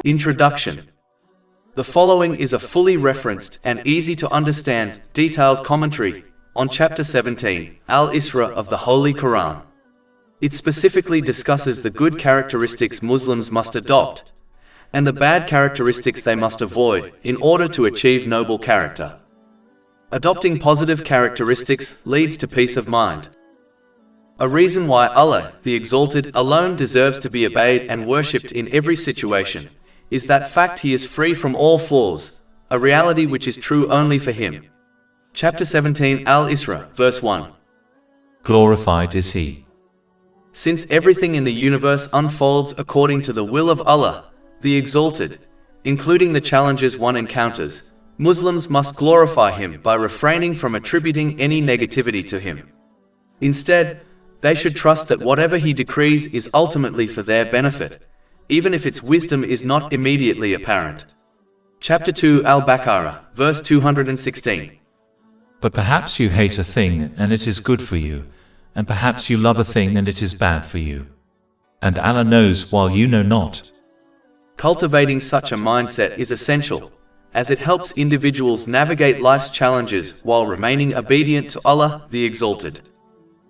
Introduction. The following is a fully referenced and easy to understand, detailed commentary on Chapter 17, Al-Isra of the Holy Quran. It specifically discusses the good characteristics Muslims must adopt and the bad characteristics they must avoid in order to achieve noble character. Adopting positive characteristics leads to peace of mind. A reason why Allah, the Exalted, alone deserves to be obeyed and worshipped in every situation is that fact He is free from all flaws, a reality which is true only for Him. Chapter 17, Al-Isra, verse 1. Glorified is He. Since everything in the universe unfolds according to the will of Allah, the Exalted, including the challenges one encounters, Muslims must glorify Him by refraining from attributing any negativity to Him. Instead, they should trust that whatever He decrees is ultimately for their benefit, even if its wisdom is not immediately apparent. Chapter 2, Al-Baqarah, verse 216. But perhaps you hate a thing and it is good for you, and perhaps you love a thing and it is bad for you. And Allah knows while you know not. Cultivating such a mindset is essential, as it helps individuals navigate life's challenges while remaining obedient to Allah, the Exalted.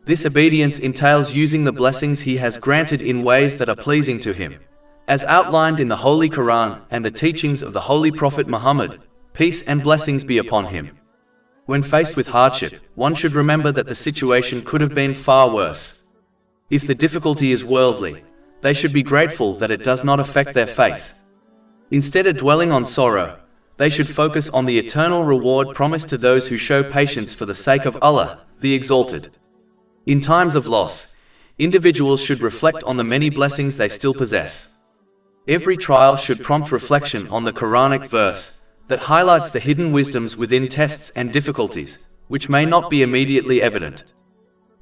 This obedience entails using the blessings He has granted in ways that are pleasing to Him, as outlined in the Holy Quran and the teachings of the Holy Prophet Muhammad, peace and blessings be upon him. When faced with hardship, one should remember that the situation could have been far worse. If the difficulty is worldly, they should be grateful that it does not affect their faith. Instead of dwelling on sorrow, they should focus on the eternal reward promised to those who show patience for the sake of Allah, the Exalted. In times of loss, individuals should reflect on the many blessings they still possess. Every trial should prompt reflection on the Quranic verse that highlights the hidden wisdoms within tests and difficulties, which may not be immediately evident.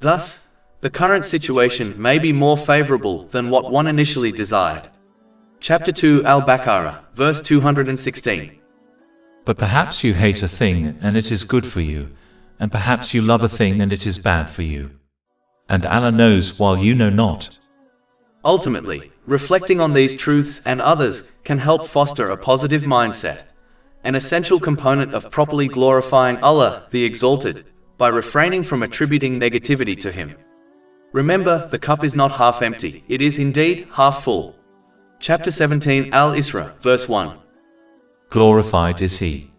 Thus, the current situation may be more favorable than what one initially desired. Chapter 2, Al-Baqarah, verse 216. But perhaps you hate a thing and it is good for you, and perhaps you love a thing and it is bad for you. And Allah knows while you know not. Ultimately, reflecting on these truths and others can help foster a positive mindset, an essential component of properly glorifying Allah, the Exalted, by refraining from attributing negativity to Him. Remember, the cup is not half empty, it is indeed half full. Chapter 17, Al-Isra, verse 1. Glorified is He.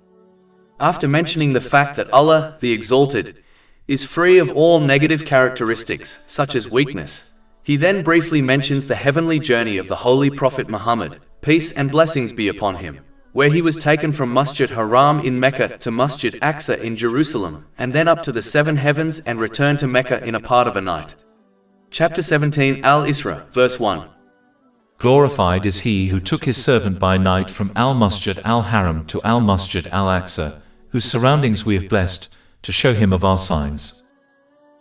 After mentioning the fact that Allah, the Exalted, is free of all negative characteristics, such as weakness, He then briefly mentions the heavenly journey of the Holy Prophet Muhammad, peace and blessings be upon him, where he was taken from Masjid Haram in Mecca to Masjid Aqsa in Jerusalem, and then up to the 7 heavens and returned to Mecca in a part of a night. Chapter 17, Al-Isra, verse 1. Glorified is He who took His servant by night from Al-Masjid Al-Haram to Al-Masjid Al-Aqsa, whose surroundings we have blessed, to show Him of our signs.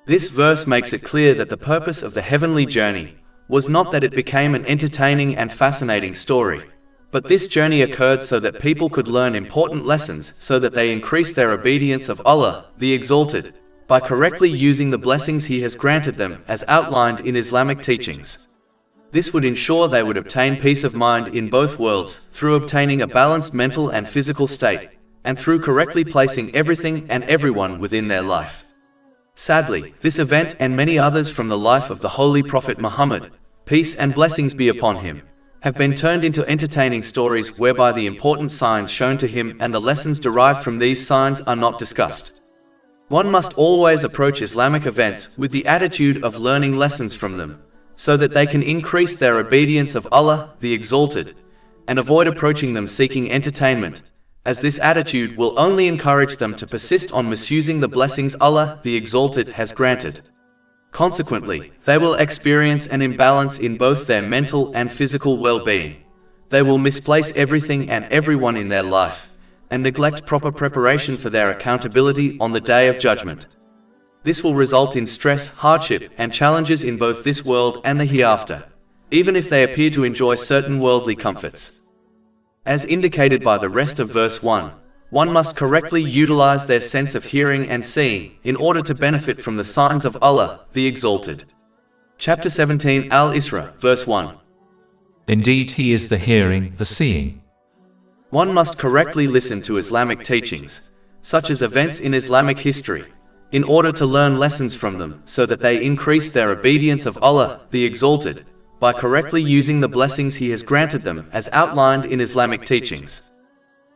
This verse makes it clear that the purpose of the heavenly journey was not that it became an entertaining and fascinating story, but this journey occurred so that people could learn important lessons so that they increase their obedience of Allah, the Exalted, by correctly using the blessings He has granted them as outlined in Islamic teachings. This would ensure they would obtain peace of mind in both worlds through obtaining a balanced mental and physical state, and through correctly placing everything and everyone within their life. Sadly, this event and many others from the life of the Holy Prophet Muhammad, peace and blessings be upon him, have been turned into entertaining stories whereby the important signs shown to him and the lessons derived from these signs are not discussed. One must always approach Islamic events with the attitude of learning lessons from them, so that they can increase their obedience of Allah, the Exalted, and avoid approaching them seeking entertainment, as this attitude will only encourage them to persist on misusing the blessings Allah, the Exalted, has granted. Consequently, they will experience an imbalance in both their mental and physical well-being. They will misplace everything and everyone in their life, and neglect proper preparation for their accountability on the Day of Judgment. This will result in stress, hardship, and challenges in both this world and the hereafter, even if they appear to enjoy certain worldly comforts. As indicated by the rest of verse 1, one must correctly utilize their sense of hearing and seeing in order to benefit from the signs of Allah, the Exalted. Chapter 17, Al-Isra, verse 1. Indeed, he is the hearing, the seeing. One must correctly listen to Islamic teachings, such as events in Islamic history, in order to learn lessons from them so that they increase their obedience of Allah, the Exalted, by correctly using the blessings He has granted them as outlined in Islamic teachings.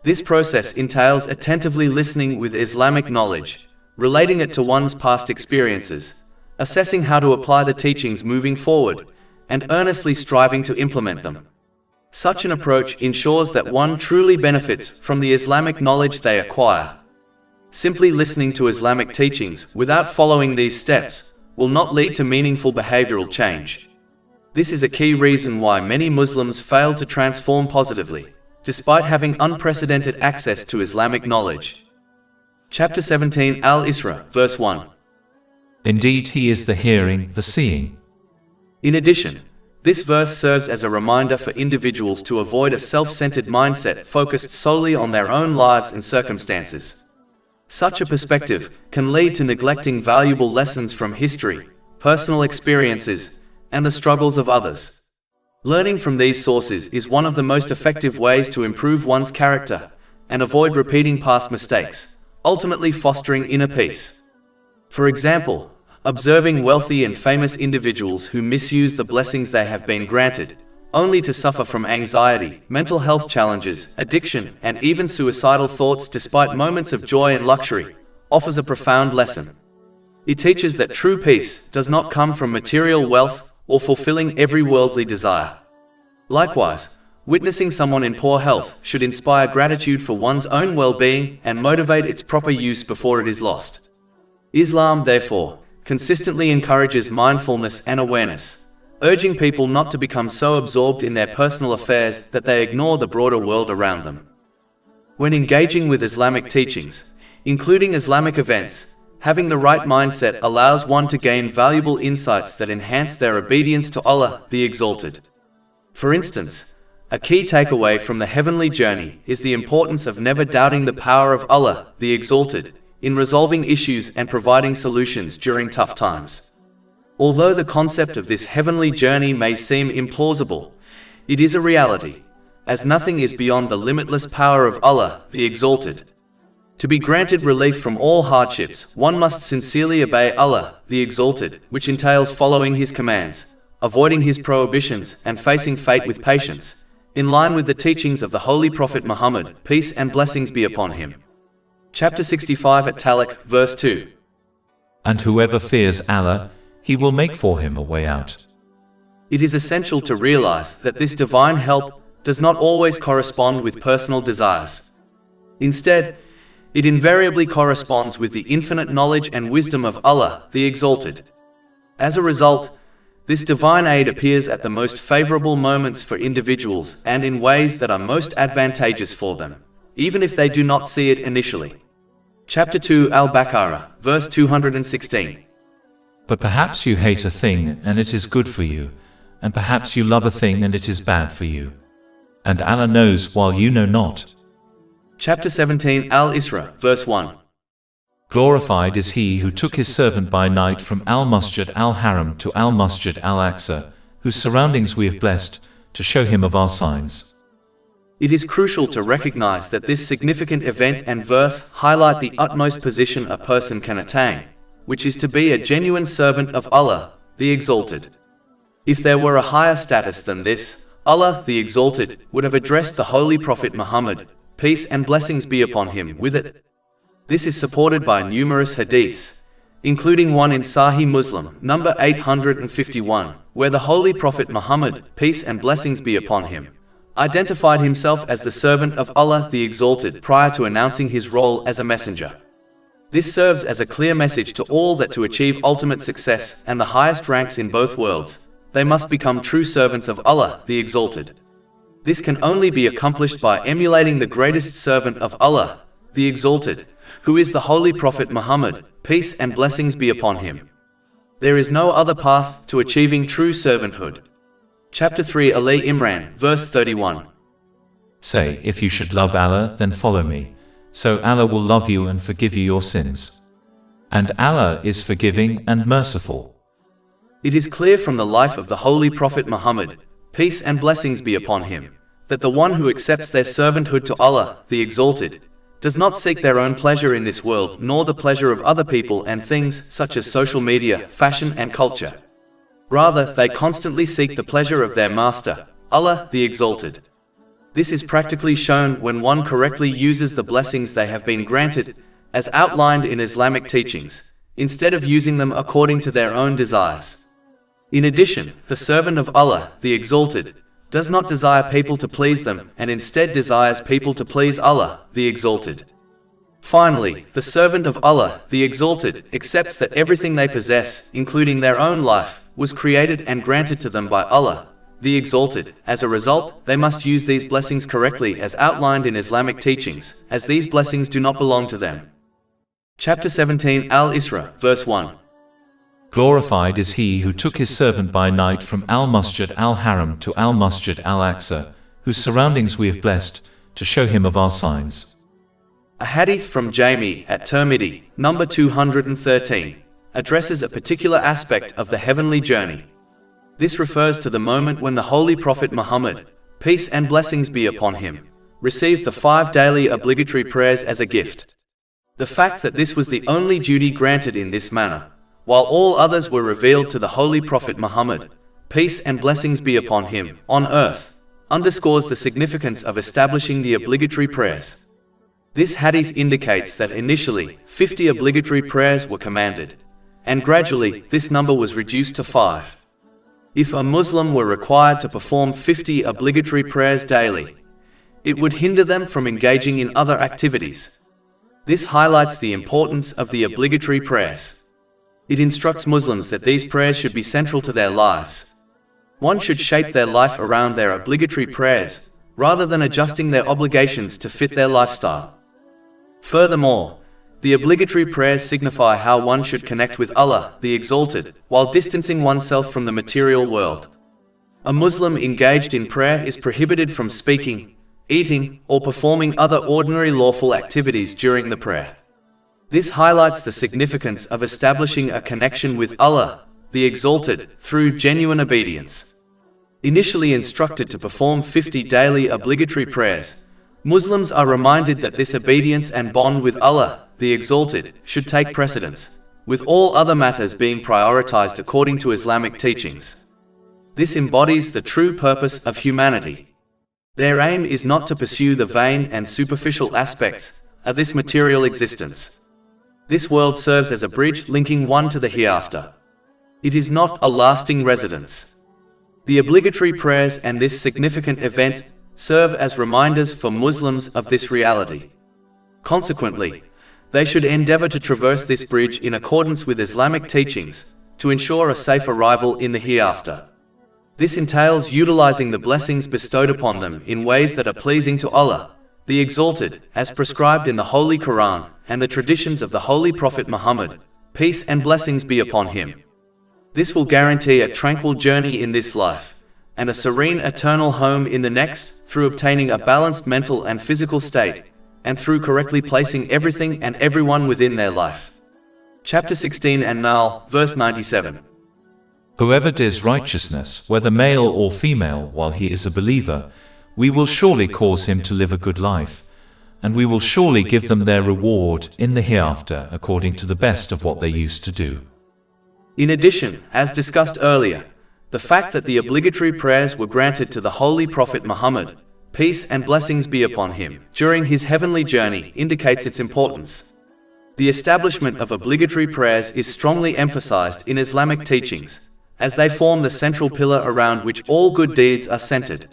This process entails attentively listening with Islamic knowledge, relating it to one's past experiences, assessing how to apply the teachings moving forward, and earnestly striving to implement them. Such an approach ensures that one truly benefits from the Islamic knowledge they acquire. Simply listening to Islamic teachings without following these steps will not lead to meaningful behavioral change. This is a key reason why many Muslims fail to transform positively, despite having unprecedented access to Islamic knowledge. Chapter 17 Al-Isra, verse 1. Indeed, he is the hearing, the seeing. In addition, this verse serves as a reminder for individuals to avoid a self-centered mindset focused solely on their own lives and circumstances. Such a perspective can lead to neglecting valuable lessons from history, personal experiences, and the struggles of others. Learning from these sources is one of the most effective ways to improve one's character and avoid repeating past mistakes, ultimately fostering inner peace. For example, observing wealthy and famous individuals who misuse the blessings they have been granted, only to suffer from anxiety, mental health challenges, addiction, and even suicidal thoughts despite moments of joy and luxury, offers a profound lesson. It teaches that true peace does not come from material wealth or fulfilling every worldly desire. Likewise, witnessing someone in poor health should inspire gratitude for one's own well-being and motivate its proper use before it is lost. Islam, therefore, consistently encourages mindfulness and awareness, urging people not to become so absorbed in their personal affairs that they ignore the broader world around them. When engaging with Islamic teachings, including Islamic events, having the right mindset allows one to gain valuable insights that enhance their obedience to Allah, the Exalted. For instance, a key takeaway from the heavenly journey is the importance of never doubting the power of Allah, the Exalted, in resolving issues and providing solutions during tough times. Although the concept of this heavenly journey may seem implausible, it is a reality, as nothing is beyond the limitless power of Allah, the Exalted. To be granted relief from all hardships, one must sincerely obey Allah, the Exalted, which entails following His commands, avoiding His prohibitions, and facing fate with patience, in line with the teachings of the Holy Prophet Muhammad, peace and blessings be upon him. Chapter 65 at Talaq, verse 2. And whoever fears Allah, He will make for him a way out. It is essential to realize that this divine help does not always correspond with personal desires. Instead, it invariably corresponds with the infinite knowledge and wisdom of Allah, the Exalted. As a result, this divine aid appears at the most favorable moments for individuals and in ways that are most advantageous for them, even if they do not see it initially. Chapter 2 Al-Baqarah, verse 216. But perhaps you hate a thing and it is good for you, and perhaps you love a thing and it is bad for you. And Allah knows while you know not. Chapter 17 Al-Isra, verse 1. Glorified is he who took his servant by night from Al-Masjid Al-Haram to Al-Masjid Al-Aqsa, whose surroundings we have blessed, to show him of our signs. It is crucial to recognize that this significant event and verse highlight the utmost position a person can attain, which is to be a genuine servant of Allah, the Exalted. If there were a higher status than this, Allah, the Exalted, would have addressed the Holy Prophet Muhammad, peace and blessings be upon him, with it. This is supported by numerous hadiths, including one in Sahih Muslim, number 851, where the Holy Prophet Muhammad, peace and blessings be upon him, identified himself as the servant of Allah, the Exalted, prior to announcing his role as a messenger. This serves as a clear message to all that to achieve ultimate success and the highest ranks in both worlds, they must become true servants of Allah, the Exalted. This can only be accomplished by emulating the greatest servant of Allah, the Exalted, who is the Holy Prophet Muhammad, peace and blessings be upon him. There is no other path to achieving true servanthood. Chapter 3 Ali Imran, verse 31. Say, if you should love Allah, then follow me. So Allah will love you and forgive you your sins. And Allah is forgiving and merciful. It is clear from the life of the Holy Prophet Muhammad, peace and blessings be upon him, that the one who accepts their servanthood to Allah, the Exalted, does not seek their own pleasure in this world nor the pleasure of other people and things such as social media, fashion and culture. Rather, they constantly seek the pleasure of their Master, Allah, the Exalted. This is practically shown when one correctly uses the blessings they have been granted, as outlined in Islamic teachings, instead of using them according to their own desires. In addition, the servant of Allah, the Exalted, does not desire people to please them and instead desires people to please Allah, the Exalted. Finally, the servant of Allah, the Exalted, accepts that everything they possess, including their own life, was created and granted to them by Allah, the Exalted. As a result, they must use these blessings correctly as outlined in Islamic teachings, as these blessings do not belong to them. Chapter 17 Al-Isra, verse 1. Glorified is he who took his servant by night from Al-Masjid Al-Haram to Al-Masjid Al-Aqsa, whose surroundings we have blessed, to show him of our signs. A hadith from Jami at Tirmidhi, number 213, addresses a particular aspect of the heavenly journey. This refers to the moment when the Holy Prophet Muhammad, peace and blessings be upon him, received the 5 daily obligatory prayers as a gift. The fact that this was the only duty granted in this manner, while all others were revealed to the Holy Prophet Muhammad, peace and blessings be upon him, on earth, underscores the significance of establishing the obligatory prayers. This hadith indicates that initially, 50 obligatory prayers were commanded, and gradually, this number was reduced to 5. If a Muslim were required to perform 50 obligatory prayers daily, it would hinder them from engaging in other activities. This highlights the importance of the obligatory prayers. It instructs Muslims that these prayers should be central to their lives. One should shape their life around their obligatory prayers, rather than adjusting their obligations to fit their lifestyle. Furthermore, the obligatory prayers signify how one should connect with Allah, the Exalted, while distancing oneself from the material world. A Muslim engaged in prayer is prohibited from speaking, eating, or performing other ordinary lawful activities during the prayer. This highlights the significance of establishing a connection with Allah, the Exalted, through genuine obedience. Initially instructed to perform 50 daily obligatory prayers, Muslims are reminded that this obedience and bond with Allah, the Exalted, should take precedence, with all other matters being prioritized according to Islamic teachings. This embodies the true purpose of humanity. Their aim is not to pursue the vain and superficial aspects of this material existence. This world serves as a bridge linking one to the hereafter. It is not a lasting residence. The obligatory prayers and this significant event serve as reminders for Muslims of this reality. Consequently, they should endeavor to traverse this bridge in accordance with Islamic teachings to ensure a safe arrival in the hereafter. This entails utilizing the blessings bestowed upon them in ways that are pleasing to Allah, the Exalted, as prescribed in the Holy Quran and the traditions of the Holy Prophet Muhammad, peace and blessings be upon him. This will guarantee a tranquil journey in this life, and a serene eternal home in the next, through obtaining a balanced mental and physical state, and through correctly placing everything and everyone within their life. Chapter 16 and now, verse 97. Whoever does righteousness, whether male or female, while he is a believer, we will surely cause him to live a good life, and we will surely give them their reward in the hereafter according to the best of what they used to do. In addition, as discussed earlier, the fact that the obligatory prayers were granted to the Holy Prophet Muhammad, peace and blessings be upon him, during his heavenly journey indicates its importance. The establishment of obligatory prayers is strongly emphasized in Islamic teachings, as they form the central pillar around which all good deeds are centered.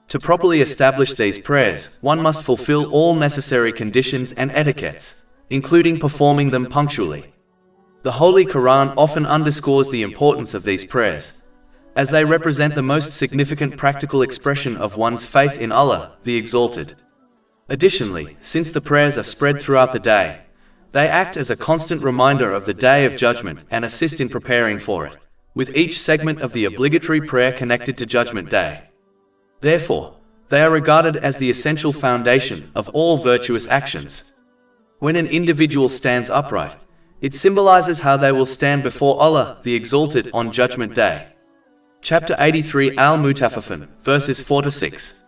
To properly establish these prayers, one must fulfill all necessary conditions and etiquettes, including performing them punctually. The Holy Quran often underscores the importance of these prayers, as they represent the most significant practical expression of one's faith in Allah, the Exalted. Additionally, since the prayers are spread throughout the day, they act as a constant reminder of the Day of Judgment and assist in preparing for it, with each segment of the obligatory prayer connected to Judgment Day. Therefore, they are regarded as the essential foundation of all virtuous actions. When an individual stands upright, it symbolizes how they will stand before Allah, the Exalted, on Judgment Day. Chapter 83 Al-Mutaffifin, verses 4-6.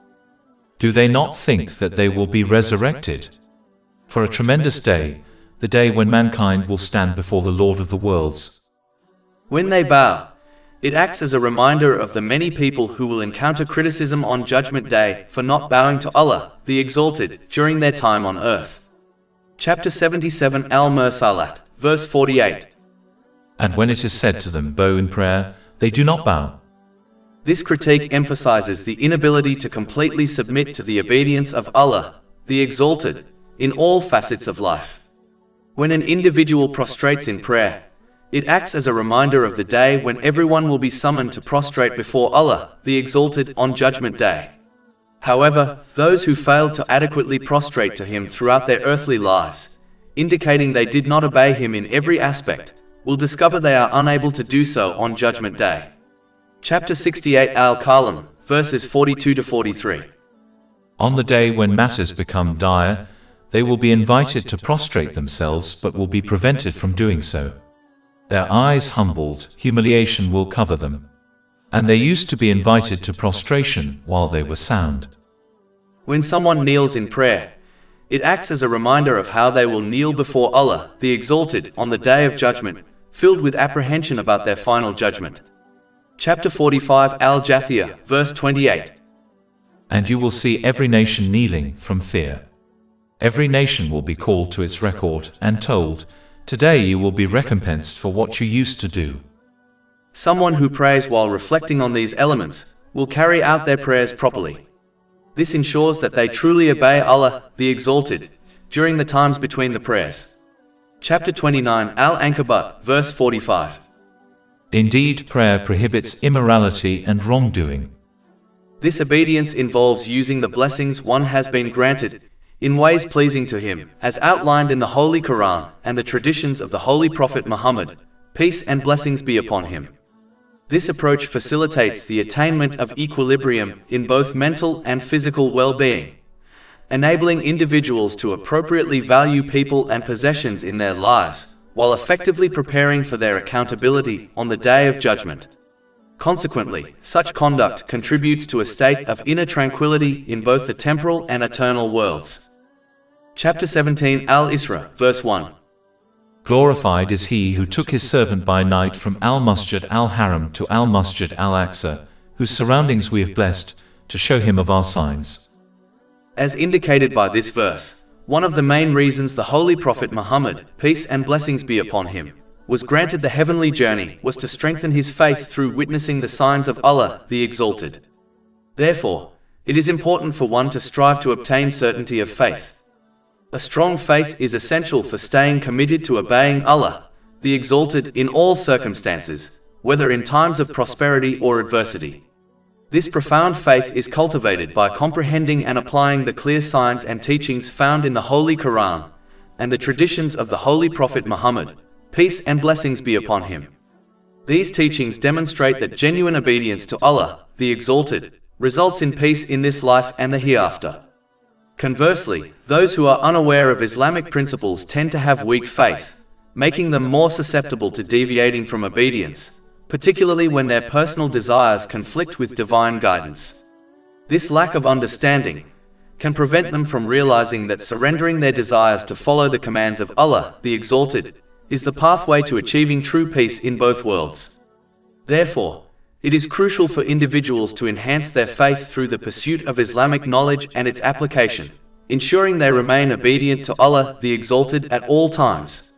Do they not think that they will be resurrected? For a tremendous day, the day when mankind will stand before the Lord of the worlds. When they bow, it acts as a reminder of the many people who will encounter criticism on Judgment Day for not bowing to Allah, the Exalted, during their time on earth. Chapter 77 Al-Mursalat, verse 48. And when it is said to them, bow in prayer, they do not bow. This critique emphasizes the inability to completely submit to the obedience of Allah, the Exalted, in all facets of life. When an individual prostrates in prayer, it acts as a reminder of the day when everyone will be summoned to prostrate before Allah, the Exalted, on Judgment Day. However, those who failed to adequately prostrate to Him throughout their earthly lives, indicating they did not obey Him in every aspect, will discover they are unable to do so on Judgment Day. Chapter 68 Al-Kalam, verses 42-43. On the day when matters become dire, they will be invited to prostrate themselves but will be prevented from doing so. Their eyes humbled, humiliation will cover them. And they used to be invited to prostration while they were sound. When someone kneels in prayer, it acts as a reminder of how they will kneel before Allah, the Exalted, on the Day of Judgment, filled with apprehension about their final judgment. Chapter 45 Al-Jathiyah, verse 28. And you will see every nation kneeling from fear. Every nation will be called to its record and told, today you will be recompensed for what you used to do. Someone who prays while reflecting on these elements will carry out their prayers properly. This ensures that they truly obey Allah, the Exalted, during the times between the prayers. Chapter 29 Al-Ankabut, verse 45. Indeed, prayer prohibits immorality and wrongdoing. This obedience involves using the blessings one has been granted in ways pleasing to Him, as outlined in the Holy Quran and the traditions of the Holy Prophet Muhammad, peace and blessings be upon him. This approach facilitates the attainment of equilibrium in both mental and physical well-being, enabling individuals to appropriately value people and possessions in their lives, while effectively preparing for their accountability on the Day of Judgment. Consequently, such conduct contributes to a state of inner tranquility in both the temporal and eternal worlds. Chapter 17 Al-Isra, verse 1. Glorified is he who took his servant by night from Al-Masjid Al-Haram to Al-Masjid Al-Aqsa, whose surroundings we have blessed, to show him of our signs. As indicated by this verse, one of the main reasons the Holy Prophet Muhammad, peace and blessings be upon him, was granted the heavenly journey was to strengthen his faith through witnessing the signs of Allah, the Exalted. Therefore, it is important for one to strive to obtain certainty of faith. A strong faith is essential for staying committed to obeying Allah, the Exalted, in all circumstances, whether in times of prosperity or adversity. This profound faith is cultivated by comprehending and applying the clear signs and teachings found in the Holy Quran and the traditions of the Holy Prophet Muhammad, peace and blessings be upon him. These teachings demonstrate that genuine obedience to Allah, the Exalted, results in peace in this life and the hereafter. Conversely, those who are unaware of Islamic principles tend to have weak faith, making them more susceptible to deviating from obedience, particularly when their personal desires conflict with divine guidance. This lack of understanding can prevent them from realizing that surrendering their desires to follow the commands of Allah, the Exalted, is the pathway to achieving true peace in both worlds. Therefore, it is crucial for individuals to enhance their faith through the pursuit of Islamic knowledge and its application, ensuring they remain obedient to Allah, the Exalted, at all times.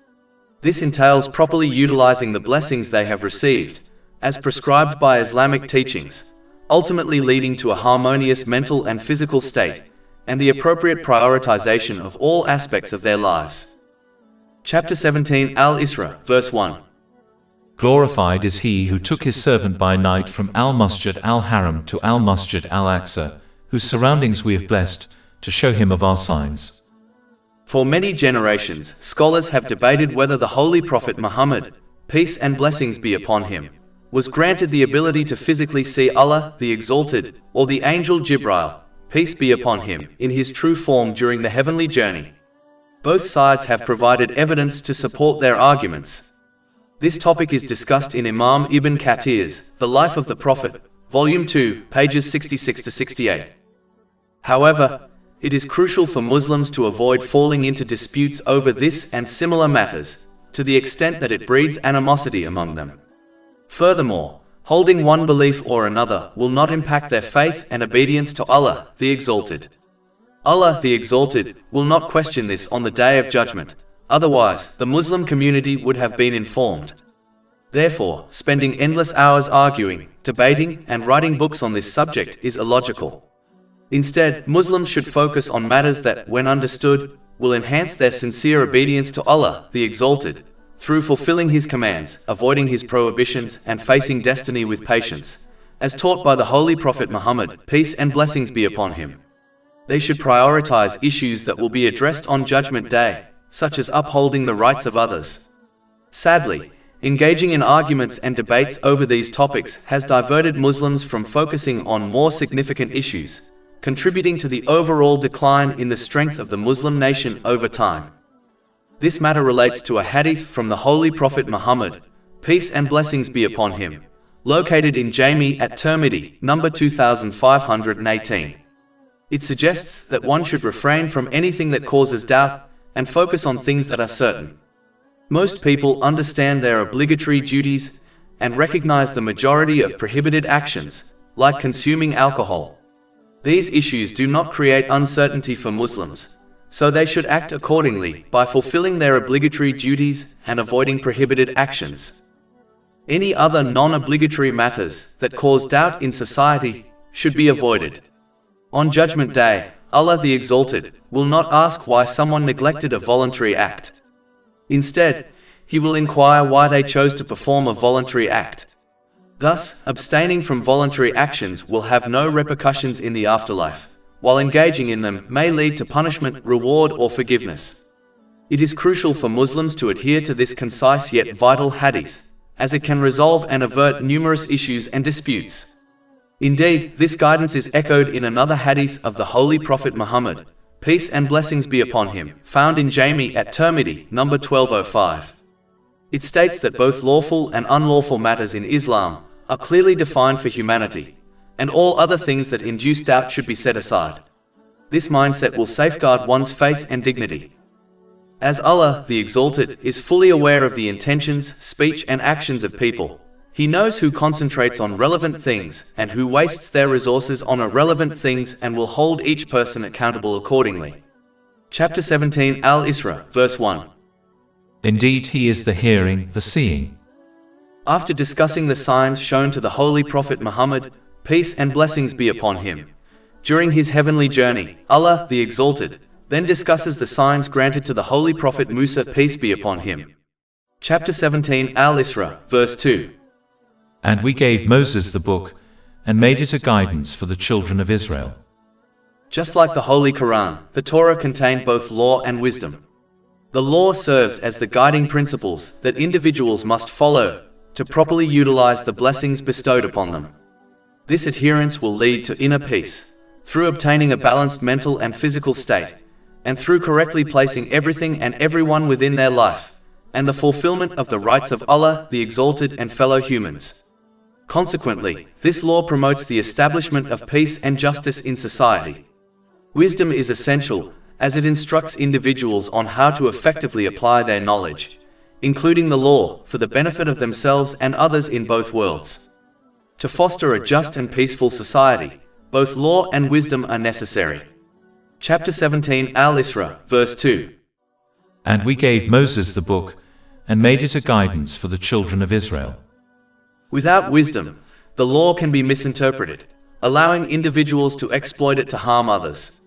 This entails properly utilizing the blessings they have received, as prescribed by Islamic teachings, ultimately leading to a harmonious mental and physical state, and the appropriate prioritization of all aspects of their lives. Chapter 17 Al-Isra, verse 1. Glorified is he who took his servant by night from Al-Masjid Al-Haram to Al-Masjid Al-Aqsa, whose surroundings we have blessed, to show him of our signs. For many generations, scholars have debated whether the Holy Prophet Muhammad, peace and blessings be upon him, was granted the ability to physically see Allah, the Exalted, or the angel Jibril, peace be upon him, in his true form during the heavenly journey. Both sides have provided evidence to support their arguments. This topic is discussed in Imam Ibn Kathir's The Life of the Prophet, Volume 2, pages 66 to 68. However, it is crucial for Muslims to avoid falling into disputes over this and similar matters, to the extent that it breeds animosity among them. Furthermore, holding one belief or another will not impact their faith and obedience to Allah, the Exalted. Allah, the Exalted, will not question this on the Day of Judgment, otherwise the Muslim community would have been informed. Therefore, spending endless hours arguing, debating, and writing books on this subject is illogical. Instead, Muslims should focus on matters that, when understood, will enhance their sincere obedience to Allah, the Exalted, through fulfilling His commands, avoiding His prohibitions, and facing destiny with patience, as taught by the Holy Prophet Muhammad, peace and blessings be upon him. They should prioritize issues that will be addressed on Judgment Day, such as upholding the rights of others. Sadly, engaging in arguments and debates over these topics has diverted Muslims from focusing on more significant issues, contributing to the overall decline in the strength of the Muslim nation over time. This matter relates to a hadith from the Holy Prophet Muhammad, peace and blessings be upon him, located in Jami at Tirmidhi, number 2518. It suggests that one should refrain from anything that causes doubt and focus on things that are certain. Most people understand their obligatory duties and recognize the majority of prohibited actions, like consuming alcohol. These issues do not create uncertainty for Muslims, so they should act accordingly by fulfilling their obligatory duties and avoiding prohibited actions. Any other non-obligatory matters that cause doubt in society should be avoided. On Judgment Day, Allah the Exalted will not ask why someone neglected a voluntary act. Instead, He will inquire why they chose to perform a voluntary act. Thus, abstaining from voluntary actions will have no repercussions in the afterlife, while engaging in them may lead to punishment, reward, or forgiveness. It is crucial for Muslims to adhere to this concise yet vital hadith, as it can resolve and avert numerous issues and disputes. Indeed, this guidance is echoed in another hadith of the Holy Prophet Muhammad, peace and blessings be upon him, found in Jami at Tirmidhi, number 1205. It states that both lawful and unlawful matters in Islam are clearly defined for humanity, and all other things that induce doubt should be set aside. This mindset will safeguard one's faith and dignity. As Allah, the Exalted, is fully aware of the intentions, speech, and actions of people, He knows who concentrates on relevant things and who wastes their resources on irrelevant things, and will hold each person accountable accordingly. Chapter 17 Al-Isra, verse 1. Indeed, He is the hearing, the seeing. After discussing the signs shown to the Holy Prophet Muhammad, peace and blessings be upon him, during his heavenly journey, Allah, the Exalted, then discusses the signs granted to the Holy Prophet Musa, peace be upon him. Chapter 17 Al-Isra, verse 2. And we gave Moses the book, and made it a guidance for the children of Israel. Just like the Holy Quran, the Torah contained both law and wisdom. The law serves as the guiding principles that individuals must follow to properly utilize the blessings bestowed upon them. This adherence will lead to inner peace, through obtaining a balanced mental and physical state, and through correctly placing everything and everyone within their life, and the fulfillment of the rights of Allah, the Exalted, and fellow humans. Consequently, this law promotes the establishment of peace and justice in society. Wisdom is essential, as it instructs individuals on how to effectively apply their knowledge, including the law, for the benefit of themselves and others in both worlds. To foster a just and peaceful society, both law and wisdom are necessary. Chapter 17 Al-Isra, verse 2. And we gave Moses the book, and made it a guidance for the children of Israel. Without wisdom, the law can be misinterpreted, allowing individuals to exploit it to harm others.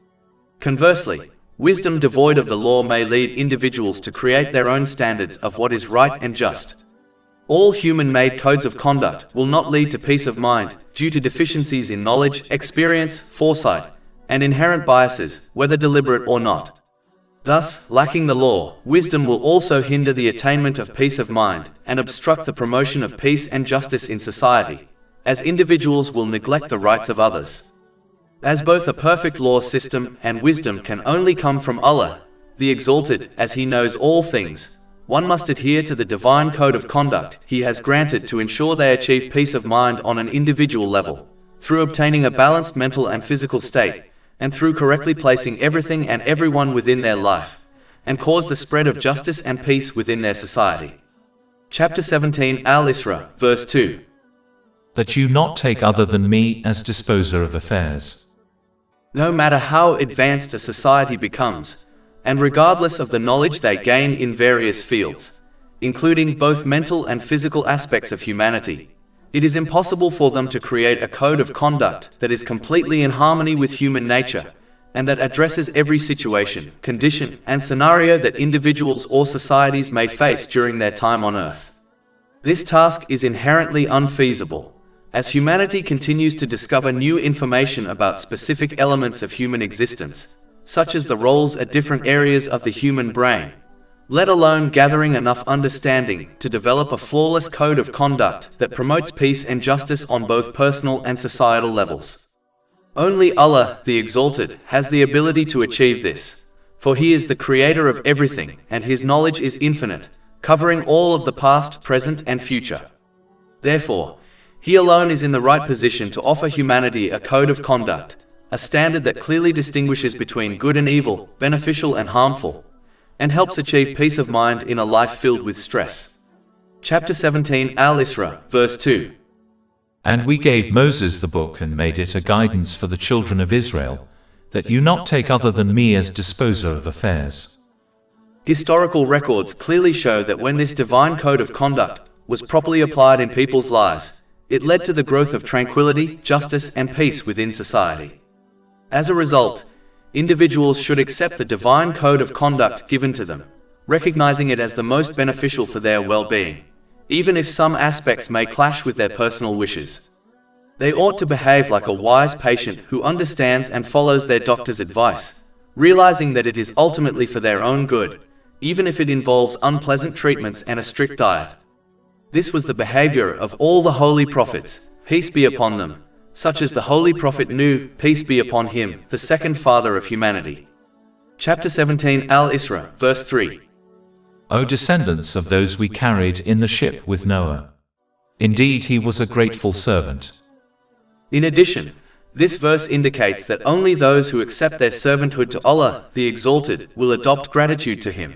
Conversely, wisdom devoid of the law may lead individuals to create their own standards of what is right and just. All human-made codes of conduct will not lead to peace of mind due to deficiencies in knowledge, experience, foresight, and inherent biases, whether deliberate or not. Thus, lacking the law, wisdom will also hinder the attainment of peace of mind and obstruct the promotion of peace and justice in society, as individuals will neglect the rights of others. As both a perfect law system and wisdom can only come from Allah, the Exalted, as He knows all things, one must adhere to the divine code of conduct He has granted to ensure they achieve peace of mind on an individual level, through obtaining a balanced mental and physical state, and through correctly placing everything and everyone within their life, and cause the spread of justice and peace within their society. Chapter 17 Al-Isra, verse 2. That you not take other than me as disposer of affairs. No matter how advanced a society becomes, and regardless of the knowledge they gain in various fields, including both mental and physical aspects of humanity, it is impossible for them to create a code of conduct that is completely in harmony with human nature, and that addresses every situation, condition, and scenario that individuals or societies may face during their time on Earth. This task is inherently unfeasible, as humanity continues to discover new information about specific elements of human existence, such as the roles at different areas of the human brain, let alone gathering enough understanding to develop a flawless code of conduct that promotes peace and justice on both personal and societal levels. Only Allah, the Exalted, has the ability to achieve this, for He is the creator of everything, and His knowledge is infinite, covering all of the past, present, and future. Therefore, He alone is in the right position to offer humanity a code of conduct, a standard that clearly distinguishes between good and evil, beneficial and harmful, and helps achieve peace of mind in a life filled with stress. Chapter 17 Al-Isra, verse 2. And we gave Moses the book and made it a guidance for the children of Israel, that you not take other than me as disposer of affairs. Historical records clearly show that when this divine code of conduct was properly applied in people's lives, it led to the growth of tranquility, justice, and peace within society. As a result, individuals should accept the divine code of conduct given to them, recognizing it as the most beneficial for their well-being, even if some aspects may clash with their personal wishes. They ought to behave like a wise patient who understands and follows their doctor's advice, realizing that it is ultimately for their own good, even if it involves unpleasant treatments and a strict diet. This was the behavior of all the holy prophets, peace be upon them, such as the Holy Prophet Nuh, peace be upon him, the second father of humanity. Chapter 17 Al-Isra, verse 3. O descendants of those we carried in the ship with Noah! Indeed he was a grateful servant. In addition, this verse indicates that only those who accept their servanthood to Allah, the Exalted, will adopt gratitude to Him,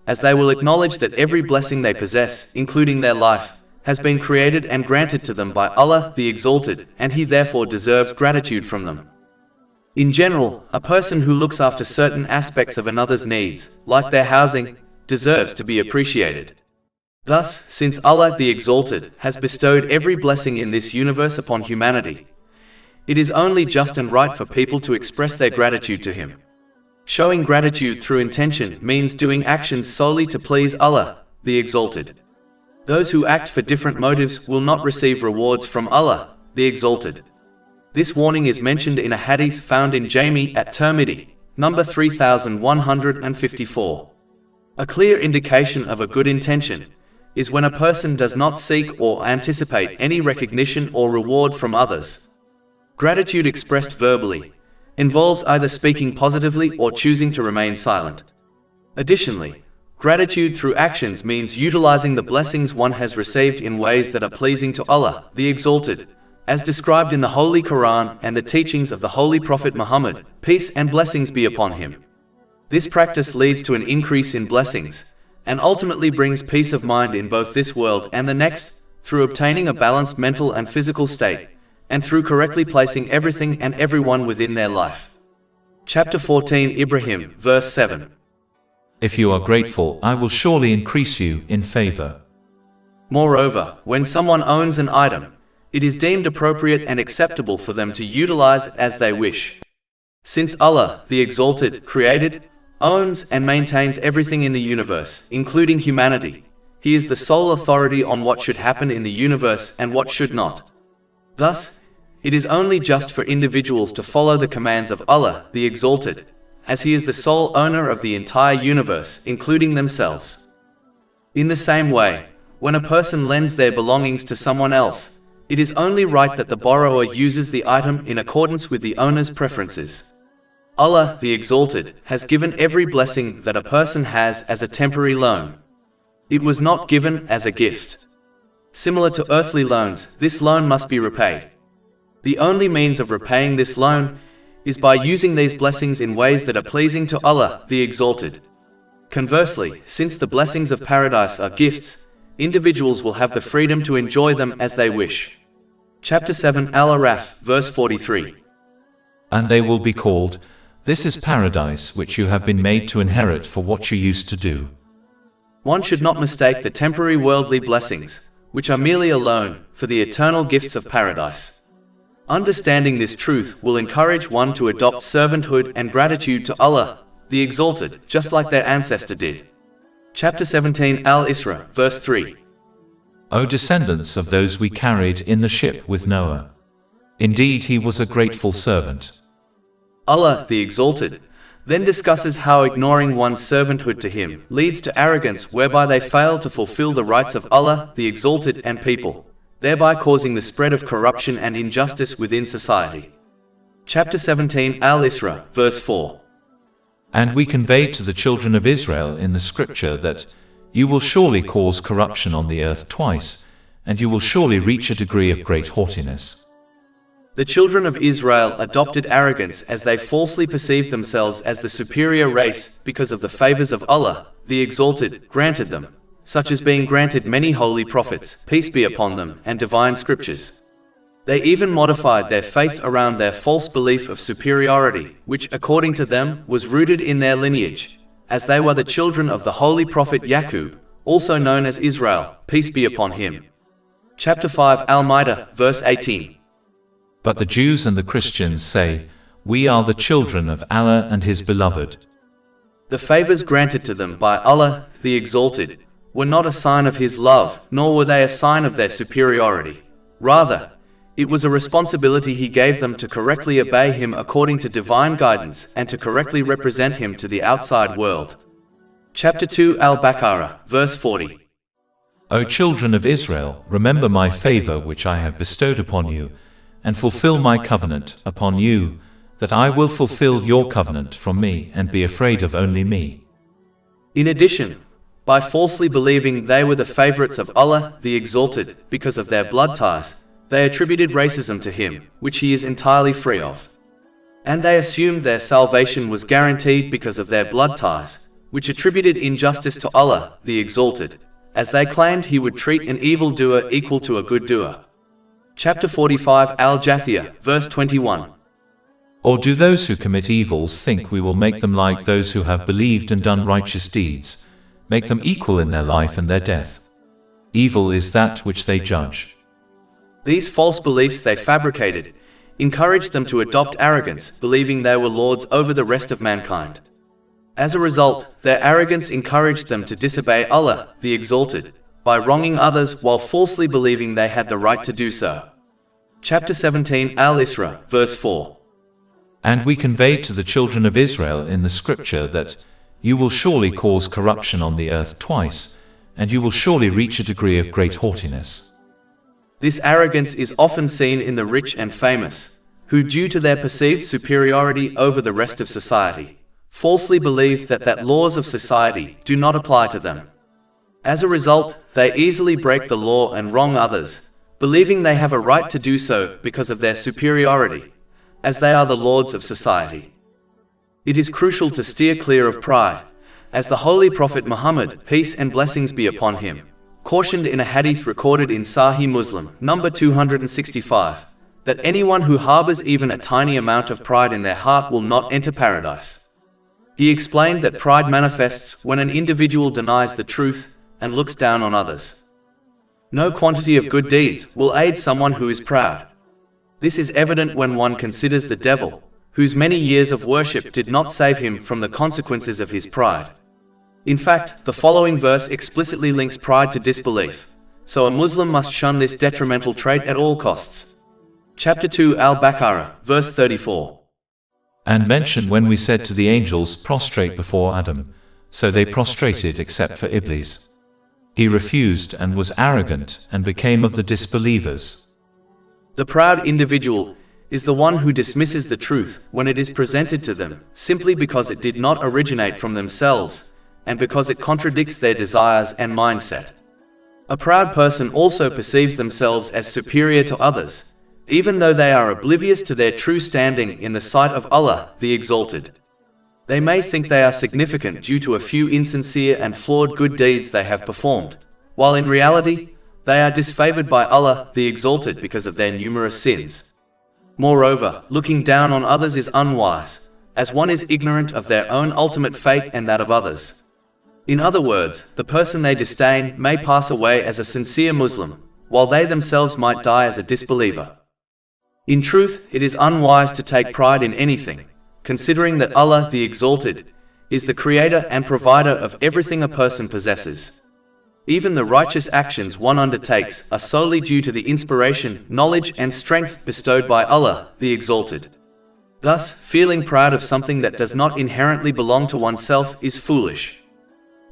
as they will acknowledge that every blessing they possess, including their life, has been created and granted to them by Allah, the Exalted, and He therefore deserves gratitude from them. In general, a person who looks after certain aspects of another's needs, like their housing, deserves to be appreciated. Thus, since Allah, the Exalted, has bestowed every blessing in this universe upon humanity, it is only just and right for people to express their gratitude to Him. Showing gratitude through intention means doing actions solely to please Allah, the Exalted. Those who act for different motives will not receive rewards from Allah, the Exalted. This warning is mentioned in a hadith found in Jami at Tirmidhi, number 3154. A clear indication of a good intention is when a person does not seek or anticipate any recognition or reward from others. Gratitude expressed verbally involves either speaking positively or choosing to remain silent. Additionally, gratitude through actions means utilizing the blessings one has received in ways that are pleasing to Allah, the Exalted, as described in the Holy Quran and the teachings of the Holy Prophet Muhammad, peace and blessings be upon him. This practice leads to an increase in blessings, and ultimately brings peace of mind in both this world and the next, through obtaining a balanced mental and physical state, and through correctly placing everything and everyone within their life. Chapter 14 Ibrahim, verse 7. If you are grateful, I will surely increase you in favor. Moreover, when someone owns an item, it is deemed appropriate and acceptable for them to utilize it as they wish. Since Allah, the Exalted, created, owns, and maintains everything in the universe, including humanity, He is the sole authority on what should happen in the universe and what should not. Thus, it is only just for individuals to follow the commands of Allah, the Exalted, as He is the sole owner of the entire universe, including themselves. In the same way, when a person lends their belongings to someone else, it is only right that the borrower uses the item in accordance with the owner's preferences. Allah, the Exalted, has given every blessing that a person has as a temporary loan. It was not given as a gift. Similar to earthly loans, this loan must be repaid. The only means of repaying this loan is by using these blessings in ways that are pleasing to Allah, the Exalted. Conversely, since the blessings of paradise are gifts, individuals will have the freedom to enjoy them as they wish. Chapter 7 Al-Araf, verse 43. And they will be called, "This is paradise which you have been made to inherit for what you used to do." One should not mistake the temporary worldly blessings, which are merely a loan, for the eternal gifts of paradise. Understanding this truth will encourage one to adopt servanthood and gratitude to Allah, the Exalted, just like their ancestor did. Chapter 17 Al-Isra, verse 3. O descendants of those we carried in the ship with Noah! Indeed he was a grateful servant. Allah, the Exalted, then discusses how ignoring one's servanthood to Him leads to arrogance, whereby they fail to fulfill the rights of Allah, the Exalted, and people, thereby causing the spread of corruption and injustice within society. Chapter 17 Al-Isra, verse 4. And we conveyed to the children of Israel in the scripture that you will surely cause corruption on the earth twice, and you will surely reach a degree of great haughtiness. The children of Israel adopted arrogance as they falsely perceived themselves as the superior race because of the favors of Allah, the Exalted, granted them, such as being granted many holy prophets, peace be upon them, and divine scriptures. They even modified their faith around their false belief of superiority, which, according to them, was rooted in their lineage, as they were the children of the holy prophet Yaqub, also known as Israel, peace be upon him. Chapter 5 Al-Ma'idah, verse 18. But the Jews and the Christians say, "We are the children of Allah and His beloved." The favors granted to them by Allah, the Exalted, were not a sign of His love, nor were they a sign of their superiority. Rather, it was a responsibility He gave them to correctly obey Him according to divine guidance and to correctly represent Him to the outside world. Chapter 2 Al-Baqarah, verse 40. O children of Israel, remember my favor which I have bestowed upon you, and fulfill my covenant upon you, that I will fulfill your covenant from me and be afraid of only me. In addition, by falsely believing they were the favorites of Allah, the Exalted, because of their blood ties, they attributed racism to Him, which He is entirely free of. And they assumed their salvation was guaranteed because of their blood ties, which attributed injustice to Allah, the Exalted, as they claimed He would treat an evildoer equal to a good doer. Chapter 45 Al-Jathiyah, verse 21. Or do those who commit evils think we will make them like those who have believed and done righteous deeds, make them equal in their life and their death? Evil is that which they judge. These false beliefs they fabricated encouraged them to adopt arrogance, believing they were lords over the rest of mankind. As a result, their arrogance encouraged them to disobey Allah, the Exalted, by wronging others while falsely believing they had the right to do so. Chapter 17 Al-Isra, verse 4. And we conveyed to the children of Israel in the scripture that you will surely cause corruption on the earth twice, and you will surely reach a degree of great haughtiness. This arrogance is often seen in the rich and famous, who, due to their perceived superiority over the rest of society, falsely believe that laws of society do not apply to them. As a result, they easily break the law and wrong others, believing they have a right to do so because of their superiority, as they are the lords of society. It is crucial to steer clear of pride, as the Holy Prophet Muhammad, peace and blessings be upon him, cautioned in a hadith recorded in Sahih Muslim, number 265, that anyone who harbors even a tiny amount of pride in their heart will not enter paradise. He explained that pride manifests when an individual denies the truth and looks down on others. No quantity of good deeds will aid someone who is proud. This is evident when one considers the devil, whose many years of worship did not save him from the consequences of his pride. In fact, the following verse explicitly links pride to disbelief, so a Muslim must shun this detrimental trait at all costs. Chapter 2 Al-Baqarah, verse 34. And mention when we said to the angels, prostrate before Adam, so they prostrated except for Iblis. He refused and was arrogant and became of the disbelievers. The proud individual is the one who dismisses the truth when it is presented to them, simply because it did not originate from themselves, and because it contradicts their desires and mindset. A proud person also perceives themselves as superior to others, even though they are oblivious to their true standing in the sight of Allah, the Exalted. They may think they are significant due to a few insincere and flawed good deeds they have performed, while in reality, they are disfavored by Allah, the Exalted, because of their numerous sins. Moreover, looking down on others is unwise, as one is ignorant of their own ultimate fate and that of others. In other words, the person they disdain may pass away as a sincere Muslim, while they themselves might die as a disbeliever. In truth, it is unwise to take pride in anything, considering that Allah, the Exalted, is the creator and provider of everything a person possesses. Even the righteous actions one undertakes are solely due to the inspiration, knowledge, and strength bestowed by Allah, the Exalted. Thus, feeling proud of something that does not inherently belong to oneself is foolish.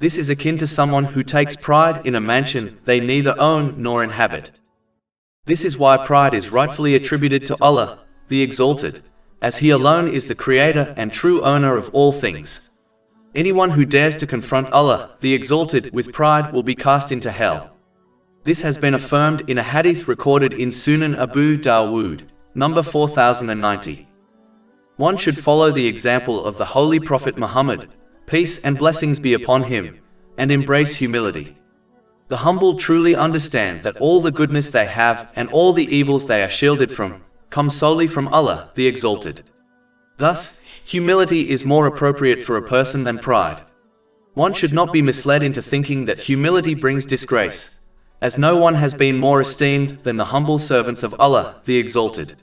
This is akin to someone who takes pride in a mansion they neither own nor inhabit. This is why pride is rightfully attributed to Allah, the Exalted, as He alone is the creator and true owner of all things. Anyone who dares to confront Allah, the Exalted, with pride will be cast into hell. This has been affirmed in a hadith recorded in Sunan Abu Dawood, number 4090. One should follow the example of the Holy Prophet Muhammad, peace and blessings be upon him, and embrace humility. The humble truly understand that all the goodness they have and all the evils they are shielded from come solely from Allah, the Exalted. Thus, humility is more appropriate for a person than pride. One should not be misled into thinking that humility brings disgrace, as no one has been more esteemed than the humble servants of Allah, the Exalted.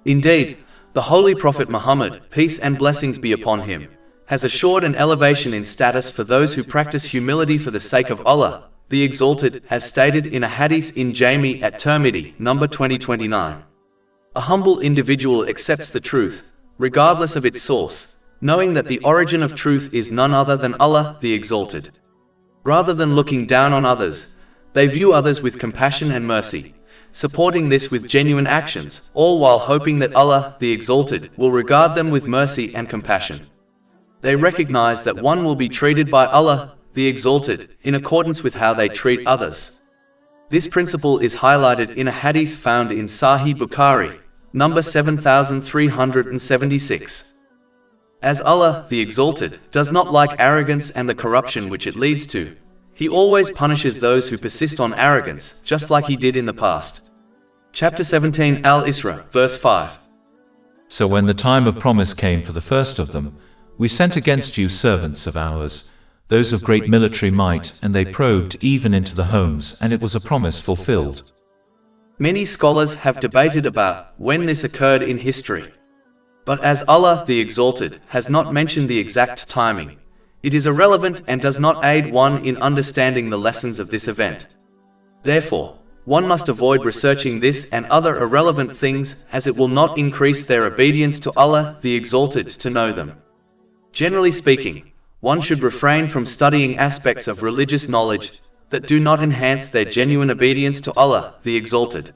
Indeed, the Holy Prophet Muhammad, peace and blessings be upon him, has assured an elevation in status for those who practice humility for the sake of Allah, the Exalted, as stated in a hadith in Jami at Tirmidhi, number 2029. A humble individual accepts the truth, regardless of its source, knowing that the origin of truth is none other than Allah, the Exalted. Rather than looking down on others, they view others with compassion and mercy, supporting this with genuine actions, all while hoping that Allah, the Exalted, will regard them with mercy and compassion. They recognize that one will be treated by Allah, the Exalted, in accordance with how they treat others. This principle is highlighted in a hadith found in Sahih Bukhari, number 7376. As Allah, the Exalted, does not like arrogance and the corruption which it leads to, He always punishes those who persist on arrogance, just like He did in the past. Chapter 17 Al-Isra, verse 5. So when the time of promise came for the first of them, we sent against you servants of ours, those of great military might, and they probed even into the homes, and it was a promise fulfilled. Many scholars have debated about when this occurred in history. But as Allah, the Exalted, has not mentioned the exact timing, it is irrelevant and does not aid one in understanding the lessons of this event. Therefore, one must avoid researching this and other irrelevant things, as it will not increase their obedience to Allah, the Exalted, to know them. Generally speaking, one should refrain from studying aspects of religious knowledge that do not enhance their genuine obedience to Allah, the Exalted.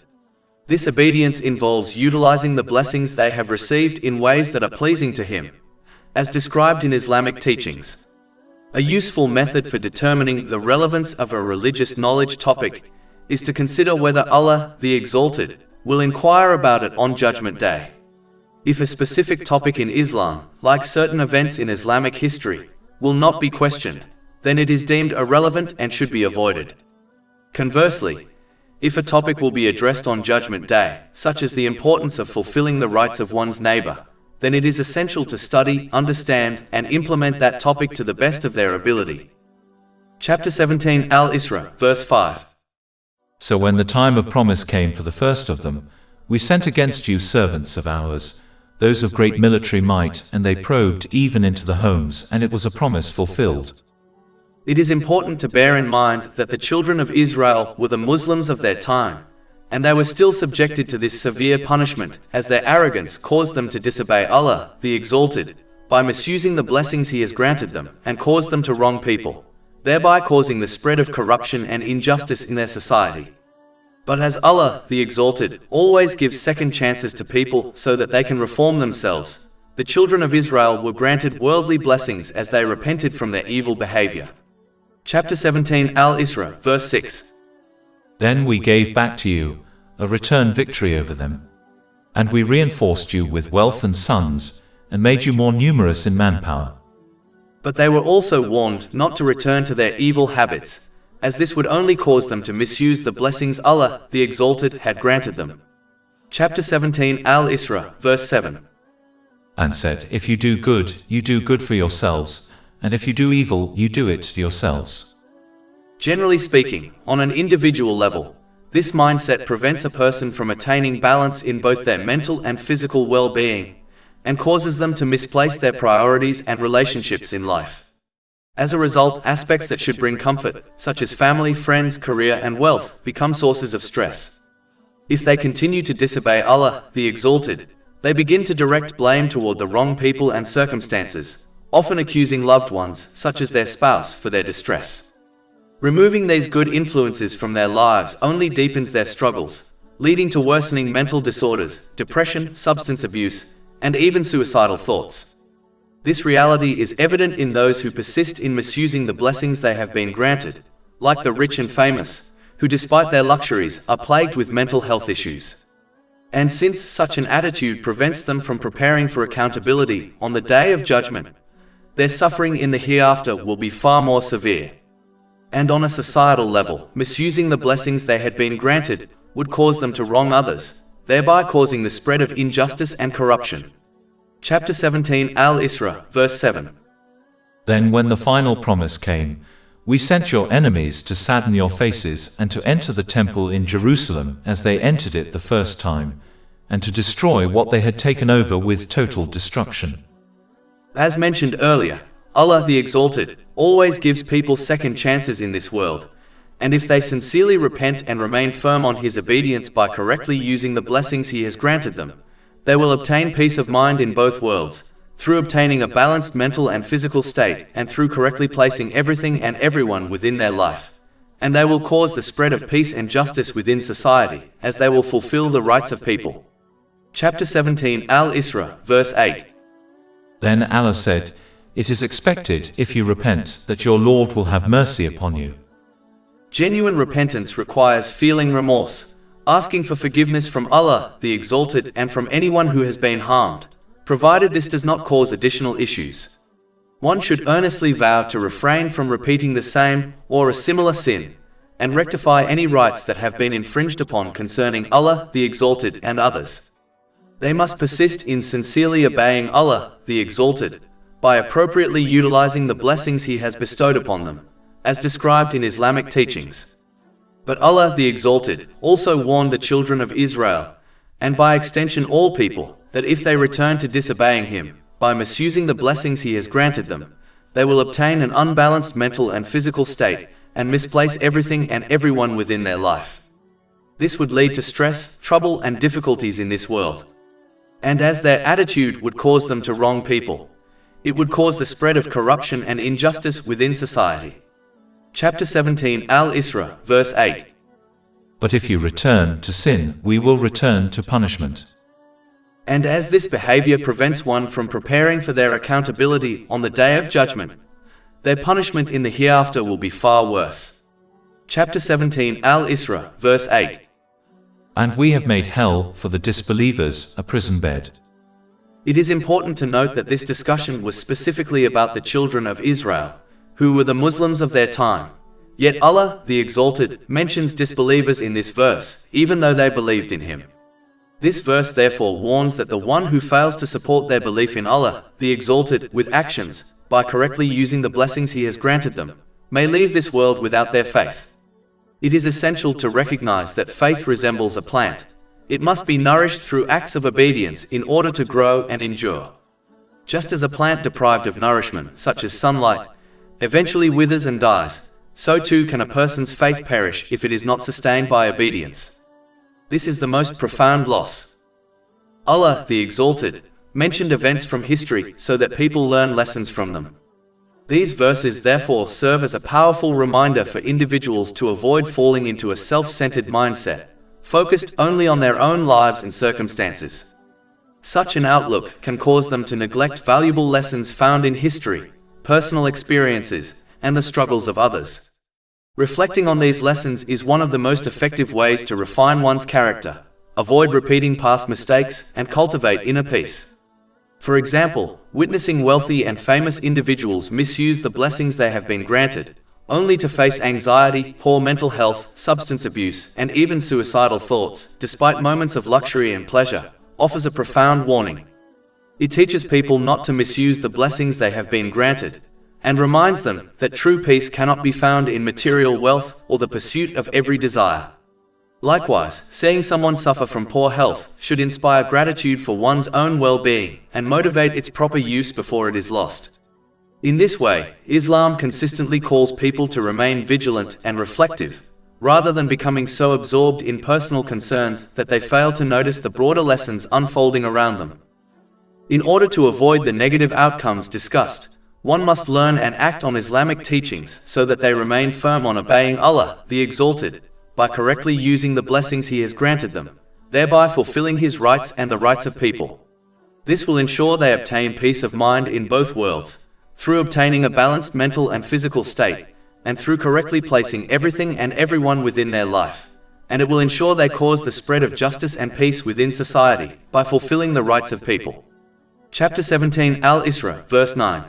This obedience involves utilizing the blessings they have received in ways that are pleasing to Him, as described in Islamic teachings. A useful method for determining the relevance of a religious knowledge topic is to consider whether Allah, the Exalted, will inquire about it on Judgment Day. If a specific topic in Islam, like certain events in Islamic history, will not be questioned, then it is deemed irrelevant and should be avoided. Conversely, if a topic will be addressed on Judgment Day, such as the importance of fulfilling the rights of one's neighbor, then it is essential to study, understand, and implement that topic to the best of their ability. Chapter 17 Al-Isra, verse 5. So when the time of promise came for the first of them, we sent against you servants of ours, those of great military might, and they probed even into the homes, and it was a promise fulfilled. It is important to bear in mind that the children of Israel were the Muslims of their time, and they were still subjected to this severe punishment, as their arrogance caused them to disobey Allah, the Exalted, by misusing the blessings He has granted them, and caused them to wrong people, thereby causing the spread of corruption and injustice in their society. But as Allah, the Exalted, always gives second chances to people so that they can reform themselves, the children of Israel were granted worldly blessings as they repented from their evil behavior. Chapter 17 Al-Isra, verse 6. Then we gave back to you a return victory over them. And we reinforced you with wealth and sons, and made you more numerous in manpower. But they were also warned not to return to their evil habits, as this would only cause them to misuse the blessings Allah, the Exalted, had granted them. Chapter 17 Al-Isra, verse 7. And said, if you do good, you do good for yourselves, and if you do evil, you do it to yourselves. Generally speaking, on an individual level, this mindset prevents a person from attaining balance in both their mental and physical well-being, and causes them to misplace their priorities and relationships in life. As a result, aspects that should bring comfort, such as family, friends, career, and wealth, become sources of stress. If they continue to disobey Allah, the Exalted, they begin to direct blame toward the wrong people and circumstances, often accusing loved ones, such as their spouse, for their distress. Removing these good influences from their lives only deepens their struggles, leading to worsening mental disorders, depression, substance abuse, and even suicidal thoughts. This reality is evident in those who persist in misusing the blessings they have been granted, like the rich and famous, who despite their luxuries are plagued with mental health issues. And since such an attitude prevents them from preparing for accountability on the Day of Judgment, their suffering in the hereafter will be far more severe. And on a societal level, misusing the blessings they had been granted would cause them to wrong others, thereby causing the spread of injustice and corruption. Chapter 17 Al-Isra, verse 7. Then when the final promise came, we sent your enemies to sadden your faces and to enter the temple in Jerusalem as they entered it the first time, and to destroy what they had taken over with total destruction. As mentioned earlier, Allah the Exalted always gives people second chances in this world, and if they sincerely repent and remain firm on His obedience by correctly using the blessings He has granted them, they will obtain peace of mind in both worlds, through obtaining a balanced mental and physical state, and through correctly placing everything and everyone within their life. And they will cause the spread of peace and justice within society, as they will fulfill the rights of people. Chapter 17 Al-Isra, verse 8. Then Allah said, it is expected, if you repent, that your Lord will have mercy upon you. Genuine repentance requires feeling remorse, asking for forgiveness from Allah, the Exalted, and from anyone who has been harmed, provided this does not cause additional issues. One should earnestly vow to refrain from repeating the same or a similar sin, and rectify any rights that have been infringed upon concerning Allah, the Exalted, and others. They must persist in sincerely obeying Allah, the Exalted, by appropriately utilizing the blessings He has bestowed upon them, as described in Islamic teachings. But Allah, the Exalted, also warned the children of Israel, and by extension all people, that if they return to disobeying Him, by misusing the blessings He has granted them, they will obtain an unbalanced mental and physical state, and misplace everything and everyone within their life. This would lead to stress, trouble, and difficulties in this world. And as their attitude would cause them to wrong people, it would cause the spread of corruption and injustice within society. Chapter 17 Al-Isra, verse 8. But if you return to sin, we will return to punishment. And as this behavior prevents one from preparing for their accountability on the Day of Judgment, their punishment in the hereafter will be far worse. Chapter 17 Al-Isra, verse 8. And we have made hell for the disbelievers a prison bed. It is important to note that this discussion was specifically about the children of Israel, who were the Muslims of their time. Yet Allah, the Exalted, mentions disbelievers in this verse, even though they believed in Him. This verse therefore warns that the one who fails to support their belief in Allah, the Exalted, with actions, by correctly using the blessings He has granted them, may leave this world without their faith. It is essential to recognize that faith resembles a plant. It must be nourished through acts of obedience in order to grow and endure. Just as a plant deprived of nourishment, such as sunlight, eventually withers and dies, so too can a person's faith perish if it is not sustained by obedience. This is the most profound loss. Allah, the Exalted, mentioned events from history so that people learn lessons from them. These verses therefore serve as a powerful reminder for individuals to avoid falling into a self-centered mindset, focused only on their own lives and circumstances. Such an outlook can cause them to neglect valuable lessons found in history, personal experiences, and the struggles of others. Reflecting on these lessons is one of the most effective ways to refine one's character, avoid repeating past mistakes, and cultivate inner peace. For example, witnessing wealthy and famous individuals misuse the blessings they have been granted, only to face anxiety, poor mental health, substance abuse, and even suicidal thoughts, despite moments of luxury and pleasure, offers a profound warning. It teaches people not to misuse the blessings they have been granted, and reminds them that true peace cannot be found in material wealth or the pursuit of every desire. Likewise, seeing someone suffer from poor health should inspire gratitude for one's own well-being and motivate its proper use before it is lost. In this way, Islam consistently calls people to remain vigilant and reflective, rather than becoming so absorbed in personal concerns that they fail to notice the broader lessons unfolding around them. In order to avoid the negative outcomes discussed, one must learn and act on Islamic teachings so that they remain firm on obeying Allah, the Exalted, by correctly using the blessings He has granted them, thereby fulfilling His rights and the rights of people. This will ensure they obtain peace of mind in both worlds, through obtaining a balanced mental and physical state, and through correctly placing everything and everyone within their life. And it will ensure they cause the spread of justice and peace within society, by fulfilling the rights of people. Chapter 17 Al-Isra, verse 9.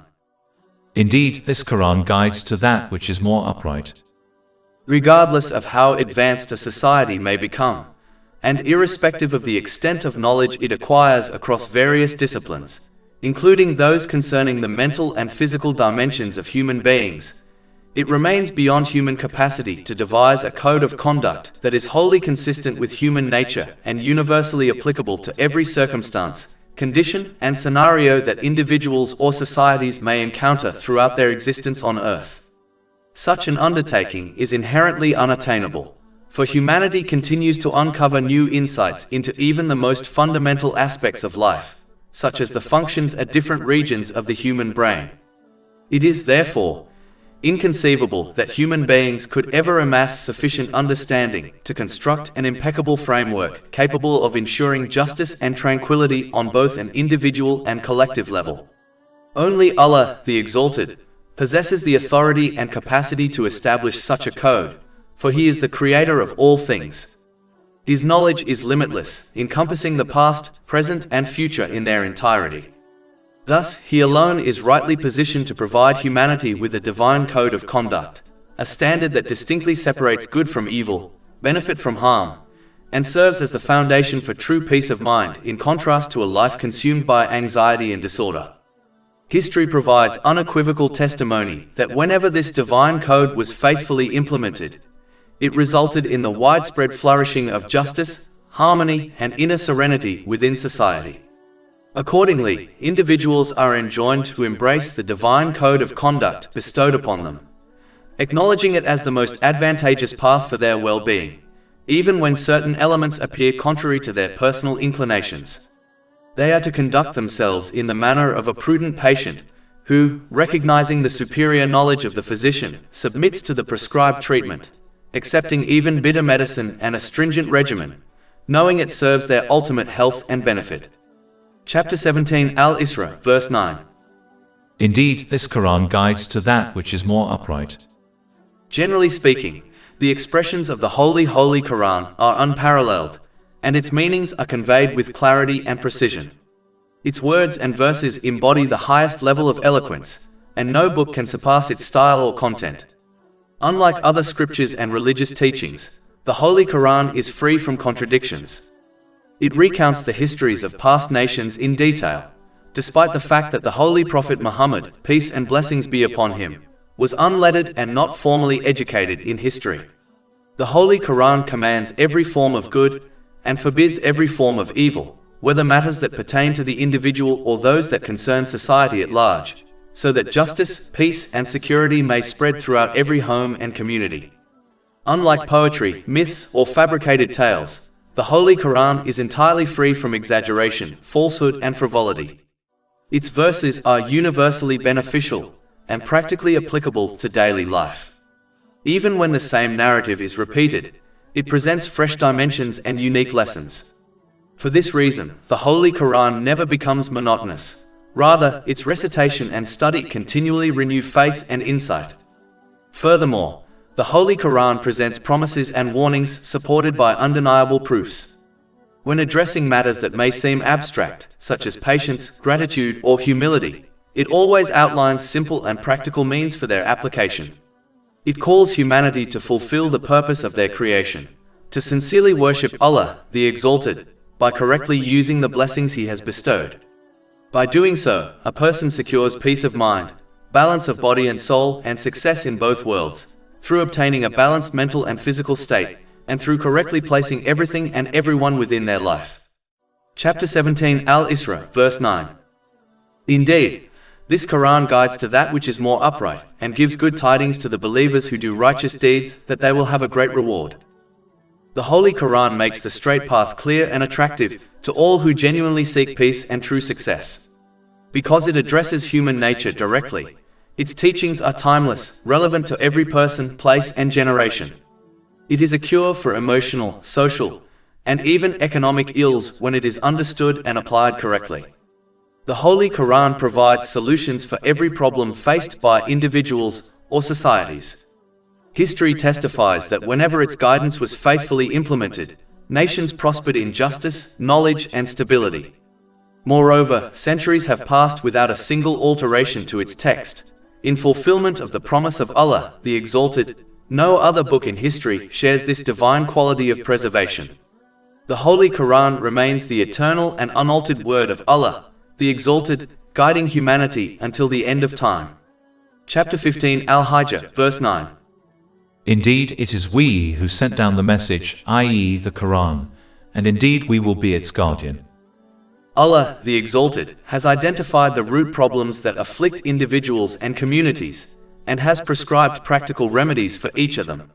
Indeed, this Quran guides to that which is more upright. Regardless of how advanced a society may become, and irrespective of the extent of knowledge it acquires across various disciplines, including those concerning the mental and physical dimensions of human beings, it remains beyond human capacity to devise a code of conduct that is wholly consistent with human nature and universally applicable to every circumstance, condition, and scenario that individuals or societies may encounter throughout their existence on earth. Such an undertaking is inherently unattainable, for humanity continues to uncover new insights into even the most fundamental aspects of life, such as the functions at different regions of the human brain. It is, therefore, inconceivable that human beings could ever amass sufficient understanding to construct an impeccable framework capable of ensuring justice and tranquility on both an individual and collective level. Only Allah, the Exalted, possesses the authority and capacity to establish such a code, for He is the creator of all things. His knowledge is limitless, encompassing the past, present, and future in their entirety. Thus, He alone is rightly positioned to provide humanity with a divine code of conduct, a standard that distinctly separates good from evil, benefit from harm, and serves as the foundation for true peace of mind in contrast to a life consumed by anxiety and disorder. History provides unequivocal testimony that whenever this divine code was faithfully implemented, it resulted in the widespread flourishing of justice, harmony, and inner serenity within society. Accordingly, individuals are enjoined to embrace the divine code of conduct bestowed upon them, acknowledging it as the most advantageous path for their well-being, even when certain elements appear contrary to their personal inclinations. They are to conduct themselves in the manner of a prudent patient, who, recognizing the superior knowledge of the physician, submits to the prescribed treatment, accepting even bitter medicine and a stringent regimen, knowing it serves their ultimate health and benefit. Chapter 17 Al-Isra, verse 9. Indeed, this Quran guides to that which is more upright. Generally speaking, the expressions of the Holy Quran are unparalleled, and its meanings are conveyed with clarity and precision. Its words and verses embody the highest level of eloquence, and no book can surpass its style or content. Unlike other scriptures and religious teachings, the Holy Quran is free from contradictions. It recounts the histories of past nations in detail, despite the fact that the Holy Prophet Muhammad, peace and blessings be upon him, was unlettered and not formally educated in history. The Holy Quran commands every form of good and forbids every form of evil, whether matters that pertain to the individual or those that concern society at large, so that justice, peace, and security may spread throughout every home and community. Unlike poetry, myths, or fabricated tales, the Holy Quran is entirely free from exaggeration, falsehood, and frivolity. Its verses are universally beneficial and practically applicable to daily life. Even when the same narrative is repeated, it presents fresh dimensions and unique lessons. For this reason, the Holy Quran never becomes monotonous. Rather, its recitation and study continually renew faith and insight. Furthermore, the Holy Quran presents promises and warnings supported by undeniable proofs. When addressing matters that may seem abstract, such as patience, gratitude, or humility, it always outlines simple and practical means for their application. It calls humanity to fulfill the purpose of their creation, to sincerely worship Allah, the Exalted, by correctly using the blessings He has bestowed. By doing so, a person secures peace of mind, balance of body and soul, and success in both worlds, through obtaining a balanced mental and physical state, and through correctly placing everything and everyone within their life. Chapter 17 Al-Isra, verse 9. Indeed, this Quran guides to that which is more upright, and gives good tidings to the believers who do righteous deeds, that they will have a great reward. The Holy Quran makes the straight path clear and attractive to all who genuinely seek peace and true success. Because it addresses human nature directly, its teachings are timeless, relevant to every person, place, and generation. It is a cure for emotional, social, and even economic ills when it is understood and applied correctly. The Holy Quran provides solutions for every problem faced by individuals or societies. History testifies that whenever its guidance was faithfully implemented, nations prospered in justice, knowledge, and stability. Moreover, centuries have passed without a single alteration to its text. In fulfillment of the promise of Allah, the Exalted, no other book in history shares this divine quality of preservation. The Holy Quran remains the eternal and unaltered word of Allah, the Exalted, guiding humanity until the end of time. Chapter 15 Al-Hijr, verse 9. Indeed, it is we who sent down the message, i.e. the Quran, and indeed we will be its guardian. Allah, the Exalted, has identified the root problems that afflict individuals and communities, and has prescribed practical remedies for each of them.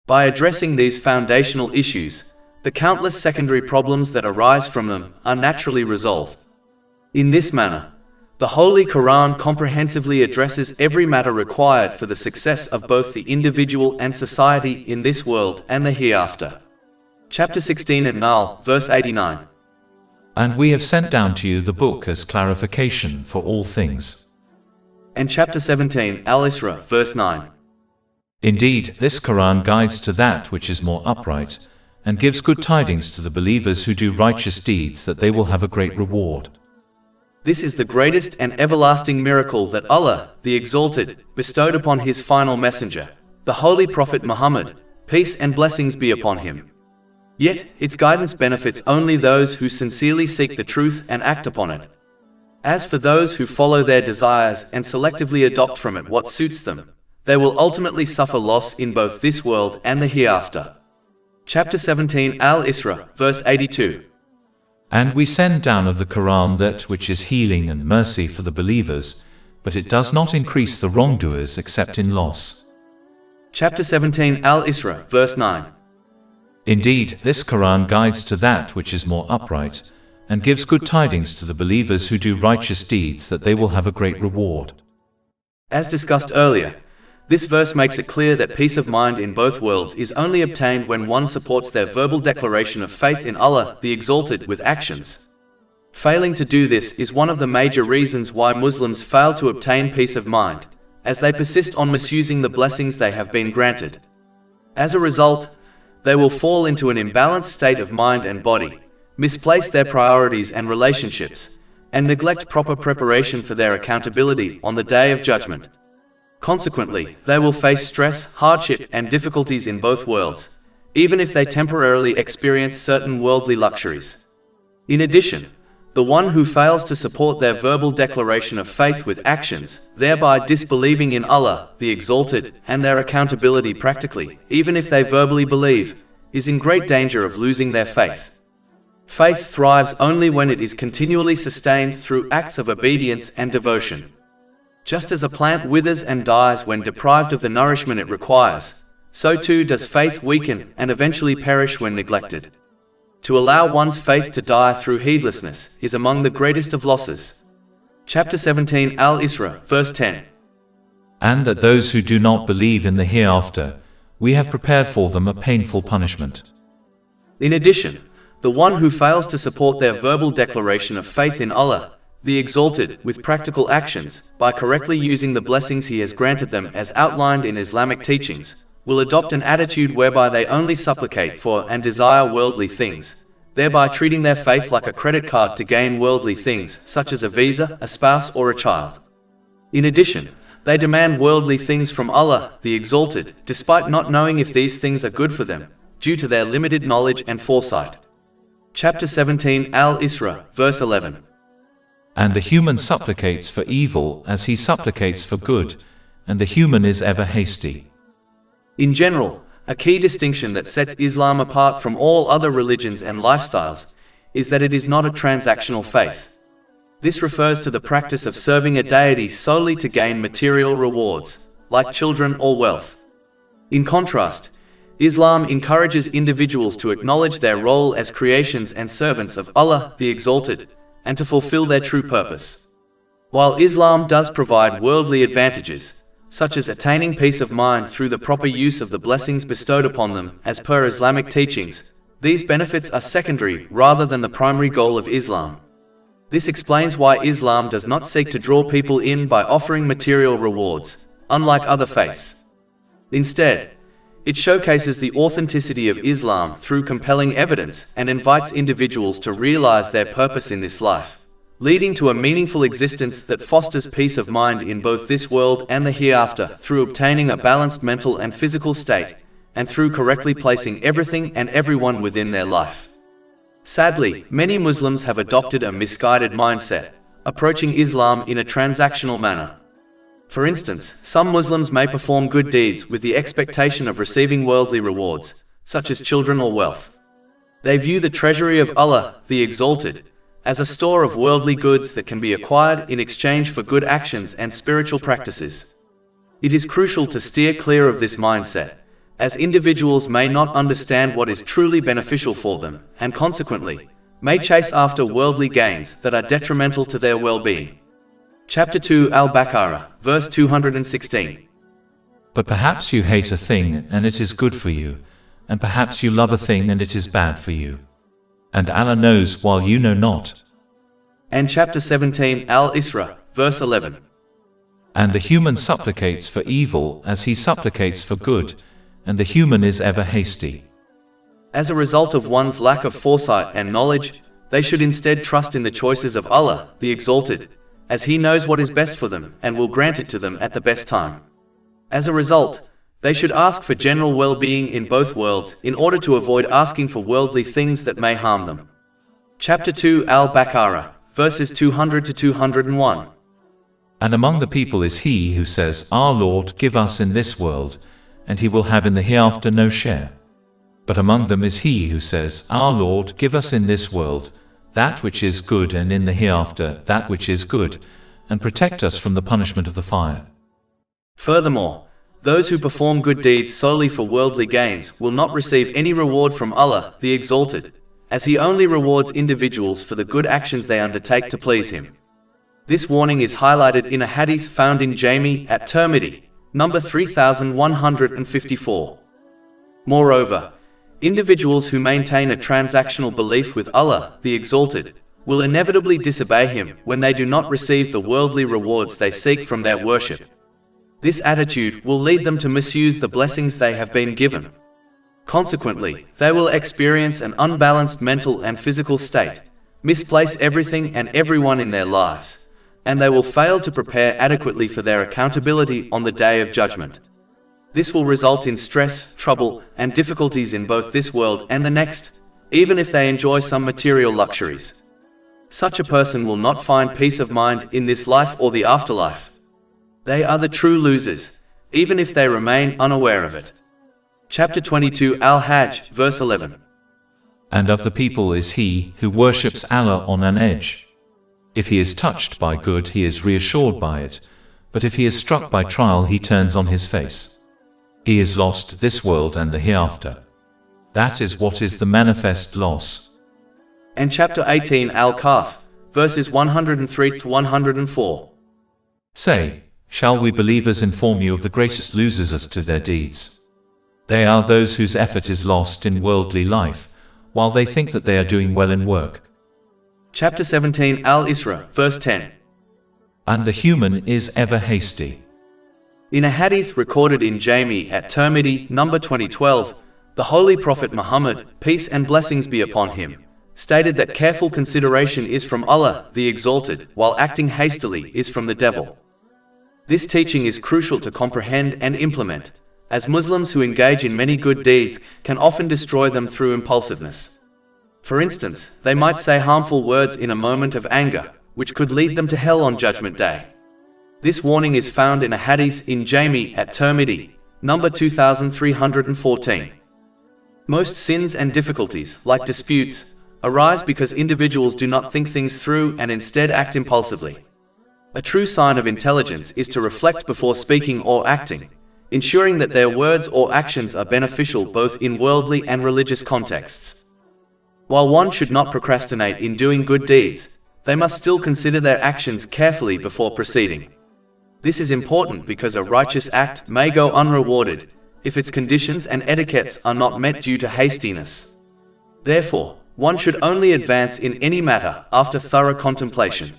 By addressing these foundational issues, the countless secondary problems that arise from them are naturally resolved. In this manner, the Holy Quran comprehensively addresses every matter required for the success of both the individual and society in this world and the hereafter. Chapter 16 An-Nahl, verse 89. And we have sent down to you the book as clarification for all things. And chapter 17 Al-Isra, verse 9. Indeed, this Quran guides to that which is more upright, and gives good tidings to the believers who do righteous deeds that they will have a great reward. This is the greatest and everlasting miracle that Allah, the Exalted, bestowed upon His final messenger, the Holy Prophet Muhammad, peace and blessings be upon him. Yet, its guidance benefits only those who sincerely seek the truth and act upon it. As for those who follow their desires and selectively adopt from it what suits them, they will ultimately suffer loss in both this world and the hereafter. Chapter 17 Al-Isra, verse 82. And we send down of the Quran that which is healing and mercy for the believers, but it does not increase the wrongdoers except in loss. Chapter 17 Al-Isra, verse 9. Indeed, this Quran guides to that which is more upright, and gives good tidings to the believers who do righteous deeds that they will have a great reward. As discussed earlier, this verse makes it clear that peace of mind in both worlds is only obtained when one supports their verbal declaration of faith in Allah, the Exalted, with actions. Failing to do this is one of the major reasons why Muslims fail to obtain peace of mind, as they persist on misusing the blessings they have been granted. As a result, they will fall into an imbalanced state of mind and body, misplace their priorities and relationships, and neglect proper preparation for their accountability on the Day of Judgment. Consequently, they will face stress, hardship, and difficulties in both worlds, even if they temporarily experience certain worldly luxuries. In addition, the one who fails to support their verbal declaration of faith with actions, thereby disbelieving in Allah, the Exalted, and their accountability practically, even if they verbally believe, is in great danger of losing their faith. Faith thrives only when it is continually sustained through acts of obedience and devotion. Just as a plant withers and dies when deprived of the nourishment it requires, so too does faith weaken and eventually perish when neglected. To allow one's faith to die through heedlessness is among the greatest of losses. Chapter 17 Al-Isra, verse 10. And that those who do not believe in the hereafter, we have prepared for them a painful punishment. In addition, The one who fails to support their verbal declaration of faith in Allah, the Exalted, with practical actions, by correctly using the blessings He has granted them as outlined in Islamic teachings, will adopt an attitude whereby they only supplicate for and desire worldly things, thereby treating their faith like a credit card to gain worldly things, such as a visa, a spouse, or a child. In addition, they demand worldly things from Allah, the Exalted, despite not knowing if these things are good for them, due to their limited knowledge and foresight. Chapter 17 Al-Isra, verse 11. And the human supplicates for evil as he supplicates for good, and the human is ever hasty. In general, a key distinction that sets Islam apart from all other religions and lifestyles is that it is not a transactional faith. This refers to the practice of serving a deity solely to gain material rewards, like children or wealth. In contrast, Islam encourages individuals to acknowledge their role as creations and servants of Allah, the Exalted, and to fulfill their true purpose. While Islam does provide worldly advantages, such as attaining peace of mind through the proper use of the blessings bestowed upon them as per Islamic teachings, these benefits are secondary rather than the primary goal of Islam. This explains why Islam does not seek to draw people in by offering material rewards, unlike other faiths. Instead, it showcases the authenticity of Islam through compelling evidence and invites individuals to realize their purpose in this life, leading to a meaningful existence that fosters peace of mind in both this world and the hereafter through obtaining a balanced mental and physical state, and through correctly placing everything and everyone within their life. Sadly, many Muslims have adopted a misguided mindset, approaching Islam in a transactional manner. For instance, some Muslims may perform good deeds with the expectation of receiving worldly rewards, such as children or wealth. They view the treasury of Allah, the Exalted, as a store of worldly goods that can be acquired in exchange for good actions and spiritual practices. It is crucial to steer clear of this mindset, as individuals may not understand what is truly beneficial for them, and consequently, may chase after worldly gains that are detrimental to their well-being. Chapter 2 Al-Baqarah, verse 216. But perhaps you hate a thing and it is good for you, and perhaps you love a thing and it is bad for you. And Allah knows while you know not. And chapter 17 Al-Isra, verse 11. And the human supplicates for evil as he supplicates for good, and the human is ever hasty. As a result of one's lack of foresight and knowledge, they should instead trust in the choices of Allah, the Exalted, as He knows what is best for them and will grant it to them at the best time. As a result, they should ask for general well-being in both worlds in order to avoid asking for worldly things that may harm them. Chapter 2 Al-Baqarah, verses 200 to 201. And among the people is he who says, Our Lord, give us in this world, and he will have in the hereafter no share. But among them is he who says, Our Lord, give us in this world that which is good, and in the hereafter that which is good, and protect us from the punishment of the fire. Furthermore, those who perform good deeds solely for worldly gains will not receive any reward from Allah, the Exalted, as He only rewards individuals for the good actions they undertake to please Him. This warning is highlighted in a hadith found in Jami at Tirmidhi, number 3154. Moreover, individuals who maintain a transactional belief with Allah, the Exalted, will inevitably disobey Him when they do not receive the worldly rewards they seek from their worship. This attitude will lead them to misuse the blessings they have been given. Consequently, they will experience an unbalanced mental and physical state, misplace everything and everyone in their lives, and they will fail to prepare adequately for their accountability on the Day of Judgment. This will result in stress, trouble, and difficulties in both this world and the next, even if they enjoy some material luxuries. Such a person will not find peace of mind in this life or the afterlife. They are the true losers, even if they remain unaware of it. Chapter 22 Al-Hajj, verse 11. And of the people is he who worships Allah on an edge. If he is touched by good, he is reassured by it, but if he is struck by trial, he turns on his face. He is lost this world and the hereafter. That is what is the manifest loss. And chapter 18 Al-Kahf, verses 103 to 104. Say, shall we believers inform you of the greatest losers as to their deeds? They are those whose effort is lost in worldly life, while they think that they are doing well in work. Chapter 17 Al-Isra, verse 10. And the human is ever hasty. In a hadith recorded in Jami at Tirmidhi, number 2012, the Holy Prophet Muhammad, peace and blessings be upon him, stated that careful consideration is from Allah, the Exalted, while acting hastily is from the devil. This teaching is crucial to comprehend and implement, as Muslims who engage in many good deeds can often destroy them through impulsiveness. For instance, they might say harmful words in a moment of anger, which could lead them to hell on Judgment Day. This warning is found in a hadith in Jami at Tirmidhi, number 2314. Most sins and difficulties, like disputes, arise because individuals do not think things through and instead act impulsively. A true sign of intelligence is to reflect before speaking or acting, ensuring that their words or actions are beneficial both in worldly and religious contexts. While one should not procrastinate in doing good deeds, they must still consider their actions carefully before proceeding. This is important because a righteous act may go unrewarded if its conditions and etiquettes are not met due to hastiness. Therefore, one should only advance in any matter after thorough contemplation.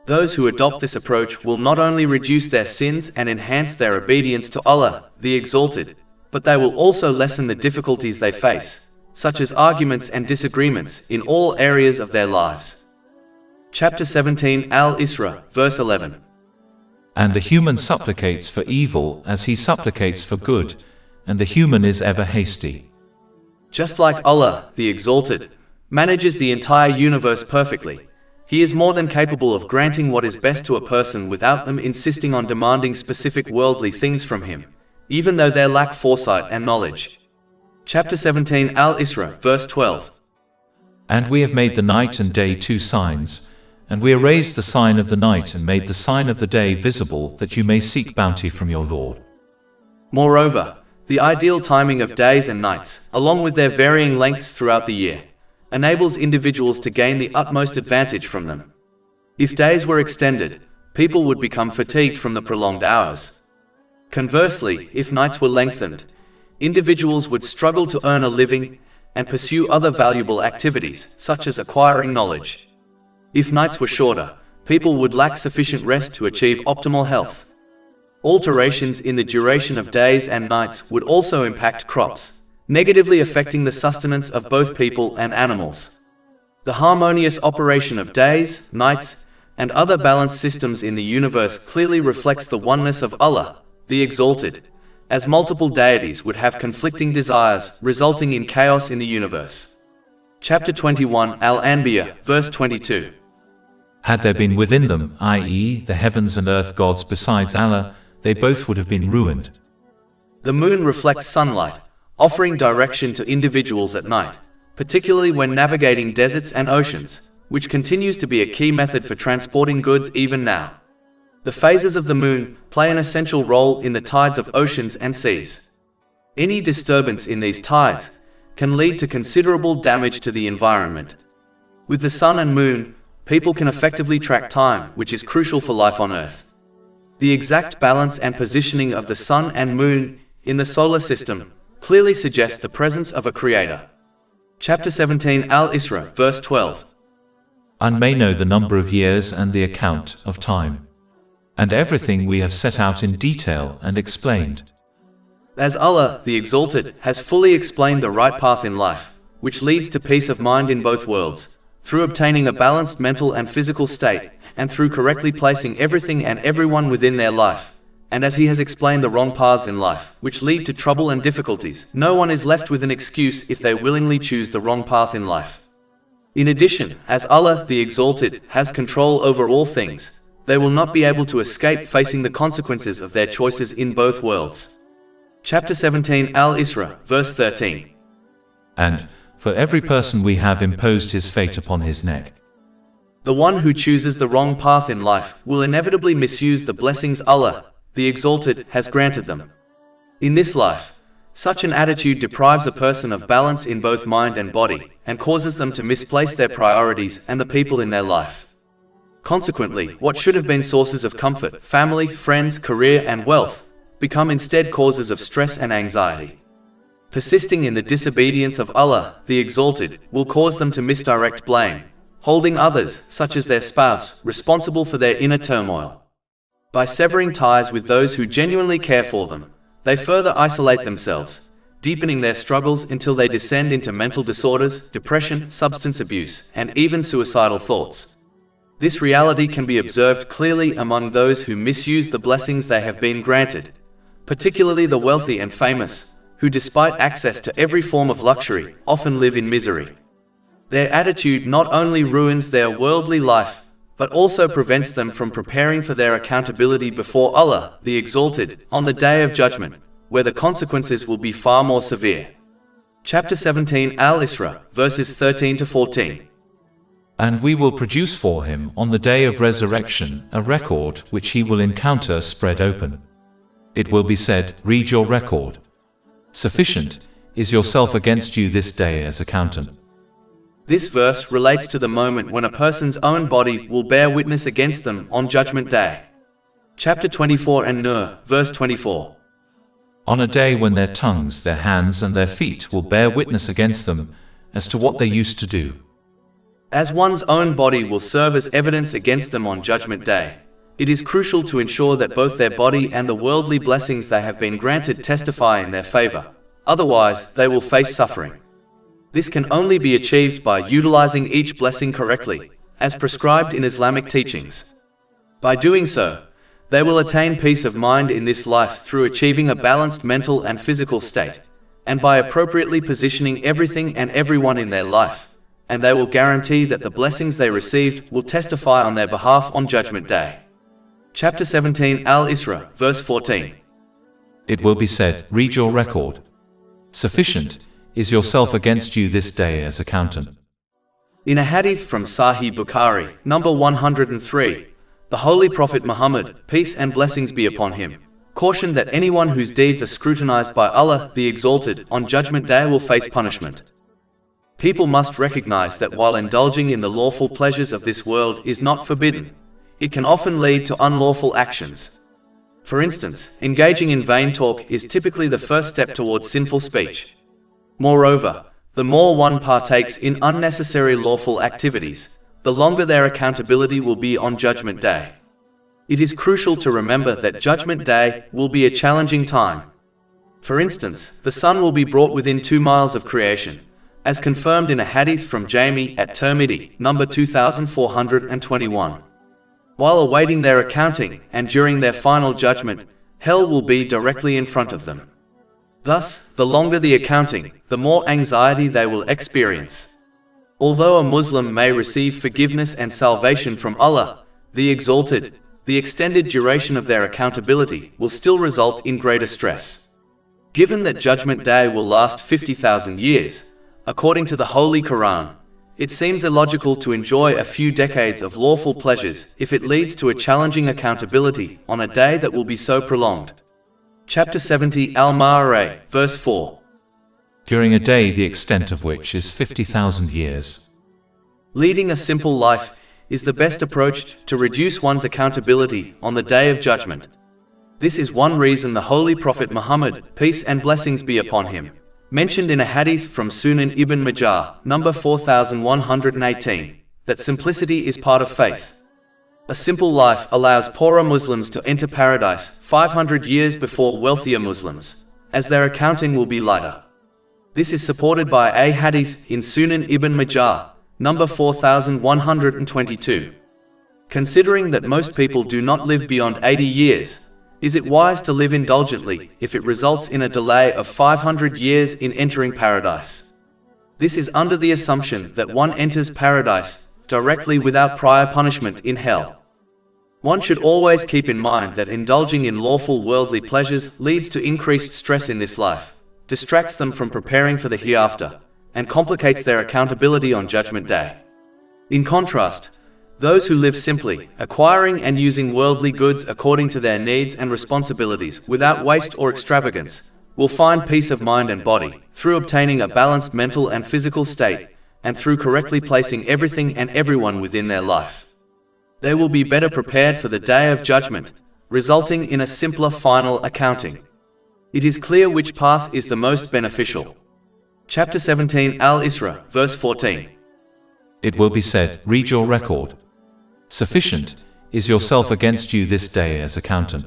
Those who adopt this approach will not only reduce their sins and enhance their obedience to Allah, the Exalted, but they will also lessen the difficulties they face, such as arguments and disagreements in all areas of their lives. Chapter 17 Al-Isra, verse 11. And the human supplicates for evil as he supplicates for good, and the human is ever hasty. Just like Allah, the Exalted, manages the entire universe perfectly, He is more than capable of granting what is best to a person without them insisting on demanding specific worldly things from him, even though they lack foresight and knowledge. Chapter 17 Al-Isra, verse 12. And we have made the night and day two signs, and we erased the sign of the night and made the sign of the day visible, that you may seek bounty from your Lord. Moreover, the ideal timing of days and nights, along with their varying lengths throughout the year, enables individuals to gain the utmost advantage from them. If days were extended, people would become fatigued from the prolonged hours. Conversely, if nights were lengthened, individuals would struggle to earn a living and pursue other valuable activities, such as acquiring knowledge. If nights were shorter, people would lack sufficient rest to achieve optimal health. Alterations in the duration of days and nights would also impact crops, negatively affecting the sustenance of both people and animals. The harmonious operation of days, nights, and other balanced systems in the universe clearly reflects the oneness of Allah, the Exalted, as multiple deities would have conflicting desires, resulting in chaos in the universe. Chapter 21 Al-Anbiya, verse 22. Had there been within them, i.e., the heavens and earth gods besides Allah, they both would have been ruined. The moon reflects sunlight, offering direction to individuals at night, particularly when navigating deserts and oceans, which continues to be a key method for transporting goods even now. The phases of the moon play an essential role in the tides of oceans and seas. Any disturbance in these tides can lead to considerable damage to the environment. With the sun and moon, people can effectively track time, which is crucial for life on Earth. The exact balance and positioning of the sun and moon in the solar system clearly suggests the presence of a creator. Chapter 17 Al-Isra, verse 12. And may know the number of years and the account of time, and everything we have set out in detail and explained. As Allah, the Exalted, has fully explained the right path in life, which leads to peace of mind in both worlds, through obtaining a balanced mental and physical state, and through correctly placing everything and everyone within their life. And as He has explained the wrong paths in life, which lead to trouble and difficulties, no one is left with an excuse if they willingly choose the wrong path in life. In addition, as Allah, the Exalted, has control over all things, they will not be able to escape facing the consequences of their choices in both worlds. Chapter 17 Al-Isra, verse 13. And, for every person we have imposed his fate upon his neck. The one who chooses the wrong path in life will inevitably misuse the blessings Allah, the Exalted, has granted them. In this life, such an attitude deprives a person of balance in both mind and body, and causes them to misplace their priorities and the people in their life. Consequently, what should have been sources of comfort, family, friends, career, and wealth, become instead causes of stress and anxiety. Persisting in the disobedience of Allah, the Exalted, will cause them to misdirect blame, holding others, such as their spouse, responsible for their inner turmoil. By severing ties with those who genuinely care for them, they further isolate themselves, deepening their struggles until they descend into mental disorders, depression, substance abuse, and even suicidal thoughts. This reality can be observed clearly among those who misuse the blessings they have been granted, particularly the wealthy and famous, who despite access to every form of luxury, often live in misery. Their attitude not only ruins their worldly life, but also prevents them from preparing for their accountability before Allah, the Exalted, on the Day of Judgment, where the consequences will be far more severe. Chapter 17 Al-Isra, verses 13 to 14. And we will produce for him on the day of resurrection a record which he will encounter spread open. It will be said, read your record. Sufficient is yourself against you this day as accountant. This verse relates to the moment when a person's own body will bear witness against them on Judgment Day. Chapter 24 An-Nur, verse 24. On a day when their tongues, their hands and their feet will bear witness against them as to what they used to do. As one's own body will serve as evidence against them on Judgment Day, it is crucial to ensure that both their body and the worldly blessings they have been granted testify in their favor. Otherwise, they will face suffering. This can only be achieved by utilizing each blessing correctly, as prescribed in Islamic teachings. By doing so, they will attain peace of mind in this life through achieving a balanced mental and physical state, and by appropriately positioning everything and everyone in their life, and they will guarantee that the blessings they received will testify on their behalf on Judgment Day. Chapter 17 Al-Isra, verse 14. It will be said, read your record. Sufficient is yourself against you this day as accountant. In a hadith from Sahih Bukhari, number 103, the Holy Prophet Muhammad, peace and blessings be upon him, cautioned that anyone whose deeds are scrutinized by Allah, the Exalted, on Judgment Day will face punishment. People must recognize that while indulging in the lawful pleasures of this world is not forbidden, it can often lead to unlawful actions. For instance, engaging in vain talk is typically the first step towards sinful speech. Moreover, the more one partakes in unnecessary lawful activities, the longer their accountability will be on Judgment Day. It is crucial to remember that Judgment Day will be a challenging time. For instance, the sun will be brought within 2 miles of creation, as confirmed in a hadith from Jami at Tirmidhi, number 2421. While awaiting their accounting and during their final judgment, hell will be directly in front of them. Thus, the longer the accounting, the more anxiety they will experience. Although a Muslim may receive forgiveness and salvation from Allah, the Exalted, the extended duration of their accountability will still result in greater stress. Given that Judgment Day will last 50,000 years, according to the Holy Quran, it seems illogical to enjoy a few decades of lawful pleasures if it leads to a challenging accountability on a day that will be so prolonged. Chapter 70 Al-Ma'arij, verse 4. During a day the extent of which is 50,000 years. Leading a simple life is the best approach to reduce one's accountability on the Day of Judgment. This is one reason the Holy Prophet Muhammad, peace and blessings be upon him, mentioned in a hadith from Sunan Ibn Majah, number 4118, that simplicity is part of faith. A simple life allows poorer Muslims to enter paradise 500 years before wealthier Muslims, as their accounting will be lighter. This is supported by a hadith in Sunan Ibn Majah, number 4122. Considering that most people do not live beyond 80 years, is it wise to live indulgently if it results in a delay of 500 years in entering paradise? This is under the assumption that one enters paradise directly without prior punishment in hell. One should always keep in mind that indulging in lawful worldly pleasures leads to increased stress in this life, distracts them from preparing for the hereafter, and complicates their accountability on Judgment Day. In contrast, those who live simply, acquiring and using worldly goods according to their needs and responsibilities without waste or extravagance, will find peace of mind and body through obtaining a balanced mental and physical state, and through correctly placing everything and everyone within their life. They will be better prepared for the Day of Judgment, resulting in a simpler final accounting. It is clear which path is the most beneficial. Chapter 17 Al-Isra, verse 14. It will be said, read your record. Sufficient is yourself against you this day as accountant.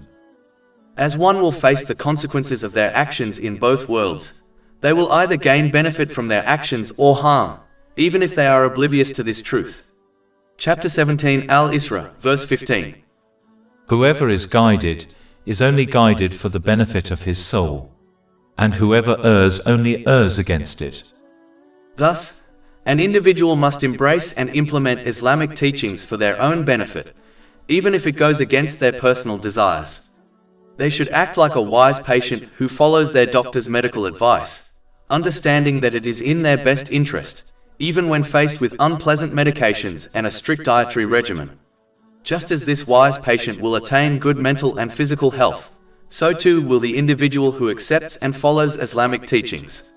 As one will face the consequences of their actions in both worlds, they will either gain benefit from their actions or harm, even if they are oblivious to this truth. Chapter 17 Al-Isra, verse 15. Whoever is guided is only guided for the benefit of his soul, and whoever errs only errs against it. Thus, an individual must embrace and implement Islamic teachings for their own benefit, even if it goes against their personal desires. They should act like a wise patient who follows their doctor's medical advice, understanding that it is in their best interest, even when faced with unpleasant medications and a strict dietary regimen. Just as this wise patient will attain good mental and physical health, so too will the individual who accepts and follows Islamic teachings.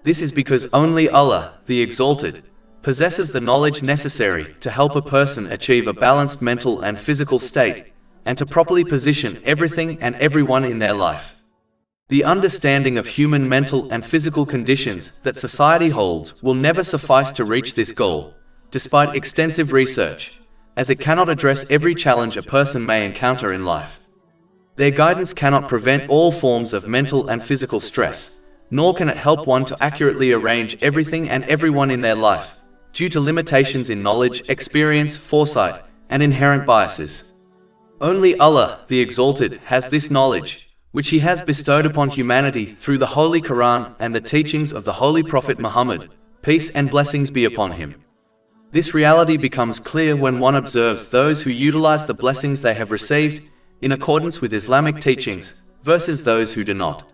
This is because only Allah, the Exalted, possesses the knowledge necessary to help a person achieve a balanced mental and physical state, and to properly position everything and everyone in their life. The understanding of human mental and physical conditions that society holds will never suffice to reach this goal, despite extensive research, as it cannot address every challenge a person may encounter in life. Their guidance cannot prevent all forms of mental and physical stress, nor can it help one to accurately arrange everything and everyone in their life, due to limitations in knowledge, experience, foresight, and inherent biases. Only Allah, the Exalted, has this knowledge, which He has bestowed upon humanity through the Holy Quran and the teachings of the Holy Prophet Muhammad, peace and blessings be upon him. This reality becomes clear when one observes those who utilize the blessings they have received in accordance with Islamic teachings, versus those who do not.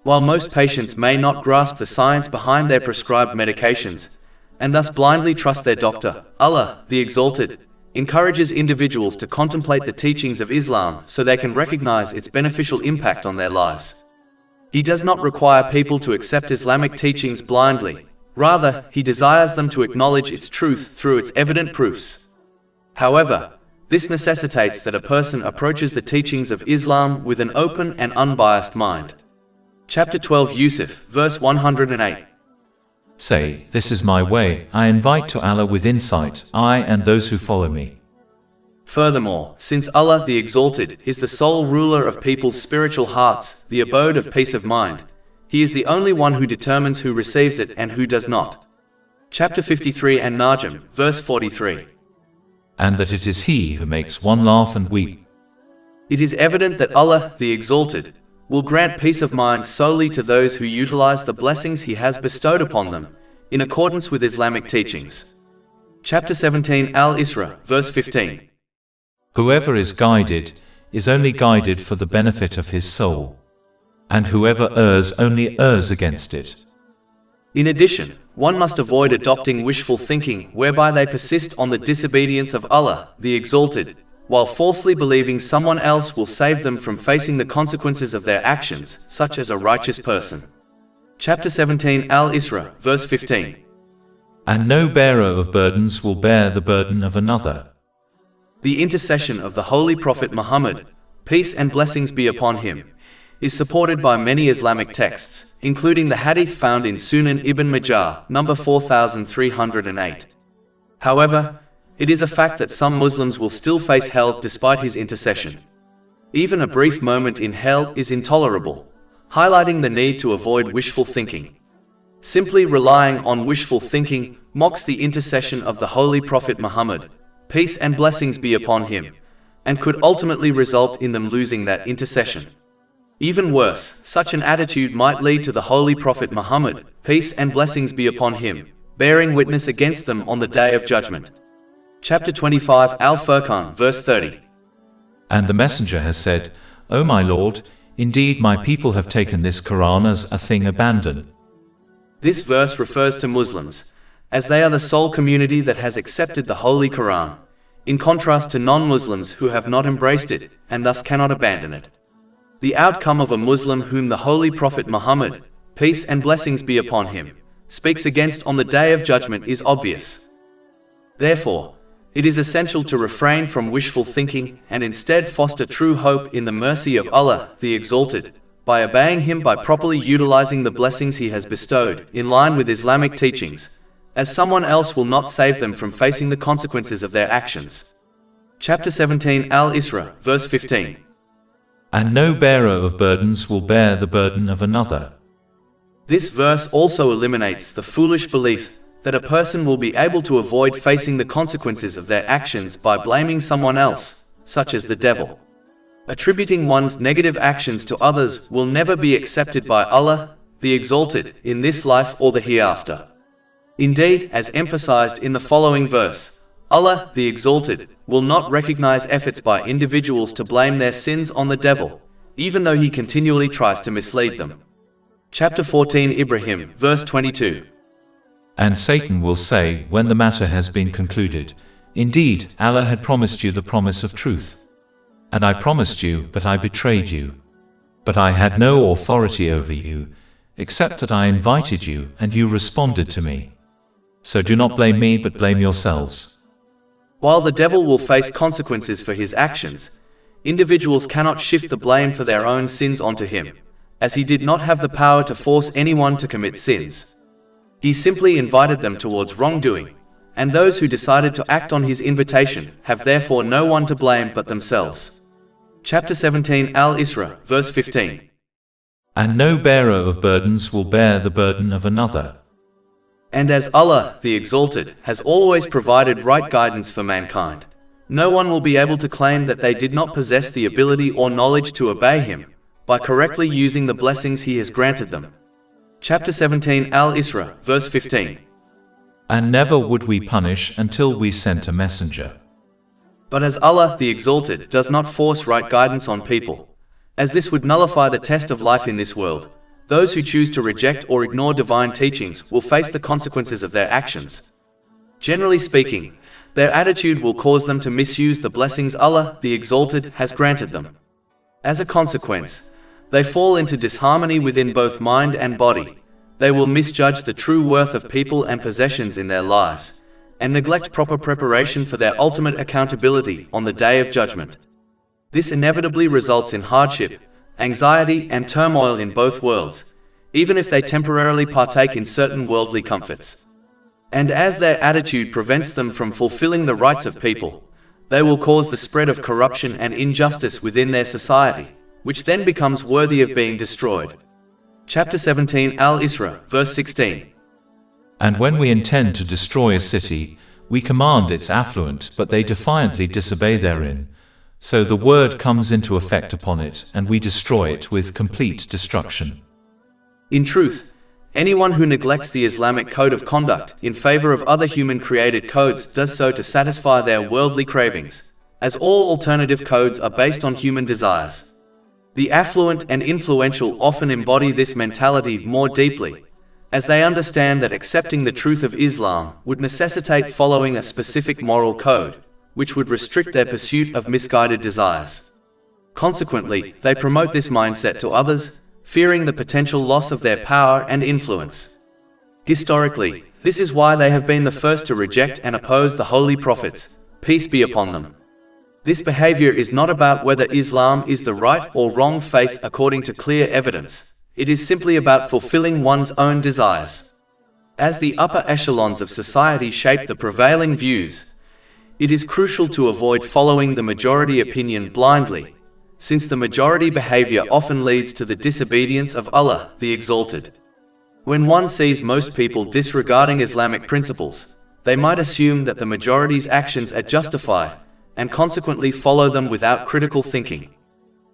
While most patients may not grasp the science behind their prescribed medications, and thus blindly trust their doctor, Allah, the Exalted, encourages individuals to contemplate the teachings of Islam so they can recognize its beneficial impact on their lives. He does not require people to accept Islamic teachings blindly. Rather, He desires them to acknowledge its truth through its evident proofs. However, this necessitates that a person approaches the teachings of Islam with an open and unbiased mind. Chapter 12 Yusuf, verse 108. Say, this is my way, I invite to Allah with insight, I and those who follow me. Furthermore, since Allah the Exalted is the sole ruler of people's spiritual hearts, the abode of peace of mind, He is the only one who determines who receives it and who does not. Chapter 53 and Najm, verse 43. And that it is He who makes one laugh and weep. It is evident that Allah, the Exalted, will grant peace of mind solely to those who utilize the blessings He has bestowed upon them, in accordance with Islamic teachings. Chapter 17 Al-Isra, verse 15. Whoever is guided is only guided for the benefit of his soul, and whoever errs only errs against it. In addition, one must avoid adopting wishful thinking whereby they persist on the disobedience of Allah, the Exalted, while falsely believing someone else will save them from facing the consequences of their actions, such as a righteous person. Chapter 17 Al-Isra, verse 15. And no bearer of burdens will bear the burden of another. The intercession of the Holy Prophet Muhammad, peace and blessings be upon him, is supported by many Islamic texts, including the hadith found in Sunan Ibn Majah, number 4308. However, it is a fact that some Muslims will still face hell despite his intercession. Even a brief moment in hell is intolerable, highlighting the need to avoid wishful thinking. Simply relying on wishful thinking mocks the intercession of the Holy Prophet Muhammad, peace and blessings be upon him, and could ultimately result in them losing that intercession. Even worse, such an attitude might lead to the Holy Prophet Muhammad, peace and blessings be upon him, bearing witness against them on the Day of Judgment. Chapter 25 Al-Furqan, verse 30. And the Messenger has said, O my Lord, indeed my people have taken this Quran as a thing abandoned. This verse refers to Muslims, as they are the sole community that has accepted the Holy Quran, in contrast to non-Muslims who have not embraced it, and thus cannot abandon it. The outcome of a Muslim whom the Holy Prophet Muhammad, peace and blessings be upon him, speaks against on the Day of Judgment is obvious. Therefore, it is essential to refrain from wishful thinking and instead foster true hope in the mercy of Allah, the Exalted, by obeying him, by properly utilizing the blessings he has bestowed, in line with Islamic teachings, as someone else will not save them from facing the consequences of their actions. Chapter 17 Al-Isra, verse 15. And no bearer of burdens will bear the burden of another. This verse also eliminates the foolish belief that a person will be able to avoid facing the consequences of their actions by blaming someone else, such as the devil. Attributing one's negative actions to others will never be accepted by Allah, the Exalted, in this life or the hereafter. Indeed, as emphasized in the following verse, Allah, the Exalted, will not recognize efforts by individuals to blame their sins on the devil, even though he continually tries to mislead them. Chapter 14 Ibrahim, verse 22. And Satan will say, when the matter has been concluded, indeed, Allah had promised you the promise of truth. And I promised you, but I betrayed you. But I had no authority over you, except that I invited you, and you responded to me. So do not blame me, but blame yourselves. While the devil will face consequences for his actions, individuals cannot shift the blame for their own sins onto him, as he did not have the power to force anyone to commit sins. He simply invited them towards wrongdoing, and those who decided to act on his invitation have therefore no one to blame but themselves. Chapter 17 Al-Isra, verse 15. And no bearer of burdens will bear the burden of another. And as Allah, the Exalted, has always provided right guidance for mankind, no one will be able to claim that they did not possess the ability or knowledge to obey him, by correctly using the blessings he has granted them. Chapter 17 Al-Isra, verse 15. And never would we punish until we sent a messenger. But as Allah, the Exalted, does not force right guidance on people, as this would nullify the test of life in this world, those who choose to reject or ignore divine teachings will face the consequences of their actions. Generally speaking, their attitude will cause them to misuse the blessings Allah, the Exalted, has granted them. As a consequence, they fall into disharmony within both mind and body. They will misjudge the true worth of people and possessions in their lives, and neglect proper preparation for their ultimate accountability on the Day of Judgment. This inevitably results in hardship, anxiety, and turmoil in both worlds, even if they temporarily partake in certain worldly comforts. And as their attitude prevents them from fulfilling the rights of people, they will cause the spread of corruption and injustice within their society, which then becomes worthy of being destroyed. Chapter 17 Al-Isra, verse 16. And when we intend to destroy a city, we command its affluent, but they defiantly disobey therein. So the word comes into effect upon it, and we destroy it with complete destruction. In truth, anyone who neglects the Islamic code of conduct in favor of other human-created codes does so to satisfy their worldly cravings, as all alternative codes are based on human desires. The affluent and influential often embody this mentality more deeply, as they understand that accepting the truth of Islam would necessitate following a specific moral code, which would restrict their pursuit of misguided desires. Consequently, they promote this mindset to others, fearing the potential loss of their power and influence. Historically, this is why they have been the first to reject and oppose the holy prophets, peace be upon them. This behavior is not about whether Islam is the right or wrong faith according to clear evidence. It is simply about fulfilling one's own desires. As the upper echelons of society shape the prevailing views, it is crucial to avoid following the majority opinion blindly, since the majority behavior often leads to the disobedience of Allah, the Exalted. When one sees most people disregarding Islamic principles, they might assume that the majority's actions are justified, and consequently follow them without critical thinking.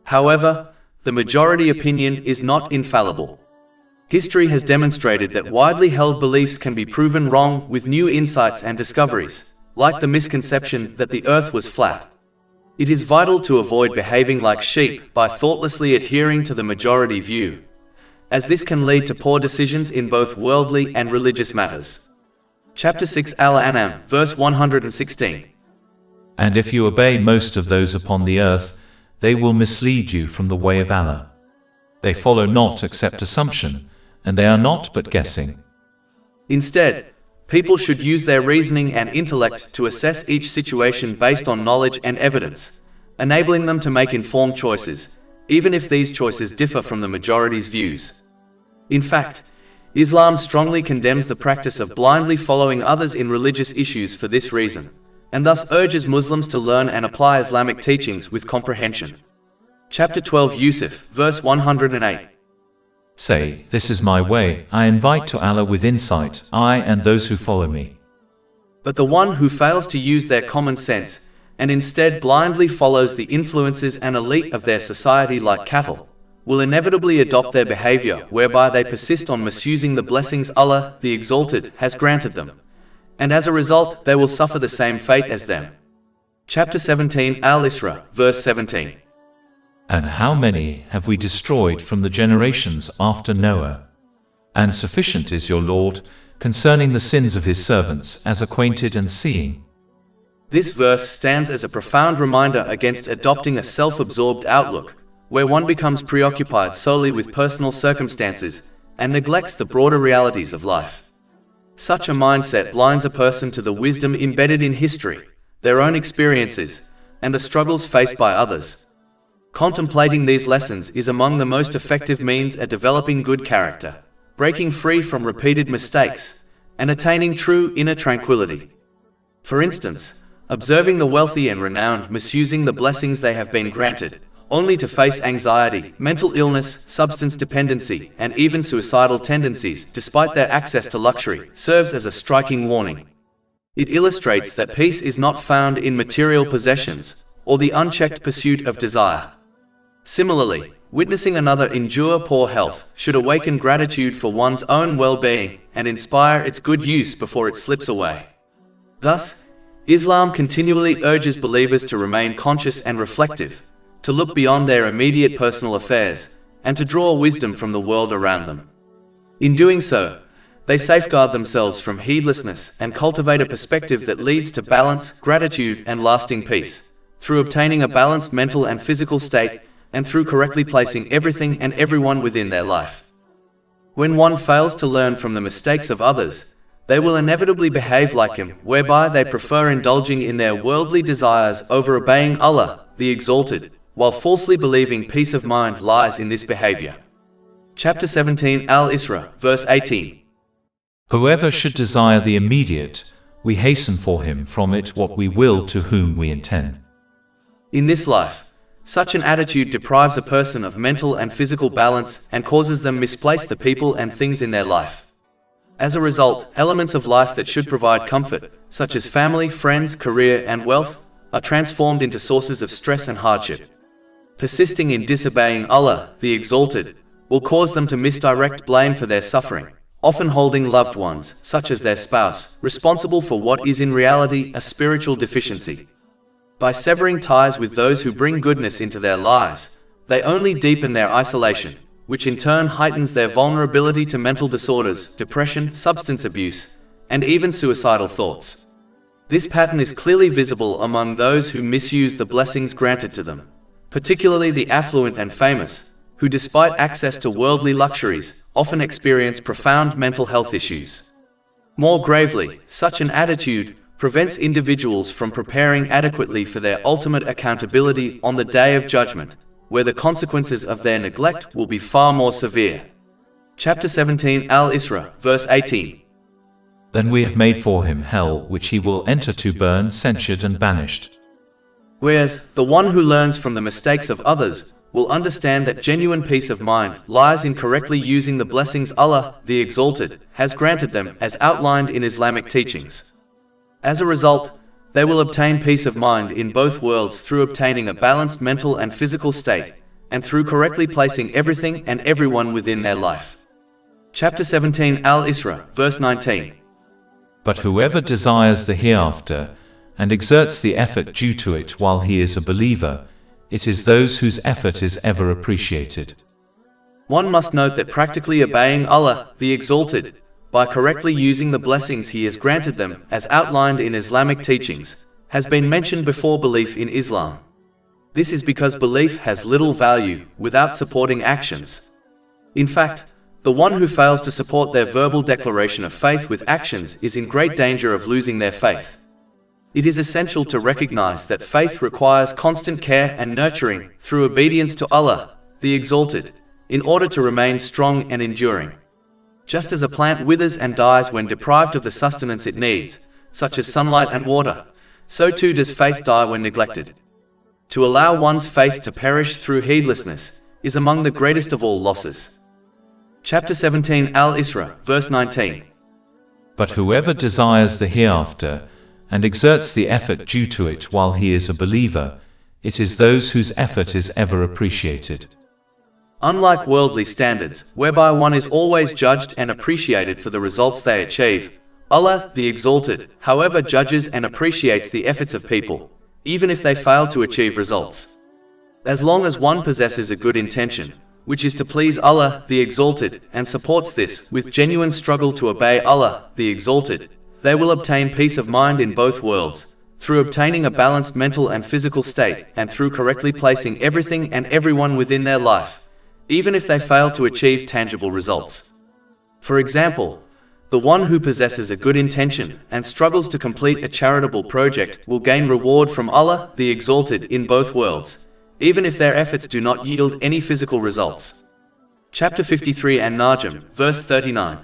However, the majority opinion is not infallible. History has demonstrated that widely held beliefs can be proven wrong with new insights and discoveries, like the misconception that the earth was flat. It is vital to avoid behaving like sheep by thoughtlessly adhering to the majority view, as this can lead to poor decisions in both worldly and religious matters. Chapter 6 Al-An'am, verse 116. And if you obey most of those upon the earth, they will mislead you from the way of Allah. They follow not except assumption, and they are not but guessing. Instead, people should use their reasoning and intellect to assess each situation based on knowledge and evidence, enabling them to make informed choices, even if these choices differ from the majority's views. In fact, Islam strongly condemns the practice of blindly following others in religious issues for this reason, and thus urges Muslims to learn and apply Islamic teachings with comprehension. Chapter 12 Yusuf, verse 108. Say, this is my way, I invite to Allah with insight, I and those who follow me. But the one who fails to use their common sense, and instead blindly follows the influences and elite of their society like cattle, will inevitably adopt their behavior whereby they persist on misusing the blessings Allah, the Exalted, has granted them, and as a result they will suffer the same fate as them. Chapter 17 Al-Isra, verse 17. And how many have we destroyed from the generations after Noah? And sufficient is your Lord concerning the sins of his servants as acquainted and seeing. This verse stands as a profound reminder against adopting a self-absorbed outlook, where one becomes preoccupied solely with personal circumstances and neglects the broader realities of life. Such a mindset blinds a person to the wisdom embedded in history, their own experiences, and the struggles faced by others. Contemplating these lessons is among the most effective means at developing good character, breaking free from repeated mistakes, and attaining true inner tranquility. For instance, observing the wealthy and renowned misusing the blessings they have been granted, only to face anxiety, mental illness, substance dependency, and even suicidal tendencies despite their access to luxury, serves as a striking warning. It illustrates that peace is not found in material possessions or the unchecked pursuit of desire. Similarly, witnessing another endure poor health should awaken gratitude for one's own well-being and inspire its good use before it slips away. Thus, Islam continually urges believers to remain conscious and reflective, to look beyond their immediate personal affairs, and to draw wisdom from the world around them. In doing so, they safeguard themselves from heedlessness and cultivate a perspective that leads to balance, gratitude, and lasting peace, through obtaining a balanced mental and physical state, and through correctly placing everything and everyone within their life. When one fails to learn from the mistakes of others, they will inevitably behave like him, whereby they prefer indulging in their worldly desires over obeying Allah, the Exalted, while falsely believing peace of mind lies in this behavior. Chapter 17 Al-Isra, verse 18. Whoever should desire the immediate, we hasten for him from it what we will to whom we intend. In this life, such an attitude deprives a person of mental and physical balance and causes them misplace the people and things in their life. As a result, elements of life that should provide comfort, such as family, friends, career, and wealth, are transformed into sources of stress and hardship. Persisting in disobeying Allah, the Exalted, will cause them to misdirect blame for their suffering, often holding loved ones, such as their spouse, responsible for what is in reality a spiritual deficiency. By severing ties with those who bring goodness into their lives, they only deepen their isolation, which in turn heightens their vulnerability to mental disorders, depression, substance abuse, and even suicidal thoughts. This pattern is clearly visible among those who misuse the blessings granted to them, particularly the affluent and famous, who despite access to worldly luxuries, often experience profound mental health issues. More gravely, such an attitude prevents individuals from preparing adequately for their ultimate accountability on the Day of Judgment, where the consequences of their neglect will be far more severe. Chapter 17 Al-Isra, verse 18. Then we have made for him hell which he will enter to burn, censured and banished. Whereas, the one who learns from the mistakes of others will understand that genuine peace of mind lies in correctly using the blessings Allah, the Exalted, has granted them as outlined in Islamic teachings. As a result, they will obtain peace of mind in both worlds through obtaining a balanced mental and physical state, and through correctly placing everything and everyone within their life. Chapter 17 Al-Isra, verse 19. But whoever desires the hereafter, and exerts the effort due to it while he is a believer, it is those whose effort is ever appreciated. One must note that practically obeying Allah, the Exalted, by correctly using the blessings He has granted them, as outlined in Islamic teachings, has been mentioned before belief in Islam. This is because belief has little value without supporting actions. In fact, the one who fails to support their verbal declaration of faith with actions is in great danger of losing their faith. It is essential to recognize that faith requires constant care and nurturing through obedience to Allah, the Exalted, in order to remain strong and enduring. Just as a plant withers and dies when deprived of the sustenance it needs, such as sunlight and water, so too does faith die when neglected. To allow one's faith to perish through heedlessness is among the greatest of all losses. Chapter 17 Al-Isra, verse 19. But whoever desires the hereafter, and exerts the effort due to it while he is a believer, it is those whose effort is ever appreciated. Unlike worldly standards, whereby one is always judged and appreciated for the results they achieve, Allah, the Exalted, however, judges and appreciates the efforts of people, even if they fail to achieve results. As long as one possesses a good intention, which is to please Allah, the Exalted, and supports this with genuine struggle to obey Allah, the Exalted, they will obtain peace of mind in both worlds, through obtaining a balanced mental and physical state, and through correctly placing everything and everyone within their life, even if they fail to achieve tangible results. For example, the one who possesses a good intention and struggles to complete a charitable project will gain reward from Allah, the Exalted, in both worlds, even if their efforts do not yield any physical results. Chapter 53 An-Najm, verse 39.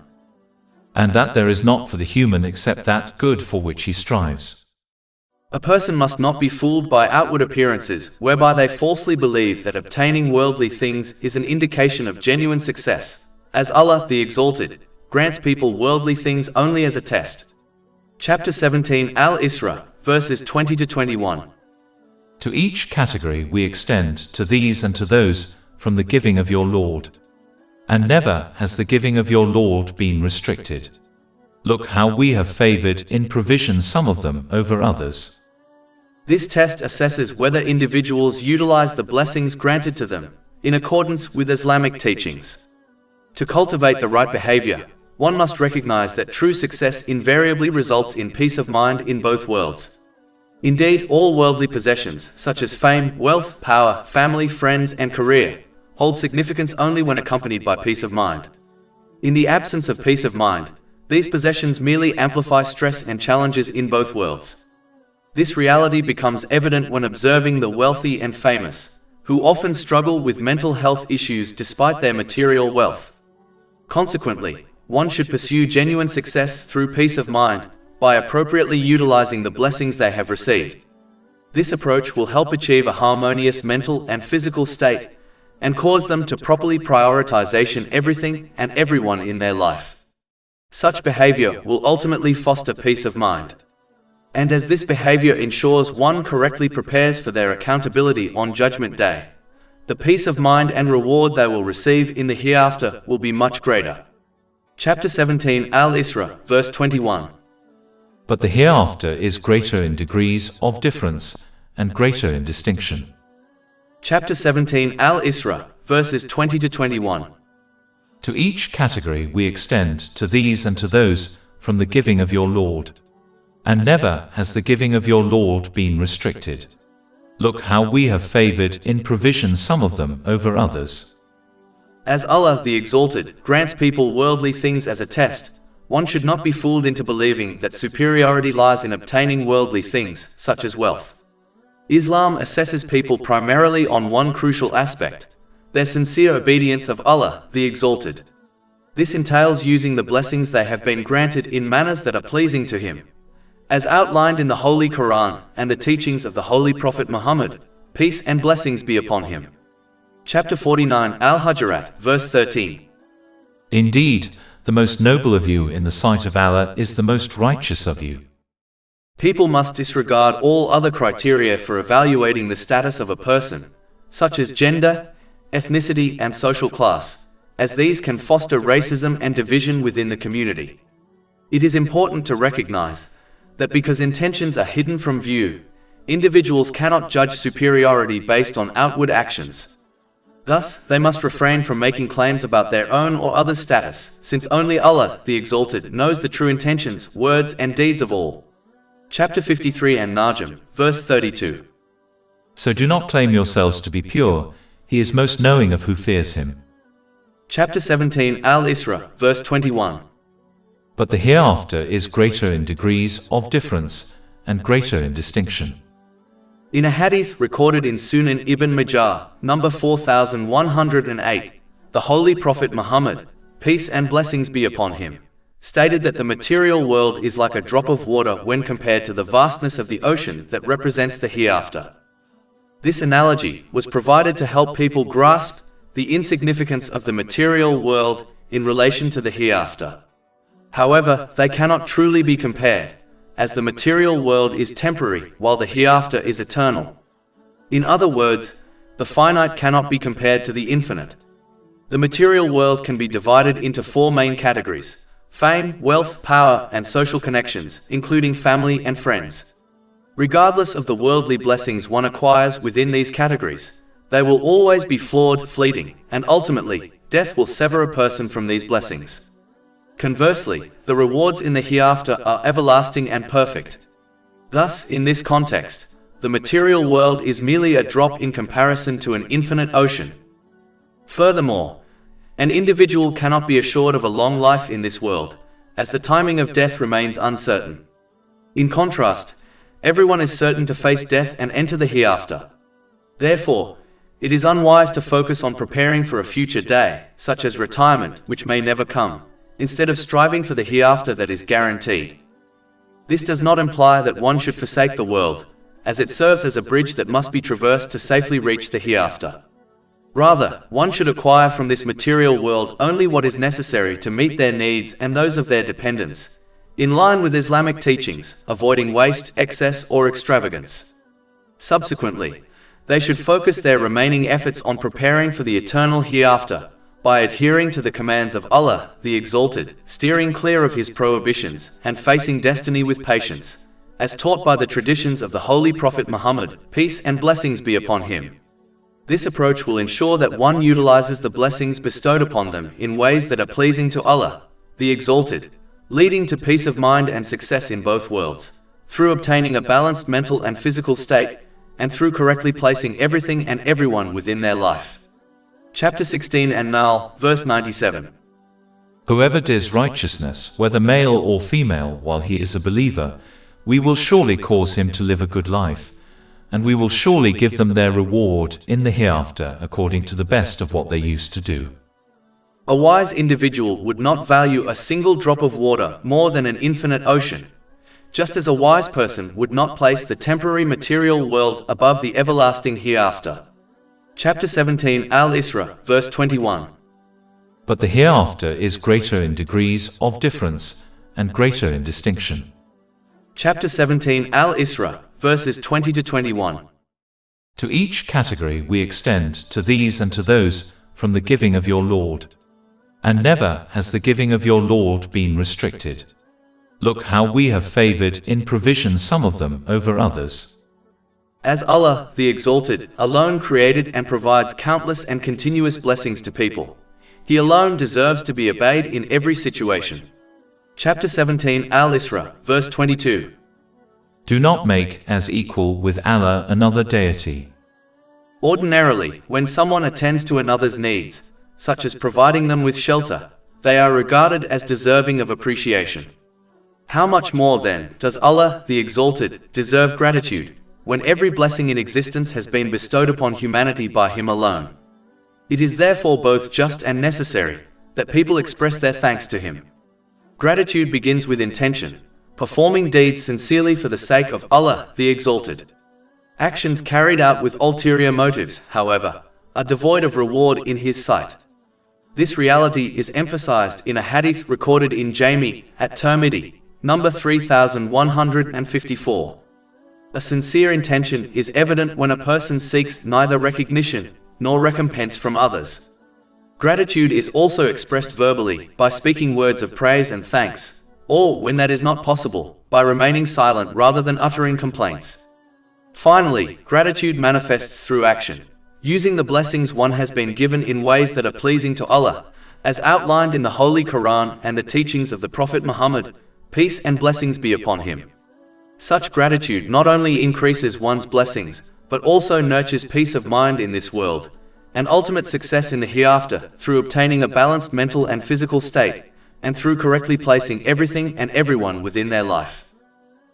And that there is not for the human except that good for which he strives. A person must not be fooled by outward appearances, whereby they falsely believe that obtaining worldly things is an indication of genuine success, as Allah, the Exalted, grants people worldly things only as a test. Chapter 17 Al-Isra, verses 20 to 21. To each category we extend to these and to those from the giving of your Lord. And never has the giving of your Lord been restricted. Look how we have favored in provision some of them over others. This test assesses whether individuals utilize the blessings granted to them in accordance with Islamic teachings. To cultivate the right behavior, one must recognize that true success invariably results in peace of mind in both worlds. Indeed, all worldly possessions, such as fame, wealth, power, family, friends, and career, hold significance only when accompanied by peace of mind. In the absence of peace of mind, these possessions merely amplify stress and challenges in both worlds. This reality becomes evident when observing the wealthy and famous, who often struggle with mental health issues despite their material wealth. Consequently, one should pursue genuine success through peace of mind by appropriately utilizing the blessings they have received. This approach will help achieve a harmonious mental and physical state and cause them to properly prioritize everything and everyone in their life. Such behavior will ultimately foster peace of mind. And as this behavior ensures one correctly prepares for their accountability on Judgment Day, the peace of mind and reward they will receive in the hereafter will be much greater. Chapter 17 Al-Isra, verse 21. But the hereafter is greater in degrees of difference and greater in distinction. Chapter 17 Al-Isra, verses 20 to 21. To each category we extend to these and to those from the giving of your Lord. And never has the giving of your Lord been restricted. Look how we have favored in provision some of them over others. As Allah the Exalted grants people worldly things as a test, one should not be fooled into believing that superiority lies in obtaining worldly things, such as wealth. Islam assesses people primarily on one crucial aspect: their sincere obedience of Allah the Exalted. This entails using the blessings they have been granted in manners that are pleasing to Him, as outlined in the Holy Quran and the teachings of the Holy Prophet Muhammad, peace and blessings be upon him. Chapter 49 Al-Hujurat, verse 13. Indeed, the most noble of you in the sight of Allah is the most righteous of you. People must disregard all other criteria for evaluating the status of a person, such as gender, ethnicity, and social class, as these can foster racism and division within the community. It is important to recognize that because intentions are hidden from view, individuals cannot judge superiority based on outward actions. Thus, they must refrain from making claims about their own or others' status, since only Allah, the Exalted, knows the true intentions, words, and deeds of all. Chapter 53 An-Najm, verse 32. So do not claim yourselves to be pure, He is most knowing of who fears Him. Chapter 17 Al-Isra, verse 21. But the hereafter is greater in degrees of difference, and greater in distinction. In a hadith recorded in Sunan Ibn Majah, number 4108, the Holy Prophet Muhammad, peace and blessings be upon him, stated that the material world is like a drop of water when compared to the vastness of the ocean that represents the hereafter. This analogy was provided to help people grasp the insignificance of the material world in relation to the hereafter. However, they cannot truly be compared, as the material world is temporary while the hereafter is eternal. In other words, the finite cannot be compared to the infinite. The material world can be divided into four main categories: fame, wealth, power, and social connections, including family and friends. Regardless of the worldly blessings one acquires within these categories, they will always be flawed, fleeting, and ultimately, death will sever a person from these blessings. Conversely, the rewards in the hereafter are everlasting and perfect. Thus, in this context, the material world is merely a drop in comparison to an infinite ocean. Furthermore, an individual cannot be assured of a long life in this world, as the timing of death remains uncertain. In contrast, everyone is certain to face death and enter the hereafter. Therefore, it is unwise to focus on preparing for a future day, such as retirement, which may never come, instead of striving for the hereafter that is guaranteed. This does not imply that one should forsake the world, as it serves as a bridge that must be traversed to safely reach the hereafter. Rather, one should acquire from this material world only what is necessary to meet their needs and those of their dependents, in line with Islamic teachings, avoiding waste, excess, or extravagance. Subsequently, they should focus their remaining efforts on preparing for the eternal hereafter, by adhering to the commands of Allah, the Exalted, steering clear of His prohibitions, and facing destiny with patience, as taught by the traditions of the Holy Prophet Muhammad, peace and blessings be upon him. This approach will ensure that one utilizes the blessings bestowed upon them in ways that are pleasing to Allah, the Exalted, leading to peace of mind and success in both worlds, through obtaining a balanced mental and physical state, and through correctly placing everything and everyone within their life. Chapter 16 and Nahl, verse 97. Whoever does righteousness, whether male or female, while he is a believer, we will surely cause him to live a good life, and we will surely give them their reward in the hereafter according to the best of what they used to do. A wise individual would not value a single drop of water more than an infinite ocean, just as a wise person would not place the temporary material world above the everlasting hereafter. Chapter 17 Al-Isra, verse 21. But the hereafter is greater in degrees of difference, and greater in distinction. Chapter 17 Al-Isra, verses 20 to 21. To each category we extend to these and to those from the giving of your Lord. And never has the giving of your Lord been restricted. Look how we have favored in provision some of them over others. As Allah, the Exalted, alone created and provides countless and continuous blessings to people, He alone deserves to be obeyed in every situation. Chapter 17 Al-Isra, verse 22. Do not make as equal with Allah another deity. Ordinarily, when someone attends to another's needs, such as providing them with shelter, they are regarded as deserving of appreciation. How much more then does Allah, the Exalted, deserve gratitude, when every blessing in existence has been bestowed upon humanity by Him alone? It is therefore both just and necessary that people express their thanks to Him. Gratitude begins with intention, performing deeds sincerely for the sake of Allah, the Exalted. Actions carried out with ulterior motives, however, are devoid of reward in His sight. This reality is emphasized in a hadith recorded in Jami at Tirmidhi, number 3154. A sincere intention is evident when a person seeks neither recognition nor recompense from others. Gratitude is also expressed verbally by speaking words of praise and thanks, or, when that is not possible, by remaining silent rather than uttering complaints. Finally, gratitude manifests through action, using the blessings one has been given in ways that are pleasing to Allah, as outlined in the Holy Quran and the teachings of the Prophet Muhammad, peace and blessings be upon him. Such gratitude not only increases one's blessings, but also nurtures peace of mind in this world, and ultimate success in the hereafter through obtaining a balanced mental and physical state, and through correctly placing everything and everyone within their life.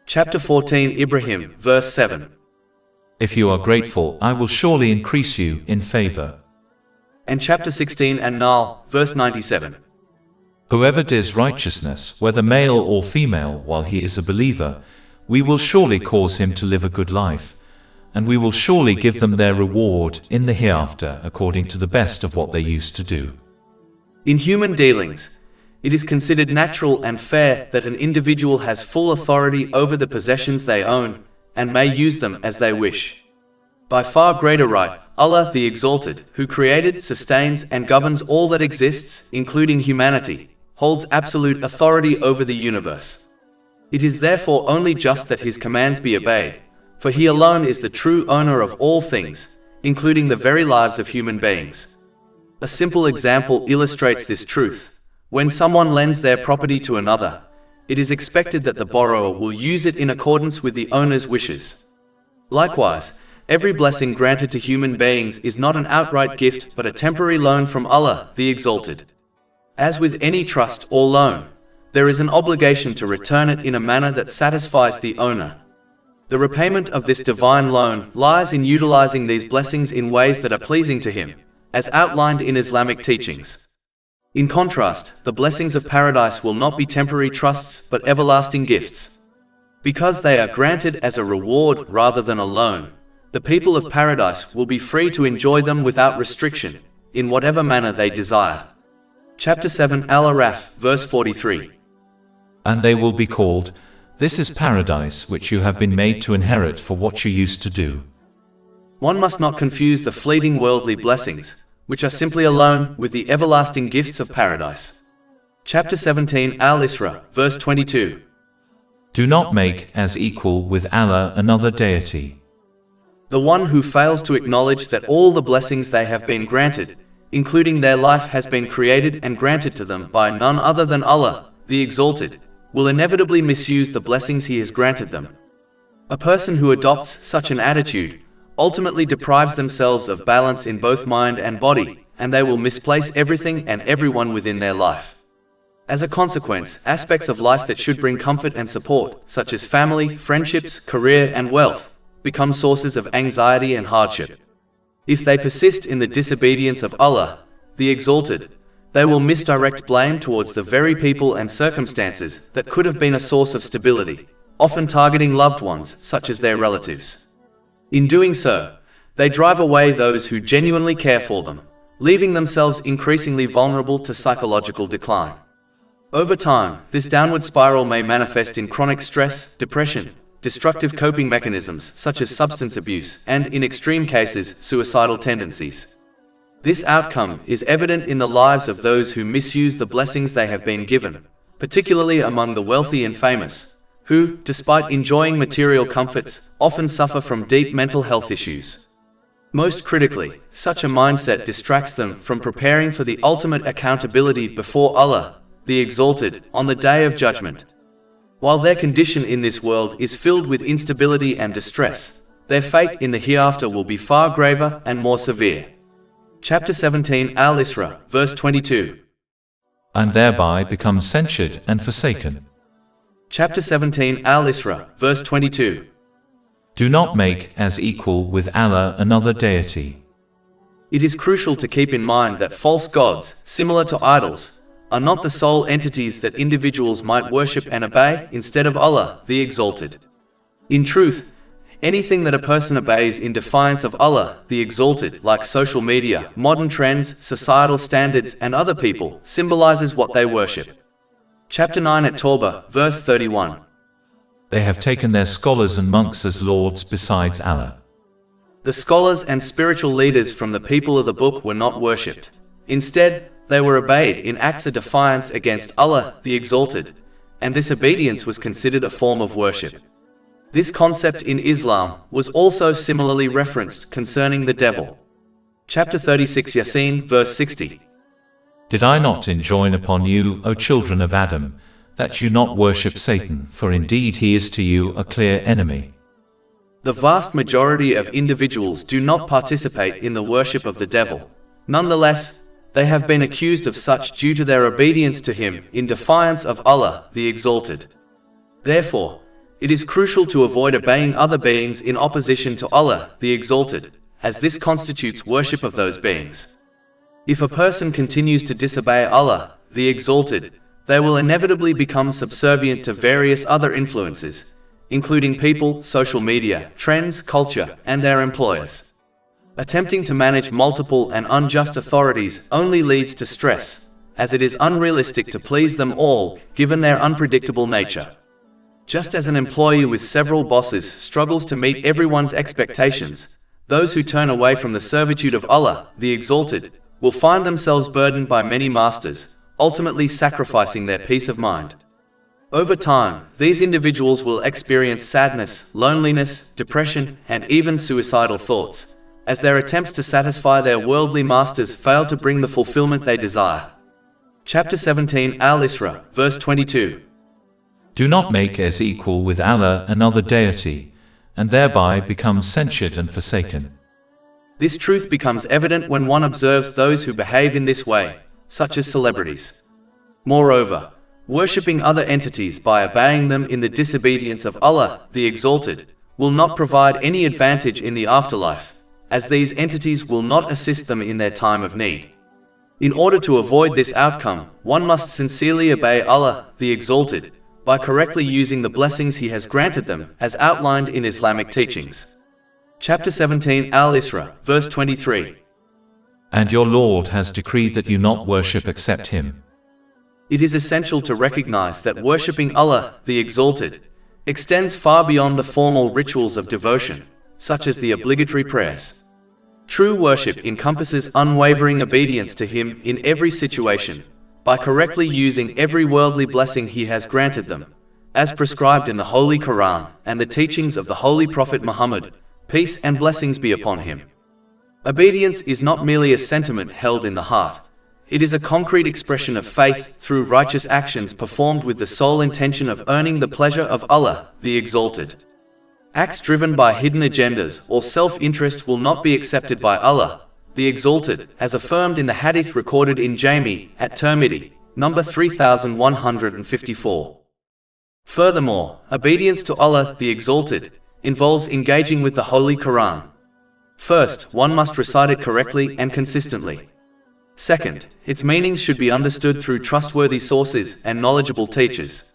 Chapter 14 Ibrahim, verse 7. If you are grateful, I will surely increase you in favor. And chapter 16 An-Nahl, verse 97. Whoever does righteousness, whether male or female, while he is a believer, we will surely cause him to live a good life, and we will surely give them their reward in the hereafter according to the best of what they used to do. In human dealings, it is considered natural and fair that an individual has full authority over the possessions they own, and may use them as they wish. By far greater right, Allah the Exalted, who created, sustains, and governs all that exists, including humanity, holds absolute authority over the universe. It is therefore only just that His commands be obeyed, for He alone is the true owner of all things, including the very lives of human beings. A simple example illustrates this truth. When someone lends their property to another, it is expected that the borrower will use it in accordance with the owner's wishes. Likewise, every blessing granted to human beings is not an outright gift but a temporary loan from Allah the Exalted. As with any trust or loan, there is an obligation to return it in a manner that satisfies the owner. The repayment of this divine loan lies in utilizing these blessings in ways that are pleasing to Him, as outlined in Islamic teachings. In contrast, the blessings of paradise will not be temporary trusts but everlasting gifts. Because they are granted as a reward rather than a loan, the people of paradise will be free to enjoy them without restriction, in whatever manner they desire. Chapter 7 Al-Araf, verse 43. And they will be called, "This is paradise which you have been made to inherit for what you used to do." One must not confuse the fleeting worldly blessings, which are simply a loan, with the everlasting gifts of paradise. Chapter 17 Al-Isra, verse 22. Do not make as equal with Allah another deity. The one who fails to acknowledge that all the blessings they have been granted, including their life, has been created and granted to them by none other than Allah, the Exalted, will inevitably misuse the blessings He has granted them. A person who adopts such an attitude ultimately deprives themselves of balance in both mind and body, and they will misplace everything and everyone within their life. As a consequence, aspects of life that should bring comfort and support, such as family, friendships, career, and wealth, become sources of anxiety and hardship. If they persist in the disobedience of Allah, the Exalted, they will misdirect blame towards the very people and circumstances that could have been a source of stability, often targeting loved ones such as their relatives. In doing so, they drive away those who genuinely care for them, leaving themselves increasingly vulnerable to psychological decline. Over time, this downward spiral may manifest in chronic stress, depression, destructive coping mechanisms such as substance abuse, and, in extreme cases, suicidal tendencies. This outcome is evident in the lives of those who misuse the blessings they have been given, particularly among the wealthy and famous, who, despite enjoying material comforts, often suffer from deep mental health issues. Most critically, such a mindset distracts them from preparing for the ultimate accountability before Allah, the Exalted, on the Day of Judgment. While their condition in this world is filled with instability and distress, their fate in the hereafter will be far graver and more severe. Chapter 17 Al-Isra, verse 22. And thereby become censured and forsaken. Chapter 17 Al-Isra, verse 22. Do not make as equal with Allah another deity. It is crucial to keep in mind that false gods, similar to idols, are not the sole entities that individuals might worship and obey instead of Allah, the Exalted. In truth, anything that a person obeys in defiance of Allah, the Exalted, like social media, modern trends, societal standards, and other people, symbolizes what they worship. Chapter 9 at Tawbah, verse 31. They have taken their scholars and monks as lords besides Allah. The scholars and spiritual leaders from the people of the book were not worshipped. Instead, they were obeyed in acts of defiance against Allah, the Exalted, and this obedience was considered a form of worship. This concept in Islam was also similarly referenced concerning the devil. Chapter 36 Yasin, verse 60. Did I not enjoin upon you, O children of Adam, that you not worship Satan, for indeed he is to you a clear enemy? The vast majority of individuals do not participate in the worship of the devil. Nonetheless, they have been accused of such due to their obedience to him in defiance of Allah, the Exalted. Therefore, It is crucial to avoid obeying other beings in opposition to Allah, the Exalted, as this constitutes worship of those beings. If a person continues to disobey Allah, the Exalted, they will inevitably become subservient to various other influences, including people, social media, trends, culture, and their employers. Attempting to manage multiple and unjust authorities only leads to stress, as it is unrealistic to please them all, given their unpredictable nature. Just as an employee with several bosses struggles to meet everyone's expectations, those who turn away from the servitude of Allah, the Exalted, will find themselves burdened by many masters, ultimately sacrificing their peace of mind. Over time, these individuals will experience sadness, loneliness, depression, and even suicidal thoughts, as their attempts to satisfy their worldly masters fail to bring the fulfillment they desire. Chapter 17 Al-Isra, verse 22. Do not make as equal with Allah another deity, and thereby become censured and forsaken. This truth becomes evident when one observes those who behave in this way, such as celebrities. Moreover, worshipping other entities by obeying them in the disobedience of Allah, the Exalted, will not provide any advantage in the afterlife, as these entities will not assist them in their time of need. In order to avoid this outcome, one must sincerely obey Allah, the Exalted, by correctly using the blessings He has granted them, as outlined in Islamic teachings. Chapter 17 Al-Isra, verse 23. And your Lord has decreed that you not worship except Him. It is essential to recognize that worshipping Allah, the Exalted, extends far beyond the formal rituals of devotion, such as the obligatory prayers. True worship encompasses unwavering obedience to Him in every situation, by correctly using every worldly blessing He has granted them, as prescribed in the Holy Quran and the teachings of the Holy Prophet Muhammad, peace and blessings be upon him. Obedience is not merely a sentiment held in the heart. It is a concrete expression of faith through righteous actions performed with the sole intention of earning the pleasure of Allah, the Exalted. Acts driven by hidden agendas or self-interest will not be accepted by Allah, the Exalted, as affirmed in the hadith recorded in Jami at Tirmidhi, number 3154. Furthermore, obedience to Allah, the Exalted, involves engaging with the Holy Quran. First, one must recite it correctly and consistently. Second, its meanings should be understood through trustworthy sources and knowledgeable teachers.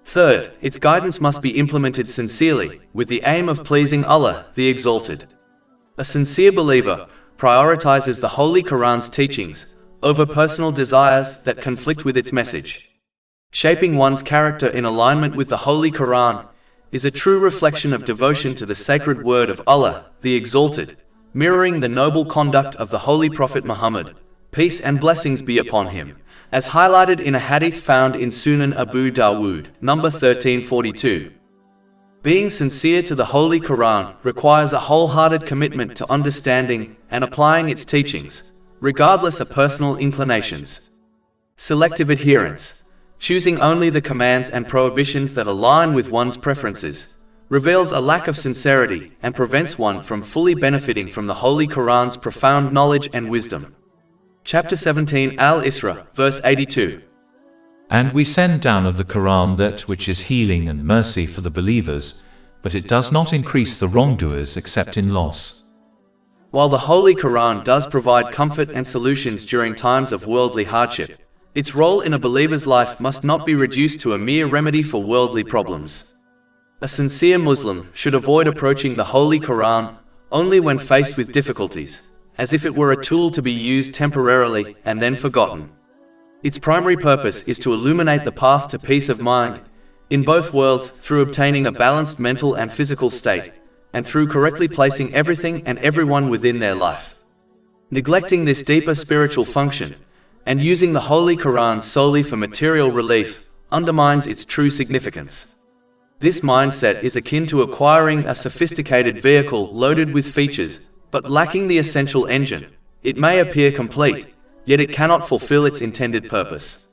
Third, its guidance must be implemented sincerely, with the aim of pleasing Allah, the Exalted. A sincere believer prioritizes the Holy Quran's teachings over personal desires that conflict with its message. Shaping one's character in alignment with the Holy Quran is a true reflection of devotion to the sacred word of Allah, the Exalted, mirroring the noble conduct of the Holy Prophet Muhammad, peace and blessings be upon him, as highlighted in a hadith found in Sunan Abu Dawood, number 1342. Being sincere to the Holy Quran requires a wholehearted commitment to understanding and applying its teachings, regardless of personal inclinations. Selective adherence, choosing only the commands and prohibitions that align with one's preferences, reveals a lack of sincerity and prevents one from fully benefiting from the Holy Quran's profound knowledge and wisdom. Chapter 17 Al-Isra, verse 82. And we send down of the Quran that which is healing and mercy for the believers, but it does not increase the wrongdoers except in loss. While the Holy Quran does provide comfort and solutions during times of worldly hardship, its role in a believer's life must not be reduced to a mere remedy for worldly problems. A sincere Muslim should avoid approaching the Holy Quran only when faced with difficulties, as if it were a tool to be used temporarily and then forgotten. Its primary purpose is to illuminate the path to peace of mind in both worlds through obtaining a balanced mental and physical state, and through correctly placing everything and everyone within their life. Neglecting this deeper spiritual function and using the Holy Quran solely for material relief undermines its true significance. This mindset is akin to acquiring a sophisticated vehicle loaded with features but lacking the essential engine. It may appear complete, yet it cannot fulfill its intended purpose.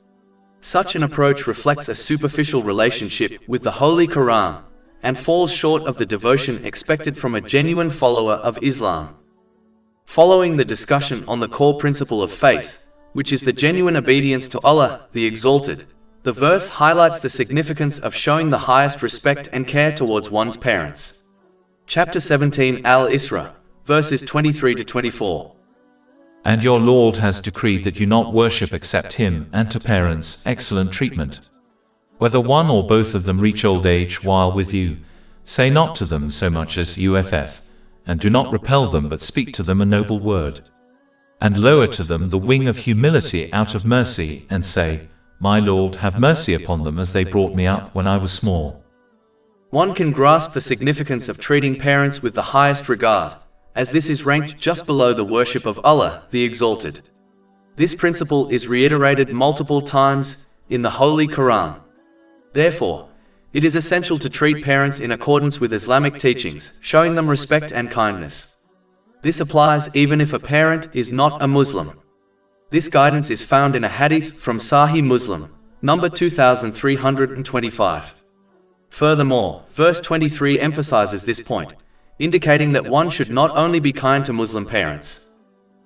Such an approach reflects a superficial relationship with the Holy Quran and falls short of the devotion expected from a genuine follower of Islam. Following the discussion on the core principle of faith, which is the genuine obedience to Allah, the Exalted, The verse highlights the significance of showing the highest respect and care towards one's parents. Chapter 17 Al-Isra, verses 23 to 24. And your Lord has decreed that you not worship except Him, and to parents excellent treatment. Whether one or both of them reach old age while with you, say not to them so much as uff, and do not repel them but speak to them a noble word. And lower to them the wing of humility out of mercy, and say, My Lord, have mercy upon them as they brought me up when I was small. One can grasp the significance of treating parents with the highest regard, as this is ranked just below the worship of Allah, the Exalted. This principle is reiterated multiple times in the Holy Quran. Therefore, it is essential to treat parents in accordance with Islamic teachings, showing them respect and kindness. This applies even if a parent is not a Muslim. This guidance is found in a hadith from Sahih Muslim, number 2325. Furthermore, verse 23 emphasizes this point, indicating that one should not only be kind to Muslim parents.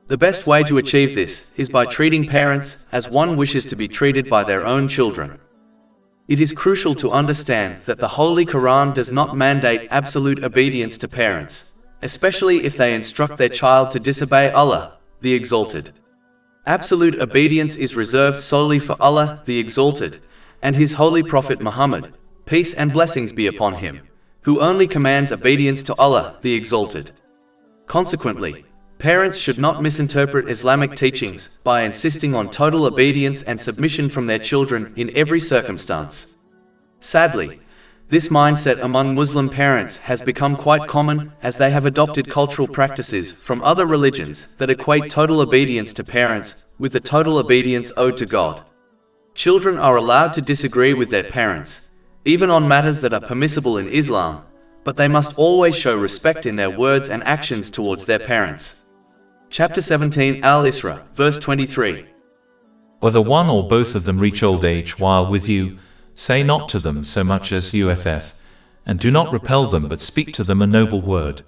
The best way to achieve this is by treating parents as one wishes to be treated by their own children. It is crucial to understand that the Holy Quran does not mandate absolute obedience to parents, especially if they instruct their child to disobey Allah, the Exalted. Absolute obedience is reserved solely for Allah, the Exalted, and His Holy Prophet Muhammad, peace and blessings be upon him, who only commands obedience to Allah, the Exalted. Consequently, parents should not misinterpret Islamic teachings by insisting on total obedience and submission from their children in every circumstance. Sadly, this mindset among Muslim parents has become quite common, as they have adopted cultural practices from other religions that equate total obedience to parents with the total obedience owed to God. Children are allowed to disagree with their parents, even on matters that are permissible in Islam, but they must always show respect in their words and actions towards their parents. Chapter 17 Al-Isra, verse 23. Whether one or both of them reach old age while with you, say not to them so much as uff, and do not repel them but speak to them a noble word.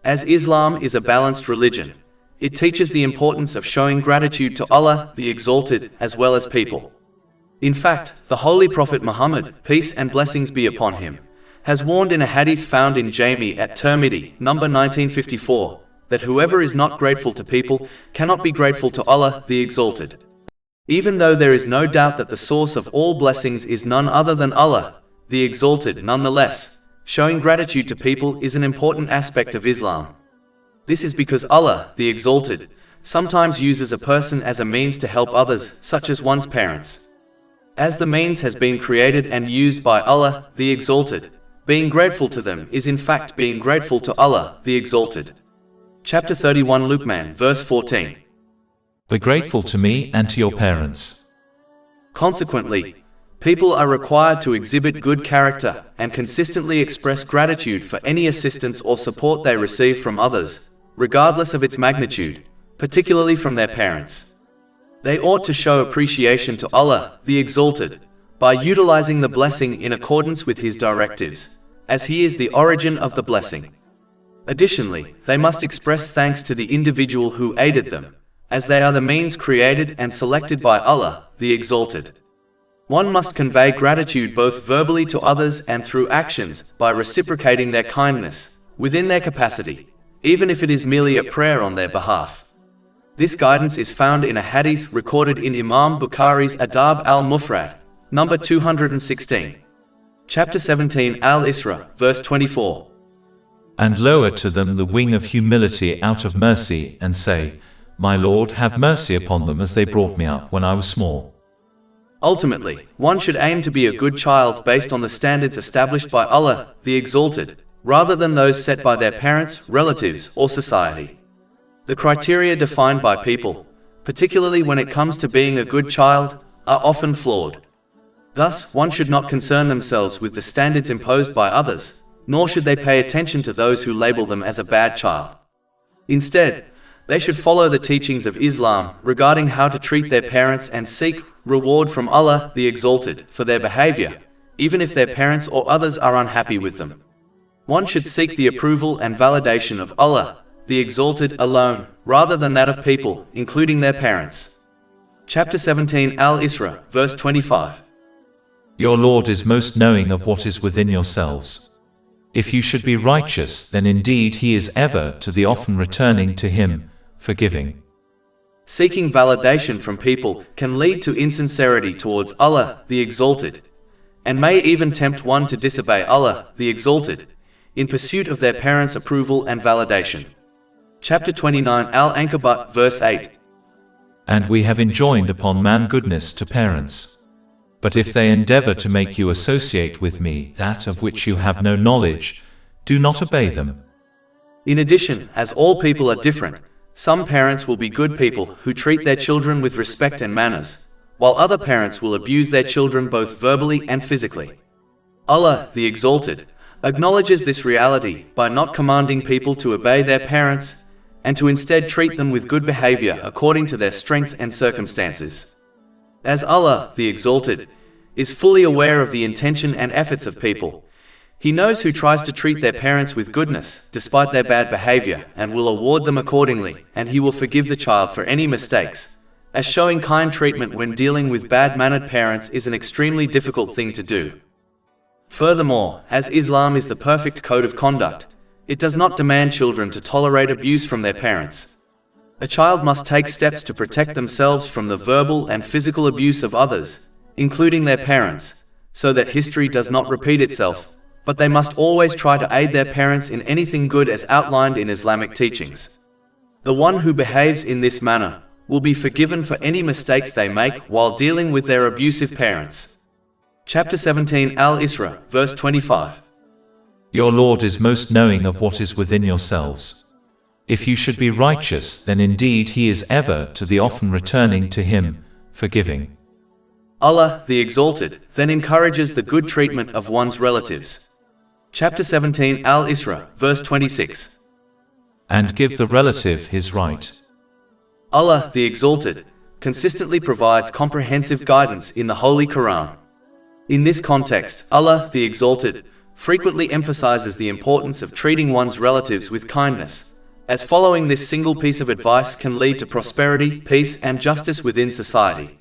As Islam is a balanced religion, it teaches the importance of showing gratitude to Allah, the Exalted, as well as people. In fact, the Holy Prophet Muhammad, peace and blessings be upon him, has warned in a hadith found in Jami at Tirmidhi, number 1954, that whoever is not grateful to people cannot be grateful to Allah, the Exalted. Even though there is no doubt that the source of all blessings is none other than Allah, the Exalted, nonetheless, showing gratitude to people is an important aspect of Islam. This is because Allah, the Exalted, sometimes uses a person as a means to help others, such as one's parents. As the means has been created and used by Allah, the Exalted, being grateful to them is in fact being grateful to Allah, the Exalted. Chapter 31 Luqman, verse 14. Be grateful to me and to your parents. Consequently, people are required to exhibit good character and consistently express gratitude for any assistance or support they receive from others, regardless of its magnitude, particularly from their parents. They ought to show appreciation to Allah, the Exalted, by utilizing the blessing in accordance with His directives, as He is the origin of the blessing. Additionally, they must express thanks to the individual who aided them, as they are the means created and selected by Allah, the Exalted. One must convey gratitude both verbally to others and through actions by reciprocating their kindness, within their capacity, even if it is merely a prayer on their behalf. This guidance is found in a hadith recorded in Imam Bukhari's Adab al-Mufrad, number 216. Chapter 17 Al-Isra, verse 24. And lower to them the wing of humility out of mercy, and say, My Lord, have mercy upon them as they brought me up when I was small. Ultimately, one should aim to be a good child based on the standards established by Allah, the Exalted, rather than those set by their parents, relatives, or society. The criteria defined by people, particularly when it comes to being a good child, are often flawed. Thus, one should not concern themselves with the standards imposed by others, nor should they pay attention to those who label them as a bad child. Instead, they should follow the teachings of Islam regarding how to treat their parents and seek reward from Allah, the Exalted, for their behavior, even if their parents or others are unhappy with them. One should seek the approval and validation of Allah, the Exalted, alone, rather than that of people, including their parents. Chapter 17 Al-Isra, verse 25. Your Lord is most knowing of what is within yourselves. If you should be righteous, then indeed He is ever to the often returning to Him, forgiving. Seeking validation from people can lead to insincerity towards Allah, the Exalted, and may even tempt one to disobey Allah, the Exalted, in pursuit of their parents' approval and validation. Chapter 29 Al-Ankabut, verse 8. And we have enjoined upon man goodness to parents. But if they endeavor to make you associate with me that of which you have no knowledge, do not obey them. In addition, as all people are different, some parents will be good people who treat their children with respect and manners, while other parents will abuse their children both verbally and physically. Allah, the Exalted, acknowledges this reality by not commanding people to obey their parents, and to instead treat them with good behavior according to their strength and circumstances. As Allah, the Exalted, is fully aware of the intention and efforts of people, He knows who tries to treat their parents with goodness, despite their bad behavior, and will award them accordingly, and He will forgive the child for any mistakes, as showing kind treatment when dealing with bad-mannered parents is an extremely difficult thing to do. Furthermore, as Islam is the perfect code of conduct, it does not demand children to tolerate abuse from their parents. A child must take steps to protect themselves from the verbal and physical abuse of others, including their parents, so that history does not repeat itself, but they must always try to aid their parents in anything good as outlined in Islamic teachings. The one who behaves in this manner will be forgiven for any mistakes they make while dealing with their abusive parents. Chapter 17 Al-Isra, verse 25. Your Lord is most knowing of what is within yourselves. If you should be righteous, then indeed He is ever to the often returning to Him, forgiving. Allah, the Exalted, then encourages the good treatment of one's relatives. Chapter 17 Al-Isra, verse 26. And give the relative his right. Allah, the Exalted, consistently provides comprehensive guidance in the Holy Quran. In this context, Allah, the Exalted, frequently emphasizes the importance of treating one's relatives with kindness, as following this single piece of advice can lead to prosperity, peace, and justice within society.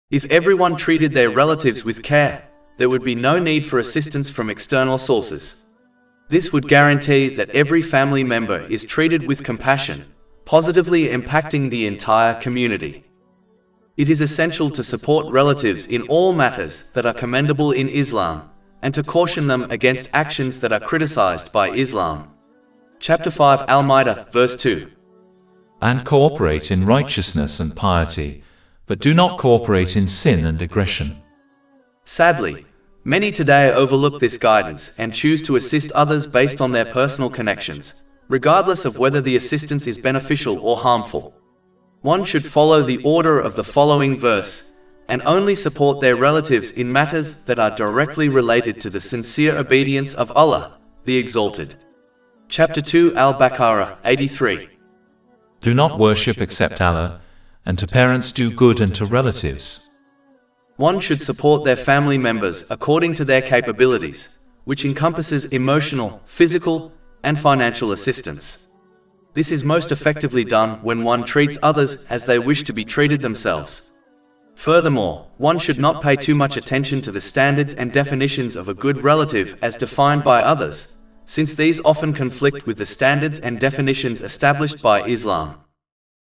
If everyone treated their relatives with care, there would be no need for assistance from external sources. This would guarantee that every family member is treated with compassion, positively impacting the entire community. It is essential to support relatives in all matters that are commendable in Islam, and to caution them against actions that are criticized by Islam. Chapter 5 Al-Ma'idah, verse 2. And cooperate in righteousness and piety, but do not cooperate in sin and aggression. Sadly, many today overlook this guidance and choose to assist others based on their personal connections, regardless of whether the assistance is beneficial or harmful. One should follow the order of the following verse, and only support their relatives in matters that are directly related to the sincere obedience of Allah, the Exalted. Chapter 2 Al-Baqarah, 83. Do not worship except Allah, and to parents do good and to relatives. One should support their family members according to their capabilities, which encompasses emotional, physical, and financial assistance. This is most effectively done when one treats others as they wish to be treated themselves. Furthermore, one should not pay too much attention to the standards and definitions of a good relative as defined by others, since these often conflict with the standards and definitions established by Islam.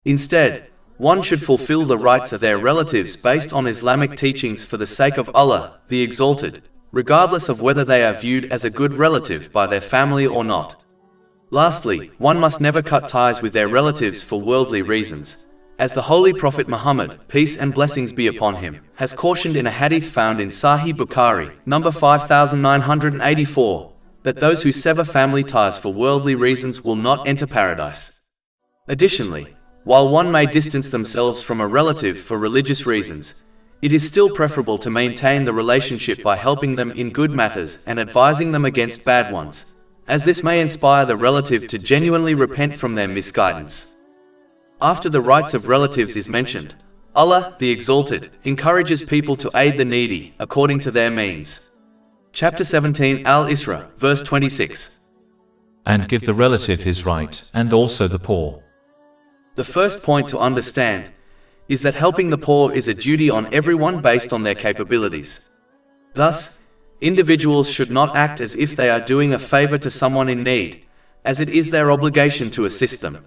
Instead, one should fulfill the rights of their relatives based on Islamic teachings for the sake of Allah, the Exalted, regardless of whether they are viewed as a good relative by their family or not. Lastly, one must never cut ties with their relatives for worldly reasons, as the Holy Prophet Muhammad, peace and blessings be upon him, has cautioned in a hadith found in Sahih Bukhari, number 5984, that those who sever family ties for worldly reasons will not enter paradise. Additionally, while one may distance themselves from a relative for religious reasons, it is still preferable to maintain the relationship by helping them in good matters and advising them against bad ones, as this may inspire the relative to genuinely repent from their misguidance. After the rights of relatives is mentioned, Allah, the Exalted, encourages people to aid the needy according to their means. Chapter 17 Al-Isra, verse 26. And give the relative his right, and also the poor. The first point to understand is that helping the poor is a duty on everyone based on their capabilities. Thus, individuals should not act as if they are doing a favor to someone in need, as it is their obligation to assist them.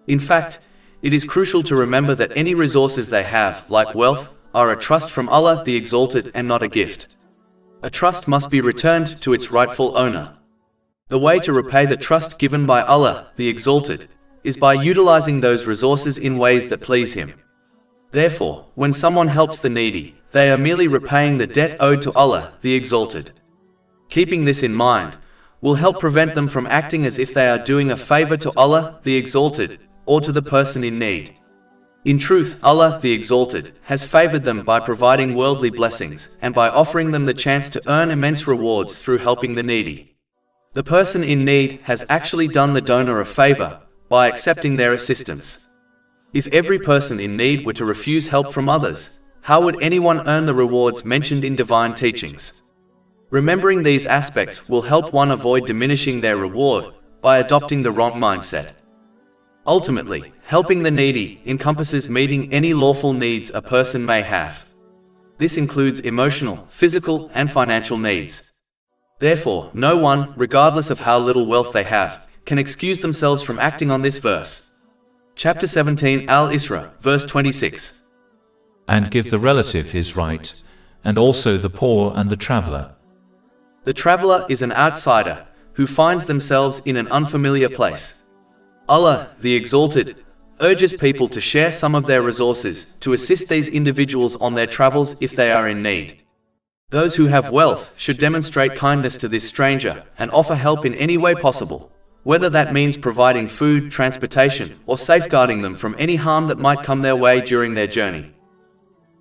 In fact, it is crucial to remember that any resources they have, like wealth, are a trust from Allah the Exalted and not a gift. A trust must be returned to its rightful owner. The way to repay the trust given by Allah the Exalted is by utilizing those resources in ways that please Him. Therefore, when someone helps the needy, they are merely repaying the debt owed to Allah the Exalted. Keeping this in mind will help prevent them from acting as if they are doing a favor to Allah the Exalted or to the person in need. In truth, Allah the Exalted has favored them by providing worldly blessings and by offering them the chance to earn immense rewards through helping the needy. The person in need has actually done the donor a favor by accepting their assistance. If every person in need were to refuse help from others, how would anyone earn the rewards mentioned in divine teachings? Remembering these aspects will help one avoid diminishing their reward by adopting the wrong mindset. Ultimately, helping the needy encompasses meeting any lawful needs a person may have. This includes emotional, physical, and financial needs. Therefore, no one, regardless of how little wealth they have, can excuse themselves from acting on this verse. Chapter 17 Al-Isra, verse 26. And give the relative his right, and also the poor and the traveler. The traveler is an outsider who finds themselves in an unfamiliar place. Allah, the Exalted, urges people to share some of their resources to assist these individuals on their travels if they are in need. Those who have wealth should demonstrate kindness to this stranger and offer help in any way possible, whether that means providing food, transportation, or safeguarding them from any harm that might come their way during their journey.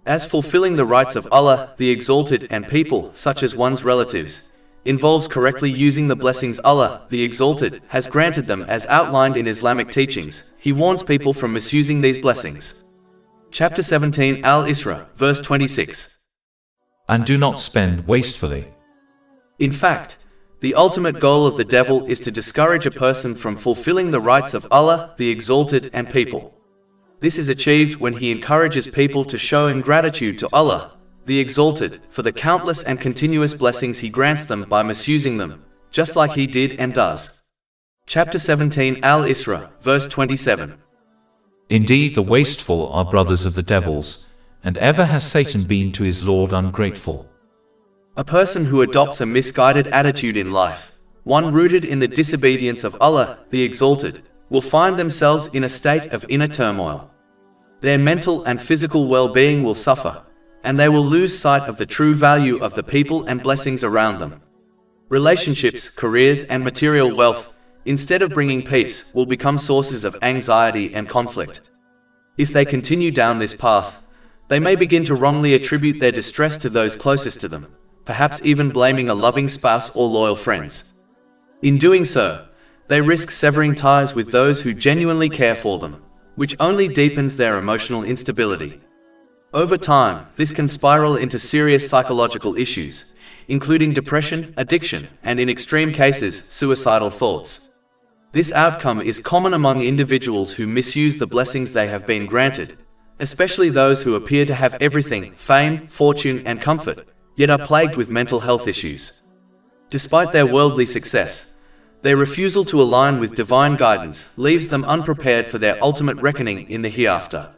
As fulfilling the rights of Allah, the Exalted, and people, such as one's relatives, involves correctly using the blessings Allah, the Exalted, has granted them as outlined in Islamic teachings, He warns people from misusing these blessings. Chapter 17 Al-Isra, verse 26. And do not spend wastefully. In fact, the ultimate goal of the devil is to discourage a person from fulfilling the rights of Allah, the Exalted, and people. This is achieved when he encourages people to show ingratitude to Allah, the Exalted, for the countless and continuous blessings He grants them by misusing them, just like He did and does. Chapter 17 Al-Isra, verse 27. Indeed, the wasteful are brothers of the devils, and ever has Satan been to his Lord ungrateful. A person who adopts a misguided attitude in life, one rooted in the disobedience of Allah, the Exalted, will find themselves in a state of inner turmoil. Their mental and physical well-being will suffer, and they will lose sight of the true value of the people and blessings around them. Relationships, careers, and material wealth, instead of bringing peace, will become sources of anxiety and conflict. If they continue down this path, they may begin to wrongly attribute their distress to those closest to them, perhaps even blaming a loving spouse or loyal friends. In doing so, they risk severing ties with those who genuinely care for them, which only deepens their emotional instability. Over time, this can spiral into serious psychological issues, including depression, addiction, and in extreme cases, suicidal thoughts. This outcome is common among individuals who misuse the blessings they have been granted, especially those who appear to have everything, fame, fortune, and comfort, yet are plagued with mental health issues. Despite their worldly success, their refusal to align with divine guidance leaves them unprepared for their ultimate reckoning in the hereafter.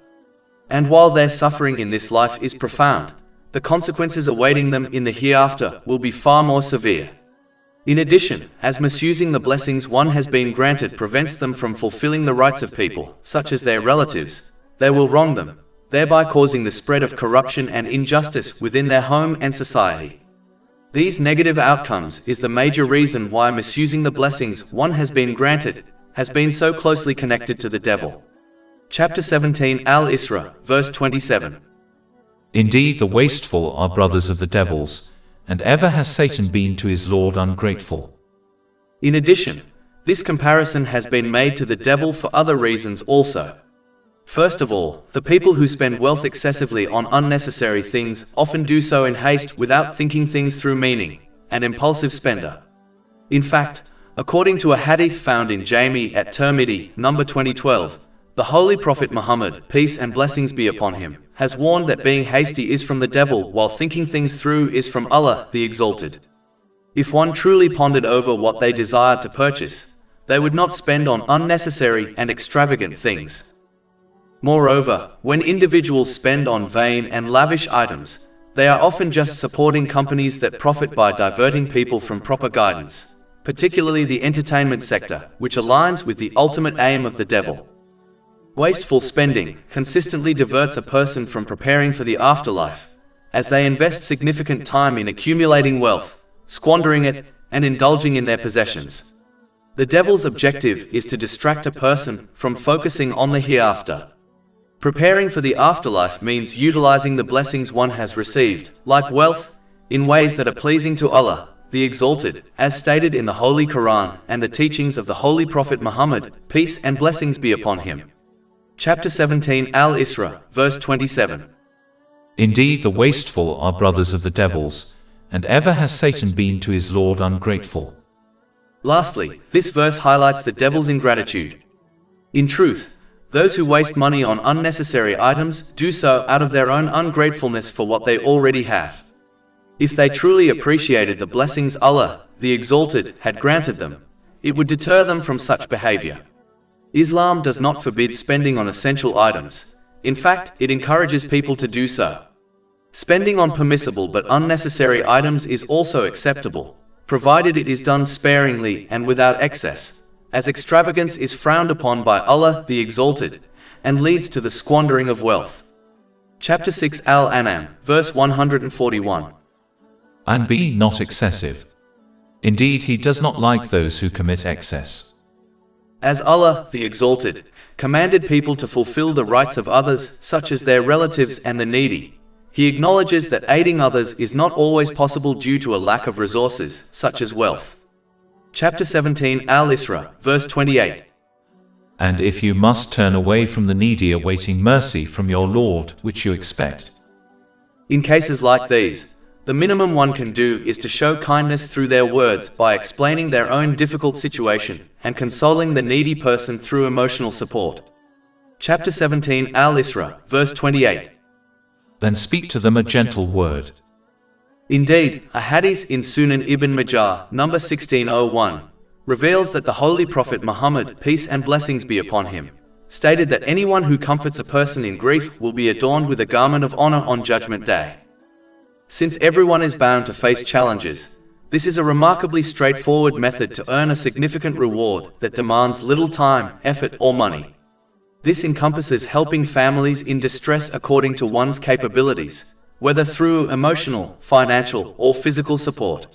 And while their suffering in this life is profound, the consequences awaiting them in the hereafter will be far more severe. In addition, as misusing the blessings one has been granted prevents them from fulfilling the rights of people, such as their relatives, they will wrong them, thereby causing the spread of corruption and injustice within their home and society. These negative outcomes is the major reason why misusing the blessings one has been granted has been so closely connected to the devil. Chapter 17 Al-Isra, verse 27. Indeed, the wasteful are brothers of the devils, and ever has Satan been to his Lord ungrateful. In addition, this comparison has been made to the devil for other reasons also. First of all, the people who spend wealth excessively on unnecessary things often do so in haste without thinking things through, meaning an impulsive spender. In fact, according to a hadith found in Jami at Tirmidhi, number 2012, the Holy Prophet Muhammad, peace and blessings be upon him, has warned that being hasty is from the devil, while thinking things through is from Allah, the Exalted. If one truly pondered over what they desired to purchase, they would not spend on unnecessary and extravagant things. Moreover, when individuals spend on vain and lavish items, they are often just supporting companies that profit by diverting people from proper guidance, particularly the entertainment sector, which aligns with the ultimate aim of the devil. Wasteful spending consistently diverts a person from preparing for the afterlife, as they invest significant time in accumulating wealth, squandering it, and indulging in their possessions. The devil's objective is to distract a person from focusing on the hereafter. Preparing for the afterlife means utilizing the blessings one has received, like wealth, in ways that are pleasing to Allah, the Exalted, as stated in the Holy Quran and the teachings of the Holy Prophet Muhammad, peace and blessings be upon him. Chapter 17 Al-Isra, verse 27. Indeed, the wasteful are brothers of the devils, and ever has Satan been to his Lord ungrateful. Lastly, this verse highlights the devil's ingratitude. In truth, those who waste money on unnecessary items do so out of their own ungratefulness for what they already have. If they truly appreciated the blessings Allah, the Exalted, had granted them, it would deter them from such behavior. Islam does not forbid spending on essential items. In fact, it encourages people to do so. Spending on permissible but unnecessary items is also acceptable, provided it is done sparingly and without excess, as extravagance is frowned upon by Allah the Exalted, and leads to the squandering of wealth. Chapter 6 Al-An'am, verse 141. And be not excessive. Indeed, he does not like those who commit excess. As Allah, the Exalted, commanded people to fulfill the rights of others, such as their relatives and the needy, He acknowledges that aiding others is not always possible due to a lack of resources, such as wealth. Chapter 17 Al-Isra, verse 28. And if you must turn away from the needy awaiting mercy from your Lord, which you expect. In cases like these, the minimum one can do is to show kindness through their words by explaining their own difficult situation and consoling the needy person through emotional support. Chapter 17 Al-Isra, verse 28. Then speak to them a gentle word. Indeed, a hadith in Sunan Ibn Majah, number 1601, reveals that the Holy Prophet Muhammad, peace and blessings be upon him, stated that anyone who comforts a person in grief will be adorned with a garment of honor on Judgment Day. Since everyone is bound to face challenges, this is a remarkably straightforward method to earn a significant reward that demands little time, effort, or money. This encompasses helping families in distress according to one's capabilities, whether through emotional, financial, or physical support.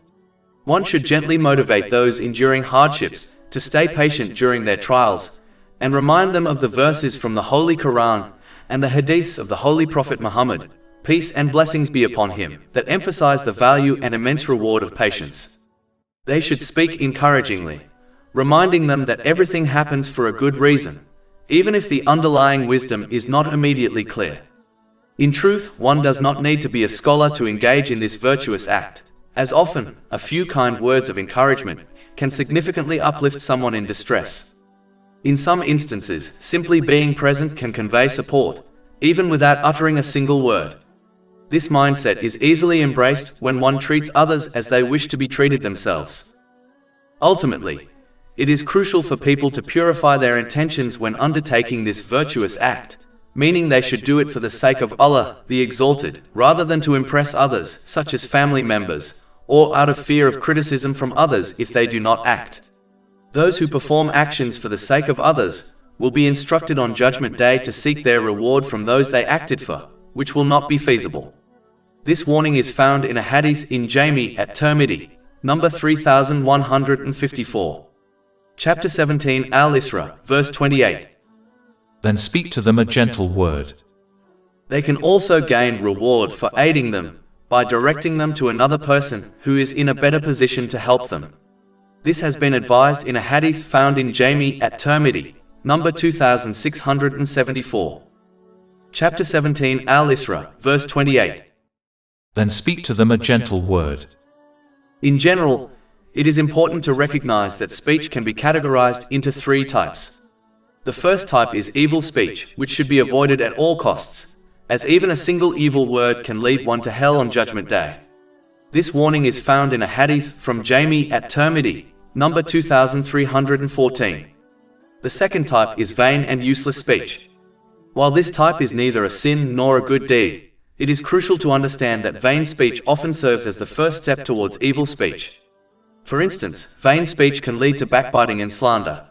One should gently motivate those enduring hardships to stay patient during their trials, and remind them of the verses from the Holy Quran and the hadiths of the Holy Prophet Muhammad, peace and blessings be upon him, that emphasize the value and immense reward of patience. They should speak encouragingly, reminding them that everything happens for a good reason, even if the underlying wisdom is not immediately clear. In truth, one does not need to be a scholar to engage in this virtuous act, as often, a few kind words of encouragement can significantly uplift someone in distress. In some instances, simply being present can convey support, even without uttering a single word. This mindset is easily embraced when one treats others as they wish to be treated themselves. Ultimately, it is crucial for people to purify their intentions when undertaking this virtuous act, meaning they should do it for the sake of Allah, the Exalted, rather than to impress others, such as family members, or out of fear of criticism from others if they do not act. Those who perform actions for the sake of others will be instructed on Judgment Day to seek their reward from those they acted for, which will not be feasible. This warning is found in a hadith in Jami at Tirmidhi, number 3154. Chapter 17 Al-Isra, verse 28. Then speak to them a gentle word. They can also gain reward for aiding them by directing them to another person who is in a better position to help them. This has been advised in a hadith found in Jami at Tirmidhi, number 2674. Chapter 17 Al-Isra, verse 28. Then speak to them a gentle word. In general, it is important to recognize that speech can be categorized into three types. The first type is evil speech, which should be avoided at all costs, as even a single evil word can lead one to hell on Judgment Day. This warning is found in a hadith from Jami at Tirmidhi, number 2314. The second type is vain and useless speech. While this type is neither a sin nor a good deed, it is crucial to understand that vain speech often serves as the first step towards evil speech. For instance, vain speech can lead to backbiting and slander.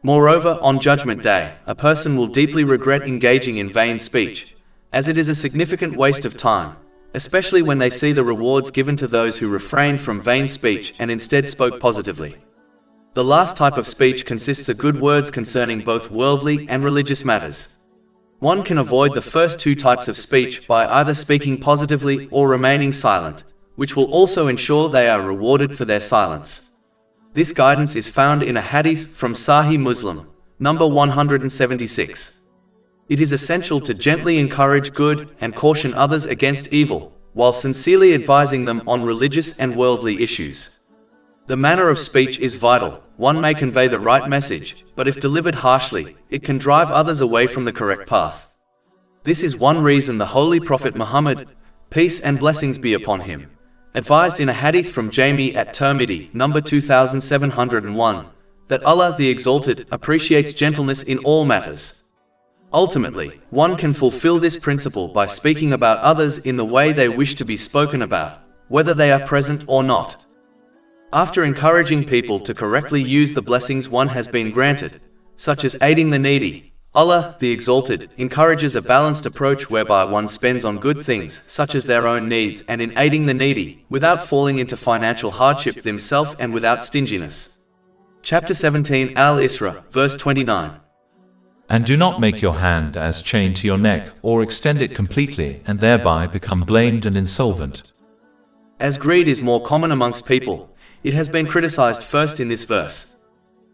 Moreover, on Judgment Day, a person will deeply regret engaging in vain speech, as it is a significant waste of time, especially when they see the rewards given to those who refrained from vain speech and instead spoke positively. The last type of speech consists of good words concerning both worldly and religious matters. One can avoid the first two types of speech by either speaking positively or remaining silent, which will also ensure they are rewarded for their silence. This guidance is found in a hadith from Sahih Muslim, number 176. It is essential to gently encourage good and caution others against evil, while sincerely advising them on religious and worldly issues. The manner of speech is vital. One may convey the right message, but if delivered harshly, it can drive others away from the correct path. This is one reason the Holy Prophet Muhammad, peace and blessings be upon him, advised in a hadith from Jami at Tirmidhi, number 2701, that Allah the Exalted appreciates gentleness in all matters. Ultimately, one can fulfill this principle by speaking about others in the way they wish to be spoken about, whether they are present or not. After encouraging people to correctly use the blessings one has been granted, such as aiding the needy, Allah, the Exalted, encourages a balanced approach whereby one spends on good things, such as their own needs, and in aiding the needy, without falling into financial hardship themselves and without stinginess. Chapter 17 Al-Isra, verse 29. And do not make your hand as chain to your neck, or extend it completely, and thereby become blamed and insolvent. As greed is more common amongst people, it has been criticized first in this verse.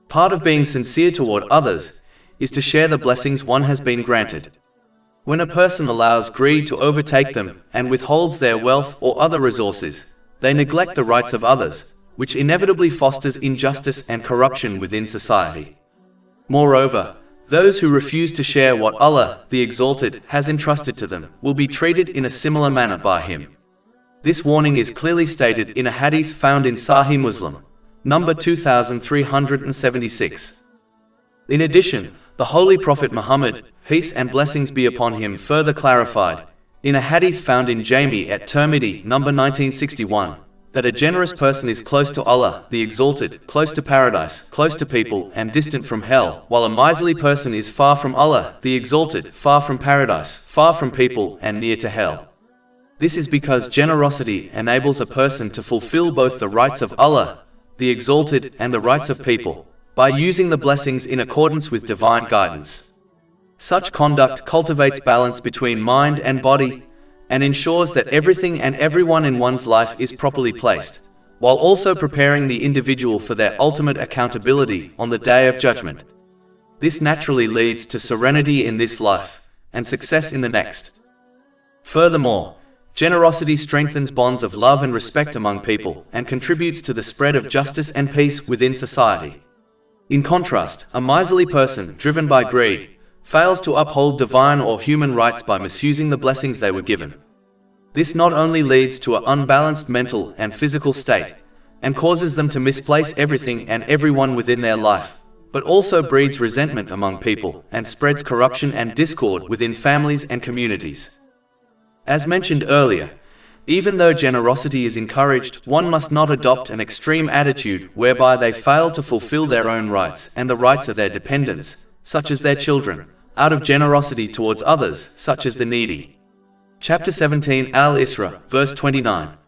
Part of being sincere toward others is to share the blessings one has been granted. When a person allows greed to overtake them and withholds their wealth or other resources, they neglect the rights of others, which inevitably fosters injustice and corruption within society. Moreover, those who refuse to share what Allah, the Exalted, has entrusted to them will be treated in a similar manner by Him. This warning is clearly stated in a hadith found in Sahih Muslim, number 2376. In addition, the Holy Prophet Muhammad, peace and blessings be upon him, further clarified, in a hadith found in Jami at Tirmidhi, number 1961, that a generous person is close to Allah, the Exalted, close to paradise, close to people, and distant from hell, while a miserly person is far from Allah, the Exalted, far from paradise, far from people, and near to hell. This is because generosity enables a person to fulfill both the rights of Allah, the Exalted, and the rights of people, by using the blessings in accordance with divine guidance. Such conduct cultivates balance between mind and body, and ensures that everything and everyone in one's life is properly placed, while also preparing the individual for their ultimate accountability on the Day of Judgment. This naturally leads to serenity in this life, and success in the next. Furthermore, generosity strengthens bonds of love and respect among people, and contributes to the spread of justice and peace within society. In contrast, a miserly person, driven by greed, fails to uphold divine or human rights by misusing the blessings they were given. This not only leads to an unbalanced mental and physical state, and causes them to misplace everything and everyone within their life, but also breeds resentment among people, and spreads corruption and discord within families and communities. As mentioned earlier, even though generosity is encouraged, one must not adopt an extreme attitude whereby they fail to fulfill their own rights and the rights of their dependents, such as their children, out of generosity towards others, such as the needy. Chapter 17 Al-Isra, verse 29.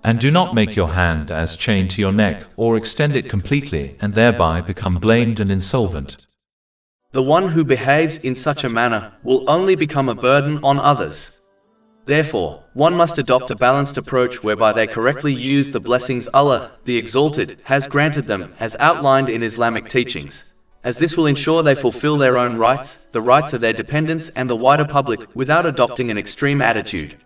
And do not make your hand as chain to your neck, or extend it completely, and thereby become blamed and insolvent. The one who behaves in such a manner will only become a burden on others. Therefore, one must adopt a balanced approach whereby they correctly use the blessings Allah, the Exalted, has granted them, as outlined in Islamic teachings, as this will ensure they fulfill their own rights, the rights of their dependents and the wider public, without adopting an extreme attitude.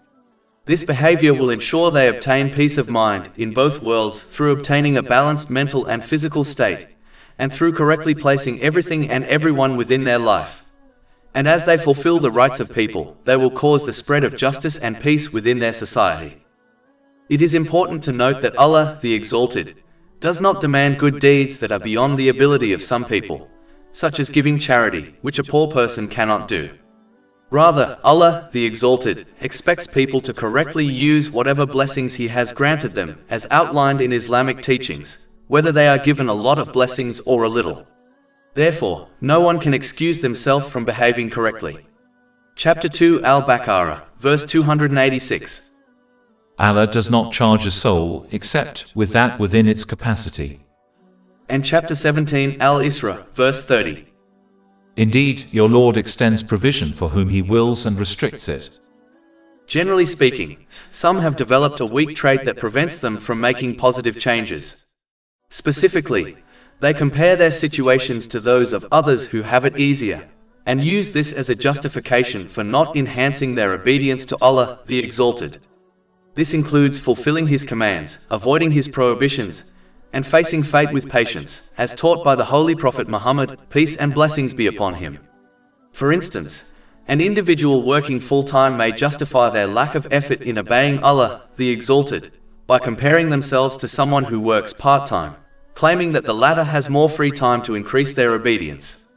This behavior will ensure they obtain peace of mind in both worlds through obtaining a balanced mental and physical state, and through correctly placing everything and everyone within their life. And as they fulfill the rights of people, they will cause the spread of justice and peace within their society. It is important to note that Allah, the Exalted, does not demand good deeds that are beyond the ability of some people, such as giving charity, which a poor person cannot do. Rather, Allah, the Exalted, expects people to correctly use whatever blessings He has granted them, as outlined in Islamic teachings, whether they are given a lot of blessings or a little. Therefore, no one can excuse themselves from behaving correctly. Chapter 2 Al-Baqarah, verse 286. Allah does not charge a soul except with that within its capacity. And chapter 17 Al-Isra, verse 30. Indeed, your Lord extends provision for whom He wills and restricts it. Generally speaking, some have developed a weak trait that prevents them from making positive changes. Specifically, they compare their situations to those of others who have it easier, and use this as a justification for not enhancing their obedience to Allah, the Exalted. This includes fulfilling His commands, avoiding His prohibitions, and facing fate with patience, as taught by the Holy Prophet Muhammad, peace and blessings be upon him. For instance, an individual working full-time may justify their lack of effort in obeying Allah, the Exalted, by comparing themselves to someone who works part-time, claiming that the latter has more free time to increase their obedience.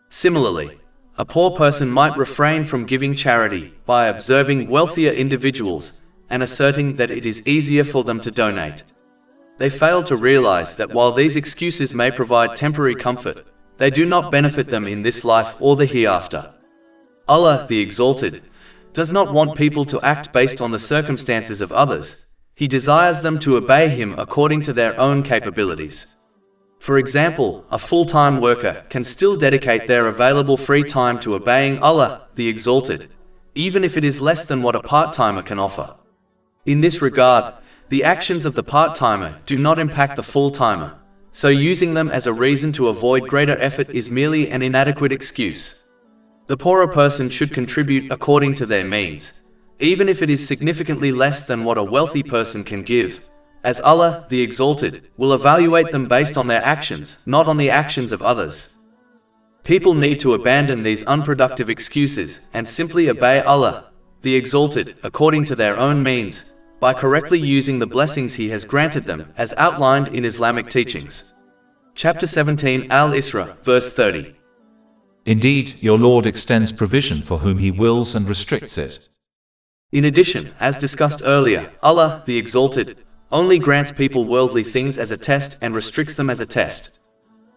Similarly, a poor person might refrain from giving charity by observing wealthier individuals and asserting that it is easier for them to donate. They fail to realize that while these excuses may provide temporary comfort, they do not benefit them in this life or the hereafter. Allah, the Exalted, does not want people to act based on the circumstances of others. He desires them to obey Him according to their own capabilities. For example, a full-time worker can still dedicate their available free time to obeying Allah, the Exalted, even if it is less than what a part-timer can offer. In this regard, the actions of the part-timer do not impact the full-timer, so using them as a reason to avoid greater effort is merely an inadequate excuse. The poorer person should contribute according to their means, even if it is significantly less than what a wealthy person can give, as Allah, the Exalted, will evaluate them based on their actions, not on the actions of others. People need to abandon these unproductive excuses and simply obey Allah, the Exalted, according to their own means, by correctly using the blessings He has granted them, as outlined in Islamic teachings. Chapter 17 Al-Isra, verse 30. Indeed, your Lord extends provision for whom He wills and restricts it. In addition, as discussed earlier, Allah, the Exalted, only grants people worldly things as a test and restricts them as a test.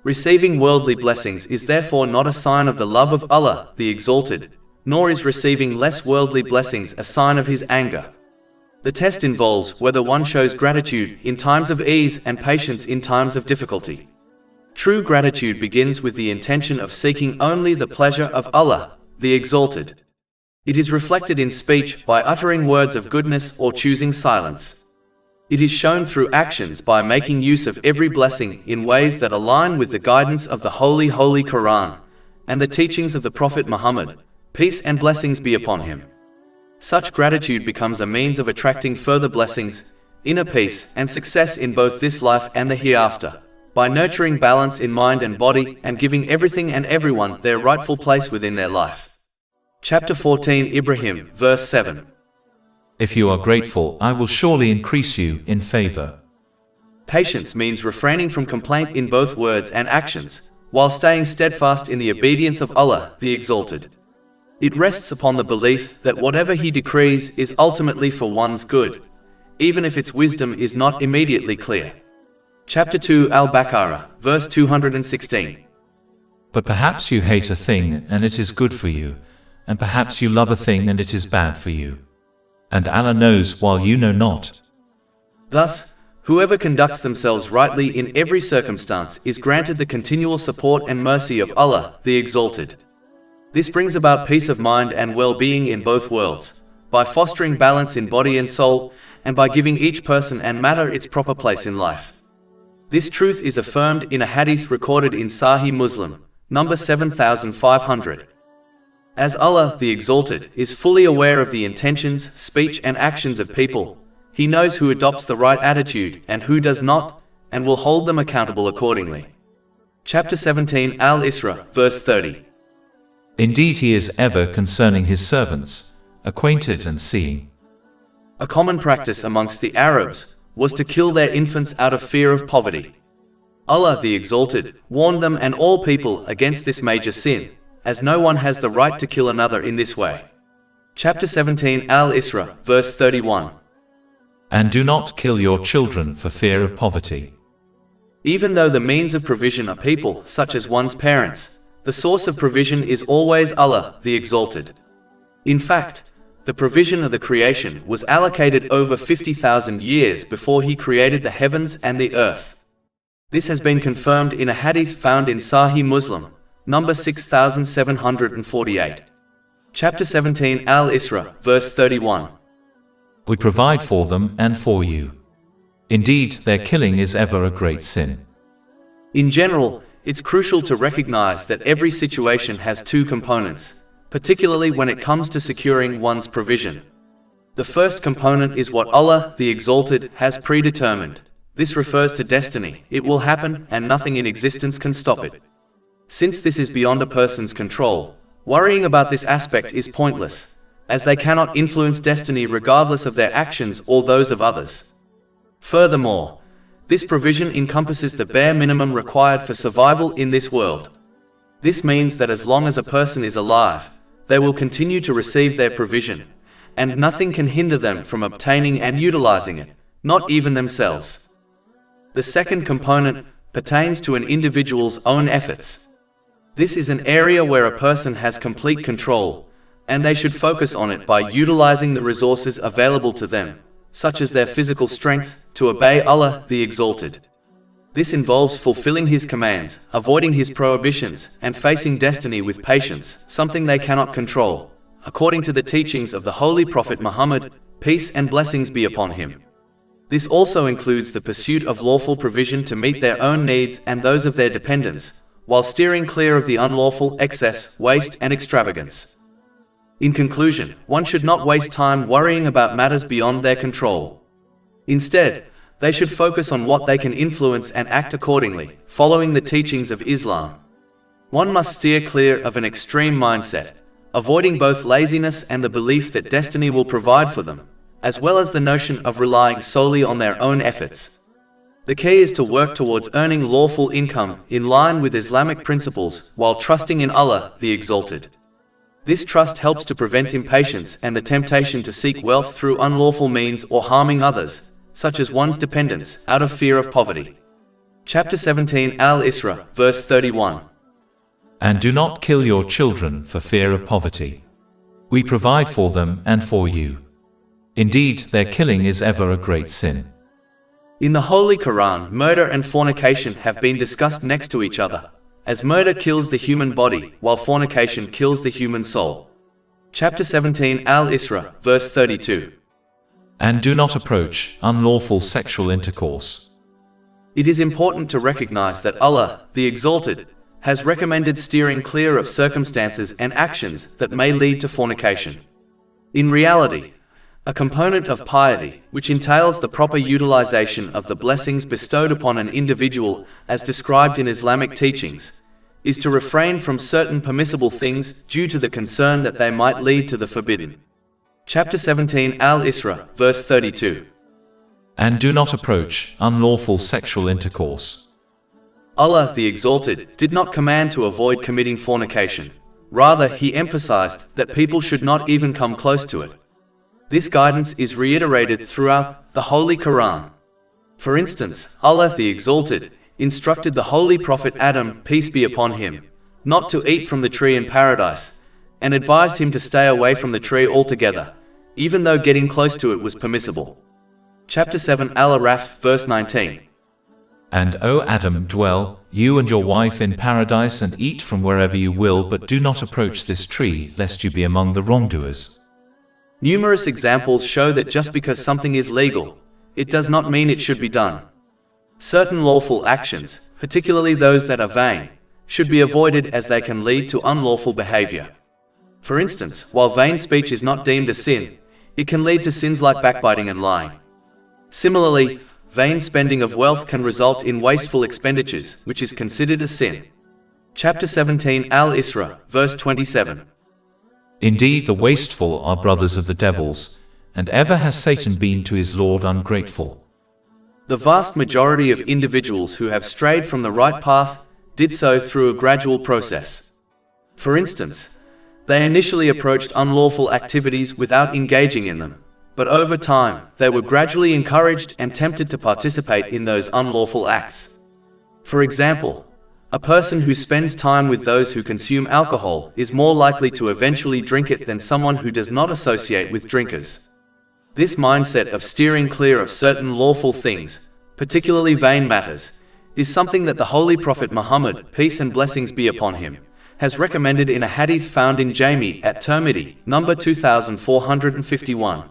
Receiving worldly blessings is therefore not a sign of the love of Allah, the Exalted, nor is receiving less worldly blessings a sign of His anger. The test involves whether one shows gratitude in times of ease and patience in times of difficulty. True gratitude begins with the intention of seeking only the pleasure of Allah, the Exalted. It is reflected in speech by uttering words of goodness or choosing silence. It is shown through actions by making use of every blessing in ways that align with the guidance of the Holy Quran and the teachings of the Prophet Muhammad, peace and blessings be upon him. Such gratitude becomes a means of attracting further blessings, inner peace and success in both this life and the hereafter, by nurturing balance in mind and body and giving everything and everyone their rightful place within their life. Chapter 14 Ibrahim, verse 7. If you are grateful, I will surely increase you in favor. Patience means refraining from complaint in both words and actions, while staying steadfast in the obedience of Allah, the Exalted. It rests upon the belief that whatever He decrees is ultimately for one's good, even if its wisdom is not immediately clear. Chapter 2 Al-Baqarah, verse 216. But perhaps you hate a thing and it is good for you, and perhaps you love a thing and it is bad for you. And Allah knows while you know not. Thus, whoever conducts themselves rightly in every circumstance is granted the continual support and mercy of Allah, the Exalted. This brings about peace of mind and well-being in both worlds, by fostering balance in body and soul, and by giving each person and matter its proper place in life. This truth is affirmed in a hadith recorded in Sahih Muslim, number 7500. As Allah, the Exalted, is fully aware of the intentions, speech and actions of people, He knows who adopts the right attitude and who does not, and will hold them accountable accordingly. Chapter 17 Al-Isra, verse 30. Indeed he is ever concerning his servants, acquainted and seeing. A common practice amongst the Arabs was to kill their infants out of fear of poverty. Allah the Exalted warned them and all people against this major sin, as no one has the right to kill another in this way. Chapter 17 Al-Isra, verse 31. And do not kill your children for fear of poverty. Even though the means of provision are people, such as one's parents, the source of provision is always Allah the Exalted. In fact, the provision of the creation was allocated over 50,000 years before He created the heavens and the earth. This has been confirmed in a hadith found in Sahih Muslim, number 6748. Chapter 17 Al-Isra, verse 31. We provide for them and for you. Indeed, their killing is ever a great sin. In general, it's crucial to recognize that every situation has two components, particularly when it comes to securing one's provision. The first component is what Allah the Exalted has predetermined. This refers to destiny. It will happen, and nothing in existence can stop it. Since this is beyond a person's control, worrying about this aspect is pointless, as they cannot influence destiny regardless of their actions or those of others. Furthermore, this provision encompasses the bare minimum required for survival in this world. This means that as long as a person is alive, they will continue to receive their provision, and nothing can hinder them from obtaining and utilizing it, not even themselves. The second component pertains to an individual's own efforts. This is an area where a person has complete control, and they should focus on it by utilizing the resources available to them, such as their physical strength, to obey Allah the Exalted. This involves fulfilling His commands, avoiding His prohibitions, and facing destiny with patience, something they cannot control, according to the teachings of the Holy Prophet Muhammad, peace and blessings be upon him. This also includes the pursuit of lawful provision to meet their own needs and those of their dependents, while steering clear of the unlawful excess, waste, and extravagance. In conclusion, one should not waste time worrying about matters beyond their control. Instead, they should focus on what they can influence and act accordingly, following the teachings of Islam. One must steer clear of an extreme mindset, avoiding both laziness and the belief that destiny will provide for them, as well as the notion of relying solely on their own efforts. The key is to work towards earning lawful income in line with Islamic principles while trusting in Allah the Exalted. This trust helps to prevent impatience and the temptation to seek wealth through unlawful means or harming others, such as one's dependents, out of fear of poverty. Chapter 17 Al-Isra, verse 31. And do not kill your children for fear of poverty. We provide for them and for you. Indeed, their killing is ever a great sin. In the Holy Quran, murder and fornication have been discussed next to each other, as murder kills the human body, while fornication kills the human soul. Chapter 17 Al-Isra, verse 32. And do not approach unlawful sexual intercourse. It is important to recognize that Allah, the Exalted, has recommended steering clear of circumstances and actions that may lead to fornication. In reality, a component of piety, which entails the proper utilization of the blessings bestowed upon an individual as described in Islamic teachings, is to refrain from certain permissible things due to the concern that they might lead to the forbidden. Chapter 17 Al-Isra, verse 32. And do not approach unlawful sexual intercourse. Allah the Exalted did not command to avoid committing fornication. Rather, He emphasized that people should not even come close to it. This guidance is reiterated throughout the Holy Quran. For instance, Allah the Exalted instructed the Holy Prophet Adam, peace be upon him, not to eat from the tree in paradise, and advised him to stay away from the tree altogether, even though getting close to it was permissible. Chapter 7 Al-Araf, verse 19. And O Adam, dwell, you and your wife in paradise and eat from wherever you will, but do not approach this tree, lest you be among the wrongdoers. Numerous examples show that just because something is legal, it does not mean it should be done. Certain lawful actions, particularly those that are vain, should be avoided as they can lead to unlawful behavior. For instance, while vain speech is not deemed a sin, it can lead to sins like backbiting and lying. Similarly, vain spending of wealth can result in wasteful expenditures, which is considered a sin. Chapter 17 Al-Isra, verse 27. Indeed, the wasteful are brothers of the devils, and ever has Satan been to his Lord ungrateful. The vast majority of individuals who have strayed from the right path did so through a gradual process. For instance, they initially approached unlawful activities without engaging in them, but over time, they were gradually encouraged and tempted to participate in those unlawful acts. For example, a person who spends time with those who consume alcohol is more likely to eventually drink it than someone who does not associate with drinkers. This mindset of steering clear of certain lawful things, particularly vain matters, is something that the Holy Prophet Muhammad, peace and blessings be upon him, has recommended in a hadith found in Jami at Tirmidhi, number 2451.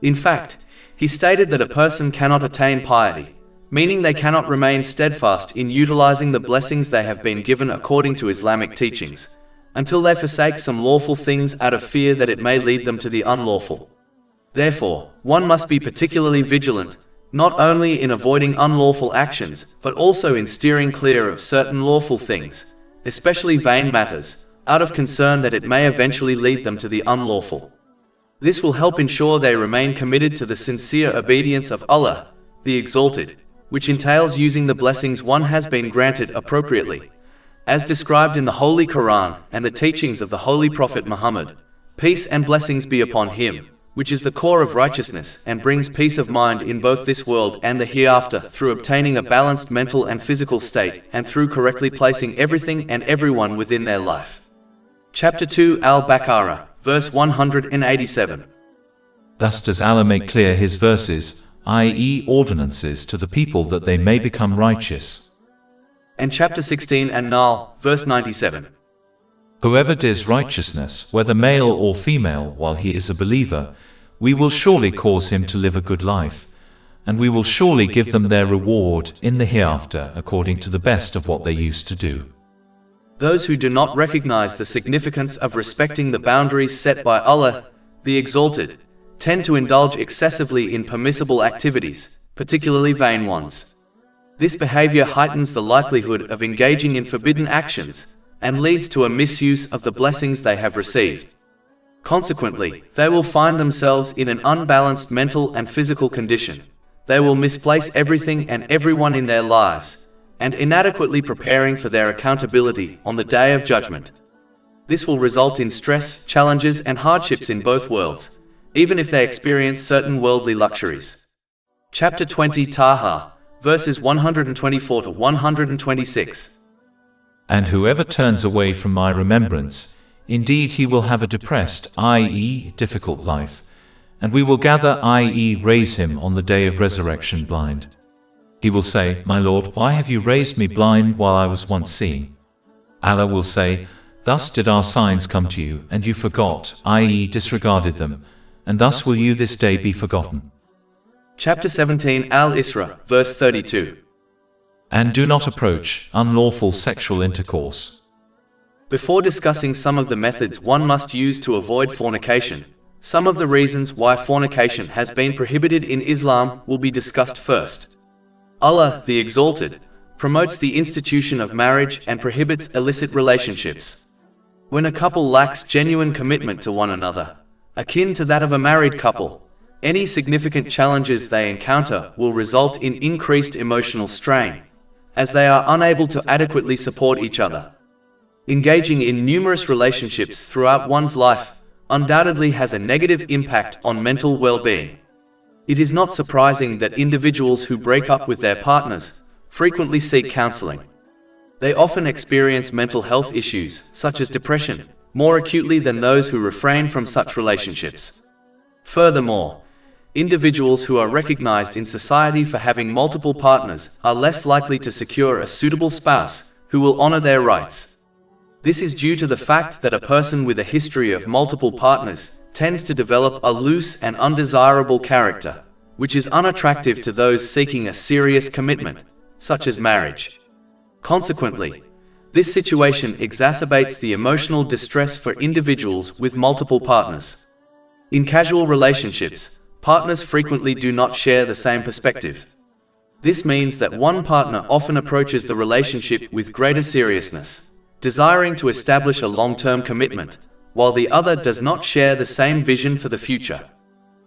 In fact, he stated that a person cannot attain piety, meaning they cannot remain steadfast in utilizing the blessings they have been given according to Islamic teachings, until they forsake some lawful things out of fear that it may lead them to the unlawful. Therefore, one must be particularly vigilant, not only in avoiding unlawful actions, but also in steering clear of certain lawful things, especially vain matters, out of concern that it may eventually lead them to the unlawful. This will help ensure they remain committed to the sincere obedience of Allah, the Exalted, which entails using the blessings one has been granted appropriately, as described in the Holy Quran and the teachings of the Holy Prophet Muhammad, peace and blessings be upon him, which is the core of righteousness and brings peace of mind in both this world and the hereafter through obtaining a balanced mental and physical state and through correctly placing everything and everyone within their life. Chapter 2 Al-Baqarah, verse 187. Thus does Allah make clear his verses, i.e. ordinances to the people that they may become righteous. And chapter 16 An-Nahl, verse 97. Whoever does righteousness, whether male or female, while he is a believer, we will surely cause him to live a good life, and we will surely give them their reward in the hereafter according to the best of what they used to do. Those who do not recognize the significance of respecting the boundaries set by Allah, the Exalted, tend to indulge excessively in permissible activities, particularly vain ones. This behavior heightens the likelihood of engaging in forbidden actions, and leads to a misuse of the blessings they have received. Consequently, they will find themselves in an unbalanced mental and physical condition. They will misplace everything and everyone in their lives, and inadequately preparing for their accountability on the Day of Judgment. This will result in stress, challenges and hardships in both worlds, even if they experience certain worldly luxuries. Chapter 20 Taha, verses 124 to 126. And whoever turns away from my remembrance, indeed he will have a depressed, i.e. difficult life, and we will gather, i.e. raise him on the day of resurrection blind. He will say, My Lord, why have you raised me blind while I was once seeing? Allah will say, Thus did our signs come to you, and you forgot, i.e. disregarded them, and thus will you this day be forgotten. Chapter 17 Al-Isra, verse 32. And do not approach unlawful sexual intercourse. Before discussing some of the methods one must use to avoid fornication, some of the reasons why fornication has been prohibited in Islam will be discussed first. Allah, the Exalted, promotes the institution of marriage and prohibits illicit relationships. When a couple lacks genuine commitment to one another, akin to that of a married couple, any significant challenges they encounter will result in increased emotional strain, as they are unable to adequately support each other. Engaging in numerous relationships throughout one's life undoubtedly has a negative impact on mental well-being. It is not surprising that individuals who break up with their partners frequently seek counseling. They often experience mental health issues, such as depression, more acutely than those who refrain from such relationships. Furthermore, individuals who are recognized in society for having multiple partners are less likely to secure a suitable spouse who will honor their rights. This is due to the fact that a person with a history of multiple partners tends to develop a loose and undesirable character, which is unattractive to those seeking a serious commitment, such as marriage. Consequently, this situation exacerbates the emotional distress for individuals with multiple partners. In casual relationships, partners frequently do not share the same perspective. This means that one partner often approaches the relationship with greater seriousness, desiring to establish a long-term commitment, while the other does not share the same vision for the future.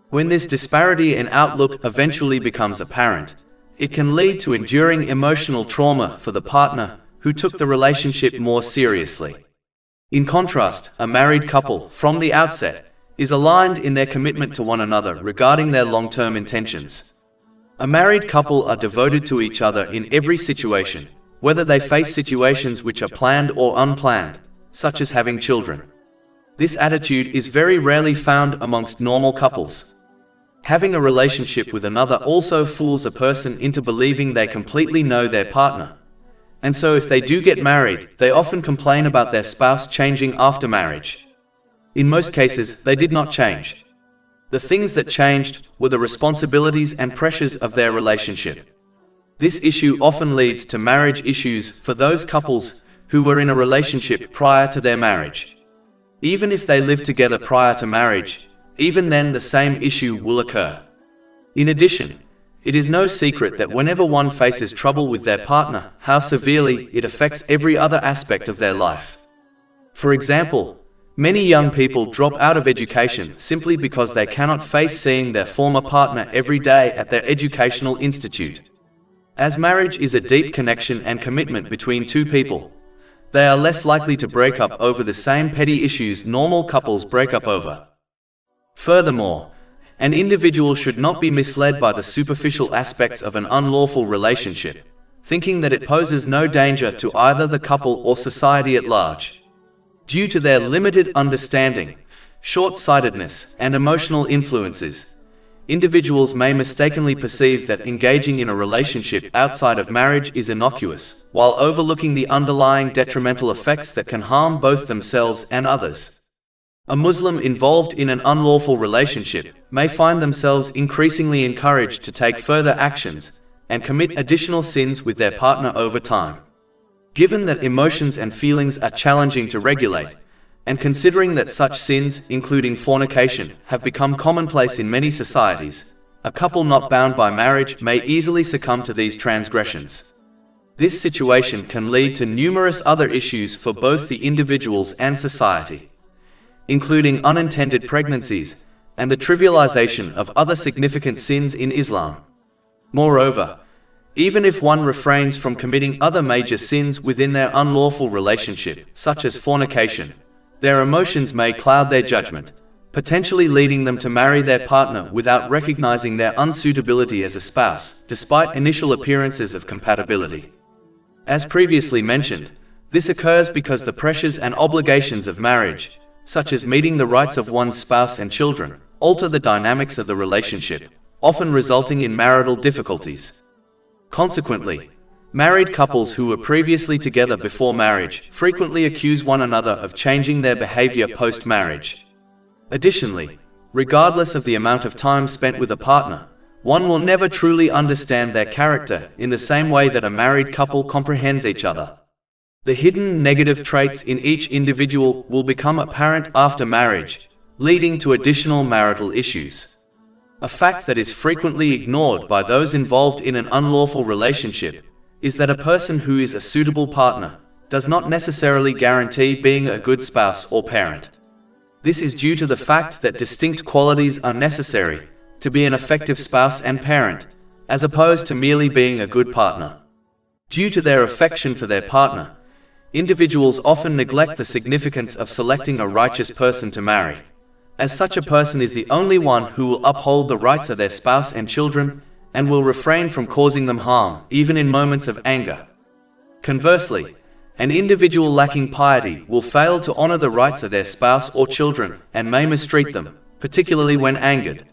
When this disparity in outlook eventually becomes apparent, it can lead to enduring emotional trauma for the partner who took the relationship more seriously. In contrast, a married couple, from the outset, is aligned in their commitment to one another regarding their long-term intentions. A married couple are devoted to each other in every situation, whether they face situations which are planned or unplanned, such as having children. This attitude is very rarely found amongst normal couples. Having a relationship with another also fools a person into believing they completely know their partner. And so if they do get married, they often complain about their spouse changing after marriage. In most cases, they did not change. The things that changed were the responsibilities and pressures of their relationship. This issue often leads to marriage issues for those couples who were in a relationship prior to their marriage. Even if they lived together prior to marriage, even then the same issue will occur. In addition, it is no secret that whenever one faces trouble with their partner, how severely it affects every other aspect of their life. For example, many young people drop out of education simply because they cannot face seeing their former partner every day at their educational institute. As marriage is a deep connection and commitment between two people, they are less likely to break up over the same petty issues normal couples break up over. Furthermore, an individual should not be misled by the superficial aspects of an unlawful relationship, thinking that it poses no danger to either the couple or society at large. Due to their limited understanding, short-sightedness, and emotional influences, individuals may mistakenly perceive that engaging in a relationship outside of marriage is innocuous, while overlooking the underlying detrimental effects that can harm both themselves and others. A Muslim involved in an unlawful relationship may find themselves increasingly encouraged to take further actions and commit additional sins with their partner over time. Given that emotions and feelings are challenging to regulate, and considering that such sins, including fornication, have become commonplace in many societies, a couple not bound by marriage may easily succumb to these transgressions. This situation can lead to numerous other issues for both the individuals and society, including unintended pregnancies and the trivialization of other significant sins in Islam. Moreover, even if one refrains from committing other major sins within their unlawful relationship, such as fornication, their emotions may cloud their judgment, potentially leading them to marry their partner without recognizing their unsuitability as a spouse, despite initial appearances of compatibility. As previously mentioned, this occurs because the pressures and obligations of marriage, such as meeting the rights of one's spouse and children, alter the dynamics of the relationship, often resulting in marital difficulties. Consequently, married couples who were previously together before marriage frequently accuse one another of changing their behavior post-marriage. Additionally, regardless of the amount of time spent with a partner, one will never truly understand their character in the same way that a married couple comprehends each other. The hidden negative traits in each individual will become apparent after marriage, leading to additional marital issues. A fact that is frequently ignored by those involved in an unlawful relationship is that a person who is a suitable partner does not necessarily guarantee being a good spouse or parent. This is due to the fact that distinct qualities are necessary to be an effective spouse and parent, as opposed to merely being a good partner. Due to their affection for their partner, individuals often neglect the significance of selecting a righteous person to marry, as such a person is the only one who will uphold the rights of their spouse and children and will refrain from causing them harm, even in moments of anger. Conversely, an individual lacking piety will fail to honor the rights of their spouse or children and may mistreat them, particularly when angered.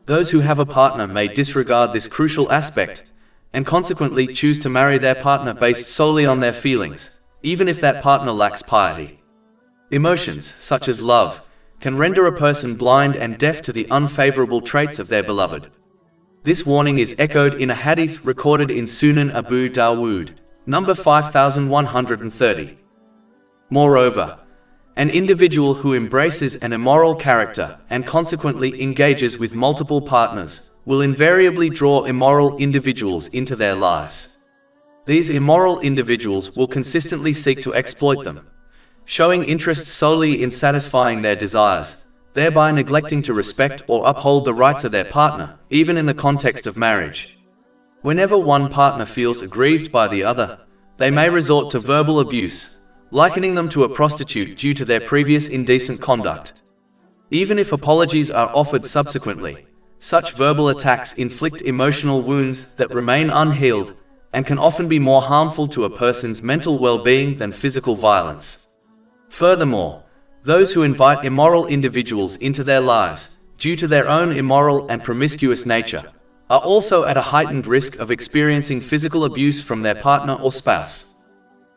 Those who have a partner may disregard this crucial aspect and consequently choose to marry their partner based solely on their feelings, even if that partner lacks piety. Emotions, such as love, can render a person blind and deaf to the unfavorable traits of their beloved. This warning is echoed in a hadith recorded in Sunan Abu Dawood, number 5130. Moreover, an individual who embraces an immoral character and consequently engages with multiple partners will invariably draw immoral individuals into their lives. These immoral individuals will consistently seek to exploit them, showing interest solely in satisfying their desires, thereby neglecting to respect or uphold the rights of their partner, even in the context of marriage. Whenever one partner feels aggrieved by the other, they may resort to verbal abuse, likening them to a prostitute due to their previous indecent conduct. Even if apologies are offered subsequently, such verbal attacks inflict emotional wounds that remain unhealed and can often be more harmful to a person's mental well-being than physical violence. Furthermore, those who invite immoral individuals into their lives, due to their own immoral and promiscuous nature, are also at a heightened risk of experiencing physical abuse from their partner or spouse.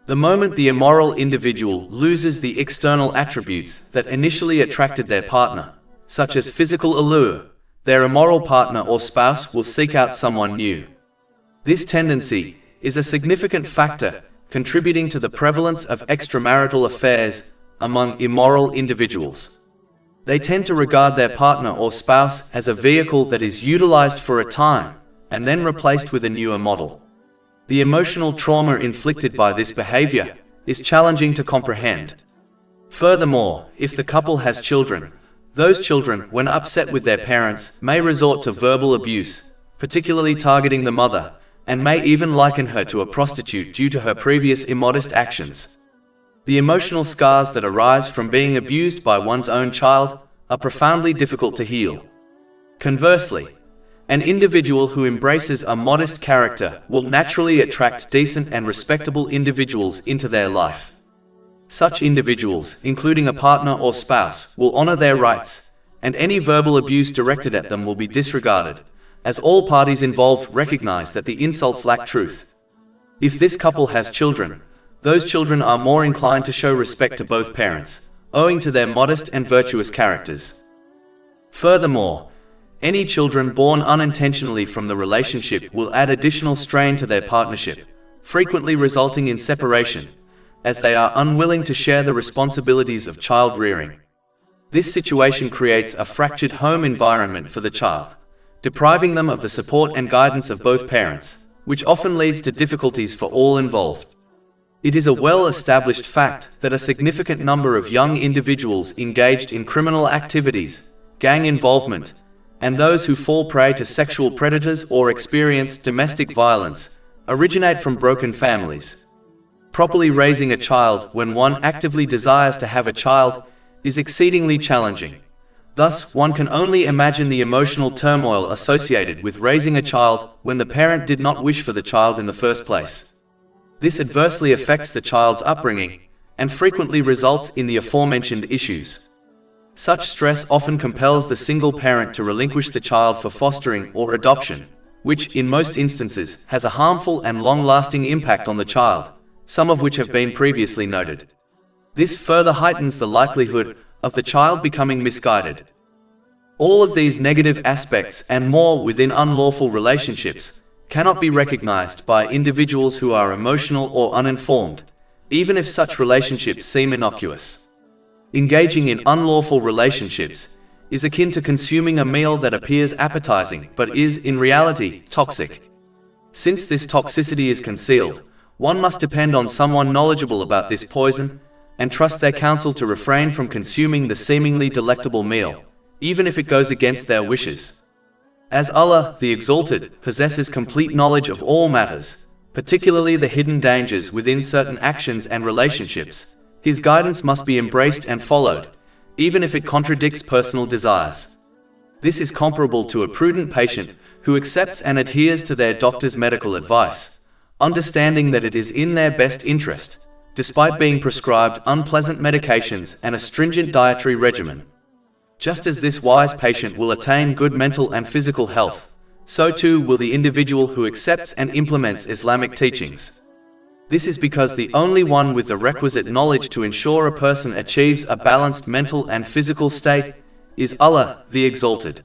The moment the immoral individual loses the external attributes that initially attracted their partner, such as physical allure, their immoral partner or spouse will seek out someone new. This tendency is a significant factor contributing to the prevalence of extramarital affairs among immoral individuals. They tend to regard their partner or spouse as a vehicle that is utilized for a time and then replaced with a newer model. The emotional trauma inflicted by this behavior is challenging to comprehend. Furthermore, if the couple has children, those children, when upset with their parents, may resort to verbal abuse, particularly targeting the mother, and may even liken her to a prostitute due to her previous immodest actions. The emotional scars that arise from being abused by one's own child are profoundly difficult to heal. Conversely, an individual who embraces a modest character will naturally attract decent and respectable individuals into their life. Such individuals, including a partner or spouse, will honor their rights, and any verbal abuse directed at them will be disregarded, as all parties involved recognize that the insults lack truth. If this couple has children, those children are more inclined to show respect to both parents, owing to their modest and virtuous characters. Furthermore, any children born unintentionally from the relationship will add additional strain to their partnership, frequently resulting in separation, as they are unwilling to share the responsibilities of child rearing. This situation creates a fractured home environment for the child, depriving them of the support and guidance of both parents, which often leads to difficulties for all involved. It is a well-established fact that a significant number of young individuals engaged in criminal activities, gang involvement, and those who fall prey to sexual predators or experience domestic violence originate from broken families. Properly raising a child when one actively desires to have a child is exceedingly challenging. Thus, one can only imagine the emotional turmoil associated with raising a child when the parent did not wish for the child in the first place. This adversely affects the child's upbringing and frequently results in the aforementioned issues. Such stress often compels the single parent to relinquish the child for fostering or adoption, which, in most instances, has a harmful and long-lasting impact on the child, some of which have been previously noted. This further heightens the likelihood of the child becoming misguided. All of these negative aspects and more within unlawful relationships cannot be recognized by individuals who are emotional or uninformed, even if such relationships seem innocuous. Engaging in unlawful relationships is akin to consuming a meal that appears appetizing but is, in reality, toxic. Since this toxicity is concealed, one must depend on someone knowledgeable about this poison and trust their counsel to refrain from consuming the seemingly delectable meal, even if it goes against their wishes. As Allah, the Exalted, possesses complete knowledge of all matters, particularly the hidden dangers within certain actions and relationships, His guidance must be embraced and followed, even if it contradicts personal desires. This is comparable to a prudent patient who accepts and adheres to their doctor's medical advice, understanding that it is in their best interest, despite being prescribed unpleasant medications and a stringent dietary regimen. Just as this wise patient will attain good mental and physical health, so too will the individual who accepts and implements Islamic teachings. This is because the only one with the requisite knowledge to ensure a person achieves a balanced mental and physical state is Allah, the Exalted.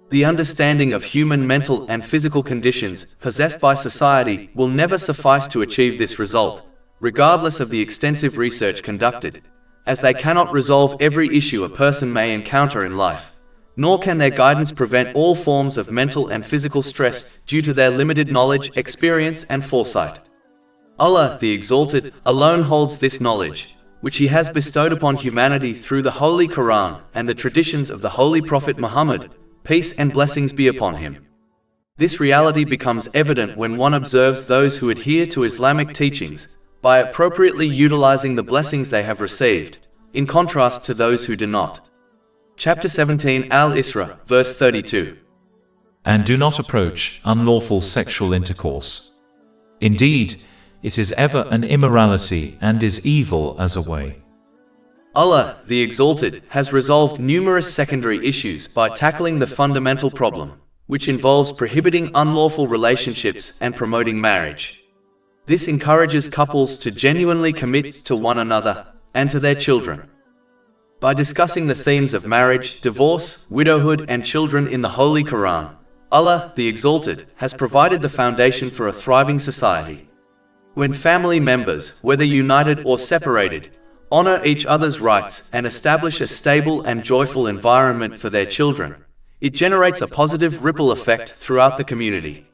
The understanding of human mental and physical conditions possessed by society will never suffice to achieve this result, regardless of the extensive research conducted, as they cannot resolve every issue a person may encounter in life, nor can their guidance prevent all forms of mental and physical stress due to their limited knowledge, experience, and foresight. Allah, the Exalted, alone holds this knowledge, which He has bestowed upon humanity through the Holy Quran and the traditions of the Holy Prophet Muhammad, peace and blessings be upon him. This reality becomes evident when one observes those who adhere to Islamic teachings, by appropriately utilizing the blessings they have received, in contrast to those who do not. Chapter 17 Al-Isra, verse 32. And do not approach unlawful sexual intercourse. Indeed, it is ever an immorality and is evil as a way. Allah, the Exalted, has resolved numerous secondary issues by tackling the fundamental problem, which involves prohibiting unlawful relationships and promoting marriage. This encourages couples to genuinely commit to one another and to their children. By discussing the themes of marriage, divorce, widowhood, and children in the Holy Quran, Allah, the Exalted, has provided the foundation for a thriving society. When family members, whether united or separated, honor each other's rights and establish a stable and joyful environment for their children, it generates a positive ripple effect throughout the community.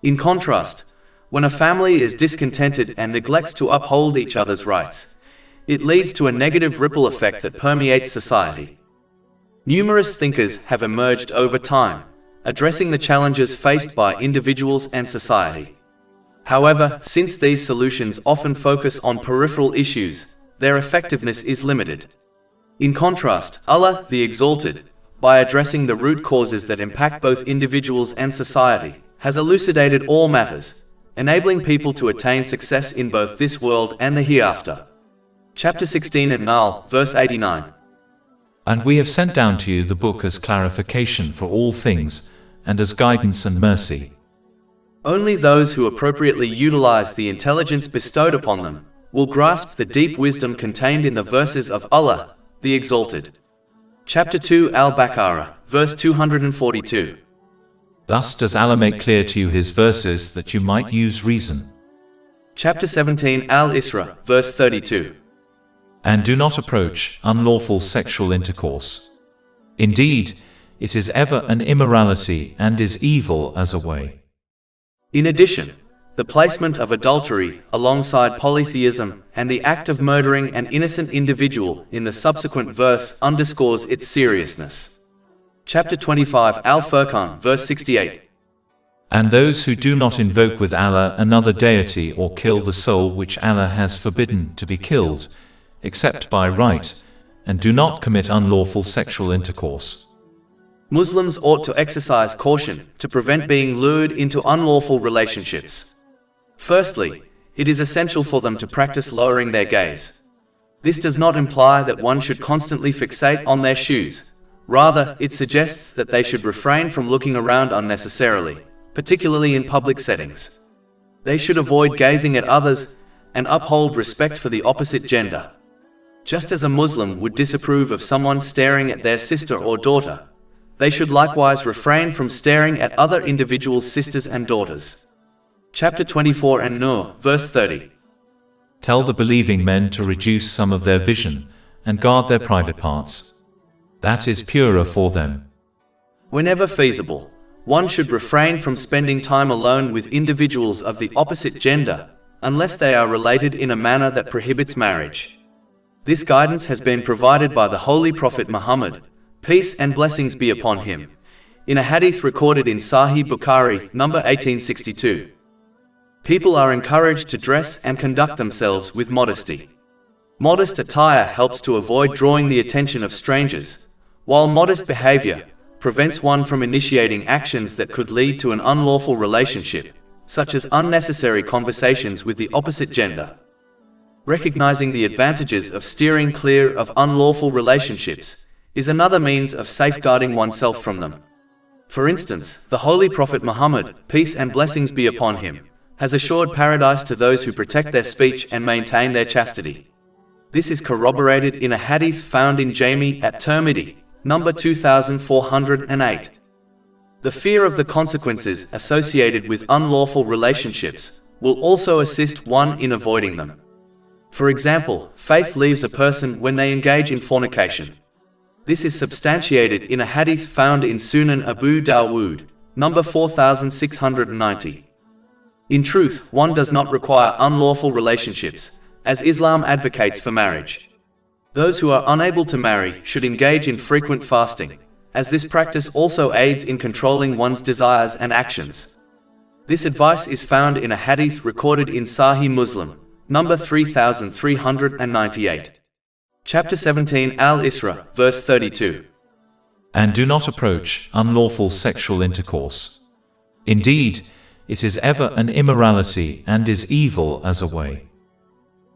In contrast, when a family is discontented and neglects to uphold each other's rights, it leads to a negative ripple effect that permeates society. Numerous thinkers have emerged over time, addressing the challenges faced by individuals and society. However, since these solutions often focus on peripheral issues, their effectiveness is limited. In contrast, Allah, the Exalted, by addressing the root causes that impact both individuals and society, has elucidated all matters, enabling people to attain success in both this world and the hereafter. Chapter 16 An-Nahl, verse 89. And we have sent down to you the book as clarification for all things, and as guidance and mercy. Only those who appropriately utilize the intelligence bestowed upon them will grasp the deep wisdom contained in the verses of Allah, the Exalted. Chapter 2 Al-Baqarah, verse 242. Thus does Allah make clear to you His verses that you might use reason. Chapter 17 Al-Isra, verse 32. And do not approach unlawful sexual intercourse. Indeed, it is ever an immorality and is evil as a way. In addition, the placement of adultery alongside polytheism and the act of murdering an innocent individual in the subsequent verse underscores its seriousness. Chapter 25 Al-Furqan, verse 68. And those who do not invoke with Allah another deity or kill the soul which Allah has forbidden to be killed, except by right, and do not commit unlawful sexual intercourse. Muslims ought to exercise caution to prevent being lured into unlawful relationships. Firstly, it is essential for them to practice lowering their gaze. This does not imply that one should constantly fixate on their shoes. Rather, it suggests that they should refrain from looking around unnecessarily, particularly in public settings. They should avoid gazing at others and uphold respect for the opposite gender. Just as a Muslim would disapprove of someone staring at their sister or daughter, they should likewise refrain from staring at other individuals' sisters and daughters. Chapter 24 An-Nur, verse 30. Tell the believing men to reduce some of their vision, and guard their private parts. That is purer for them. Whenever feasible, one should refrain from spending time alone with individuals of the opposite gender, unless they are related in a manner that prohibits marriage. This guidance has been provided by the Holy Prophet Muhammad, peace and blessings be upon him, in a hadith recorded in Sahih Bukhari, number 1862. People are encouraged to dress and conduct themselves with modesty. Modest attire helps to avoid drawing the attention of strangers, while modest behavior prevents one from initiating actions that could lead to an unlawful relationship, such as unnecessary conversations with the opposite gender. Recognizing the advantages of steering clear of unlawful relationships is another means of safeguarding oneself from them. For instance, the Holy Prophet Muhammad, peace and blessings be upon him, has assured paradise to those who protect their speech and maintain their chastity. This is corroborated in a hadith found in Jami at Tirmidhi, number 2408. The fear of the consequences associated with unlawful relationships will also assist one in avoiding them. For example, faith leaves a person when they engage in fornication. This is substantiated in a hadith found in Sunan Abu Dawood, number 4690. In truth, one does not require unlawful relationships, as Islam advocates for marriage. Those who are unable to marry should engage in frequent fasting, as this practice also aids in controlling one's desires and actions. This advice is found in a hadith recorded in Sahih Muslim, number 3398. Chapter 17 Al-Isra, verse 32. And do not approach unlawful sexual intercourse. Indeed, it is ever an immorality and is evil as a way.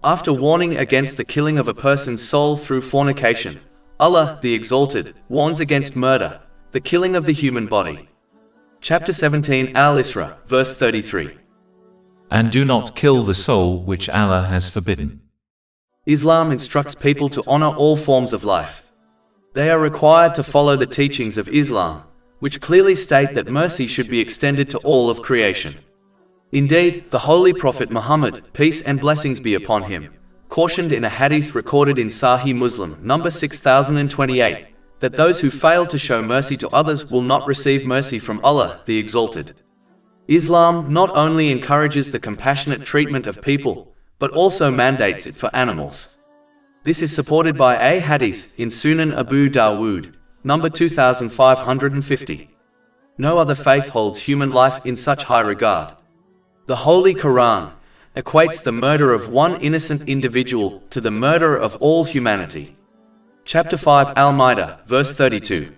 After warning against the killing of a person's soul through fornication, Allah, the Exalted, warns against murder, the killing of the human body. Chapter 17 Al-Isra, verse 33. And do not kill the soul which Allah has forbidden. Islam instructs people to honor all forms of life. They are required to follow the teachings of Islam, which clearly state that mercy should be extended to all of creation. Indeed, the Holy Prophet Muhammad, peace and blessings be upon him, cautioned in a hadith recorded in Sahih Muslim, number 6028, that those who fail to show mercy to others will not receive mercy from Allah, the Exalted. Islam not only encourages the compassionate treatment of people, but also mandates it for animals. This is supported by a hadith in Sunan Abu Dawood, number 2550. No other faith holds human life in such high regard. The Holy Quran equates the murder of one innocent individual to the murder of all humanity. Chapter 5 Al-Ma'idah, verse 32.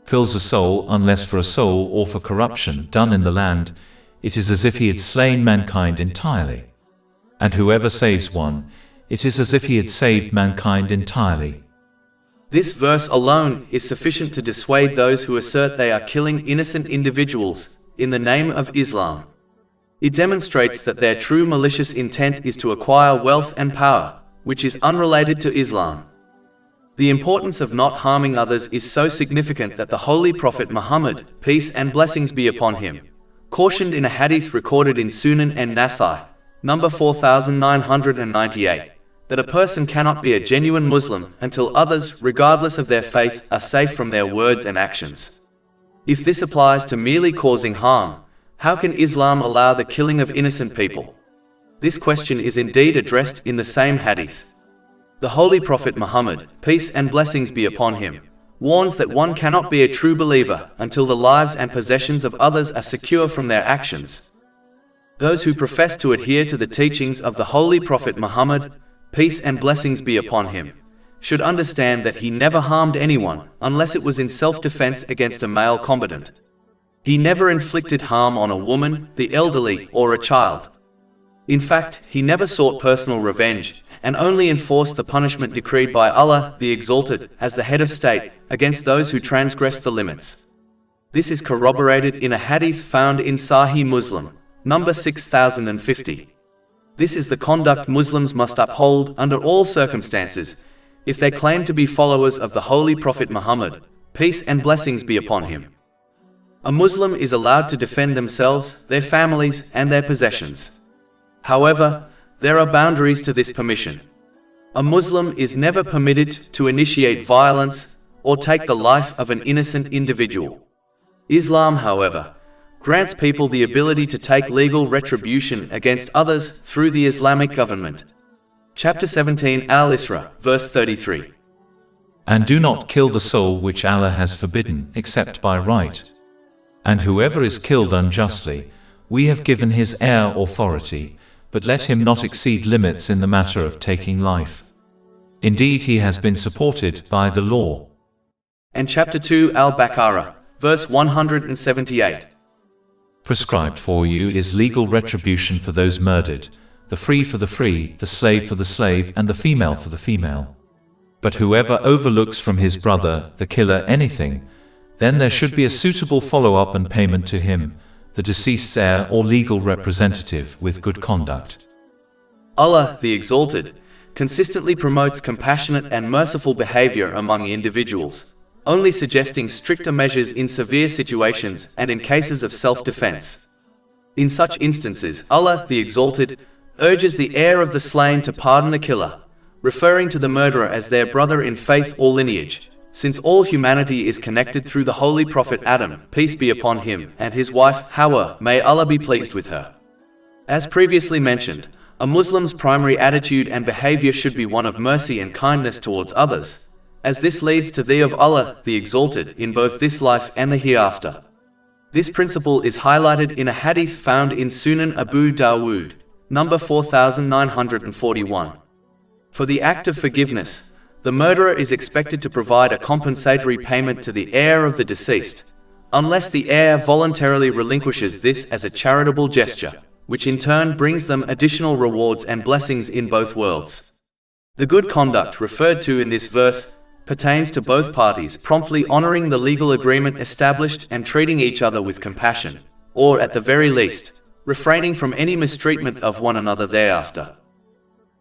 Kills a soul unless for a soul or for corruption done in the land, it is as if he had slain mankind entirely. And whoever saves one, it is as if he had saved mankind entirely. This verse alone is sufficient to dissuade those who assert they are killing innocent individuals in the name of Islam. It demonstrates that their true malicious intent is to acquire wealth and power, which is unrelated to Islam. The importance of not harming others is so significant that the Holy Prophet Muhammad, peace and blessings be upon him, cautioned in a hadith recorded in Sunan an-Nasai, number 4998, that a person cannot be a genuine Muslim until others, regardless of their faith, are safe from their words and actions. If this applies to merely causing harm, how can Islam allow the killing of innocent people? This question is indeed addressed in the same hadith. The Holy Prophet Muhammad, peace and blessings be upon him, warns that one cannot be a true believer until the lives and possessions of others are secure from their actions. Those who profess to adhere to the teachings of the Holy Prophet Muhammad, peace and blessings be upon him, should understand that he never harmed anyone unless it was in self-defense against a male combatant. He never inflicted harm on a woman, the elderly, or a child. In fact, he never sought personal revenge, and only enforced the punishment decreed by Allah, the Exalted, as the head of state, against those who transgress the limits. This is corroborated in a hadith found in Sahih Muslim, number 6050. This is the conduct Muslims must uphold under all circumstances, if they claim to be followers of the Holy Prophet Muhammad, peace and blessings be upon him. A Muslim is allowed to defend themselves, their families, and their possessions. However, there are boundaries to this permission. A Muslim is never permitted to initiate violence or take the life of an innocent individual. Islam, however, grants people the ability to take legal retribution against others through the Islamic government. Chapter 17 Al-Isra, verse 33. And do not kill the soul which Allah has forbidden except by right. And whoever is killed unjustly, we have given his heir authority, but let him not exceed limits in the matter of taking life. Indeed, he has been supported by the law. And chapter 2 Al-Baqarah, verse 178. Prescribed for you is legal retribution for those murdered, the free for the free, the slave for the slave, and the female for the female. But whoever overlooks from his brother, the killer, anything, then there should be a suitable follow-up and payment to him, the deceased's heir or legal representative, with good conduct. Allah, the Exalted, consistently promotes compassionate and merciful behavior among individuals, only suggesting stricter measures in severe situations and in cases of self-defense. In such instances, Allah, the Exalted, urges the heir of the slain to pardon the killer, referring to the murderer as their brother in faith or lineage, since all humanity is connected through the Holy Prophet Adam, peace be upon him, and his wife, Hawa, may Allah be pleased with her. As previously mentioned, a Muslim's primary attitude and behavior should be one of mercy and kindness towards others, as this leads to the of Allah, the Exalted, in both this life and the hereafter. This principle is highlighted in a hadith found in Sunan Abu Dawood, number 4941. For the act of forgiveness, the murderer is expected to provide a compensatory payment to the heir of the deceased, unless the heir voluntarily relinquishes this as a charitable gesture, which in turn brings them additional rewards and blessings in both worlds. The good conduct referred to in this verse pertains to both parties promptly honoring the legal agreement established and treating each other with compassion, or at the very least, refraining from any mistreatment of one another thereafter.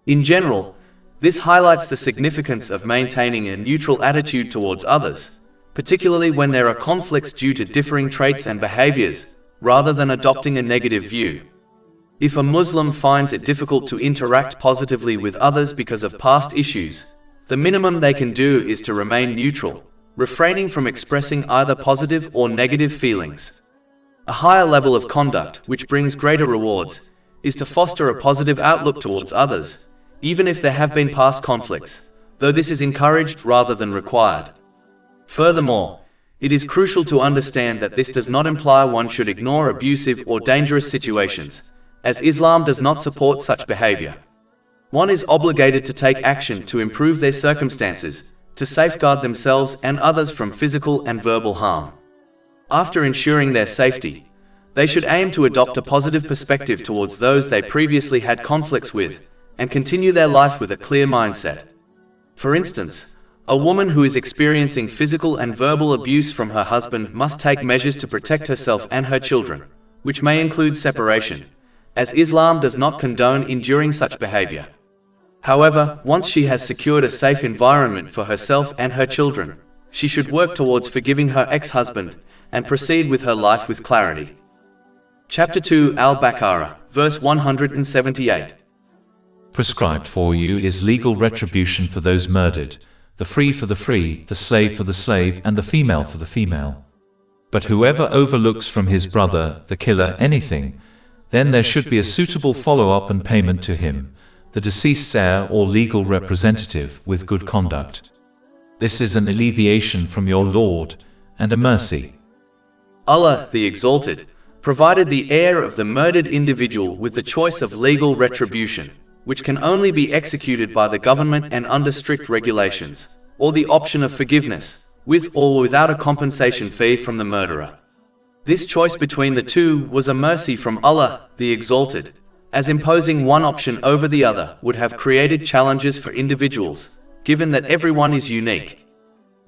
In general, this highlights the significance of maintaining a neutral attitude towards others, particularly when there are conflicts due to differing traits and behaviors, rather than adopting a negative view. If a Muslim finds it difficult to interact positively with others because of past issues, the minimum they can do is to remain neutral, refraining from expressing either positive or negative feelings. A higher level of conduct, which brings greater rewards, is to foster a positive outlook towards others, even if there have been past conflicts, though this is encouraged rather than required. Furthermore, it is crucial to understand that this does not imply one should ignore abusive or dangerous situations, as Islam does not support such behavior. One is obligated to take action to improve their circumstances, to safeguard themselves and others from physical and verbal harm. After ensuring their safety, they should aim to adopt a positive perspective towards those they previously had conflicts with, and continue their life with a clear mindset. For instance, a woman who is experiencing physical and verbal abuse from her husband must take measures to protect herself and her children, which may include separation, as Islam does not condone enduring such behavior. However, once she has secured a safe environment for herself and her children, she should work towards forgiving her ex-husband and proceed with her life with clarity. Chapter 2 Al-Baqarah, verse 178. Prescribed for you is legal retribution for those murdered, the free for the free, the slave for the slave, and the female for the female. But whoever overlooks from his brother, the killer, anything, then there should be a suitable follow-up and payment to him, the deceased's heir or legal representative, with good conduct. This is an alleviation from your Lord, and a mercy. Allah, the Exalted, provided the heir of the murdered individual with the choice of legal retribution, which can only be executed by the government and under strict regulations, or the option of forgiveness, with or without a compensation fee from the murderer. This choice between the two was a mercy from Allah, the Exalted, as imposing one option over the other would have created challenges for individuals, given that everyone is unique.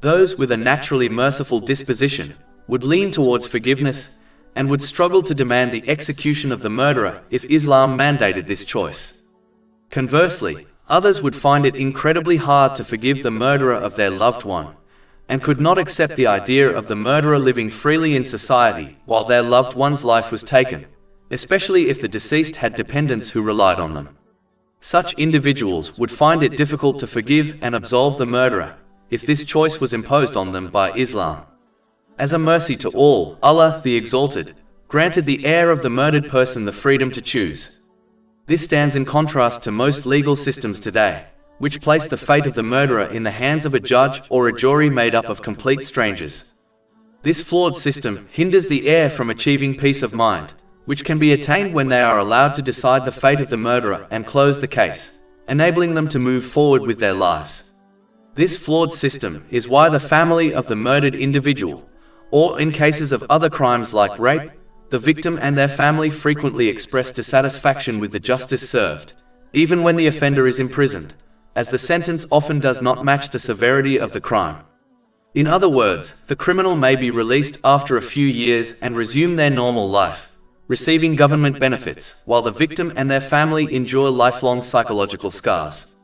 Those with a naturally merciful disposition would lean towards forgiveness and would struggle to demand the execution of the murderer if Islam mandated this choice. Conversely, others would find it incredibly hard to forgive the murderer of their loved one, and could not accept the idea of the murderer living freely in society while their loved one's life was taken, especially if the deceased had dependents who relied on them. Such individuals would find it difficult to forgive and absolve the murderer if this choice was imposed on them by Islam. As a mercy to all, Allah, the Exalted, granted the heir of the murdered person the freedom to choose. This stands in contrast to most legal systems today, which place the fate of the murderer in the hands of a judge or a jury made up of complete strangers. This flawed system hinders the heir from achieving peace of mind, which can be attained when they are allowed to decide the fate of the murderer and close the case, enabling them to move forward with their lives. This flawed system is why the family of the murdered individual, or in cases of other crimes like rape, the victim and their family frequently express dissatisfaction with the justice served, even when the offender is imprisoned, as the sentence often does not match the severity of the crime. In other words, the criminal may be released after a few years and resume their normal life, receiving government benefits, while the victim and their family endure lifelong psychological scars.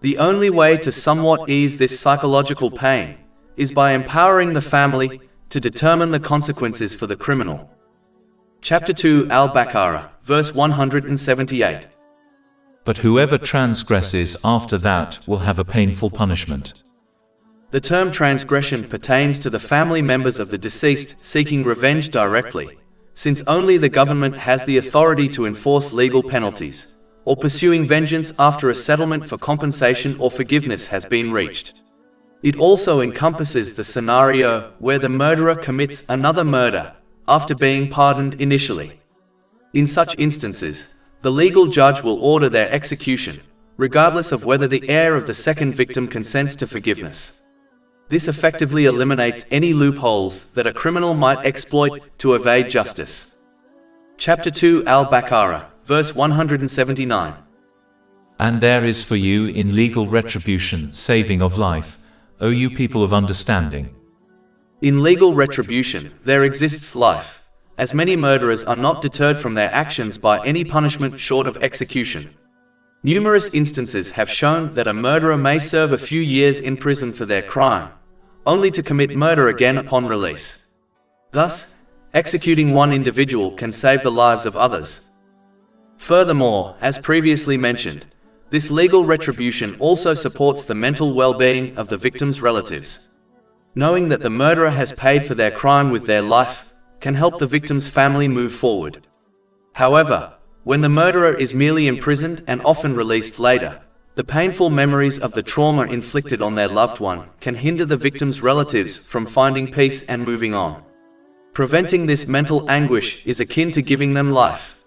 The only way to somewhat ease this psychological pain is by empowering the family to determine the consequences for the criminal. Chapter 2 Al-Baqarah, verse 178. But whoever transgresses after that will have a painful punishment. The term transgression pertains to the family members of the deceased seeking revenge directly, since only the government has the authority to enforce legal penalties, or pursuing vengeance after a settlement for compensation or forgiveness has been reached. It also encompasses the scenario where the murderer commits another murder after being pardoned initially. In such instances, the legal judge will order their execution, regardless of whether the heir of the second victim consents to forgiveness. This effectively eliminates any loopholes that a criminal might exploit to evade justice. Chapter 2 Al-Baqarah, verse 179. And there is for you in legal retribution saving of life, O you people of understanding. In legal retribution, there exists life, as many murderers are not deterred from their actions by any punishment short of execution. Numerous instances have shown that a murderer may serve a few years in prison for their crime, only to commit murder again upon release. Thus, executing one individual can save the lives of others. Furthermore, as previously mentioned, this legal retribution also supports the mental well-being of the victim's relatives. Knowing that the murderer has paid for their crime with their life can help the victim's family move forward. However, when the murderer is merely imprisoned and often released later, the painful memories of the trauma inflicted on their loved one can hinder the victim's relatives from finding peace and moving on. Preventing this mental anguish is akin to giving them life.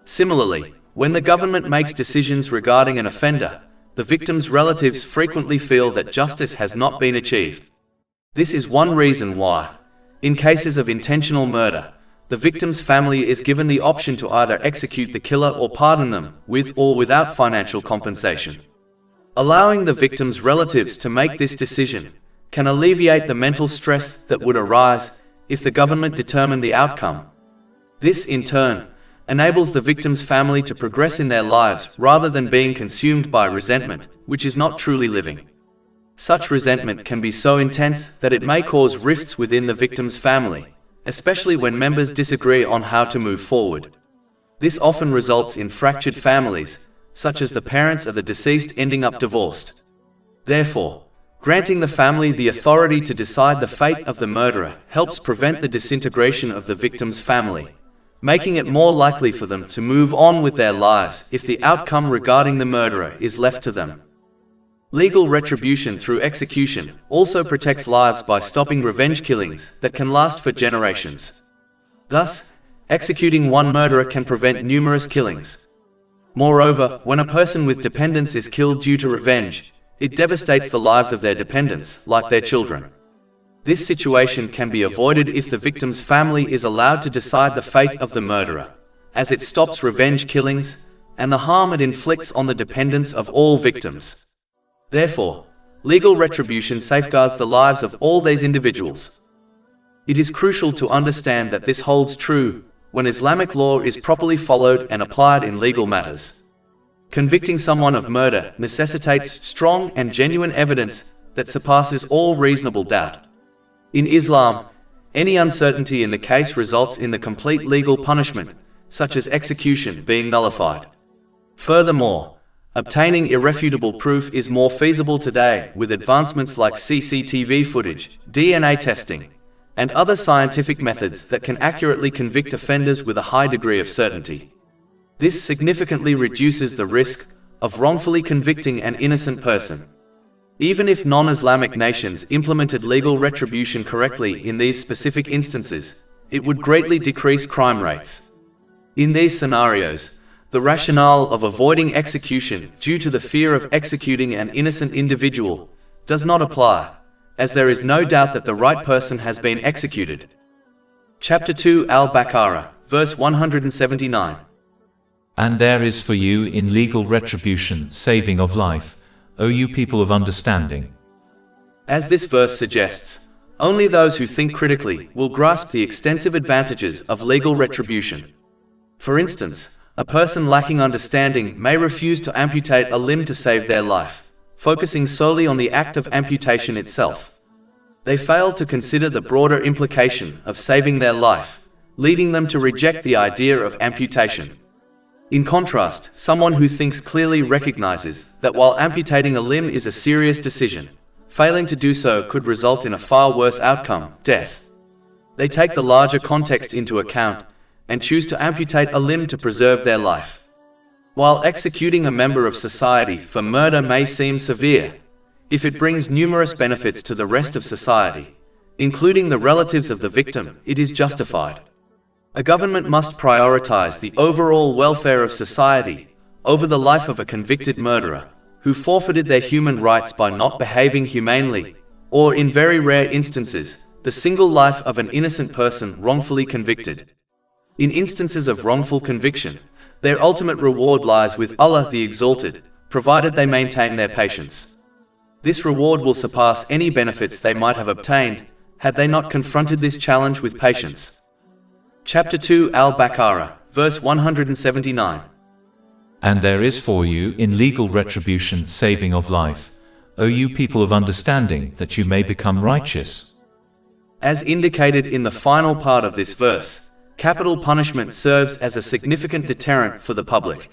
Similarly, when the government makes decisions regarding an offender, the victim's relatives frequently feel that justice has not been achieved. This is one reason why, in cases of intentional murder, the victim's family is given the option to either execute the killer or pardon them, with or without financial compensation. Allowing the victim's relatives to make this decision can alleviate the mental stress that would arise if the government determined the outcome. This, in turn, enables the victim's family to progress in their lives rather than being consumed by resentment, which is not truly living. Such resentment can be so intense that it may cause rifts within the victim's family, especially when members disagree on how to move forward. This often results in fractured families, such as the parents of the deceased ending up divorced. Therefore, granting the family the authority to decide the fate of the murderer helps prevent the disintegration of the victim's family, making it more likely for them to move on with their lives if the outcome regarding the murderer is left to them. Legal retribution through execution also protects lives by stopping revenge killings that can last for generations. Thus, executing one murderer can prevent numerous killings. Moreover, when a person with dependents is killed due to revenge, it devastates the lives of their dependents, like their children. This situation can be avoided if the victim's family is allowed to decide the fate of the murderer, as it stops revenge killings and the harm it inflicts on the dependents of all victims. Therefore, legal retribution safeguards the lives of all these individuals. It is crucial to understand that this holds true when Islamic law is properly followed and applied in legal matters. Convicting someone of murder necessitates strong and genuine evidence that surpasses all reasonable doubt. In Islam, any uncertainty in the case results in the complete legal punishment, such as execution, being nullified. Furthermore, obtaining irrefutable proof is more feasible today with advancements like CCTV footage, DNA testing, and other scientific methods that can accurately convict offenders with a high degree of certainty. This significantly reduces the risk of wrongfully convicting an innocent person. Even if non-Islamic nations implemented legal retribution correctly in these specific instances, it would greatly decrease crime rates. In these scenarios, the rationale of avoiding execution due to the fear of executing an innocent individual does not apply, as there is no doubt that the right person has been executed. Chapter 2 Al-Baqarah, verse 179. And there is for you in legal retribution saving of life, O you people of understanding. As this verse suggests, only those who think critically will grasp the extensive advantages of legal retribution. For instance, a person lacking understanding may refuse to amputate a limb to save their life, focusing solely on the act of amputation itself. They fail to consider the broader implication of saving their life, leading them to reject the idea of amputation. In contrast, someone who thinks clearly recognizes that while amputating a limb is a serious decision, failing to do so could result in a far worse outcome, death. They take the larger context into account and choose to amputate a limb to preserve their life. While executing a member of society for murder may seem severe, if it brings numerous benefits to the rest of society, including the relatives of the victim, it is justified. A government must prioritize the overall welfare of society over the life of a convicted murderer who forfeited their human rights by not behaving humanely, or in very rare instances, the single life of an innocent person wrongfully convicted. In instances of wrongful conviction, their ultimate reward lies with Allah the Exalted, provided they maintain their patience. This reward will surpass any benefits they might have obtained had they not confronted this challenge with patience. Chapter 2 Al-Baqarah, verse 179. And there is for you in legal retribution saving of life, O you people of understanding, that you may become righteous. As indicated in the final part of this verse, capital punishment serves as a significant deterrent for the public.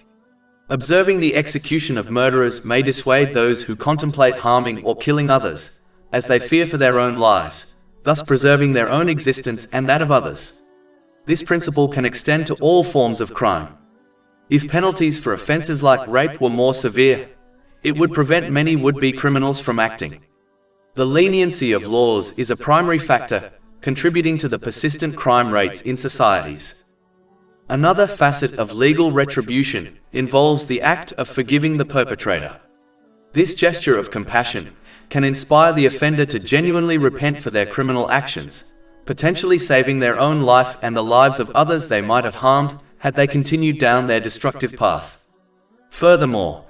Observing the execution of murderers may dissuade those who contemplate harming or killing others, as they fear for their own lives, thus preserving their own existence and that of others. This principle can extend to all forms of crime. If penalties for offenses like rape were more severe, it would prevent many would-be criminals from acting. The leniency of laws is a primary factor contributing to the persistent crime rates in societies. Another facet of legal retribution involves the act of forgiving the perpetrator. This gesture of compassion can inspire the offender to genuinely repent for their criminal actions, potentially saving their own life and the lives of others they might have harmed had they continued down their destructive path. Furthermore,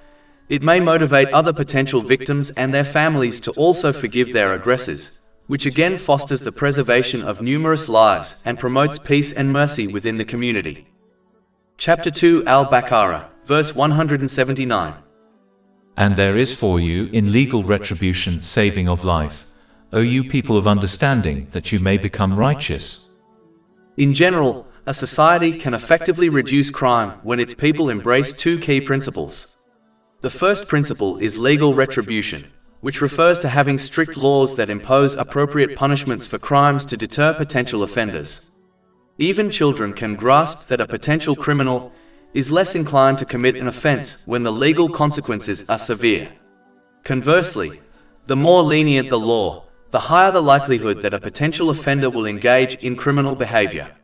it may motivate other potential victims and their families to also forgive their aggressors, which again fosters the preservation of numerous lives and promotes peace and mercy within the community. Chapter 2 Al-Baqarah, verse 179. And there is for you in legal retribution saving of life, O you people of understanding, that you may become righteous. In general, a society can effectively reduce crime when its people embrace two key principles. The first principle is legal retribution, which refers to having strict laws that impose appropriate punishments for crimes to deter potential offenders. Even children can grasp that a potential criminal is less inclined to commit an offense when the legal consequences are severe. Conversely, the more lenient the law, the higher the likelihood that a potential offender will engage in criminal behavior.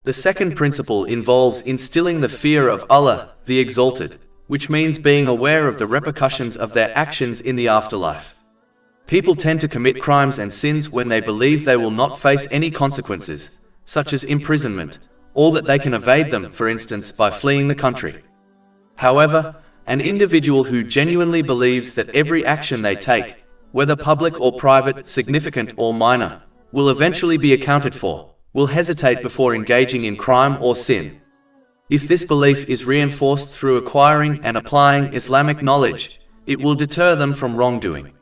The second principle involves instilling the fear of Allah, the Exalted, which means being aware of the repercussions of their actions in the afterlife. People tend to commit crimes and sins when they believe they will not face any consequences, such as imprisonment, or that they can evade them, for instance, by fleeing the country. However, an individual who genuinely believes that every action they take, whether public or private, significant or minor, will eventually be accounted for, will hesitate before engaging in crime or sin. If this belief is reinforced through acquiring and applying Islamic knowledge, it will deter them from wrongdoing.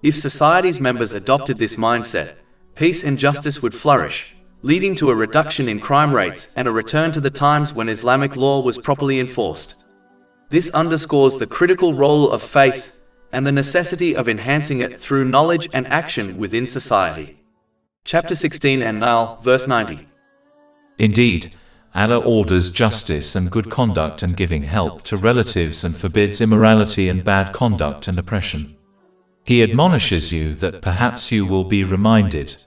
If society's members adopted this mindset, peace and justice would flourish, leading to a reduction in crime rates and a return to the times when Islamic law was properly enforced. This underscores the critical role of faith and the necessity of enhancing it through knowledge and action within society. Chapter 16 An-Nahl, verse 90. Indeed, Allah orders justice and good conduct and giving help to relatives and forbids immorality and bad conduct and oppression. He admonishes you that perhaps you will be reminded.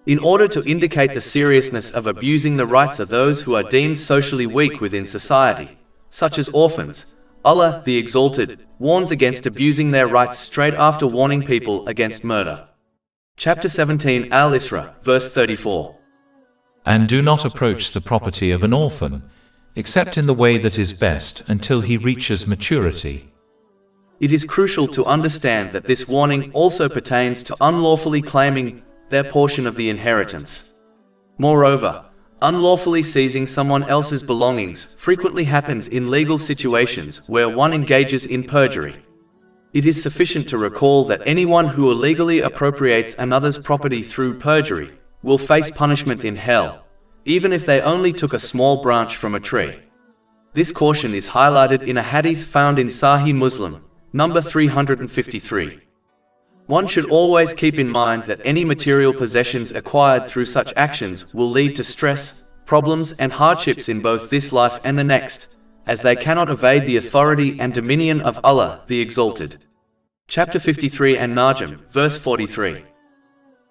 In order to indicate the seriousness of abusing the rights of those who are deemed socially weak within society, such as orphans, Allah, the Exalted, warns against abusing their rights straight after warning people against murder. Chapter 17 Al-Isra, verse 34. And do not approach the property of an orphan, except in the way that is best until he reaches maturity. It is crucial to understand that this warning also pertains to unlawfully claiming their portion of the inheritance. Moreover, unlawfully seizing someone else's belongings frequently happens in legal situations where one engages in perjury. It is sufficient to recall that anyone who illegally appropriates another's property through perjury will face punishment in hell, even if they only took a small branch from a tree. This caution is highlighted in a hadith found in Sahih Muslim, number 353. One should always keep in mind that any material possessions acquired through such actions will lead to stress, problems and hardships in both this life and the next, as they cannot evade the authority and dominion of Allah, the Exalted. Chapter 53 and Najm, verse 43.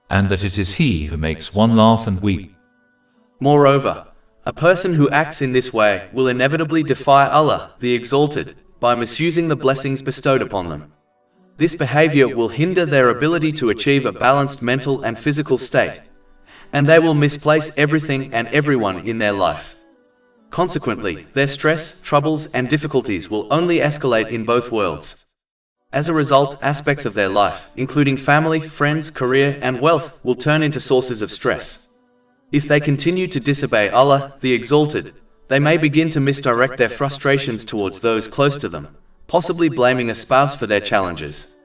And that it is He who makes one laugh and weep. Moreover, a person who acts in this way will inevitably defy Allah, the Exalted, by misusing the blessings bestowed upon them. This behavior will hinder their ability to achieve a balanced mental and physical state, and they will misplace everything and everyone in their life. Consequently, their stress, troubles, and difficulties will only escalate in both worlds. As a result, aspects of their life, including family, friends, career, and wealth, will turn into sources of stress. If they continue to disobey Allah, the Exalted, they may begin to misdirect their frustrations towards those close to them, possibly blaming a spouse for their challenges.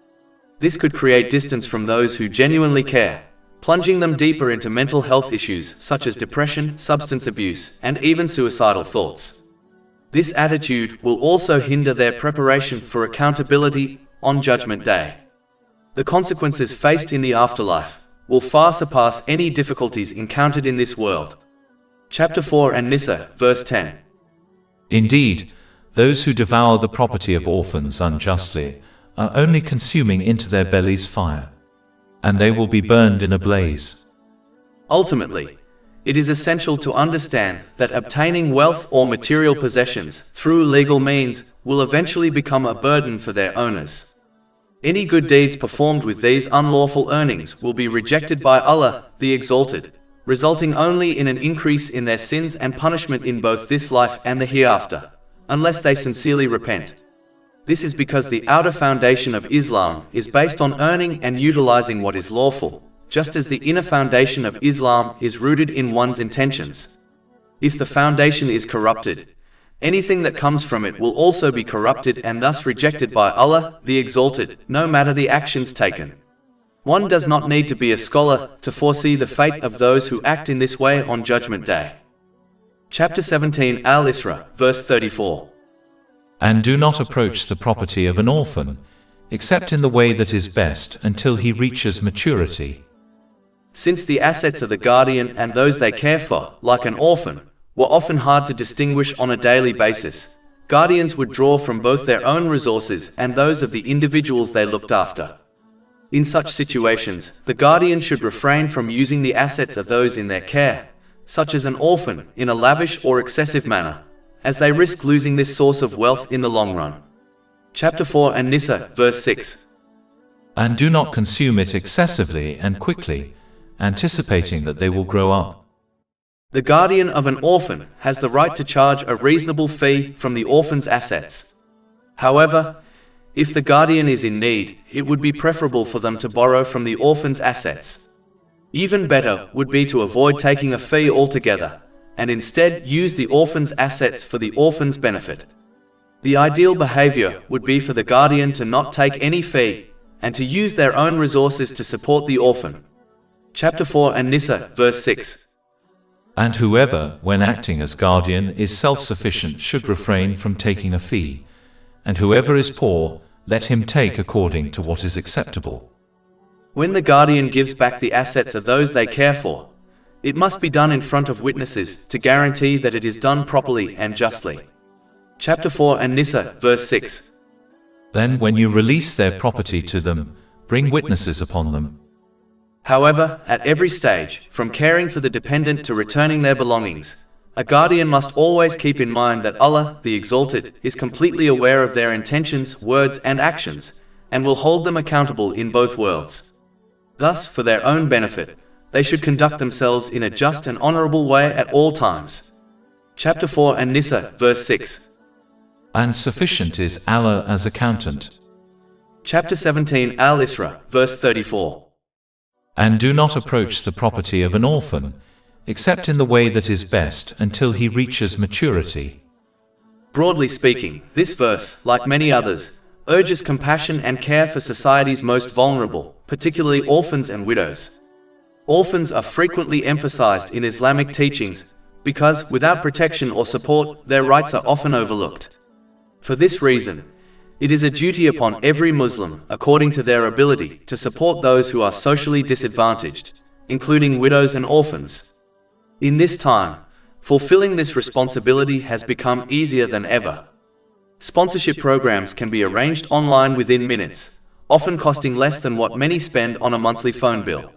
This could create distance from those who genuinely care, plunging them deeper into mental health issues such as depression, substance abuse, and even suicidal thoughts. This attitude will also hinder their preparation for accountability on Judgment Day. The consequences faced in the afterlife will far surpass any difficulties encountered in this world. Chapter 4 and Nisa, verse 10. Indeed, those who devour the property of orphans unjustly are only consuming into their bellies fire, and they will be burned in a blaze. Ultimately, it is essential to understand that obtaining wealth or material possessions through legal means will eventually become a burden for their owners. Any good deeds performed with these unlawful earnings will be rejected by Allah, the Exalted, resulting only in an increase in their sins and punishment in both this life and the hereafter, unless they sincerely repent. This is because the outer foundation of Islam is based on earning and utilizing what is lawful, just as the inner foundation of Islam is rooted in one's intentions. If the foundation is corrupted, anything that comes from it will also be corrupted and thus rejected by Allah, the Exalted, no matter the actions taken. One does not need to be a scholar to foresee the fate of those who act in this way on Judgment Day. Chapter 17 Al-Isra, verse 34. And do not approach the property of an orphan, except in the way that is best until he reaches maturity. Since the assets of the guardian and those they care for, like an orphan, were often hard to distinguish on a daily basis, guardians would draw from both their own resources and those of the individuals they looked after. In such situations, the guardian should refrain from using the assets of those in their care, such as an orphan, in a lavish or excessive manner, as they risk losing this source of wealth in the long run. Chapter 4 and Nisa, verse 6. And do not consume it excessively and quickly, anticipating that they will grow up. The guardian of an orphan has the right to charge a reasonable fee from the orphan's assets. However, if the guardian is in need, it would be preferable for them to borrow from the orphan's assets. Even better would be to avoid taking a fee altogether, and instead use the orphan's assets for the orphan's benefit. The ideal behavior would be for the guardian to not take any fee, and to use their own resources to support the orphan. Chapter 4 and Nisa, verse 6. And whoever, when acting as guardian, is self-sufficient should refrain from taking a fee, and whoever is poor, let him take according to what is acceptable. When the guardian gives back the assets of those they care for, it must be done in front of witnesses to guarantee that it is done properly and justly. Chapter 4 and Nisa, verse 6. Then when you release their property to them, bring witnesses upon them. However, at every stage, from caring for the dependent to returning their belongings, a guardian must always keep in mind that Allah, the Exalted, is completely aware of their intentions, words, and actions, and will hold them accountable in both worlds. Thus, for their own benefit, they should conduct themselves in a just and honorable way at all times. Chapter 4 and Nisa, verse 6. And sufficient is Allah as accountant. Chapter 17 Al-Isra, verse 34. And do not approach the property of an orphan, except in the way that is best until he reaches maturity. Broadly speaking, this verse, like many others, urges compassion and care for society's most vulnerable, particularly orphans and widows. Orphans are frequently emphasized in Islamic teachings because, without protection or support, their rights are often overlooked. For this reason, it is a duty upon every Muslim, according to their ability, to support those who are socially disadvantaged, including widows and orphans. In this time, Fulfilling this responsibility has become easier than ever. Sponsorship programs can be arranged online within minutes, often costing less than what many spend on a monthly phone bill.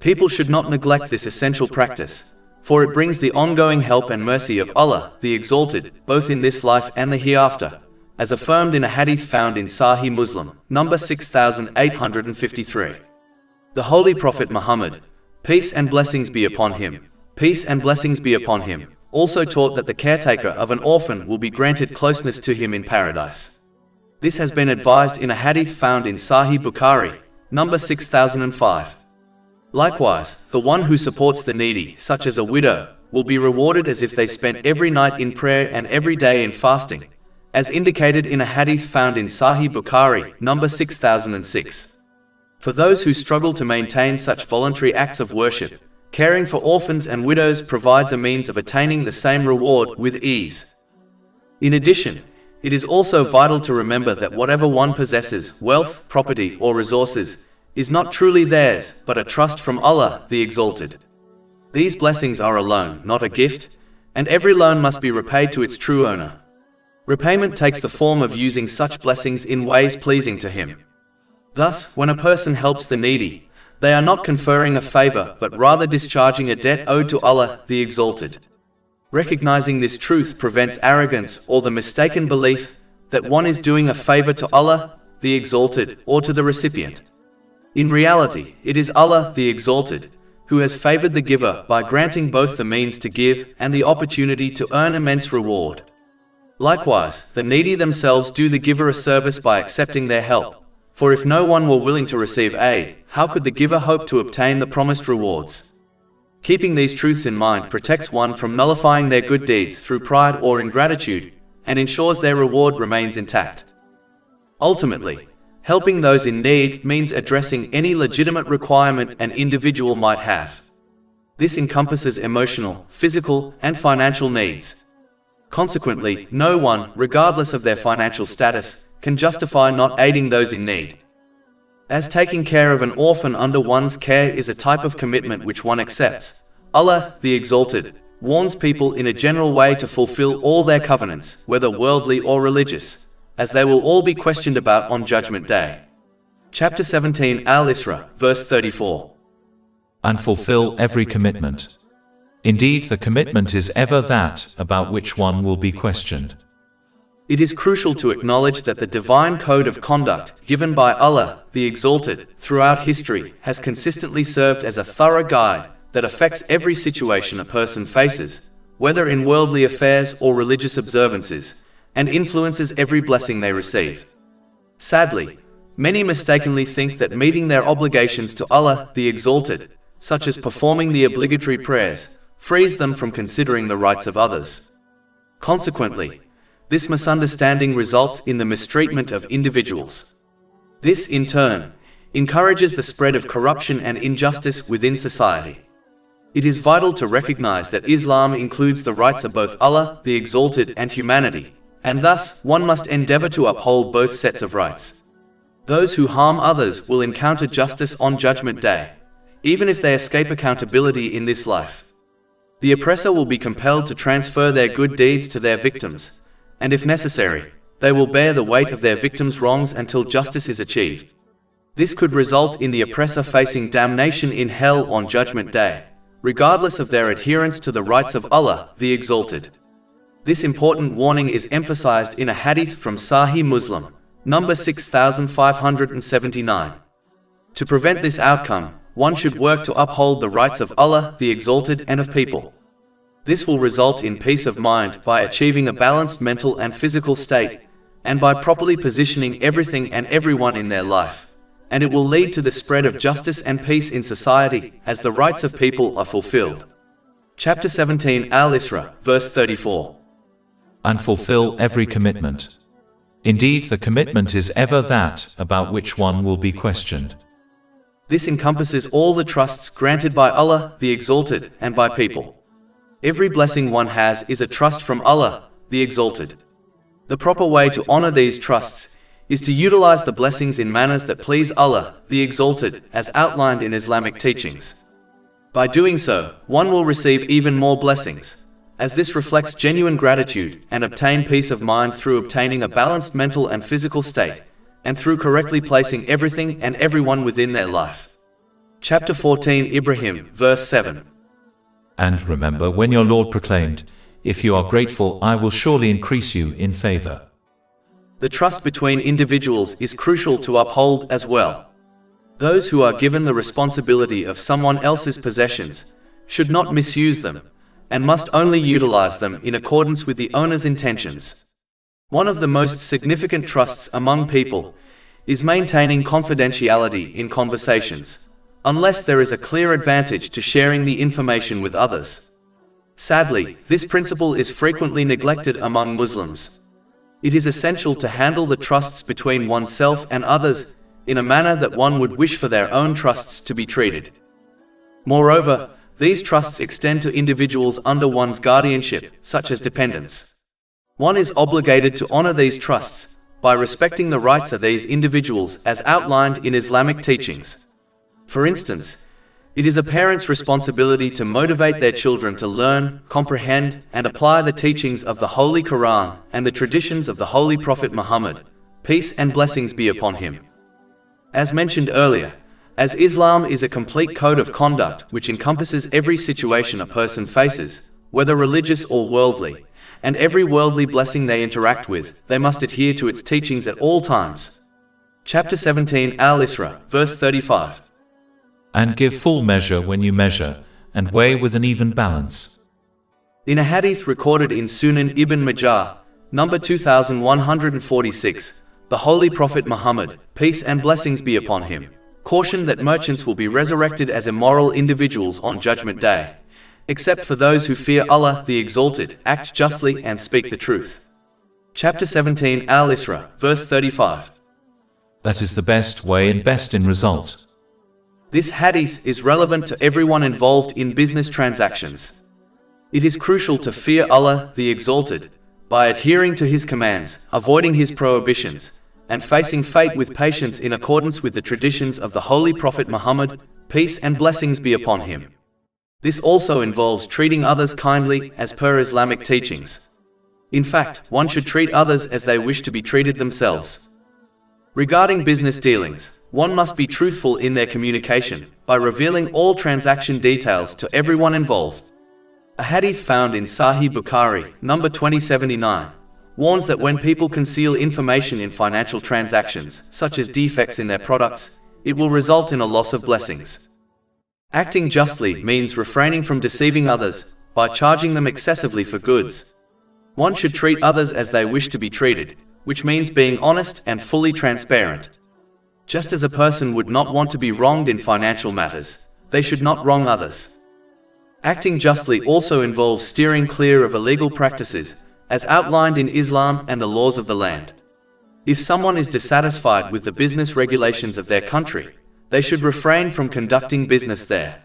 People should not neglect this essential practice, for it brings the ongoing help and mercy of Allah, the Exalted, both in this life and the hereafter, as affirmed in a hadith found in Sahih Muslim, number 6853. The Holy Prophet Muhammad, peace and blessings be upon him, also taught that the caretaker of an orphan will be granted closeness to him in paradise. This has been advised in a hadith found in Sahih Bukhari, number 6005. Likewise, the one who supports the needy, such as a widow, will be rewarded as if they spent every night in prayer and every day in fasting, as indicated in a hadith found in Sahih Bukhari, number 6006. For those who struggle to maintain such voluntary acts of worship, caring for orphans and widows provides a means of attaining the same reward with ease. In addition, it is also vital to remember that whatever one possesses, wealth, property, or resources, is not truly theirs, but a trust from Allah, the Exalted. These blessings are a loan, not a gift, and every loan must be repaid to its true owner. Repayment takes the form of using such blessings in ways pleasing to Him. Thus, when a person helps the needy, they are not conferring a favor but rather discharging a debt owed to Allah, the Exalted. Recognizing this truth prevents arrogance or the mistaken belief that one is doing a favor to Allah, the Exalted, or to the recipient. In reality, it is Allah, the Exalted, who has favored the giver by granting both the means to give and the opportunity to earn immense reward. Likewise, the needy themselves do the giver a service by accepting their help. For if no one were willing to receive aid, how could the giver hope to obtain the promised rewards? Keeping these truths in mind protects one from nullifying their good deeds through pride or ingratitude, and ensures their reward remains intact. Ultimately, helping those in need means addressing any legitimate requirement an individual might have. This encompasses emotional, physical, and financial needs. Consequently, no one, regardless of their financial status, can justify not aiding those in need. As taking care of an orphan under one's care is a type of commitment which one accepts, Allah, the Exalted, warns people in a general way to fulfill all their covenants, whether worldly or religious, as they will all be questioned about on Judgment Day. Chapter 17 Al-Isra, verse 34. And fulfill every commitment. Indeed, the commitment is ever that about which one will be questioned. It is crucial to acknowledge that the divine code of conduct given by Allah, the Exalted, throughout history has consistently served as a thorough guide that affects every situation a person faces, whether in worldly affairs or religious observances, and influences every blessing they receive. Sadly, many mistakenly think that meeting their obligations to Allah, the Exalted, such as performing the obligatory prayers, frees them from considering the rights of others. Consequently, this misunderstanding results in the mistreatment of individuals. This, in turn, encourages the spread of corruption and injustice within society. It is vital to recognize that Islam includes the rights of both Allah, the Exalted, and humanity, and thus, one must endeavor to uphold both sets of rights. Those who harm others will encounter justice on Judgment Day, even if they escape accountability in this life. The oppressor will be compelled to transfer their good deeds to their victims, and if necessary, they will bear the weight of their victims' wrongs until justice is achieved. This could result in the oppressor facing damnation in hell on Judgment Day, regardless of their adherence to the rights of Allah, the Exalted. This important warning is emphasized in a hadith from Sahih Muslim, number 6579. To prevent this outcome, one should work to uphold the rights of Allah, the Exalted, and of people. This will result in peace of mind by achieving a balanced mental and physical state, and by properly positioning everything and everyone in their life. And it will lead to the spread of justice and peace in society, as the rights of people are fulfilled. Chapter 17 Al-Isra, verse 34. And fulfill every commitment. Indeed, the commitment is ever that about which one will be questioned. This encompasses all the trusts granted by Allah, the Exalted, and by people. Every blessing one has is a trust from Allah, the Exalted. The proper way to honor these trusts is to utilize the blessings in manners that please Allah, the Exalted, as outlined in Islamic teachings. By doing so, one will receive even more blessings, as this reflects genuine gratitude, and obtain peace of mind through obtaining a balanced mental and physical state, and through correctly placing everything and everyone within their life. Chapter 14 Ibrahim, verse 7. And remember when your Lord proclaimed, "If you are grateful, I will surely increase you in favor." The trust between individuals is crucial to uphold as well. Those who are given the responsibility of someone else's possessions should not misuse them, and must only utilize them in accordance with the owner's intentions. One of the most significant trusts among people is maintaining confidentiality in conversations, unless there is a clear advantage to sharing the information with others. Sadly, this principle is frequently neglected among Muslims. It is essential to handle the trusts between oneself and others in a manner that one would wish for their own trusts to be treated. Moreover, these trusts extend to individuals under one's guardianship, such as dependents. One is obligated to honor these trusts by respecting the rights of these individuals as outlined in Islamic teachings. For instance, it is a parent's responsibility to motivate their children to learn, comprehend, and apply the teachings of the Holy Quran and the traditions of the Holy Prophet Muhammad, peace and blessings be upon him. As mentioned earlier, as Islam is a complete code of conduct which encompasses every situation a person faces, whether religious or worldly, and every worldly blessing they interact with, they must adhere to its teachings at all times. Chapter 17 Al-Isra, verse 35. And give full measure when you measure, and weigh with an even balance. In a hadith recorded in Sunan Ibn Majah, number 2146, the Holy Prophet Muhammad, peace and blessings be upon him, cautioned that merchants will be resurrected as immoral individuals on Judgment Day, except for those who fear Allah the Exalted, act justly and speak the truth. Chapter 17 Al-Isra, verse 35. That is the best way and best in result. This hadith is relevant to everyone involved in business transactions. It is crucial to fear Allah the Exalted by adhering to His commands, avoiding His prohibitions, and facing fate with patience in accordance with the traditions of the Holy Prophet Muhammad, peace and blessings be upon him. This also involves treating others kindly as per Islamic teachings. In fact, one should treat others as they wish to be treated themselves. Regarding business dealings, one must be truthful in their communication by revealing all transaction details to everyone involved. A hadith found in Sahih Bukhari, number 2079, warns that when people conceal information in financial transactions, such as defects in their products, it will result in a loss of blessings. Acting justly means refraining from deceiving others by charging them excessively for goods. One should treat others as they wish to be treated, which means being honest and fully transparent. Just as a person would not want to be wronged in financial matters, they should not wrong others. Acting justly also involves steering clear of illegal practices, as outlined in Islam and the laws of the land. If someone is dissatisfied with the business regulations of their country, they should refrain from conducting business there.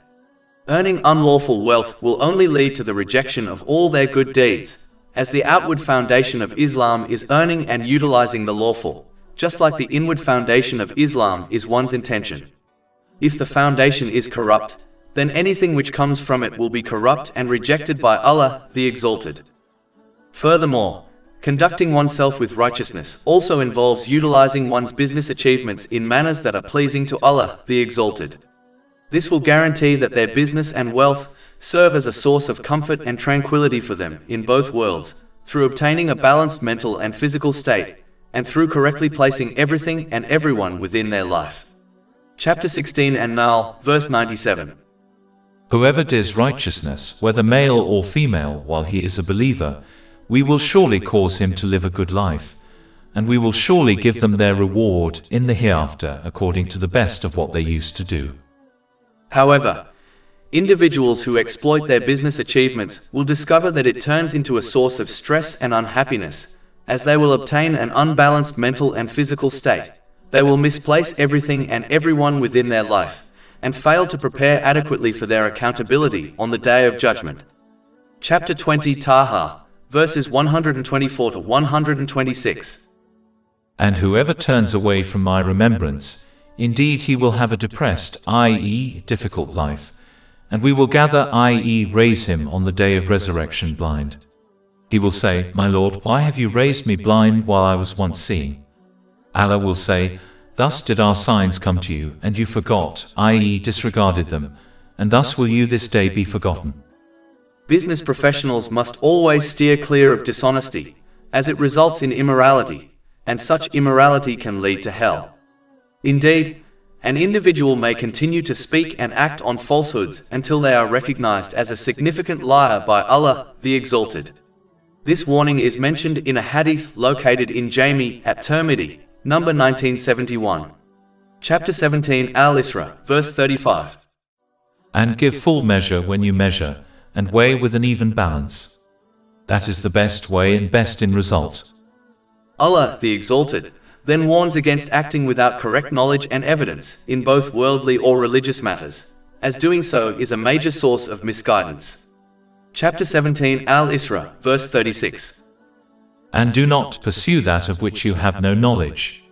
Earning unlawful wealth will only lead to the rejection of all their good deeds, as the outward foundation of Islam is earning and utilizing the lawful, just like the inward foundation of Islam is one's intention. If the foundation is corrupt, then anything which comes from it will be corrupt and rejected by Allah the Exalted. Furthermore, conducting oneself with righteousness also involves utilizing one's business achievements in manners that are pleasing to Allah the Exalted. This will guarantee that their business and wealth serve as a source of comfort and tranquility for them in both worlds, through obtaining a balanced mental and physical state, and through correctly placing everything and everyone within their life. Chapter 16 and Nahl, verse 97. Whoever does righteousness, whether male or female, while he is a believer, we will surely cause him to live a good life, and we will surely give them their reward in the hereafter according to the best of what they used to do. However, individuals who exploit their business achievements will discover that it turns into a source of stress and unhappiness, as they will obtain an unbalanced mental and physical state. They will misplace everything and everyone within their life, and fail to prepare adequately for their accountability on the Day of Judgment. Chapter 20 Taha, verses 124 to 126. And whoever turns away from my remembrance, indeed he will have a depressed, i.e., difficult life, and we will gather, i.e., raise him on the day of resurrection blind. He will say, My Lord, why have you raised me blind while I was once seeing? Allah will say, Thus did our signs come to you, and you forgot, i.e., disregarded them, and thus will you this day be forgotten. Business professionals must always steer clear of dishonesty, as it results in immorality, and such immorality can lead to hell. Indeed, an individual may continue to speak and act on falsehoods until they are recognized as a significant liar by Allah, the Exalted. This warning is mentioned in a hadith located in Jami at Tirmidhi, number 1971. Chapter 17 Al-Isra, verse 35. And give full measure when you measure, and weigh with an even balance. That is the best way and best in result. Allah, the Exalted, then warns against acting without correct knowledge and evidence in both worldly or religious matters, as doing so is a major source of misguidance. Chapter 17 Al-Isra, verse 36. And do not pursue that of which you have no knowledge.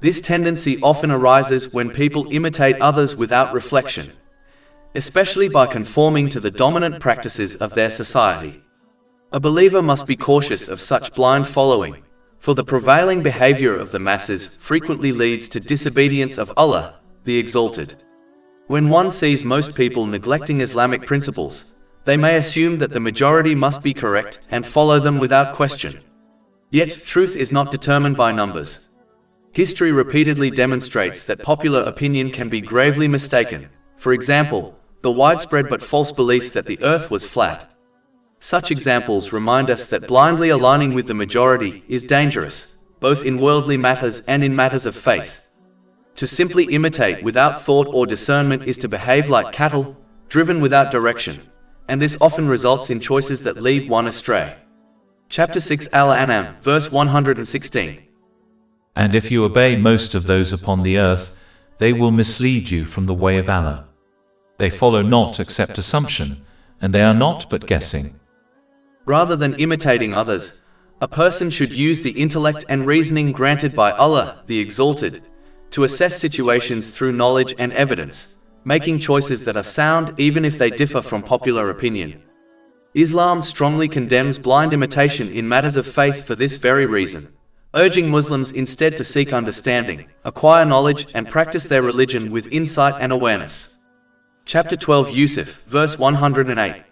This tendency often arises when people imitate others without reflection, especially by conforming to the dominant practices of their society. A believer must be cautious of such blind following, for the prevailing behavior of the masses frequently leads to disobedience of Allah, the Exalted. When one sees most people neglecting Islamic principles, they may assume that the majority must be correct and follow them without question. Yet, truth is not determined by numbers. History repeatedly demonstrates that popular opinion can be gravely mistaken. For example, the widespread but false belief that the earth was flat. Such examples remind us that blindly aligning with the majority is dangerous, both in worldly matters and in matters of faith. To simply imitate without thought or discernment is to behave like cattle, driven without direction, and this often results in choices that lead one astray. Chapter 6 Al-An'am, verse 116. And if you obey most of those upon the earth, they will mislead you from the way of Allah. They follow not except assumption, and they are not but guessing. Rather than imitating others, a person should use the intellect and reasoning granted by Allah, the Exalted, to assess situations through knowledge and evidence, making choices that are sound even if they differ from popular opinion. Islam strongly condemns blind imitation in matters of faith for this very reason, urging Muslims instead to seek understanding, acquire knowledge and practice their religion with insight and awareness. Chapter 12 Yusuf, verse 108.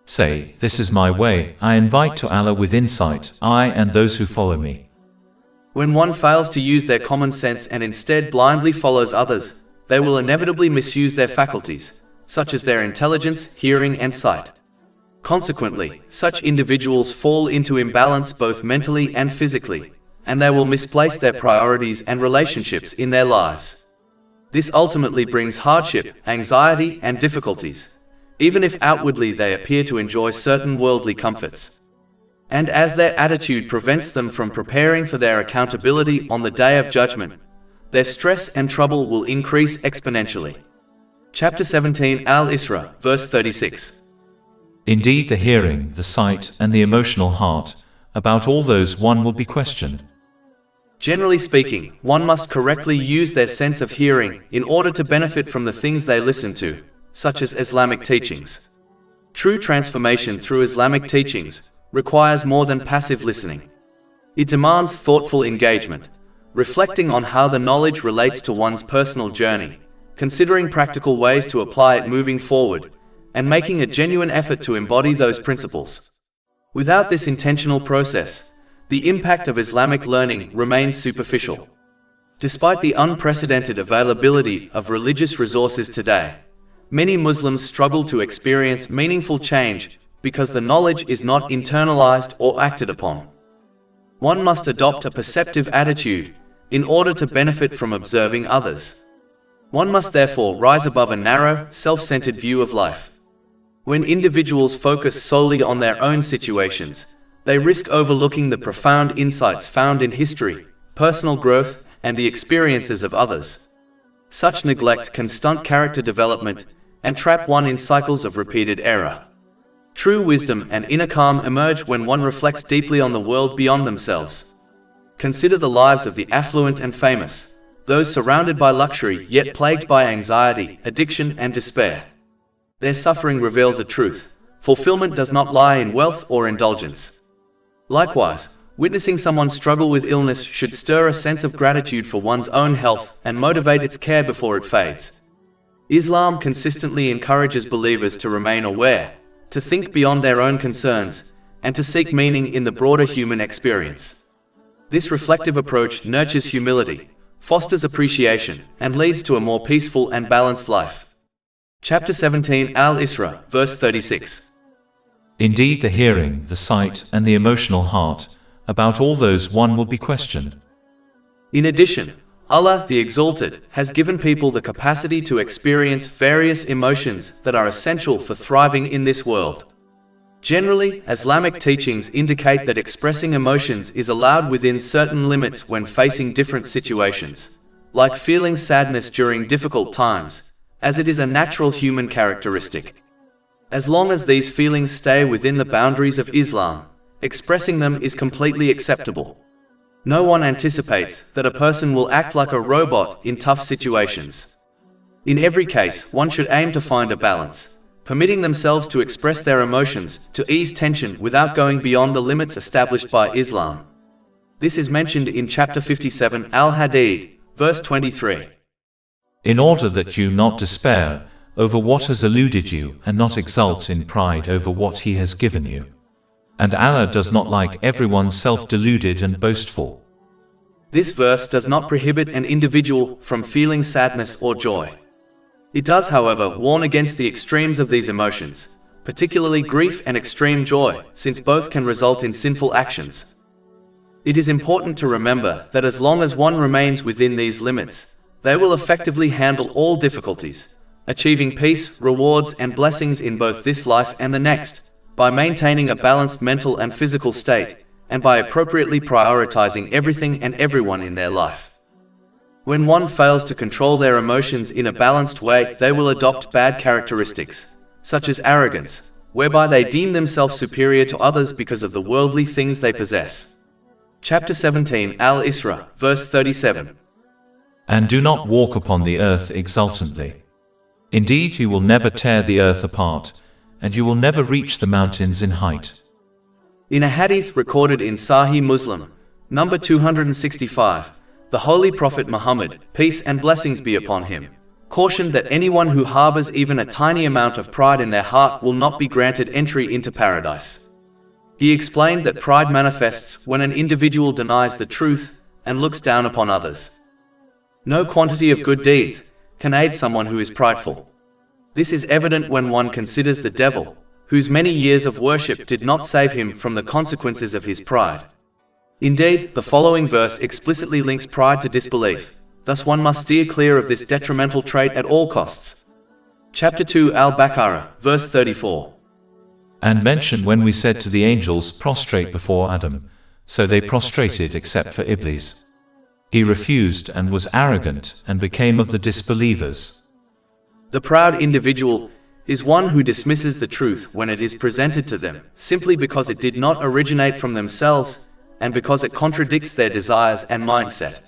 Say, this is my way, I invite to Allah with insight, I and those who follow me. When one fails to use their common sense and instead blindly follows others, they will inevitably misuse their faculties, such as their intelligence, hearing and sight. Consequently, such individuals fall into imbalance both mentally and physically, and they will misplace their priorities and relationships in their lives. This ultimately brings hardship, anxiety and difficulties, even if outwardly they appear to enjoy certain worldly comforts. And as their attitude prevents them from preparing for their accountability on the Day of Judgment, their stress and trouble will increase exponentially. Chapter 17 Al-Isra, verse 36. Indeed, the hearing, the sight, and the emotional heart, about all those one will be questioned. Generally speaking, one must correctly use their sense of hearing in order to benefit from the things they listen to, such as Islamic teachings. True transformation through Islamic teachings requires more than passive listening. It demands thoughtful engagement, reflecting on how the knowledge relates to one's personal journey, considering practical ways to apply it moving forward, and making a genuine effort to embody those principles. Without this intentional process, the impact of Islamic learning remains superficial. Despite the unprecedented availability of religious resources today, many Muslims struggle to experience meaningful change because the knowledge is not internalized or acted upon. One must adopt a perceptive attitude in order to benefit from observing others. One must therefore rise above a narrow, self-centered view of life. When individuals focus solely on their own situations, they risk overlooking the profound insights found in history, personal growth, and the experiences of others. Such neglect can stunt character development and trap one in cycles of repeated error. True wisdom and inner calm emerge when one reflects deeply on the world beyond themselves. Consider the lives of the affluent and famous, those surrounded by luxury yet plagued by anxiety, addiction, and despair. Their suffering reveals a truth. Fulfillment does not lie in wealth or indulgence. Likewise, witnessing someone struggle with illness should stir a sense of gratitude for one's own health and motivate its care before it fades. Islam consistently encourages believers to remain aware, to think beyond their own concerns, and to seek meaning in the broader human experience. This reflective approach nurtures humility, fosters appreciation, and leads to a more peaceful and balanced life. Chapter 17 Al-Isra, verse 36. Indeed, the hearing, the sight, and the emotional heart, about all those one will be questioned. In addition, Allah the Exalted has given people the capacity to experience various emotions that are essential for thriving in this world. Generally, Islamic teachings indicate that expressing emotions is allowed within certain limits when facing different situations, like feeling sadness during difficult times, as it is a natural human characteristic. As long as these feelings stay within the boundaries of Islam, expressing them is completely acceptable. No one anticipates that a person will act like a robot in tough situations. In every case, one should aim to find a balance, permitting themselves to express their emotions to ease tension without going beyond the limits established by Islam. This is mentioned in chapter 57 Al-Hadid, verse 23. In order that you not despair over what has eluded you and not exult in pride over what He has given you. And Allah does not like everyone self-deluded and boastful. This verse does not prohibit an individual from feeling sadness or joy. It does, however, warn against the extremes of these emotions, particularly grief and extreme joy, since both can result in sinful actions. It is important to remember that as long as one remains within these limits, they will effectively handle all difficulties, achieving peace, rewards, and blessings in both this life and the next, by maintaining a balanced mental and physical state, and by appropriately prioritizing everything and everyone in their life. When one fails to control their emotions in a balanced way, they will adopt bad characteristics, such as arrogance, whereby they deem themselves superior to others because of the worldly things they possess. Chapter 17 Al-Isra, verse 37. And do not walk upon the earth exultantly. Indeed, you will never tear the earth apart, and you will never reach the mountains in height. In a hadith recorded in Sahih Muslim, number 265, the Holy Prophet Muhammad, peace and blessings be upon him, cautioned that anyone who harbors even a tiny amount of pride in their heart will not be granted entry into paradise. He explained that pride manifests when an individual denies the truth and looks down upon others. No quantity of good deeds can aid someone who is prideful. This is evident when one considers the devil, whose many years of worship did not save him from the consequences of his pride. Indeed, the following verse explicitly links pride to disbelief, thus one must steer clear of this detrimental trait at all costs. Chapter 2 Al-Baqarah, verse 34. And mention when we said to the angels, prostrate before Adam, so they prostrated except for Iblis. He refused and was arrogant and became of the disbelievers. The proud individual is one who dismisses the truth when it is presented to them, simply because it did not originate from themselves and because it contradicts their desires and mindset.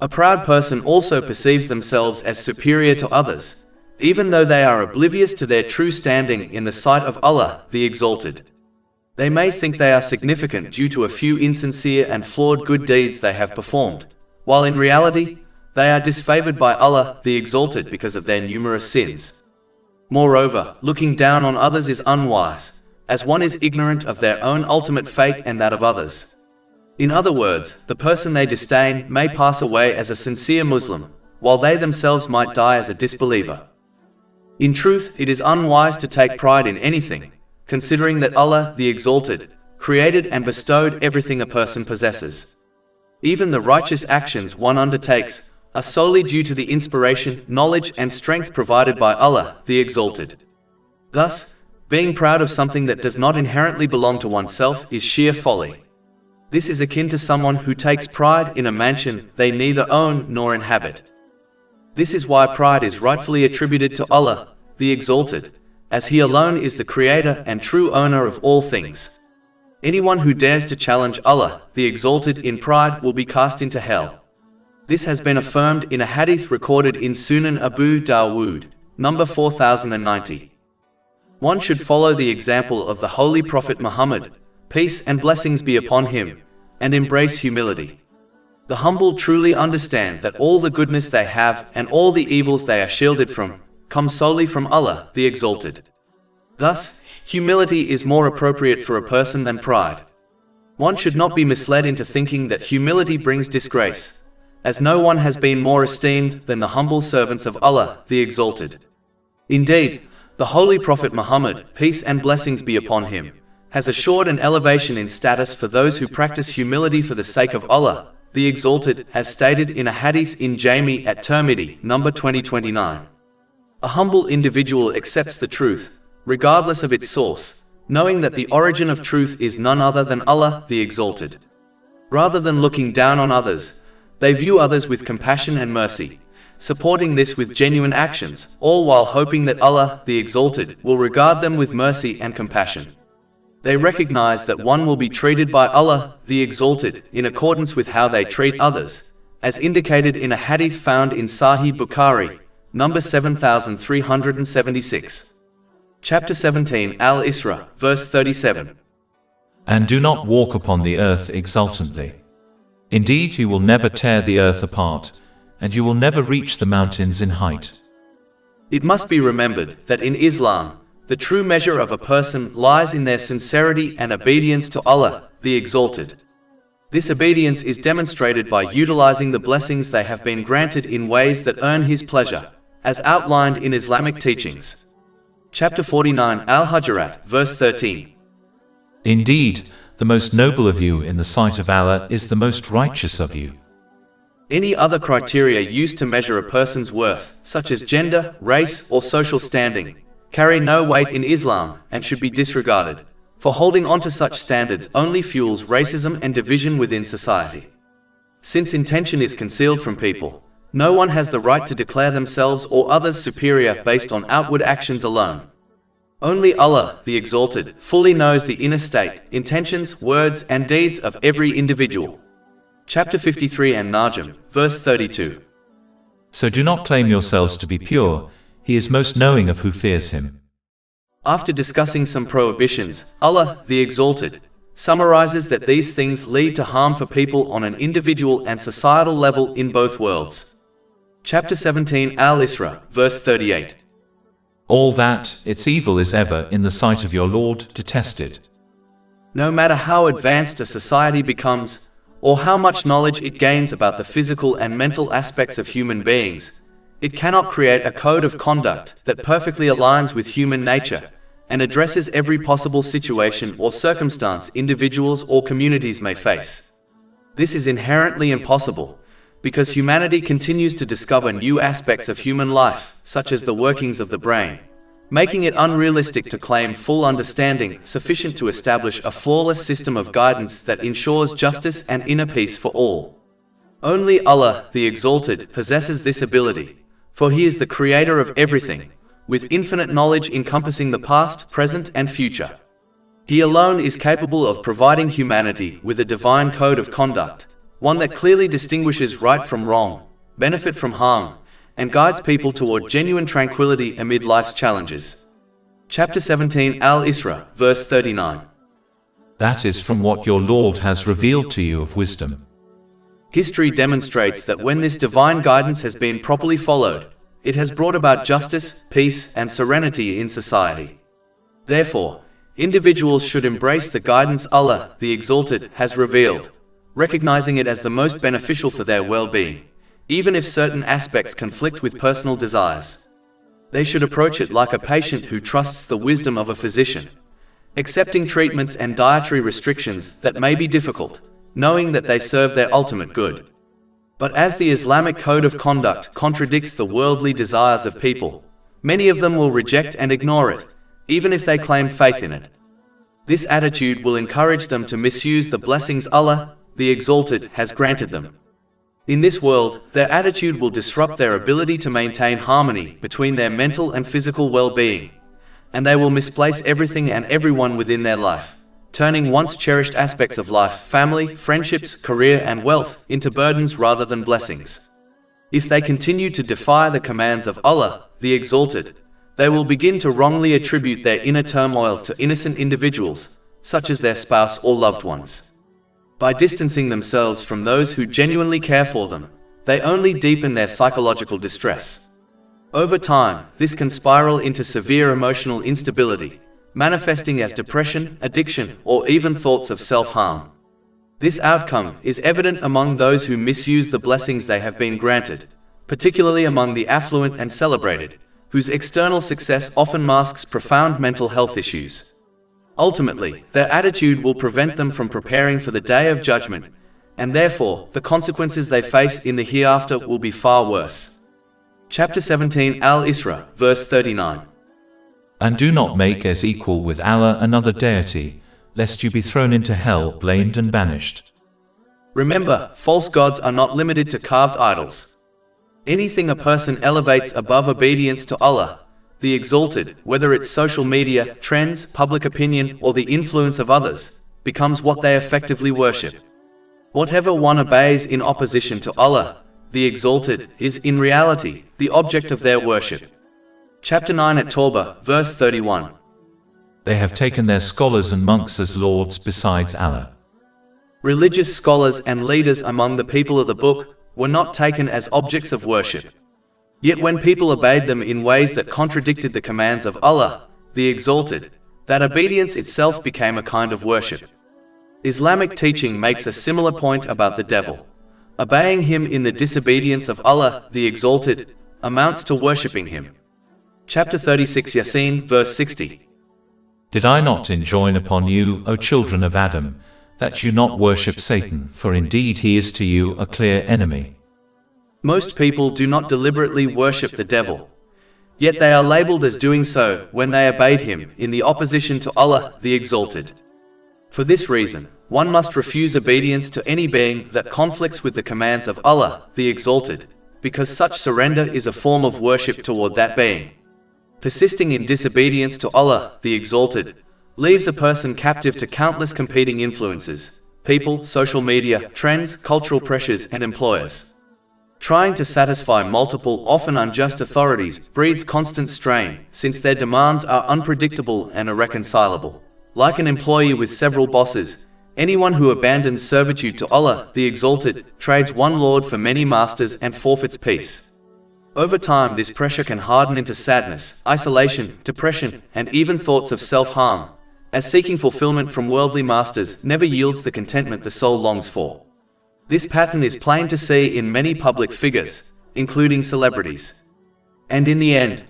A proud person also perceives themselves as superior to others, even though they are oblivious to their true standing in the sight of Allah, the Exalted. They may think they are significant due to a few insincere and flawed good deeds they have performed, while in reality, they are disfavored by Allah, the Exalted, because of their numerous sins. Moreover, looking down on others is unwise, as one is ignorant of their own ultimate fate and that of others. In other words, the person they disdain may pass away as a sincere Muslim, while they themselves might die as a disbeliever. In truth, it is unwise to take pride in anything, considering that Allah, the Exalted, created and bestowed everything a person possesses. Even the righteous actions one undertakes are solely due to the inspiration, knowledge, and strength provided by Allah, the Exalted. Thus, being proud of something that does not inherently belong to oneself is sheer folly. This is akin to someone who takes pride in a mansion they neither own nor inhabit. This is why pride is rightfully attributed to Allah, the Exalted, as He alone is the Creator and true owner of all things. Anyone who dares to challenge Allah, the Exalted, in pride will be cast into hell. This has been affirmed in a hadith recorded in Sunan Abu Dawood, number 4090. One should follow the example of the Holy Prophet Muhammad, peace and blessings be upon him, and embrace humility. The humble truly understand that all the goodness they have and all the evils they are shielded from come solely from Allah, the Exalted. Thus, humility is more appropriate for a person than pride. One should not be misled into thinking that humility brings disgrace, as no one has been more esteemed than the humble servants of Allah, the Exalted. Indeed, the Holy Prophet Muhammad, peace and blessings be upon him, has assured an elevation in status for those who practice humility for the sake of Allah, the Exalted, as stated in a hadith in Jami at Tirmidhi, number 2029. A humble individual accepts the truth, regardless of its source, knowing that the origin of truth is none other than Allah, the Exalted. Rather than looking down on others, they view others with compassion and mercy, supporting this with genuine actions, all while hoping that Allah, the Exalted, will regard them with mercy and compassion. They recognize that one will be treated by Allah, the Exalted, in accordance with how they treat others, as indicated in a hadith found in Sahih Bukhari, number 7376. Chapter 17 Al-Isra, verse 37. And do not walk upon the earth exultantly. Indeed, you will never tear the earth apart, and you will never reach the mountains in height. It must be remembered that in Islam, the true measure of a person lies in their sincerity and obedience to Allah, the Exalted. This obedience is demonstrated by utilizing the blessings they have been granted in ways that earn His pleasure, as outlined in Islamic teachings. Chapter 49 Al-Hujurat, verse 13. Indeed, the most noble of you in the sight of Allah is the most righteous of you. Any other criteria used to measure a person's worth, such as gender, race, or social standing, carry no weight in Islam and should be disregarded, for holding on to such standards only fuels racism and division within society. Since intention is concealed from people, no one has the right to declare themselves or others superior based on outward actions alone. Only Allah, the Exalted, fully knows the inner state, intentions, words, and deeds of every individual. Chapter 53 An-Najm, verse 32. So do not claim yourselves to be pure, He is most knowing of who fears Him. After discussing some prohibitions, Allah, the Exalted, summarizes that these things lead to harm for people on an individual and societal level in both worlds. Chapter 17 Al-Isra, verse 38. All that, its evil is ever in the sight of your Lord detested. No matter how advanced a society becomes, or how much knowledge it gains about the physical and mental aspects of human beings, it cannot create a code of conduct that perfectly aligns with human nature and addresses every possible situation or circumstance individuals or communities may face. This is inherently impossible, because humanity continues to discover new aspects of human life, such as the workings of the brain, making it unrealistic to claim full understanding sufficient to establish a flawless system of guidance that ensures justice and inner peace for all. Only Allah, the Exalted, possesses this ability, for He is the creator of everything, with infinite knowledge encompassing the past, present, and future. He alone is capable of providing humanity with a divine code of conduct, one that clearly distinguishes right from wrong, benefit from harm, and guides people toward genuine tranquility amid life's challenges. Chapter 17 Al-Isra, verse 39. That is from what your Lord has revealed to you of wisdom. History demonstrates that when this divine guidance has been properly followed, it has brought about justice, peace, and serenity in society. Therefore, individuals should embrace the guidance Allah, the Exalted, has revealed, recognizing it as the most beneficial for their well-being, even if certain aspects conflict with personal desires. They should approach it like a patient who trusts the wisdom of a physician, accepting treatments and dietary restrictions that may be difficult, knowing that they serve their ultimate good. But as the Islamic code of conduct contradicts the worldly desires of people, many of them will reject and ignore it, even if they claim faith in it. This attitude will encourage them to misuse the blessings Allah, the Exalted, has granted them. In this world, their attitude will disrupt their ability to maintain harmony between their mental and physical well-being, and they will misplace everything and everyone within their life, turning once cherished aspects of life, family, friendships, career, and wealth, into burdens rather than blessings. If they continue to defy the commands of Allah, the Exalted, they will begin to wrongly attribute their inner turmoil to innocent individuals, such as their spouse or loved ones. By distancing themselves from those who genuinely care for them, they only deepen their psychological distress. Over time, this can spiral into severe emotional instability, manifesting as depression, addiction, or even thoughts of self-harm. This outcome is evident among those who misuse the blessings they have been granted, particularly among the affluent and celebrated, whose external success often masks profound mental health issues. Ultimately, their attitude will prevent them from preparing for the day of judgment, and therefore, the consequences they face in the hereafter will be far worse. Chapter 17 Al-Isra, verse 39. And do not make as equal with Allah another deity, lest you be thrown into hell, blamed and banished. Remember, false gods are not limited to carved idols. Anything a person elevates above obedience to Allah, the Exalted, whether it's social media, trends, public opinion, or the influence of others, becomes what they effectively worship. Whatever one obeys in opposition to Allah, the Exalted, is in reality the object of their worship. Chapter 9 at Tawbah, verse 31. They have taken their scholars and monks as lords besides Allah. Religious scholars and leaders among the people of the book were not taken as objects of worship. Yet when people obeyed them in ways that contradicted the commands of Allah, the Exalted, that obedience itself became a kind of worship. Islamic teaching makes a similar point about the devil. Obeying him in the disobedience of Allah, the Exalted, amounts to worshipping him. Chapter 36 Yasin, verse 60. Did I not enjoin upon you, O children of Adam, that you not worship Satan, for indeed he is to you a clear enemy? Most people do not deliberately worship the devil. Yet they are labeled as doing so when they obeyed him in the opposition to Allah, the Exalted. For this reason, one must refuse obedience to any being that conflicts with the commands of Allah, the Exalted, because such surrender is a form of worship toward that being. Persisting in disobedience to Allah, the Exalted, leaves a person captive to countless competing influences, people, social media, trends, cultural pressures, and employers. Trying to satisfy multiple, often unjust authorities breeds constant strain, since their demands are unpredictable and irreconcilable. Like an employee with several bosses, anyone who abandons servitude to Allah, the Exalted, trades one Lord for many masters and forfeits peace. Over time, this pressure can harden into sadness, isolation, depression, and even thoughts of self-harm, as seeking fulfillment from worldly masters never yields the contentment the soul longs for. This pattern is plain to see in many public figures, including celebrities. And in the end,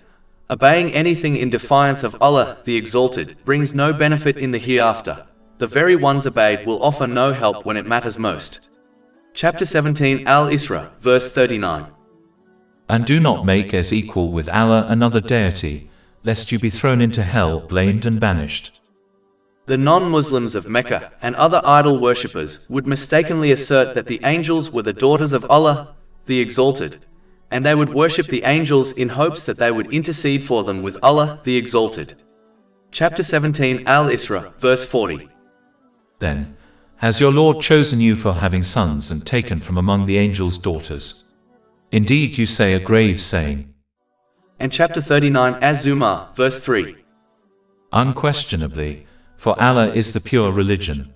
obeying anything in defiance of Allah, the Exalted, brings no benefit in the hereafter. The very ones obeyed will offer no help when it matters most. Chapter 17 Al-Isra, verse 39. And do not make as equal with Allah another deity, lest you be thrown into hell, blamed and banished. The non-Muslims of Mecca and other idol worshippers would mistakenly assert that the angels were the daughters of Allah, the Exalted, and they would worship the angels in hopes that they would intercede for them with Allah, the Exalted. Chapter 17 Al-Isra, verse 40. Then, has your Lord chosen you for having sons and taken from among the angels daughters? Indeed you say a grave saying. And chapter 39 Az-Zumar, verse 3. Unquestionably, for Allah is the pure religion.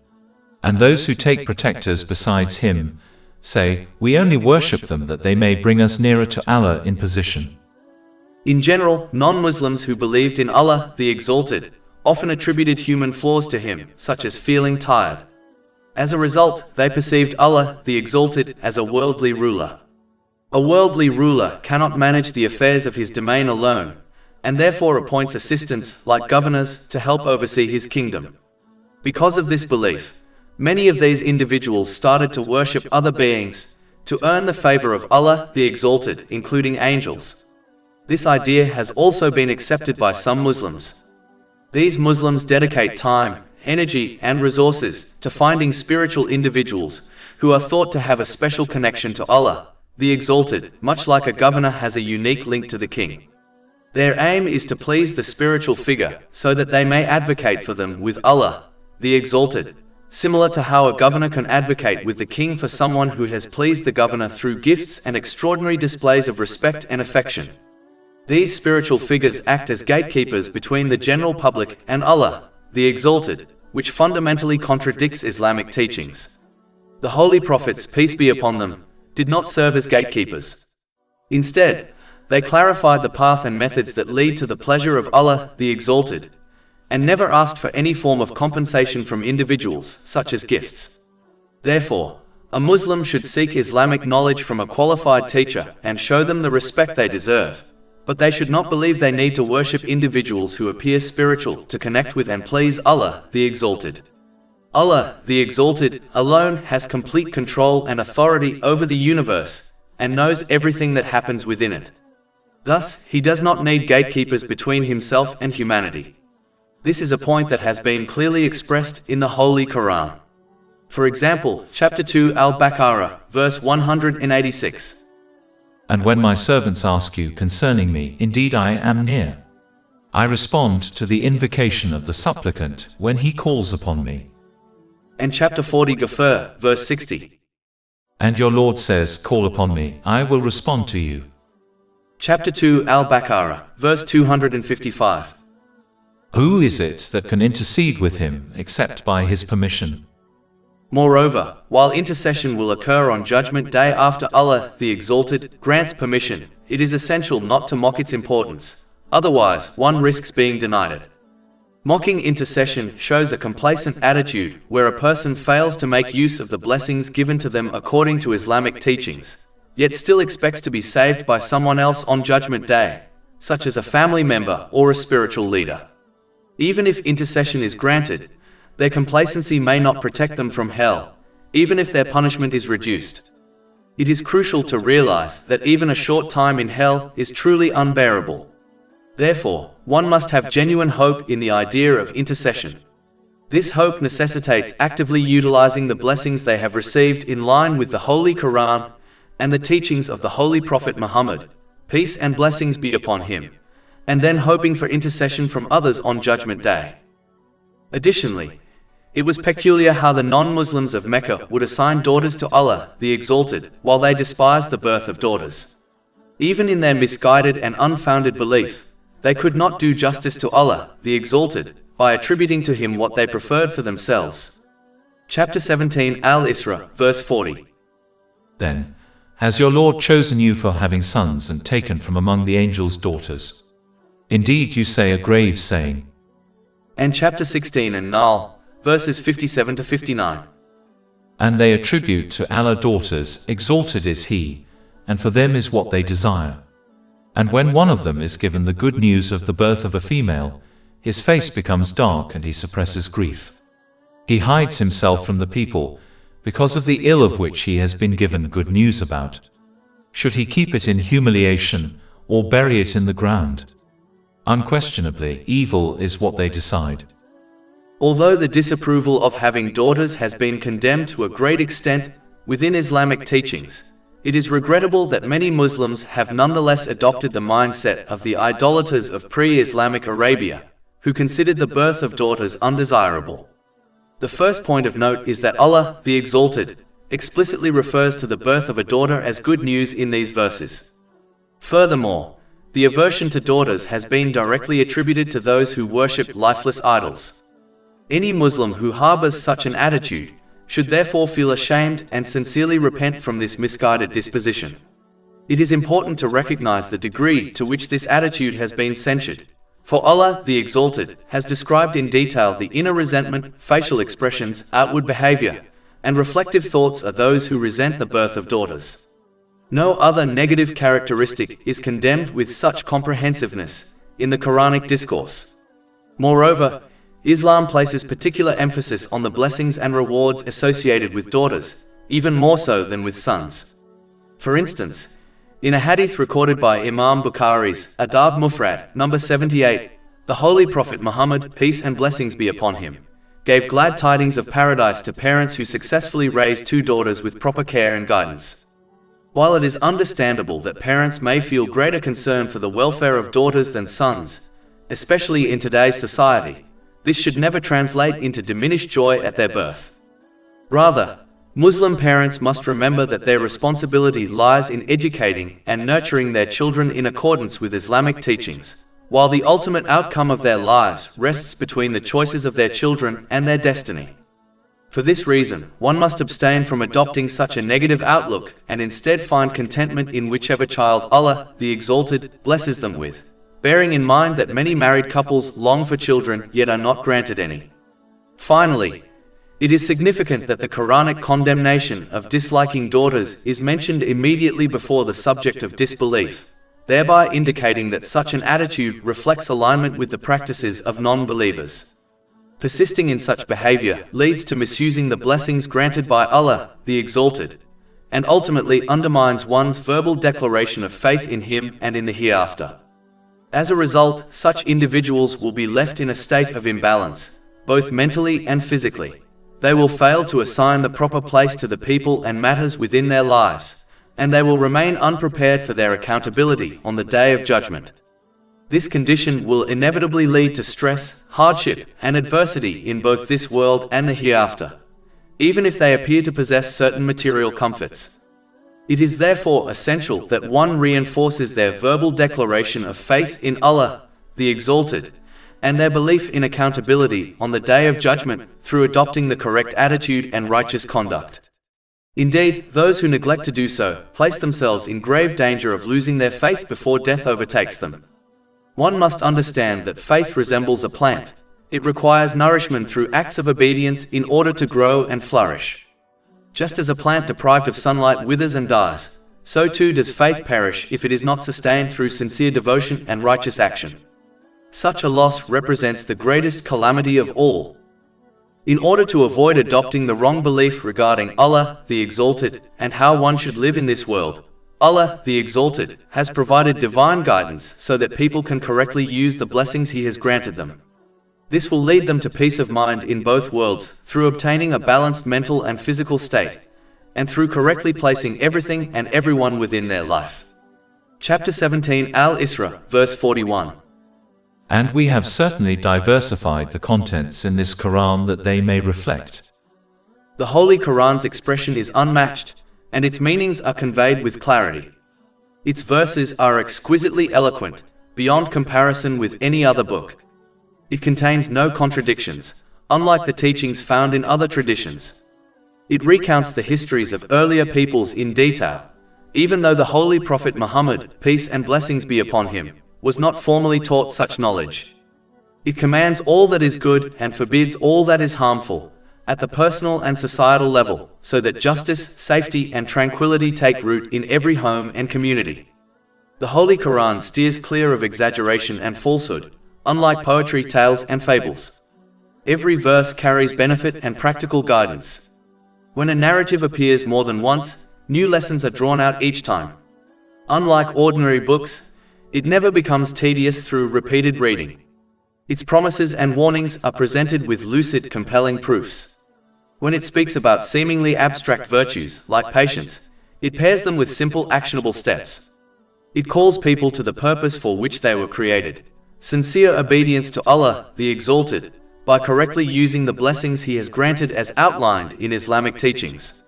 And those who take protectors besides Him, say, we only worship them that they may bring us nearer to Allah in position. In general, non-Muslims who believed in Allah, the Exalted, often attributed human flaws to Him, such as feeling tired. As a result, they perceived Allah, the Exalted, as a worldly ruler. A worldly ruler cannot manage the affairs of his domain alone, and therefore appoints assistants, like governors, to help oversee his kingdom. Because of this belief, many of these individuals started to worship other beings, to earn the favor of Allah, the Exalted, including angels. This idea has also been accepted by some Muslims. These Muslims dedicate time, energy, and resources to finding spiritual individuals who are thought to have a special connection to Allah, the Exalted, much like a governor has a unique link to the king. Their aim is to please the spiritual figure so that they may advocate for them with Allah, the Exalted, similar to how a governor can advocate with the king for someone who has pleased the governor through gifts and extraordinary displays of respect and affection. These spiritual figures act as gatekeepers between the general public and Allah, the Exalted, which fundamentally contradicts Islamic teachings. The Holy Prophets, peace be upon them, did not serve as gatekeepers. Instead, they clarified the path and methods that lead to the pleasure of Allah, the Exalted, and never asked for any form of compensation from individuals, such as gifts. Therefore, a Muslim should seek Islamic knowledge from a qualified teacher and show them the respect they deserve, but they should not believe they need to worship individuals who appear spiritual to connect with and please Allah, the Exalted. Allah, the Exalted, alone has complete control and authority over the universe, and knows everything that happens within it. Thus, He does not need gatekeepers between Himself and humanity. This is a point that has been clearly expressed in the Holy Quran. For example, chapter 2 Al-Baqarah, verse 186. And when my servants ask you concerning me, indeed I am near. I respond to the invocation of the supplicant when he calls upon me. And chapter 40 Ghafir, verse 60. And your Lord says, call upon me, I will respond to you. Chapter 2 Al-Baqarah, verse 255. Who is it that can intercede with him except by his permission? Moreover, while intercession will occur on Judgment Day after Allah, the Exalted, grants permission, it is essential not to mock its importance, otherwise one risks being denied it. Mocking intercession shows a complacent attitude where a person fails to make use of the blessings given to them according to Islamic teachings, yet still expects to be saved by someone else on Judgment Day, such as a family member or a spiritual leader. Even if intercession is granted, their complacency may not protect them from hell, even if their punishment is reduced. It is crucial to realize that even a short time in hell is truly unbearable. Therefore, one must have genuine hope in the idea of intercession. This hope necessitates actively utilizing the blessings they have received in line with the Holy Quran and the teachings of the Holy Prophet Muhammad, peace and blessings be upon him, and then hoping for intercession from others on Judgment Day. Additionally, it was peculiar how the non-Muslims of Mecca would assign daughters to Allah, the Exalted, while they despised the birth of daughters. Even in their misguided and unfounded belief, they could not do justice to Allah, the Exalted, by attributing to Him what they preferred for themselves. Chapter 17 Al-Isra, verse 40. Then, has your Lord chosen you for having sons and taken from among the angels daughters? Indeed you say a grave saying. And chapter 16 An-Nahl, verses 57 to 59. And they attribute to Allah daughters, exalted is He, and for them is what they desire. And when one of them is given the good news of the birth of a female, his face becomes dark and he suppresses grief. He hides himself from the people, because of the ill of which he has been given good news about. Should he keep it in humiliation, or bury it in the ground? Unquestionably, evil is what they decide. Although the disapproval of having daughters has been condemned to a great extent within Islamic teachings, it is regrettable that many Muslims have nonetheless adopted the mindset of the idolaters of pre-Islamic Arabia, who considered the birth of daughters undesirable. The first point of note is that Allah, the Exalted, explicitly refers to the birth of a daughter as good news in these verses. Furthermore, the aversion to daughters has been directly attributed to those who worship lifeless idols. Any Muslim who harbors such an attitude should therefore feel ashamed and sincerely repent from this misguided disposition. It is important to recognize the degree to which this attitude has been censured, for Allah, the Exalted, has described in detail the inner resentment, facial expressions, outward behavior, and reflective thoughts of those who resent the birth of daughters. No other negative characteristic is condemned with such comprehensiveness in the Quranic discourse. Moreover, Islam places particular emphasis on the blessings and rewards associated with daughters, even more so than with sons. For instance, in a hadith recorded by Imam Bukhari's Adab Mufrad, number 78, the Holy Prophet Muhammad, peace and blessings be upon him, gave glad tidings of paradise to parents who successfully raised two daughters with proper care and guidance. While it is understandable that parents may feel greater concern for the welfare of daughters than sons, especially in today's society, this should never translate into diminished joy at their birth. Rather, Muslim parents must remember that their responsibility lies in educating and nurturing their children in accordance with Islamic teachings, while the ultimate outcome of their lives rests between the choices of their children and their destiny. For this reason, one must abstain from adopting such a negative outlook and instead find contentment in whichever child Allah, the Exalted, blesses them with, bearing in mind that many married couples long for children yet are not granted any. Finally, it is significant that the Quranic condemnation of disliking daughters is mentioned immediately before the subject of disbelief, thereby indicating that such an attitude reflects alignment with the practices of non-believers. Persisting in such behavior leads to misusing the blessings granted by Allah, the Exalted, and ultimately undermines one's verbal declaration of faith in Him and in the hereafter. As a result, such individuals will be left in a state of imbalance, both mentally and physically. They will fail to assign the proper place to the people and matters within their lives, and they will remain unprepared for their accountability on the Day of Judgment. This condition will inevitably lead to stress, hardship, and adversity in both this world and the hereafter, even if they appear to possess certain material comforts. It is therefore essential that one reinforces their verbal declaration of faith in Allah, the Exalted, and their belief in accountability on the Day of Judgment through adopting the correct attitude and righteous conduct. Indeed, those who neglect to do so place themselves in grave danger of losing their faith before death overtakes them. One must understand that faith resembles a plant. It requires nourishment through acts of obedience in order to grow and flourish. Just as a plant deprived of sunlight withers and dies, so too does faith perish if it is not sustained through sincere devotion and righteous action. Such a loss represents the greatest calamity of all. In order to avoid adopting the wrong belief regarding Allah, the Exalted, and how one should live in this world, Allah, the Exalted, has provided divine guidance so that people can correctly use the blessings He has granted them. This will lead them to peace of mind in both worlds through obtaining a balanced mental and physical state, and through correctly placing everything and everyone within their life. Chapter 17 Al-Isra, verse 41. And we have certainly diversified the contents in this Quran that they may reflect. The Holy Quran's expression is unmatched, and its meanings are conveyed with clarity. Its verses are exquisitely eloquent, beyond comparison with any other book. It contains no contradictions, unlike the teachings found in other traditions. It recounts the histories of earlier peoples in detail, even though the Holy Prophet Muhammad, peace and blessings be upon him, was not formally taught such knowledge. It commands all that is good and forbids all that is harmful, at the personal and societal level, so that justice, safety, and tranquility take root in every home and community. The Holy Quran steers clear of exaggeration and falsehood, unlike poetry, tales, and fables. Every verse carries benefit and practical guidance. When a narrative appears more than once, new lessons are drawn out each time. Unlike ordinary books, it never becomes tedious through repeated reading. Its promises and warnings are presented with lucid, compelling proofs. When it speaks about seemingly abstract virtues, like patience, it pairs them with simple, actionable steps. It calls people to the purpose for which they were created, sincere obedience to Allah, the Exalted, by correctly using the blessings He has granted as outlined in Islamic teachings.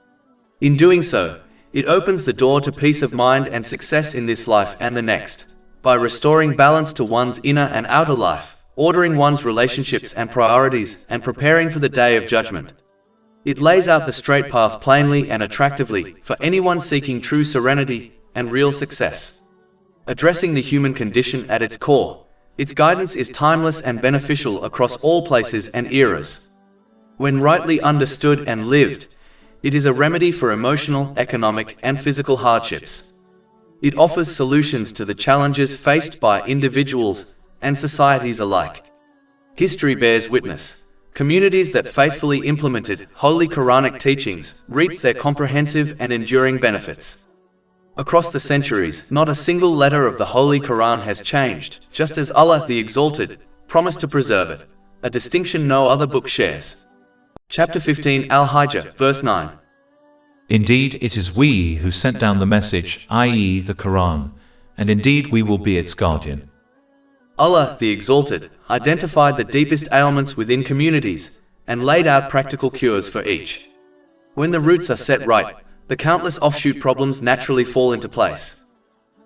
In doing so, it opens the door to peace of mind and success in this life and the next, by restoring balance to one's inner and outer life, ordering one's relationships and priorities, and preparing for the Day of Judgment. It lays out the straight path plainly and attractively for anyone seeking true serenity and real success. Addressing the human condition at its core, its guidance is timeless and beneficial across all places and eras. When rightly understood and lived, it is a remedy for emotional, economic, and physical hardships. It offers solutions to the challenges faced by individuals and societies alike. History bears witness. Communities that faithfully implemented Holy Quranic teachings reaped their comprehensive and enduring benefits. Across the centuries, not a single letter of the Holy Quran has changed, just as Allah the Exalted promised to preserve it, a distinction no other book shares. Chapter 15 Al-Hijr, verse 9. Indeed, it is we who sent down the message, i.e. the Quran, and indeed we will be its guardian. Allah, the Exalted, identified the deepest ailments within communities and laid out practical cures for each. When the roots are set right, the countless offshoot problems naturally fall into place.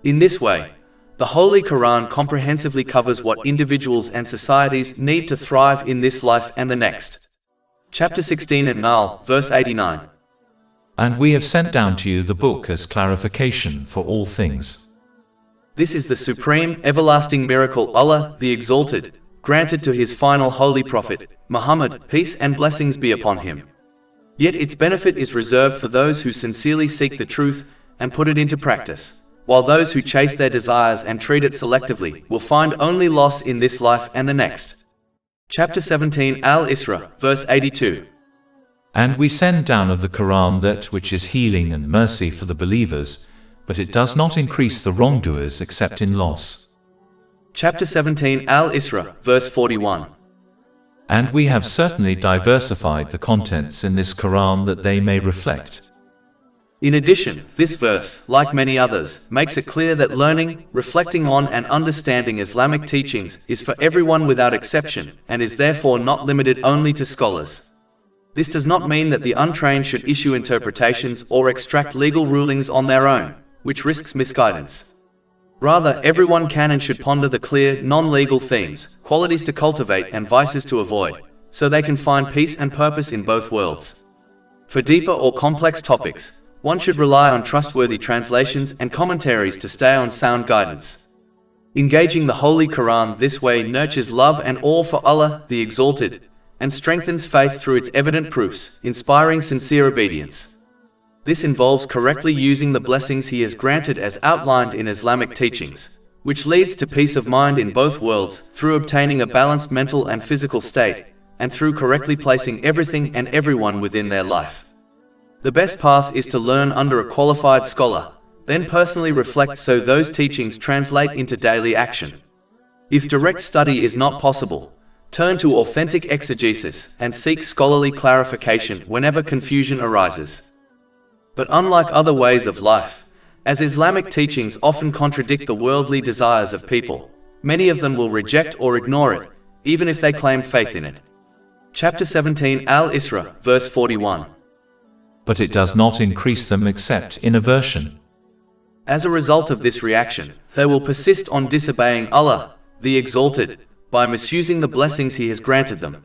In this way, the Holy Quran comprehensively covers what individuals and societies need to thrive in this life and the next. Chapter 16 and Nal, verse 89. And we have sent down to you the book as clarification for all things. This is the supreme, everlasting miracle Allah, the Exalted, granted to His final holy prophet, Muhammad, peace and blessings be upon him. Yet its benefit is reserved for those who sincerely seek the truth and put it into practice, while those who chase their desires and treat it selectively will find only loss in this life and the next. Chapter 17 Al-Isra, verse 82. And we send down of the Quran that which is healing and mercy for the believers, but it does not increase the wrongdoers except in loss. Chapter 17 Al-Isra, verse 41. And we have certainly diversified the contents in this Quran that they may reflect. In addition, this verse, like many others, makes it clear that learning, reflecting on and understanding Islamic teachings is for everyone without exception, and is therefore not limited only to scholars. This does not mean that the untrained should issue interpretations or extract legal rulings on their own, which risks misguidance. Rather, everyone can and should ponder the clear, non-legal themes, qualities to cultivate and vices to avoid, so they can find peace and purpose in both worlds. For deeper or complex topics, one should rely on trustworthy translations and commentaries to stay on sound guidance. Engaging the Holy Quran this way nurtures love and awe for Allah, the Exalted, and strengthens faith through its evident proofs, inspiring sincere obedience. This involves correctly using the blessings He has granted as outlined in Islamic teachings, which leads to peace of mind in both worlds through obtaining a balanced mental and physical state, and through correctly placing everything and everyone within their life. The best path is to learn under a qualified scholar, then personally reflect so those teachings translate into daily action. If direct study is not possible, turn to authentic exegesis and seek scholarly clarification whenever confusion arises. But unlike other ways of life, as Islamic teachings often contradict the worldly desires of people, many of them will reject or ignore it, even if they claim faith in it. Chapter 17 Al-Isra, verse 41. But it does not increase them except in aversion. As a result of this reaction, they will persist on disobeying Allah, the Exalted, by misusing the blessings He has granted them.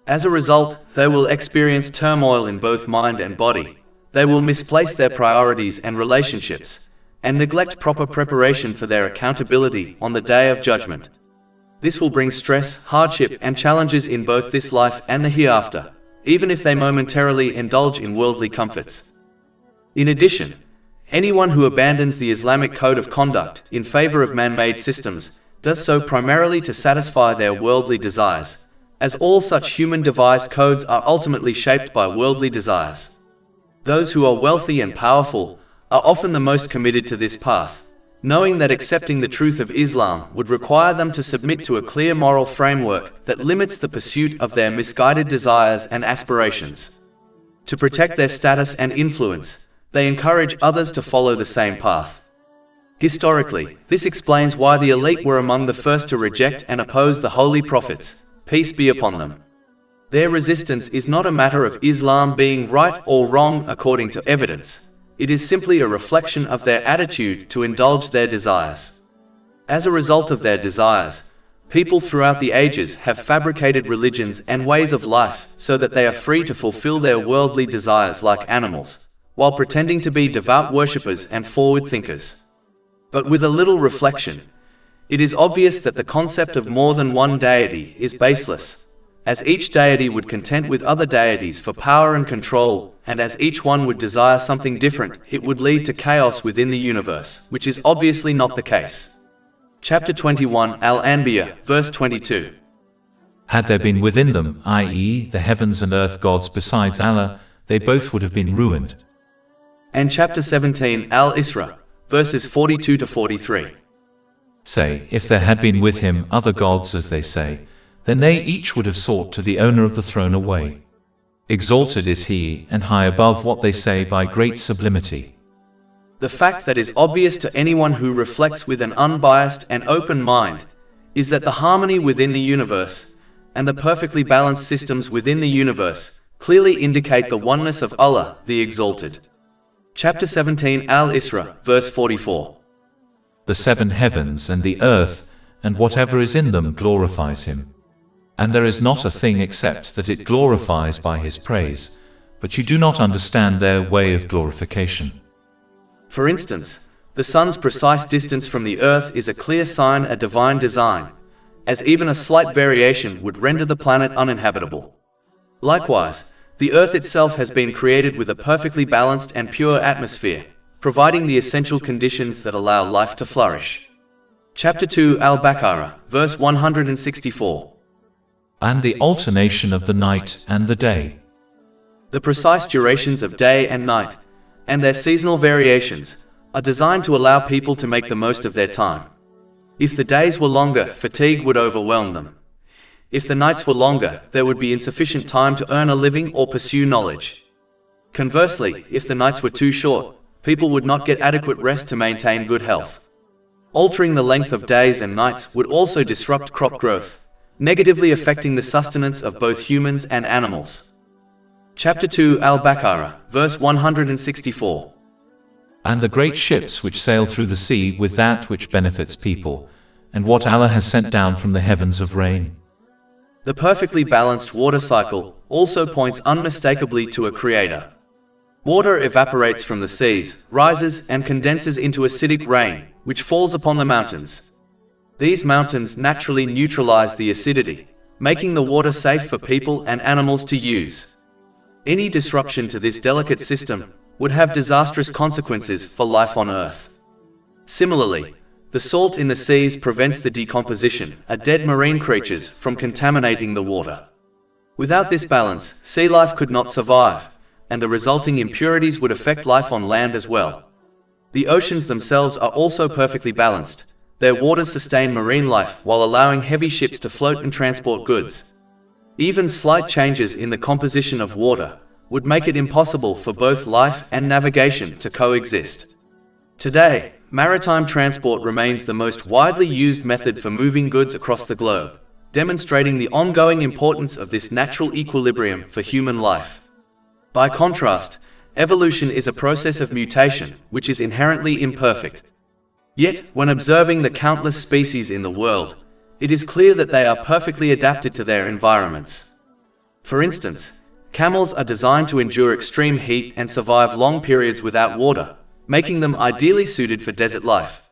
As a result, they will experience turmoil in both mind and body. They will misplace their priorities and relationships, and neglect proper preparation for their accountability on the Day of Judgment. This will bring stress, hardship, and challenges in both this life and the hereafter, even if they momentarily indulge in worldly comforts. In addition, anyone who abandons the Islamic code of conduct in favor of man-made systems does so primarily to satisfy their worldly desires, as all such human-devised codes are ultimately shaped by worldly desires. Those who are wealthy and powerful are often the most committed to this path, knowing that accepting the truth of Islam would require them to submit to a clear moral framework that limits the pursuit of their misguided desires and aspirations. To protect their status and influence, they encourage others to follow the same path. Historically, this explains why the elite were among the first to reject and oppose the holy prophets, peace be upon them. Their resistance is not a matter of Islam being right or wrong according to evidence. It is simply a reflection of their attitude to indulge their desires. As a result of their desires, people throughout the ages have fabricated religions and ways of life so that they are free to fulfill their worldly desires like animals, while pretending to be devout worshippers and forward thinkers. But with a little reflection, it is obvious that the concept of more than one deity is baseless, as each deity would contend with other deities for power and control, and as each one would desire something different, it would lead to chaos within the universe, which is obviously not the case. Chapter 21 Al-Anbiya, verse 22. Had there been within them, i.e., the heavens and earth gods besides Allah, they both would have been ruined. And chapter 17 Al-Isra, verses 42 to 43. Say, if there had been with him other gods as they say, then they each would have sought to the owner of the throne away. Exalted is He, and high above what they say by great sublimity. The fact that is obvious to anyone who reflects with an unbiased and open mind is that the harmony within the universe, and the perfectly balanced systems within the universe, clearly indicate the oneness of Allah, the Exalted. Chapter 17 Al-Isra, verse 44. The seven heavens and the earth, and whatever is in them glorifies him. And there is not a thing except that it glorifies by his praise, but you do not understand their way of glorification. For instance, the sun's precise distance from the earth is a clear sign of divine design, as even a slight variation would render the planet uninhabitable. Likewise, the earth itself has been created with a perfectly balanced and pure atmosphere, providing the essential conditions that allow life to flourish. Chapter 2 Al-Baqarah, verse 164. And the alternation of the night and the day. The precise durations of day and night, and their seasonal variations, are designed to allow people to make the most of their time. If the days were longer, fatigue would overwhelm them. If the nights were longer, there would be insufficient time to earn a living or pursue knowledge. Conversely, if the nights were too short, people would not get adequate rest to maintain good health. Altering the length of days and nights would also disrupt crop growth, negatively affecting the sustenance of both humans and animals. Chapter 2 Al-Baqarah, verse 164. And the great ships which sail through the sea with that which benefits people, and what Allah has sent down from the heavens of rain. The perfectly balanced water cycle also points unmistakably to a creator. Water evaporates from the seas, rises and condenses into acidic rain, which falls upon the mountains. These mountains naturally neutralize the acidity, making the water safe for people and animals to use. Any disruption to this delicate system would have disastrous consequences for life on Earth. Similarly, the salt in the seas prevents the decomposition of dead marine creatures from contaminating the water. Without this balance, sea life could not survive, and the resulting impurities would affect life on land as well. The oceans themselves are also perfectly balanced. Their waters sustain marine life while allowing heavy ships to float and transport goods. Even slight changes in the composition of water would make it impossible for both life and navigation to coexist. Today, maritime transport remains the most widely used method for moving goods across the globe, demonstrating the ongoing importance of this natural equilibrium for human life. By contrast, evolution is a process of mutation which is inherently imperfect. Yet, when observing the countless species in the world, it is clear that they are perfectly adapted to their environments. For instance, camels are designed to endure extreme heat and survive long periods without water, making them ideally suited for desert life.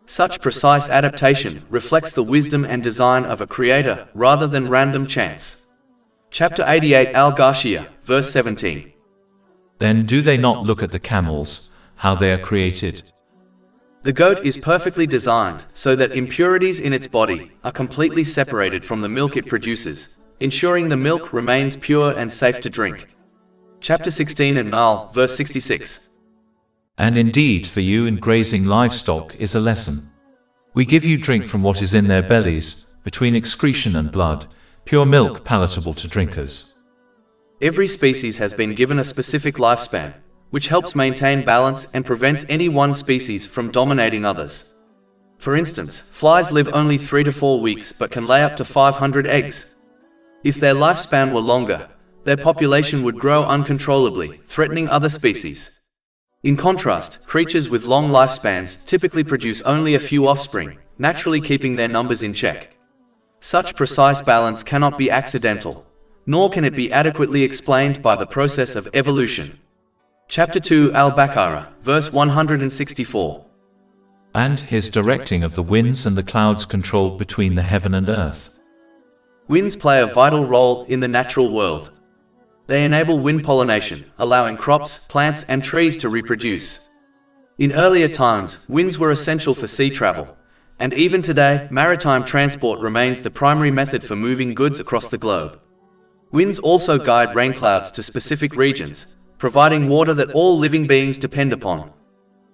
Such precise adaptation reflects the wisdom and design of a creator rather than random chance. Chapter 88 Al-Ghashiyah, verse 17. Then do they not look at the camels, how they are created? The goat is perfectly designed so that impurities in its body are completely separated from the milk it produces, ensuring the milk remains pure and safe to drink. Chapter 16 An-Nahl, verse 66. And indeed for you in grazing livestock is a lesson. We give you drink from what is in their bellies, between excretion and blood, pure milk palatable to drinkers. Every species has been given a specific lifespan, which helps maintain balance and prevents any one species from dominating others. For instance, flies live only 3 to 4 weeks but can lay up to 500 eggs. If their lifespan were longer, their population would grow uncontrollably, threatening other species. In contrast, creatures with long lifespans typically produce only a few offspring, naturally keeping their numbers in check. Such precise balance cannot be accidental, nor can it be adequately explained by the process of evolution. Chapter 2 Al-Baqarah, verse 164. And his directing of the winds and the clouds controlled between the heaven and earth. Winds play a vital role in the natural world. They enable wind pollination, allowing crops, plants, and trees to reproduce. In earlier times, winds were essential for sea travel, and even today, maritime transport remains the primary method for moving goods across the globe. Winds also guide rain clouds to specific regions, providing water that all living beings depend upon.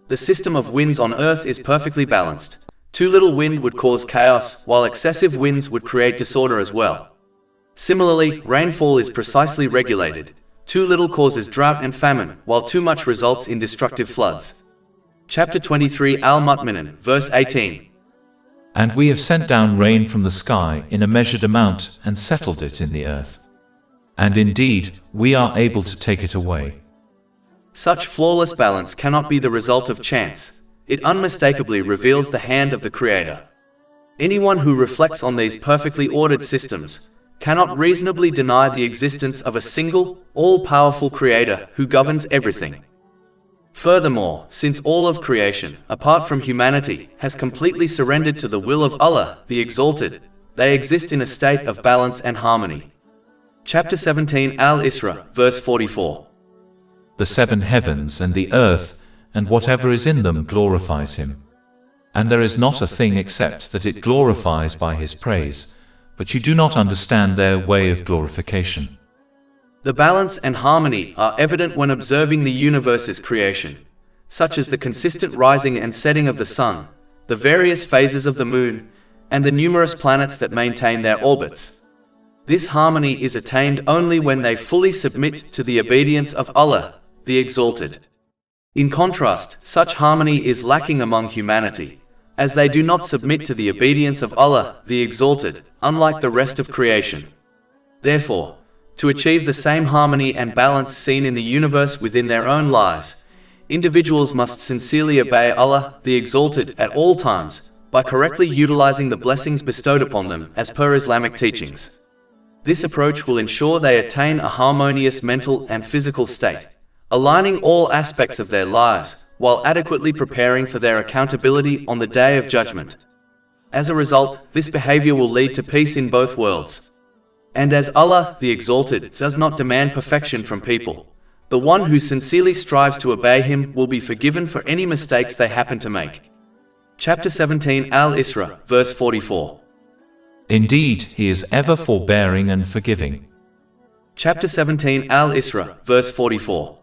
The system of winds on Earth is perfectly balanced. Too little wind would cause chaos, while excessive winds would create disorder as well. Similarly, rainfall is precisely regulated. Too little causes drought and famine, while too much results in destructive floods. Chapter 23 Al-Mu'minun, verse 18. And we have sent down rain from the sky in a measured amount and settled it in the earth. And indeed, we are able to take it away. Such flawless balance cannot be the result of chance. It unmistakably reveals the hand of the Creator. Anyone who reflects on these perfectly ordered systems cannot reasonably deny the existence of a single, all-powerful Creator who governs everything. Furthermore, since all of creation, apart from humanity, has completely surrendered to the will of Allah, the Exalted, they exist in a state of balance and harmony. Chapter 17 Al-Isra, verse 44. The seven heavens and the earth, and whatever is in them glorifies Him. And there is not a thing except that it glorifies by His praise, but you do not understand their way of glorification. The balance and harmony are evident when observing the universe's creation, such as the consistent rising and setting of the sun, the various phases of the moon, and the numerous planets that maintain their orbits. This harmony is attained only when they fully submit to the obedience of Allah, the Exalted. In contrast, such harmony is lacking among humanity, as they do not submit to the obedience of Allah, the Exalted, unlike the rest of creation. Therefore, to achieve the same harmony and balance seen in the universe within their own lives, individuals must sincerely obey Allah, the Exalted, at all times, by correctly utilizing the blessings bestowed upon them as per Islamic teachings. This approach will ensure they attain a harmonious mental and physical state, aligning all aspects of their lives, while adequately preparing for their accountability on the Day of Judgment. As a result, this behavior will lead to peace in both worlds. And as Allah, the Exalted, does not demand perfection from people, the one who sincerely strives to obey Him will be forgiven for any mistakes they happen to make. Chapter 17 Al-Isra, verse 44. Indeed, He is ever forbearing and forgiving. Chapter 17 Al-Isra, verse 44.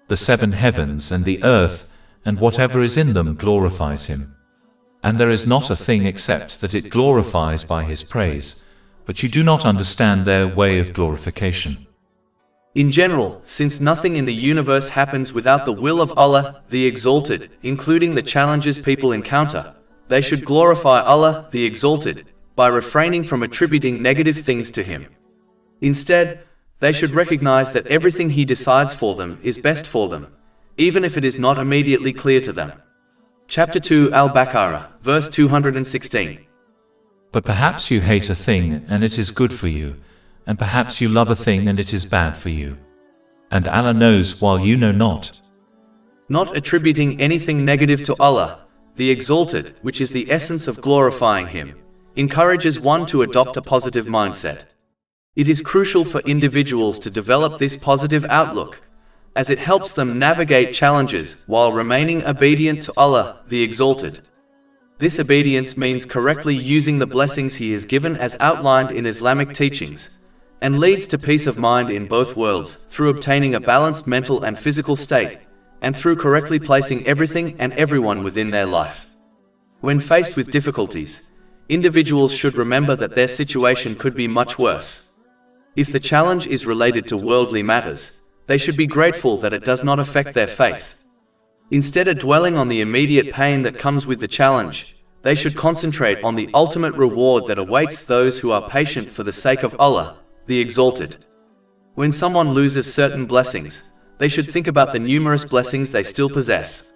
The seven heavens and the earth, and whatever is in them glorifies Him. And there is not a thing except that it glorifies by His praise, but you do not understand their way of glorification. In general, since nothing in the universe happens without the will of Allah, the Exalted, including the challenges people encounter, they should glorify Allah, the Exalted, by refraining from attributing negative things to Him. Instead, they should recognize that everything He decides for them is best for them, even if it is not immediately clear to them. Chapter 2 Al-Baqarah, verse 216. But perhaps you hate a thing and it is good for you, and perhaps you love a thing and it is bad for you. And Allah knows while you know not. Not attributing anything negative to Allah, the Exalted, which is the essence of glorifying Him, encourages one to adopt a positive mindset. It is crucial for individuals to develop this positive outlook, as it helps them navigate challenges while remaining obedient to Allah, the Exalted. This obedience means correctly using the blessings He has given as outlined in Islamic teachings, and leads to peace of mind in both worlds through obtaining a balanced mental and physical state, and through correctly placing everything and everyone within their life. When faced with difficulties, individuals should remember that their situation could be much worse. If the challenge is related to worldly matters, they should be grateful that it does not affect their faith. Instead of dwelling on the immediate pain that comes with the challenge, they should concentrate on the ultimate reward that awaits those who are patient for the sake of Allah, the Exalted. When someone loses certain blessings, they should think about the numerous blessings they still possess.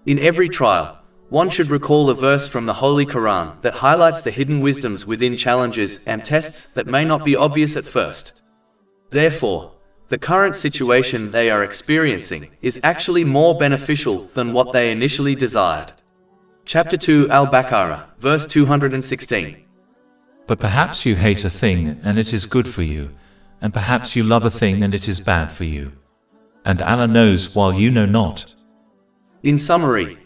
In every trial, one should recall a verse from the Holy Quran that highlights the hidden wisdoms within challenges and tests that may not be obvious at first. Therefore, the current situation they are experiencing is actually more beneficial than what they initially desired. Chapter 2 Al-Baqarah, verse 216. But perhaps you hate a thing and it is good for you, and perhaps you love a thing and it is bad for you. And Allah knows while you know not. In summary,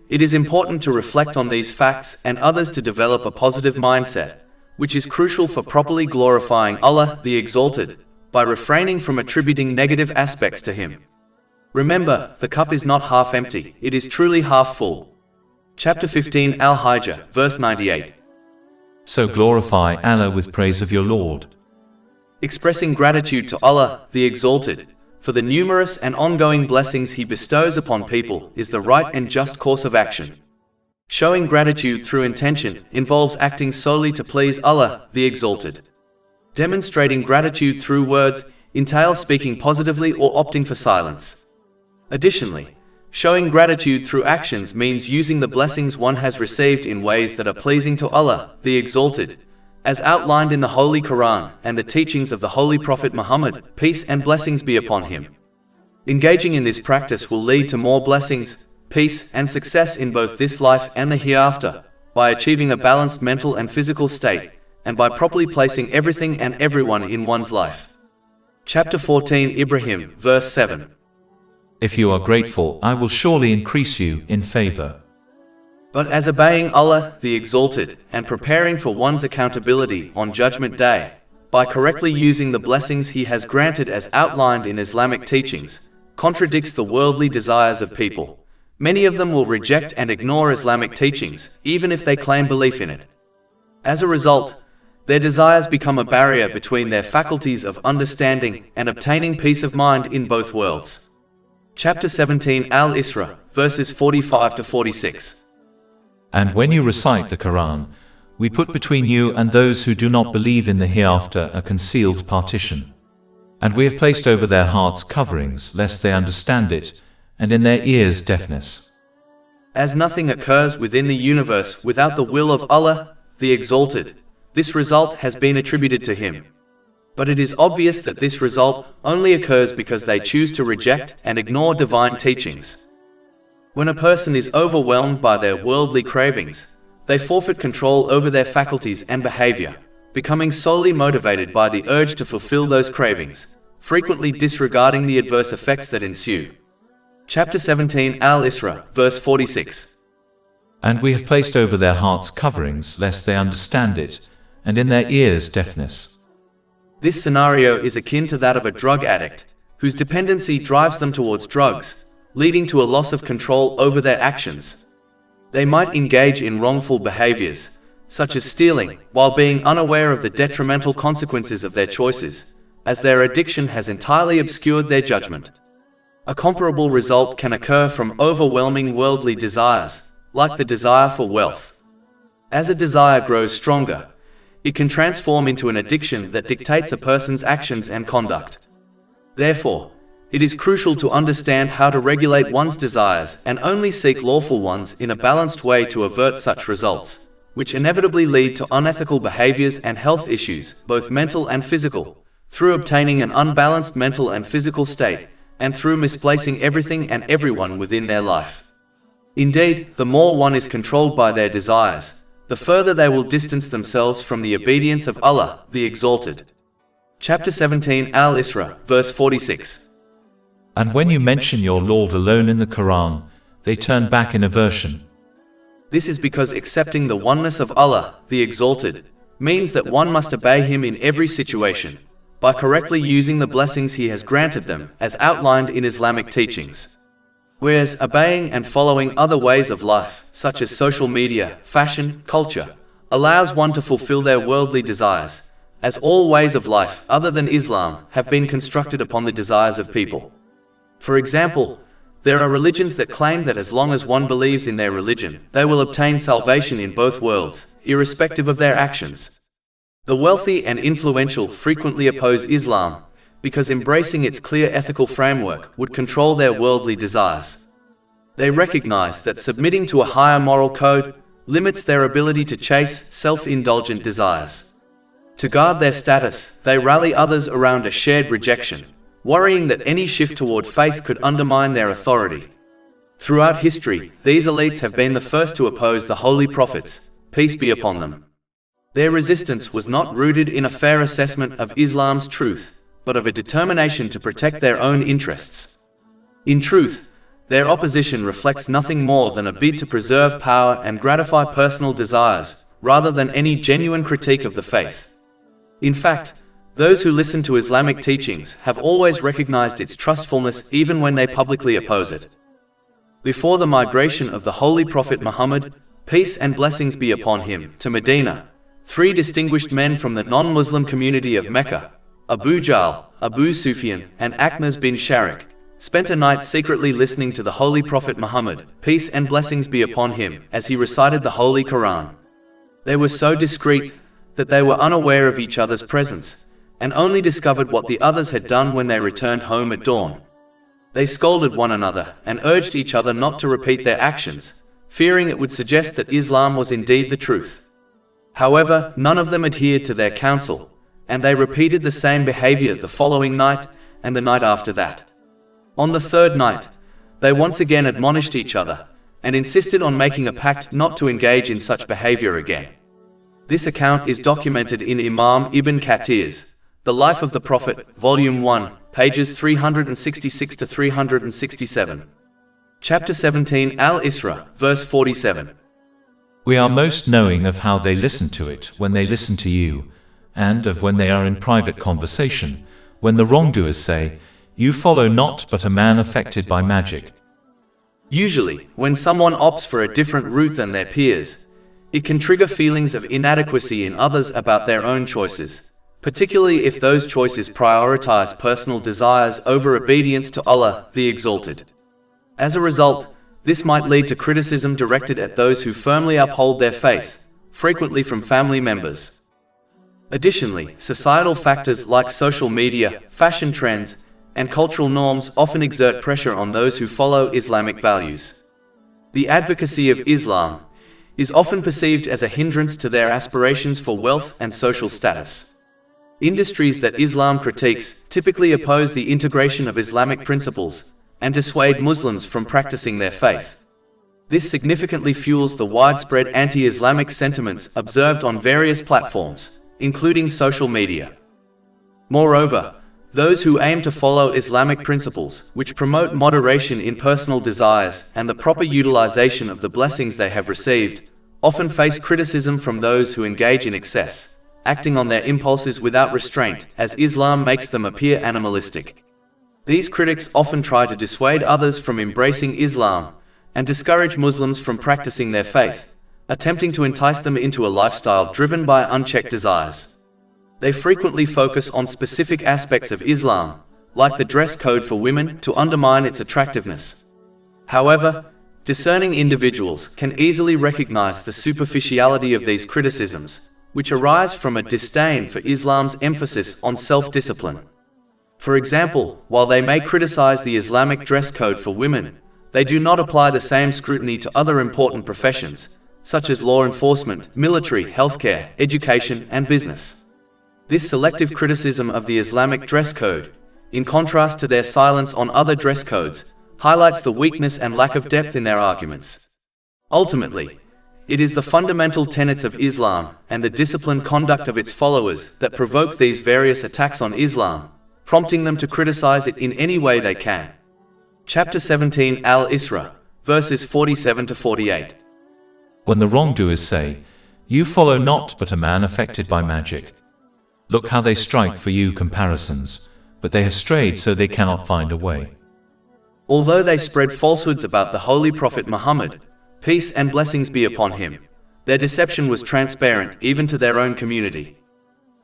it is important to reflect on these facts and others to develop a positive mindset, which is crucial for properly glorifying Allah, the Exalted, by refraining from attributing negative aspects to Him. Remember, the cup is not half empty, it is truly half full. Chapter 15 Al-Hijr, verse 98. So glorify Allah with praise of your Lord. Expressing gratitude to Allah, the Exalted, for the numerous and ongoing blessings He bestows upon people is the right and just course of action. Showing gratitude through intention involves acting solely to please Allah, the Exalted. Demonstrating gratitude through words entails speaking positively or opting for silence. Additionally, showing gratitude through actions means using the blessings one has received in ways that are pleasing to Allah, the Exalted, as outlined in the Holy Quran and the teachings of the Holy Prophet Muhammad, peace and blessings be upon him. Engaging in this practice will lead to more blessings, peace, and success in both this life and the hereafter, by achieving a balanced mental and physical state, and by properly placing everything and everyone in one's life. Chapter 14 Ibrahim, verse 7. If you are grateful, I will surely increase you in favor. But as obeying Allah, the Exalted, and preparing for one's accountability on Judgment Day, by correctly using the blessings He has granted as outlined in Islamic teachings, contradicts the worldly desires of people. Many of them will reject and ignore Islamic teachings, even if they claim belief in it. As a result, their desires become a barrier between their faculties of understanding and obtaining peace of mind in both worlds. Chapter 17 Al-Isra, verses 45 to 46. And when you recite the Quran, we put between you and those who do not believe in the hereafter a concealed partition. And we have placed over their hearts coverings, lest they understand it, and in their ears deafness. As nothing occurs within the universe without the will of Allah, the Exalted, this result has been attributed to Him. But it is obvious that this result only occurs because they choose to reject and ignore divine teachings. When a person is overwhelmed by their worldly cravings, they forfeit control over their faculties and behavior, becoming solely motivated by the urge to fulfill those cravings, frequently disregarding the adverse effects that ensue. Chapter 17 Al-Isra, verse 46. And we have placed over their hearts coverings, lest they understand it, and in their ears deafness. This scenario is akin to that of a drug addict, whose dependency drives them towards drugs, leading to a loss of control over their actions. They might engage in wrongful behaviors, such as stealing, while being unaware of the detrimental consequences of their choices, as their addiction has entirely obscured their judgment. A comparable result can occur from overwhelming worldly desires, like the desire for wealth. As a desire grows stronger, it can transform into an addiction that dictates a person's actions and conduct. Therefore, it is crucial to understand how to regulate one's desires and only seek lawful ones in a balanced way to avert such results, which inevitably lead to unethical behaviors and health issues, both mental and physical, through obtaining an unbalanced mental and physical state, and through misplacing everything and everyone within their life. Indeed, the more one is controlled by their desires, the further they will distance themselves from the obedience of Allah, the Exalted. Chapter 17 Al-Isra, verse 46. And when you mention your Lord alone in the Quran, they turn back in aversion. This is because accepting the oneness of Allah, the Exalted, means that one must obey Him in every situation, by correctly using the blessings He has granted them, as outlined in Islamic teachings. Whereas obeying and following other ways of life, such as social media, fashion, culture, allows one to fulfill their worldly desires, as all ways of life other than Islam have been constructed upon the desires of people. For example, there are religions that claim that as long as one believes in their religion, they will obtain salvation in both worlds, irrespective of their actions. The wealthy and influential frequently oppose Islam, because embracing its clear ethical framework would control their worldly desires. They recognize that submitting to a higher moral code limits their ability to chase self-indulgent desires. To guard their status, they rally others around a shared rejection, worrying that any shift toward faith could undermine their authority. Throughout history, these elites have been the first to oppose the holy prophets, peace be upon them. Their resistance was not rooted in a fair assessment of Islam's truth, but of a determination to protect their own interests. In truth, their opposition reflects nothing more than a bid to preserve power and gratify personal desires, rather than any genuine critique of the faith. In fact, those who listen to Islamic teachings have always recognized its trustfulness even when they publicly oppose it. Before the migration of the Holy Prophet Muhammad, peace and blessings be upon him, to Medina, 3 distinguished men from the non-Muslim community of Mecca, Abu Jahl, Abu Sufyan, and Akmas bin Sharik, spent a night secretly listening to the Holy Prophet Muhammad, peace and blessings be upon him, as he recited the Holy Quran. They were so discreet that they were unaware of each other's presence, and only discovered what the others had done when they returned home at dawn. They scolded one another and urged each other not to repeat their actions, fearing it would suggest that Islam was indeed the truth. However, none of them adhered to their counsel, and they repeated the same behavior the following night and the night after that. On the third night, they once again admonished each other and insisted on making a pact not to engage in such behavior again. This account is documented in Imam Ibn Kathir's The Life of the Prophet, Volume 1, pages 366 to 367. Chapter 17 Al-Isra, verse 47. We are most knowing of how they listen to it when they listen to you, and of when they are in private conversation, when the wrongdoers say, "You follow not but a man affected by magic." Usually, when someone opts for a different route than their peers, it can trigger feelings of inadequacy in others about their own choices, particularly if those choices prioritize personal desires over obedience to Allah, the Exalted. As a result, this might lead to criticism directed at those who firmly uphold their faith, frequently from family members. Additionally, societal factors like social media, fashion trends, and cultural norms often exert pressure on those who follow Islamic values. The advocacy of Islam is often perceived as a hindrance to their aspirations for wealth and social status. Industries that Islam critiques typically oppose the integration of Islamic principles and dissuade Muslims from practicing their faith. This significantly fuels the widespread anti-Islamic sentiments observed on various platforms, including social media. Moreover, those who aim to follow Islamic principles, which promote moderation in personal desires and the proper utilization of the blessings they have received, often face criticism from those who engage in excess, acting on their impulses without restraint, as Islam makes them appear animalistic. These critics often try to dissuade others from embracing Islam and discourage Muslims from practicing their faith, attempting to entice them into a lifestyle driven by unchecked desires. They frequently focus on specific aspects of Islam, like the dress code for women, to undermine its attractiveness. However, discerning individuals can easily recognize the superficiality of these criticisms, which arise from a disdain for Islam's emphasis on self-discipline. For example, while they may criticize the Islamic dress code for women, they do not apply the same scrutiny to other important professions, such as law enforcement, military, healthcare, education, and business. This selective criticism of the Islamic dress code, in contrast to their silence on other dress codes, highlights the weakness and lack of depth in their arguments. Ultimately, it is the fundamental tenets of Islam and the disciplined conduct of its followers that provoke these various attacks on Islam, prompting them to criticize it in any way they can. Chapter 17 Al-Isra, verses 47 to 48. When the wrongdoers say, "You follow not but a man affected by magic." Look how they strike for you comparisons, but they have strayed so they cannot find a way. Although they spread falsehoods about the Holy Prophet Muhammad, peace and blessings be upon him, their deception was transparent even to their own community.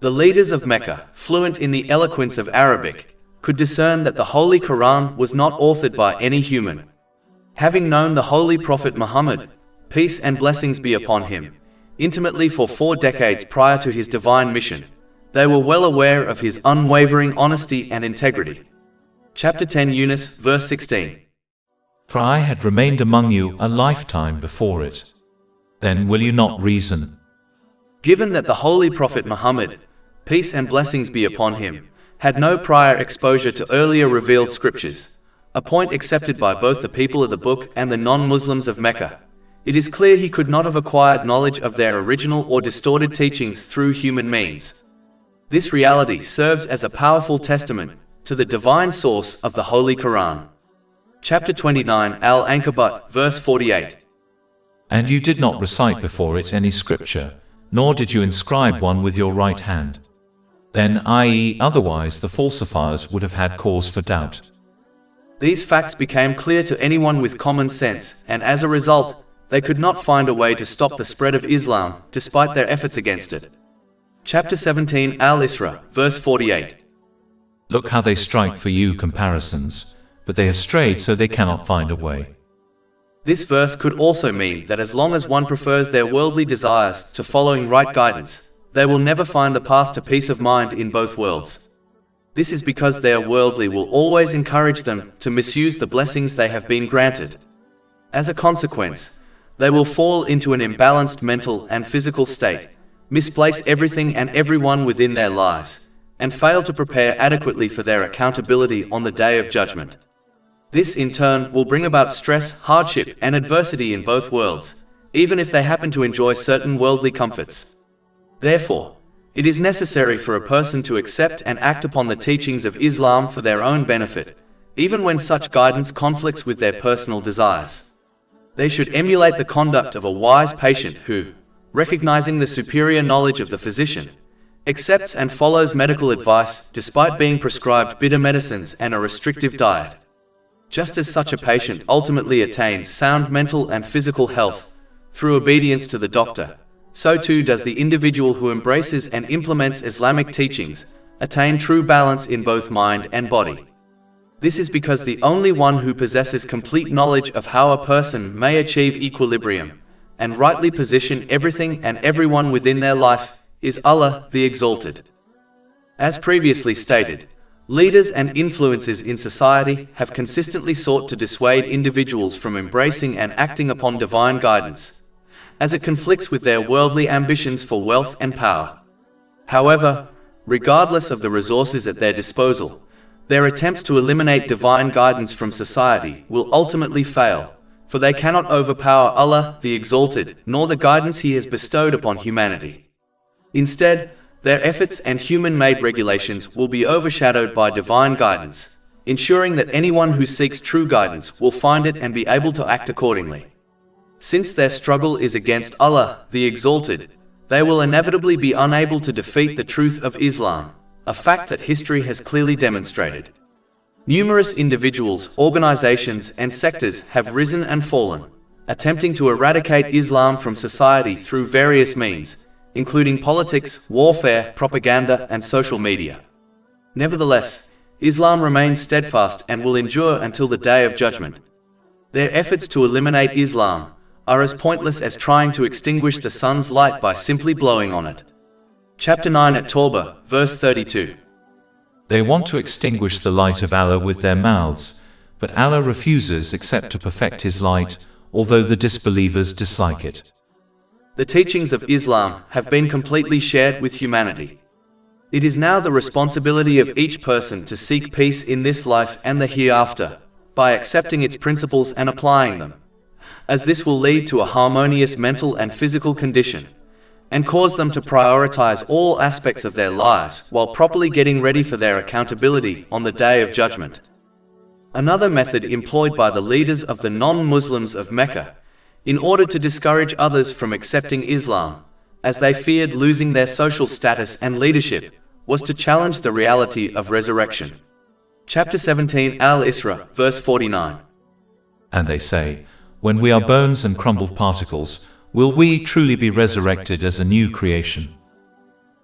The leaders of Mecca, fluent in the eloquence of Arabic, could discern that the Holy Quran was not authored by any human. Having known the Holy Prophet Muhammad, peace and blessings be upon him, intimately for 4 decades prior to his divine mission, they were well aware of his unwavering honesty and integrity. Chapter 10 Yunus, verse 16. For I had remained among you a lifetime before it. Then will you not reason? Given that the Holy Prophet Muhammad, peace and blessings be upon him, had no prior exposure to earlier revealed scriptures, a point accepted by both the people of the book and the non-Muslims of Mecca, it is clear he could not have acquired knowledge of their original or distorted teachings through human means. This reality serves as a powerful testament to the divine source of the Holy Quran. Chapter 29 Al-Ankabut, verse 48. And you did not recite before it any scripture, nor did you inscribe one with your right hand. Then, i.e., otherwise the falsifiers would have had cause for doubt. These facts became clear to anyone with common sense, and as a result, they could not find a way to stop the spread of Islam, despite their efforts against it. Chapter 17 Al-Isra, verse 48. Look how they strike for you comparisons, but they have strayed so they cannot find a way. This verse could also mean that as long as one prefers their worldly desires to following right guidance, they will never find the path to peace of mind in both worlds. This is because their worldly will always encourage them to misuse the blessings they have been granted. As a consequence, they will fall into an imbalanced mental and physical state, misplace everything and everyone within their lives, and fail to prepare adequately for their accountability on the Day of Judgment. This, in turn, will bring about stress, hardship, and adversity in both worlds, even if they happen to enjoy certain worldly comforts. Therefore, it is necessary for a person to accept and act upon the teachings of Islam for their own benefit, even when such guidance conflicts with their personal desires. They should emulate the conduct of a wise patient who, recognizing the superior knowledge of the physician, accepts and follows medical advice despite being prescribed bitter medicines and a restrictive diet. Just as such a patient ultimately attains sound mental and physical health through obedience to the doctor, so too does the individual who embraces and implements Islamic teachings attain true balance in both mind and body. This is because the only one who possesses complete knowledge of how a person may achieve equilibrium and rightly position everything and everyone within their life is Allah the Exalted. As previously stated, leaders and influences in society have consistently sought to dissuade individuals from embracing and acting upon divine guidance, as it conflicts with their worldly ambitions for wealth and power. However, regardless of the resources at their disposal, their attempts to eliminate divine guidance from society will ultimately fail, for they cannot overpower Allah the Exalted, nor the guidance He has bestowed upon humanity. Instead, their efforts and human-made regulations will be overshadowed by divine guidance, ensuring that anyone who seeks true guidance will find it and be able to act accordingly. Since their struggle is against Allah the Exalted, they will inevitably be unable to defeat the truth of Islam, a fact that history has clearly demonstrated. Numerous individuals, organizations, and sectors have risen and fallen, attempting to eradicate Islam from society through various means, including politics, warfare, propaganda, and social media. Nevertheless, Islam remains steadfast and will endure until the Day of Judgment. Their efforts to eliminate Islam are as pointless as trying to extinguish the sun's light by simply blowing on it. Chapter 9 at Tawbah, verse 32. They want to extinguish the light of Allah with their mouths, but Allah refuses except to perfect His light, although the disbelievers dislike it. The teachings of Islam have been completely shared with humanity. It is now the responsibility of each person to seek peace in this life and the hereafter, by accepting its principles and applying them, as this will lead to a harmonious mental and physical condition, and cause them to prioritize all aspects of their lives while properly getting ready for their accountability on the Day of Judgment. Another method employed by the leaders of the non-Muslims of Mecca, in order to discourage others from accepting Islam, as they feared losing their social status and leadership, was to challenge the reality of resurrection. Chapter 17 Al-Isra, verse 49. And they say, when we are bones and crumbled particles, will we truly be resurrected as a new creation?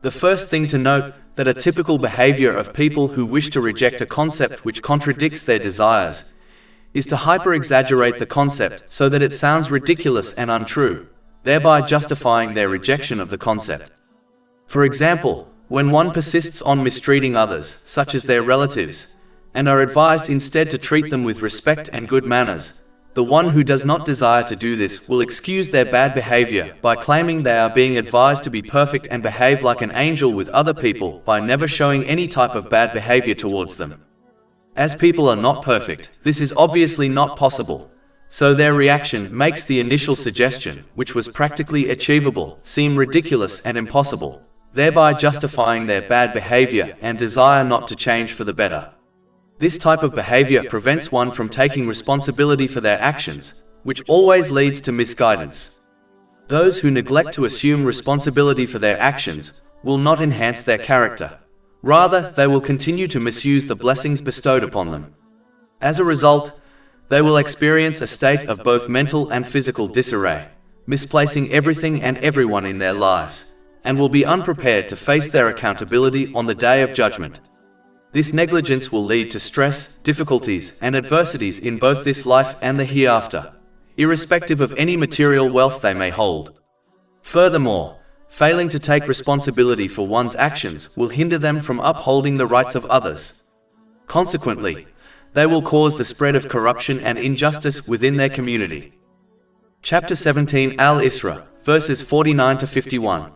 The first thing to note that a typical behavior of people who wish to reject a concept which contradicts their desires is to hyper-exaggerate the concept so that it sounds ridiculous and untrue, thereby justifying their rejection of the concept. For example, when one persists on mistreating others, such as their relatives, and are advised instead to treat them with respect and good manners, the one who does not desire to do this will excuse their bad behavior by claiming they are being advised to be perfect and behave like an angel with other people by never showing any type of bad behavior towards them. As people are not perfect, this is obviously not possible, so their reaction makes the initial suggestion, which was practically achievable, seem ridiculous and impossible, thereby justifying their bad behavior and desire not to change for the better. This type of behavior prevents one from taking responsibility for their actions, which always leads to misguidance. Those who neglect to assume responsibility for their actions will not enhance their character. Rather, they will continue to misuse the blessings bestowed upon them. As a result, they will experience a state of both mental and physical disarray, misplacing everything and everyone in their lives, and will be unprepared to face their accountability on the Day of Judgment. This negligence will lead to stress, difficulties, and adversities in both this life and the hereafter, irrespective of any material wealth they may hold. Furthermore, failing to take responsibility for one's actions will hinder them from upholding the rights of others. Consequently, they will cause the spread of corruption and injustice within their community. Chapter 17 Al-Isra, verses 49 to 51.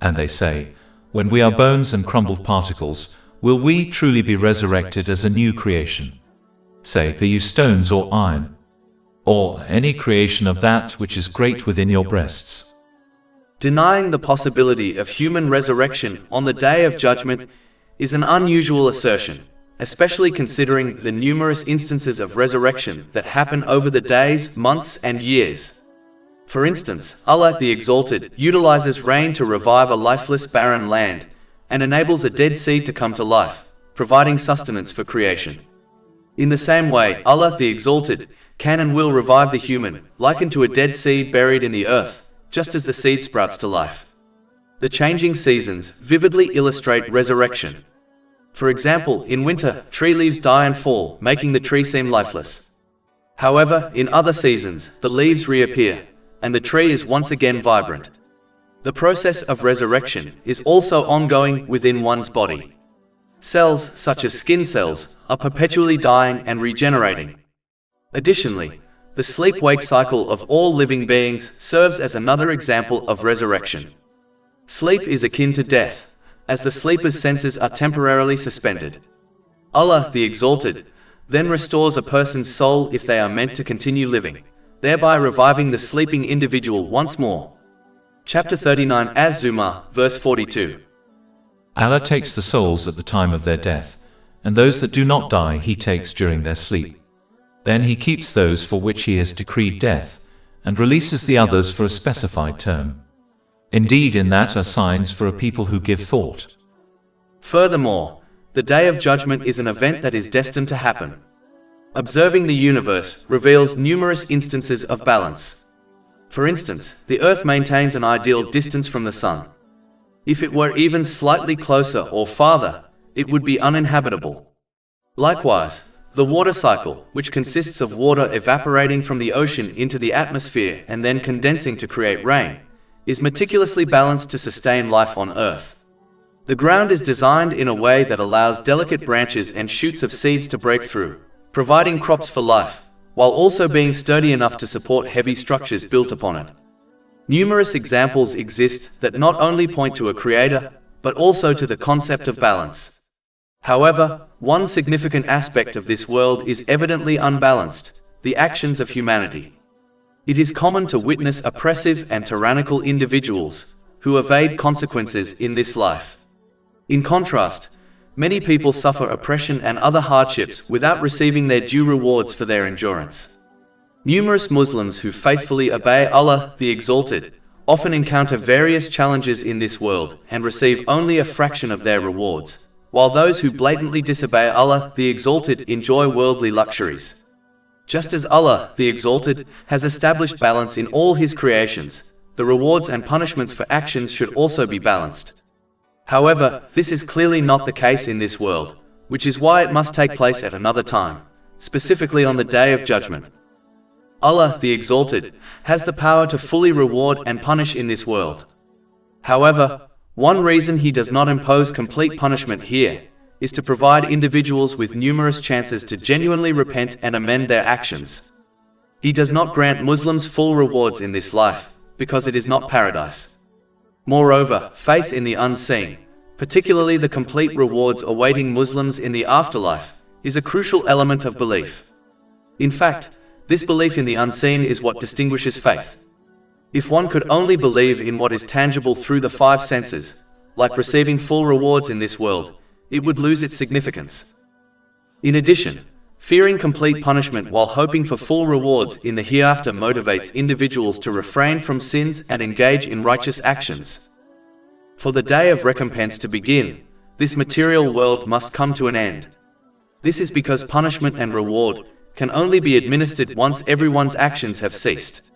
And they say, when we are bones and crumbled particles, will we truly be resurrected as a new creation? Say, are you stones or iron? Or any creation of that which is great within your breasts? Denying the possibility of human resurrection on the Day of Judgment is an unusual assertion, especially considering the numerous instances of resurrection that happen over the days, months, and years. For instance, Allah the Exalted utilizes rain to revive a lifeless barren land, and enables a dead seed to come to life, providing sustenance for creation. In the same way, Allah the Exalted can and will revive the human, likened to a dead seed buried in the earth, just as the seed sprouts to life. The changing seasons vividly illustrate resurrection. For example, in winter, tree leaves die and fall, making the tree seem lifeless. However, in other seasons, the leaves reappear, and the tree is once again vibrant. The process of resurrection is also ongoing within one's body. Cells, such as skin cells, are perpetually dying and regenerating. Additionally, the sleep-wake cycle of all living beings serves as another example of resurrection. Sleep is akin to death, as the sleeper's senses are temporarily suspended. Allah the Exalted then restores a person's soul if they are meant to continue living, thereby reviving the sleeping individual once more. Chapter 39 Az-Zumar, verse 42. Allah takes the souls at the time of their death, and those that do not die He takes during their sleep. Then He keeps those for which He has decreed death, and releases the others for a specified term. Indeed, in that are signs for a people who give thought. Furthermore, the Day of Judgment is an event that is destined to happen. Observing the universe reveals numerous instances of balance. For instance, the Earth maintains an ideal distance from the Sun. If it were even slightly closer or farther, it would be uninhabitable. Likewise, the water cycle, which consists of water evaporating from the ocean into the atmosphere and then condensing to create rain, is meticulously balanced to sustain life on Earth. The ground is designed in a way that allows delicate branches and shoots of seeds to break through, providing crops for life, while also being sturdy enough to support heavy structures built upon it. Numerous examples exist that not only point to a creator, but also to the concept of balance. However, one significant aspect of this world is evidently unbalanced: the actions of humanity. It is common to witness oppressive and tyrannical individuals who evade consequences in this life. In contrast, many people suffer oppression and other hardships without receiving their due rewards for their endurance. Numerous Muslims who faithfully obey Allah the Exalted often encounter various challenges in this world and receive only a fraction of their rewards, while those who blatantly disobey Allah the Exalted enjoy worldly luxuries. Just as Allah the Exalted has established balance in all His creations, the rewards and punishments for actions should also be balanced. However, this is clearly not the case in this world, which is why it must take place at another time, specifically on the Day of Judgment. Allah the Exalted has the power to fully reward and punish in this world. However, one reason He does not impose complete punishment here is to provide individuals with numerous chances to genuinely repent and amend their actions. He does not grant Muslims full rewards in this life, because it is not paradise. Moreover, faith in the unseen, particularly the complete rewards awaiting Muslims in the afterlife, is a crucial element of belief. In fact, this belief in the unseen is what distinguishes faith. If one could only believe in what is tangible through the five senses, like receiving full rewards in this world, it would lose its significance. In addition, fearing complete punishment while hoping for full rewards in the hereafter motivates individuals to refrain from sins and engage in righteous actions. For the day of recompense to begin, this material world must come to an end. This is because punishment and reward can only be administered once everyone's actions have ceased.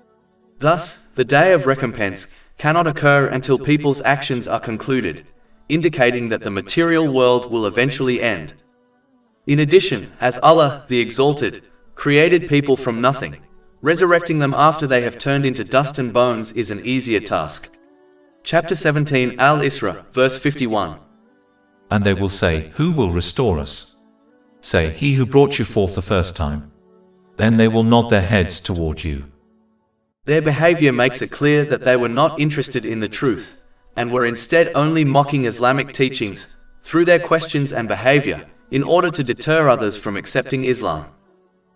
Thus, the day of recompense cannot occur until people's actions are concluded, indicating that the material world will eventually end. In addition, as Allah the Exalted created people from nothing, resurrecting them after they have turned into dust and bones is an easier task. Chapter 17 Al-Isra, verse 51. And they will say, Who will restore us? Say, He who brought you forth the first time. Then they will nod their heads toward you. Their behavior makes it clear that they were not interested in the truth, and were instead only mocking Islamic teachings, through their questions and behavior, in order to deter others from accepting Islam.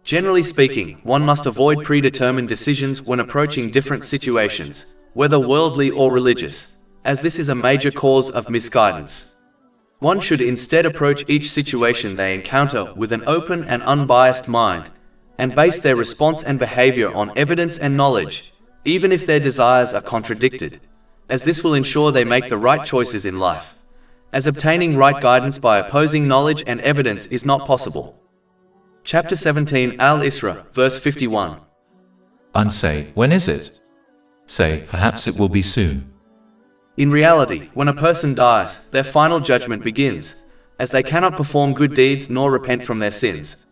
Generally speaking, one must avoid predetermined decisions when approaching different situations, whether worldly or religious, as this is a major cause of misguidance. One should instead approach each situation they encounter with an open and unbiased mind, and base their response and behavior on evidence and knowledge, even if their desires are contradicted, as this will ensure they make the right choices in life, as obtaining right guidance by opposing knowledge and evidence is not possible. Chapter 17 Al-Isra, verse 51. And say, When is it? Say, Perhaps it will be soon. In reality, when a person dies, their final judgment begins, as they cannot perform good deeds nor repent from their sins.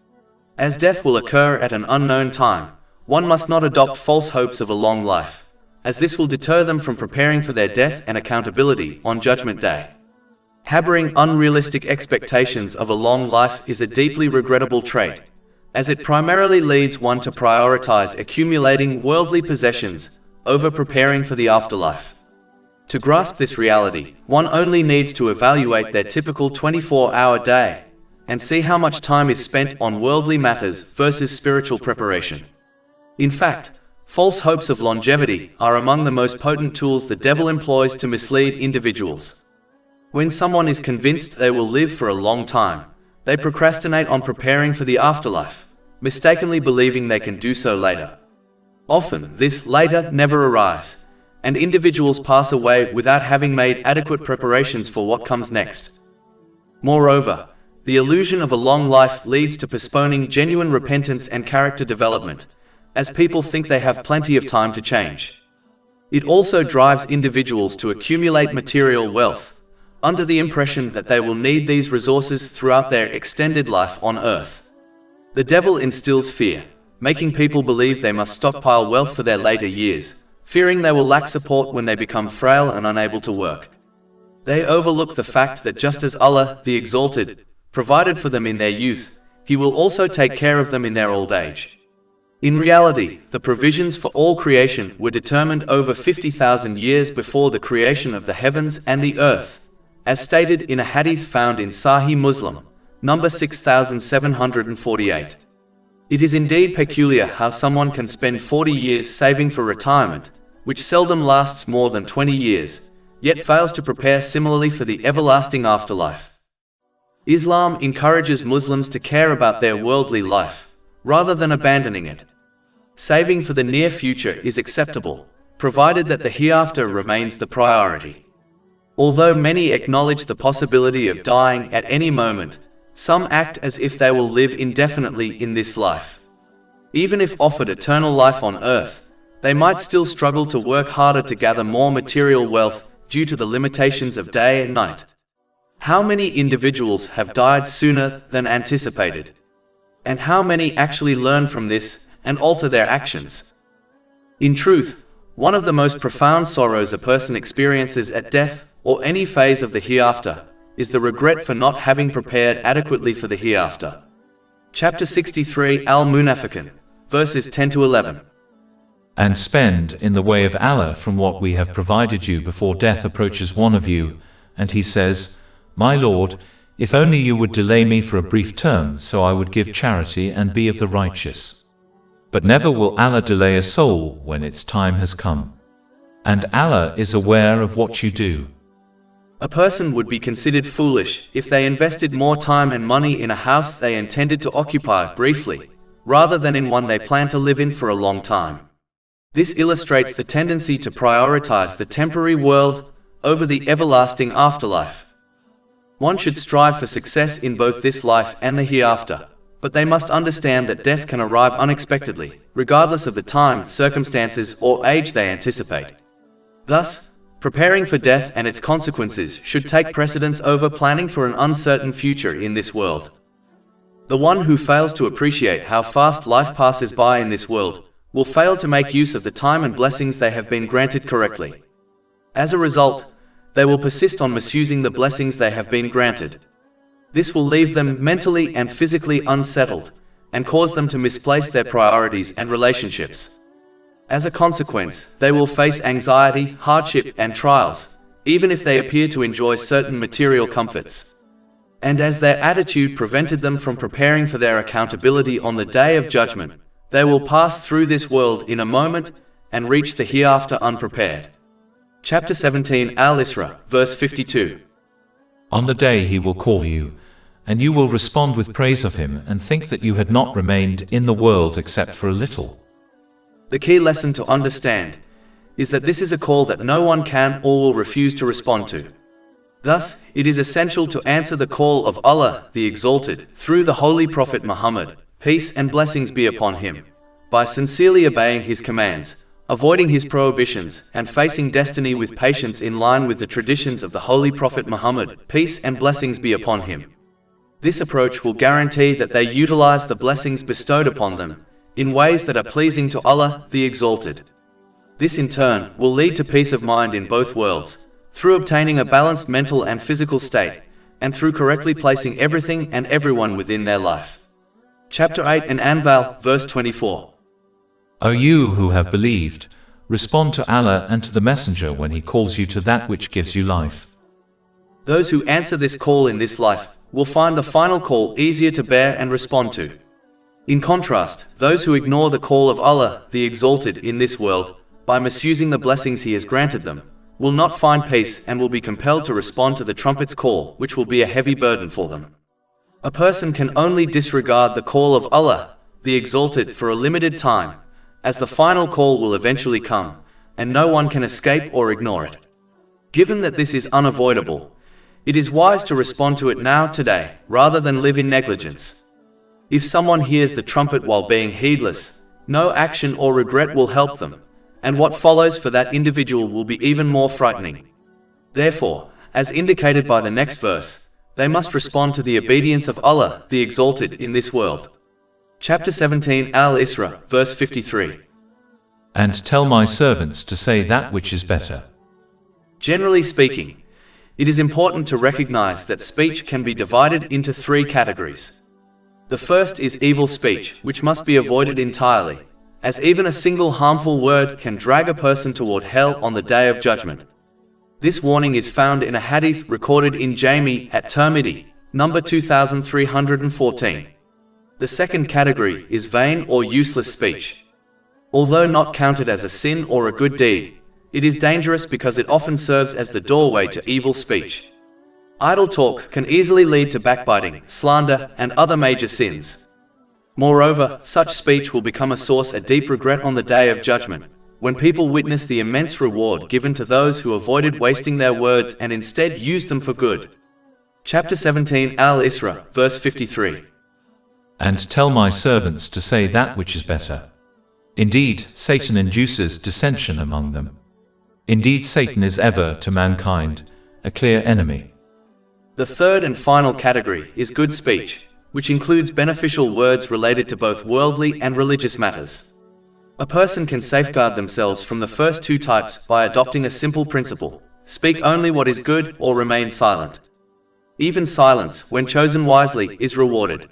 As death will occur at an unknown time, one must not adopt false hopes of a long life, as this will deter them from preparing for their death and accountability on Judgment Day. Harboring unrealistic expectations of a long life is a deeply regrettable trait, as it primarily leads one to prioritize accumulating worldly possessions over preparing for the afterlife. To grasp this reality, one only needs to evaluate their typical 24-hour day and see how much time is spent on worldly matters versus spiritual preparation. In fact, false hopes of longevity are among the most potent tools the devil employs to mislead individuals. When someone is convinced they will live for a long time, they procrastinate on preparing for the afterlife, mistakenly believing they can do so later. Often, this later never arrives, and individuals pass away without having made adequate preparations for what comes next. Moreover, the illusion of a long life leads to postponing genuine repentance and character development, as people think they have plenty of time to change. It also drives individuals to accumulate material wealth, under the impression that they will need these resources throughout their extended life on earth. The devil instills fear, making people believe they must stockpile wealth for their later years, fearing they will lack support when they become frail and unable to work. They overlook the fact that just as Allah, the Exalted, provided for them in their youth, He will also take care of them in their old age. In reality, the provisions for all creation were determined over 50,000 years before the creation of the heavens and the earth, as stated in a hadith found in Sahih Muslim, number 6748. It is indeed peculiar how someone can spend 40 years saving for retirement, which seldom lasts more than 20 years, yet fails to prepare similarly for the everlasting afterlife. Islam encourages Muslims to care about their worldly life, rather than abandoning it. Saving for the near future is acceptable, provided that the hereafter remains the priority. Although many acknowledge the possibility of dying at any moment, some act as if they will live indefinitely in this life. Even if offered eternal life on earth, they might still struggle to work harder to gather more material wealth due to the limitations of day and night. How many individuals have died sooner than anticipated? And how many actually learn from this and alter their actions? In truth, one of the most profound sorrows a person experiences at death or any phase of the hereafter is the regret for not having prepared adequately for the hereafter. Chapter 63 Al-Munafiqun, verses 10 to 11. And spend in the way of Allah from what we have provided you before death approaches one of you, and he says, My Lord, if only you would delay me for a brief term so I would give charity and be of the righteous. But never will Allah delay a soul when its time has come. And Allah is aware of what you do. A person would be considered foolish if they invested more time and money in a house they intended to occupy briefly, rather than in one they plan to live in for a long time. This illustrates the tendency to prioritize the temporary world over the everlasting afterlife. One should strive for success in both this life and the hereafter, but they must understand that death can arrive unexpectedly, regardless of the time, circumstances, or age they anticipate. Thus, preparing for death and its consequences should take precedence over planning for an uncertain future in this world. The one who fails to appreciate how fast life passes by in this world will fail to make use of the time and blessings they have been granted correctly. As a result, they will persist on misusing the blessings they have been granted. This will leave them mentally and physically unsettled, and cause them to misplace their priorities and relationships. As a consequence, they will face anxiety, hardship, and trials, even if they appear to enjoy certain material comforts. And as their attitude prevented them from preparing for their accountability on the day of judgment, they will pass through this world in a moment and reach the hereafter unprepared. Chapter 17 Al-Isra, verse 52. On the day he will call you, and you will respond with praise of him and think that you had not remained in the world except for a little. The key lesson to understand is that this is a call that no one can or will refuse to respond to. Thus, it is essential to answer the call of Allah, the Exalted, through the Holy Prophet Muhammad, peace and blessings be upon him, by sincerely obeying his commands, avoiding his prohibitions, and facing destiny with patience in line with the traditions of the Holy Prophet Muhammad, peace and blessings be upon him. This approach will guarantee that they utilize the blessings bestowed upon them in ways that are pleasing to Allah, the Exalted. This in turn will lead to peace of mind in both worlds, through obtaining a balanced mental and physical state, and through correctly placing everything and everyone within their life. Chapter 8 An-Anfal, verse 24. O you who have believed, respond to Allah and to the Messenger when he calls you to that which gives you life. Those who answer this call in this life will find the final call easier to bear and respond to. In contrast, those who ignore the call of Allah, the Exalted, in this world, by misusing the blessings he has granted them, will not find peace and will be compelled to respond to the trumpet's call, which will be a heavy burden for them. A person can only disregard the call of Allah, the Exalted, for a limited time, as the final call will eventually come, and no one can escape or ignore it. Given that this is unavoidable, it is wise to respond to it now, today, rather than live in negligence. If someone hears the trumpet while being heedless, no action or regret will help them, and what follows for that individual will be even more frightening. Therefore, as indicated by the next verse, they must respond to the obedience of Allah, the Exalted, in this world. Chapter 17 Al-Isra, verse 53. And tell my servants to say that which is better. Generally speaking, it is important to recognize that speech can be divided into three categories. The first is evil speech, which must be avoided entirely, as even a single harmful word can drag a person toward hell on the day of judgment. This warning is found in a hadith recorded in Jami at Tirmidhi, number 2314. The second category is vain or useless speech. Although not counted as a sin or a good deed, it is dangerous because it often serves as the doorway to evil speech. Idle talk can easily lead to backbiting, slander, and other major sins. Moreover, such speech will become a source of deep regret on the day of judgment, when people witness the immense reward given to those who avoided wasting their words and instead used them for good. Chapter 17 Al-Isra, verse 53. And tell my servants to say that which is better. Indeed, Satan induces dissension among them. Indeed, Satan is ever, to mankind, a clear enemy. The third and final category is good speech, which includes beneficial words related to both worldly and religious matters. A person can safeguard themselves from the first two types by adopting a simple principle: speak only what is good or remain silent. Even silence, when chosen wisely, is rewarded.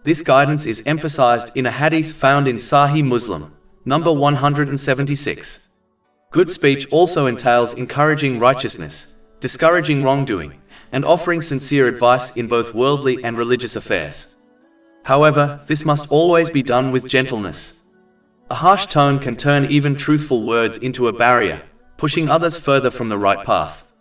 This guidance is emphasized in a hadith found in Sahih Muslim, number 176. Good speech also entails encouraging righteousness, discouraging wrongdoing, and offering sincere advice in both worldly and religious affairs. However, this must always be done with gentleness. A harsh tone can turn even truthful words into a barrier, pushing others further from the right path.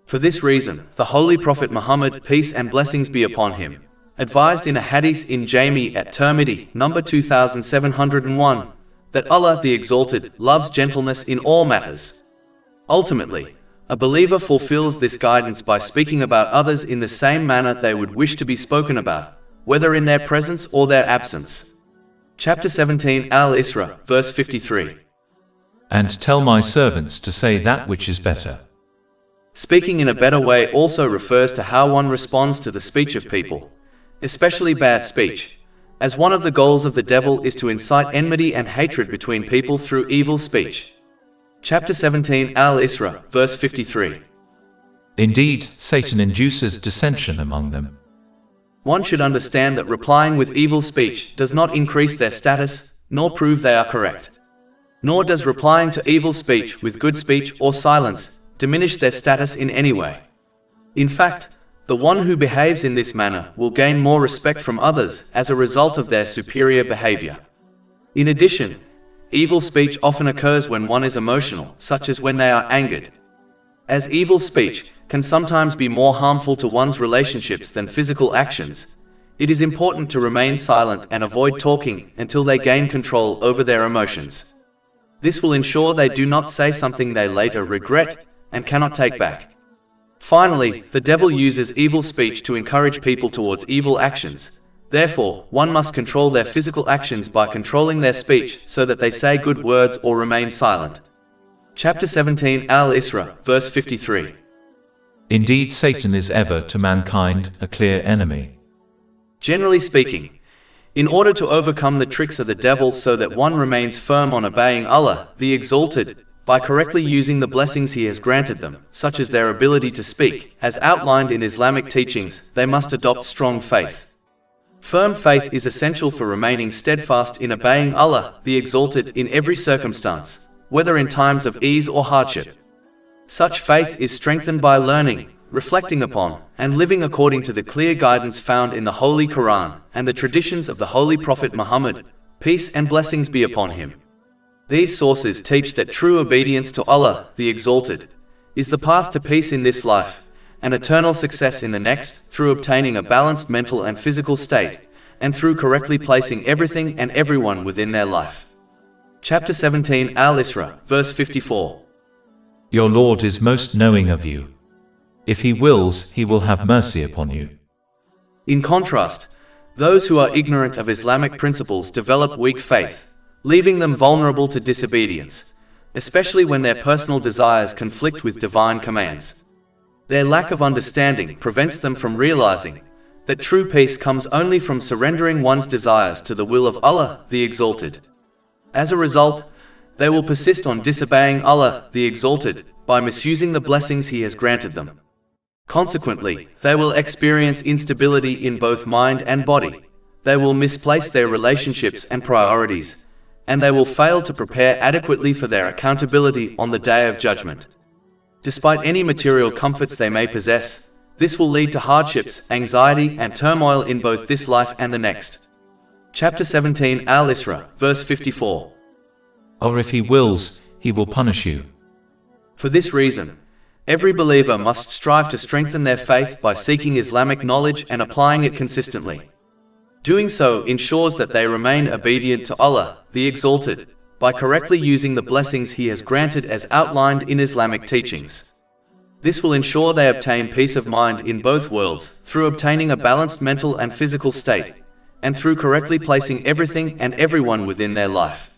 For this reason, the Holy Prophet Muhammad, peace and blessings be upon him, advised in a hadith in Jami at Tirmidhi, number 2701, that Allah the Exalted loves gentleness in all matters. Ultimately, a believer fulfills this guidance by speaking about others in the same manner they would wish to be spoken about, whether in their presence or their absence. Chapter 17 Al-Isra, verse 53. And tell my servants to say that which is better. Speaking in a better way also refers to how one responds to the speech of people, especially bad speech, as one of the goals of the devil is to incite enmity and hatred between people through evil speech. Chapter 17 Al-Isra, verse 53. Indeed, Satan induces dissension among them. One should understand that replying with evil speech does not increase their status, nor prove they are correct. Nor does replying to evil speech with good speech or silence diminish their status in any way. In fact, the one who behaves in this manner will gain more respect from others as a result of their superior behavior. In addition, evil speech often occurs when one is emotional, such as when they are angered. As evil speech can sometimes be more harmful to one's relationships than physical actions, it is important to remain silent and avoid talking until they gain control over their emotions. This will ensure they do not say something they later regret and cannot take back. Finally, the devil uses evil speech to encourage people towards evil actions. Therefore, one must control their physical actions by controlling their speech so that they say good words or remain silent. Chapter 17 Al-Isra, verse 53. Indeed, Satan is ever to mankind a clear enemy. Generally speaking, in order to overcome the tricks of the devil so that one remains firm on obeying Allah, the Exalted, by correctly using the blessings He has granted them, such as their ability to speak, as outlined in Islamic teachings, they must adopt strong faith. Firm faith is essential for remaining steadfast in obeying Allah, the Exalted, in every circumstance, whether in times of ease or hardship. Such faith is strengthened by learning, reflecting upon, and living according to the clear guidance found in the Holy Quran and the traditions of the Holy Prophet Muhammad, peace and blessings be upon him. These sources teach that true obedience to Allah, the Exalted, is the path to peace in this life and eternal success in the next, through obtaining a balanced mental and physical state, and through correctly placing everything and everyone within their life. Chapter 17 Al-Isra, verse 54. Your Lord is most knowing of you. If He wills, He will have mercy upon you. In contrast, those who are ignorant of Islamic principles develop weak faith, leaving them vulnerable to disobedience, especially when their personal desires conflict with divine commands. Their lack of understanding prevents them from realizing that true peace comes only from surrendering one's desires to the will of Allah, the Exalted. As a result, they will persist on disobeying Allah, the Exalted, by misusing the blessings He has granted them. Consequently, they will experience instability in both mind and body. They will misplace their relationships and priorities, and they will fail to prepare adequately for their accountability on the Day of Judgment. Despite any material comforts they may possess, this will lead to hardships, anxiety, and turmoil in both this life and the next. Chapter 17 Al-Isra, verse 54. Or if He wills, He will punish you. For this reason, every believer must strive to strengthen their faith by seeking Islamic knowledge and applying it consistently. Doing so ensures that they remain obedient to Allah, the Exalted, by correctly using the blessings He has granted as outlined in Islamic teachings. This will ensure they obtain peace of mind in both worlds, through obtaining a balanced mental and physical state, and through correctly placing everything and everyone within their life.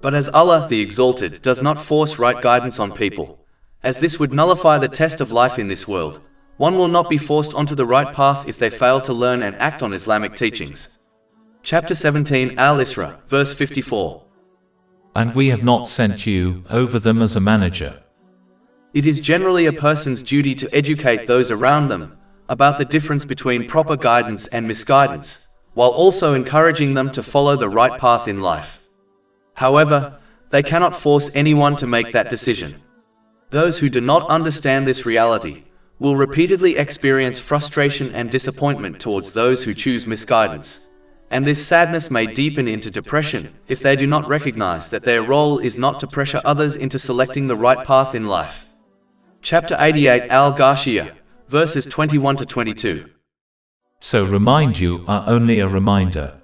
But as Allah, the Exalted, does not force right guidance on people, as this would nullify the test of life in this world, one will not be forced onto the right path if they fail to learn and act on Islamic teachings. Chapter 17 Al-Isra, verse 54. And we have not sent you over them as a manager. It is generally a person's duty to educate those around them about the difference between proper guidance and misguidance, while also encouraging them to follow the right path in life. However, they cannot force anyone to make that decision. Those who do not understand this reality will repeatedly experience frustration and disappointment towards those who choose misguidance, and this sadness may deepen into depression if they do not recognize that their role is not to pressure others into selecting the right path in life. Chapter 88 Al-Ghashiyah, verses 21 to 22. So remind you are only a reminder.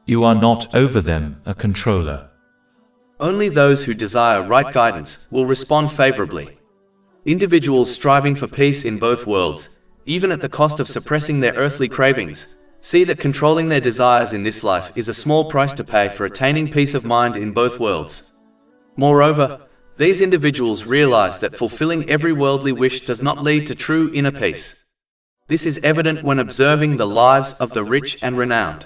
You are not over them a controller. Only those who desire right guidance will respond favorably. Individuals striving for peace in both worlds, even at the cost of suppressing their earthly cravings, see that controlling their desires in this life is a small price to pay for attaining peace of mind in both worlds. Moreover, these individuals realize that fulfilling every worldly wish does not lead to true inner peace. This is evident when observing the lives of the rich and renowned.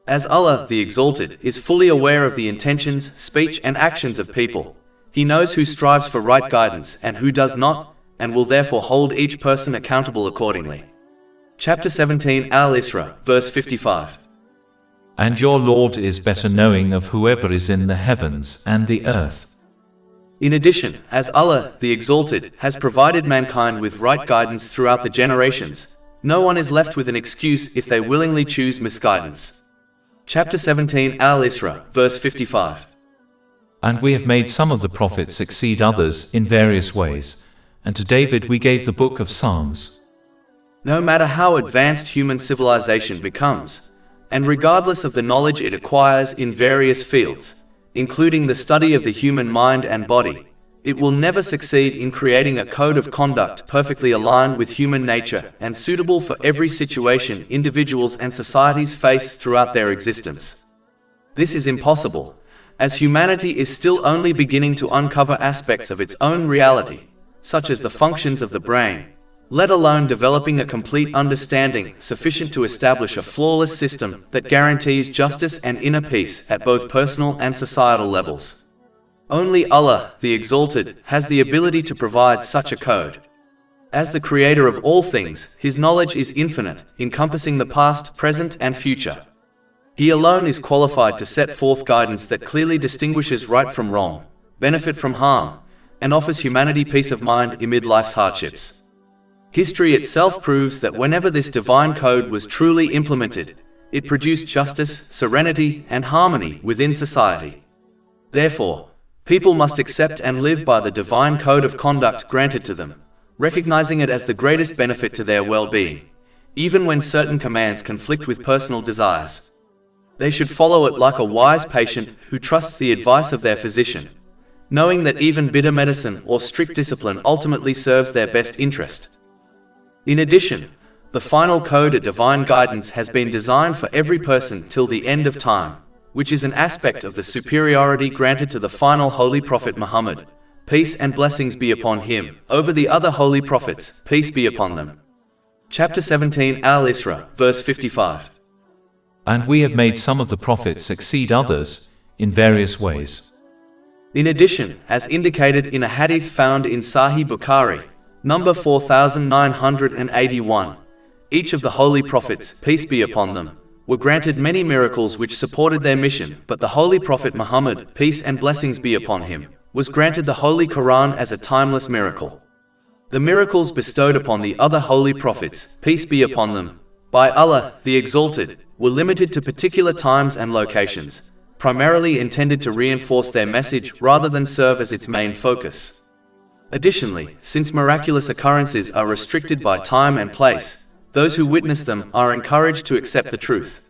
As Allah, the Exalted, is fully aware of the intentions, speech, and actions of people, He knows who strives for right guidance and who does not, and will therefore hold each person accountable accordingly. Chapter 17 Al-Isra, verse 55. And your Lord is better knowing of whoever is in the heavens and the earth. In addition, as Allah, the Exalted, has provided mankind with right guidance throughout the generations, no one is left with an excuse if they willingly choose misguidance. Chapter 17 Al-Isra, verse 55. And we have made some of the prophets exceed others in various ways, and to David we gave the book of Psalms. No matter how advanced human civilization becomes, and regardless of the knowledge it acquires in various fields, including the study of the human mind and body, it will never succeed in creating a code of conduct perfectly aligned with human nature and suitable for every situation individuals and societies face throughout their existence. This is impossible, as humanity is still only beginning to uncover aspects of its own reality, such as the functions of the brain, let alone developing a complete understanding sufficient to establish a flawless system that guarantees justice and inner peace at both personal and societal levels. Only Allah, the Exalted, has the ability to provide such a code. As the creator of all things, His knowledge is infinite, encompassing the past, present, and future. He alone is qualified to set forth guidance that clearly distinguishes right from wrong, benefit from harm, and offers humanity peace of mind amid life's hardships. History itself proves that whenever this divine code was truly implemented, it produced justice, serenity, and harmony within society. Therefore, people must accept and live by the divine code of conduct granted to them, recognizing it as the greatest benefit to their well-being, even when certain commands conflict with personal desires. They should follow it like a wise patient who trusts the advice of their physician, knowing that even bitter medicine or strict discipline ultimately serves their best interest. In addition, the final code of divine guidance has been designed for every person till the end of time, which is an aspect of the superiority granted to the final Holy Prophet Muhammad, peace and blessings be upon him, over the other holy prophets, peace be upon them. Chapter 17 Al-Isra, verse 55. And we have made some of the prophets exceed others in various ways. In addition, as indicated in a hadith found in Sahih Bukhari, number 4981, each of the holy prophets, peace be upon them, were granted many miracles which supported their mission, but the Holy Prophet Muhammad, peace and blessings be upon him, was granted the Holy Quran as a timeless miracle. The miracles bestowed upon the other holy prophets, peace be upon them, by Allah, the Exalted, were limited to particular times and locations, primarily intended to reinforce their message rather than serve as its main focus. Additionally, since miraculous occurrences are restricted by time and place, those who witness them are encouraged to accept the truth.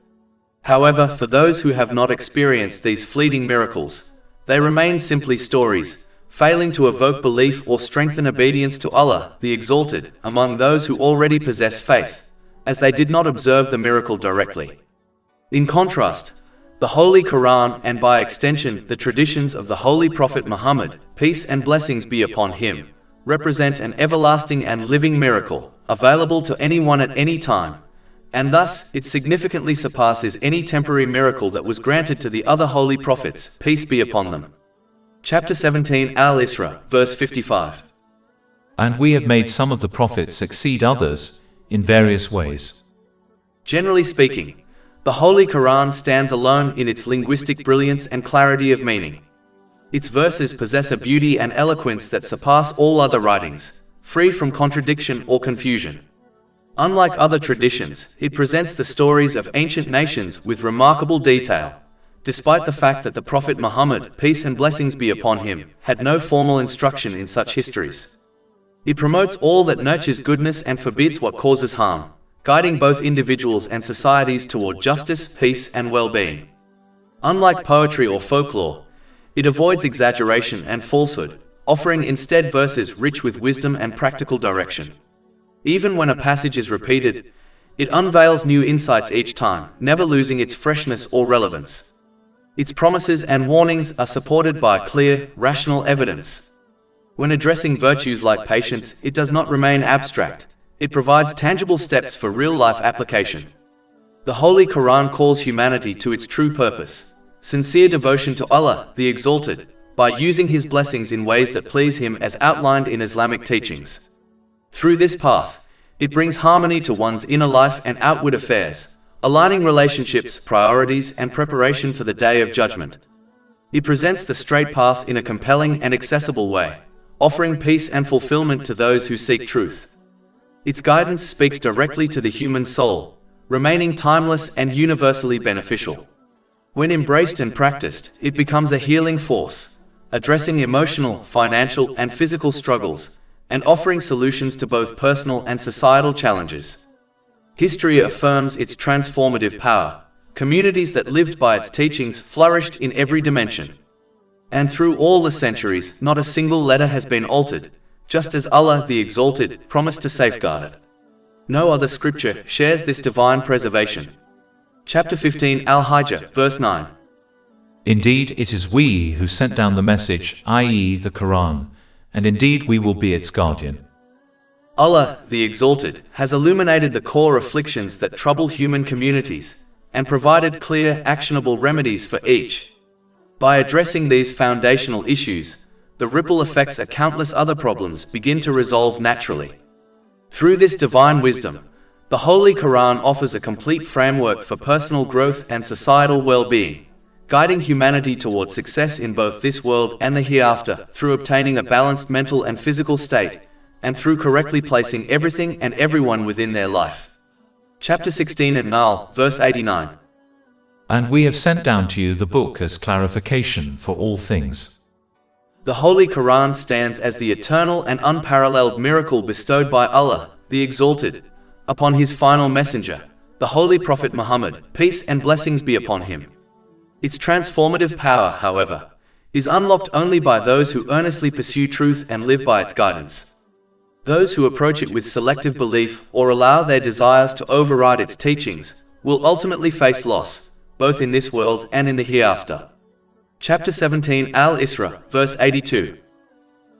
However, for those who have not experienced these fleeting miracles, they remain simply stories, failing to evoke belief or strengthen obedience to Allah, the Exalted, among those who already possess faith, as they did not observe the miracle directly. In contrast, the Holy Quran and by extension the traditions of the Holy Prophet Muhammad, peace and blessings be upon him, represent an everlasting and living miracle, available to anyone at any time, and thus it significantly surpasses any temporary miracle that was granted to the other holy prophets, peace be upon them. Chapter 17 Al-Isra, verse 55. And we have made some of the prophets exceed others in various ways. Generally speaking, the Holy Quran stands alone in its linguistic brilliance and clarity of meaning. Its verses possess a beauty and eloquence that surpass all other writings, free from contradiction or confusion. Unlike other traditions, it presents the stories of ancient nations with remarkable detail, despite the fact that the Prophet Muhammad, peace and blessings be upon him, had no formal instruction in such histories. It promotes all that nurtures goodness and forbids what causes harm, guiding both individuals and societies toward justice, peace, and well-being. Unlike poetry or folklore, it avoids exaggeration and falsehood, offering instead verses rich with wisdom and practical direction. Even when a passage is repeated, it unveils new insights each time, never losing its freshness or relevance. Its promises and warnings are supported by clear, rational evidence. When addressing virtues like patience, it does not remain abstract. It provides tangible steps for real-life application. The Holy Quran calls humanity to its true purpose, sincere devotion to Allah, the Exalted, by using His blessings in ways that please Him as outlined in Islamic teachings. Through this path, it brings harmony to one's inner life and outward affairs, aligning relationships, priorities, and preparation for the Day of Judgment. It presents the straight path in a compelling and accessible way, offering peace and fulfillment to those who seek truth. Its guidance speaks directly to the human soul, remaining timeless and universally beneficial. When embraced and practiced, it becomes a healing force, addressing emotional, financial, and physical struggles, and offering solutions to both personal and societal challenges. History affirms its transformative power. Communities that lived by its teachings flourished in every dimension. And through all the centuries, not a single letter has been altered, just as Allah the Exalted promised to safeguard it. No other scripture shares this divine preservation. Chapter 15 Al-Hijr, verse 9. Indeed, it is we who sent down the message, i.e. the Quran, and indeed we will be its guardian. Allah, the Exalted, has illuminated the core afflictions that trouble human communities, and provided clear, actionable remedies for each. By addressing these foundational issues, the ripple effects of countless other problems begin to resolve naturally. Through this divine wisdom, the Holy Quran offers a complete framework for personal growth and societal well-being, guiding humanity towards success in both this world and the hereafter through obtaining a balanced mental and physical state, and through correctly placing everything and everyone within their life. Chapter 16 An-Nahl, verse 89. And we have sent down to you the book as clarification for all things. The Holy Quran stands as the eternal and unparalleled miracle bestowed by Allah, the Exalted, upon His final messenger, the Holy Prophet Muhammad, peace and blessings be upon him. Its transformative power, however, is unlocked only by those who earnestly pursue truth and live by its guidance. Those who approach it with selective belief or allow their desires to override its teachings will ultimately face loss, both in this world and in the hereafter. Chapter 17 Al-Isra, verse 82.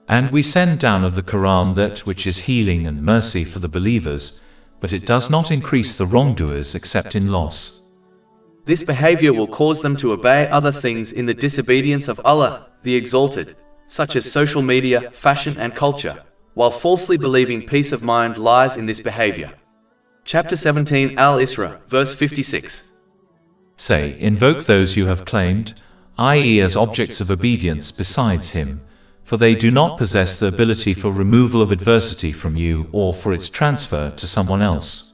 And we send down of the Quran that which is healing and mercy for the believers, but it does not increase the wrongdoers except in loss. This behavior will cause them to obey other things in the disobedience of Allah, the Exalted, such as social media, fashion and culture, while falsely believing peace of mind lies in this behavior. Chapter 17 Al-Isra, verse 56. Say, invoke those you have claimed, i.e. as objects of obedience besides Him, for they do not possess the ability for removal of adversity from you or for its transfer to someone else.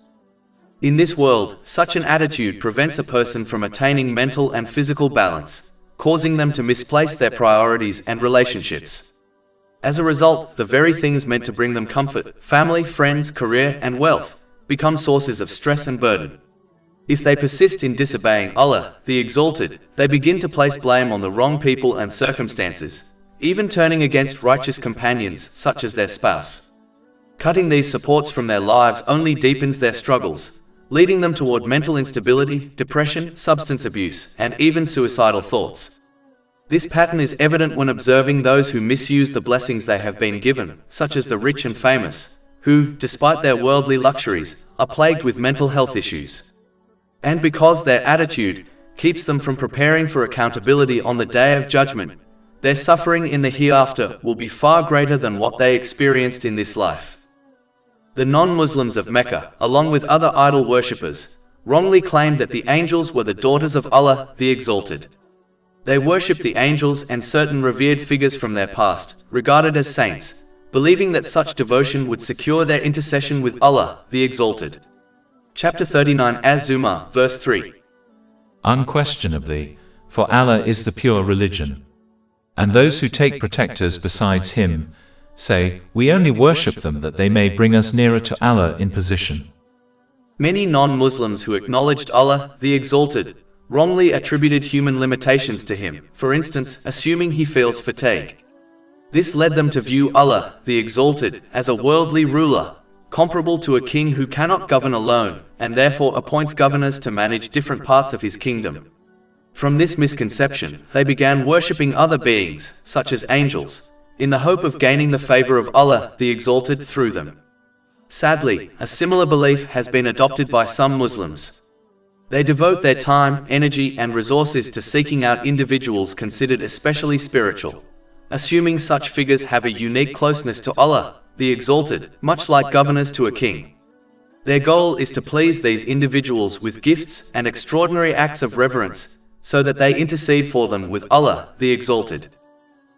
In this world, such an attitude prevents a person from attaining mental and physical balance, causing them to misplace their priorities and relationships. As a result, the very things meant to bring them comfort, family, friends, career, and wealth, become sources of stress and burden. If they persist in disobeying Allah, the Exalted, they begin to place blame on the wrong people and circumstances, even turning against righteous companions such as their spouse. Cutting these supports from their lives only deepens their struggles, leading them toward mental instability, depression, substance abuse, and even suicidal thoughts. This pattern is evident when observing those who misuse the blessings they have been given, such as the rich and famous, who, despite their worldly luxuries, are plagued with mental health issues. And because their attitude keeps them from preparing for accountability on the Day of Judgment, their suffering in the hereafter will be far greater than what they experienced in this life. The non-Muslims of Mecca, along with other idol worshippers, wrongly claimed that the angels were the daughters of Allah, the Exalted. They worshipped the angels and certain revered figures from their past, regarded as saints, believing that such devotion would secure their intercession with Allah, the Exalted. Chapter 39 Az-Zumar, verse 3. Unquestionably, for Allah is the pure religion. And those who take protectors besides Him, say, we only worship them that they may bring us nearer to Allah in position. Many non-Muslims who acknowledged Allah, the Exalted, wrongly attributed human limitations to Him, for instance, assuming He feels fatigue. This led them to view Allah, the Exalted, as a worldly ruler, comparable to a king who cannot govern alone, and therefore appoints governors to manage different parts of his kingdom. From this misconception, they began worshipping other beings, such as angels, in the hope of gaining the favor of Allah, the Exalted, through them. Sadly, a similar belief has been adopted by some Muslims. They devote their time, energy, and resources to seeking out individuals considered especially spiritual, assuming such figures have a unique closeness to Allah, the Exalted, much like governors to a king. Their goal is to please these individuals with gifts and extraordinary acts of reverence, so that they intercede for them with Allah, the Exalted.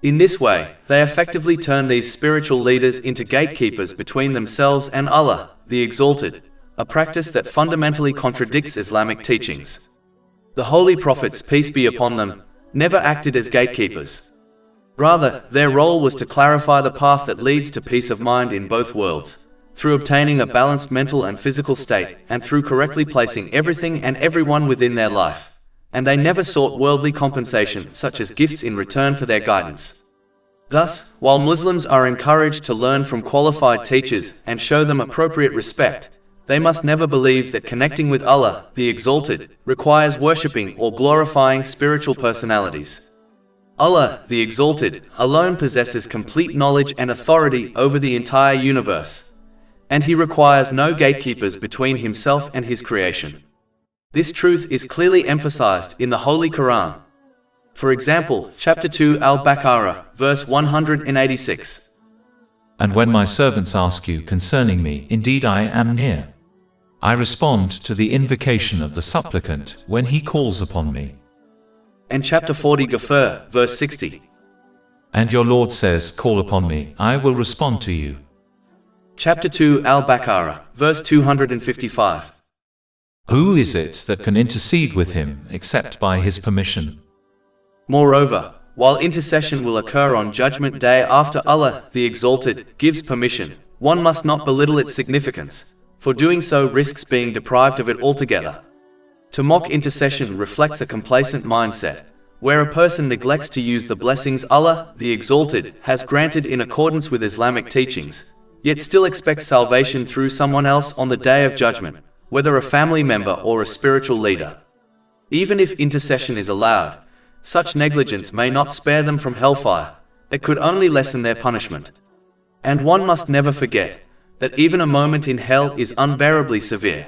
In this way, they effectively turn these spiritual leaders into gatekeepers between themselves and Allah, the Exalted, a practice that fundamentally contradicts Islamic teachings. The Holy Prophets, peace be upon them, never acted as gatekeepers. Rather, their role was to clarify the path that leads to peace of mind in both worlds, through obtaining a balanced mental and physical state, and through correctly placing everything and everyone within their life. And they never sought worldly compensation, such as gifts in return for their guidance. Thus, while Muslims are encouraged to learn from qualified teachers and show them appropriate respect, they must never believe that connecting with Allah, the Exalted, requires worshipping or glorifying spiritual personalities. Allah, the Exalted, alone possesses complete knowledge and authority over the entire universe, and He requires no gatekeepers between Himself and His creation. This truth is clearly emphasized in the Holy Quran. For example, chapter 2 Al-Baqarah, verse 186. And when my servants ask you concerning me, indeed I am near. I respond to the invocation of the supplicant when he calls upon me. And chapter 40 Ghafir, verse 60. And your Lord says, call upon me, I will respond to you. Chapter 2 Al-Baqarah, verse 255. Who is it that can intercede with him except by his permission? Moreover, while intercession will occur on Judgment Day after Allah, the Exalted, gives permission, one must not belittle its significance, for doing so risks being deprived of it altogether. To mock intercession reflects a complacent mindset, where a person neglects to use the blessings Allah, the Exalted, has granted in accordance with Islamic teachings, yet still expects salvation through someone else on the Day of Judgment, whether a family member or a spiritual leader. Even if intercession is allowed, such negligence may not spare them from hellfire, it could only lessen their punishment. And one must never forget that even a moment in hell is unbearably severe.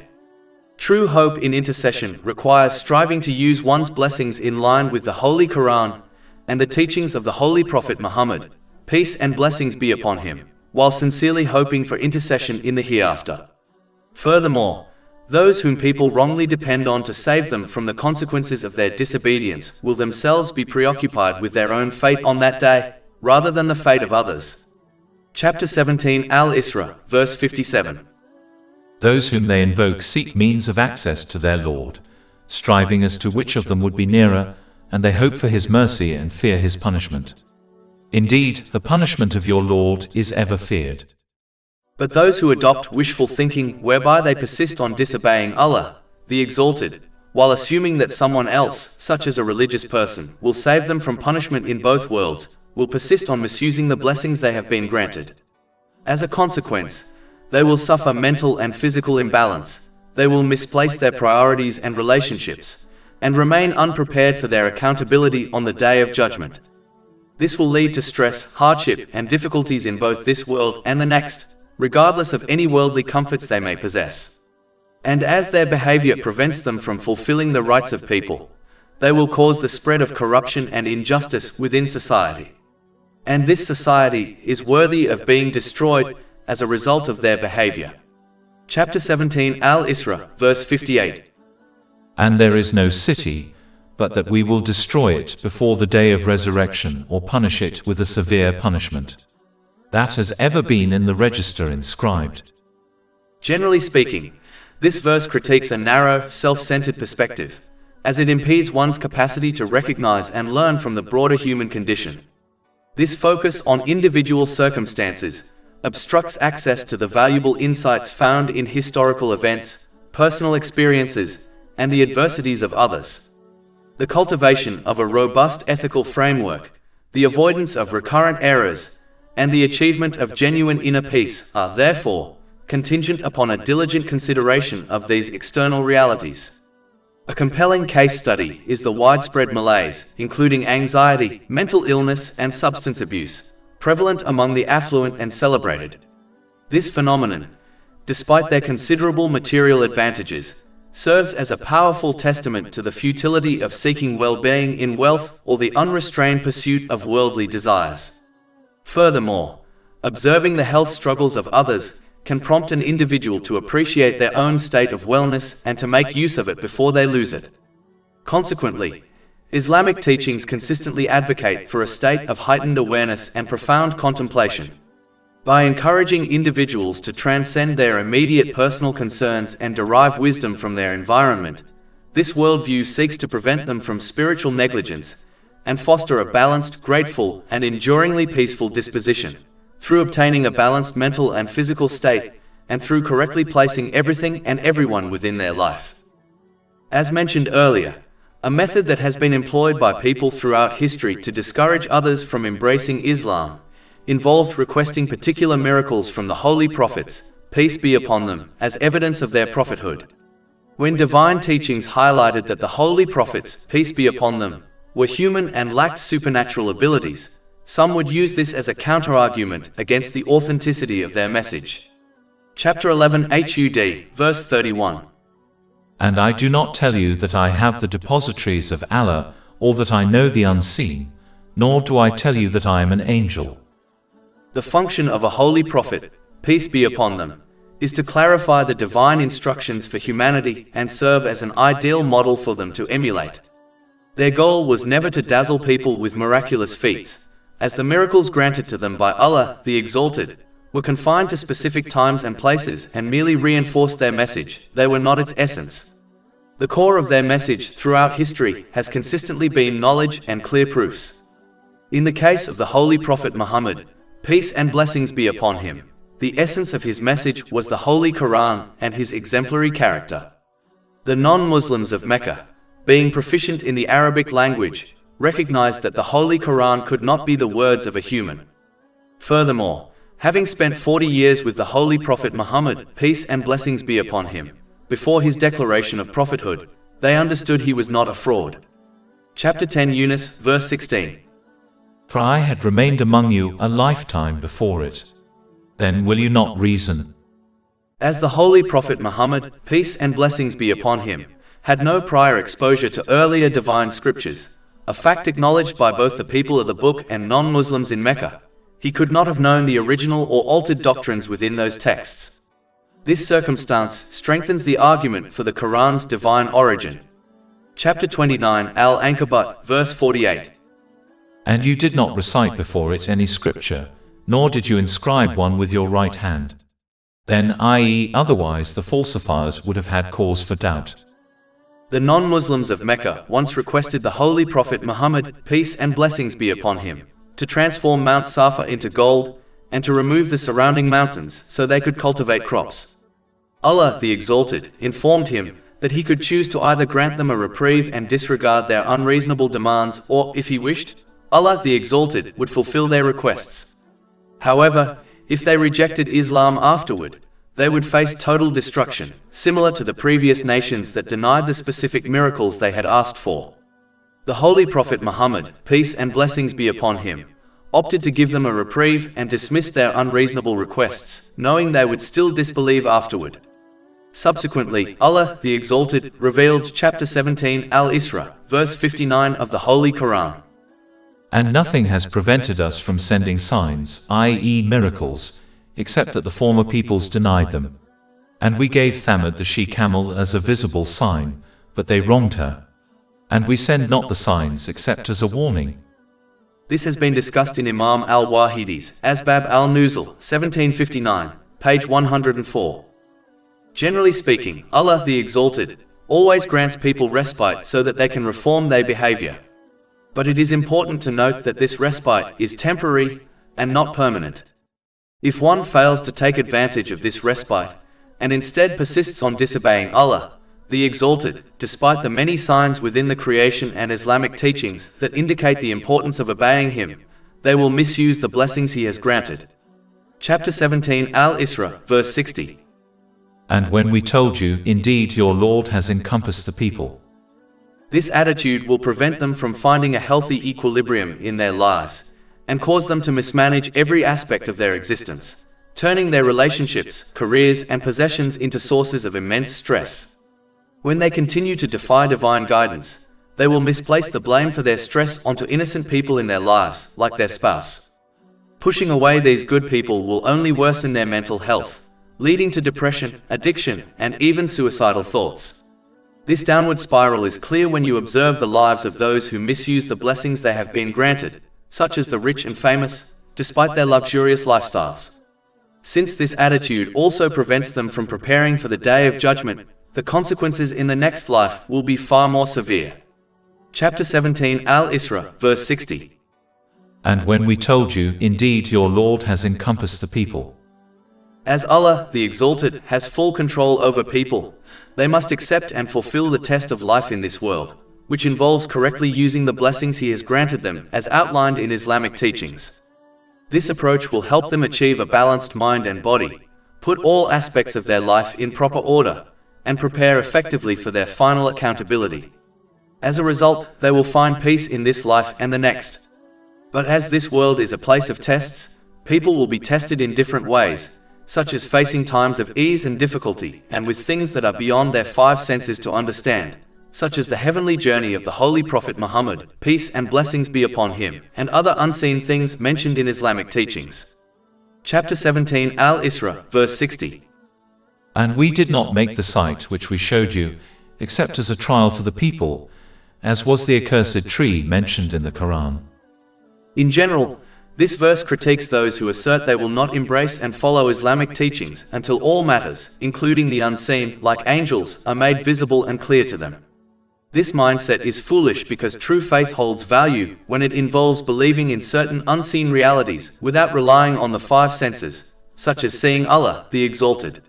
True hope in intercession requires striving to use one's blessings in line with the Holy Quran and the teachings of the Holy Prophet Muhammad, peace and blessings be upon him, while sincerely hoping for intercession in the hereafter. Furthermore, those whom people wrongly depend on to save them from the consequences of their disobedience will themselves be preoccupied with their own fate on that day, rather than the fate of others. Chapter 17 Al-Isra, verse 57. Those whom they invoke seek means of access to their Lord, striving as to which of them would be nearer, and they hope for His mercy and fear His punishment. Indeed, the punishment of your Lord is ever feared. But those who adopt wishful thinking whereby they persist on disobeying Allah, the Exalted, while assuming that someone else, such as a religious person, will save them from punishment in both worlds, will persist on misusing the blessings they have been granted. As a consequence, they will suffer mental and physical imbalance, they will misplace their priorities and relationships, and remain unprepared for their accountability on the Day of Judgment. This will lead to stress, hardship, and difficulties in both this world and the next, regardless of any worldly comforts they may possess. And as their behavior prevents them from fulfilling the rights of people, they will cause the spread of corruption and injustice within society. And this society is worthy of being destroyed as a result of their behavior. Chapter 17 Al-Isra, verse 58. And there is no city, but that we will destroy it before the day of resurrection or punish it with a severe punishment. That has ever been in the register inscribed. Generally speaking, this verse critiques a narrow, self-centered perspective, as it impedes one's capacity to recognize and learn from the broader human condition. This focus on individual circumstances obstructs access to the valuable insights found in historical events, personal experiences, and the adversities of others. The cultivation of a robust ethical framework, the avoidance of recurrent errors, and the achievement of genuine inner peace are therefore contingent upon a diligent consideration of these external realities. A compelling case study is the widespread malaise, including anxiety, mental illness, and substance abuse, prevalent among the affluent and celebrated. This phenomenon, despite their considerable material advantages, serves as a powerful testament to the futility of seeking well-being in wealth or the unrestrained pursuit of worldly desires. Furthermore, observing the health struggles of others can prompt an individual to appreciate their own state of wellness and to make use of it before they lose it. Consequently, Islamic teachings consistently advocate for a state of heightened awareness and profound contemplation. By encouraging individuals to transcend their immediate personal concerns and derive wisdom from their environment, this worldview seeks to prevent them from spiritual negligence and foster a balanced, grateful, and enduringly peaceful disposition, through obtaining a balanced mental and physical state, and through correctly placing everything and everyone within their life. As mentioned earlier, a method that has been employed by people throughout history to discourage others from embracing Islam involved requesting particular miracles from the holy prophets, peace be upon them, as evidence of their prophethood. When divine teachings highlighted that the holy prophets, peace be upon them, were human and lacked supernatural abilities, some would use this as a counter-argument against the authenticity of their message. Chapter 11 HUD, verse 31. And I do not tell you that I have the depositories of Allah, or that I know the unseen, nor do I tell you that I am an angel. The function of a holy prophet, peace be upon them, is to clarify the divine instructions for humanity and serve as an ideal model for them to emulate. Their goal was never to dazzle people with miraculous feats, as the miracles granted to them by Allah, the Exalted, were confined to specific times and places and merely reinforced their message. They were not its essence. The core of their message throughout history has consistently been knowledge and clear proofs. In the case of the Holy Prophet Muhammad, peace and blessings be upon him, the essence of his message was the Holy Quran and his exemplary character. The non-Muslims of Mecca, being proficient in the Arabic language, recognized that the Holy Quran could not be the words of a human. Furthermore, having spent 40 years with the Holy Prophet Muhammad, peace and blessings be upon him, before his declaration of prophethood, they understood he was not a fraud. Chapter 10 Yunus, verse 16. For I had remained among you a lifetime before it. Then will you not reason? As the Holy Prophet Muhammad, peace and blessings be upon him, had no prior exposure to earlier divine scriptures, a fact acknowledged by both the people of the book and non-Muslims in Mecca, he could not have known the original or altered doctrines within those texts. This circumstance strengthens the argument for the Quran's divine origin. Chapter 29 Al-Ankabut, verse 48. And you did not recite before it any scripture, nor did you inscribe one with your right hand. Then, i.e., otherwise the falsifiers would have had cause for doubt. The non-Muslims of Mecca once requested the Holy Prophet Muhammad, peace and blessings be upon him, to transform Mount Safa into gold, and to remove the surrounding mountains so they could cultivate crops. Allah, the Exalted, informed him that he could choose to either grant them a reprieve and disregard their unreasonable demands, or, if he wished, Allah, the Exalted, would fulfill their requests. However, if they rejected Islam afterward, they would face total destruction, similar to the previous nations that denied the specific miracles they had asked for. The Holy Prophet Muhammad, peace and blessings be upon him, opted to give them a reprieve and dismissed their unreasonable requests, knowing they would still disbelieve afterward. Subsequently, Allah, the Exalted, revealed chapter 17 Al-Isra, verse 59 of the Holy Quran. And nothing has prevented us from sending signs, i.e. miracles, except that the former peoples denied them. And we gave Thamud the she-camel as a visible sign, but they wronged her. And we send not the signs except as a warning. This has been discussed in Imam al-Wahidi's Asbab al-Nuzul, 1759, page 104. Generally speaking, Allah the Exalted always grants people respite so that they can reform their behavior. But it is important to note that this respite is temporary and not permanent. If one fails to take advantage of this respite, and instead persists on disobeying Allah, the Exalted, despite the many signs within the creation and Islamic teachings that indicate the importance of obeying Him, they will misuse the blessings He has granted. Chapter 17 Al-Isra, verse 60. And when we told you, indeed your Lord has encompassed the people. This attitude will prevent them from finding a healthy equilibrium in their lives, and cause them to mismanage every aspect of their existence, turning their relationships, careers, and possessions into sources of immense stress. When they continue to defy divine guidance, they will misplace the blame for their stress onto innocent people in their lives, like their spouse. Pushing away these good people will only worsen their mental health, leading to depression, addiction, and even suicidal thoughts. This downward spiral is clear when you observe the lives of those who misuse the blessings they have been granted, such as the rich and famous, despite their luxurious lifestyles. Since this attitude also prevents them from preparing for the day of judgment, the consequences in the next life will be far more severe. Chapter 17 Al-Isra, verse 60. And when we told you, indeed your Lord has encompassed the people. As Allah, the Exalted, has full control over people, they must accept and fulfill the test of life in this world, which involves correctly using the blessings He has granted them as outlined in Islamic teachings. This approach will help them achieve a balanced mind and body, put all aspects of their life in proper order, and prepare effectively for their final accountability. As a result, they will find peace in this life and the next. But as this world is a place of tests, people will be tested in different ways, such as facing times of ease and difficulty, and with things that are beyond their five senses to understand, such as the heavenly journey of the Holy Prophet Muhammad, peace and blessings be upon him, and other unseen things mentioned in Islamic teachings. Chapter 17 Al-Isra, verse 60. And we did not make the sight which we showed you, except as a trial for the people, as was the accursed tree mentioned in the Quran. In general, this verse critiques those who assert they will not embrace and follow Islamic teachings until all matters, including the unseen, like angels, are made visible and clear to them. This mindset is foolish because true faith holds value when it involves believing in certain unseen realities without relying on the five senses, such as seeing Allah, the Exalted.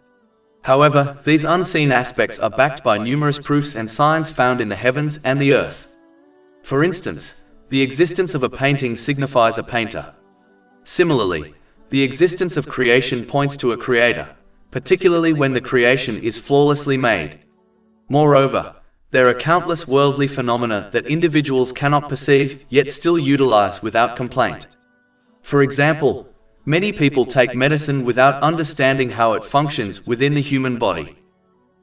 However, these unseen aspects are backed by numerous proofs and signs found in the heavens and the earth. For instance, the existence of a painting signifies a painter. Similarly, the existence of creation points to a creator, particularly when the creation is flawlessly made. Moreover, there are countless worldly phenomena that individuals cannot perceive yet still utilize without complaint. For example, many people take medicine without understanding how it functions within the human body.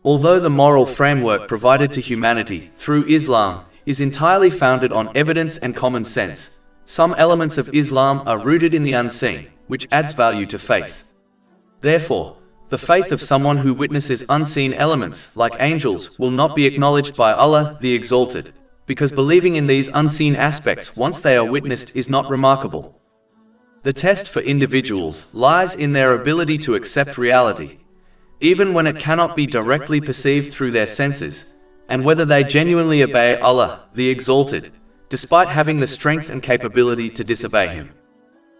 Although the moral framework provided to humanity through Islam is entirely founded on evidence and common sense, some elements of Islam are rooted in the unseen, which adds value to faith. Therefore, the faith of someone who witnesses unseen elements, like angels, will not be acknowledged by Allah, the Exalted, because believing in these unseen aspects once they are witnessed is not remarkable. The test for individuals lies in their ability to accept reality, even when it cannot be directly perceived through their senses, and whether they genuinely obey Allah, the Exalted, despite having the strength and capability to disobey Him.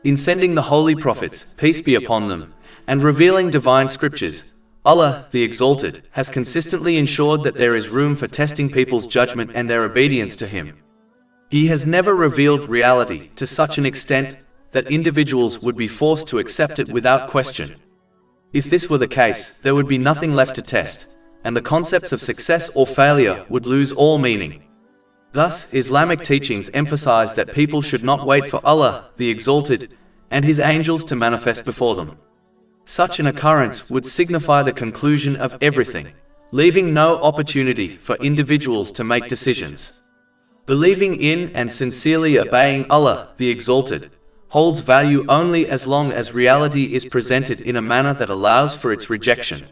In sending the holy prophets, peace be upon them, and revealing divine scriptures, Allah, the Exalted, has consistently ensured that there is room for testing people's judgment and their obedience to Him. He has never revealed reality to such an extent that individuals would be forced to accept it without question. If this were the case, there would be nothing left to test, and the concepts of success or failure would lose all meaning. Thus, Islamic teachings emphasize that people should not wait for Allah, the Exalted, and His angels to manifest before them. Such an occurrence would signify the conclusion of everything, leaving no opportunity for individuals to make decisions. Believing in and sincerely obeying Allah, the Exalted, holds value only as long as reality is presented in a manner that allows for its rejection.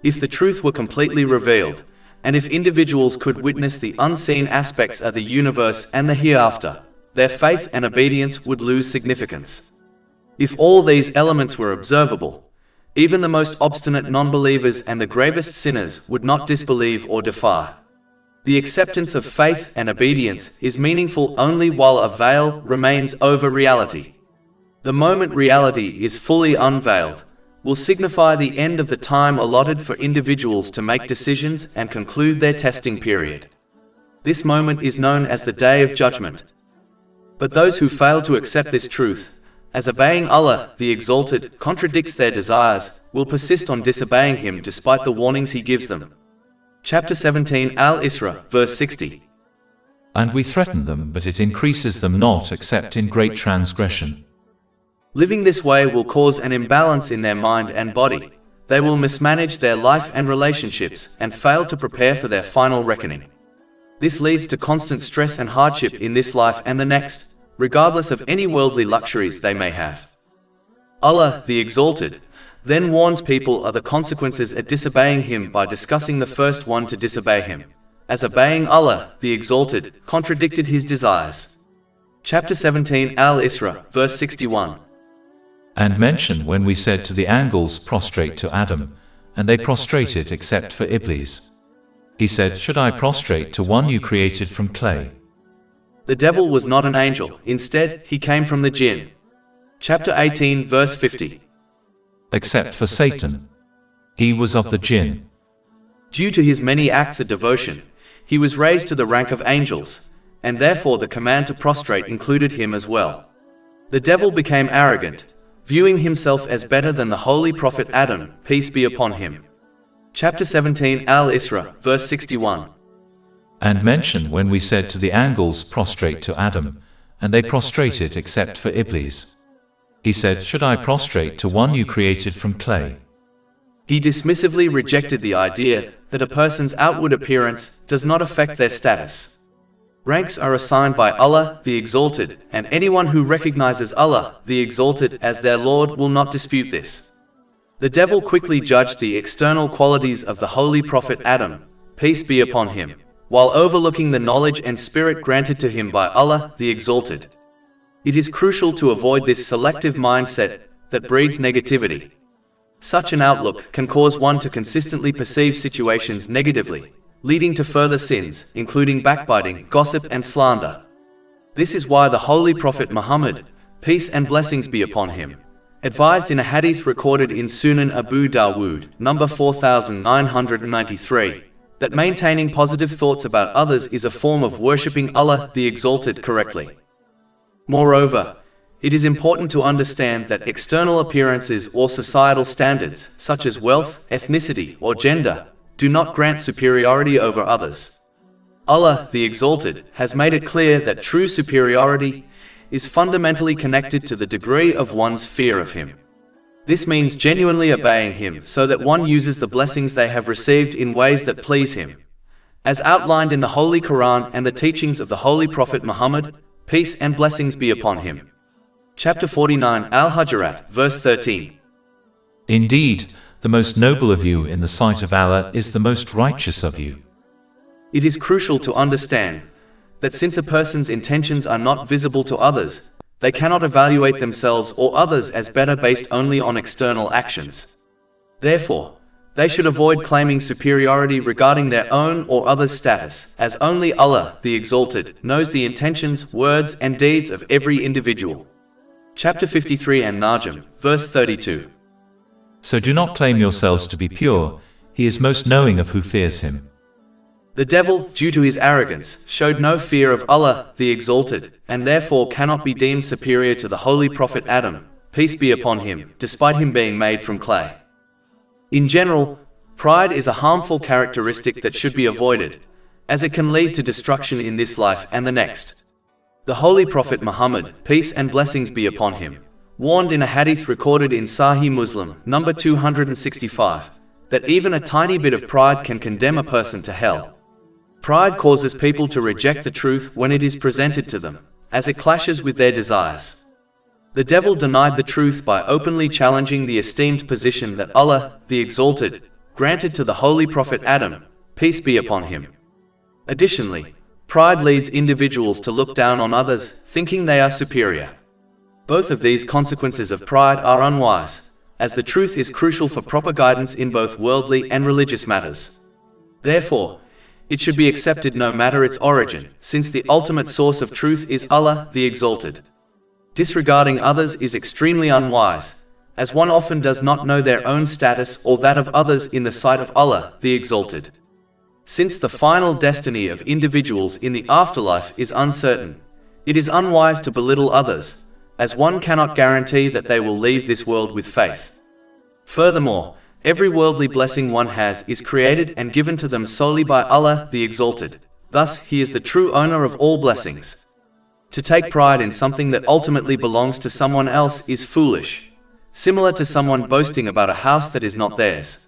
If the truth were completely revealed, and if individuals could witness the unseen aspects of the universe and the hereafter, their faith and obedience would lose significance. If all these elements were observable, even the most obstinate non-believers and the gravest sinners would not disbelieve or defy. The acceptance of faith and obedience is meaningful only while a veil remains over reality. The moment reality is fully unveiled will signify the end of the time allotted for individuals to make decisions and conclude their testing period. This moment is known as the Day of Judgment. But those who fail to accept this truth, as obeying Allah, the Exalted, contradicts their desires, will persist on disobeying Him despite the warnings He gives them. Chapter 17 Al-Isra, verse 60. And we threaten them, but it increases them not except in great transgression. Living this way will cause an imbalance in their mind and body. They will mismanage their life and relationships and fail to prepare for their final reckoning. This leads to constant stress and hardship in this life and the next, regardless of any worldly luxuries they may have. Allah, the Exalted, then warns people of the consequences at disobeying Him by discussing the first one to disobey Him, as obeying Allah, the Exalted, contradicted His desires. Chapter 17 Al-Isra, verse 61. And mention when we said to the angels, prostrate to Adam, and they prostrated except for Iblis. He said, should I prostrate to one you created from clay? The devil was not an angel, instead, he came from the jinn. Chapter 18, verse 50. Except for Satan. He was of the jinn. Due to his many acts of devotion, he was raised to the rank of angels, and therefore the command to prostrate included him as well. The devil became arrogant, viewing himself as better than the holy prophet Adam, peace be upon him. Chapter 17 Al-Isra, verse 61. And mention when we said to the angels, prostrate to Adam, and they prostrated except for Iblis. He said, should I prostrate to one you created from clay? He dismissively rejected the idea that a person's outward appearance does not affect their status. Ranks are assigned by Allah, the Exalted, and anyone who recognizes Allah, the Exalted, as their Lord will not dispute this. The devil quickly judged the external qualities of the holy prophet Adam, peace be upon him, while overlooking the knowledge and spirit granted to him by Allah, the Exalted. It is crucial to avoid this selective mindset that breeds negativity. Such an outlook can cause one to consistently perceive situations negatively, leading to further sins, including backbiting, gossip, and slander. This is why the Holy Prophet Muhammad, peace and blessings be upon him, advised in a hadith recorded in Sunan Abu Dawood, number 4993, that maintaining positive thoughts about others is a form of worshipping Allah, the Exalted, correctly. Moreover, it is important to understand that external appearances or societal standards, such as wealth, ethnicity, or gender, do not grant superiority over others. Allah, the Exalted, has made it clear that true superiority is fundamentally connected to the degree of one's fear of Him. This means genuinely obeying Him so that one uses the blessings they have received in ways that please Him, as outlined in the Holy Quran and the teachings of the Holy Prophet Muhammad, peace and blessings be upon him. Chapter 49 Al-Hujurat, verse 13. Indeed, the most noble of you in the sight of Allah is the most righteous of you. It is crucial to understand that since a person's intentions are not visible to others, they cannot evaluate themselves or others as better based only on external actions. Therefore, they should avoid claiming superiority regarding their own or others' status, as only Allah, the Exalted, knows the intentions, words, and deeds of every individual. Chapter 53 An-Najm, verse 32. So do not claim yourselves to be pure, He is most knowing of who fears Him. The devil, due to his arrogance, showed no fear of Allah, the Exalted, and therefore cannot be deemed superior to the Holy Prophet Adam, peace be upon him, despite him being made from clay. In general, pride is a harmful characteristic that should be avoided, as it can lead to destruction in this life and the next. The Holy Prophet Muhammad, peace and blessings be upon him, warned in a hadith recorded in Sahih Muslim, number 265, that even a tiny bit of pride can condemn a person to hell. Pride causes people to reject the truth when it is presented to them, as it clashes with their desires. The devil denied the truth by openly challenging the esteemed position that Allah, the Exalted, granted to the Holy Prophet Adam, peace be upon him. Additionally, pride leads individuals to look down on others, thinking they are superior. Both of these consequences of pride are unwise, as the truth is crucial for proper guidance in both worldly and religious matters. Therefore, it should be accepted no matter its origin, since the ultimate source of truth is Allah, the Exalted. Disregarding others is extremely unwise, as one often does not know their own status or that of others in the sight of Allah, the Exalted. Since the final destiny of individuals in the afterlife is uncertain, it is unwise to belittle others, as one cannot guarantee that they will leave this world with faith. Furthermore, every worldly blessing one has is created and given to them solely by Allah, the Exalted. Thus, He is the true owner of all blessings. To take pride in something that ultimately belongs to someone else is foolish, similar to someone boasting about a house that is not theirs.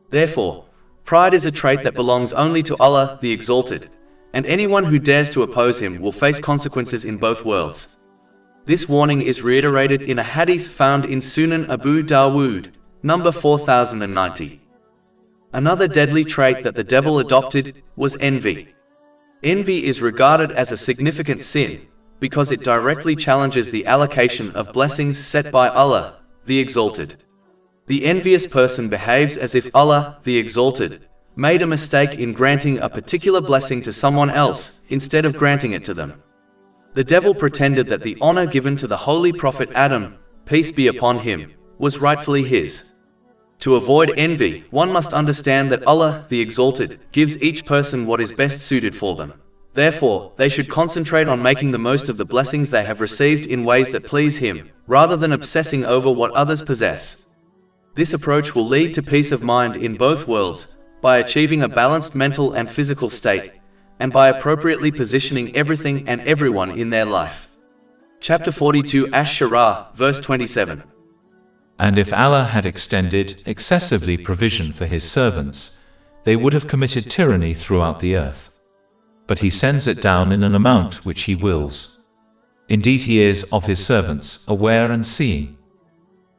Therefore, pride is a trait that belongs only to Allah, the Exalted, and anyone who dares to oppose Him will face consequences in both worlds. This warning is reiterated in a hadith found in Sunan Abu Dawood, number 4090. Another deadly trait that the devil adopted was envy. Envy is regarded as a significant sin because it directly challenges the allocation of blessings set by Allah, the Exalted. The envious person behaves as if Allah, the Exalted, made a mistake in granting a particular blessing to someone else instead of granting it to them. The devil pretended that the honor given to the Holy Prophet Adam, peace be upon him, was rightfully his. To avoid envy, one must understand that Allah, the Exalted, gives each person what is best suited for them. Therefore, they should concentrate on making the most of the blessings they have received in ways that please Him, rather than obsessing over what others possess. This approach will lead to peace of mind in both worlds, by achieving a balanced mental and physical state, and by appropriately positioning everything and everyone in their life. Chapter 42 Ash-Shura, verse 27. And if Allah had extended excessively provision for His servants, they would have committed tyranny throughout the earth. But He sends it down in an amount which He wills. Indeed He is of His servants aware and seeing.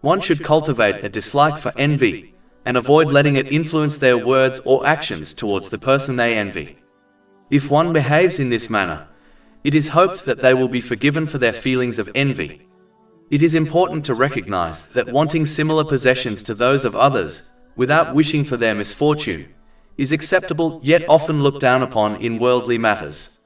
One should cultivate a dislike for envy, and avoid letting it influence their words or actions towards the person they envy. If one behaves in this manner, it is hoped that they will be forgiven for their feelings of envy. It is important to recognize that wanting similar possessions to those of others, without wishing for their misfortune, is acceptable yet often looked down upon in worldly matters.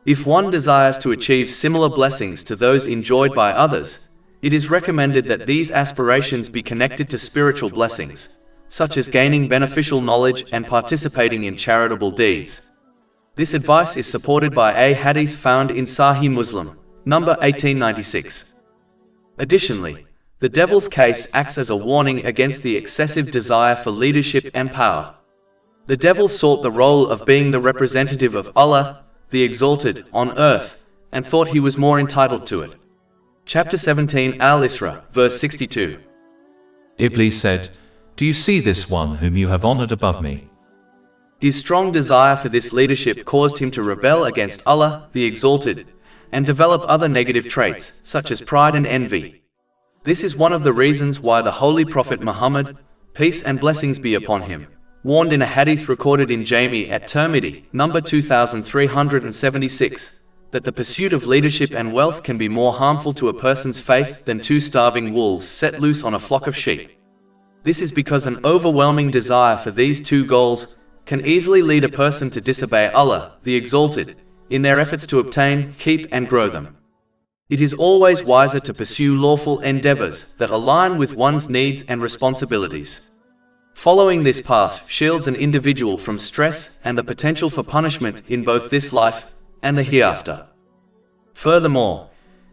If one desires to achieve similar blessings to those enjoyed by others, it is recommended that these aspirations be connected to spiritual blessings, such as gaining beneficial knowledge and participating in charitable deeds. This advice is supported by a hadith found in Sahih Muslim, number 1896. Additionally, the devil's case acts as a warning against the excessive desire for leadership and power. The devil sought the role of being the representative of Allah, the Exalted, on earth, and thought he was more entitled to it. Chapter 17 Al-Isra, verse 62. Iblis said, "Do you see this one whom you have honored above me?" His strong desire for this leadership caused him to rebel against Allah, the Exalted, and develop other negative traits, such as pride and envy. This is one of the reasons why the Holy Prophet Muhammad, peace and blessings be upon him, warned in a hadith recorded in Jami at Tirmidhi, number 2376, that the pursuit of leadership and wealth can be more harmful to a person's faith than two starving wolves set loose on a flock of sheep. This is because an overwhelming desire for these two goals can easily lead a person to disobey Allah, the Exalted, in their efforts to obtain, keep and grow them. It is always wiser to pursue lawful endeavors that align with one's needs and responsibilities. Following this path shields an individual from stress and the potential for punishment in both this life and the hereafter. Furthermore,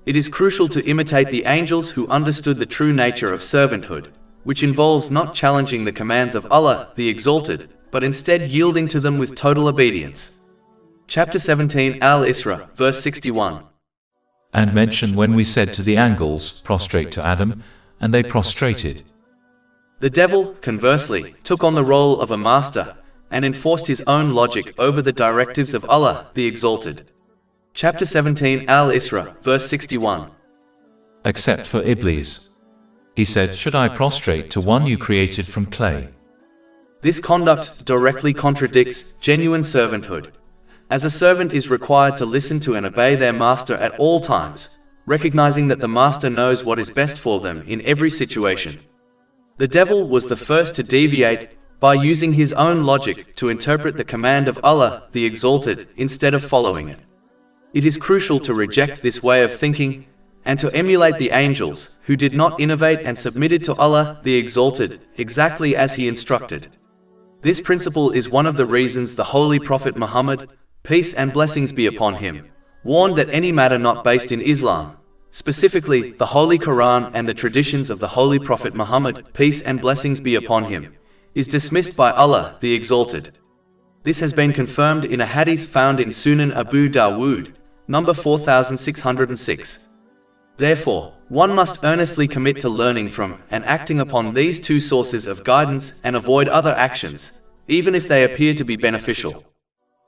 it is crucial to imitate the angels who understood the true nature of servanthood, which involves not challenging the commands of Allah, the Exalted, but instead yielding to them with total obedience. Chapter 17 Al-Isra, verse 61. And mention when we said to the angels, "Prostrate to Adam," and they prostrated. The devil, conversely, took on the role of a master and enforced his own logic over the directives of Allah, the Exalted. Chapter 17 Al-Isra, verse 61. Except for Iblis. He said, "Should I prostrate to one you created from clay?" This conduct directly contradicts genuine servanthood, as a servant is required to listen to and obey their master at all times, recognizing that the master knows what is best for them in every situation. The devil was the first to deviate by using his own logic to interpret the command of Allah, the Exalted, instead of following it. It is crucial to reject this way of thinking and to emulate the angels, who did not innovate and submitted to Allah, the Exalted, exactly as He instructed. This principle is one of the reasons the Holy Prophet Muhammad, peace and blessings be upon him, warned that any matter not based in Islam, specifically the Holy Quran and the traditions of the Holy Prophet Muhammad, peace and blessings be upon him, is dismissed by Allah, the Exalted. This has been confirmed in a hadith found in Sunan Abu Dawood, number 4606. Therefore, one must earnestly commit to learning from and acting upon these two sources of guidance and avoid other actions, even if they appear to be beneficial.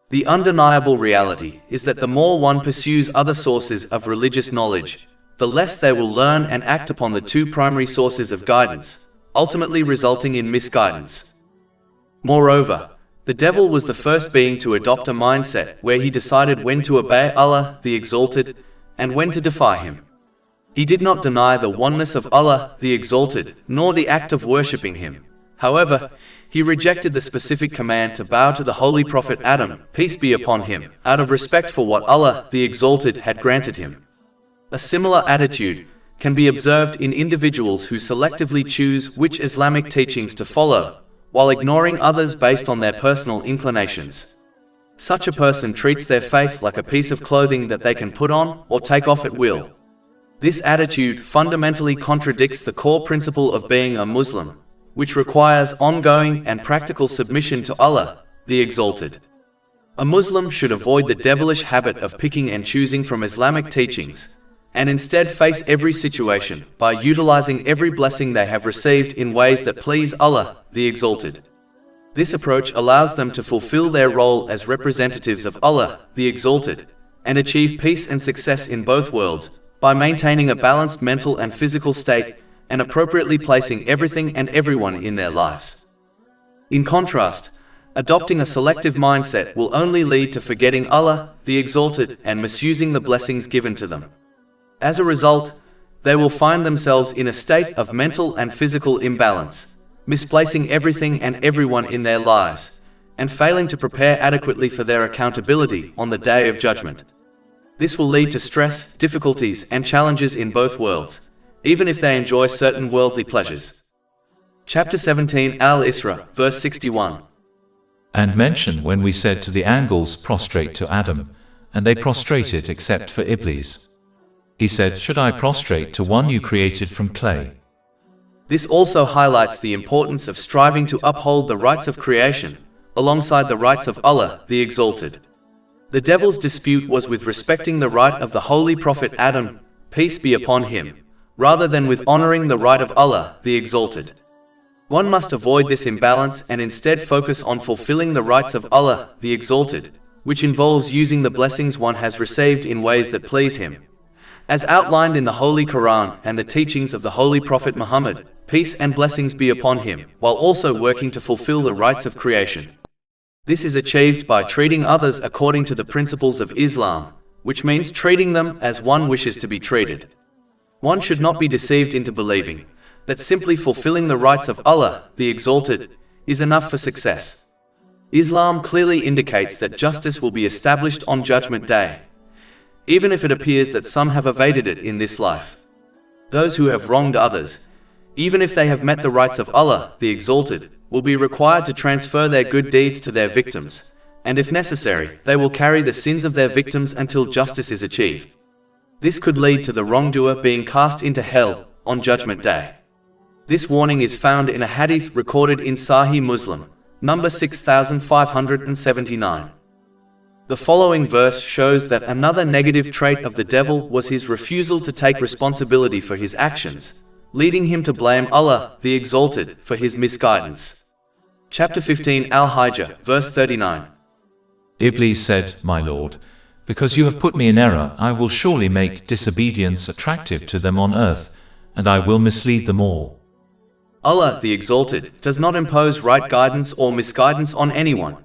The undeniable reality is that the more one pursues other sources of religious knowledge, the less they will learn and act upon the two primary sources of guidance, ultimately resulting in misguidance. Moreover, the devil was the first being to adopt a mindset where he decided when to obey Allah, the Exalted, and when to defy Him. He did not deny the oneness of Allah, the Exalted, nor the act of worshipping Him. However, he rejected the specific command to bow to the Holy Prophet Adam, peace be upon him, out of respect for what Allah, the Exalted, had granted him. A similar attitude can be observed in individuals who selectively choose which Islamic teachings to follow, while ignoring others based on their personal inclinations. Such a person treats their faith like a piece of clothing that they can put on or take off at will. This attitude fundamentally contradicts the core principle of being a Muslim, which requires ongoing and practical submission to Allah, the Exalted. A Muslim should avoid the devilish habit of picking and choosing from Islamic teachings, and instead face every situation by utilizing every blessing they have received in ways that please Allah, the Exalted. This approach allows them to fulfill their role as representatives of Allah, the Exalted, and achieve peace and success in both worlds by maintaining a balanced mental and physical state and appropriately placing everything and everyone in their lives. In contrast, adopting a selective mindset will only lead to forgetting Allah, the Exalted, and misusing the blessings given to them. As a result, they will find themselves in a state of mental and physical imbalance, misplacing everything and everyone in their lives, and failing to prepare adequately for their accountability on the Day of Judgment. This will lead to stress, difficulties, and challenges in both worlds, even if they enjoy certain worldly pleasures. Chapter 17 Al-Isra, verse 61. And mention when we said to the angels, prostrate to Adam, and they prostrated except for Iblis. He said, should I prostrate to one you created from clay? This also highlights the importance of striving to uphold the rights of creation, alongside the rights of Allah, the Exalted. The devil's dispute was with respecting the right of the Holy Prophet Adam, peace be upon him, rather than with honoring the right of Allah, the Exalted. One must avoid this imbalance and instead focus on fulfilling the rights of Allah, the Exalted, which involves using the blessings one has received in ways that please Him, as outlined in the Holy Quran and the teachings of the Holy Prophet Muhammad, peace and blessings be upon him, while also working to fulfill the rights of creation. This is achieved by treating others according to the principles of Islam, which means treating them as one wishes to be treated. One should not be deceived into believing that simply fulfilling the rights of Allah, the Exalted, is enough for success. Islam clearly indicates that justice will be established on Judgment Day, even if it appears that some have evaded it in this life. Those who have wronged others, even if they have met the rights of Allah, the Exalted, will be required to transfer their good deeds to their victims, and if necessary, they will carry the sins of their victims until justice is achieved. This could lead to the wrongdoer being cast into hell on Judgment Day. This warning is found in a hadith recorded in Sahih Muslim, number 6579. The following verse shows that another negative trait of the devil was his refusal to take responsibility for his actions, leading him to blame Allah, the Exalted, for his misguidance. Chapter 15 Al-Hijr, verse 39. Iblis said, my Lord, because you have put me in error, I will surely make disobedience attractive to them on earth, and I will mislead them all. Allah, the Exalted, does not impose right guidance or misguidance on anyone,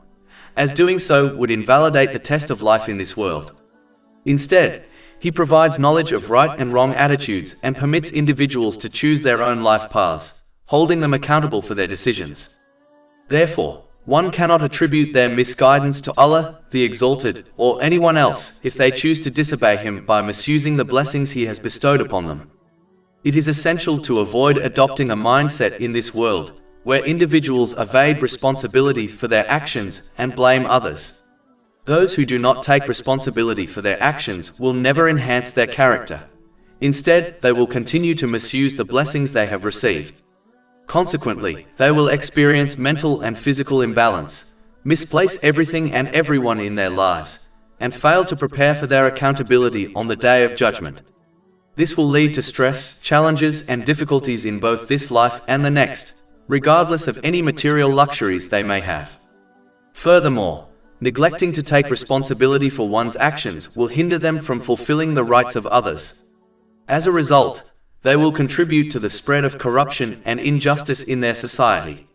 as doing so would invalidate the test of life in this world. Instead, He provides knowledge of right and wrong attitudes and permits individuals to choose their own life paths, holding them accountable for their decisions. Therefore, one cannot attribute their misguidance to Allah, the Exalted, or anyone else if they choose to disobey Him by misusing the blessings He has bestowed upon them. It is essential to avoid adopting a mindset in this world where individuals evade responsibility for their actions and blame others. Those who do not take responsibility for their actions will never enhance their character. Instead, they will continue to misuse the blessings they have received. Consequently, they will experience mental and physical imbalance, misplace everything and everyone in their lives, and fail to prepare for their accountability on the Day of Judgment. This will lead to stress, challenges, and difficulties in both this life and the next, regardless of any material luxuries they may have. Furthermore, neglecting to take responsibility for one's actions will hinder them from fulfilling the rights of others. As a result, they will contribute to the spread of corruption and injustice in their society.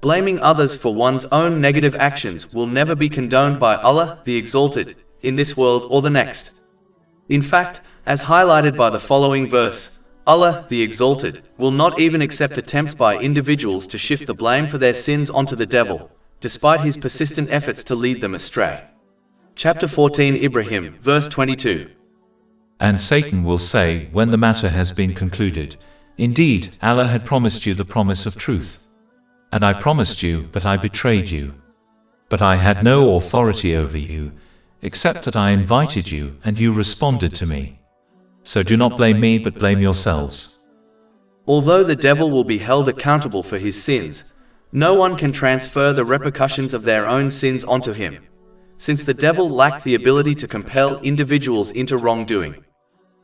Blaming others for one's own negative actions will never be condoned by Allah the Exalted, in this world or the next. In fact, as highlighted by the following verse, Allah the Exalted will not even accept attempts by individuals to shift the blame for their sins onto the devil, despite his persistent efforts to lead them astray. Chapter 14 Ibrahim, verse 22. And Satan will say, when the matter has been concluded, indeed, Allah had promised you the promise of truth. And I promised you, but I betrayed you. But I had no authority over you, except that I invited you, and you responded to me. So do not blame me, but blame yourselves. Although the devil will be held accountable for his sins, no one can transfer the repercussions of their own sins onto him, since the devil lacked the ability to compel individuals into wrongdoing.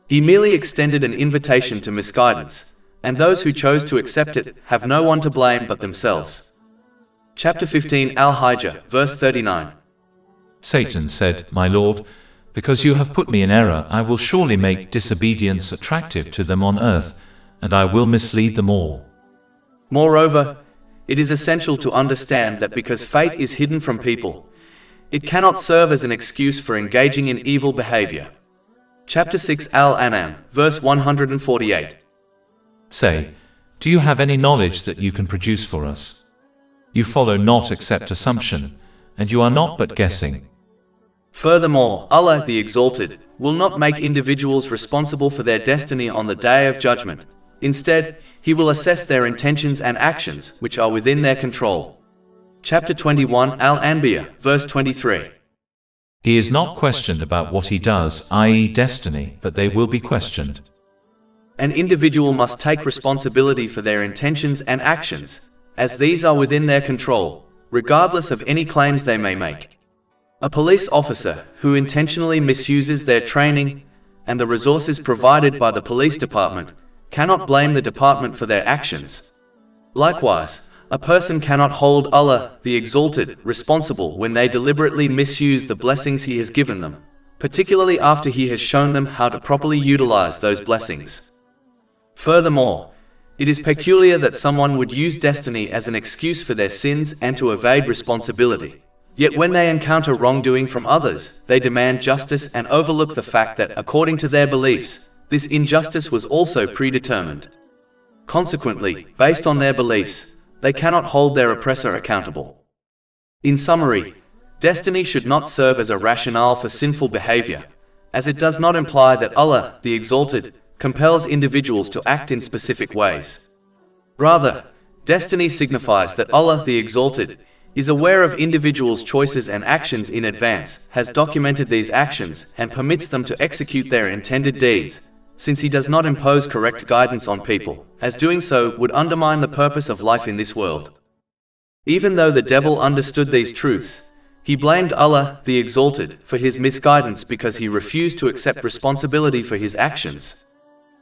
He merely extended an invitation to misguidance, and those who chose to accept it have no one to blame but themselves. Chapter 15 Al-Hijr, verse 39. Satan said, my Lord, because you have put me in error, I will surely make disobedience attractive to them on earth, and I will mislead them all. Moreover, it is essential to understand that because fate is hidden from people, it cannot serve as an excuse for engaging in evil behavior. Chapter 6 Al-An'am, verse 148. Say, do you have any knowledge that you can produce for us? You follow not except assumption, and you are not but guessing. Furthermore, Allah the Exalted will not make individuals responsible for their destiny on the Day of Judgment. Instead, He will assess their intentions and actions, which are within their control. Chapter 21 Al-Anbiya, verse 23. He is not questioned about what he does, i.e. destiny, but they will be questioned. An individual must take responsibility for their intentions and actions, as these are within their control, regardless of any claims they may make. A police officer who intentionally misuses their training and the resources provided by the police department cannot blame the department for their actions. Likewise, a person cannot hold Allah the Exalted responsible when they deliberately misuse the blessings He has given them, particularly after He has shown them how to properly utilize those blessings. Furthermore, it is peculiar that someone would use destiny as an excuse for their sins and to evade responsibility. Yet when they encounter wrongdoing from others, they demand justice and overlook the fact that, according to their beliefs, this injustice was also predetermined. Consequently, based on their beliefs, they cannot hold their oppressor accountable. In summary, destiny should not serve as a rationale for sinful behavior, as it does not imply that Allah, the Exalted, compels individuals to act in specific ways. Rather, destiny signifies that Allah, the Exalted, is aware of individuals' choices and actions in advance, has documented these actions, and permits them to execute their intended deeds, since He does not impose correct guidance on people, as doing so would undermine the purpose of life in this world. Even though the devil understood these truths, he blamed Allah, the Exalted, for his misguidance because he refused to accept responsibility for his actions.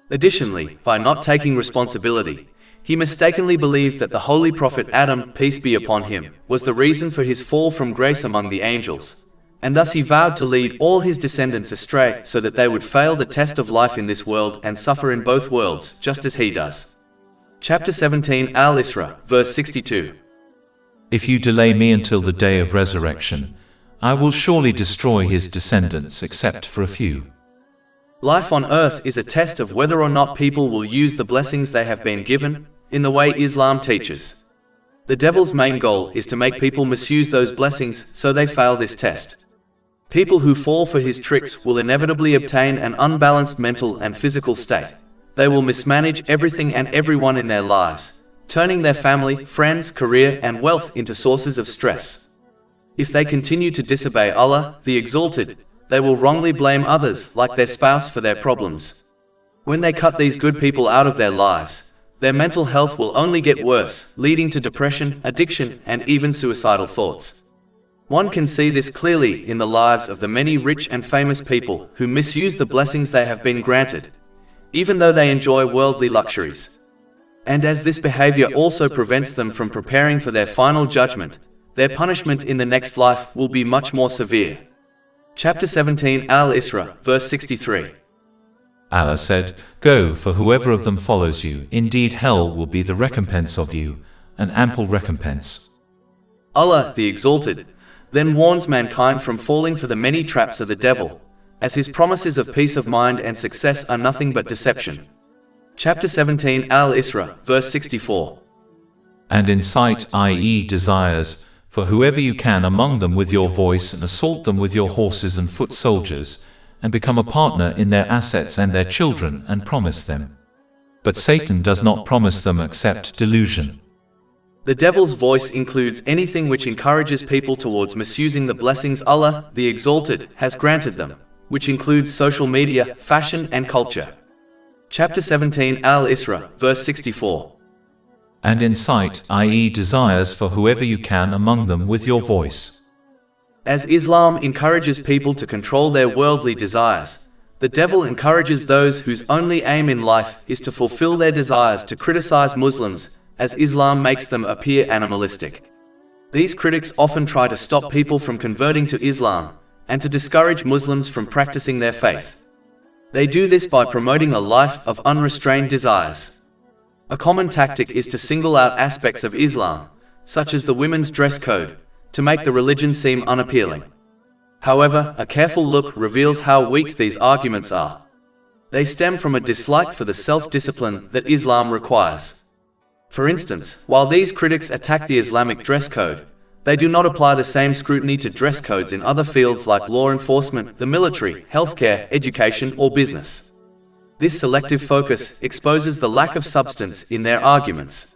Additionally, by not taking responsibility, he mistakenly believed that the Holy Prophet Adam, peace be upon him, was the reason for his fall from grace among the angels, and thus he vowed to lead all his descendants astray so that they would fail the test of life in this world and suffer in both worlds, just as he does. Chapter 17 Al-Isra, verse 62. If you delay me until the day of resurrection, I will surely destroy his descendants except for a few. Life on earth is a test of whether or not people will use the blessings they have been given, in the way Islam teaches. The devil's main goal is to make people misuse those blessings so they fail this test. People who fall for his tricks will inevitably obtain an unbalanced mental and physical state. They will mismanage everything and everyone in their lives, turning their family, friends, career, and wealth into sources of stress. If they continue to disobey Allah, the Exalted, they will wrongly blame others, like their spouse, for their problems. When they cut these good people out of their lives, their mental health will only get worse, leading to depression, addiction, and even suicidal thoughts. One can see this clearly in the lives of the many rich and famous people who misuse the blessings they have been granted, even though they enjoy worldly luxuries. And as this behavior also prevents them from preparing for their final judgment, their punishment in the next life will be much more severe. Chapter 17 Al-Isra, verse 63. Allah said, "Go, for whoever of them follows you, indeed hell will be the recompense of you, an ample recompense." Allah, the Exalted, then warns mankind from falling for the many traps of the devil, as his promises of peace of mind and success are nothing but deception. Chapter 17 Al-Isra, verse 64. And incite, i.e. desires, for whoever you can among them with your voice, and assault them with your horses and foot soldiers, and become a partner in their assets and their children, and promise them. But Satan does not promise them except delusion. The devil's voice includes anything which encourages people towards misusing the blessings Allah, the Exalted, has granted them, which includes social media, fashion and culture. Chapter 17 Al-Isra, verse 64. And incite, i.e. desires, for whoever you can among them with your voice. As Islam encourages people to control their worldly desires, the devil encourages those whose only aim in life is to fulfill their desires to criticize Muslims, as Islam makes them appear animalistic. These critics often try to stop people from converting to Islam, and to discourage Muslims from practicing their faith. They do this by promoting a life of unrestrained desires. A common tactic is to single out aspects of Islam, such as the women's dress code, to make the religion seem unappealing. However, a careful look reveals how weak these arguments are. They stem from a dislike for the self-discipline that Islam requires. For instance, while these critics attack the Islamic dress code, they do not apply the same scrutiny to dress codes in other fields like law enforcement, the military, healthcare, education, or business. This selective focus exposes the lack of substance in their arguments.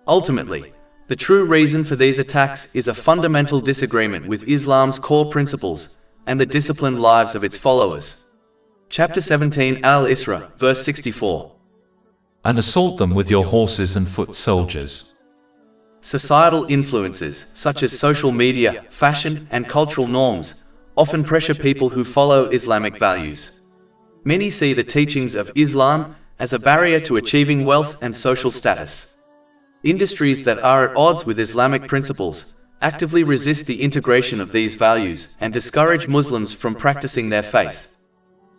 Ultimately, the true reason for these attacks is a fundamental disagreement with Islam's core principles and the disciplined lives of its followers. Chapter 17 Al-Isra, verse 64. And assault them with your horses and foot soldiers. Societal influences, such as social media, fashion, and cultural norms, often pressure people who follow Islamic values. Many see the teachings of Islam as a barrier to achieving wealth and social status. Industries that are at odds with Islamic principles actively resist the integration of these values and discourage Muslims from practicing their faith.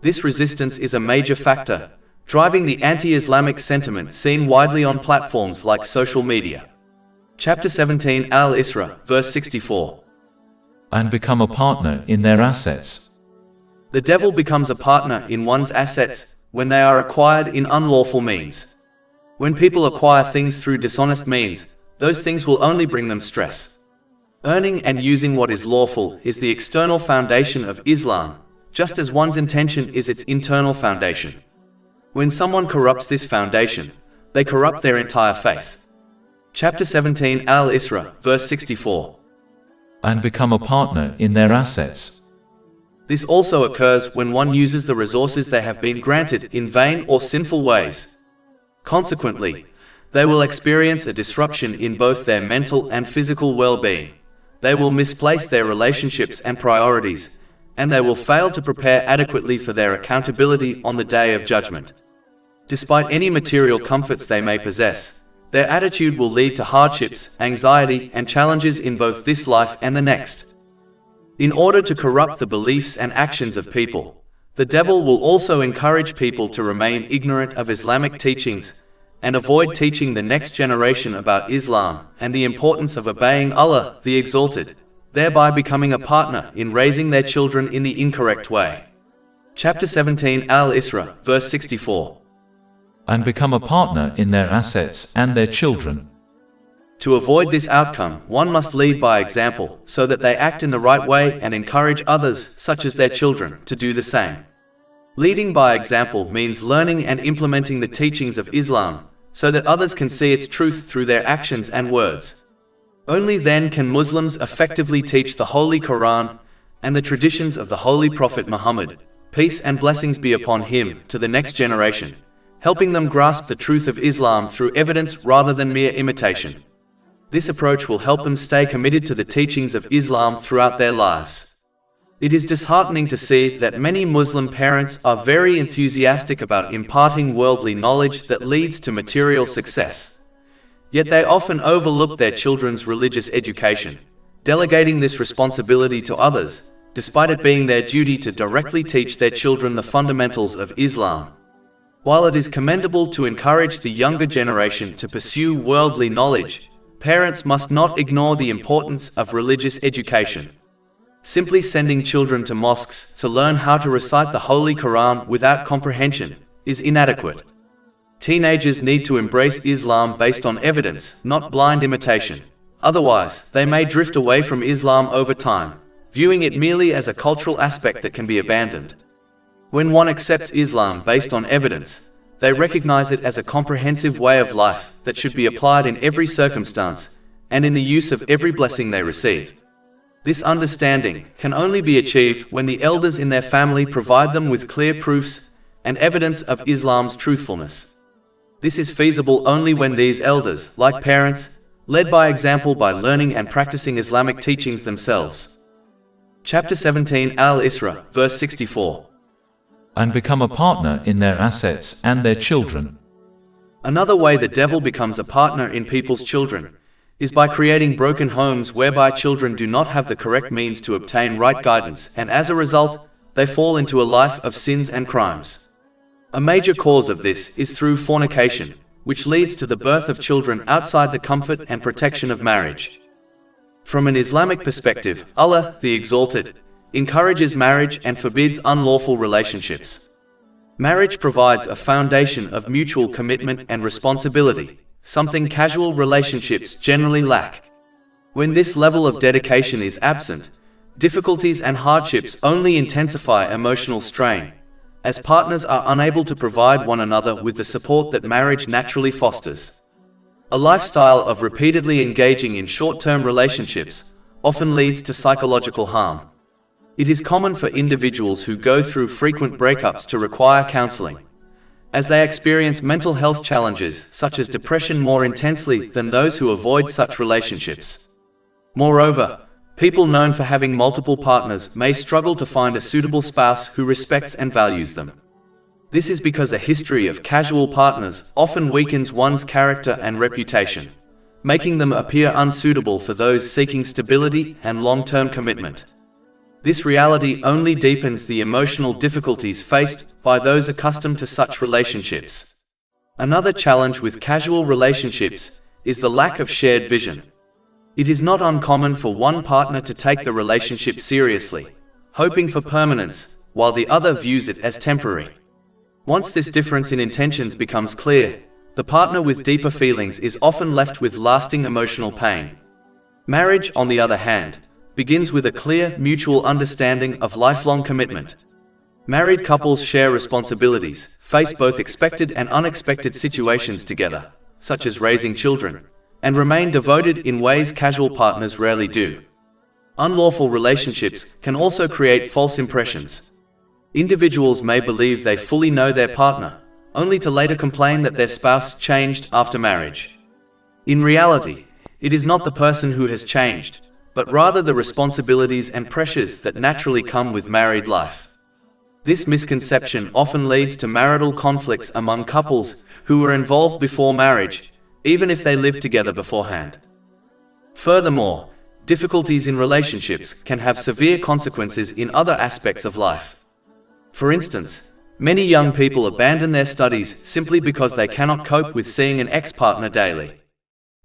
This resistance is a major factor, driving the anti-Islamic sentiment seen widely on platforms like social media. Chapter 17 Al-Isra, verse 64. And become a partner in their assets. The devil becomes a partner in one's assets when they are acquired in unlawful means. When people acquire things through dishonest means, those things will only bring them stress. Earning and using what is lawful is the external foundation of Islam, just as one's intention is its internal foundation. When someone corrupts this foundation, they corrupt their entire faith. Chapter 17 Al-Isra, verse 64. And become a partner in their assets. This also occurs when one uses the resources they have been granted in vain or sinful ways. Consequently, they will experience a disruption in both their mental and physical well-being. They will misplace their relationships and priorities, and they will fail to prepare adequately for their accountability on the Day of Judgment. Despite any material comforts they may possess, their attitude will lead to hardships, anxiety, and challenges in both this life and the next. In order to corrupt the beliefs and actions of people, the devil will also encourage people to remain ignorant of Islamic teachings and avoid teaching the next generation about Islam and the importance of obeying Allah, the Exalted, thereby becoming a partner in raising their children in the incorrect way. Chapter 17 Al-Isra, verse 64. And become a partner in their assets and their children. To avoid this outcome, one must lead by example, so that they act in the right way and encourage others, such as their children, to do the same. Leading by example means learning and implementing the teachings of Islam, so that others can see its truth through their actions and words. Only then can Muslims effectively teach the Holy Quran and the traditions of the Holy Prophet Muhammad, peace and blessings be upon him, to the next generation, helping them grasp the truth of Islam through evidence rather than mere imitation. This approach will help them stay committed to the teachings of Islam throughout their lives. It is disheartening to see that many Muslim parents are very enthusiastic about imparting worldly knowledge that leads to material success. Yet they often overlook their children's religious education, delegating this responsibility to others, despite it being their duty to directly teach their children the fundamentals of Islam, While it is commendable to encourage the younger generation to pursue worldly knowledge, parents must not ignore the importance of religious education. Simply sending children to mosques to learn how to recite the Holy Quran without comprehension is inadequate. Teenagers need to embrace Islam based on evidence, not blind imitation. Otherwise, they may drift away from Islam over time, viewing it merely as a cultural aspect that can be abandoned. When one accepts Islam based on evidence, they recognize it as a comprehensive way of life that should be applied in every circumstance and in the use of every blessing they receive. This understanding can only be achieved when the elders in their family provide them with clear proofs and evidence of Islam's truthfulness. This is feasible only when these elders, like parents, led by example by learning and practicing Islamic teachings themselves. Chapter 17 Al-Isra, verse 64. And become a partner in their assets and their children. Another way the devil becomes a partner in people's children is by creating broken homes whereby children do not have the correct means to obtain right guidance, and as a result, they fall into a life of sins and crimes. A major cause of this is through fornication, which leads to the birth of children outside the comfort and protection of marriage. From an Islamic perspective, Allah, the Exalted, encourages marriage and forbids unlawful relationships. Marriage provides a foundation of mutual commitment and responsibility, something casual relationships generally lack. When this level of dedication is absent, difficulties and hardships only intensify emotional strain, as partners are unable to provide one another with the support that marriage naturally fosters. A lifestyle of repeatedly engaging in short-term relationships often leads to psychological harm. It is common for individuals who go through frequent breakups to require counseling, as they experience mental health challenges such as depression more intensely than those who avoid such relationships. Moreover, people known for having multiple partners may struggle to find a suitable spouse who respects and values them. This is because a history of casual partners often weakens one's character and reputation, making them appear unsuitable for those seeking stability and long-term commitment. This reality only deepens the emotional difficulties faced by those accustomed to such relationships. Another challenge with casual relationships is the lack of shared vision. It is not uncommon for one partner to take the relationship seriously, hoping for permanence, while the other views it as temporary. Once this difference in intentions becomes clear, the partner with deeper feelings is often left with lasting emotional pain. Marriage, on the other hand, begins with a clear, mutual understanding of lifelong commitment. Married couples share responsibilities, face both expected and unexpected situations together, such as raising children, and remain devoted in ways casual partners rarely do. Unlawful relationships can also create false impressions. Individuals may believe they fully know their partner, only to later complain that their spouse changed after marriage. In reality, it is not the person who has changed, but rather the responsibilities and pressures that naturally come with married life. This misconception often leads to marital conflicts among couples who were involved before marriage, even if they lived together beforehand. Furthermore, difficulties in relationships can have severe consequences in other aspects of life. For instance, many young people abandon their studies simply because they cannot cope with seeing an ex-partner daily.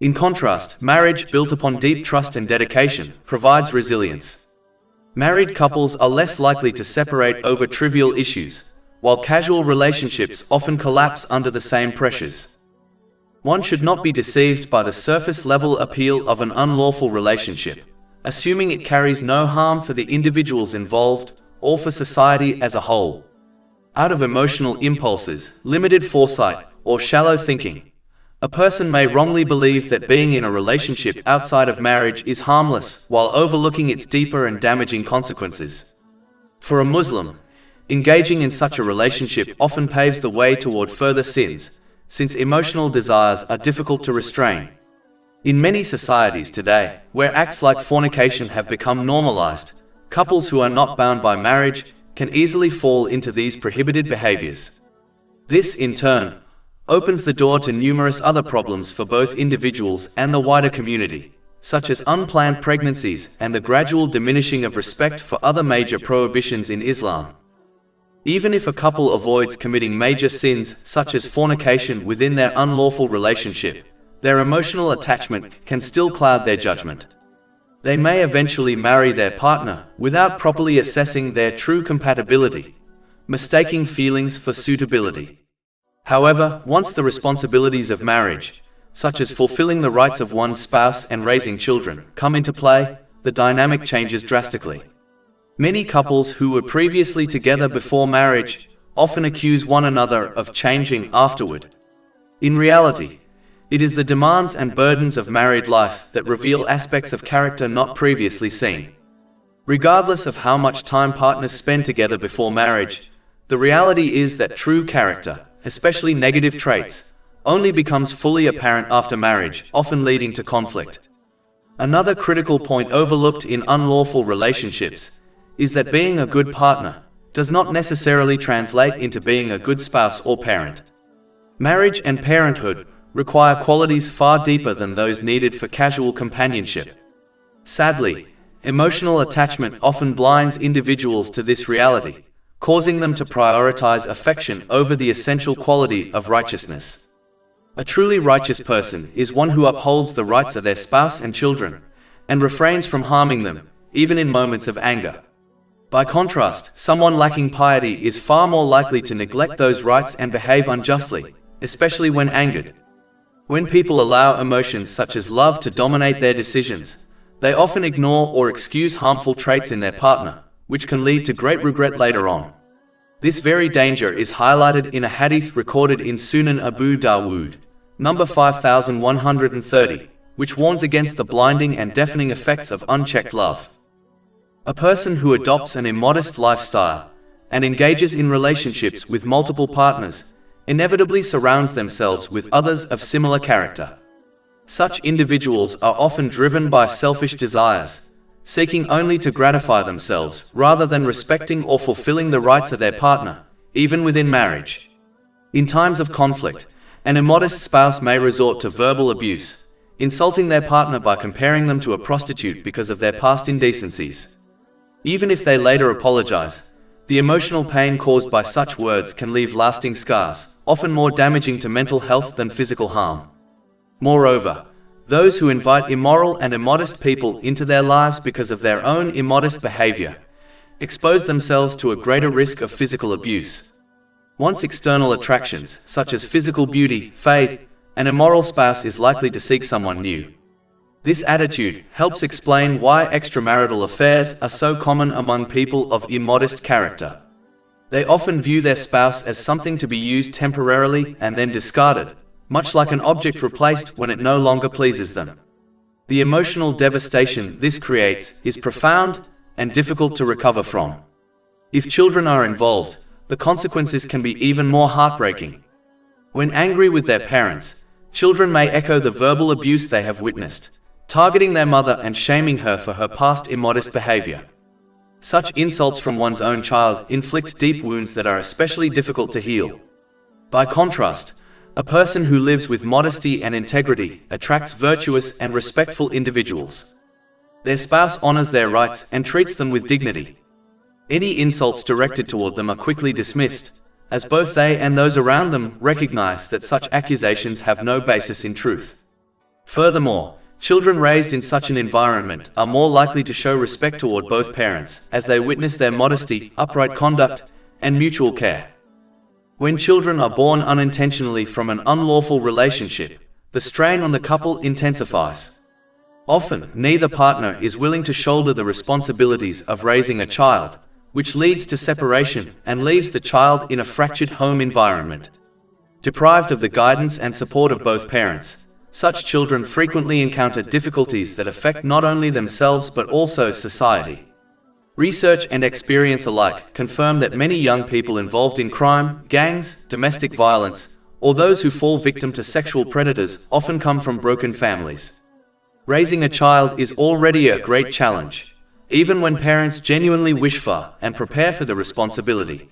In contrast, marriage built upon deep trust and dedication provides resilience. Married couples are less likely to separate over trivial issues, while casual relationships often collapse under the same pressures. One should not be deceived by the surface-level appeal of an unlawful relationship, assuming it carries no harm for the individuals involved or for society as a whole. Out of emotional impulses, limited foresight, or shallow thinking, a person may wrongly believe that being in a relationship outside of marriage is harmless while overlooking its deeper and damaging consequences. For a Muslim, engaging in such a relationship often paves the way toward further sins, since emotional desires are difficult to restrain. In many societies today, where acts like fornication have become normalized, couples who are not bound by marriage can easily fall into these prohibited behaviors. This, in turn, opens the door to numerous other problems for both individuals and the wider community, such as unplanned pregnancies and the gradual diminishing of respect for other major prohibitions in Islam. Even if a couple avoids committing major sins such as fornication within their unlawful relationship, their emotional attachment can still cloud their judgment. They may eventually marry their partner without properly assessing their true compatibility, mistaking feelings for suitability. However, once the responsibilities of marriage, such as fulfilling the rights of one's spouse and raising children, come into play, the dynamic changes drastically. Many couples who were previously together before marriage often accuse one another of changing afterward. In reality, it is the demands and burdens of married life that reveal aspects of character not previously seen. Regardless of how much time partners spend together before marriage, the reality is that true character, especially negative traits, only becomes fully apparent after marriage, often leading to conflict. Another critical point overlooked in unlawful relationships is that being a good partner does not necessarily translate into being a good spouse or parent. Marriage and parenthood require qualities far deeper than those needed for casual companionship. Sadly, emotional attachment often blinds individuals to this reality, causing them to prioritize affection over the essential quality of righteousness. A truly righteous person is one who upholds the rights of their spouse and children, and refrains from harming them, even in moments of anger. By contrast, someone lacking piety is far more likely to neglect those rights and behave unjustly, especially when angered. When people allow emotions such as love to dominate their decisions, they often ignore or excuse harmful traits in their partner, which can lead to great regret later on. This very danger is highlighted in a hadith recorded in Sunan Abu Dawood, number 5130, which warns against the blinding and deafening effects of unchecked love. A person who adopts an immodest lifestyle and engages in relationships with multiple partners inevitably surrounds themselves with others of similar character. Such individuals are often driven by selfish desires, seeking only to gratify themselves rather than respecting or fulfilling the rights of their partner, even within marriage. In times of conflict, an immodest spouse may resort to verbal abuse, insulting their partner by comparing them to a prostitute because of their past indecencies. Even if they later apologize, the emotional pain caused by such words can leave lasting scars, often more damaging to mental health than physical harm. Moreover, those who invite immoral and immodest people into their lives because of their own immodest behavior expose themselves to a greater risk of physical abuse. Once external attractions, such as physical beauty, fade, an immoral spouse is likely to seek someone new. This attitude helps explain why extramarital affairs are so common among people of immodest character. They often view their spouse as something to be used temporarily and then discarded, much like an object replaced when it no longer pleases them. The emotional devastation this creates is profound and difficult to recover from. If children are involved, the consequences can be even more heartbreaking. When angry with their parents, children may echo the verbal abuse they have witnessed, targeting their mother and shaming her for her past immodest behavior. Such insults from one's own child inflict deep wounds that are especially difficult to heal. By contrast, a person who lives with modesty and integrity attracts virtuous and respectful individuals. Their spouse honors their rights and treats them with dignity. Any insults directed toward them are quickly dismissed, as both they and those around them recognize that such accusations have no basis in truth. Furthermore, children raised in such an environment are more likely to show respect toward both parents, as they witness their modesty, upright conduct, and mutual care. When children are born unintentionally from an unlawful relationship, the strain on the couple intensifies. Often, neither partner is willing to shoulder the responsibilities of raising a child, which leads to separation and leaves the child in a fractured home environment. Deprived of the guidance and support of both parents, such children frequently encounter difficulties that affect not only themselves but also society. Research and experience alike confirm that many young people involved in crime, gangs, domestic violence, or those who fall victim to sexual predators often come from broken families. Raising a child is already a great challenge, even when parents genuinely wish for and prepare for the responsibility.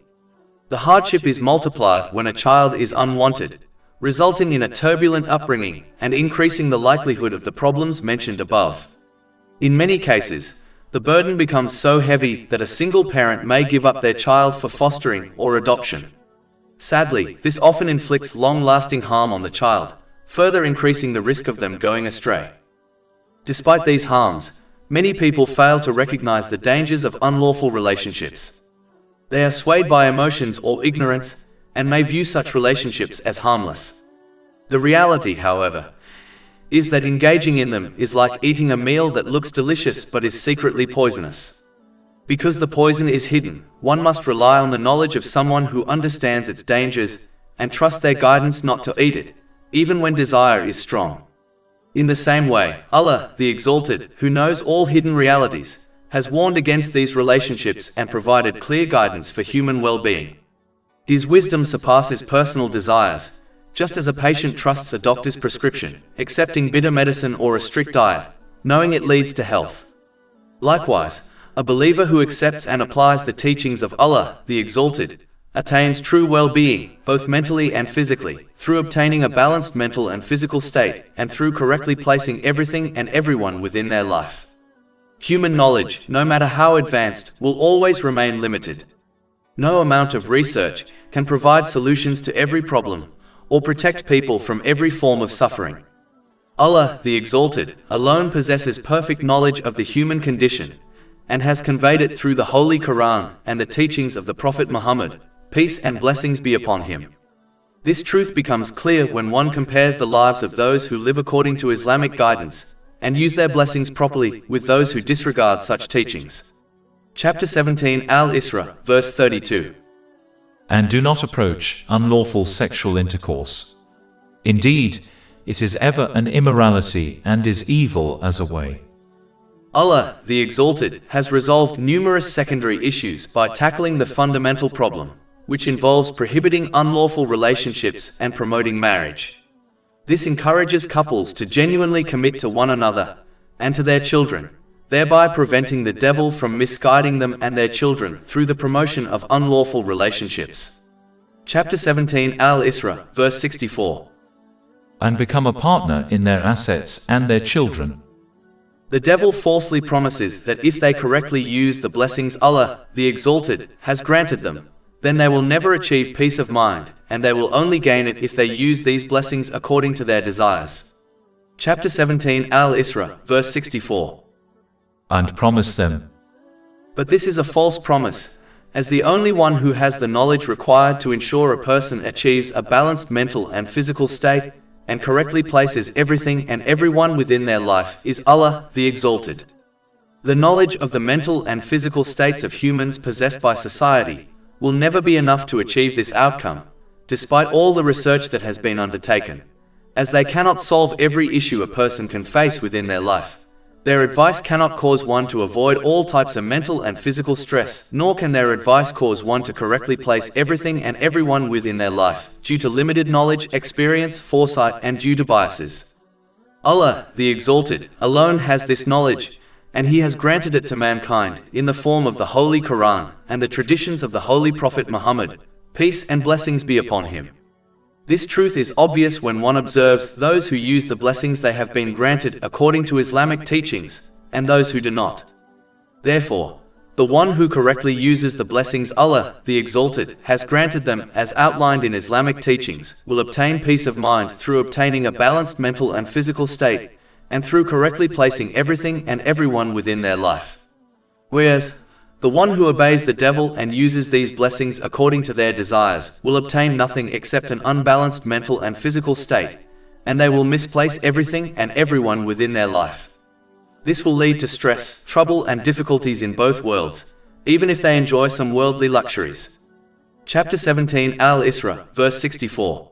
The hardship is multiplied when a child is unwanted, resulting in a turbulent upbringing and increasing the likelihood of the problems mentioned above. In many cases, The burden becomes so heavy that a single parent may give up their child for fostering or adoption. Sadly, this often inflicts long-lasting harm on the child, further increasing the risk of them going astray. Despite these harms, many people fail to recognize the dangers of unlawful relationships. They are swayed by emotions or ignorance, and may view such relationships as harmless. The reality, however, is that engaging in them is like eating a meal that looks delicious but is secretly poisonous. Because the poison is hidden, one must rely on the knowledge of someone who understands its dangers, and trust their guidance not to eat it, even when desire is strong. In the same way, Allah, the Exalted, who knows all hidden realities, has warned against these relationships and provided clear guidance for human well-being. His wisdom surpasses personal desires, just as a patient trusts a doctor's prescription, accepting bitter medicine or a strict diet, knowing it leads to health. Likewise, a believer who accepts and applies the teachings of Allah, the Exalted, attains true well-being, both mentally and physically, through obtaining a balanced mental and physical state, and through correctly placing everything and everyone within their life. Human knowledge, no matter how advanced, will always remain limited. No amount of research can provide solutions to every problem, or protect people from every form of suffering. Allah, the Exalted, alone possesses perfect knowledge of the human condition, and has conveyed it through the Holy Quran and the teachings of the Prophet Muhammad, peace and blessings be upon him. This truth becomes clear when one compares the lives of those who live according to Islamic guidance, and use their blessings properly, with those who disregard such teachings. Chapter 17 Al-Isra, verse 32. And do not approach unlawful sexual intercourse. Indeed, it is ever an immorality and is evil as a way. Allah, the Exalted, has resolved numerous secondary issues by tackling the fundamental problem, which involves prohibiting unlawful relationships and promoting marriage. This encourages couples to genuinely commit to one another and to their children, thereby preventing the devil from misguiding them and their children through the promotion of unlawful relationships. Chapter 17 Al-Isra, verse 64. And become a partner in their assets and their children. The devil falsely promises that if they correctly use the blessings Allah, the Exalted, has granted them, then they will never achieve peace of mind, and they will only gain it if they use these blessings according to their desires. Chapter 17 Al-Isra, verse 64. And promise them. But this is a false promise, as the only one who has the knowledge required to ensure a person achieves a balanced mental and physical state, and correctly places everything and everyone within their life, is Allah, the Exalted. The knowledge of the mental and physical states of humans possessed by society will never be enough to achieve this outcome, despite all the research that has been undertaken, as they cannot solve every issue a person can face within their life. Their advice cannot cause one to avoid all types of mental and physical stress, nor can their advice cause one to correctly place everything and everyone within their life, due to limited knowledge, experience, foresight, and due to biases. Allah, the Exalted, alone has this knowledge, and He has granted it to mankind in the form of the Holy Quran and the traditions of the Holy Prophet Muhammad, peace and blessings be upon him. This truth is obvious when one observes those who use the blessings they have been granted according to Islamic teachings, and those who do not. Therefore, the one who correctly uses the blessings Allah, the Exalted, has granted them as outlined in Islamic teachings, will obtain peace of mind through obtaining a balanced mental and physical state, and through correctly placing everything and everyone within their life. Whereas, the one who obeys the devil and uses these blessings according to their desires will obtain nothing except an unbalanced mental and physical state, and they will misplace everything and everyone within their life. This will lead to stress, trouble and difficulties in both worlds, even if they enjoy some worldly luxuries. Chapter 17 Al-Isra, verse 64.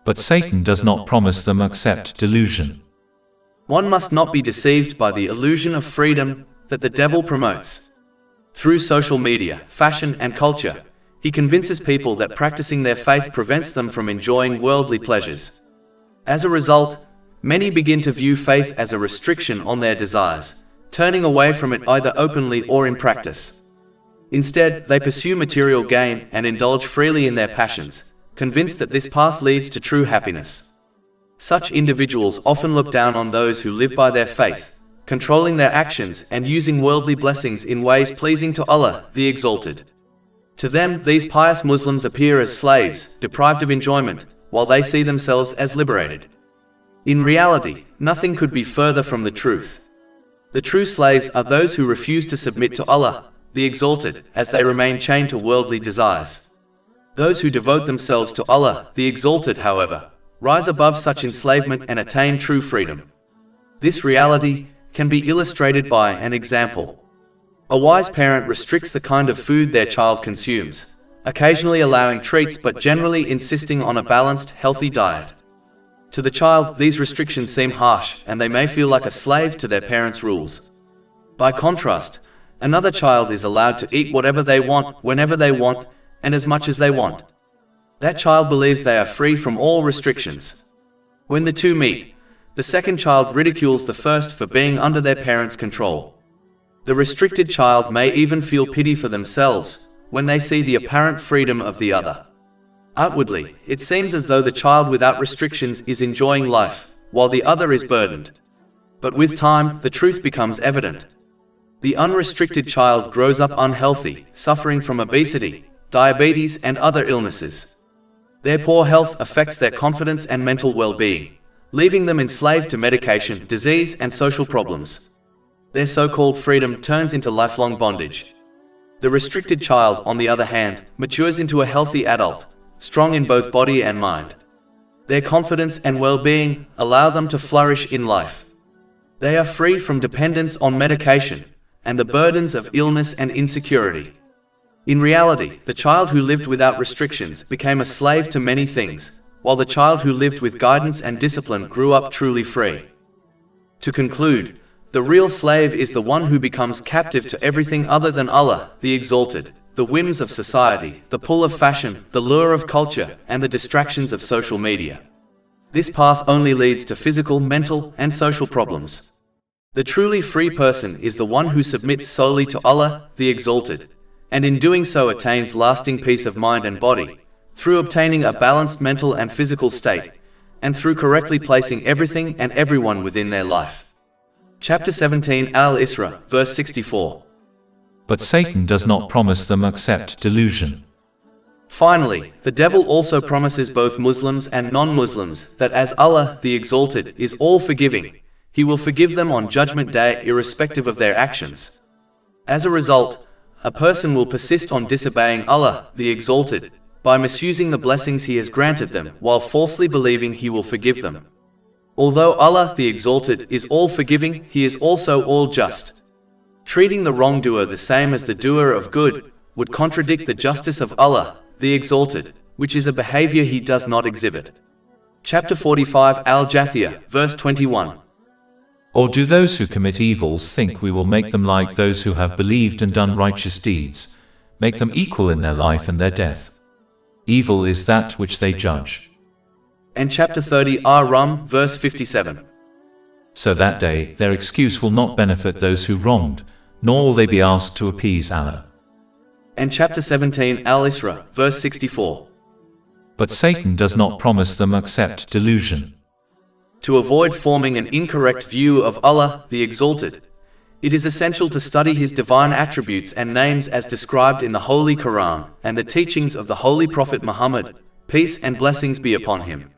But Satan does not promise them except delusion. One must not be deceived by the illusion of freedom that the devil promotes. Through social media, fashion and culture, he convinces people that practicing their faith prevents them from enjoying worldly pleasures. As a result, many begin to view faith as a restriction on their desires, turning away from it either openly or in practice. Instead, they pursue material gain and indulge freely in their passions, convinced that this path leads to true happiness. Such individuals often look down on those who live by their faith, controlling their actions and using worldly blessings in ways pleasing to Allah, the Exalted. To them, these pious Muslims appear as slaves, deprived of enjoyment, while they see themselves as liberated. In reality, nothing could be further from the truth. The true slaves are those who refuse to submit to Allah, the Exalted, as they remain chained to worldly desires. Those who devote themselves to Allah, the Exalted, however, rise above such enslavement and attain true freedom. This reality can be illustrated by an example. A wise parent restricts the kind of food their child consumes, occasionally allowing treats but generally insisting on a balanced, healthy diet. To the child, these restrictions seem harsh and they may feel like a slave to their parents' rules. By contrast, another child is allowed to eat whatever they want, whenever they want, and as much as they want. That child believes they are free from all restrictions. When the two meet, the second child ridicules the first for being under their parents' control. The restricted child may even feel pity for themselves when they see the apparent freedom of the other. Outwardly, it seems as though the child without restrictions is enjoying life, while the other is burdened. But with time, the truth becomes evident. The unrestricted child grows up unhealthy, suffering from obesity, diabetes, and other illnesses. Their poor health affects their confidence and mental well-being, leaving them enslaved to medication, disease, and social problems. Their so-called freedom turns into lifelong bondage. The restricted child, on the other hand, matures into a healthy adult, strong in both body and mind. Their confidence and well-being allow them to flourish in life. They are free from dependence on medication and the burdens of illness and insecurity. In reality, the child who lived without restrictions became a slave to many things, while the child who lived with guidance and discipline grew up truly free. To conclude, the real slave is the one who becomes captive to everything other than Allah, the Exalted, the whims of society, the pull of fashion, the lure of culture, and the distractions of social media. This path only leads to physical, mental, and social problems. The truly free person is the one who submits solely to Allah, the Exalted, and in doing so attains lasting peace of mind and body, through obtaining a balanced mental and physical state, and through correctly placing everything and everyone within their life. Chapter 17 Al-Isra, verse 64. But Satan does not promise them except delusion. Finally, the devil also promises both Muslims and non-Muslims that as Allah, the Exalted, is all-forgiving, He will forgive them on Judgment Day irrespective of their actions. As a result, a person will persist on disobeying Allah, the Exalted, by misusing the blessings He has granted them while falsely believing He will forgive them. Although Allah, the Exalted, is all-forgiving, He is also all-just. Treating the wrongdoer the same as the doer of good would contradict the justice of Allah, the Exalted, which is a behavior He does not exhibit. Chapter 45 Al-Jathiyah, verse 21. Or do those who commit evils think we will make them like those who have believed and done righteous deeds, make them equal in their life and their death? Evil is that which they judge. And chapter 30 Ar-Rum, verse 57. So that day their excuse will not benefit those who wronged, nor will they be asked to appease Allah. And chapter 17 Al-Isra, verse 64. But Satan does not promise them except delusion. To avoid forming an incorrect view of Allah, the Exalted, it is essential to study His divine attributes and names as described in the Holy Quran and the teachings of the Holy Prophet Muhammad, peace and blessings be upon him.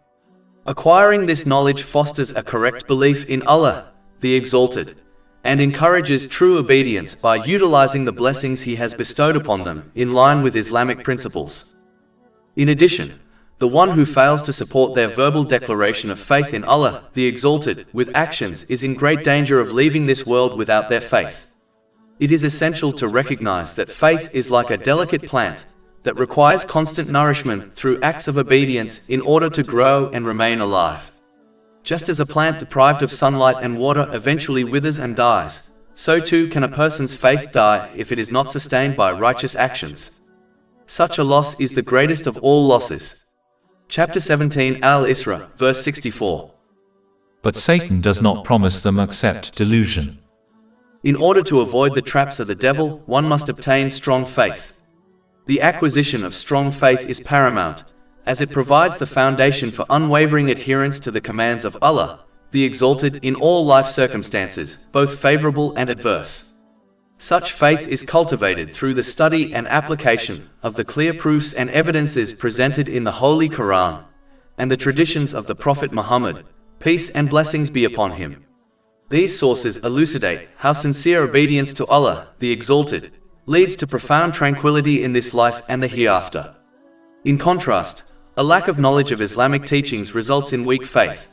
Acquiring this knowledge fosters a correct belief in Allah, the Exalted, and encourages true obedience by utilizing the blessings He has bestowed upon them in line with Islamic principles. In addition, the one who fails to support their verbal declaration of faith in Allah, the Exalted, with actions is in great danger of leaving this world without their faith. It is essential to recognize that faith is like a delicate plant that requires constant nourishment through acts of obedience in order to grow and remain alive. Just as a plant deprived of sunlight and water eventually withers and dies, so too can a person's faith die if it is not sustained by righteous actions. Such a loss is the greatest of all losses. Chapter 17 Al-Isra, verse 64. But Satan does not promise them except delusion. In order to avoid the traps of the devil, one must obtain strong faith. The acquisition of strong faith is paramount, as it provides the foundation for unwavering adherence to the commands of Allah, the Exalted, in all life circumstances, both favorable and adverse. Such faith is cultivated through the study and application of the clear proofs and evidences presented in the Holy Quran and the traditions of the Prophet Muhammad, peace and blessings be upon him. These sources elucidate how sincere obedience to Allah, the Exalted, leads to profound tranquility in this life and the hereafter. In contrast, a lack of knowledge of Islamic teachings results in weak faith.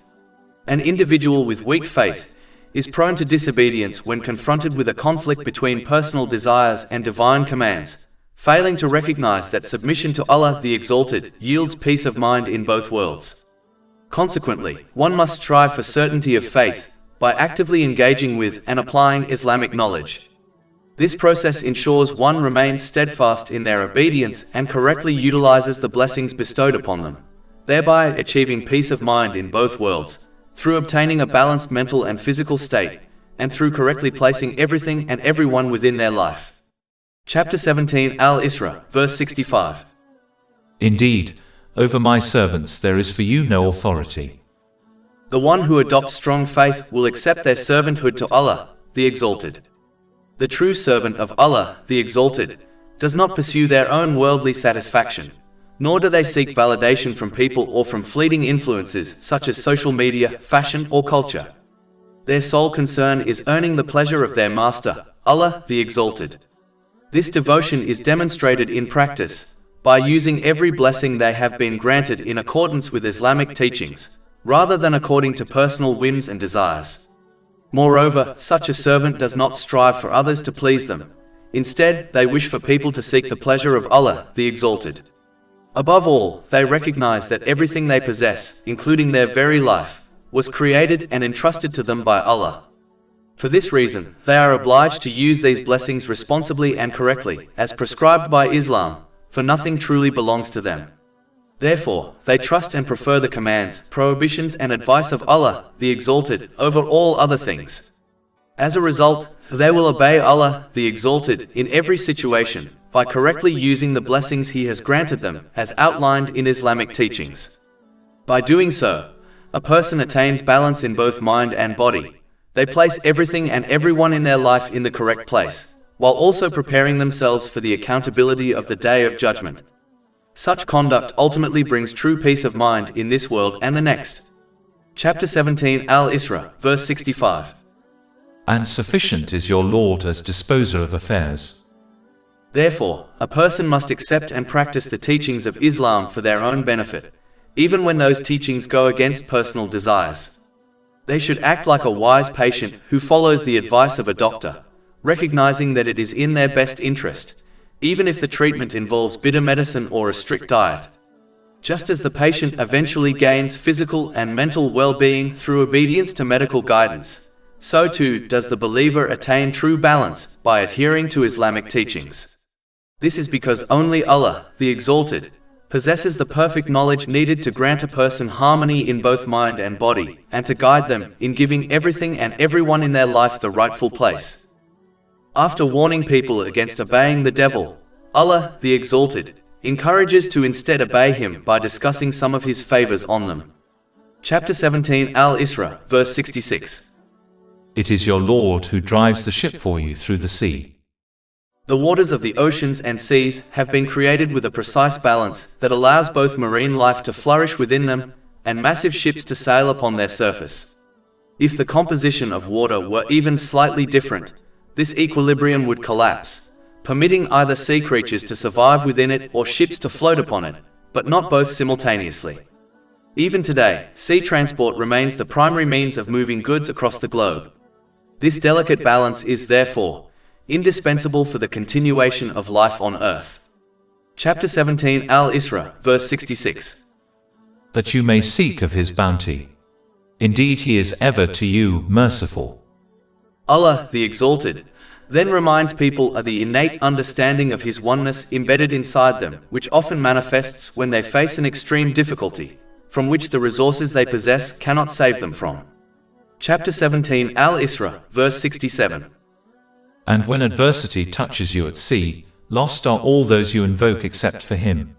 An individual with weak faith is prone to disobedience when confronted with a conflict between personal desires and divine commands, failing to recognize that submission to Allah the Exalted yields peace of mind in both worlds. Consequently, one must strive for certainty of faith by actively engaging with and applying Islamic knowledge. This process ensures one remains steadfast in their obedience and correctly utilizes the blessings bestowed upon them, thereby achieving peace of mind in both worlds, through obtaining a balanced mental and physical state, and through correctly placing everything and everyone within their life. Chapter 17 Al-Isra, verse 65. Indeed, over my servants there is for you no authority. The one who adopts strong faith will accept their servanthood to Allah, the Exalted. The true servant of Allah, the Exalted, does not pursue their own worldly satisfaction, nor do they seek validation from people or from fleeting influences such as social media, fashion, or culture. Their sole concern is earning the pleasure of their Master, Allah, the Exalted. This devotion is demonstrated in practice by using every blessing they have been granted in accordance with Islamic teachings, rather than according to personal whims and desires. Moreover, such a servant does not strive for others to please them. Instead, they wish for people to seek the pleasure of Allah, the Exalted. Above all, they recognize that everything they possess, including their very life, was created and entrusted to them by Allah. For this reason, they are obliged to use these blessings responsibly and correctly, as prescribed by Islam, for nothing truly belongs to them. Therefore, they trust and prefer the commands, prohibitions and advice of Allah, the Exalted, over all other things. As a result, they will obey Allah, the Exalted, in every situation, by correctly using the blessings He has granted them, as outlined in Islamic teachings. By doing so, a person attains balance in both mind and body. They place everything and everyone in their life in the correct place, while also preparing themselves for the accountability of the Day of Judgment. Such conduct ultimately brings true peace of mind in this world and the next. Chapter 17 Al-Isra, verse 65. And sufficient is your Lord as disposer of affairs. Therefore, a person must accept and practice the teachings of Islam for their own benefit, even when those teachings go against personal desires. They should act like a wise patient who follows the advice of a doctor, recognizing that it is in their best interest, even if the treatment involves bitter medicine or a strict diet. Just as the patient eventually gains physical and mental well-being through obedience to medical guidance, so too does the believer attain true balance by adhering to Islamic teachings. This is because only Allah, the Exalted, possesses the perfect knowledge needed to grant a person harmony in both mind and body, and to guide them in giving everything and everyone in their life the rightful place. After warning people against obeying the devil, Allah, the Exalted, encourages to instead obey him by discussing some of his favors on them. Chapter 17 Al-Isra, verse 66. It is your Lord who drives the ship for you through the sea. The waters of the oceans and seas have been created with a precise balance that allows both marine life to flourish within them and massive ships to sail upon their surface. If the composition of water were even slightly different, this equilibrium would collapse, permitting either sea creatures to survive within it or ships to float upon it, but not both simultaneously. Even today, sea transport remains the primary means of moving goods across the globe. This delicate balance is, therefore, indispensable for the continuation of life on earth. Chapter 17 Al-Isra, verse 66. That you may seek of His bounty. Indeed He is ever to you merciful. Allah, the Exalted, then reminds people of the innate understanding of His oneness embedded inside them, which often manifests when they face an extreme difficulty, from which the resources they possess cannot save them from. Chapter 17 Al-Isra, verse 67. And when adversity touches you at sea, lost are all those you invoke except for Him.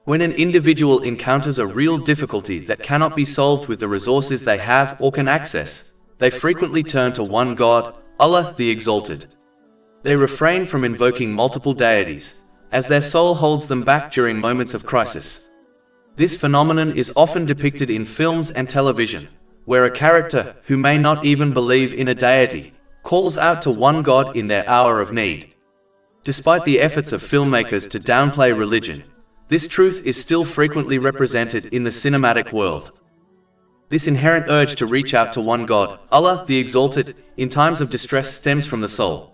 When an individual encounters a real difficulty that cannot be solved with the resources they have or can access, they frequently turn to one God, Allah the Exalted. They refrain from invoking multiple deities, as their soul holds them back during moments of crisis. This phenomenon is often depicted in films and television, where a character, who may not even believe in a deity, calls out to one God in their hour of need. Despite the efforts of filmmakers to downplay religion, this truth is still frequently represented in the cinematic world. This inherent urge to reach out to one God, Allah the Exalted, in times of distress stems from the soul.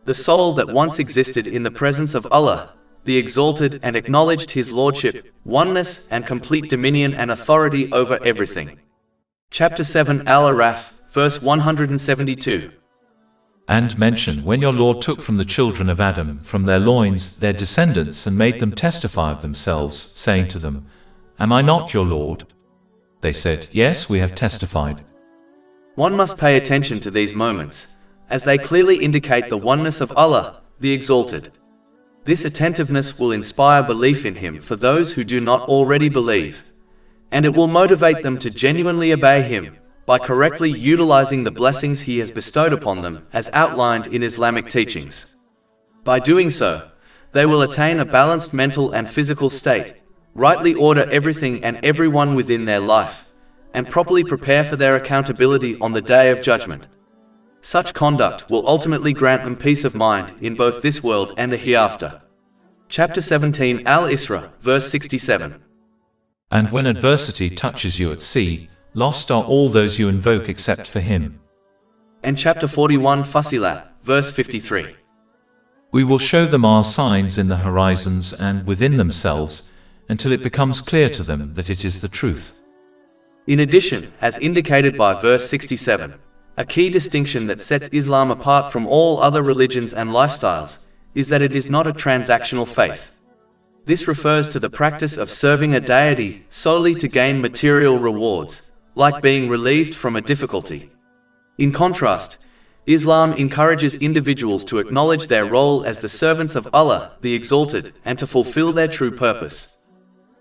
The soul that once existed in the presence of Allah, the Exalted, and acknowledged His lordship, oneness, and complete dominion and authority over everything. Chapter 7 Al-Araf, verse 172. And mention when your Lord took from the children of Adam, from their loins, their descendants, and made them testify of themselves, saying to them, Am I not your Lord? They said, Yes, we have testified. One must pay attention to these moments, as they clearly indicate the oneness of Allah, the Exalted. This attentiveness will inspire belief in Him for those who do not already believe, and it will motivate them to genuinely obey Him by correctly utilizing the blessings He has bestowed upon them as outlined in Islamic teachings. By doing so, they will attain a balanced mental and physical state, rightly order everything and everyone within their life, and properly prepare for their accountability on the Day of Judgment. Such conduct will ultimately grant them peace of mind in both this world and the hereafter. Chapter 17 Al-Isra, verse 67. And when adversity touches you at sea, lost are all those you invoke except for Him. And chapter 41 Fussilat, verse 53. We will show them our signs in the horizons and within themselves, until it becomes clear to them that it is the truth. In addition, as indicated by verse 67, a key distinction that sets Islam apart from all other religions and lifestyles is that it is not a transactional faith. This refers to the practice of serving a deity solely to gain material rewards, like being relieved from a difficulty. In contrast, Islam encourages individuals to acknowledge their role as the servants of Allah, the Exalted, and to fulfill their true purpose.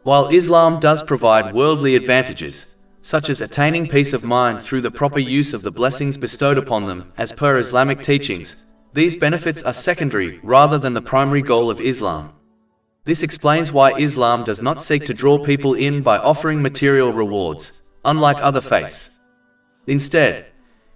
While Islam does provide worldly advantages, such as attaining peace of mind through the proper use of the blessings bestowed upon them as per Islamic teachings, these benefits are secondary rather than the primary goal of Islam. This explains why Islam does not seek to draw people in by offering material rewards, unlike other faiths. Instead,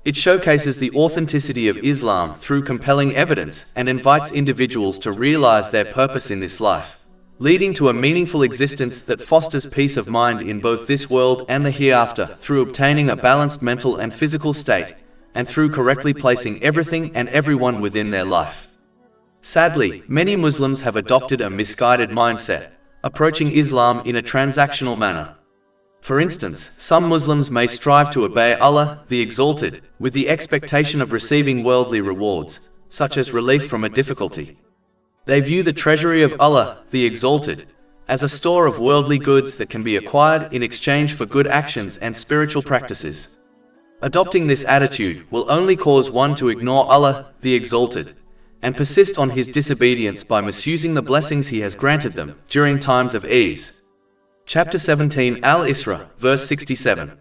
it showcases the authenticity of Islam through compelling evidence and invites individuals to realize their purpose in this life, leading to a meaningful existence that fosters peace of mind in both this world and the hereafter through obtaining a balanced mental and physical state, and through correctly placing everything and everyone within their life. Sadly, many Muslims have adopted a misguided mindset, approaching Islam in a transactional manner. For instance, some Muslims may strive to obey Allah, the Exalted, with the expectation of receiving worldly rewards, such as relief from a difficulty. They view the treasury of Allah, the Exalted, as a store of worldly goods that can be acquired in exchange for good actions and spiritual practices. Adopting this attitude will only cause one to ignore Allah, the Exalted, and persist on his disobedience by misusing the blessings He has granted them during times of ease. Chapter 17 Al-Isra, verse 67.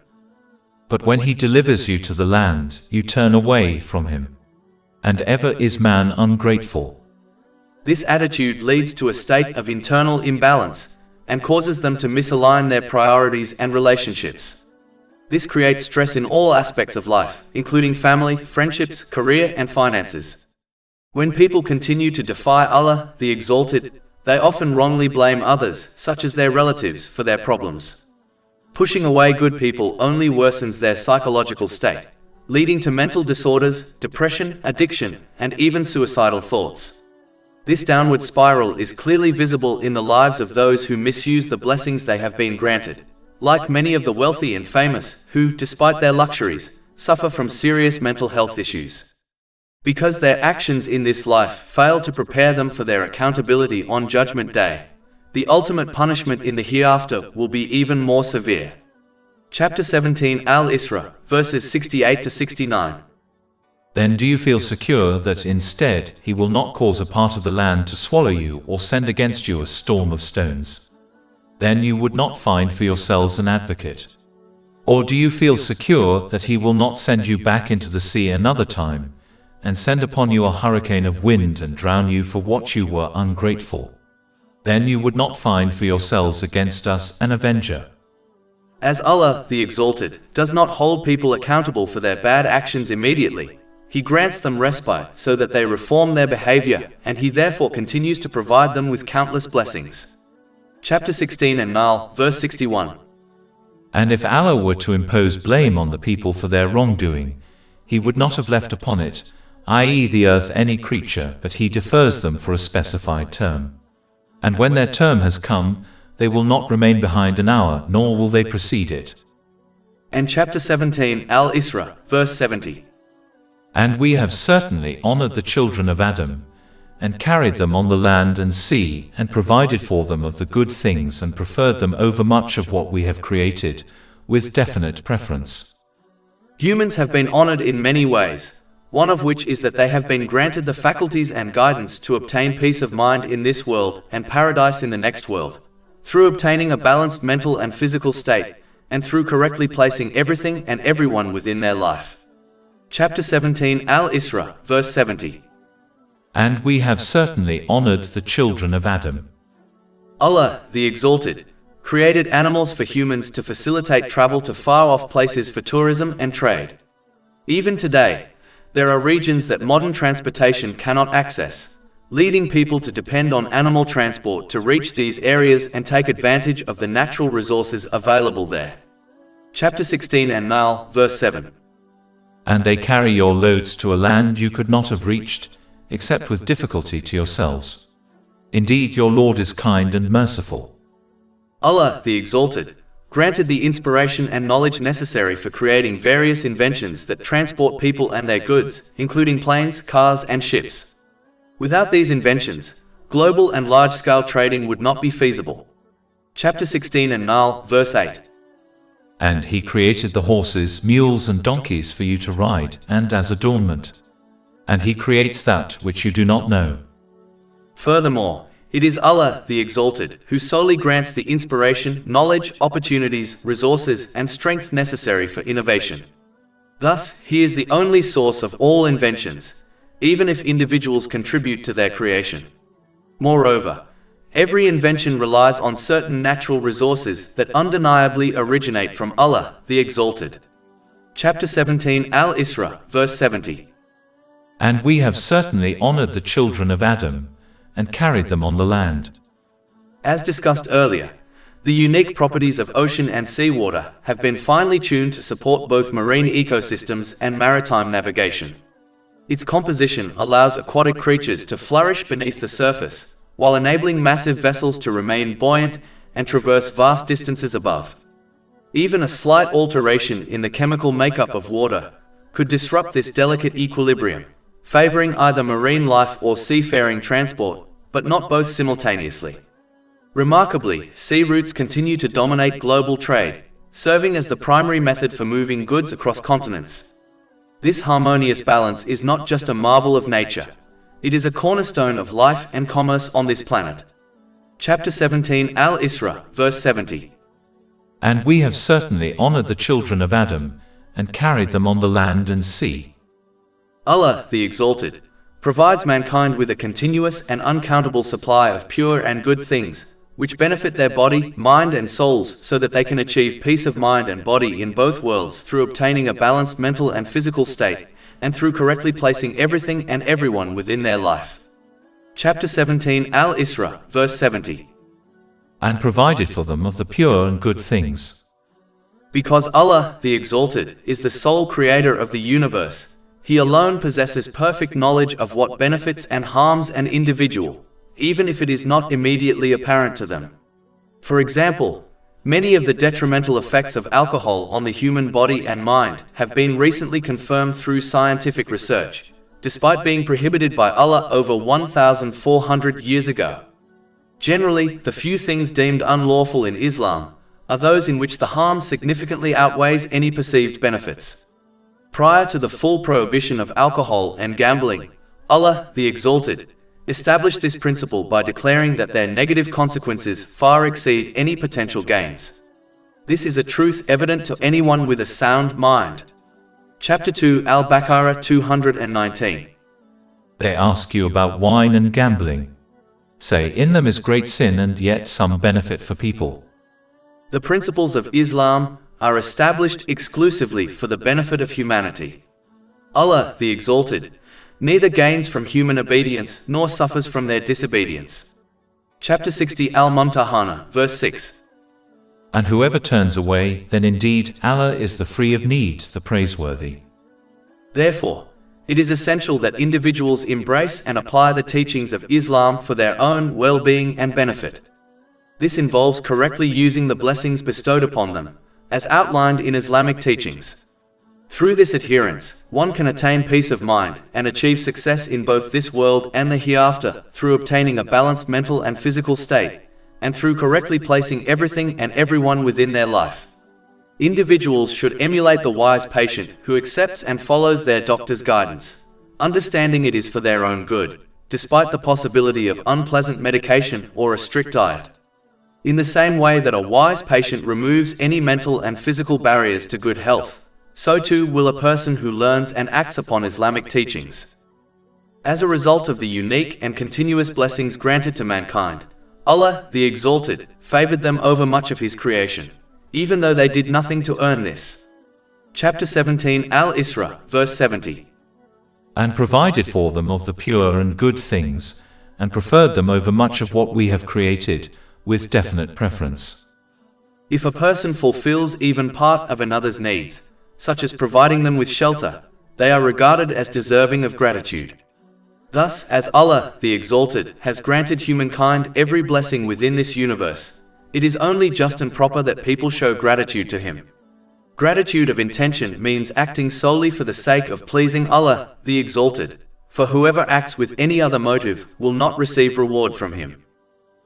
But when He delivers you to the land, you turn away from Him. And ever is man ungrateful. This attitude leads to a state of internal imbalance and causes them to misalign their priorities and relationships. This creates stress in all aspects of life, including family, friendships, career, and finances. When people continue to defy Allah, the Exalted, they often wrongly blame others, such as their relatives, for their problems. Pushing away good people only worsens their psychological state, leading to mental disorders, depression, addiction, and even suicidal thoughts. This downward spiral is clearly visible in the lives of those who misuse the blessings they have been granted, like many of the wealthy and famous, who, despite their luxuries, suffer from serious mental health issues. Because their actions in this life fail to prepare them for their accountability on Judgment Day, the ultimate punishment in the hereafter will be even more severe. Chapter 17 Al-Isra, verses 68 to 69. Then do you feel secure that instead He will not cause a part of the land to swallow you or send against you a storm of stones? then you would not find for yourselves an advocate. Or do you feel secure that he will not send you back into the sea another time, and send upon you a hurricane of wind and drown you for what you were ungrateful? Then you would not find for yourselves against us an avenger. As Allah, the Exalted, does not hold people accountable for their bad actions immediately, He grants them respite so that they reform their behavior, and He therefore continues to provide them with countless blessings. Chapter 16 and Nahl, verse 61. And if Allah were to impose blame on the people for their wrongdoing, He would not have left upon it, i.e. the earth, any creature, but He defers them for a specified term. And when their term has come, they will not remain behind an hour, nor will they precede it. And chapter 17, Al-Isra, verse 70. And we have certainly honored the children of Adam, and carried them on the land and sea, and provided for them of the good things, and preferred them over much of what we have created, with definite preference. Humans have been honored in many ways, one of which is that they have been granted the faculties and guidance to obtain peace of mind in this world and paradise in the next world, through obtaining a balanced mental and physical state, and through correctly placing everything and everyone within their life. Chapter 17, Al-Isra, verse 70. And we have certainly honored the children of Adam. Allah, the Exalted, created animals for humans to facilitate travel to far-off places for tourism and trade. Even today, there are regions that modern transportation cannot access, leading people to depend on animal transport to reach these areas and take advantage of the natural resources available there. Chapter 16 and Nahl, verse 7. And they carry your loads to a land you could not have reached, except with difficulty to yourselves. Indeed, your Lord is kind and merciful. Allah, the Exalted, granted the inspiration and knowledge necessary for creating various inventions that transport people and their goods, including planes, cars, and ships. Without these inventions, global and large-scale trading would not be feasible. Chapter 16 and Nahl, verse 8. And He created the horses, mules, and donkeys for you to ride, and as adornment. And He creates that which you do not know. Furthermore, it is Allah, the Exalted, who solely grants the inspiration, knowledge, opportunities, resources, and strength necessary for innovation. Thus, He is the only source of all inventions, even if individuals contribute to their creation. Moreover, every invention relies on certain natural resources that undeniably originate from Allah, the Exalted. Chapter 17, Al-Isra, verse 70. And we have certainly honored the children of Adam, and carried them on the land. As discussed earlier, the unique properties of ocean and seawater have been finely tuned to support both marine ecosystems and maritime navigation. Its composition allows aquatic creatures to flourish beneath the surface, while enabling massive vessels to remain buoyant and traverse vast distances above. Even a slight alteration in the chemical makeup of water could disrupt this delicate equilibrium, favoring either marine life or seafaring transport, but not both simultaneously. Remarkably, sea routes continue to dominate global trade, serving as the primary method for moving goods across continents. This harmonious balance is not just a marvel of nature, it is a cornerstone of life and commerce on this planet. Chapter 17, Al-Isra, verse 70. And we have certainly honored the children of Adam, and carried them on the land and sea. Allah, the Exalted, provides mankind with a continuous and uncountable supply of pure and good things, which benefit their body, mind, and souls so that they can achieve peace of mind and body in both worlds through obtaining a balanced mental and physical state, and through correctly placing everything and everyone within their life. Chapter 17, Al-Isra, verse 70. And provided for them of the pure and good things. Because Allah, the Exalted, is the sole creator of the universe, He alone possesses perfect knowledge of what benefits and harms an individual, even if it is not immediately apparent to them. For example, many of the detrimental effects of alcohol on the human body and mind have been recently confirmed through scientific research, despite being prohibited by Allah over 1,400 years ago. Generally, the few things deemed unlawful in Islam are those in which the harm significantly outweighs any perceived benefits. Prior to the full prohibition of alcohol and gambling, Allah, the Exalted, established this principle by declaring that their negative consequences far exceed any potential gains. This is a truth evident to anyone with a sound mind. Chapter 2 Al-Baqarah 219. They ask you about wine and gambling. Say, in them is great sin and yet some benefit for people. The principles of Islam are established exclusively for the benefit of humanity. Allah, the Exalted, neither gains from human obedience nor suffers from their disobedience. Chapter 60 Al-Mumtahana, verse 6. And whoever turns away, then indeed Allah is the free of need, the praiseworthy. Therefore, it is essential that individuals embrace and apply the teachings of Islam for their own well-being and benefit. This involves correctly using the blessings bestowed upon them, as outlined in Islamic teachings. Through this adherence, one can attain peace of mind and achieve success in both this world and the hereafter through obtaining a balanced mental and physical state, and through correctly placing everything and everyone within their life. Individuals should emulate the wise patient who accepts and follows their doctor's guidance, understanding it is for their own good, despite the possibility of unpleasant medication or a strict diet. In the same way that a wise patient removes any mental and physical barriers to good health, so too will a person who learns and acts upon Islamic teachings. As a result of the unique and continuous blessings granted to mankind, Allah, the Exalted, favored them over much of His creation, even though they did nothing to earn this. Chapter 17 Al-Isra, verse 70. And provided for them of the pure and good things, and preferred them over much of what we have created, with definite preference. If a person fulfills even part of another's needs, such as providing them with shelter, they are regarded as deserving of gratitude. Thus, as Allah, the Exalted, has granted humankind every blessing within this universe, it is only just and proper that people show gratitude to Him. Gratitude of intention means acting solely for the sake of pleasing Allah, the Exalted, for whoever acts with any other motive will not receive reward from Him.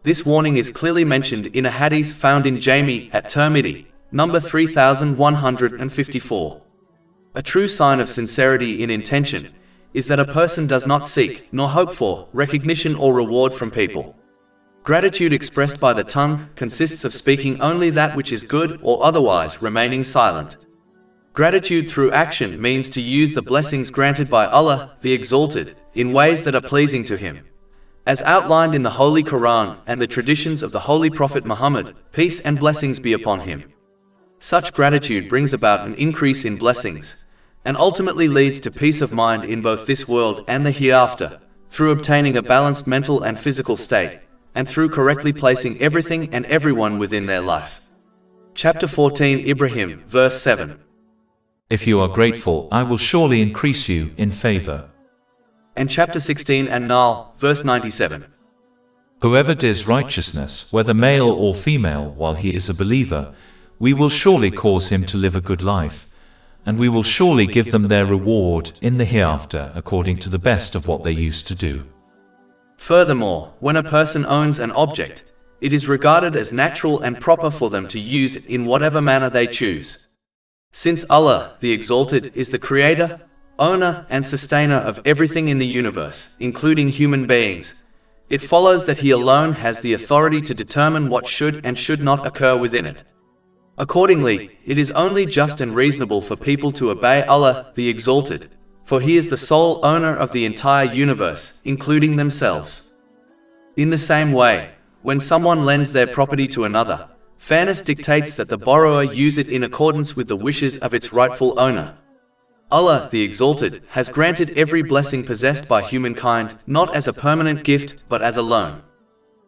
This warning is clearly mentioned in a hadith found in Jami at Tirmidhi, number 3154. A true sign of sincerity in intention is that a person does not seek nor hope for recognition or reward from people. Gratitude expressed by the tongue consists of speaking only that which is good or otherwise remaining silent. Gratitude through action means to use the blessings granted by Allah, the Exalted, in ways that are pleasing to Him. As outlined in the Holy Quran and the traditions of the Holy Prophet Muhammad, peace and blessings be upon him. Such gratitude brings about an increase in blessings, and ultimately leads to peace of mind in both this world and the hereafter, through obtaining a balanced mental and physical state, and through correctly placing everything and everyone within their life. Chapter 14 Ibrahim, verse 7. If you are grateful, I will surely increase you in favor. And chapter 16 An-Nahl, verse 97. Whoever does righteousness, whether male or female, while he is a believer, we will surely cause him to live a good life, and we will surely give them their reward in the hereafter according to the best of what they used to do. Furthermore, when a person owns an object, it is regarded as natural and proper for them to use it in whatever manner they choose. Since Allah, the Exalted, is the creator, owner and sustainer of everything in the universe, including human beings, it follows that He alone has the authority to determine what should and should not occur within it. Accordingly, it is only just and reasonable for people to obey Allah, the Exalted, for He is the sole owner of the entire universe, including themselves. In the same way, when someone lends their property to another, fairness dictates that the borrower use it in accordance with the wishes of its rightful owner. Allah, the Exalted, has granted every blessing possessed by humankind not as a permanent gift but as a loan.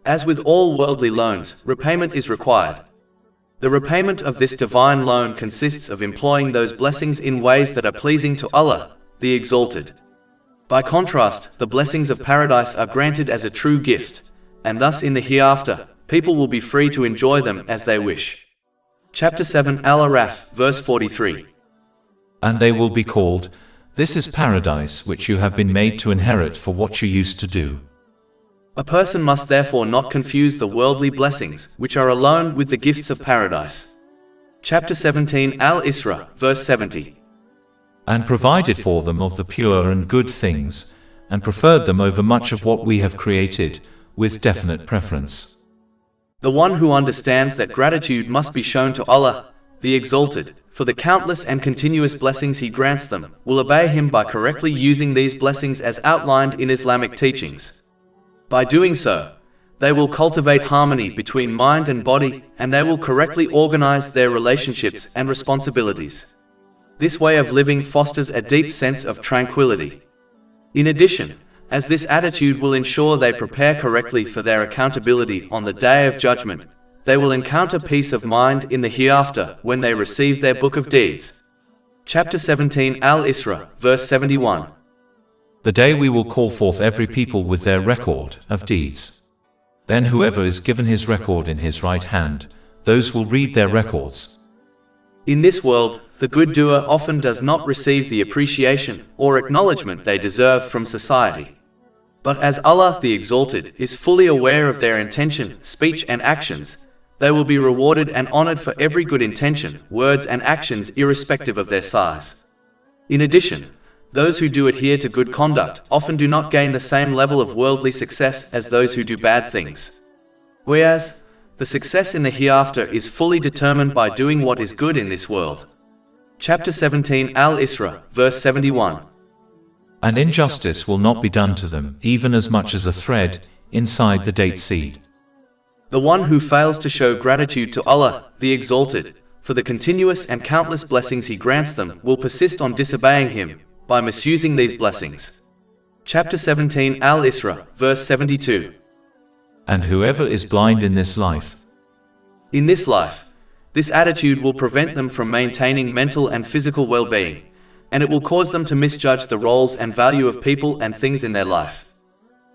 As with all worldly loans, repayment is required. The repayment of this divine loan consists of employing those blessings in ways that are pleasing to Allah, the Exalted. By contrast, the blessings of paradise are granted as a true gift, and thus in the hereafter, people will be free to enjoy them as they wish. Chapter 7 Al-Araf, verse 43. And they will be called, "This is paradise which you have been made to inherit for what you used to do." A person must therefore not confuse the worldly blessings, which are alone, with the gifts of paradise. Chapter 17 Al-Isra, verse 70. And provided for them of the pure and good things, and preferred them over much of what we have created, with definite preference. The one who understands that gratitude must be shown to Allah, the Exalted, for the countless and continuous blessings He grants them, will obey Him by correctly using these blessings as outlined in Islamic teachings. By doing so, they will cultivate harmony between mind and body, and they will correctly organize their relationships and responsibilities. This way of living fosters a deep sense of tranquility. In addition, as this attitude will ensure they prepare correctly for their accountability on the Day of Judgment, they will encounter peace of mind in the hereafter when they receive their book of deeds. Chapter 17 Al-Isra, verse 71. The day we will call forth every people with their record of deeds. Then whoever is given his record in his right hand, those will read their records. In this world, the good doer often does not receive the appreciation or acknowledgement they deserve from society. But as Allah the Exalted is fully aware of their intention, speech and actions, they will be rewarded and honored for every good intention, words and actions irrespective of their size. In addition, those who do adhere to good conduct often do not gain the same level of worldly success as those who do bad things. Whereas, the success in the hereafter is fully determined by doing what is good in this world. Chapter 17 Al-Isra, verse 71. And injustice will not be done to them, even as much as a thread inside the date seed. The one who fails to show gratitude to Allah, the Exalted, for the continuous and countless blessings He grants them, will persist on disobeying Him by misusing these blessings. Chapter 17 Al-Isra, verse 72. And whoever is blind in this life. In this life, this attitude will prevent them from maintaining mental and physical well-being, and it will cause them to misjudge the roles and value of people and things in their life.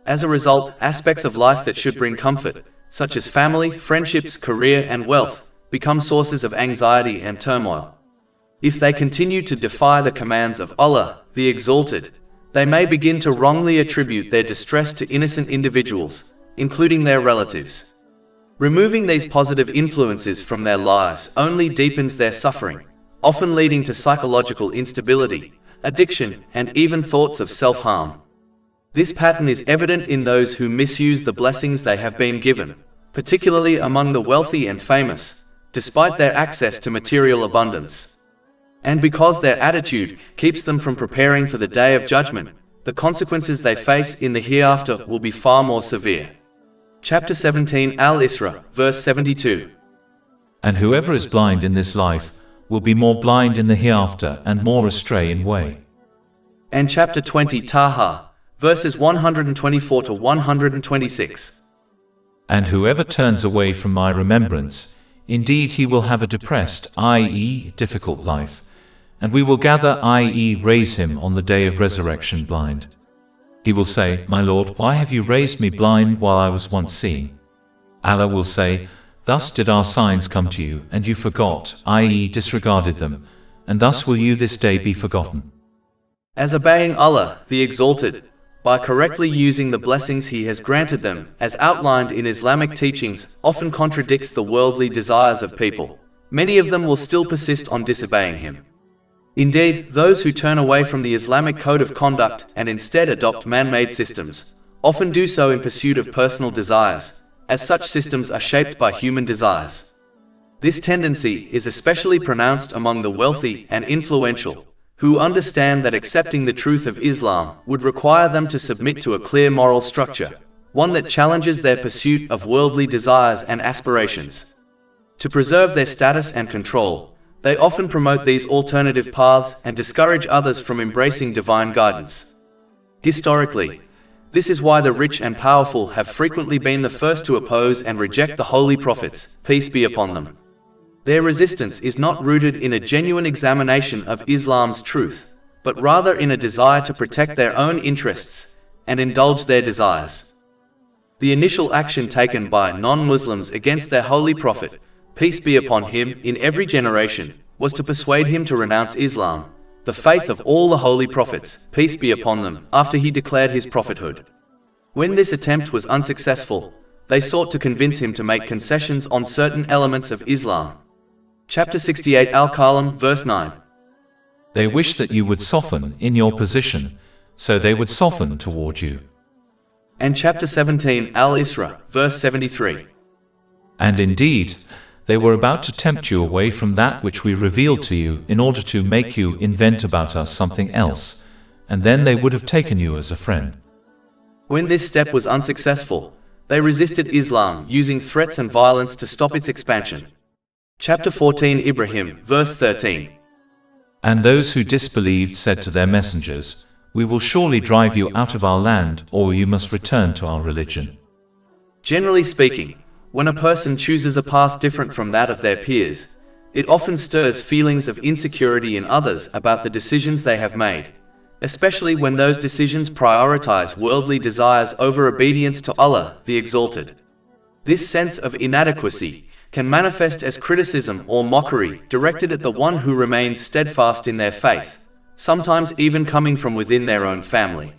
As a result, aspects of life that should bring comfort, such as family, friendships, career, and wealth, become sources of anxiety and turmoil. If they continue to defy the commands of Allah, the Exalted, they may begin to wrongly attribute their distress to innocent individuals, including their relatives. Removing these positive influences from their lives only deepens their suffering, often leading to psychological instability, addiction, and even thoughts of self-harm. This pattern is evident in those who misuse the blessings they have been given, particularly among the wealthy and famous, despite their access to material abundance. And because their attitude keeps them from preparing for the Day of Judgment, the consequences they face in the hereafter will be far more severe. Chapter 17 Al-Isra, verse 72. And whoever is blind in this life will be more blind in the hereafter and more astray in way. And chapter 20 Taha, verses 124 to 126. And whoever turns away from my remembrance, indeed he will have a depressed, i.e., difficult life, and we will gather, i.e., raise him on the day of resurrection blind. He will say, My Lord, why have you raised me blind while I was once seeing? Allah will say, Thus did our signs come to you, and you forgot, i.e., disregarded them, and thus will you this day be forgotten. As obeying Allah, the Exalted, by correctly using the blessings He has granted them, as outlined in Islamic teachings, often contradicts the worldly desires of people, many of them will still persist on disobeying Him. Indeed, those who turn away from the Islamic code of conduct and instead adopt man-made systems, often do so in pursuit of personal desires, as such systems are shaped by human desires. This tendency is especially pronounced among the wealthy and influential, who understand that accepting the truth of Islam would require them to submit to a clear moral structure, one that challenges their pursuit of worldly desires and aspirations. To preserve their status and control, they often promote these alternative paths and discourage others from embracing divine guidance. Historically, this is why the rich and powerful have frequently been the first to oppose and reject the holy prophets, peace be upon them. Their resistance is not rooted in a genuine examination of Islam's truth, but rather in a desire to protect their own interests and indulge their desires. The initial action taken by non-Muslims against their holy prophet, peace be upon him, in every generation, was to persuade him to renounce Islam, the faith of all the holy prophets, peace be upon them, after he declared his prophethood. When this attempt was unsuccessful, they sought to convince him to make concessions on certain elements of Islam. Chapter 68 Al-Qalam, verse 9. They wish that you would soften in your position, so they would soften toward you. And chapter 17 Al-Isra, verse 73. And indeed, they were about to tempt you away from that which we revealed to you in order to make you invent about us something else, and then they would have taken you as a friend. When this step was unsuccessful, they resisted Islam using threats and violence to stop its expansion. Chapter 14 Ibrahim, verse 13. And those who disbelieved said to their messengers, "We will surely drive you out of our land, or you must return to our religion." Generally speaking, when a person chooses a path different from that of their peers, it often stirs feelings of insecurity in others about the decisions they have made, especially when those decisions prioritize worldly desires over obedience to Allah, the Exalted. This sense of inadequacy can manifest as criticism or mockery directed at the one who remains steadfast in their faith, sometimes even coming from within their own family.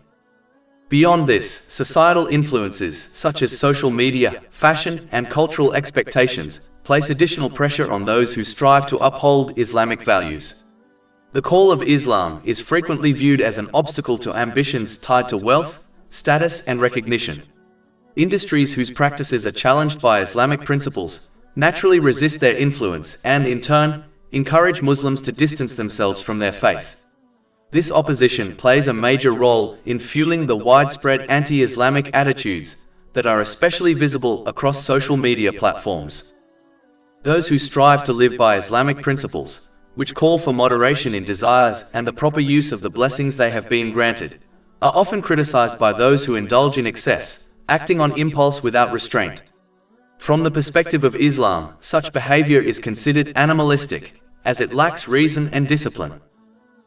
Beyond this, societal influences such as social media, fashion, and cultural expectations place additional pressure on those who strive to uphold Islamic values. The call of Islam is frequently viewed as an obstacle to ambitions tied to wealth, status, and recognition. Industries whose practices are challenged by Islamic principles naturally resist their influence and, in turn, encourage Muslims to distance themselves from their faith. This opposition plays a major role in fueling the widespread anti-Islamic attitudes that are especially visible across social media platforms. Those who strive to live by Islamic principles, which call for moderation in desires and the proper use of the blessings they have been granted, are often criticized by those who indulge in excess, acting on impulse without restraint. From the perspective of Islam, such behavior is considered animalistic, as it lacks reason and discipline.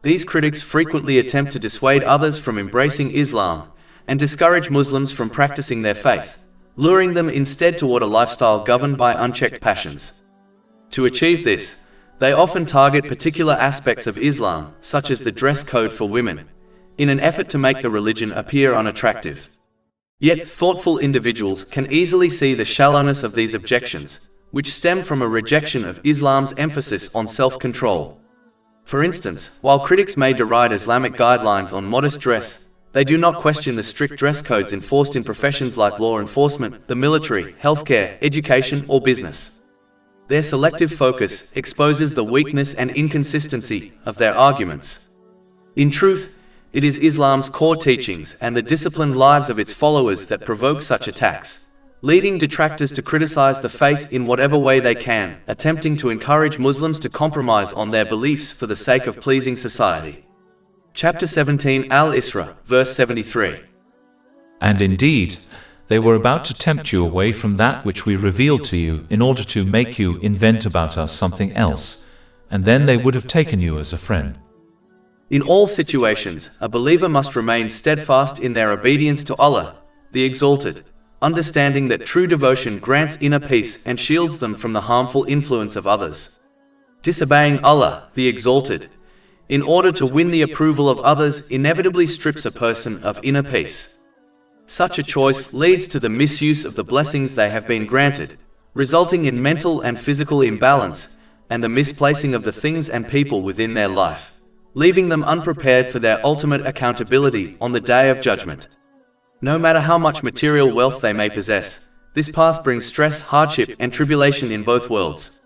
These critics frequently attempt to dissuade others from embracing Islam and discourage Muslims from practicing their faith, luring them instead toward a lifestyle governed by unchecked passions. To achieve this, they often target particular aspects of Islam, such as the dress code for women, in an effort to make the religion appear unattractive. Yet, thoughtful individuals can easily see the shallowness of these objections, which stem from a rejection of Islam's emphasis on self-control. For instance, while critics may deride Islamic guidelines on modest dress, they do not question the strict dress codes enforced in professions like law enforcement, the military, healthcare, education, or business. Their selective focus exposes the weakness and inconsistency of their arguments. In truth, it is Islam's core teachings and the disciplined lives of its followers that provoke such attacks, leading detractors to criticize the faith in whatever way they can, attempting to encourage Muslims to compromise on their beliefs for the sake of pleasing society. Chapter 17 Al-Isra, verse 73. And indeed, they were about to tempt you away from that which we revealed to you in order to make you invent about us something else, and then they would have taken you as a friend. In all situations, a believer must remain steadfast in their obedience to Allah, the Exalted, understanding that true devotion grants inner peace and shields them from the harmful influence of others. Disobeying Allah, the Exalted, in order to win the approval of others inevitably strips a person of inner peace. Such a choice leads to the misuse of the blessings they have been granted, resulting in mental and physical imbalance and the misplacing of the things and people within their life, leaving them unprepared for their ultimate accountability on the Day of Judgment. No matter how much material wealth they may possess, this path brings stress, hardship, and tribulation in both worlds.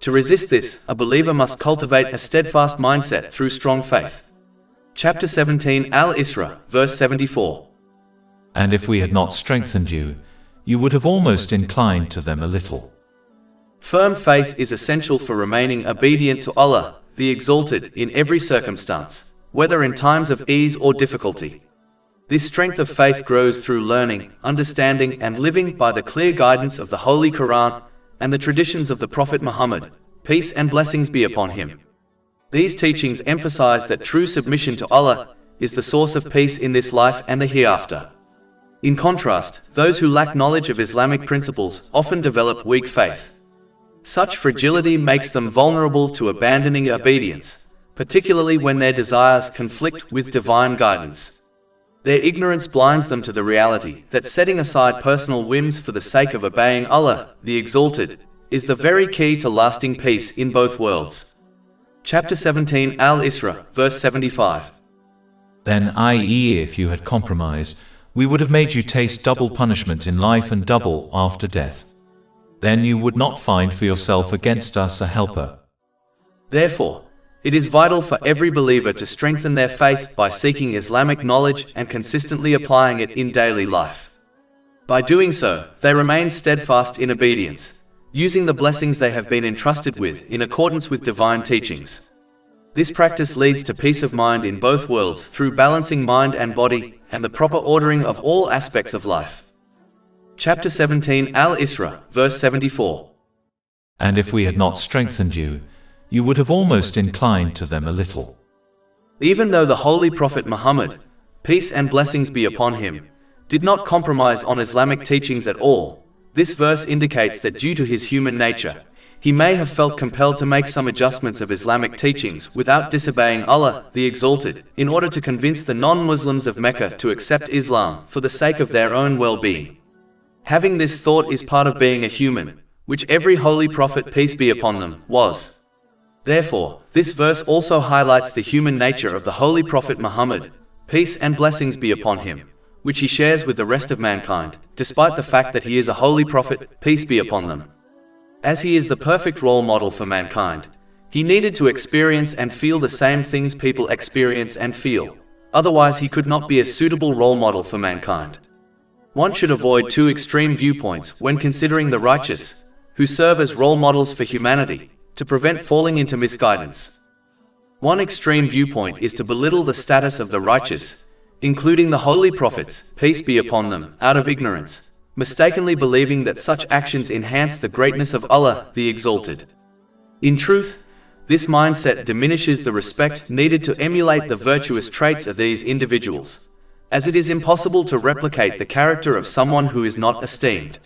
To resist this, a believer must cultivate a steadfast mindset through strong faith. Chapter 17 Al-Isra, verse 74. And if we had not strengthened you, you would have almost inclined to them a little. Firm faith is essential for remaining obedient to Allah, the Exalted, in every circumstance, whether in times of ease or difficulty. This strength of faith grows through learning, understanding, and living by the clear guidance of the Holy Quran and the traditions of the Prophet Muhammad, peace and blessings be upon him. These teachings emphasize that true submission to Allah is the source of peace in this life and the hereafter. In contrast, those who lack knowledge of Islamic principles often develop weak faith. Such fragility makes them vulnerable to abandoning obedience, particularly when their desires conflict with divine guidance. Their ignorance blinds them to the reality that setting aside personal whims for the sake of obeying Allah, the Exalted, is the very key to lasting peace in both worlds. Chapter 17 Al-Isra, verse 75. Then, i.e., if you had compromised, we would have made you taste double punishment in life and double after death. Then you would not find for yourself against us a helper. Therefore, it is vital for every believer to strengthen their faith by seeking Islamic knowledge and consistently applying it in daily life. By doing so, they remain steadfast in obedience, using the blessings they have been entrusted with in accordance with divine teachings. This practice leads to peace of mind in both worlds through balancing mind and body and the proper ordering of all aspects of life. Chapter 17 Al-Isra, verse 74. And if we had not strengthened you, you would have almost inclined to them a little. Even though the Holy Prophet Muhammad, peace and blessings be upon him, did not compromise on Islamic teachings at all, this verse indicates that due to his human nature, he may have felt compelled to make some adjustments of Islamic teachings without disobeying Allah, the Exalted, in order to convince the non-Muslims of Mecca to accept Islam for the sake of their own well-being. Having this thought is part of being a human, which every holy prophet, peace be upon them, was. Therefore, this verse also highlights the human nature of the Holy Prophet Muhammad, peace and blessings be upon him, which he shares with the rest of mankind, despite the fact that he is a holy prophet, peace be upon them. As he is the perfect role model for mankind, he needed to experience and feel the same things people experience and feel, otherwise he could not be a suitable role model for mankind. One should avoid two extreme viewpoints when considering the righteous, who serve as role models for humanity, to prevent falling into misguidance. One extreme viewpoint is to belittle the status of the righteous, including the holy prophets, peace be upon them, out of ignorance, mistakenly believing that such actions enhance the greatness of Allah, the Exalted. In truth, this mindset diminishes the respect needed to emulate the virtuous traits of these individuals, as it is impossible to replicate the character of someone who is not esteemed.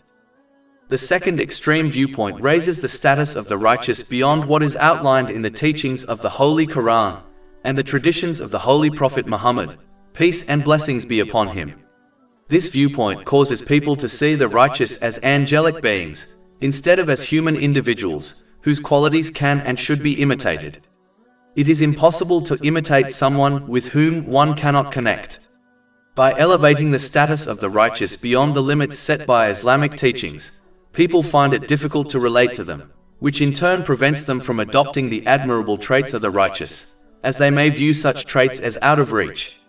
The second extreme viewpoint raises the status of the righteous beyond what is outlined in the teachings of the Holy Quran and the traditions of the Holy Prophet Muhammad, peace and blessings be upon him. This viewpoint causes people to see the righteous as angelic beings, instead of as human individuals, whose qualities can and should be imitated. It is impossible to imitate someone with whom one cannot connect. By elevating the status of the righteous beyond the limits set by Islamic teachings, people find it difficult to relate to them, which in turn prevents them from adopting the admirable traits of the righteous, as they may view such traits as out of reach.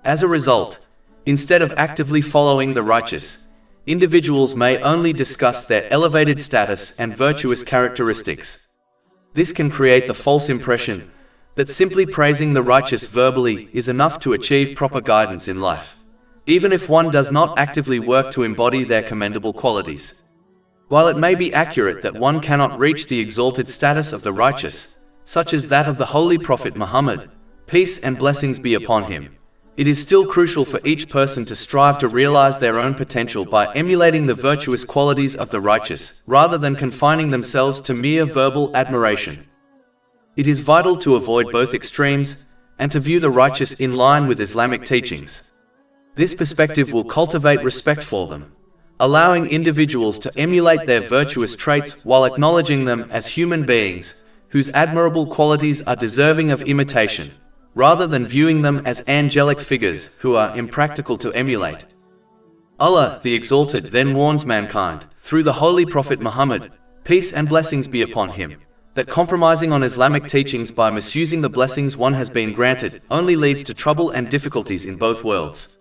As a result, instead of actively following the righteous, individuals may only discuss their elevated status and virtuous characteristics. This can create the false impression that simply praising the righteous verbally is enough to achieve proper guidance in life, even if one does not actively work to embody their commendable qualities. While it may be accurate that one cannot reach the exalted status of the righteous, such as that of the Holy Prophet Muhammad, peace and blessings be upon him, it is still crucial for each person to strive to realize their own potential by emulating the virtuous qualities of the righteous, rather than confining themselves to mere verbal admiration. It is vital to avoid both extremes, and to view the righteous in line with Islamic teachings. This perspective will cultivate respect for them, allowing individuals to emulate their virtuous traits while acknowledging them as human beings, whose admirable qualities are deserving of imitation, rather than viewing them as angelic figures who are impractical to emulate. Allah, the Exalted, then warns mankind, through the Holy Prophet Muhammad, peace and blessings be upon him, that compromising on Islamic teachings by misusing the blessings one has been granted only leads to trouble and difficulties in both worlds.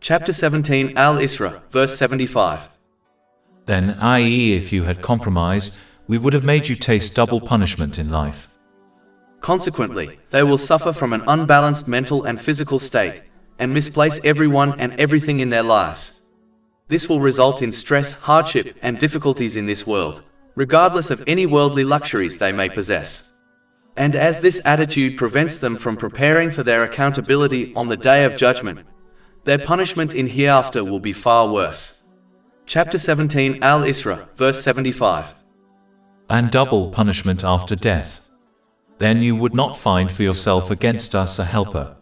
Chapter 17 Al-Isra, verse 75. Then, i.e., if you had compromised, we would have made you taste double punishment in life. Consequently, they will suffer from an unbalanced mental and physical state, and misplace everyone and everything in their lives. This will result in stress, hardship, and difficulties in this world, regardless of any worldly luxuries they may possess. And as this attitude prevents them from preparing for their accountability on the Day of Judgment, their punishment in hereafter will be far worse. Chapter 17 Al-Isra, verse 75. And double punishment after death. Then you would not find for yourself against us a helper.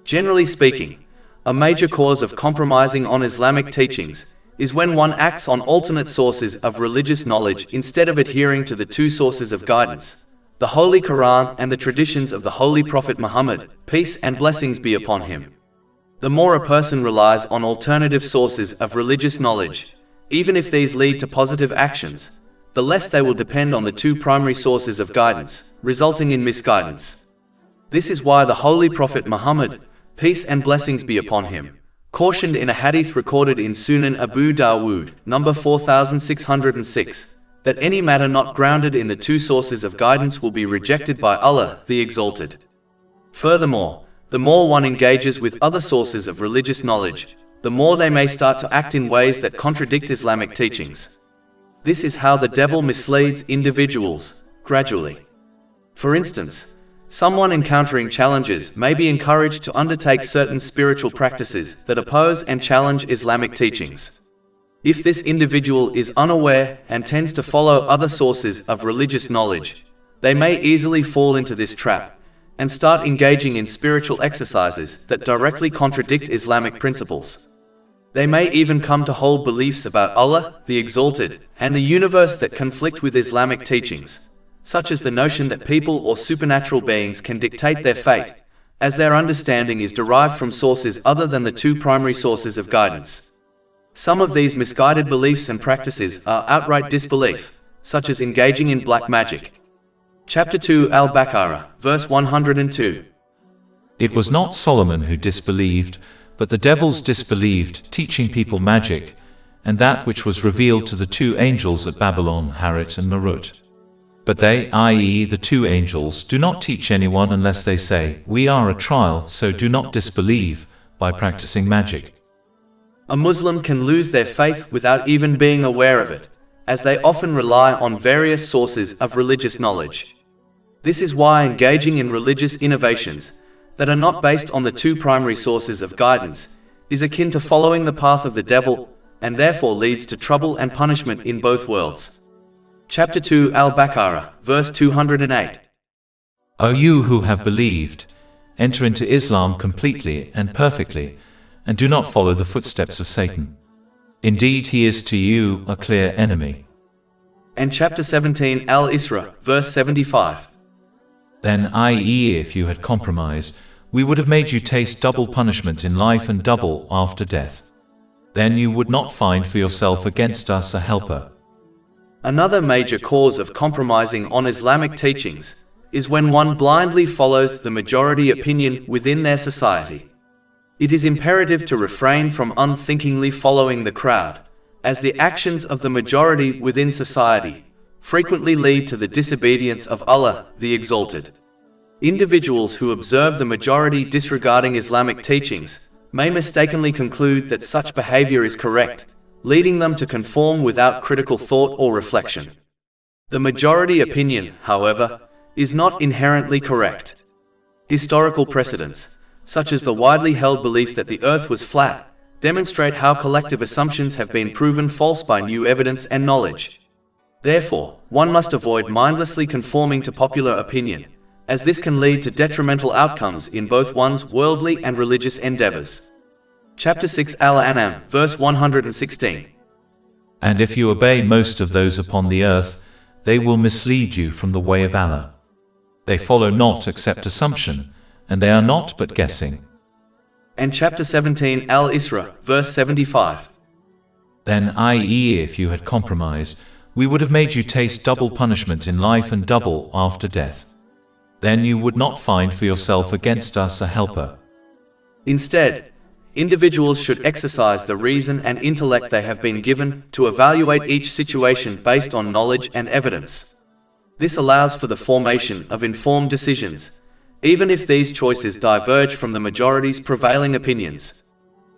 Generally speaking, a major cause of compromising on Islamic teachings is when one acts on alternate sources of religious knowledge instead of adhering to the two sources of guidance, the Holy Quran and the traditions of the Holy Prophet Muhammad, peace and blessings be upon him. The more a person relies on alternative sources of religious knowledge, even if these lead to positive actions, the less they will depend on the two primary sources of guidance, resulting in misguidance. This is why the Holy Prophet Muhammad, peace and blessings be upon him, cautioned in a hadith recorded in Sunan Abu Dawood, number 4606, that any matter not grounded in the two sources of guidance will be rejected by Allah, the Exalted. Furthermore, the more one engages with other sources of religious knowledge, the more they may start to act in ways that contradict Islamic teachings. This is how the devil misleads individuals, gradually. For instance, someone encountering challenges may be encouraged to undertake certain spiritual practices that oppose and challenge Islamic teachings. If this individual is unaware and tends to follow other sources of religious knowledge, they may easily fall into this trap and start engaging in spiritual exercises that directly contradict Islamic principles. They may even come to hold beliefs about Allah, the Exalted, and the universe that conflict with Islamic teachings, such as the notion that people or supernatural beings can dictate their fate, as their understanding is derived from sources other than the two primary sources of guidance. Some of these misguided beliefs and practices are outright disbelief, such as engaging in black magic. Chapter 2 Al-Baqarah, verse 102. It was not Solomon who disbelieved, but the devils disbelieved, teaching people magic, and that which was revealed to the two angels at Babylon, Harut and Marut. But they, i.e. the two angels, do not teach anyone unless they say, "We are a trial, so do not disbelieve," by practicing magic. A Muslim can lose their faith without even being aware of it, as they often rely on various sources of religious knowledge. This is why engaging in religious innovations that are not based on the two primary sources of guidance is akin to following the path of the devil, and therefore leads to trouble and punishment in both worlds. Chapter 2 Al-Baqarah, verse 208. O you who have believed, enter into Islam completely and perfectly, and do not follow the footsteps of Satan. Indeed, he is to you a clear enemy. And chapter 17 Al-Isra, verse 75. Then, i.e. if you had compromised, we would have made you taste double punishment in life and double after death. Then you would not find for yourself against us a helper. Another major cause of compromising on Islamic teachings is when one blindly follows the majority opinion within their society. It is imperative to refrain from unthinkingly following the crowd, as the actions of the majority within society frequently lead to the disobedience of Allah, the Exalted. Individuals who observe the majority disregarding Islamic teachings may mistakenly conclude that such behavior is correct, leading them to conform without critical thought or reflection. The majority opinion, however, is not inherently correct. Historical precedents, such as the widely held belief that the earth was flat, demonstrate how collective assumptions have been proven false by new evidence and knowledge. Therefore, one must avoid mindlessly conforming to popular opinion, as this can lead to detrimental outcomes in both one's worldly and religious endeavors. Chapter 6 Al-An'am, verse 116. And if you obey most of those upon the earth, they will mislead you from the way of Allah. They follow not except assumption, and they are not but guessing. And chapter 17 Al-Isra, verse 75. Then, i.e. if you had compromised, we would have made you taste double punishment in life and double after death. Then you would not find for yourself against us a helper. Instead, individuals should exercise the reason and intellect they have been given to evaluate each situation based on knowledge and evidence. This allows for the formation of informed decisions, even if these choices diverge from the majority's prevailing opinions.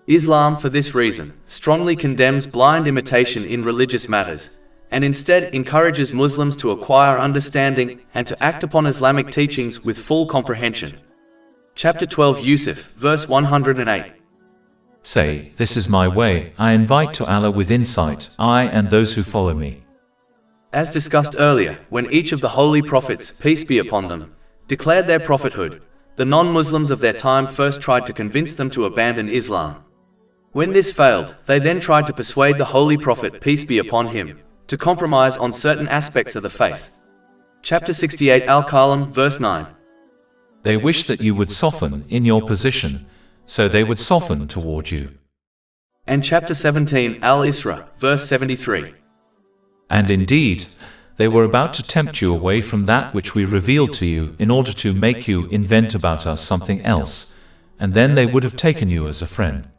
Islam, for this reason, strongly condemns blind imitation in religious matters, and instead encourages Muslims to acquire understanding and to act upon Islamic teachings with full comprehension. Chapter 12 Yusuf, verse 108. Say, this is my way, I invite to Allah with insight, I and those who follow me. As discussed earlier, when each of the holy prophets, peace be upon them, declared their prophethood, the non-Muslims of their time first tried to convince them to abandon Islam. When this failed, they then tried to persuade the holy prophet, peace be upon him, to compromise on certain aspects of the faith. Chapter 68 Al-Qalam, verse 9. They wish that you would soften in your position, so they would soften toward you. And chapter 17 Al-Isra, verse 73. And indeed, they were about to tempt you away from that which we revealed to you in order to make you invent about us something else, and then they would have taken you as a friend.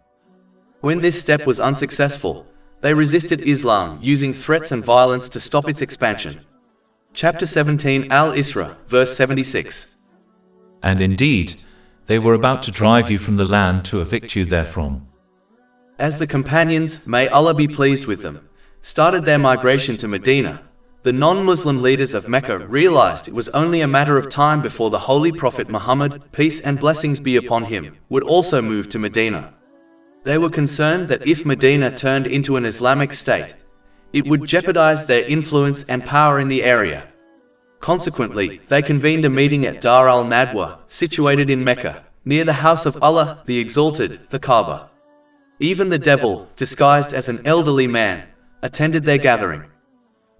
When this step was unsuccessful, they resisted Islam using threats and violence to stop its expansion. Chapter 17 Al-Isra, verse 76. And indeed, they were about to drive you from the land to evict you therefrom. As the companions, may Allah be pleased with them, started their migration to Medina, the non-Muslim leaders of Mecca realized it was only a matter of time before the Holy Prophet Muhammad, peace and blessings be upon him, would also move to Medina. They were concerned that if Medina turned into an Islamic state, it would jeopardize their influence and power in the area. Consequently, they convened a meeting at Dar al-Nadwa, situated in Mecca, near the house of Allah, the Exalted, the Kaaba. Even the devil, disguised as an elderly man, attended their gathering.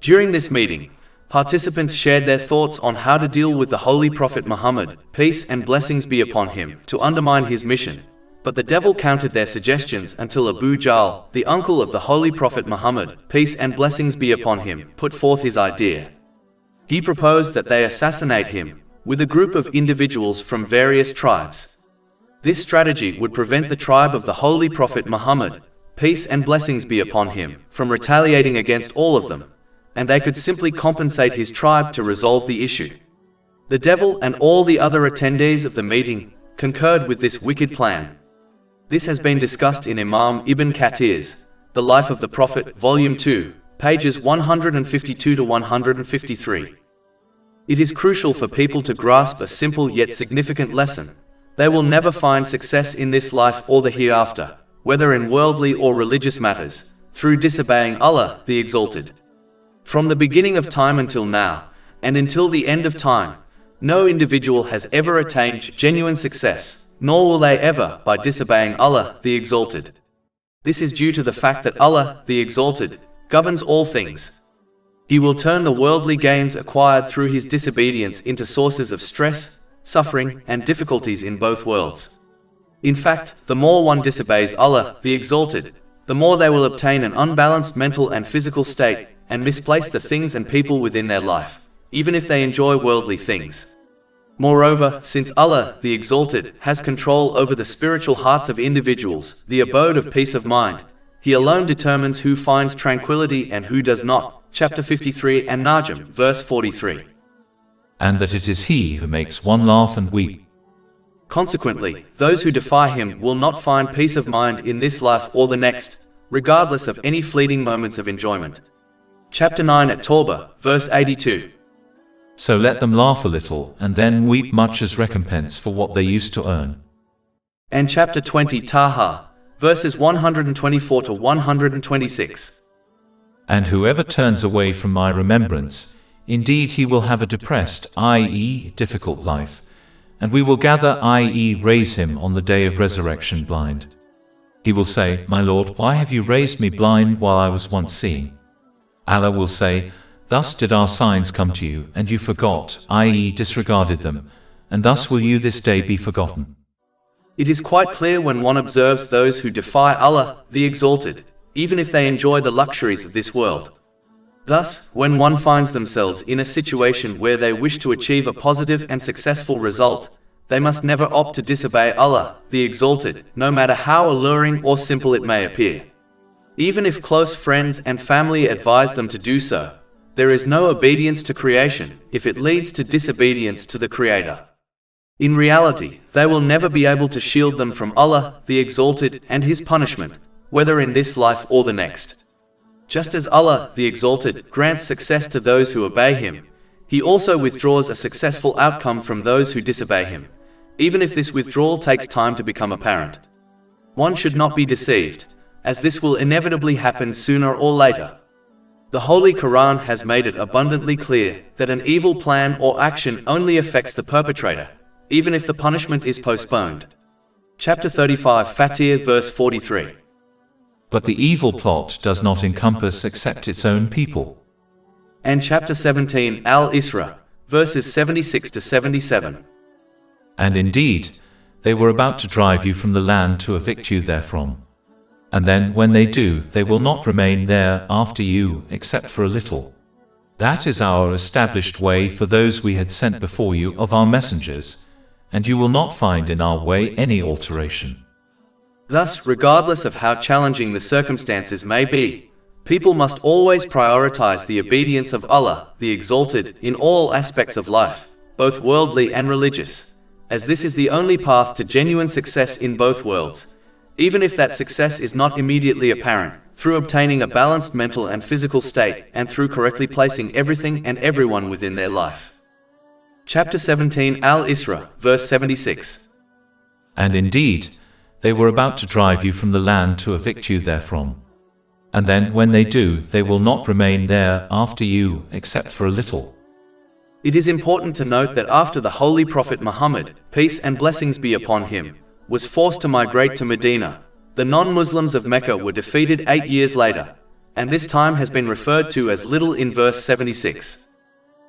During this meeting, participants shared their thoughts on how to deal with the Holy Prophet Muhammad, peace and blessings be upon him, to undermine his mission. But the devil countered their suggestions until Abu Jahl, the uncle of the Holy Prophet Muhammad, peace and blessings be upon him, put forth his idea. He proposed that they assassinate him, with a group of individuals from various tribes. This strategy would prevent the tribe of the Holy Prophet Muhammad, peace and blessings be upon him, from retaliating against all of them, and they could simply compensate his tribe to resolve the issue. The devil and all the other attendees of the meeting concurred with this wicked plan. This has been discussed in Imam Ibn Kathir's The Life of the Prophet, Volume 2, pages 152 to 153. It is crucial for people to grasp a simple yet significant lesson. They will never find success in this life or the hereafter, whether in worldly or religious matters, through disobeying Allah, the Exalted. From the beginning of time until now, and until the end of time, no individual has ever attained genuine success, nor will they ever by disobeying Allah, the Exalted. This is due to the fact that Allah, the Exalted, governs all things. He will turn the worldly gains acquired through his disobedience into sources of stress, suffering, and difficulties in both worlds. In fact, the more one disobeys Allah, the Exalted, the more they will obtain an unbalanced mental and physical state, and misplace the things and people within their life, even if they enjoy worldly things. Moreover, since Allah, the Exalted, has control over the spiritual hearts of individuals, the abode of peace of mind, He alone determines who finds tranquility and who does not. Chapter 53 and Najm, verse 43. And that it is He who makes one laugh and weep. Consequently, those who defy Him will not find peace of mind in this life or the next, regardless of any fleeting moments of enjoyment. Chapter 9 at Tawbah, verse 82. So let them laugh a little, and then weep much as recompense for what they used to earn. And chapter 20 Taha, verses 124 to 126. And whoever turns away from my remembrance, indeed he will have a depressed, i.e., difficult life, and we will gather, i.e., raise him on the day of resurrection blind. He will say, My Lord, why have you raised me blind while I was once seeing? Allah will say, Thus did our signs come to you, and you forgot, i.e., disregarded them, and thus will you this day be forgotten. It is quite clear when one observes those who defy Allah, the Exalted, even if they enjoy the luxuries of this world. Thus, when one finds themselves in a situation where they wish to achieve a positive and successful result, they must never opt to disobey Allah, the Exalted, no matter how alluring or simple it may appear. Even if close friends and family advise them to do so, there is no obedience to creation if it leads to disobedience to the Creator. In reality, they will never be able to shield them from Allah, the Exalted, and His punishment, whether in this life or the next. Just as Allah, the Exalted, grants success to those who obey Him, He also withdraws a successful outcome from those who disobey Him, even if this withdrawal takes time to become apparent. One should not be deceived, as this will inevitably happen sooner or later. The Holy Quran has made it abundantly clear that an evil plan or action only affects the perpetrator, even if the punishment is postponed. Chapter 35 Fatir, verse 43. But the evil plot does not encompass except its own people. And chapter 17 Al-Isra, verses 76 to 77. And indeed, they were about to drive you from the land to evict you therefrom. And then, when they do, they will not remain there after you, except for a little. That is our established way for those we had sent before you of our messengers, and you will not find in our way any alteration. Thus, regardless of how challenging the circumstances may be, people must always prioritize the obedience of Allah, the Exalted, in all aspects of life, both worldly and religious, as this is the only path to genuine success in both worlds, even if that success is not immediately apparent, through obtaining a balanced mental and physical state, and through correctly placing everything and everyone within their life. Chapter 17 Al-Isra, verse 76. And indeed, they were about to drive you from the land to evict you therefrom. And then, when they do, they will not remain there after you, except for a little. It is important to note that after the Holy Prophet Muhammad, peace and blessings be upon him, was forced to migrate to Medina, the non-Muslims of Mecca were defeated 8 years later, and this time has been referred to as little in verse 76.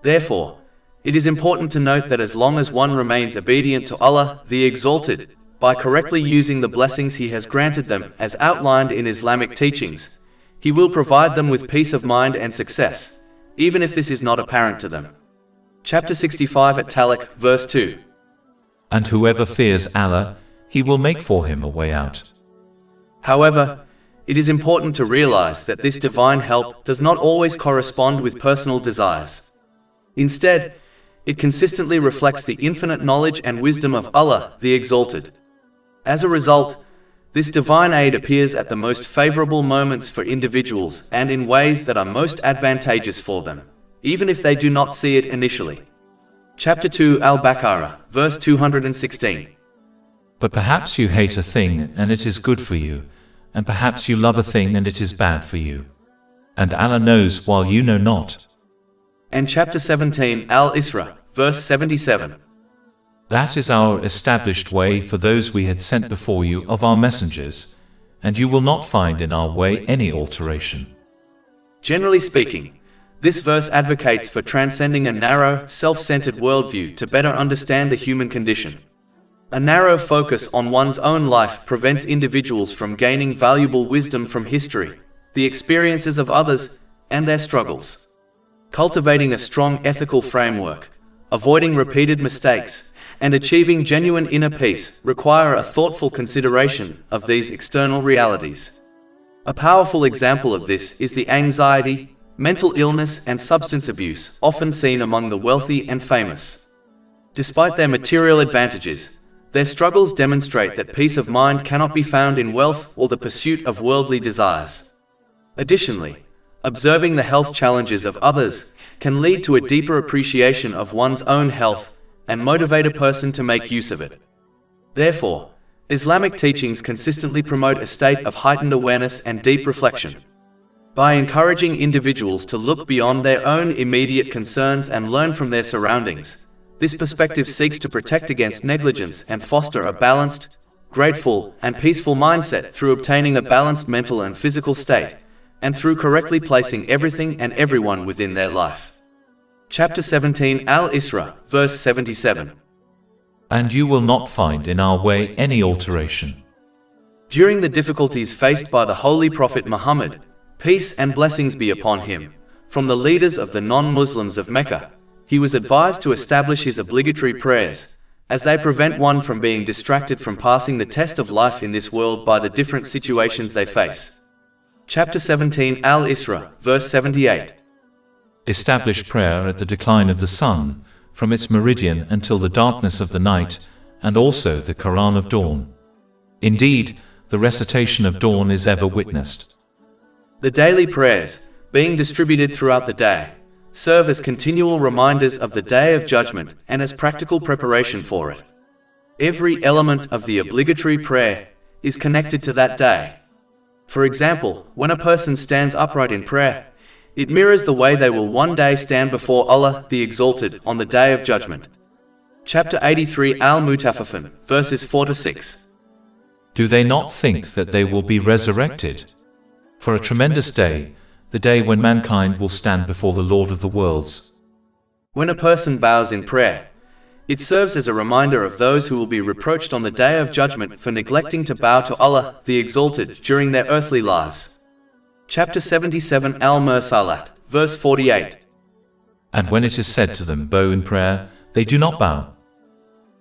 Therefore, it is important to note that as long as one remains obedient to Allah, the Exalted, by correctly using the blessings He has granted them as outlined in Islamic teachings, He will provide them with peace of mind and success, even if this is not apparent to them. Chapter 65 at Talaq, verse 2. And whoever fears Allah, He will make for him a way out. However, it is important to realize that this divine help does not always correspond with personal desires. Instead, it consistently reflects the infinite knowledge and wisdom of Allah, the Exalted. As a result, this divine aid appears at the most favorable moments for individuals and in ways that are most advantageous for them, even if they do not see it initially. Chapter 2 Al-Baqarah, verse 216. But perhaps you hate a thing and it is good for you, and perhaps you love a thing and it is bad for you. And Allah knows while you know not. And chapter 17 Al-Isra, verse 77. That is our established way for those we had sent before you of our messengers, and you will not find in our way any alteration. Generally speaking, this verse advocates for transcending a narrow, self-centered worldview to better understand the human condition. A narrow focus on one's own life prevents individuals from gaining valuable wisdom from history, the experiences of others, and their struggles. Cultivating a strong ethical framework, avoiding repeated mistakes, and achieving genuine inner peace require a thoughtful consideration of these external realities. A powerful example of this is the anxiety, mental illness, and substance abuse often seen among the wealthy and famous. Despite their material advantages, their struggles demonstrate that peace of mind cannot be found in wealth or the pursuit of worldly desires. Additionally, observing the health challenges of others can lead to a deeper appreciation of one's own health and motivate a person to make use of it. Therefore, Islamic teachings consistently promote a state of heightened awareness and deep reflection. By encouraging individuals to look beyond their own immediate concerns and learn from their surroundings, this perspective seeks to protect against negligence and foster a balanced, grateful, and peaceful mindset through obtaining a balanced mental and physical state, and through correctly placing everything and everyone within their life. Chapter 17 Al-Isra, verse 77. And you will not find in our way any alteration. During the difficulties faced by the Holy Prophet Muhammad, peace and blessings be upon him, from the leaders of the non-Muslims of Mecca, he was advised to establish his obligatory prayers, as they prevent one from being distracted from passing the test of life in this world by the different situations they face. Chapter 17 Al-Isra, verse 78. Establish prayer at the decline of the sun, from its meridian until the darkness of the night, and also the Quran of dawn. Indeed, the recitation of dawn is ever witnessed. The daily prayers, being distributed throughout the day, serve as continual reminders of the Day of Judgment and as practical preparation for it. Every element of the obligatory prayer is connected to that day. For example, when a person stands upright in prayer, it mirrors the way they will one day stand before Allah, the Exalted, on the Day of Judgment. Chapter 83 Al-Mutaffifin, verses 4 to 6. Do they not think that they will be resurrected? For a tremendous day, the day when mankind will stand before the Lord of the worlds. When a person bows in prayer, it serves as a reminder of those who will be reproached on the Day of Judgment for neglecting to bow to Allah, the Exalted, during their earthly lives. Chapter 77 Al-Mursalat, verse 48. And when it is said to them, bow in prayer, they do not bow.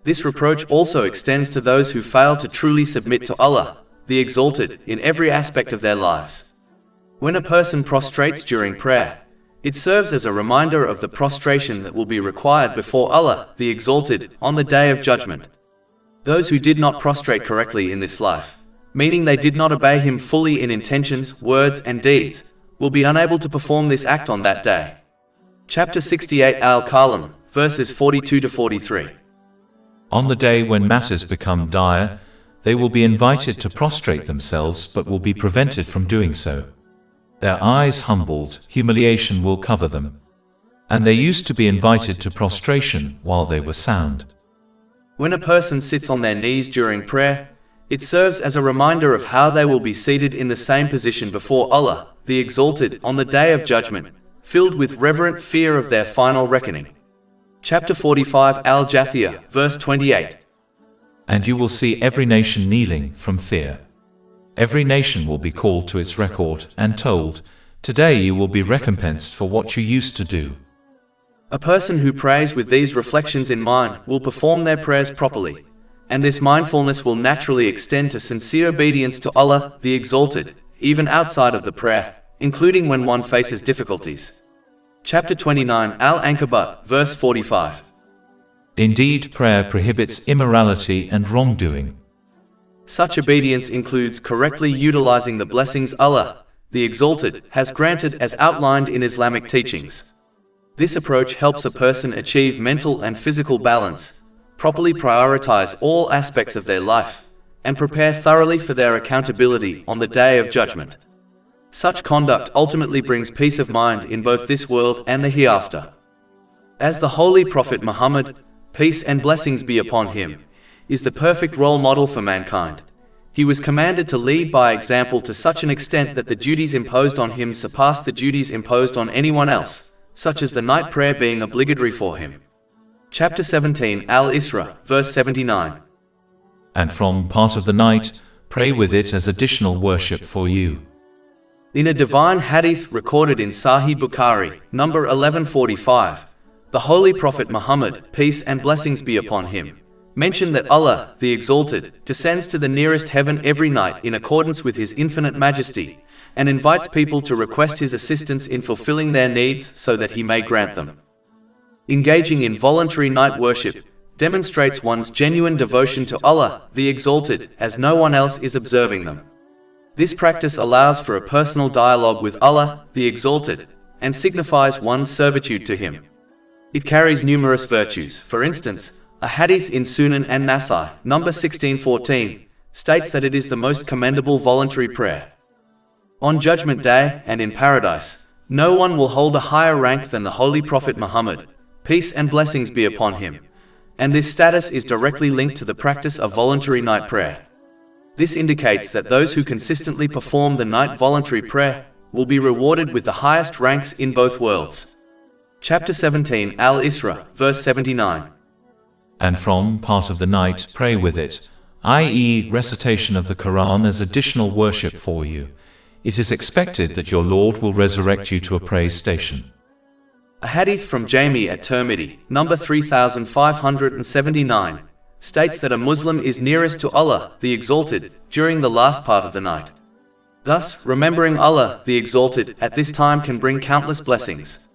This reproach also extends to those who fail to truly submit to Allah, the Exalted, in every aspect of their lives. When a person prostrates during prayer, it serves as a reminder of the prostration that will be required before Allah, the Exalted, on the Day of Judgment. Those who did not prostrate correctly in this life, meaning they did not obey Him fully in intentions, words, and deeds, will be unable to perform this act on that day. Chapter 68 Al-Kalam, verses 42 to 43. On the day when matters become dire, they will be invited to prostrate themselves but will be prevented from doing so. Their eyes humbled, humiliation will cover them. And they used to be invited to prostration while they were sound. When a person sits on their knees during prayer, it serves as a reminder of how they will be seated in the same position before Allah, the Exalted, on the Day of Judgment, filled with reverent fear of their final reckoning. Chapter 45 Al-Jathiyah, verse 28. And you will see every nation kneeling from fear. Every nation will be called to its record and told, today you will be recompensed for what you used to do. A person who prays with these reflections in mind will perform their prayers properly, and this mindfulness will naturally extend to sincere obedience to Allah, the Exalted, even outside of the prayer, including when one faces difficulties. Chapter 29 Al-Ankabut, verse 45. Indeed, prayer prohibits immorality and wrongdoing. Such obedience includes correctly utilizing the blessings Allah, the Exalted, has granted as outlined in Islamic teachings. This approach helps a person achieve mental and physical balance, properly prioritize all aspects of their life, and prepare thoroughly for their accountability on the Day of Judgment. Such conduct ultimately brings peace of mind in both this world and the hereafter. As the Holy Prophet Muhammad, peace and blessings be upon him, is the perfect role model for mankind, he was commanded to lead by example to such an extent that the duties imposed on him surpassed the duties imposed on anyone else, such as the night prayer being obligatory for him. Chapter 17 Al-Isra, verse 79. And from part of the night, pray with it as additional worship for you. In a divine hadith recorded in Sahih Bukhari, number 1145, the Holy Prophet Muhammad, peace and blessings be upon him, mentioned that Allah, the Exalted, descends to the nearest heaven every night in accordance with His infinite majesty, and invites people to request His assistance in fulfilling their needs so that He may grant them. Engaging in voluntary night worship demonstrates one's genuine devotion to Allah, the Exalted, as no one else is observing them. This practice allows for a personal dialogue with Allah, the Exalted, and signifies one's servitude to Him. It carries numerous virtues. For instance, a hadith in Sunan and Nasai, number 1614, states that it is the most commendable voluntary prayer. On Judgment Day and in paradise, no one will hold a higher rank than the Holy Prophet Muhammad, peace and blessings be upon him, and this status is directly linked to the practice of voluntary night prayer. This indicates that those who consistently perform the night voluntary prayer will be rewarded with the highest ranks in both worlds. Chapter 17 Al-Isra, verse 79. And from part of the night pray with it, i.e. recitation of the Quran as additional worship for you. It is expected that your Lord will resurrect you to a praise station. A hadith from Jami at Tirmidhi, number 3579, states that a Muslim is nearest to Allah, the Exalted, during the last part of the night. Thus, remembering Allah, the Exalted, at this time can bring countless blessings.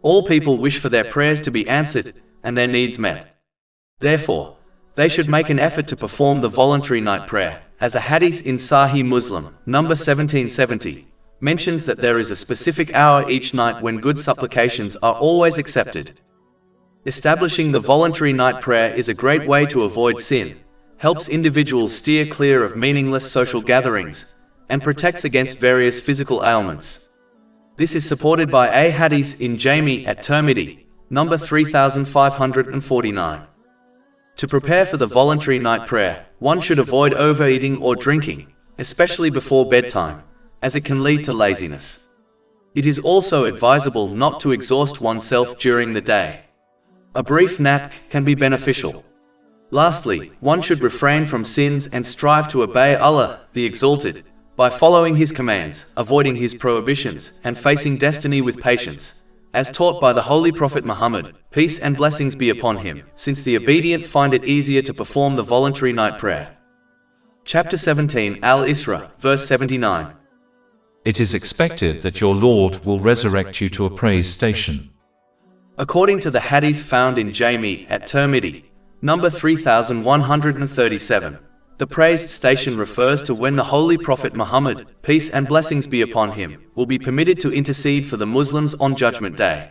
All people wish for their prayers to be answered and their needs met. Therefore, they should make an effort to perform the voluntary night prayer, as a hadith in Sahih Muslim, number 1770, mentions that there is a specific hour each night when good supplications are always accepted. Establishing the voluntary night prayer is a great way to avoid sin, helps individuals steer clear of meaningless social gatherings, and protects against various physical ailments. This is supported by a hadith in Jami at Tirmidhi, number 3549. To prepare for the voluntary night prayer, one should avoid overeating or drinking, especially before bedtime, as it can lead to laziness. It is also advisable not to exhaust oneself during the day. A brief nap can be beneficial. Lastly, one should refrain from sins and strive to obey Allah, the Exalted, by following His commands, avoiding His prohibitions, and facing destiny with patience, as taught by the Holy Prophet Muhammad, peace and blessings be upon him, since the obedient find it easier to perform the voluntary night prayer. Chapter 17, Al-Isra, verse 79. It is expected that your Lord will resurrect you to a praise station. According to the hadith found in Jami at Tirmidhi, number 3137, the praised station refers to when the Holy Prophet Muhammad, peace and blessings be upon him, will be permitted to intercede for the Muslims on Judgment Day.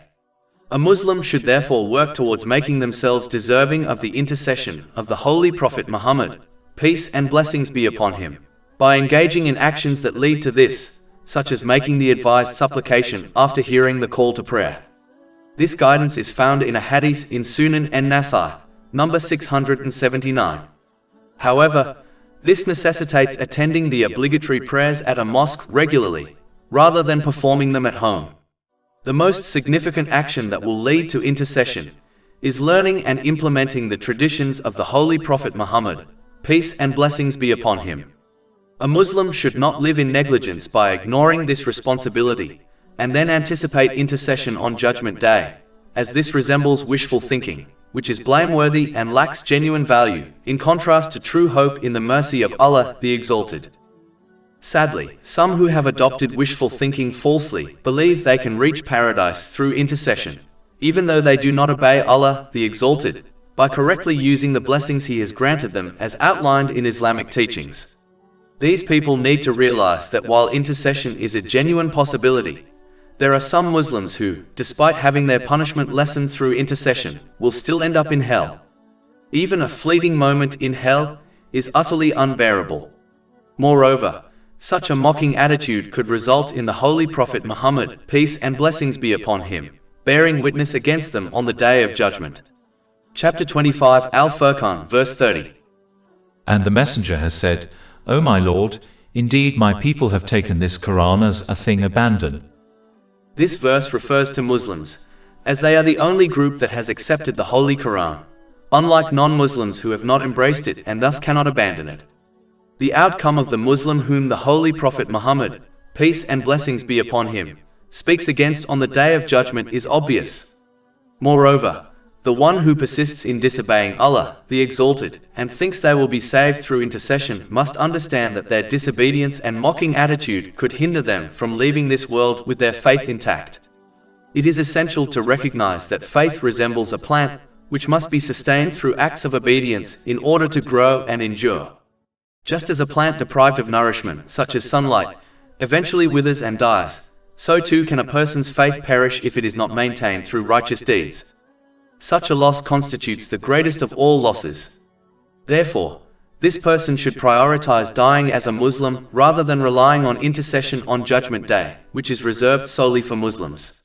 A Muslim should therefore work towards making themselves deserving of the intercession of the Holy Prophet Muhammad, peace and blessings be upon him, by engaging in actions that lead to this, such as making the advised supplication after hearing the call to prayer. This guidance is found in a hadith in Sunan an-Nasai, number 679. However, this necessitates attending the obligatory prayers at a mosque regularly, rather than performing them at home. The most significant action that will lead to intercession is learning and implementing the traditions of the Holy Prophet Muhammad, peace and blessings be upon him. A Muslim should not live in negligence by ignoring this responsibility, and then anticipate intercession on Judgment Day, as this resembles wishful thinking, which is blameworthy and lacks genuine value, in contrast to true hope in the mercy of Allah the Exalted. Sadly, some who have adopted wishful thinking falsely believe they can reach paradise through intercession, even though they do not obey Allah the Exalted, by correctly using the blessings He has granted them as outlined in Islamic teachings. These people need to realize that while intercession is a genuine possibility, there are some Muslims who, despite having their punishment lessened through intercession, will still end up in hell. Even a fleeting moment in hell is utterly unbearable. Moreover, such a mocking attitude could result in the Holy Prophet Muhammad, peace and blessings be upon him, bearing witness against them on the Day of Judgment. Chapter 25, Al-Furqan, verse 30. And the Messenger has said, O my Lord, indeed my people have taken this Quran as a thing abandoned. This verse refers to Muslims, as they are the only group that has accepted the Holy Quran, unlike non-Muslims who have not embraced it and thus cannot abandon it. The outcome of the Muslim whom the Holy Prophet Muhammad, peace and blessings be upon him, speaks against on the Day of Judgment is obvious. Moreover, the one who persists in disobeying Allah, the Exalted, and thinks they will be saved through intercession must understand that their disobedience and mocking attitude could hinder them from leaving this world with their faith intact. It is essential to recognize that faith resembles a plant, which must be sustained through acts of obedience in order to grow and endure. Just as a plant deprived of nourishment, such as sunlight, eventually withers and dies, so too can a person's faith perish if it is not maintained through righteous deeds. Such a loss constitutes the greatest of all losses. Therefore, this person should prioritize dying as a Muslim rather than relying on intercession on Judgment Day, which is reserved solely for Muslims.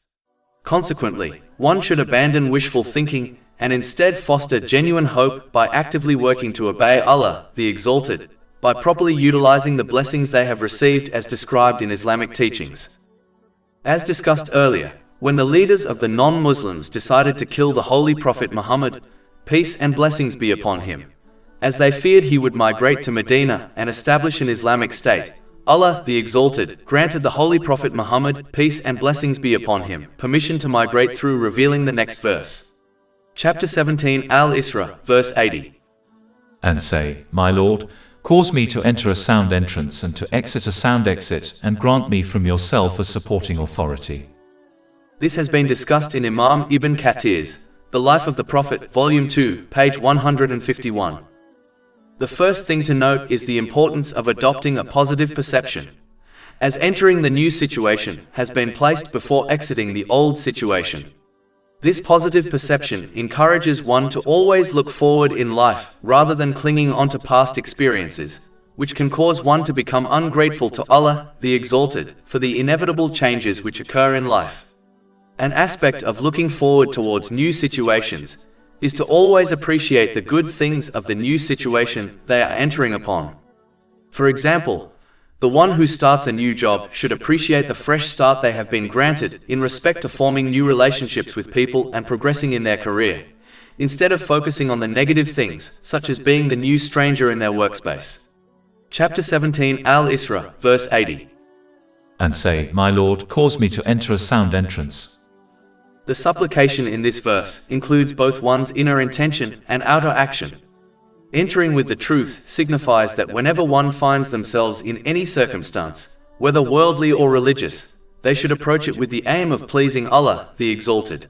Consequently, one should abandon wishful thinking and instead foster genuine hope by actively working to obey Allah, the Exalted, by properly utilizing the blessings they have received as described in Islamic teachings. As discussed earlier, when the leaders of the non-Muslims decided to kill the Holy Prophet Muhammad, peace and blessings be upon him, as they feared he would migrate to Medina and establish an Islamic state, Allah the Exalted granted the Holy Prophet Muhammad, peace and blessings be upon him, permission to migrate through revealing the next verse. Chapter 17, Al-Isra, verse 80. And say, My Lord, cause me to enter a sound entrance and to exit a sound exit, and grant me from yourself a supporting authority. This has been discussed in Imam Ibn Kathir's The Life of the Prophet, Volume 2, page 151. The first thing to note is the importance of adopting a positive perception, as entering the new situation has been placed before exiting the old situation. This positive perception encourages one to always look forward in life rather than clinging onto past experiences, which can cause one to become ungrateful to Allah, the Exalted, for the inevitable changes which occur in life. An aspect of looking forward towards new situations is to always appreciate the good things of the new situation they are entering upon. For example, The one who starts a new job should appreciate the fresh start they have been granted in respect to forming new relationships with people and progressing in their career, instead of focusing on the negative things, such as being the new stranger in their workspace. Chapter 17 Al-Isra, verse 80. And say, My Lord, cause me to enter a sound entrance. The supplication in this verse includes both one's inner intention and outer action. Entering with the truth signifies that whenever one finds themselves in any circumstance, whether worldly or religious, they should approach it with the aim of pleasing Allah, the Exalted.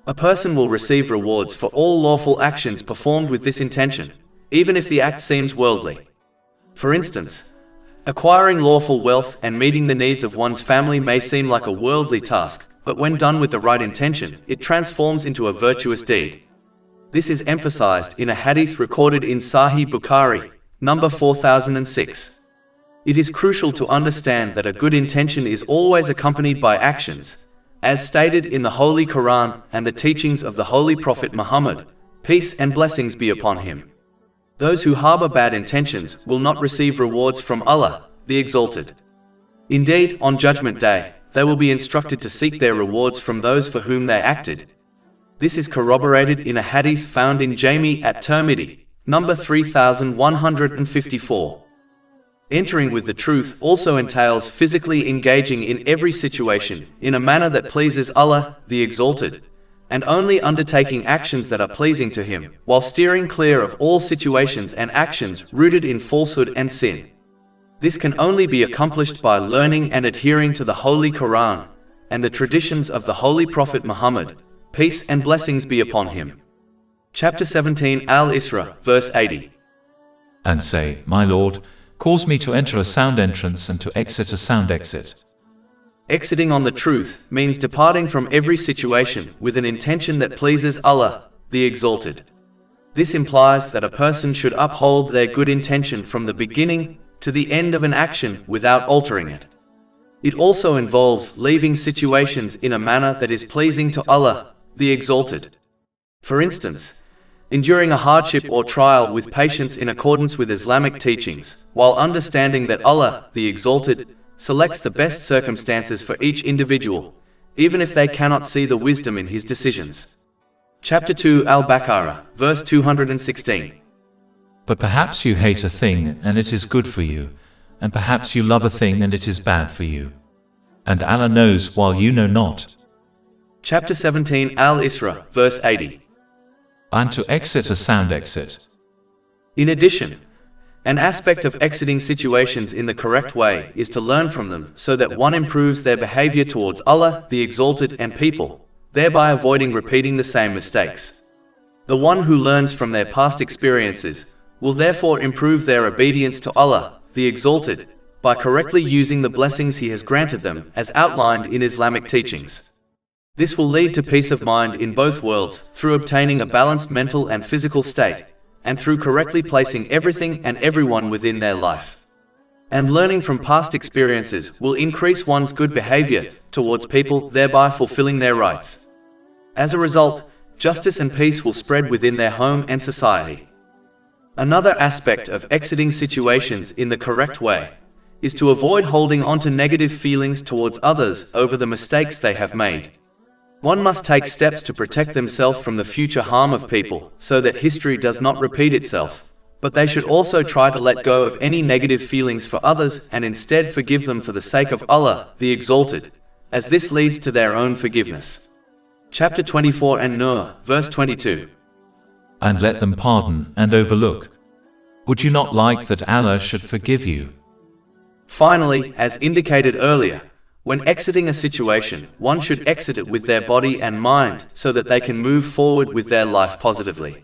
A person will receive rewards for all lawful actions performed with this intention, even if the act seems worldly. For instance, acquiring lawful wealth and meeting the needs of one's family may seem like a worldly task, but when done with the right intention, it transforms into a virtuous deed. This is emphasized in a hadith recorded in Sahih Bukhari, number 4006. It is crucial to understand that a good intention is always accompanied by actions, as stated in the Holy Quran and the teachings of the Holy Prophet Muhammad, peace and blessings be upon him. Those who harbor bad intentions will not receive rewards from Allah, the Exalted. Indeed, on Judgment Day, they will be instructed to seek their rewards from those for whom they acted. This is corroborated in a hadith found in Jami at-Tirmidhi, number 3154. Entering with the truth also entails physically engaging in every situation in a manner that pleases Allah, the Exalted, and only undertaking actions that are pleasing to Him, while steering clear of all situations and actions rooted in falsehood and sin. This can only be accomplished by learning and adhering to the Holy Quran and the traditions of the Holy Prophet Muhammad, peace and blessings be upon him. Chapter 17 Al-Isra, verse 80. And say, My Lord, cause me to enter a sound entrance and to exit a sound exit. Exiting on the truth means departing from every situation with an intention that pleases Allah, the Exalted. This implies that a person should uphold their good intention from the beginning to the end of an action without altering it. It also involves leaving situations in a manner that is pleasing to Allah, the Exalted. For instance, enduring a hardship or trial with patience in accordance with Islamic teachings, while understanding that Allah, the Exalted, selects the best circumstances for each individual, even if they cannot see the wisdom in His decisions. Chapter 2 Al-Baqarah, verse 216. But perhaps you hate a thing and it is good for you, and perhaps you love a thing and it is bad for you. And Allah knows while you know not. Chapter 17 Al-Isra, verse 80. And to exit a sound exit. In addition, an aspect of exiting situations in the correct way is to learn from them so that one improves their behavior towards Allah, the Exalted, and people, thereby avoiding repeating the same mistakes. The one who learns from their past experiences will therefore improve their obedience to Allah, the Exalted, by correctly using the blessings He has granted them as outlined in Islamic teachings. This will lead to peace of mind in both worlds through obtaining a balanced mental and physical state, and through correctly placing everything and everyone within their life. And learning from past experiences will increase one's good behavior towards people, thereby fulfilling their rights. As a result, justice and peace will spread within their home and society. Another aspect of exiting situations in the correct way is to avoid holding on to negative feelings towards others over the mistakes they have made. One must take steps to protect themselves from the future harm of people so that history does not repeat itself, but they should also try to let go of any negative feelings for others and instead forgive them for the sake of Allah, the Exalted, as this leads to their own forgiveness. Chapter 24 An-Nur, verse 22. And let them pardon and overlook. Would you not like that Allah should forgive you? Finally, as indicated earlier, when exiting a situation, one should exit it with their body and mind so that they can move forward with their life positively.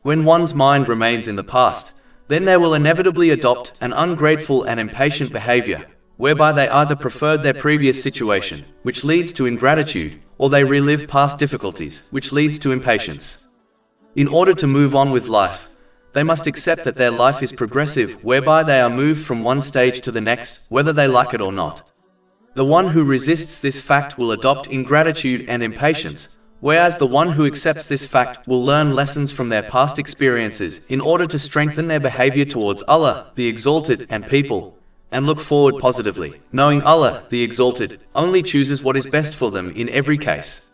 When one's mind remains in the past, then they will inevitably adopt an ungrateful and impatient behavior, whereby they either preferred their previous situation, which leads to ingratitude, or they relive past difficulties, which leads to impatience. In order to move on with life, they must accept that their life is progressive, whereby they are moved from one stage to the next, whether they like it or not. The one who resists this fact will adopt ingratitude and impatience, whereas the one who accepts this fact will learn lessons from their past experiences in order to strengthen their behavior towards Allah, the Exalted, and people, and look forward positively, knowing Allah, the Exalted, only chooses what is best for them in every case.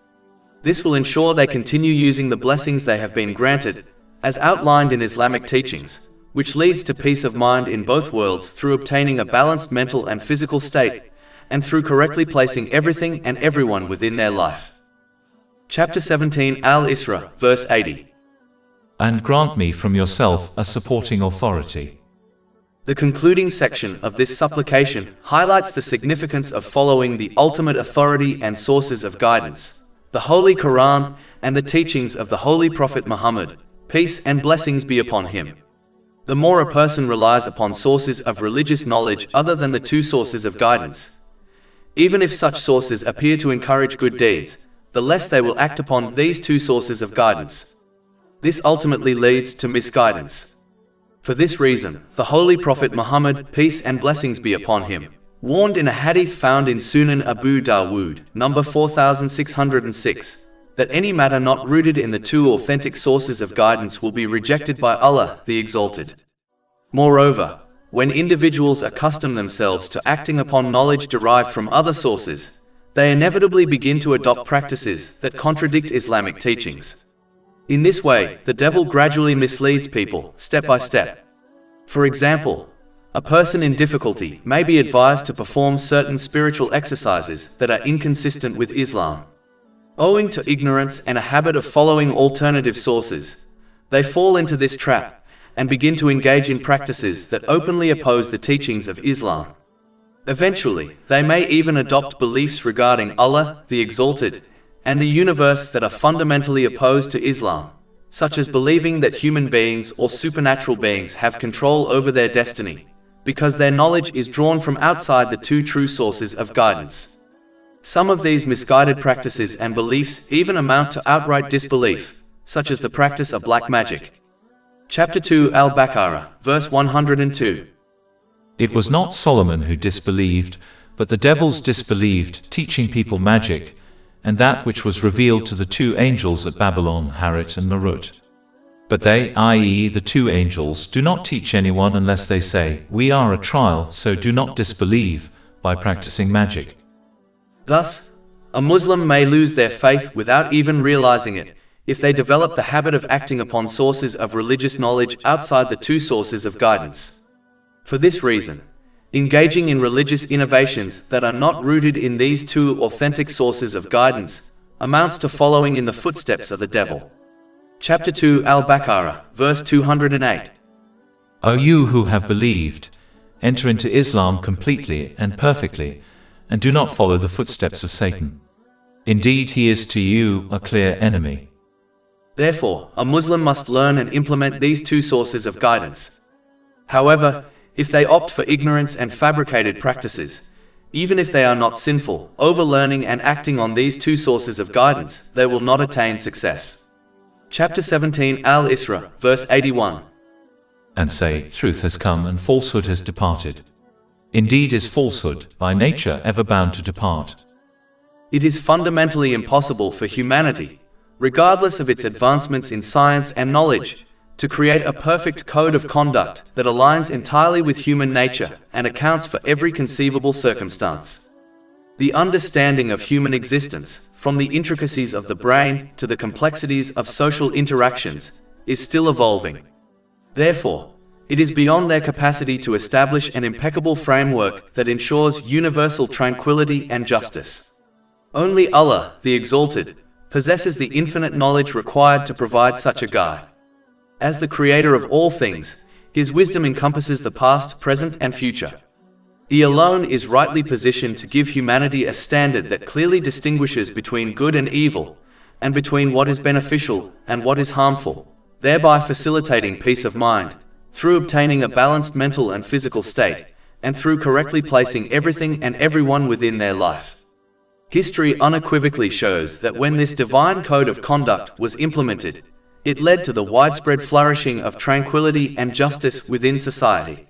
This will ensure they continue using the blessings they have been granted, as outlined in Islamic teachings, which leads to peace of mind in both worlds through obtaining a balanced mental and physical state, and through correctly placing everything and everyone within their life. Chapter 17 Al-Isra, verse 80. And grant me from yourself a supporting authority. The concluding section of this supplication highlights the significance of following the ultimate authority and sources of guidance, the Holy Quran and the teachings of the Holy Prophet Muhammad, peace and blessings be upon him. The more a person relies upon sources of religious knowledge other than the two sources of guidance, even if such sources appear to encourage good deeds, the less they will act upon these two sources of guidance. This ultimately leads to misguidance. For this reason, the Holy Prophet Muhammad, peace and blessings be upon him, warned in a hadith found in Sunan Abu Dawood, number 4606, that any matter not rooted in the two authentic sources of guidance will be rejected by Allah, the Exalted. Moreover, when individuals accustom themselves to acting upon knowledge derived from other sources, they inevitably begin to adopt practices that contradict Islamic teachings. In this way, the devil gradually misleads people, step by step. For example, a person in difficulty may be advised to perform certain spiritual exercises that are inconsistent with Islam. Owing to ignorance and a habit of following alternative sources, they fall into this trap and begin to engage in practices that openly oppose the teachings of Islam. Eventually, they may even adopt beliefs regarding Allah, the Exalted, and the universe that are fundamentally opposed to Islam, such as believing that human beings or supernatural beings have control over their destiny, because their knowledge is drawn from outside the two true sources of guidance. Some of these misguided practices and beliefs even amount to outright disbelief, such as the practice of black magic. Chapter 2 Al-Baqarah, verse 102. It was not Solomon who disbelieved, but the devils disbelieved, teaching people magic, and that which was revealed to the two angels at Babylon, Harut and Marut. But they, i.e. the two angels, do not teach anyone unless they say, "We are a trial, so do not disbelieve," by practicing magic. Thus, a Muslim may lose their faith without even realizing it, if they develop the habit of acting upon sources of religious knowledge outside the two sources of guidance. For this reason, engaging in religious innovations that are not rooted in these two authentic sources of guidance amounts to following in the footsteps of the devil. Chapter 2 Al-Baqarah, verse 208. O you who have believed, enter into Islam completely and perfectly, and do not follow the footsteps of Satan. Indeed, he is to you a clear enemy. Therefore, a Muslim must learn and implement these two sources of guidance. However, if they opt for ignorance and fabricated practices, even if they are not sinful, overlearning and acting on these two sources of guidance, they will not attain success. Chapter 17 Al-Isra, verse 81. And say, truth has come and falsehood has departed. Indeed is falsehood, by nature, ever bound to depart. It is fundamentally impossible for humanity, regardless of its advancements in science and knowledge, to create a perfect code of conduct that aligns entirely with human nature and accounts for every conceivable circumstance. The understanding of human existence, from the intricacies of the brain to the complexities of social interactions, is still evolving. Therefore, it is beyond their capacity to establish an impeccable framework that ensures universal tranquility and justice. Only Allah, the Exalted, possesses the infinite knowledge required to provide such a guide. As the creator of all things, his wisdom encompasses the past, present, and future. He alone is rightly positioned to give humanity a standard that clearly distinguishes between good and evil, and between what is beneficial and what is harmful, thereby facilitating peace of mind, through obtaining a balanced mental and physical state, and through correctly placing everything and everyone within their life. History unequivocally shows that when this divine code of conduct was implemented, it led to the widespread flourishing of tranquility and justice within society.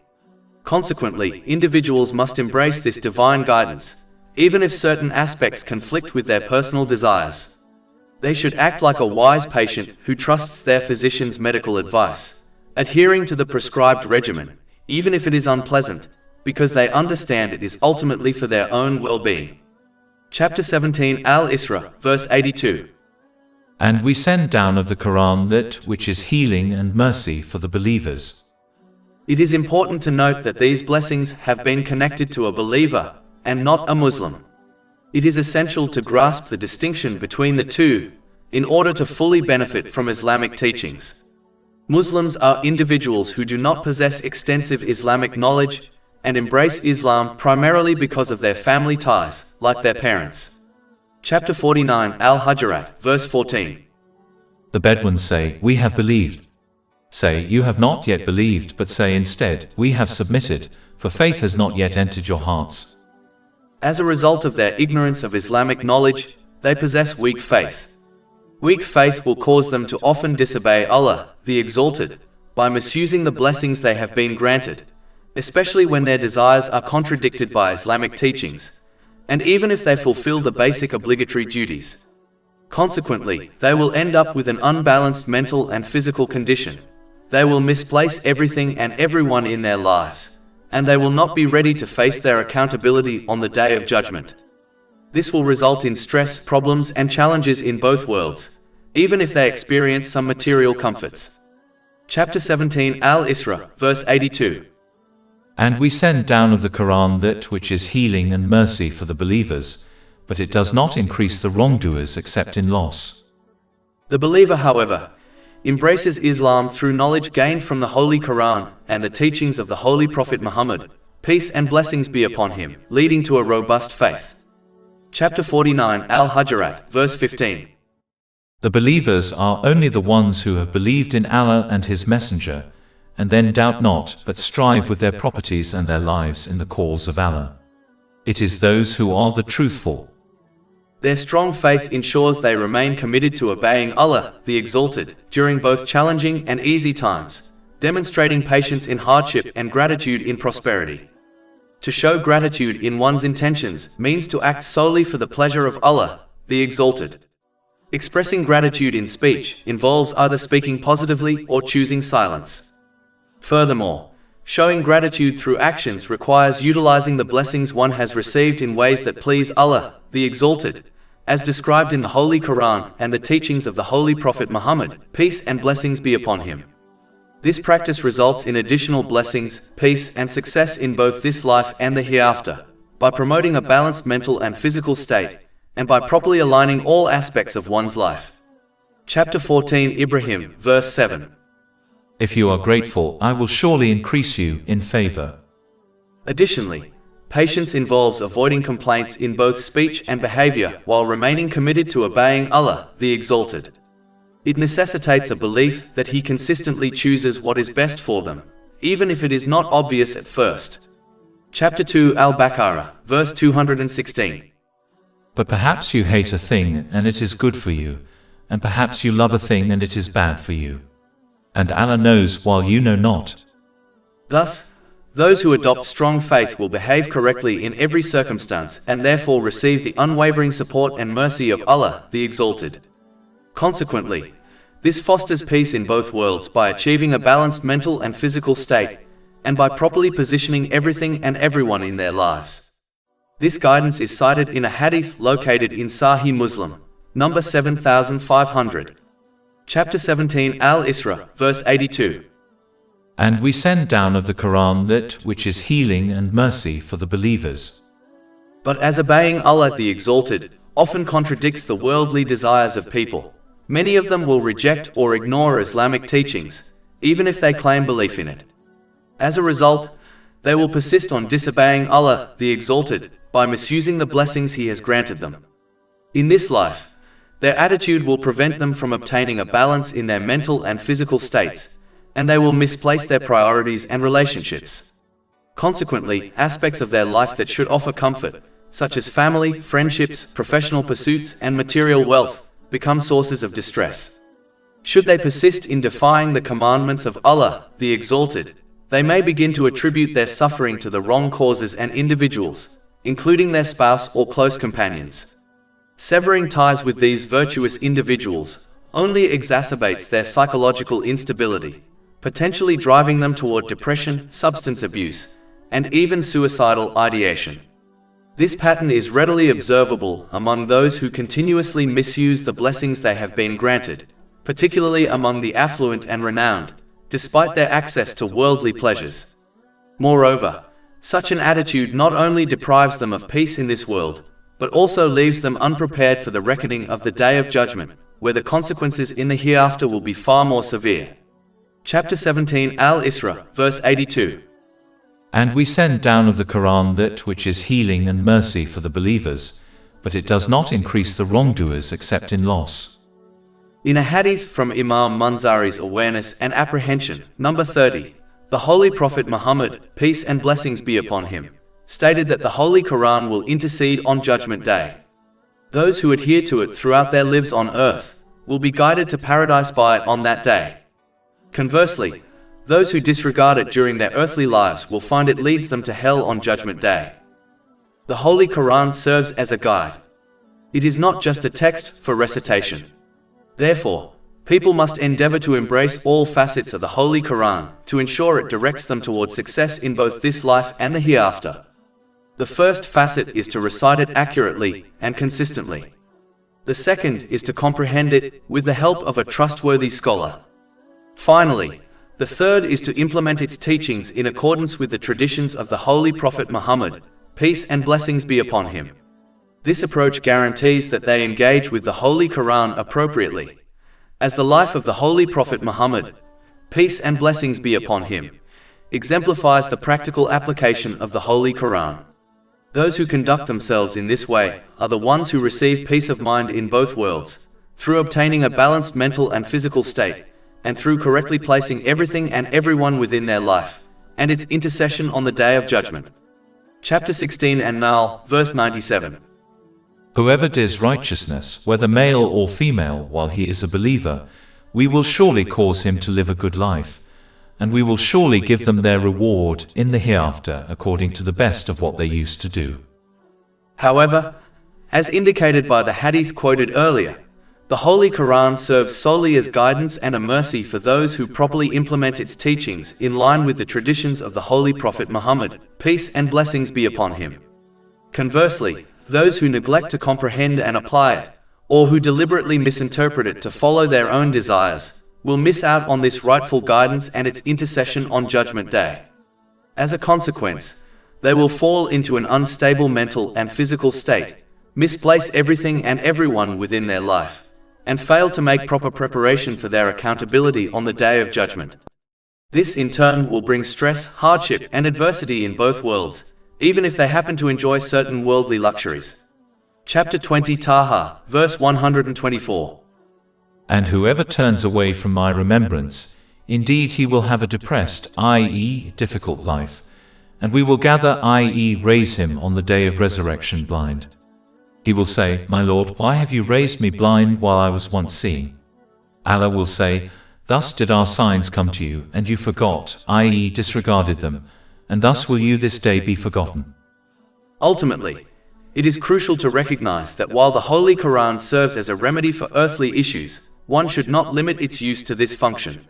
Consequently, individuals must embrace this divine guidance, even if certain aspects conflict with their personal desires. They should act like a wise patient who trusts their physician's medical advice, adhering to the prescribed regimen, even if it is unpleasant, because they understand it is ultimately for their own well-being. Chapter 17 Al-Isra, verse 82. And we send down of the Quran that which is healing and mercy for the believers. It is important to note that these blessings have been connected to a believer and not a Muslim. It is essential to grasp the distinction between the two in order to fully benefit from Islamic teachings. Muslims are individuals who do not possess extensive Islamic knowledge and embrace Islam primarily because of their family ties, like their parents. Chapter 49 Al-Hujurat, verse 14. The Bedouins say, "We have believed." Say, "You have not yet believed," but say instead, "We have submitted, for faith has not yet entered your hearts." As a result of their ignorance of Islamic knowledge, they possess weak faith. Weak faith will cause them to often disobey Allah, the Exalted, by misusing the blessings they have been granted, especially when their desires are contradicted by Islamic teachings, and even if they fulfill the basic obligatory duties. Consequently, they will end up with an unbalanced mental and physical condition. They will misplace everything and everyone in their lives, and they will not be ready to face their accountability on the Day of Judgment. This will result in stress, problems, and challenges in both worlds, even if they experience some material comforts. Chapter 17 Al-Isra, verse 82. And we send down of the Quran that which is healing and mercy for the believers, but it does not increase the wrongdoers except in loss. The believer, however, embraces Islam through knowledge gained from the Holy Quran and the teachings of the Holy Prophet Muhammad, peace and blessings be upon him, leading to a robust faith. Chapter 49 Al-Hujurat, verse 15. The believers are only the ones who have believed in Allah and His Messenger, and then doubt not, but strive with their properties and their lives in the cause of Allah. It is those who are the truthful. Their strong faith ensures they remain committed to obeying Allah, the Exalted, during both challenging and easy times, demonstrating patience in hardship and gratitude in prosperity. To show gratitude in one's intentions means to act solely for the pleasure of Allah, the Exalted. Expressing gratitude in speech involves either speaking positively or choosing silence. Furthermore, showing gratitude through actions requires utilizing the blessings one has received in ways that please Allah, the Exalted, as described in the Holy Quran and the teachings of the Holy Prophet Muhammad, peace and blessings be upon him. This practice results in additional blessings, peace, and success in both this life and the hereafter, by promoting a balanced mental and physical state, and by properly aligning all aspects of one's life. Chapter 14 Ibrahim, verse 7. If you are grateful, I will surely increase you in favor. Additionally, patience involves avoiding complaints in both speech and behavior while remaining committed to obeying Allah, the Exalted. It necessitates a belief that He consistently chooses what is best for them, even if it is not obvious at first. Chapter 2 Al-Baqarah, verse 216. But perhaps you hate a thing and it is good for you, and perhaps you love a thing and it is bad for you. And Allah knows while you know not. Thus, those who adopt strong faith will behave correctly in every circumstance and therefore receive the unwavering support and mercy of Allah, the Exalted. Consequently, this fosters peace in both worlds by achieving a balanced mental and physical state, and by properly positioning everything and everyone in their lives. This guidance is cited in a hadith located in Sahih Muslim, number 7500. Chapter 17 Al-Isra, verse 82. And we send down of the Quran that which is healing and mercy for the believers. But as obeying Allah the Exalted often contradicts the worldly desires of people, many of them will reject or ignore Islamic teachings, even if they claim belief in it. As a result, they will persist on disobeying Allah, the Exalted, by misusing the blessings He has granted them. In this life, their attitude will prevent them from obtaining a balance in their mental and physical states, and they will misplace their priorities and relationships. Consequently, aspects of their life that should offer comfort, such as family, friendships, professional pursuits, and material wealth, become sources of distress. Should they persist in defying the commandments of Allah, the Exalted, they may begin to attribute their suffering to the wrong causes and individuals, including their spouse or close companions. Severing ties with these virtuous individuals only exacerbates their psychological instability, potentially driving them toward depression, substance abuse, and even suicidal ideation. This pattern is readily observable among those who continuously misuse the blessings they have been granted, particularly among the affluent and renowned, despite their access to worldly pleasures. Moreover, such an attitude not only deprives them of peace in this world, but also leaves them unprepared for the reckoning of the Day of Judgment, where the consequences in the hereafter will be far more severe. Chapter 17 Al-Isra, verse 82. And we send down of the Quran that which is healing and mercy for the believers, but it does not increase the wrongdoers except in loss. In a hadith from Imam Munzari's Awareness and Apprehension, number 30, the Holy Prophet Muhammad, peace and blessings be upon him, stated that the Holy Quran will intercede on Judgment Day. Those who adhere to it throughout their lives on earth will be guided to paradise by it on that day. Conversely, those who disregard it during their earthly lives will find it leads them to hell on Judgment Day. The Holy Quran serves as a guide. It is not just a text for recitation. Therefore, people must endeavor to embrace all facets of the Holy Quran to ensure it directs them towards success in both this life and the hereafter. The first facet is to recite it accurately and consistently. The second is to comprehend it with the help of a trustworthy scholar. Finally, the third is to implement its teachings in accordance with the traditions of the Holy Prophet Muhammad, peace and blessings be upon him. This approach guarantees that they engage with the Holy Quran appropriately, as the life of the Holy Prophet Muhammad, peace and blessings be upon him, exemplifies the practical application of the Holy Quran. Those who conduct themselves in this way are the ones who receive peace of mind in both worlds, through obtaining a balanced mental and physical state, and through correctly placing everything and everyone within their life, and its intercession on the Day of Judgment. Chapter 16 An-Nahl, verse 97. Whoever does righteousness, whether male or female, while he is a believer, we will surely cause him to live a good life, and we will surely give them their reward in the hereafter according to the best of what they used to do. However, as indicated by the hadith quoted earlier, the Holy Quran serves solely as guidance and a mercy for those who properly implement its teachings in line with the traditions of the Holy Prophet Muhammad, peace and blessings be upon him. Conversely, those who neglect to comprehend and apply it, or who deliberately misinterpret it to follow their own desires, will miss out on this rightful guidance and its intercession on Judgment Day. As a consequence, they will fall into an unstable mental and physical state, misplace everything and everyone within their life, and fail to make proper preparation for their accountability on the Day of Judgment. This in turn will bring stress, hardship, and adversity in both worlds, even if they happen to enjoy certain worldly luxuries. Chapter 20 Taha, verse 124. And whoever turns away from my remembrance, indeed he will have a depressed, i.e., difficult life, and we will gather, i.e., raise him on the day of resurrection blind. He will say, My Lord, why have you raised me blind while I was once seeing? Allah will say, Thus did our signs come to you, and you forgot, i.e., disregarded them, and thus will you this day be forgotten. Ultimately, it is crucial to recognize that while the Holy Quran serves as a remedy for earthly issues, one should not limit its use to this function.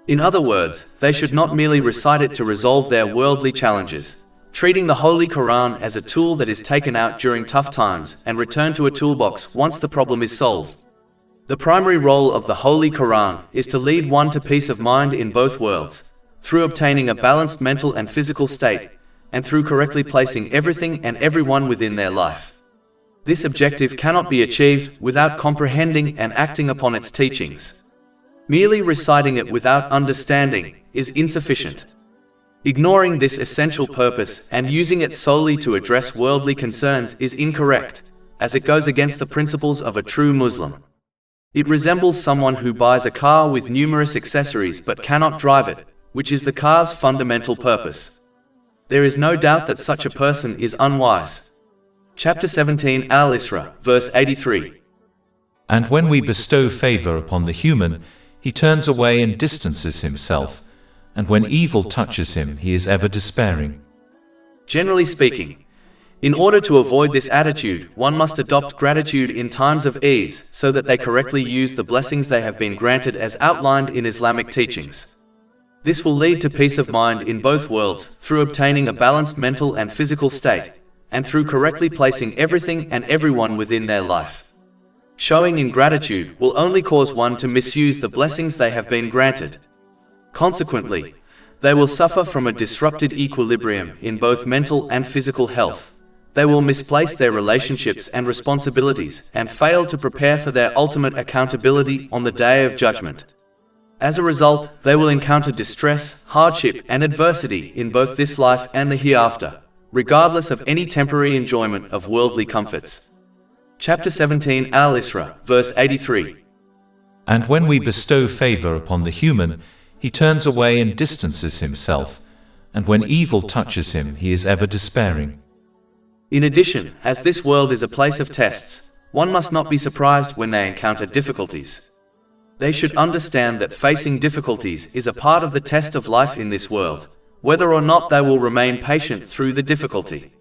In other words, they should not merely recite it to resolve their worldly challenges, treating the Holy Quran as a tool that is taken out during tough times and returned to a toolbox once the problem is solved. The primary role of the Holy Quran is to lead one to peace of mind in both worlds, through obtaining a balanced mental and physical state, and through correctly placing everything and everyone within their life. This objective cannot be achieved without comprehending and acting upon its teachings. Merely reciting it without understanding is insufficient. Ignoring this essential purpose and using it solely to address worldly concerns is incorrect, as it goes against the principles of a true Muslim. It resembles someone who buys a car with numerous accessories but cannot drive it, which is the car's fundamental purpose. There is no doubt that such a person is unwise. Chapter 17 Al-Isra, verse 83. And when we bestow favor upon the human, he turns away and distances himself, and when evil touches him, he is ever despairing. Generally speaking, in order to avoid this attitude, one must adopt gratitude in times of ease so that they correctly use the blessings they have been granted as outlined in Islamic teachings. This will lead to peace of mind in both worlds through obtaining a balanced mental and physical state, and through correctly placing everything and everyone within their life. Showing ingratitude will only cause one to misuse the blessings they have been granted. Consequently, they will suffer from a disrupted equilibrium in both mental and physical health. They will misplace their relationships and responsibilities and fail to prepare for their ultimate accountability on the Day of Judgment. As a result, they will encounter distress, hardship, and adversity in both this life and the hereafter, regardless of any temporary enjoyment of worldly comforts. Chapter 17 Al-Isra, verse 83. And when we bestow favor upon the human, he turns away and distances himself, and when evil touches him, he is ever despairing. In addition, as this world is a place of tests, one must not be surprised when they encounter difficulties. They should understand that facing difficulties is a part of the test of life in this world, whether or not they will remain patient through the difficulty.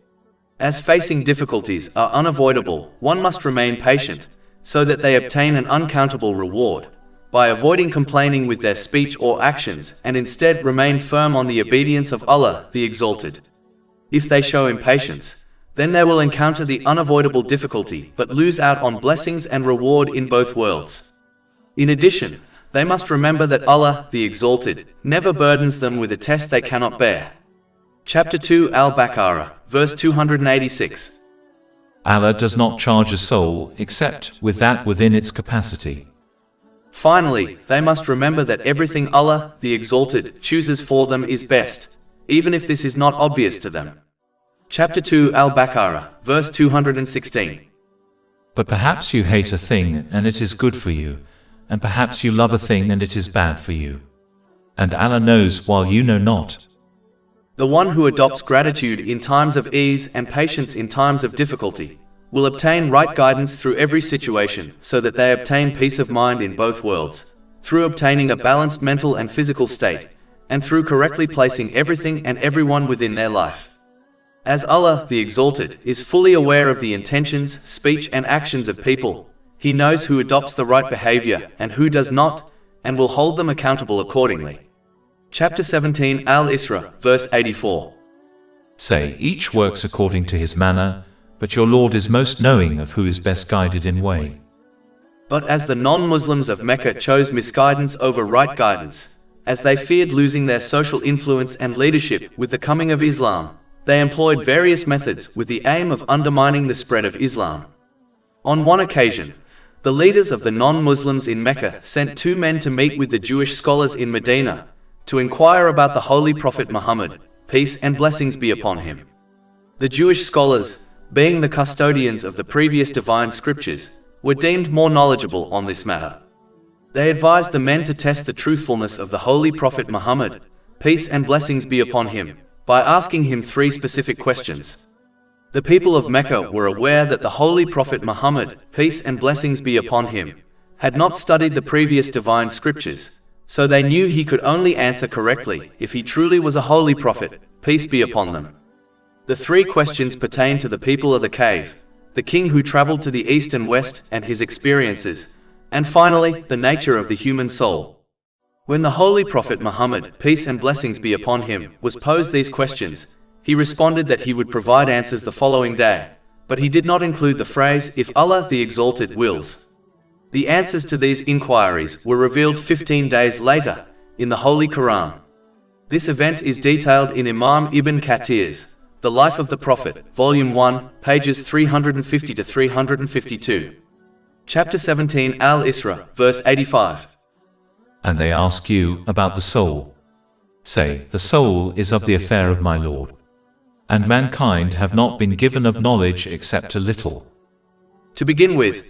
As facing difficulties are unavoidable, one must remain patient, so that they obtain an uncountable reward, by avoiding complaining with their speech or actions and instead remain firm on the obedience of Allah the Exalted. If they show impatience, then they will encounter the unavoidable difficulty but lose out on blessings and reward in both worlds. In addition, they must remember that Allah the Exalted never burdens them with a test they cannot bear. Chapter 2 Al-Baqarah, verse 286. Allah does not charge a soul except with that within its capacity. Finally, they must remember that everything Allah the Exalted chooses for them is best, even if this is not obvious to them. Chapter 2 Al-Baqarah, verse 216. But perhaps you hate a thing and it is good for you, and perhaps you love a thing and it is bad for you. And Allah knows while you know not. The one who adopts gratitude in times of ease and patience in times of difficulty will obtain right guidance through every situation, so that they obtain peace of mind in both worlds, through obtaining a balanced mental and physical state, and through correctly placing everything and everyone within their life. As Allah the Exalted is fully aware of the intentions, speech and actions of people, He knows who adopts the right behavior and who does not, and will hold them accountable accordingly. Chapter 17 Al-Isra, verse 84. Say, each works according to his manner, but your Lord is most knowing of who is best guided in way. But as the non-Muslims of Mecca chose misguidance over right guidance, as they feared losing their social influence and leadership with the coming of Islam, they employed various methods with the aim of undermining the spread of Islam. On one occasion, the leaders of the non-Muslims in Mecca sent 2 men to meet with the Jewish scholars in Medina, to inquire about the Holy Prophet Muhammad, peace and blessings be upon him. The Jewish scholars, being the custodians of the previous divine scriptures, were deemed more knowledgeable on this matter. They advised the men to test the truthfulness of the Holy Prophet Muhammad, peace and blessings be upon him, by asking him 3 specific questions. The people of Mecca were aware that the Holy Prophet Muhammad, peace and blessings be upon him, had not studied the previous divine scriptures, so they knew he could only answer correctly if he truly was a holy prophet, peace be upon them. The 3 questions pertain to the people of the cave, the king who traveled to the east and west and his experiences, and finally, the nature of the human soul. When the Holy Prophet Muhammad, peace and blessings be upon him, was posed these questions, he responded that he would provide answers the following day, but he did not include the phrase, if Allah the Exalted wills. The answers to these inquiries were revealed 15 days later, in the Holy Quran. This event is detailed in Imam Ibn Kathir's The Life of the Prophet, Volume 1, pages 350 to 352. Chapter 17 Al-Isra, verse 85. And they ask you about the soul. Say, the soul is of the affair of my Lord. And mankind have not been given of knowledge except a little. To begin with,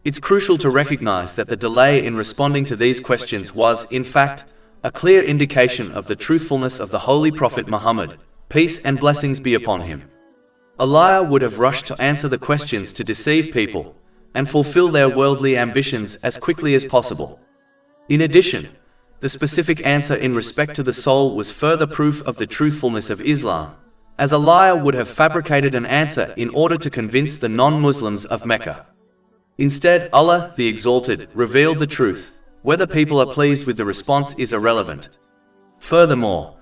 it's crucial to recognize that the delay in responding to these questions was, in fact, a clear indication of the truthfulness of the Holy Prophet Muhammad, peace and blessings be upon him. A liar would have rushed to answer the questions to deceive people, and fulfill their worldly ambitions as quickly as possible. In addition, the specific answer in respect to the soul was further proof of the truthfulness of Islam, as a liar would have fabricated an answer in order to convince the non-Muslims of Mecca. Instead, Allah the Exalted revealed the truth. Whether people are pleased with the response is irrelevant. Furthermore,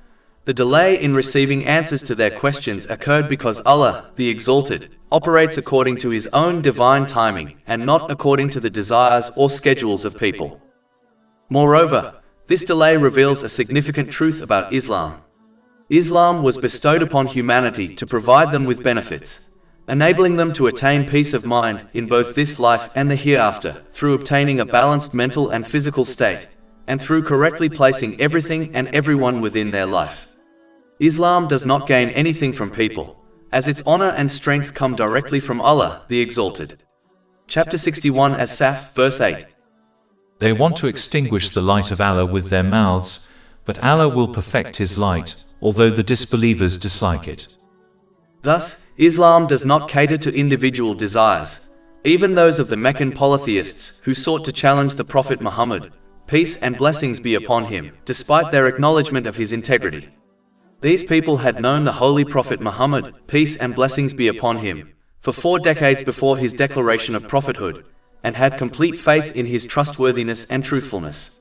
the delay in receiving answers to their questions occurred because Allah, the Exalted, operates according to His own divine timing and not according to the desires or schedules of people. Moreover, this delay reveals a significant truth about Islam. Islam was bestowed upon humanity to provide them with benefits, enabling them to attain peace of mind in both this life and the hereafter, through obtaining a balanced mental and physical state, and through correctly placing everything and everyone within their life. Islam does not gain anything from people, as its honor and strength come directly from Allah, the Exalted. Chapter 61 As-Saf, verse 8. They want to extinguish the light of Allah with their mouths, but Allah will perfect His light, although the disbelievers dislike it. Thus, Islam does not cater to individual desires, even those of the Meccan polytheists who sought to challenge the Prophet Muhammad, peace and blessings be upon him, despite their acknowledgement of his integrity. These people had known the Holy Prophet Muhammad, peace and blessings be upon him, for 4 decades before his declaration of prophethood, and had complete faith in his trustworthiness and truthfulness.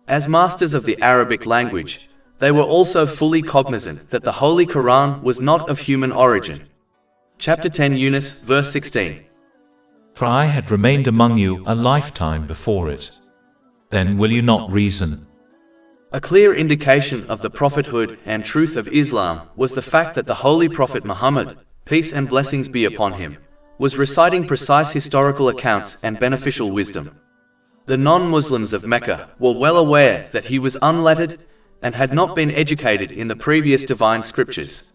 As masters of the Arabic language, they were also fully cognizant that the Holy Quran was not of human origin. Chapter 10 Yunus, verse 16. For I had remained among you a lifetime before it. Then will you not reason? A clear indication of the prophethood and truth of Islam was the fact that the Holy Prophet Muhammad, peace and blessings be upon him, was reciting precise historical accounts and beneficial wisdom. The non-Muslims of Mecca were well aware that he was unlettered and had not been educated in the previous divine scriptures.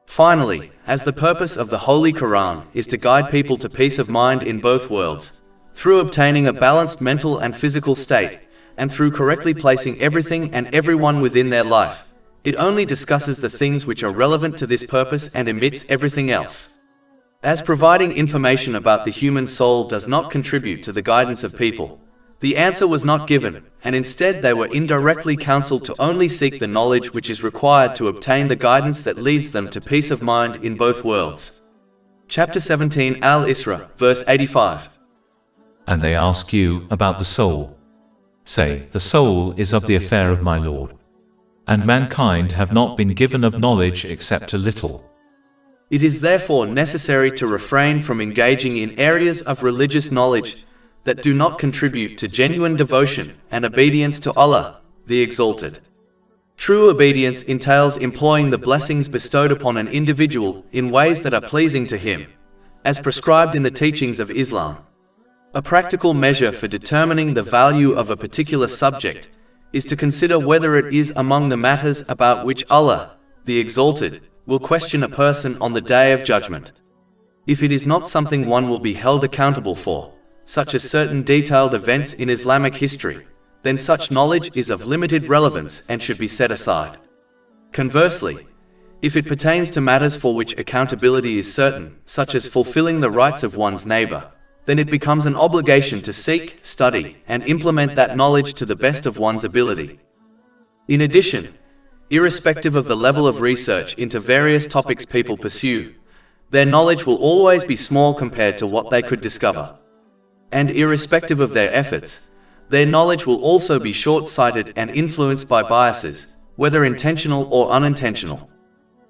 Finally, as the purpose of the Holy Quran is to guide people to peace of mind in both worlds, through obtaining a balanced mental and physical state, and through correctly placing everything and everyone within their life, it only discusses the things which are relevant to this purpose and omits everything else. As providing information about the human soul does not contribute to the guidance of people, the answer was not given, and instead they were indirectly counseled to only seek the knowledge which is required to obtain the guidance that leads them to peace of mind in both worlds. Chapter 17 Al-Isra, verse 85. And they ask you about the soul. Say, the soul is of the affair of my Lord. And mankind have not been given of knowledge except a little. It is therefore necessary to refrain from engaging in areas of religious knowledge that do not contribute to genuine devotion and obedience to Allah, the Exalted. True obedience entails employing the blessings bestowed upon an individual in ways that are pleasing to him, as prescribed in the teachings of Islam. A practical measure for determining the value of a particular subject is to consider whether it is among the matters about which Allah, the Exalted, will question a person on the Day of Judgment. If it is not something one will be held accountable for, such as certain detailed events in Islamic history, then such knowledge is of limited relevance and should be set aside. Conversely, if it pertains to matters for which accountability is certain, such as fulfilling the rights of one's neighbor, then it becomes an obligation to seek, study, and implement that knowledge to the best of one's ability. In addition, irrespective of the level of research into various topics people pursue, their knowledge will always be small compared to what they could discover. And irrespective of their efforts, their knowledge will also be short-sighted and influenced by biases, whether intentional or unintentional.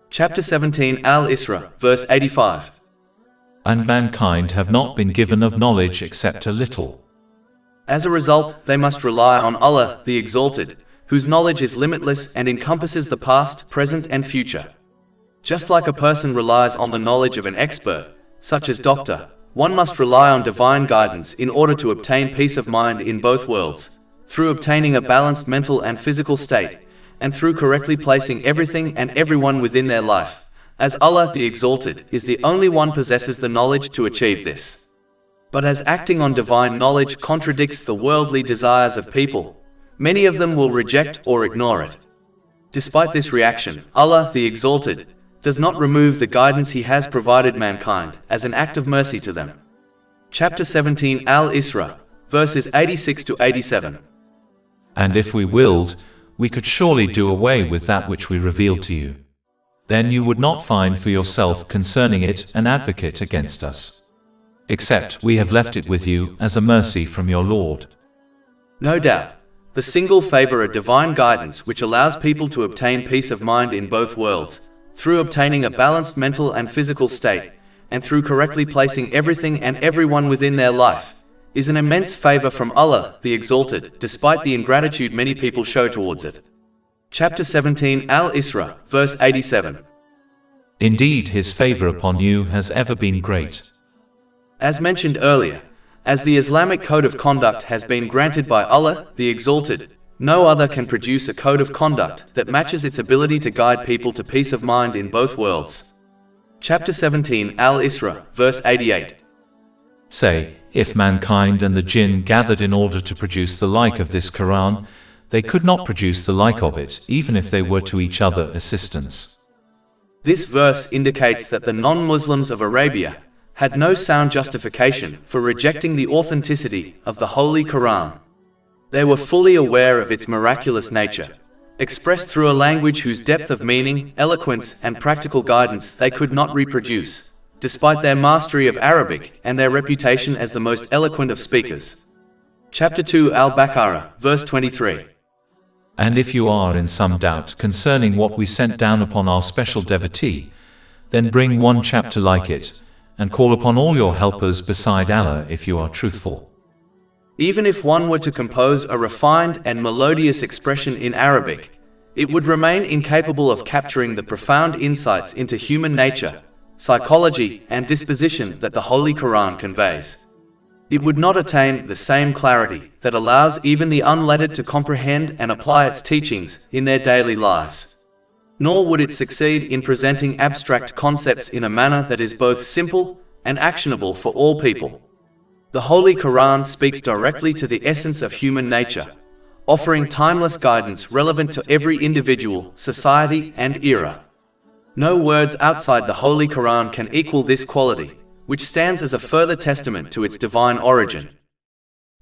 Chapter 17 Al-Isra, verse 85. And mankind have not been given of knowledge except a little. As a result, they must rely on Allah, the Exalted, whose knowledge is limitless and encompasses the past, present, and future. Just like a person relies on the knowledge of an expert, such as doctor, one must rely on divine guidance in order to obtain peace of mind in both worlds, through obtaining a balanced mental and physical state, and through correctly placing everything and everyone within their life, as Allah the Exalted is the only one possesses the knowledge to achieve this. But as acting on divine knowledge contradicts the worldly desires of people, many of them will reject or ignore it. Despite this reaction, Allah the Exalted does not remove the guidance He has provided mankind as an act of mercy to them. Chapter 17 Al-Isra, verses 86 to 87. And if we willed, we could surely do away with that which we revealed to you. Then you would not find for yourself concerning it an advocate against us. Except we have left it with you as a mercy from your Lord. No doubt, the single favor a divine guidance which allows people to obtain peace of mind in both worlds, through obtaining a balanced mental and physical state, and through correctly placing everything and everyone within their life, is an immense favor from Allah, the Exalted, despite the ingratitude many people show towards it. Chapter 17 Al-Isra, verse 87. Indeed, His favor upon you has ever been great. As mentioned earlier, as the Islamic code of conduct has been granted by Allah, the Exalted, no other can produce a code of conduct that matches its ability to guide people to peace of mind in both worlds. Chapter 17 Al-Isra, verse 88. Say, if mankind and the jinn gathered in order to produce the like of this Quran, they could not produce the like of it, even if they were to each other assistance. This verse indicates that the non-Muslims of Arabia had no sound justification for rejecting the authenticity of the Holy Quran. They were fully aware of its miraculous nature, expressed through a language whose depth of meaning, eloquence, and practical guidance they could not reproduce, despite their mastery of Arabic and their reputation as the most eloquent of speakers. Chapter 2 Al-Baqarah, verse 23. And if you are in some doubt concerning what we sent down upon our special devotee, then bring one chapter like it, and call upon all your helpers beside Allah if you are truthful. Even if one were to compose a refined and melodious expression in Arabic, it would remain incapable of capturing the profound insights into human nature, psychology, and disposition that the Holy Quran conveys. It would not attain the same clarity that allows even the unlettered to comprehend and apply its teachings in their daily lives. Nor would it succeed in presenting abstract concepts in a manner that is both simple and actionable for all people. The Holy Quran speaks directly to the essence of human nature, offering timeless guidance relevant to every individual, society, and era. No words outside the Holy Quran can equal this quality, which stands as a further testament to its divine origin.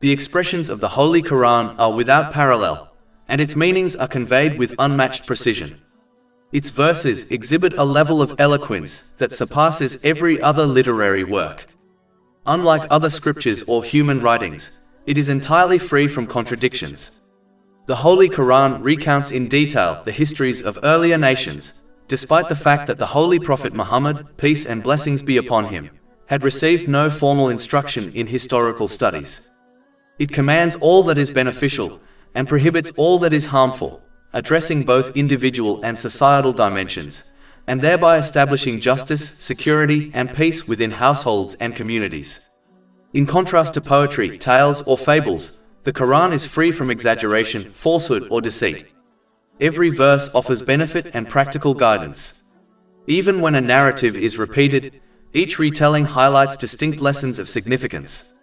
The expressions of the Holy Quran are without parallel, and its meanings are conveyed with unmatched precision. Its verses exhibit a level of eloquence that surpasses every other literary work. Unlike other scriptures or human writings, it is entirely free from contradictions. The Holy Quran recounts in detail the histories of earlier nations, despite the fact that the Holy Prophet Muhammad, peace and blessings be upon him, had received no formal instruction in historical studies. It commands all that is beneficial and prohibits all that is harmful, addressing both individual and societal dimensions, and thereby establishing justice, security, and peace within households and communities. In contrast to poetry, tales, or fables, the Quran is free from exaggeration, falsehood, or deceit. Every verse offers benefit and practical guidance. Even when a narrative is repeated, each retelling highlights distinct lessons of significance.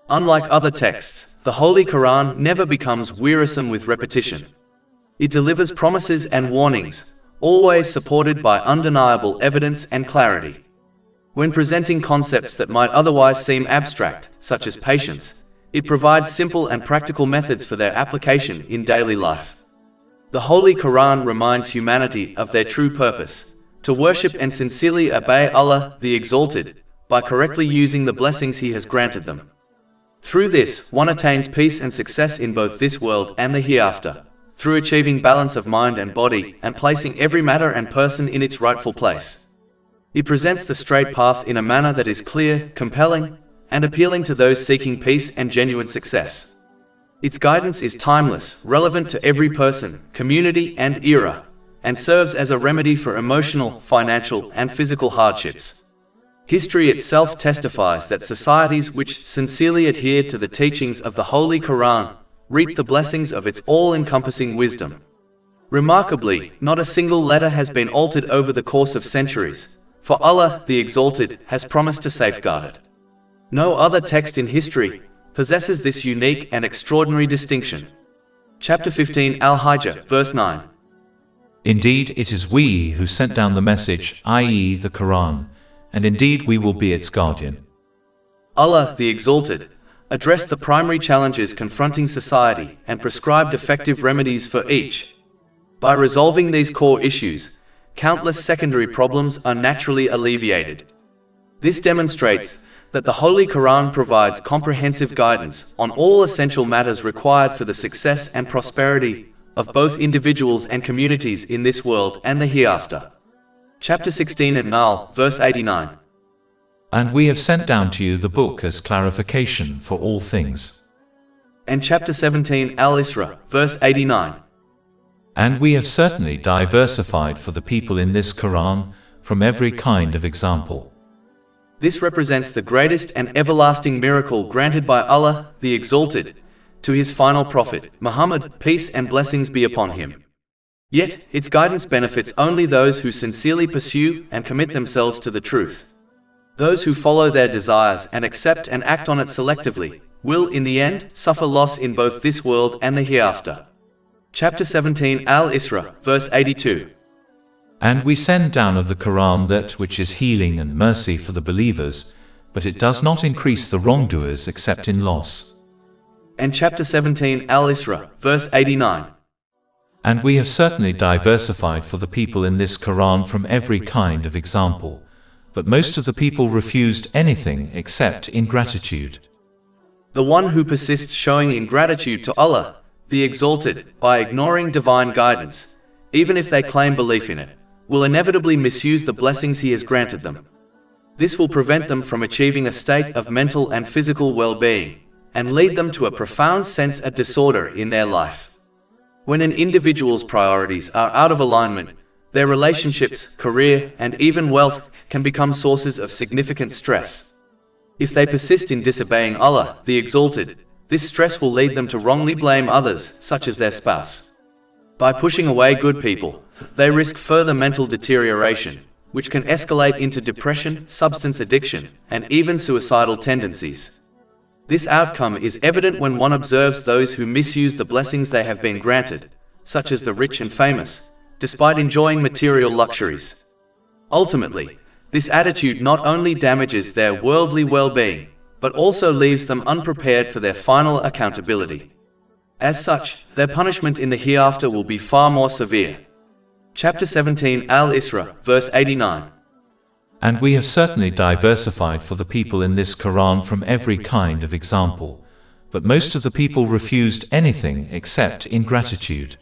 Unlike other texts, the Holy Quran never becomes wearisome with repetition. It delivers promises and warnings, always supported by undeniable evidence and clarity. When presenting concepts that might otherwise seem abstract, such as patience, it provides simple and practical methods for their application in daily life. The Holy Quran reminds humanity of their true purpose, to worship and sincerely obey Allah, the Exalted, by correctly using the blessings He has granted them. Through this, one attains peace and success in both this world and the hereafter, through achieving balance of mind and body and placing every matter and person in its rightful place. It presents the straight path in a manner that is clear, compelling, and appealing to those seeking peace and genuine success. Its guidance is timeless, relevant to every person, community, and era, and serves as a remedy for emotional, financial, and physical hardships. History itself testifies that societies which sincerely adhered to the teachings of the Holy Quran reap the blessings of its all-encompassing wisdom. Remarkably, not a single letter has been altered over the course of centuries, for Allah, the Exalted, has promised to safeguard it. No other text in history possesses this unique and extraordinary distinction. Chapter 15 Al-Hijr, verse 9. Indeed, it is we who sent down the message, i.e. the Quran, and indeed we will be its guardian. Allah, the Exalted, addressed the primary challenges confronting society and prescribed effective remedies for each. By resolving these core issues, countless secondary problems are naturally alleviated. This demonstrates that the Holy Quran provides comprehensive guidance on all essential matters required for the success and prosperity of both individuals and communities in this world and the hereafter. Chapter 16 An-Nahl, verse 89. And we have sent down to you the book as clarification for all things. And chapter 17 Al-Isra, verse 89. And we have certainly diversified for the people in this Quran from every kind of example. This represents the greatest and everlasting miracle granted by Allah, the Exalted, to His final prophet, Muhammad, peace and blessings be upon him. Yet, its guidance benefits only those who sincerely pursue and commit themselves to the truth. Those who follow their desires and accept and act on it selectively will, in the end, suffer loss in both this world and the hereafter. Chapter 17 Al-Isra, verse 82. And we send down of the Quran that which is healing and mercy for the believers, but it does not increase the wrongdoers except in loss. And chapter 17 Al-Isra, verse 89. And we have certainly diversified for the people in this Quran from every kind of example, but most of the people refused anything except ingratitude. The one who persists showing ingratitude to Allah, the Exalted, by ignoring divine guidance, even if they claim belief in it, will inevitably misuse the blessings He has granted them. This will prevent them from achieving a state of mental and physical well-being, and lead them to a profound sense of disorder in their life. When an individual's priorities are out of alignment, their relationships, career, and even wealth can become sources of significant stress. If they persist in disobeying Allah, the Exalted, this stress will lead them to wrongly blame others, such as their spouse. By pushing away good people, they risk further mental deterioration, which can escalate into depression, substance addiction, and even suicidal tendencies. This outcome is evident when one observes those who misuse the blessings they have been granted, such as the rich and famous, despite enjoying material luxuries. Ultimately, this attitude not only damages their worldly well-being, but also leaves them unprepared for their final accountability. As such, their punishment in the hereafter will be far more severe. Chapter 17 Al-Isra, verse 89. And we have certainly diversified for the people in this Quran from every kind of example, but most of the people refused anything except ingratitude.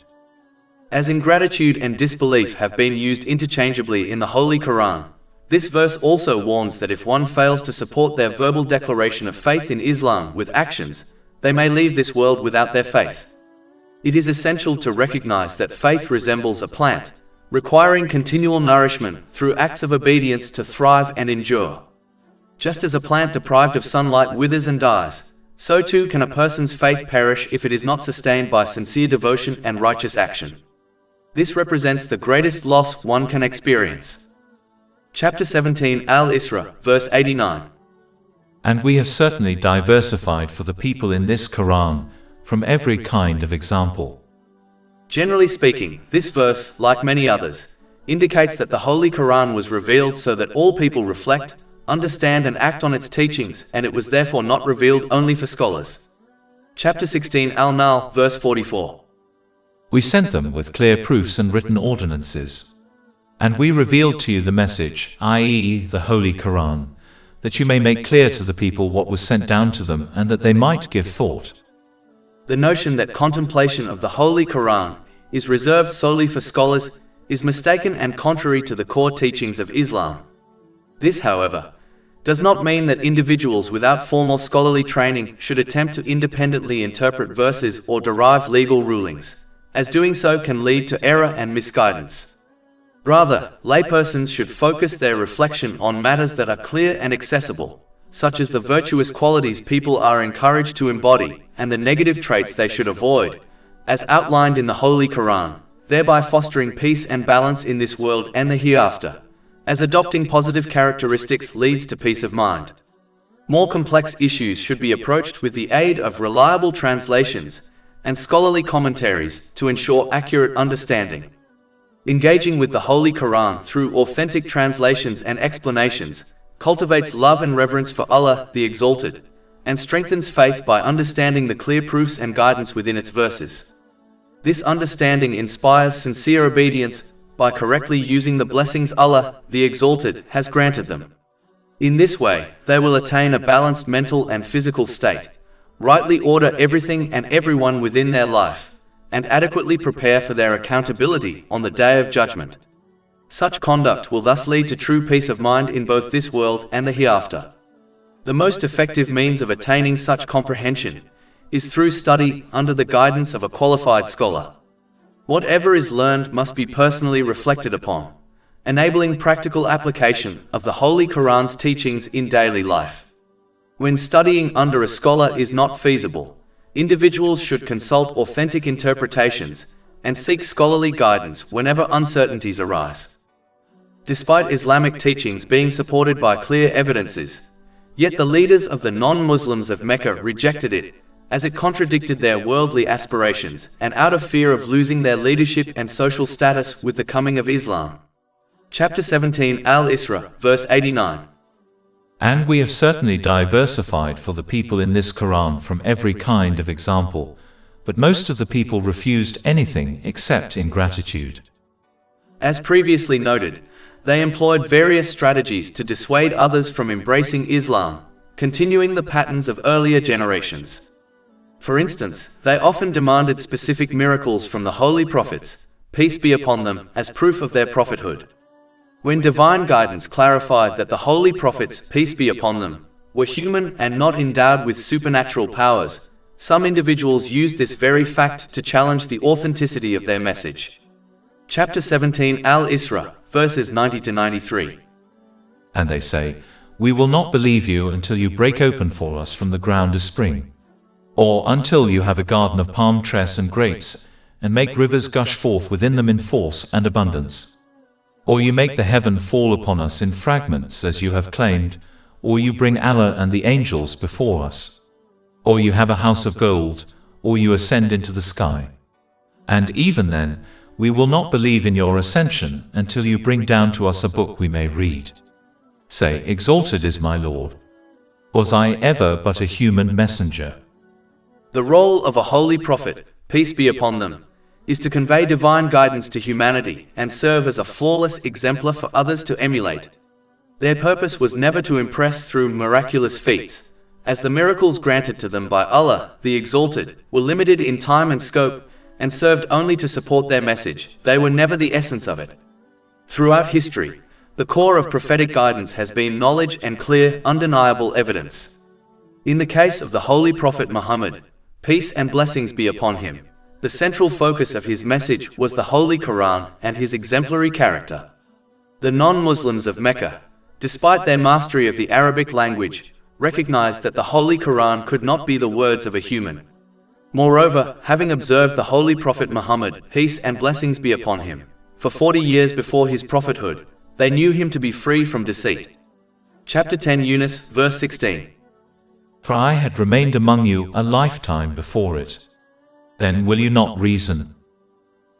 As ingratitude and disbelief have been used interchangeably in the Holy Quran, this verse also warns that if one fails to support their verbal declaration of faith in Islam with actions, they may leave this world without their faith. It is essential to recognize that faith resembles a plant, requiring continual nourishment through acts of obedience to thrive and endure. Just as a plant deprived of sunlight withers and dies, so too can a person's faith perish if it is not sustained by sincere devotion and righteous action. This represents the greatest loss one can experience. Chapter 17 Al-Isra, verse 89. And we have certainly diversified for the people in this Quran from every kind of example. Generally speaking, this verse, like many others, indicates that the Holy Quran was revealed so that all people reflect, understand and act on its teachings, and it was therefore not revealed only for scholars. Chapter 16 Al-Nahl, verse 44. We sent them with clear proofs and written ordinances. And we revealed to you the message, i.e., the Holy Quran, that you may make clear to the people what was sent down to them and that they might give thought. The notion that contemplation of the Holy Quran is reserved solely for scholars is mistaken and contrary to the core teachings of Islam. This, however, does not mean that individuals without formal scholarly training should attempt to independently interpret verses or derive legal rulings, as doing so can lead to error and misguidance. Rather, laypersons should focus their reflection on matters that are clear and accessible, such as the virtuous qualities people are encouraged to embody and the negative traits they should avoid, as outlined in the Holy Quran, thereby fostering peace and balance in this world and the hereafter, as adopting positive characteristics leads to peace of mind. More complex issues should be approached with the aid of reliable translations and scholarly commentaries to ensure accurate understanding. Engaging with the Holy Quran through authentic translations and explanations cultivates love and reverence for Allah, the Exalted, and strengthens faith by understanding the clear proofs and guidance within its verses. This understanding inspires sincere obedience by correctly using the blessings Allah, the Exalted, has granted them. In this way, they will attain a balanced mental and physical state, rightly order everything and everyone within their life, and adequately prepare for their accountability on the Day of Judgment. Such conduct will thus lead to true peace of mind in both this world and the hereafter. The most effective means of attaining such comprehension is through study under the guidance of a qualified scholar. Whatever is learned must be personally reflected upon, enabling practical application of the Holy Quran's teachings in daily life. When studying under a scholar is not feasible, individuals should consult authentic interpretations and seek scholarly guidance whenever uncertainties arise. Despite Islamic teachings being supported by clear evidences, yet the leaders of the non-Muslims of Mecca rejected it, as it contradicted their worldly aspirations and out of fear of losing their leadership and social status with the coming of Islam. Chapter 17 Al-Isra, verse 89. And we have certainly diversified for the people in this Quran from every kind of example, but most of the people refused anything except ingratitude. As previously noted, they employed various strategies to dissuade others from embracing Islam, continuing the patterns of earlier generations. For instance, they often demanded specific miracles from the holy prophets, peace be upon them, as proof of their prophethood. When divine guidance clarified that the holy prophets, peace be upon them, were human and not endowed with supernatural powers, some individuals used this very fact to challenge the authenticity of their message. Chapter 17 Al-Isra, verses 90 to 93. And they say, "We will not believe you until you break open for us from the ground a spring, or until you have a garden of palm trees and grapes, and make rivers gush forth within them in force and abundance. Or you make the heaven fall upon us in fragments as you have claimed, or you bring Allah and the angels before us. Or you have a house of gold, or you ascend into the sky. And even then, we will not believe in your ascension until you bring down to us a book we may read. Say, exalted is my Lord. Was I ever but a human messenger?" The role of a holy prophet, peace be upon them, is to convey divine guidance to humanity and serve as a flawless exemplar for others to emulate. Their purpose was never to impress through miraculous feats, as the miracles granted to them by Allah, the Exalted, were limited in time and scope, and served only to support their message. They were never the essence of it. Throughout history, the core of prophetic guidance has been knowledge and clear, undeniable evidence. In the case of the Holy Prophet Muhammad, peace and blessings be upon him, the central focus of his message was the Holy Quran and his exemplary character. The non-Muslims of Mecca, despite their mastery of the Arabic language, recognized that the Holy Quran could not be the words of a human. Moreover, having observed the Holy Prophet Muhammad, peace and blessings be upon him, for 40 years before his prophethood, they knew him to be free from deceit. Chapter 10 Yunus, verse 16. For I had remained among you a lifetime before it. Then will you not reason?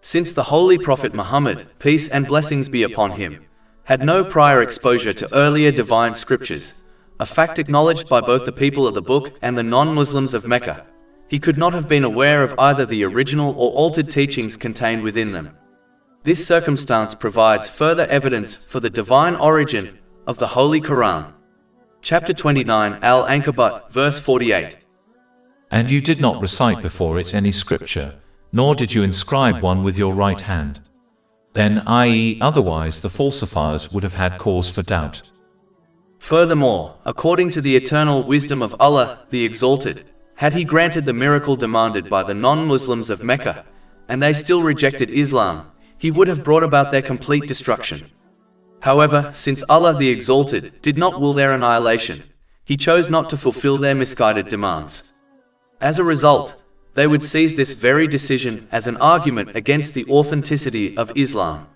Since the Holy Prophet Muhammad, peace and blessings be upon him, had no prior exposure to earlier divine scriptures, a fact acknowledged by both the people of the book and the non-Muslims of Mecca, he could not have been aware of either the original or altered teachings contained within them. This circumstance provides further evidence for the divine origin of the Holy Quran. Chapter 29 Al-Ankabut, verse 48. And you did not recite before it any scripture, nor did you inscribe one with your right hand. Then, i.e., otherwise the falsifiers would have had cause for doubt. Furthermore, according to the eternal wisdom of Allah, the Exalted, had he granted the miracle demanded by the non-Muslims of Mecca, and they still rejected Islam, he would have brought about their complete destruction. However, since Allah the Exalted did not will their annihilation, he chose not to fulfill their misguided demands. As a result, they would seize this very decision as an argument against the authenticity of Islam.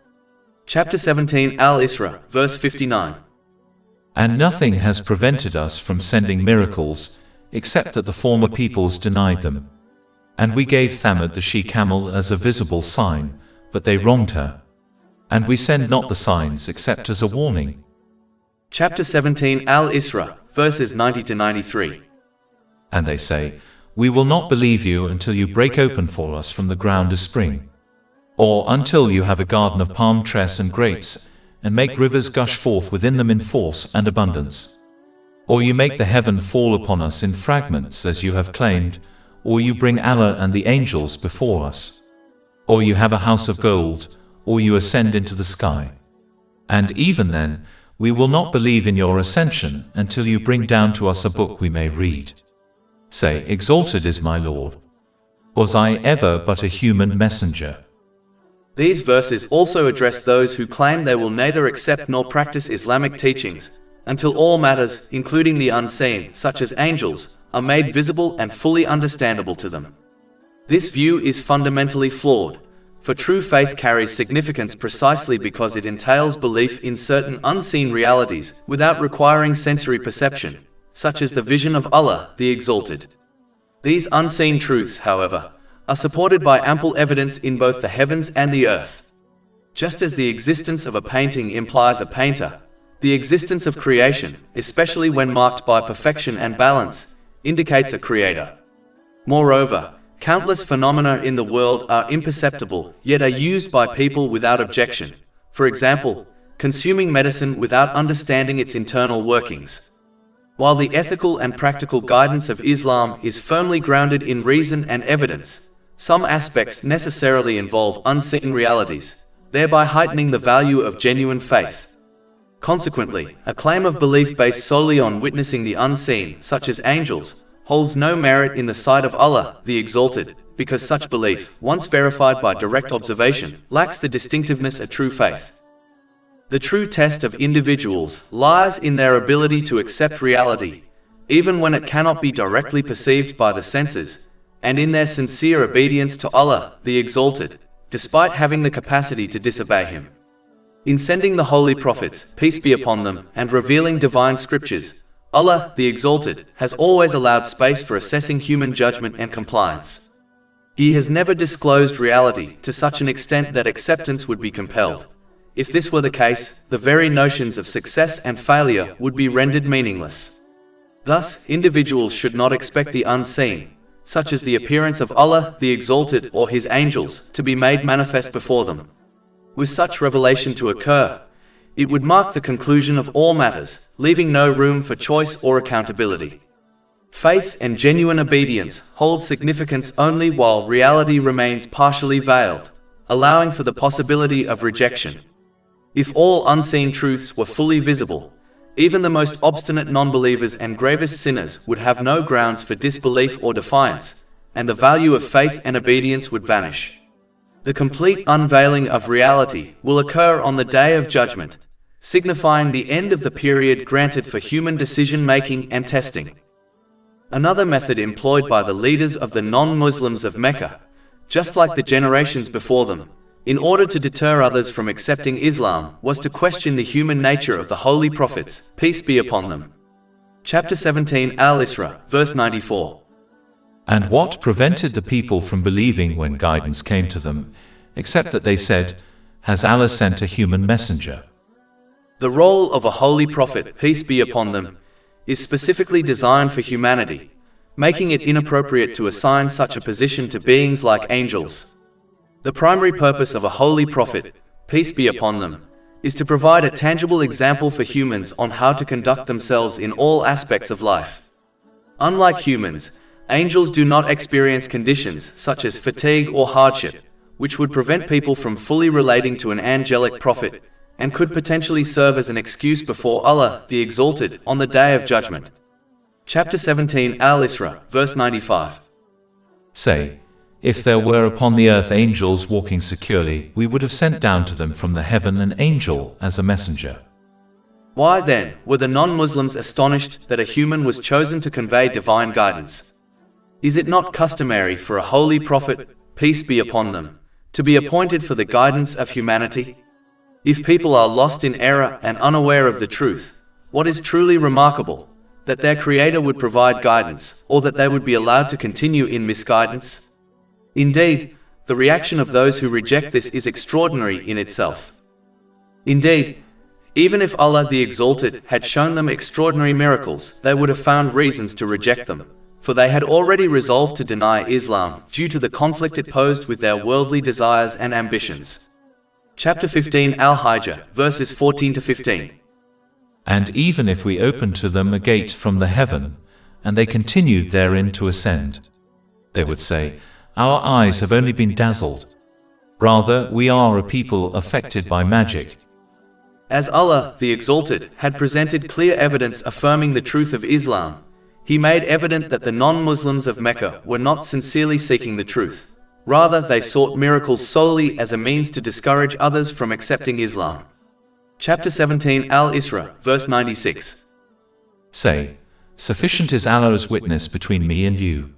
Chapter 17 Al-Isra, verse 59. And nothing has prevented us from sending miracles, except that the former peoples denied them. And we gave Thamud the she-camel as a visible sign, but they wronged her. And we send not the signs except as a warning. Chapter 17 Al-Isra, verses 90 to 93. And they say, we will not believe you until you break open for us from the ground a spring, or until you have a garden of palm trees and grapes, and make rivers gush forth within them in force and abundance. Or you make the heaven fall upon us in fragments as you have claimed, or you bring Allah and the angels before us. Or you have a house of gold, or you ascend into the sky. And even then, we will not believe in your ascension until you bring down to us a book we may read. Say, exalted is my Lord. Was I ever but a human messenger? These verses also address those who claim they will neither accept nor practice Islamic teachings until all matters, including the unseen, such as angels, are made visible and fully understandable to them. This view is fundamentally flawed, for true faith carries significance precisely because it entails belief in certain unseen realities without requiring sensory perception, such as the vision of Allah, the Exalted. These unseen truths, however, are supported by ample evidence in both the heavens and the earth. Just as the existence of a painting implies a painter, the existence of creation, especially when marked by perfection and balance, indicates a creator. Moreover, countless phenomena in the world are imperceptible, yet are used by people without objection. For example, consuming medicine without understanding its internal workings. While the ethical and practical guidance of Islam is firmly grounded in reason and evidence, some aspects necessarily involve unseen realities, thereby heightening the value of genuine faith. Consequently, a claim of belief based solely on witnessing the unseen, such as angels, holds no merit in the sight of Allah, the Exalted, because such belief, once verified by direct observation, lacks the distinctiveness of true faith. The true test of individuals lies in their ability to accept reality, even when it cannot be directly perceived by the senses, and in their sincere obedience to Allah, the Exalted, despite having the capacity to disobey Him. In sending the holy prophets, peace be upon them, and revealing divine scriptures, Allah, the Exalted, has always allowed space for assessing human judgment and compliance. He has never disclosed reality to such an extent that acceptance would be compelled. If this were the case, the very notions of success and failure would be rendered meaningless. Thus, individuals should not expect the unseen, such as the appearance of Allah, the Exalted, or His angels, to be made manifest before them. With such revelation to occur, it would mark the conclusion of all matters, leaving no room for choice or accountability. Faith and genuine obedience hold significance only while reality remains partially veiled, allowing for the possibility of rejection. If all unseen truths were fully visible, even the most obstinate non-believers and gravest sinners would have no grounds for disbelief or defiance, and the value of faith and obedience would vanish. The complete unveiling of reality will occur on the Day of Judgment, signifying the end of the period granted for human decision-making and testing. Another method employed by the leaders of the non-Muslims of Mecca, just like the generations before them, in order to deter others from accepting Islam, was to question the human nature of the holy prophets, peace be upon them. Chapter 17 Al-Isra, verse 94. And what prevented the people from believing when guidance came to them, except that they said, "Has Allah sent a human messenger?" The role of a holy prophet, peace be upon them, is specifically designed for humanity, making it inappropriate to assign such a position to beings like angels. The primary purpose of a holy prophet, peace be upon them, is to provide a tangible example for humans on how to conduct themselves in all aspects of life. Unlike humans, angels do not experience conditions such as fatigue or hardship, which would prevent people from fully relating to an angelic prophet, and could potentially serve as an excuse before Allah, the Exalted, on the Day of Judgment. Chapter 17 Al-Isra, verse 95. Say, if there were upon the earth angels walking securely, we would have sent down to them from the heaven an angel as a messenger. Why then were the non-Muslims astonished that a human was chosen to convey divine guidance? Is it not customary for a holy prophet, peace be upon them, to be appointed for the guidance of humanity? If people are lost in error and unaware of the truth, what is truly remarkable, that their Creator would provide guidance, or that they would be allowed to continue in misguidance? Indeed, the reaction of those who reject this is extraordinary in itself. Indeed, even if Allah the Exalted had shown them extraordinary miracles, they would have found reasons to reject them, for they had already resolved to deny Islam due to the conflict it posed with their worldly desires and ambitions. Chapter 15 Al-Hijr, verses 14 to 15. And even if we opened to them a gate from the heaven, and they continued therein to ascend, they would say, our eyes have only been dazzled. Rather, we are a people affected by magic. As Allah, the Exalted, had presented clear evidence affirming the truth of Islam, He made evident that the non-Muslims of Mecca were not sincerely seeking the truth. Rather, they sought miracles solely as a means to discourage others from accepting Islam. Chapter 17 Al-Isra, verse 96. Say, sufficient is Allah's witness between me and you.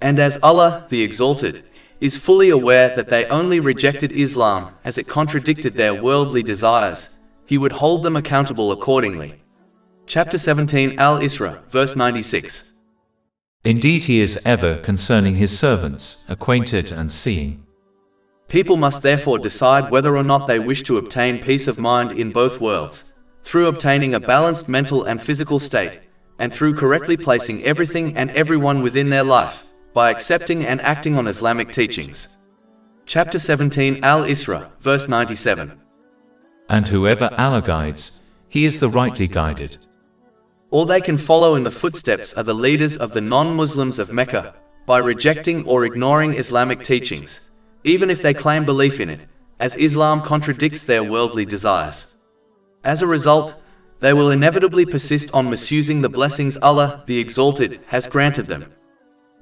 And as Allah, the Exalted, is fully aware that they only rejected Islam as it contradicted their worldly desires, He would hold them accountable accordingly. Chapter 17 Al-Isra, verse 96. Indeed, He is ever concerning His servants, acquainted and seeing. People must therefore decide whether or not they wish to obtain peace of mind in both worlds, through obtaining a balanced mental and physical state, and through correctly placing everything and everyone within their life, by accepting and acting on Islamic teachings. Chapter 17 Al-Isra, verse 97. And whoever Allah guides, he is the rightly guided. All they can follow in the footsteps are the leaders of the non-Muslims of Mecca, by rejecting or ignoring Islamic teachings, even if they claim belief in it, as Islam contradicts their worldly desires. As a result, they will inevitably persist on misusing the blessings Allah, the Exalted, has granted them.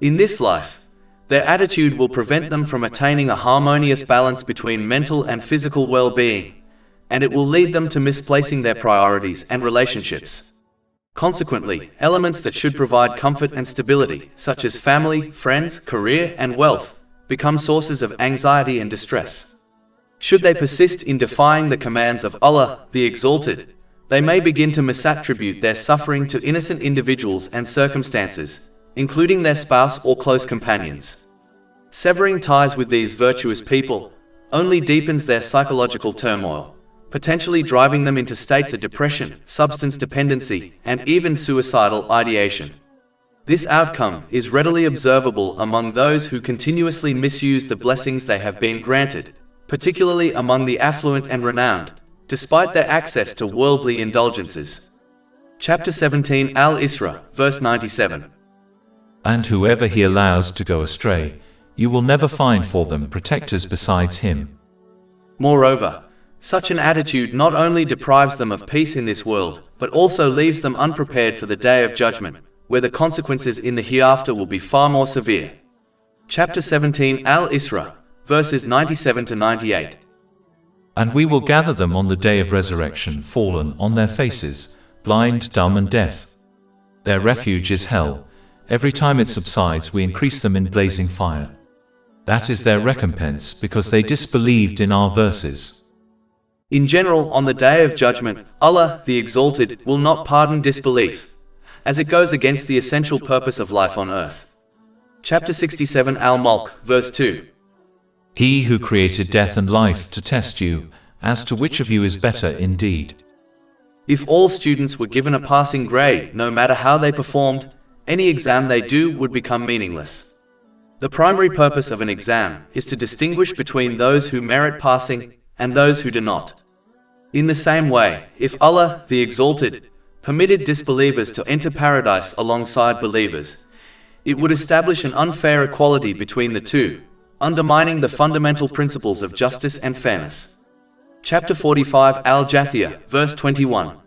In this life, their attitude will prevent them from attaining a harmonious balance between mental and physical well-being, and it will lead them to misplacing their priorities and relationships. Consequently, elements that should provide comfort and stability, such as family, friends, career, and wealth, become sources of anxiety and distress. Should they persist in defying the commands of Allah, the Exalted, they may begin to misattribute their suffering to innocent individuals and circumstances, including their spouse or close companions. Severing ties with these virtuous people only deepens their psychological turmoil, potentially driving them into states of depression, substance dependency, and even suicidal ideation. This outcome is readily observable among those who continuously misuse the blessings they have been granted, particularly among the affluent and renowned, despite their access to worldly indulgences. Chapter 17 Al-Isra, verse 97. And whoever He allows to go astray, you will never find for them protectors besides Him. Moreover, such an attitude not only deprives them of peace in this world, but also leaves them unprepared for the day of judgment, where the consequences in the hereafter will be far more severe. Chapter 17 Al-Isra, verses 97 to 98. And we will gather them on the day of resurrection fallen on their faces, blind, dumb and deaf. Their refuge is hell. Every time it subsides we increase them in blazing fire. That is their recompense because they disbelieved in our verses. In general, on the day of judgment, Allah, the Exalted, will not pardon disbelief, as it goes against the essential purpose of life on earth. Chapter 67 Al-Mulk, verse 2. He who created death and life to test you, as to which of you is better indeed. If all students were given a passing grade, no matter how they performed, any exam they do would become meaningless. The primary purpose of an exam is to distinguish between those who merit passing and those who do not. In the same way, if Allah, the Exalted, permitted disbelievers to enter paradise alongside believers, it would establish an unfair equality between the two, undermining the fundamental principles of justice and fairness. Chapter 45 Al-Jathiyah, verse 21.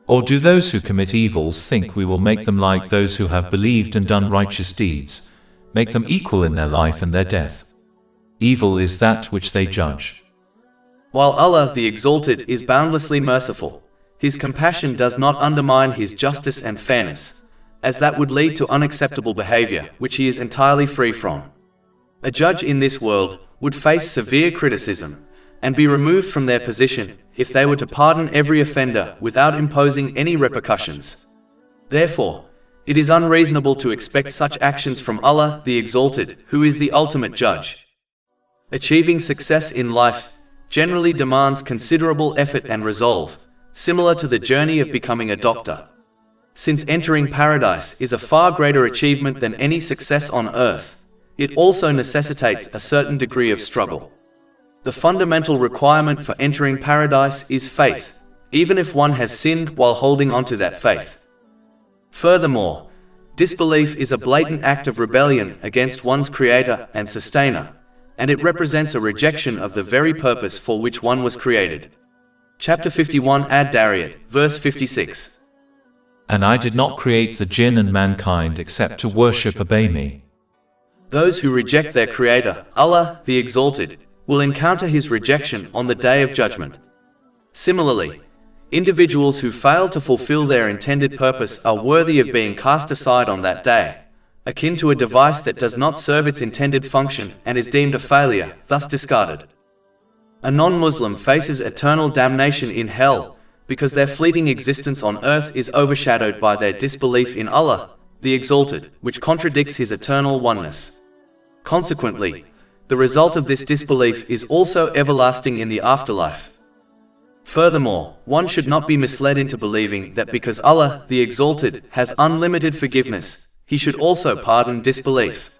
Or do those who commit evils think we will make them like those who have believed and done righteous deeds, make them equal in their life and their death? Evil is that which they judge. While Allah, the Exalted, is boundlessly merciful, His compassion does not undermine His justice and fairness, as that would lead to unacceptable behavior, which He is entirely free from. A judge in this world would face severe criticism, and be removed from their position if they were to pardon every offender without imposing any repercussions. Therefore, it is unreasonable to expect such actions from Allah, the Exalted, who is the ultimate judge. Achieving success in life generally demands considerable effort and resolve, similar to the journey of becoming a doctor. Since entering paradise is a far greater achievement than any success on earth, it also necessitates a certain degree of struggle. The fundamental requirement for entering paradise is faith, even if one has sinned while holding on to that faith. Furthermore, disbelief is a blatant act of rebellion against one's creator and sustainer, and it represents a rejection of the very purpose for which one was created. Chapter 51 Ad-Dariyat, verse 56. And I did not create the jinn and mankind except to worship obey me. Those who reject their creator, Allah, the Exalted, will encounter his rejection on the Day of Judgment. Similarly, individuals who fail to fulfill their intended purpose are worthy of being cast aside on that day, akin to a device that does not serve its intended function and is deemed a failure, thus discarded. A non-Muslim faces eternal damnation in hell because their fleeting existence on earth is overshadowed by their disbelief in Allah, the Exalted, which contradicts his eternal oneness. Consequently, the result of this disbelief is also everlasting in the afterlife. Furthermore, one should not be misled into believing that because Allah, the Exalted, has unlimited forgiveness, he should also pardon disbelief.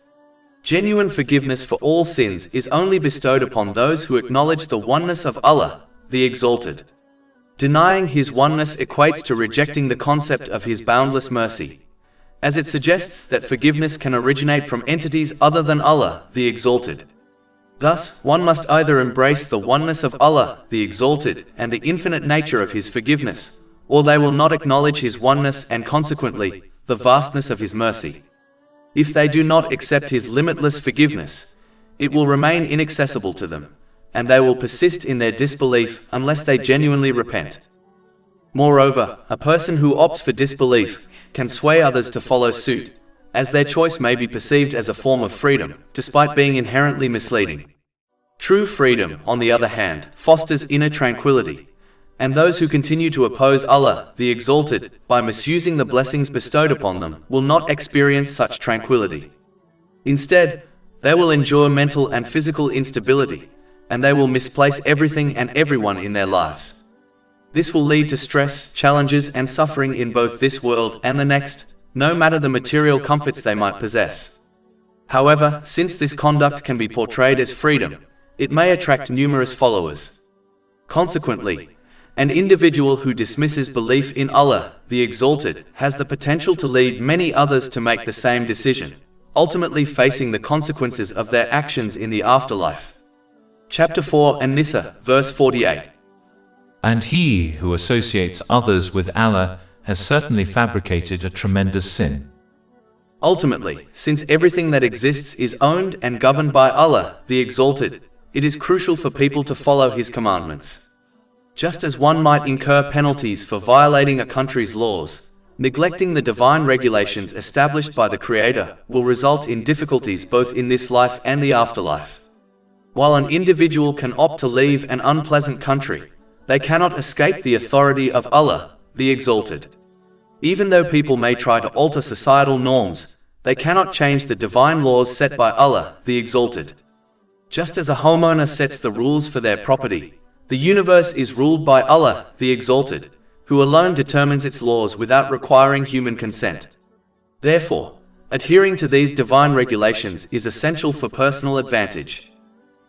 Genuine forgiveness for all sins is only bestowed upon those who acknowledge the oneness of Allah, the Exalted. Denying his oneness equates to rejecting the concept of his boundless mercy, as it suggests that forgiveness can originate from entities other than Allah, the Exalted. Thus, one must either embrace the oneness of Allah, the Exalted, and the infinite nature of his forgiveness, or they will not acknowledge his oneness and consequently, the vastness of his mercy. If they do not accept his limitless forgiveness, it will remain inaccessible to them, and they will persist in their disbelief unless they genuinely repent. Moreover, a person who opts for disbelief can sway others to follow suit, as their choice may be perceived as a form of freedom, despite being inherently misleading. True freedom, on the other hand, fosters inner tranquility, and those who continue to oppose Allah, the Exalted, by misusing the blessings bestowed upon them, will not experience such tranquility. Instead, they will endure mental and physical instability, and they will misplace everything and everyone in their lives. This will lead to stress, challenges, and suffering in both this world and the next, no matter the material comforts they might possess. However, since this conduct can be portrayed as freedom, it may attract numerous followers. Consequently, an individual who dismisses belief in Allah, the Exalted, has the potential to lead many others to make the same decision, ultimately facing the consequences of their actions in the afterlife. Chapter 4 An-Nisa, verse 48. And he who associates others with Allah has certainly fabricated a tremendous sin. Ultimately, since everything that exists is owned and governed by Allah, the Exalted, it is crucial for people to follow his commandments. Just as one might incur penalties for violating a country's laws, neglecting the divine regulations established by the Creator will result in difficulties both in this life and the afterlife. While an individual can opt to leave an unpleasant country, they cannot escape the authority of Allah, the Exalted. Even though people may try to alter societal norms, they cannot change the divine laws set by Allah, the Exalted. Just as a homeowner sets the rules for their property, the universe is ruled by Allah, the Exalted, who alone determines its laws without requiring human consent. Therefore, adhering to these divine regulations is essential for personal advantage.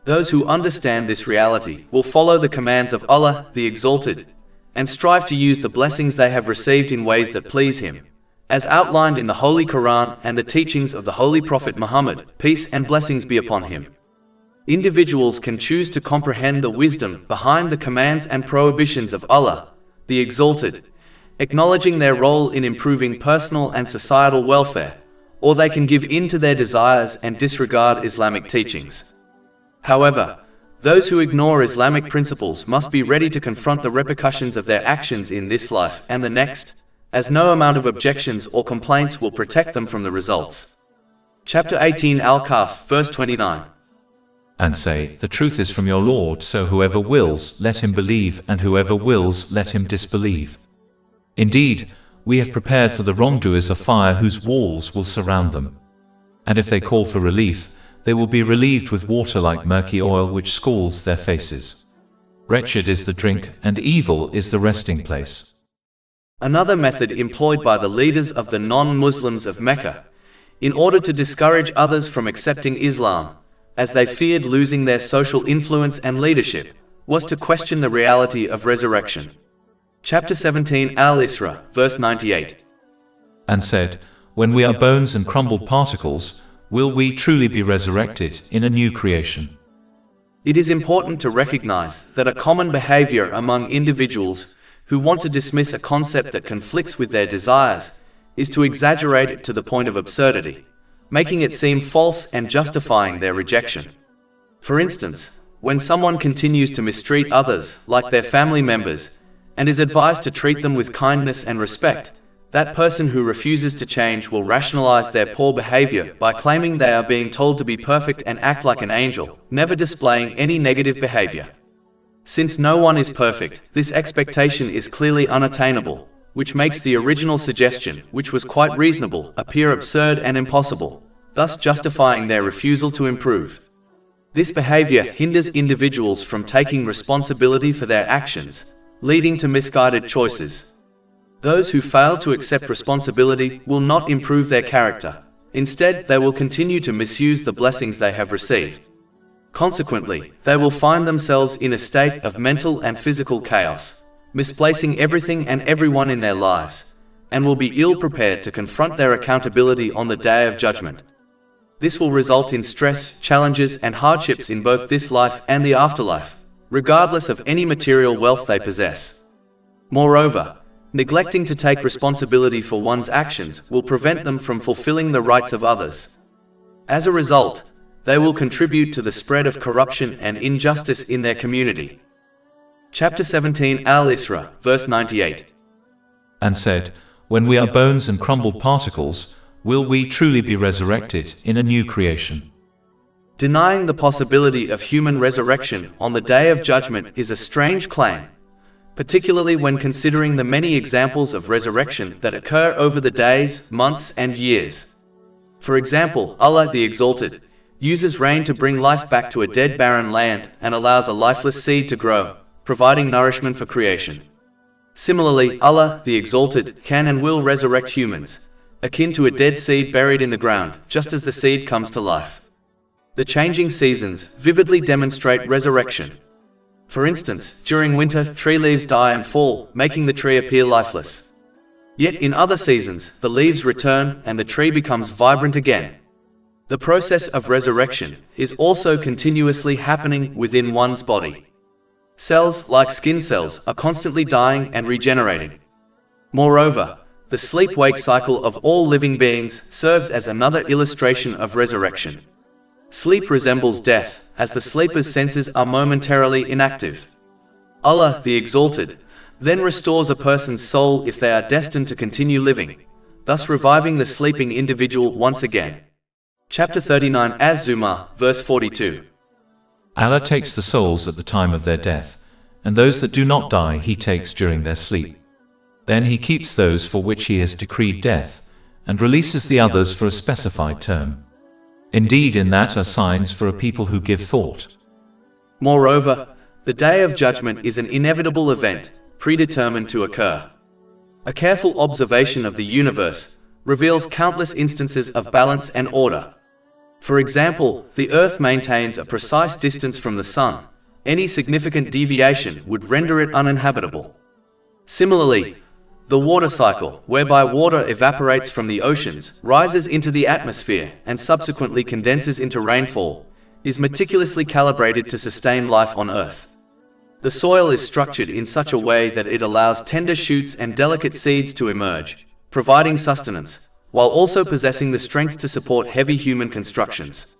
Those who understand this reality will follow the commands of Allah, the Exalted, and strive to use the blessings they have received in ways that please Him, as outlined in the Holy Quran and the teachings of the Holy Prophet Muhammad, peace and blessings be upon him. Individuals can choose to comprehend the wisdom behind the commands and prohibitions of Allah, the Exalted, acknowledging their role in improving personal and societal welfare, or they can give in to their desires and disregard Islamic teachings. However, those who ignore Islamic principles must be ready to confront the repercussions of their actions in this life and the next, as no amount of objections or complaints will protect them from the results. Chapter 18 Al-Kahf, verse 29. And say, the truth is from your Lord, so whoever wills, let him believe, and whoever wills, let him disbelieve. Indeed, we have prepared for the wrongdoers a fire whose walls will surround them. And if they call for relief, they will be relieved with water like murky oil which scalds their faces. Wretched is the drink, and evil is the resting place. Another method employed by the leaders of the non-Muslims of Mecca, in order to discourage others from accepting Islam, as they feared losing their social influence and leadership, was to question the reality of resurrection. Chapter 17 Al-Isra, verse 98. And said, when we are bones and crumbled particles, will we truly be resurrected in a new creation? It is important to recognize that a common behavior among individuals who want to dismiss a concept that conflicts with their desires is to exaggerate it to the point of absurdity, making it seem false and justifying their rejection. For instance, when someone continues to mistreat others, like their family members, and is advised to treat them with kindness and respect, that person who refuses to change will rationalize their poor behavior by claiming they are being told to be perfect and act like an angel, never displaying any negative behavior. Since no one is perfect, this expectation is clearly unattainable, which makes the original suggestion, which was quite reasonable, appear absurd and impossible, thus justifying their refusal to improve. This behavior hinders individuals from taking responsibility for their actions, leading to misguided choices. Those who fail to accept responsibility will not improve their character. Instead, they will continue to misuse the blessings they have received. Consequently, they will find themselves in a state of mental and physical chaos, misplacing everything and everyone in their lives, and will be ill-prepared to confront their accountability on the day of judgment. This will result in stress, challenges, and hardships in both this life and the afterlife, regardless of any material wealth they possess. Moreover, neglecting to take responsibility for one's actions will prevent them from fulfilling the rights of others. As a result, they will contribute to the spread of corruption and injustice in their community. Chapter 17 Al-Isra, verse 98. And said, when we are bones and crumbled particles, will we truly be resurrected in a new creation? Denying the possibility of human resurrection on the day of judgment is a strange claim, particularly when considering the many examples of resurrection that occur over the days, months, and years. For example, Allah the Exalted uses rain to bring life back to a dead barren land and allows a lifeless seed to grow, providing nourishment for creation. Similarly, Allah the Exalted can and will resurrect humans, akin to a dead seed buried in the ground, just as the seed comes to life. The changing seasons vividly demonstrate resurrection. For instance, during winter, tree leaves die and fall, making the tree appear lifeless. Yet in other seasons, the leaves return and the tree becomes vibrant again. The process of resurrection is also continuously happening within one's body. Cells, like skin cells, are constantly dying and regenerating. Moreover, the sleep-wake cycle of all living beings serves as another illustration of resurrection. Sleep resembles death, as the sleeper's senses are momentarily inactive. Allah the Exalted then restores a person's soul if they are destined to continue living, thus reviving the sleeping individual once again. Chapter 39 Az-Zumar, verse 42. Allah takes the souls at the time of their death, and those that do not die He takes during their sleep. Then He keeps those for which He has decreed death, and releases the others for a specified term. Indeed, in that are signs for a people who give thought. Moreover, the Day of Judgment is an inevitable event, predetermined to occur. A careful observation of the universe reveals countless instances of balance and order. For example, the Earth maintains a precise distance from the Sun. Any significant deviation would render it uninhabitable. Similarly, the water cycle, whereby water evaporates from the oceans, rises into the atmosphere, and subsequently condenses into rainfall, is meticulously calibrated to sustain life on Earth. The soil is structured in such a way that it allows tender shoots and delicate seeds to emerge, providing sustenance, while also possessing the strength to support heavy human constructions.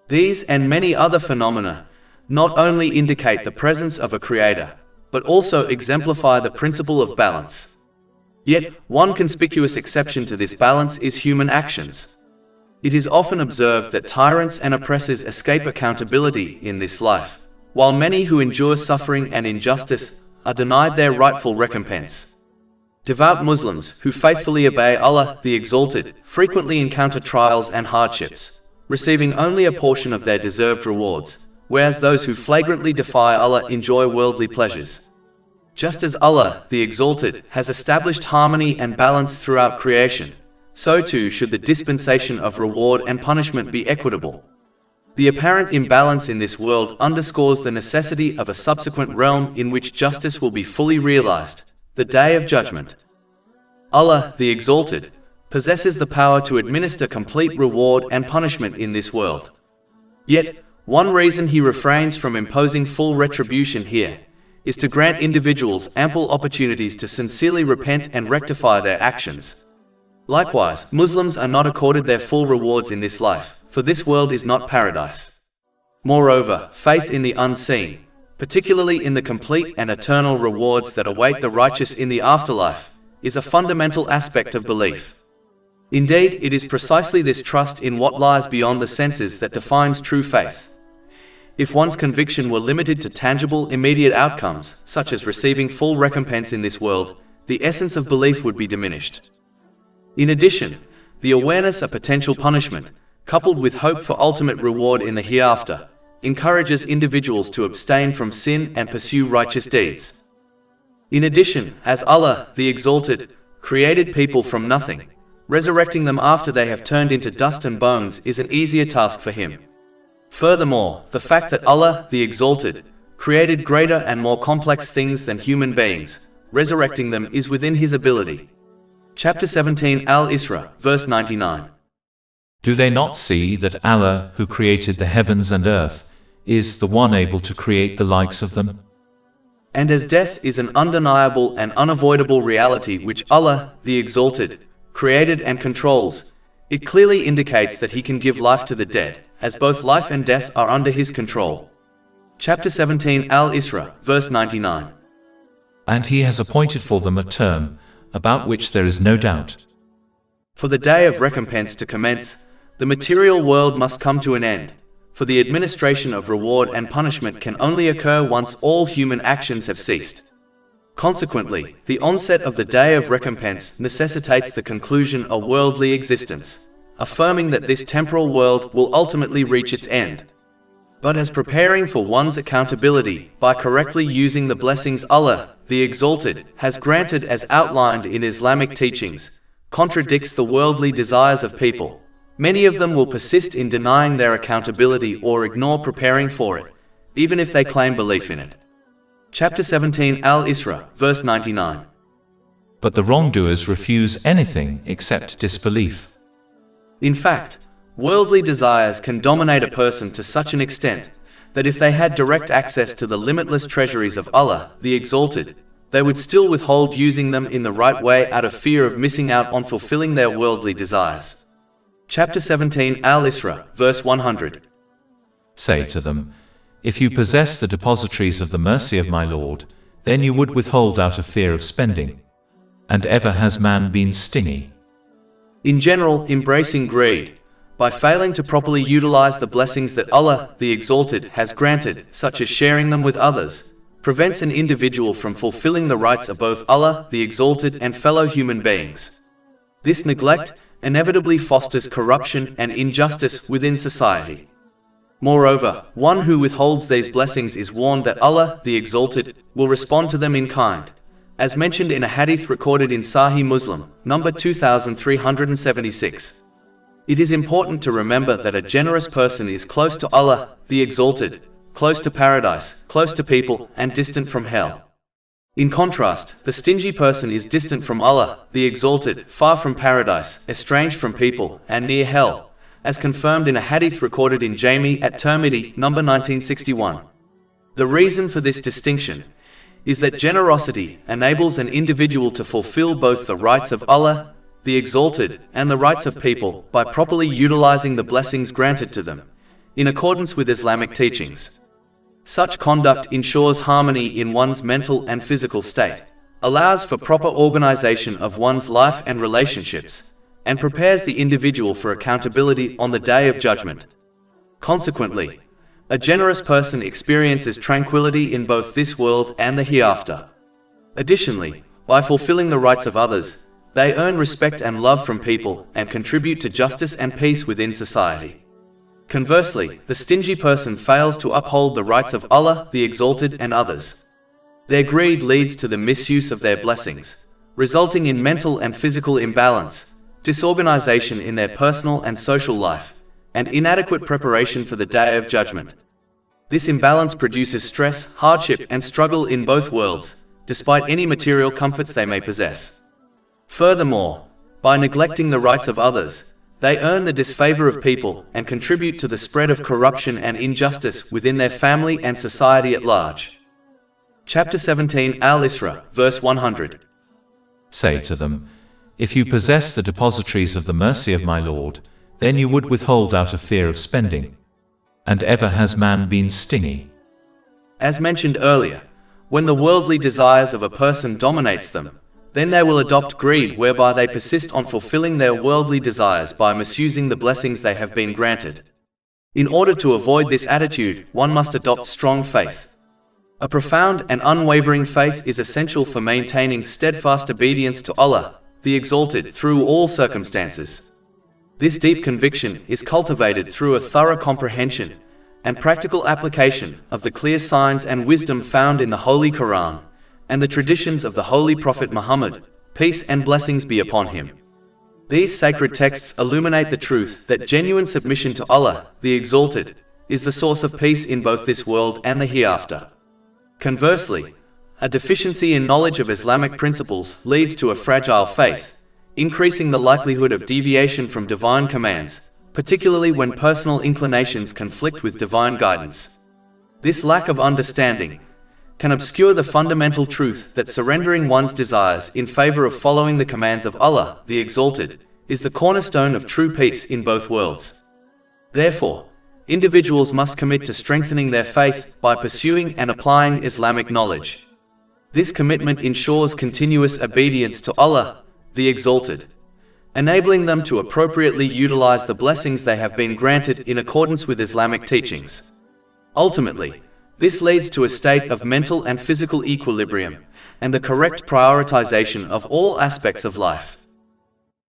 These and many other phenomena not only indicate the presence of a creator, but also exemplify the principle of balance. Yet, one conspicuous exception to this balance is human actions. It is often observed that tyrants and oppressors escape accountability in this life, while many who endure suffering and injustice are denied their rightful recompense. Devout Muslims who faithfully obey Allah the Exalted frequently encounter trials and hardships, receiving only a portion of their deserved rewards, whereas those who flagrantly defy Allah enjoy worldly pleasures. Just as Allah the Exalted has established harmony and balance throughout creation, so too should the dispensation of reward and punishment be equitable. The apparent imbalance in this world underscores the necessity of a subsequent realm in which justice will be fully realized, the Day of Judgment. Allah, the Exalted, possesses the power to administer complete reward and punishment in this world. Yet, one reason he refrains from imposing full retribution here is to grant individuals ample opportunities to sincerely repent and rectify their actions. Likewise, Muslims are not accorded their full rewards in this life, for this world is not paradise. Moreover, faith in the unseen, particularly in the complete and eternal rewards that await the righteous in the afterlife, is a fundamental aspect of belief. Indeed, it is precisely this trust in what lies beyond the senses that defines true faith. If one's conviction were limited to tangible, immediate outcomes, such as receiving full recompense in this world, the essence of belief would be diminished. In addition, the awareness of potential punishment, coupled with hope for ultimate reward in the hereafter, encourages individuals to abstain from sin and pursue righteous deeds. In addition, as Allah, the Exalted, created people from nothing, resurrecting them after they have turned into dust and bones is an easier task for Him. Furthermore, the fact that Allah, the Exalted, created greater and more complex things than human beings, resurrecting them is within His ability. Chapter 17 Al-Isra, verse 99. Do they not see that Allah, who created the heavens and earth, is the one able to create the likes of them? And as death is an undeniable and unavoidable reality which Allah, the Exalted, created and controls, it clearly indicates that He can give life to the dead, as both life and death are under His control. Chapter 17 Al-Isra, verse 99. And He has appointed for them a term, about which there is no doubt. For the day of recompense to commence, the material world must come to an end, for the administration of reward and punishment can only occur once all human actions have ceased. Consequently, the onset of the day of recompense necessitates the conclusion of worldly existence, affirming that this temporal world will ultimately reach its end. But as preparing for one's accountability by correctly using the blessings Allah, the Exalted, has granted as outlined in Islamic teachings, contradicts the worldly desires of people, many of them will persist in denying their accountability or ignore preparing for it, even if they claim belief in it. Chapter 17 Al-Isra, verse 99. But the wrongdoers refuse anything except disbelief. In fact, worldly desires can dominate a person to such an extent that if they had direct access to the limitless treasuries of Allah, the Exalted, they would still withhold using them in the right way out of fear of missing out on fulfilling their worldly desires. Chapter 17 Al-Isra, verse 100. Say to them, if you possess the depositories of the mercy of my Lord, then you would withhold out of fear of spending. And ever has man been stingy. In general, embracing greed, by failing to properly utilize the blessings that Allah, the Exalted, has granted, such as sharing them with others, prevents an individual from fulfilling the rights of both Allah, the Exalted, and fellow human beings. This neglect inevitably fosters corruption and injustice within society. Moreover, one who withholds these blessings is warned that Allah, the Exalted, will respond to them in kind, as mentioned in a hadith recorded in Sahih Muslim, number 2376. It is important to remember that a generous person is close to Allah, the Exalted, close to paradise, close to people, and distant from hell. In contrast, the stingy person is distant from Allah, the Exalted, far from paradise, estranged from people, and near hell, as confirmed in a hadith recorded in Jami at Tirmidhi, number 1961. The reason for this distinction is that generosity enables an individual to fulfill both the rights of Allah, the Exalted, and the rights of people by properly utilizing the blessings granted to them, in accordance with Islamic teachings. Such conduct ensures harmony in one's mental and physical state, allows for proper organization of one's life and relationships, and prepares the individual for accountability on the Day of Judgment. Consequently, a generous person experiences tranquility in both this world and the hereafter. Additionally, by fulfilling the rights of others, they earn respect and love from people and contribute to justice and peace within society. Conversely, the stingy person fails to uphold the rights of Allah, the Exalted, and others. Their greed leads to the misuse of their blessings, resulting in mental and physical imbalance, disorganization in their personal and social life, and inadequate preparation for the Day of Judgment. This imbalance produces stress, hardship, and struggle in both worlds, despite any material comforts they may possess. Furthermore, by neglecting the rights of others, they earn the disfavor of people and contribute to the spread of corruption and injustice within their family and society at large. Chapter 17 Al-Isra, verse 100. Say to them, if you possess the depositories of the mercy of my Lord, then you would withhold out of fear of spending. And ever has man been stingy. As mentioned earlier, when the worldly desires of a person dominates them, then they will adopt greed, whereby they persist on fulfilling their worldly desires by misusing the blessings they have been granted. In order to avoid this attitude, one must adopt strong faith. A profound and unwavering faith is essential for maintaining steadfast obedience to Allah, the Exalted, through all circumstances. This deep conviction is cultivated through a thorough comprehension and practical application of the clear signs and wisdom found in the Holy Quran and the traditions of the Holy Prophet Muhammad, peace and blessings be upon him. These sacred texts illuminate the truth that genuine submission to Allah, the Exalted, is the source of peace in both this world and the hereafter. Conversely, a deficiency in knowledge of Islamic principles leads to a fragile faith, increasing the likelihood of deviation from divine commands, particularly when personal inclinations conflict with divine guidance. This lack of understanding can obscure the fundamental truth that surrendering one's desires in favor of following the commands of Allah, the Exalted, is the cornerstone of true peace in both worlds. Therefore, individuals must commit to strengthening their faith by pursuing and applying Islamic knowledge. This commitment ensures continuous obedience to Allah, the Exalted, enabling them to appropriately utilize the blessings they have been granted in accordance with Islamic teachings. Ultimately, this leads to a state of mental and physical equilibrium and the correct prioritization of all aspects of life.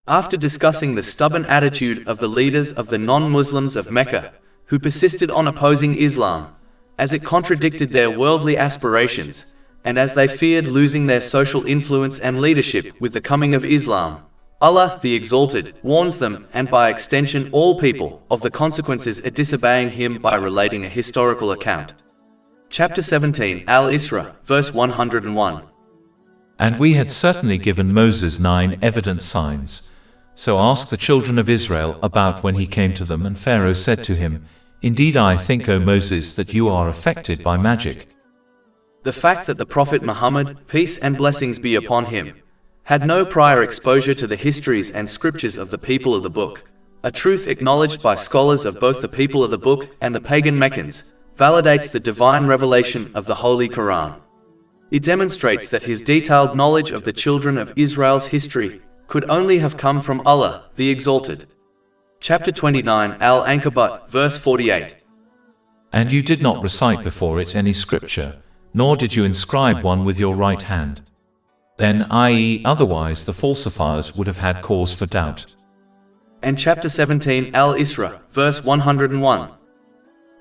After discussing the stubborn attitude of the leaders of the non-Muslims of Mecca, who persisted on opposing Islam, as it contradicted their worldly aspirations, and as they feared losing their social influence and leadership with the coming of Islam, Allah, the Exalted, warns them, and by extension all people, of the consequences of disobeying Him by relating a historical account. Chapter 17 Al-Isra, verse 101. And we had certainly given Moses 9 evident signs. So ask the children of Israel about when he came to them, and Pharaoh said to him, Indeed I think, O Moses, that you are affected by magic. The fact that the Prophet Muhammad, peace and blessings be upon him, had no prior exposure to the histories and scriptures of the people of the book, a truth acknowledged by scholars of both the people of the book and the pagan Meccans, validates the divine revelation of the Holy Quran. It demonstrates that his detailed knowledge of the children of Israel's history could only have come from Allah, the Exalted. Chapter 29 Al-Ankabut, verse 48. And you did not recite before it any scripture, nor did you inscribe one with your right hand. Then, i.e., otherwise the falsifiers would have had cause for doubt. And chapter 17 Al-Isra, verse 101.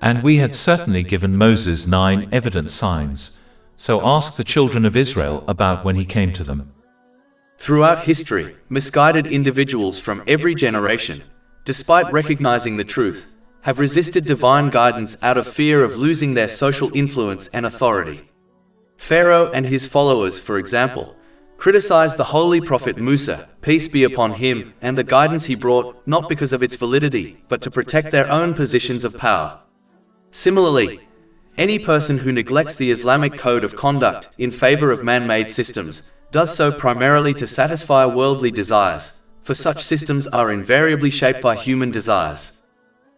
And we had certainly given Moses 9 evident signs. So ask the children of Israel about when he came to them. Throughout history, misguided individuals from every generation, despite recognizing the truth, have resisted divine guidance out of fear of losing their social influence and authority. Pharaoh and his followers, for example, criticized the Holy Prophet Musa, peace be upon him, and the guidance he brought, not because of its validity, but to protect their own positions of power. Similarly, any person who neglects the Islamic code of conduct in favor of man-made systems does so primarily to satisfy worldly desires, for such systems are invariably shaped by human desires.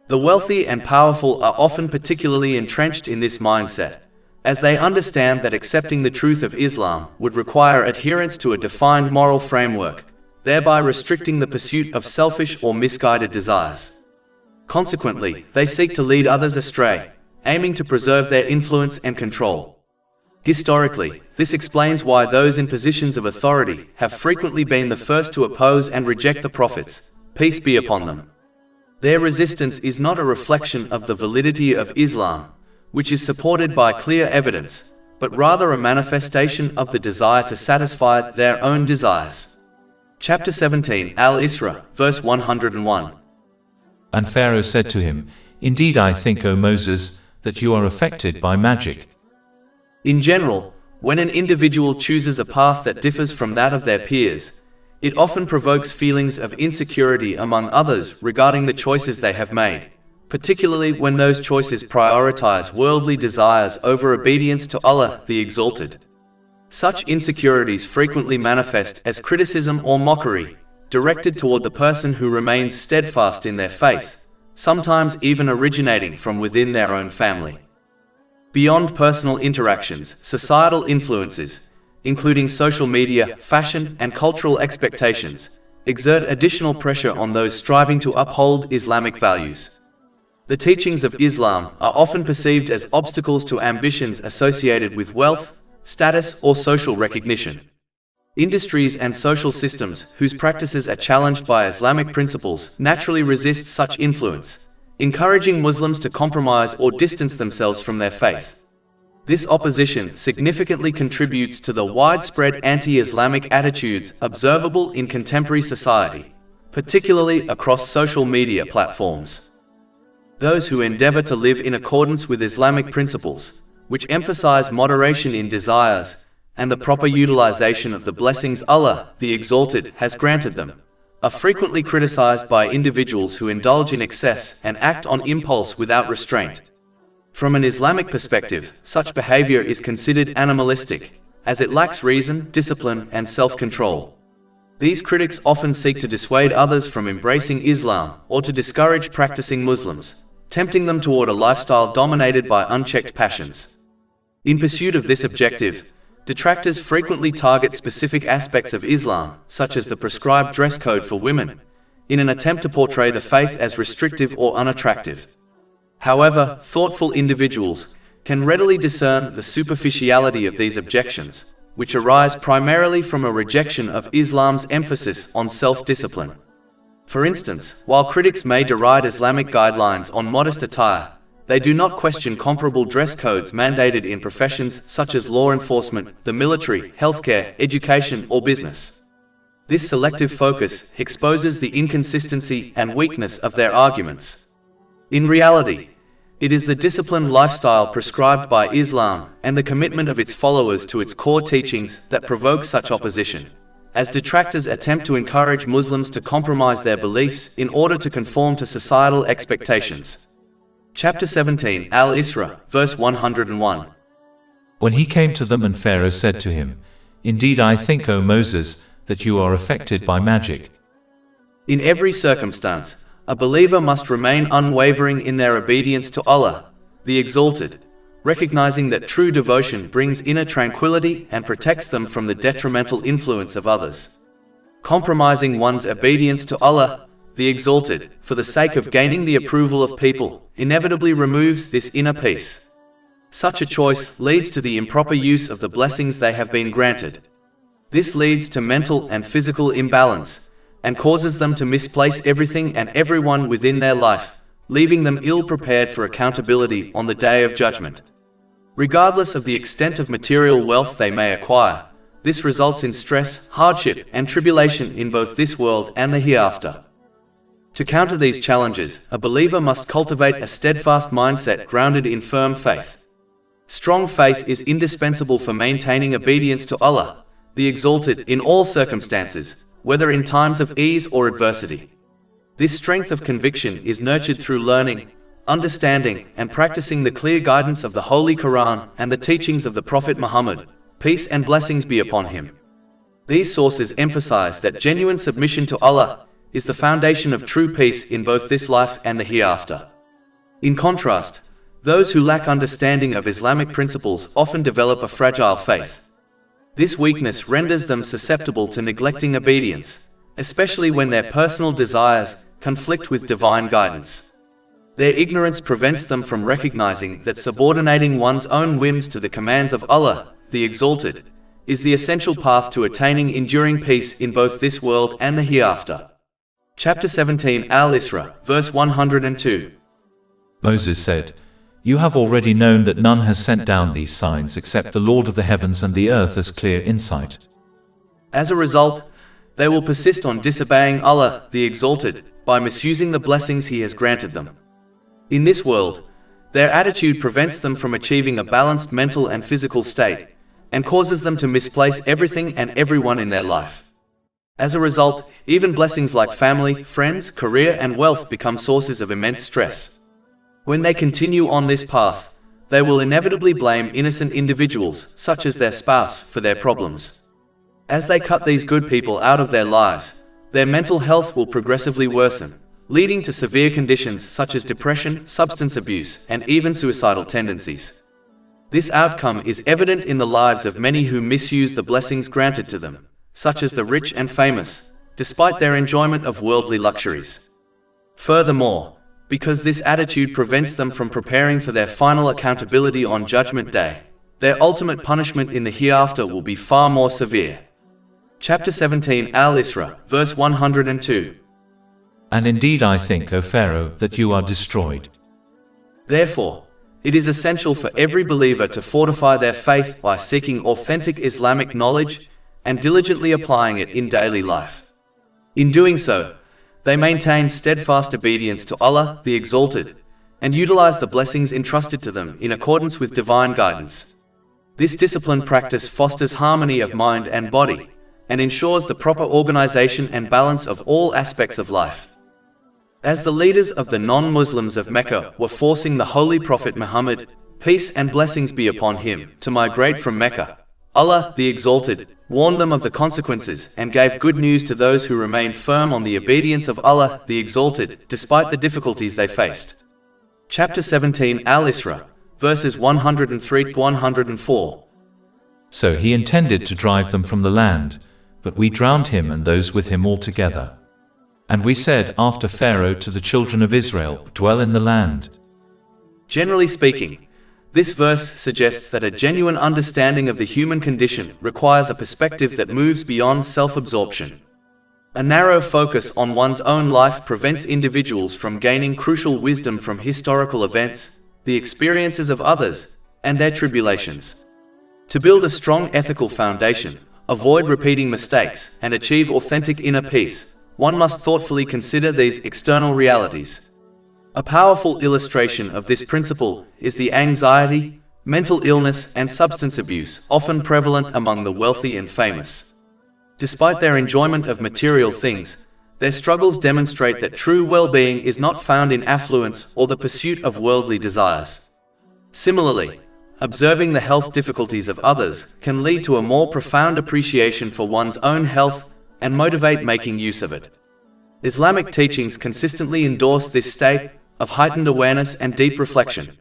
The wealthy and powerful are often particularly entrenched in this mindset, as they understand that accepting the truth of Islam would require adherence to a defined moral framework, thereby restricting the pursuit of selfish or misguided desires. Consequently, they seek to lead others astray, aiming to preserve their influence and control. Historically, this explains why those in positions of authority have frequently been the first to oppose and reject the prophets, peace be upon them. Their resistance is not a reflection of the validity of Islam, which is supported by clear evidence, but rather a manifestation of the desire to satisfy their own desires. Chapter 17 Al-Isra, verse 101. And Pharaoh said to him, "Indeed I think, O Moses, that you are affected by magic." In general, when an individual chooses a path that differs from that of their peers, it often provokes feelings of insecurity among others regarding the choices they have made, particularly when those choices prioritize worldly desires over obedience to Allah the Exalted. Such insecurities frequently manifest as criticism or mockery, directed toward the person who remains steadfast in their faith, sometimes even originating from within their own family. Beyond personal interactions, societal influences, including social media, fashion, and cultural expectations, exert additional pressure on those striving to uphold Islamic values. The teachings of Islam are often perceived as obstacles to ambitions associated with wealth, status, or social recognition. Industries and social systems whose practices are challenged by Islamic principles naturally resist such influence, encouraging Muslims to compromise or distance themselves from their faith. This opposition significantly contributes to the widespread anti-Islamic attitudes observable in contemporary society, particularly across social media platforms. Those who endeavor to live in accordance with Islamic principles, which emphasize moderation in desires and the proper utilization of the blessings Allah, the Exalted, has granted them, are frequently criticized by individuals who indulge in excess and act on impulse without restraint. From an Islamic perspective, such behavior is considered animalistic, as it lacks reason, discipline, and self-control. These critics often seek to dissuade others from embracing Islam or to discourage practicing Muslims, tempting them toward a lifestyle dominated by unchecked passions. In pursuit of this objective, detractors frequently target specific aspects of Islam, such as the prescribed dress code for women, in an attempt to portray the faith as restrictive or unattractive. However, thoughtful individuals can readily discern the superficiality of these objections, which arise primarily from a rejection of Islam's emphasis on self-discipline. For instance, while critics may deride Islamic guidelines on modest attire, they do not question comparable dress codes mandated in professions such as law enforcement, the military, healthcare, education, or business. This selective focus exposes the inconsistency and weakness of their arguments. In reality, it is the disciplined lifestyle prescribed by Islam and the commitment of its followers to its core teachings that provoke such opposition, as detractors attempt to encourage Muslims to compromise their beliefs in order to conform to societal expectations. Chapter 17, Al-Isra, verse 101. When he came to them and Pharaoh said to him, "Indeed I think, O Moses, that you are affected by magic." In every circumstance, a believer must remain unwavering in their obedience to Allah, the Exalted, recognizing that true devotion brings inner tranquility and protects them from the detrimental influence of others. Compromising one's obedience to Allah, the Exalted, for the sake of gaining the approval of people, inevitably removes this inner peace. Such a choice leads to the improper use of the blessings they have been granted. This leads to mental and physical imbalance, and causes them to misplace everything and everyone within their life, leaving them ill-prepared for accountability on the Day of Judgment. Regardless of the extent of material wealth they may acquire, this results in stress, hardship, and tribulation in both this world and the hereafter. To counter these challenges, a believer must cultivate a steadfast mindset grounded in firm faith. Strong faith is indispensable for maintaining obedience to Allah, the Exalted, in all circumstances, whether in times of ease or adversity. This strength of conviction is nurtured through learning, understanding, and practicing the clear guidance of the Holy Quran and the teachings of the Prophet Muhammad, peace and blessings be upon him. These sources emphasize that genuine submission to Allah is the foundation of true peace in both this life and the hereafter. In contrast, those who lack understanding of Islamic principles often develop a fragile faith. This weakness renders them susceptible to neglecting obedience, especially when their personal desires conflict with divine guidance. Their ignorance prevents them from recognizing that subordinating one's own whims to the commands of Allah, the Exalted, is the essential path to attaining enduring peace in both this world and the hereafter. Chapter 17, Al-Isra, verse 102. Moses said, "You have already known that none has sent down these signs except the Lord of the heavens and the earth as clear insight." As a result, they will persist on disobeying Allah, the Exalted, by misusing the blessings He has granted them. In this world, their attitude prevents them from achieving a balanced mental and physical state, and causes them to misplace everything and everyone in their life. As a result, even blessings like family, friends, career, and wealth become sources of immense stress. When they continue on this path, they will inevitably blame innocent individuals, such as their spouse, for their problems. As they cut these good people out of their lives, their mental health will progressively worsen, leading to severe conditions such as depression, substance abuse, and even suicidal tendencies. This outcome is evident in the lives of many who misuse the blessings granted to them, such as the rich and famous, despite their enjoyment of worldly luxuries. Furthermore, because this attitude prevents them from preparing for their final accountability on Judgment Day, their ultimate punishment in the hereafter will be far more severe. Chapter 17 Al-Isra, verse 102. And indeed I think, O Pharaoh, that you are destroyed. Therefore, it is essential for every believer to fortify their faith by seeking authentic Islamic knowledge and diligently applying it in daily life. In doing so, they maintain steadfast obedience to Allah, the Exalted, and utilize the blessings entrusted to them in accordance with divine guidance. This disciplined practice fosters harmony of mind and body, and ensures the proper organization and balance of all aspects of life. As the leaders of the non-Muslims of Mecca were forcing the Holy Prophet Muhammad, peace and blessings be upon him, to migrate from Mecca, Allah, the Exalted, warned them of the consequences and gave good news to those who remained firm on the obedience of Allah, the Exalted, despite the difficulties they faced. Chapter 17 Al-Isra, verses 103-104. So he intended to drive them from the land, but we drowned him and those with him altogether. And we said after Pharaoh to the children of Israel, dwell in the land. Generally speaking, this verse suggests that a genuine understanding of the human condition requires a perspective that moves beyond self-absorption. A narrow focus on one's own life prevents individuals from gaining crucial wisdom from historical events, the experiences of others, and their tribulations. To build a strong ethical foundation, avoid repeating mistakes, and achieve authentic inner peace, one must thoughtfully consider these external realities. A powerful illustration of this principle is the anxiety, mental illness, and substance abuse often prevalent among the wealthy and famous. Despite their enjoyment of material things, their struggles demonstrate that true well-being is not found in affluence or the pursuit of worldly desires. Similarly, observing the health difficulties of others can lead to a more profound appreciation for one's own health and motivate making use of it. Islamic teachings consistently endorse this state of heightened awareness and deep reflection.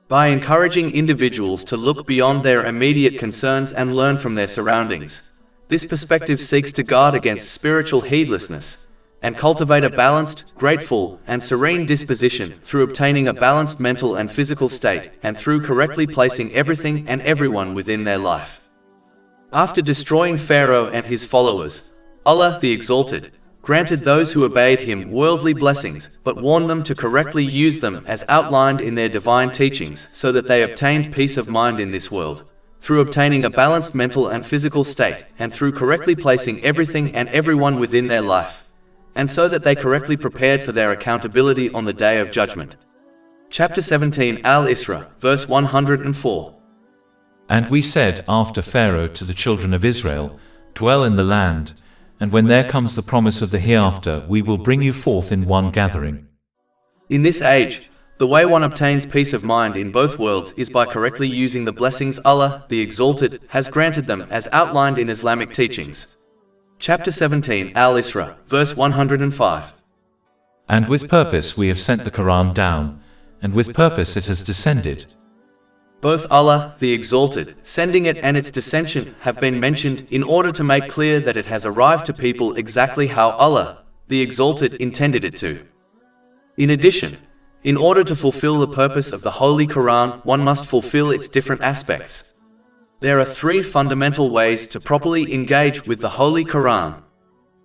By encouraging individuals to look beyond their immediate concerns and learn from their surroundings, this perspective seeks to guard against spiritual heedlessness and cultivate a balanced, grateful, and serene disposition through obtaining a balanced mental and physical state and through correctly placing everything and everyone within their life. After destroying Pharaoh and his followers, Allah, the Exalted, granted those who obeyed him worldly blessings, but warned them to correctly use them as outlined in their divine teachings so that they obtained peace of mind in this world, through obtaining a balanced mental and physical state, and through correctly placing everything and everyone within their life, and so that they correctly prepared for their accountability on the Day of Judgment. Chapter 17 Al-Isra, verse 104. And we said after Pharaoh to the children of Israel, dwell in the land, and when there comes the promise of the hereafter, we will bring you forth in one gathering. In this age, the way one obtains peace of mind in both worlds is by correctly using the blessings Allah, the Exalted, has granted them as outlined in Islamic teachings. Chapter 17 Al-Isra, verse 105. And with purpose we have sent the Quran down, and with purpose it has descended. Both Allah, the Exalted, sending it and its descension have been mentioned in order to make clear that it has arrived to people exactly how Allah, the Exalted, intended it to. In addition, in order to fulfill the purpose of the Holy Quran, one must fulfill its different aspects. There are three fundamental ways to properly engage with the Holy Quran.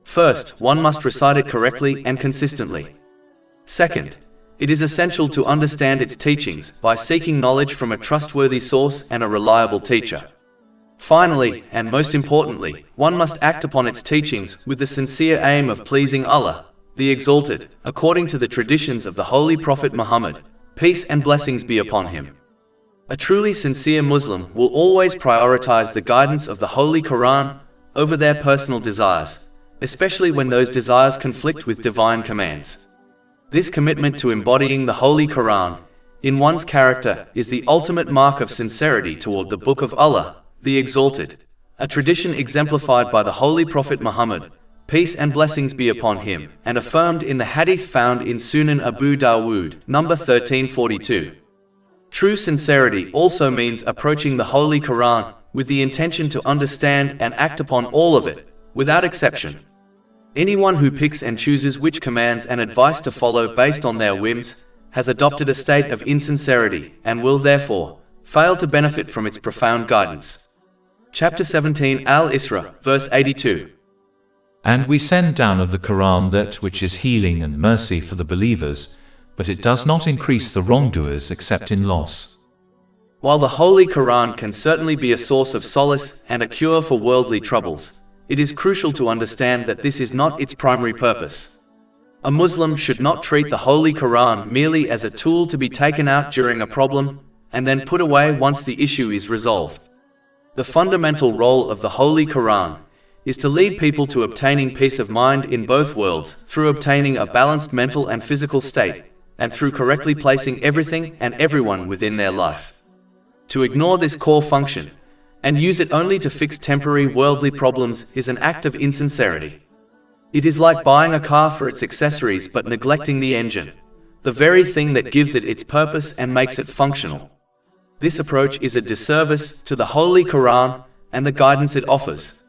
First, one must recite it correctly and consistently. Second, it is essential to understand its teachings by seeking knowledge from a trustworthy source and a reliable teacher. Finally, and most importantly, one must act upon its teachings with the sincere aim of pleasing Allah, the Exalted, according to the traditions of the Holy Prophet Muhammad, peace and blessings be upon him. A truly sincere Muslim will always prioritize the guidance of the Holy Quran over their personal desires, especially when those desires conflict with divine commands. This commitment to embodying the Holy Quran in one's character is the ultimate mark of sincerity toward the Book of Allah, the Exalted, a tradition exemplified by the Holy Prophet Muhammad, peace and blessings be upon him, and affirmed in the hadith found in Sunan Abu Dawood, number 1342. True sincerity also means approaching the Holy Quran with the intention to understand and act upon all of it, without exception. Anyone who picks and chooses which commands and advice to follow based on their whims has adopted a state of insincerity and will therefore fail to benefit from its profound guidance. Chapter 17 Al-Isra, verse 82. And we send down of the Quran that which is healing and mercy for the believers, but it does not increase the wrongdoers except in loss. While the Holy Quran can certainly be a source of solace and a cure for worldly troubles, it is crucial to understand that this is not its primary purpose. A Muslim should not treat the Holy Quran merely as a tool to be taken out during a problem and then put away once the issue is resolved. The fundamental role of the Holy Quran is to lead people to obtaining peace of mind in both worlds through obtaining a balanced mental and physical state, and through correctly placing everything and everyone within their life. To ignore this core function and use it only to fix temporary worldly problems is an act of insincerity. It is like buying a car for its accessories but neglecting the engine, the very thing that gives it its purpose and makes it functional. This approach is a disservice to the Holy Quran and the guidance it offers.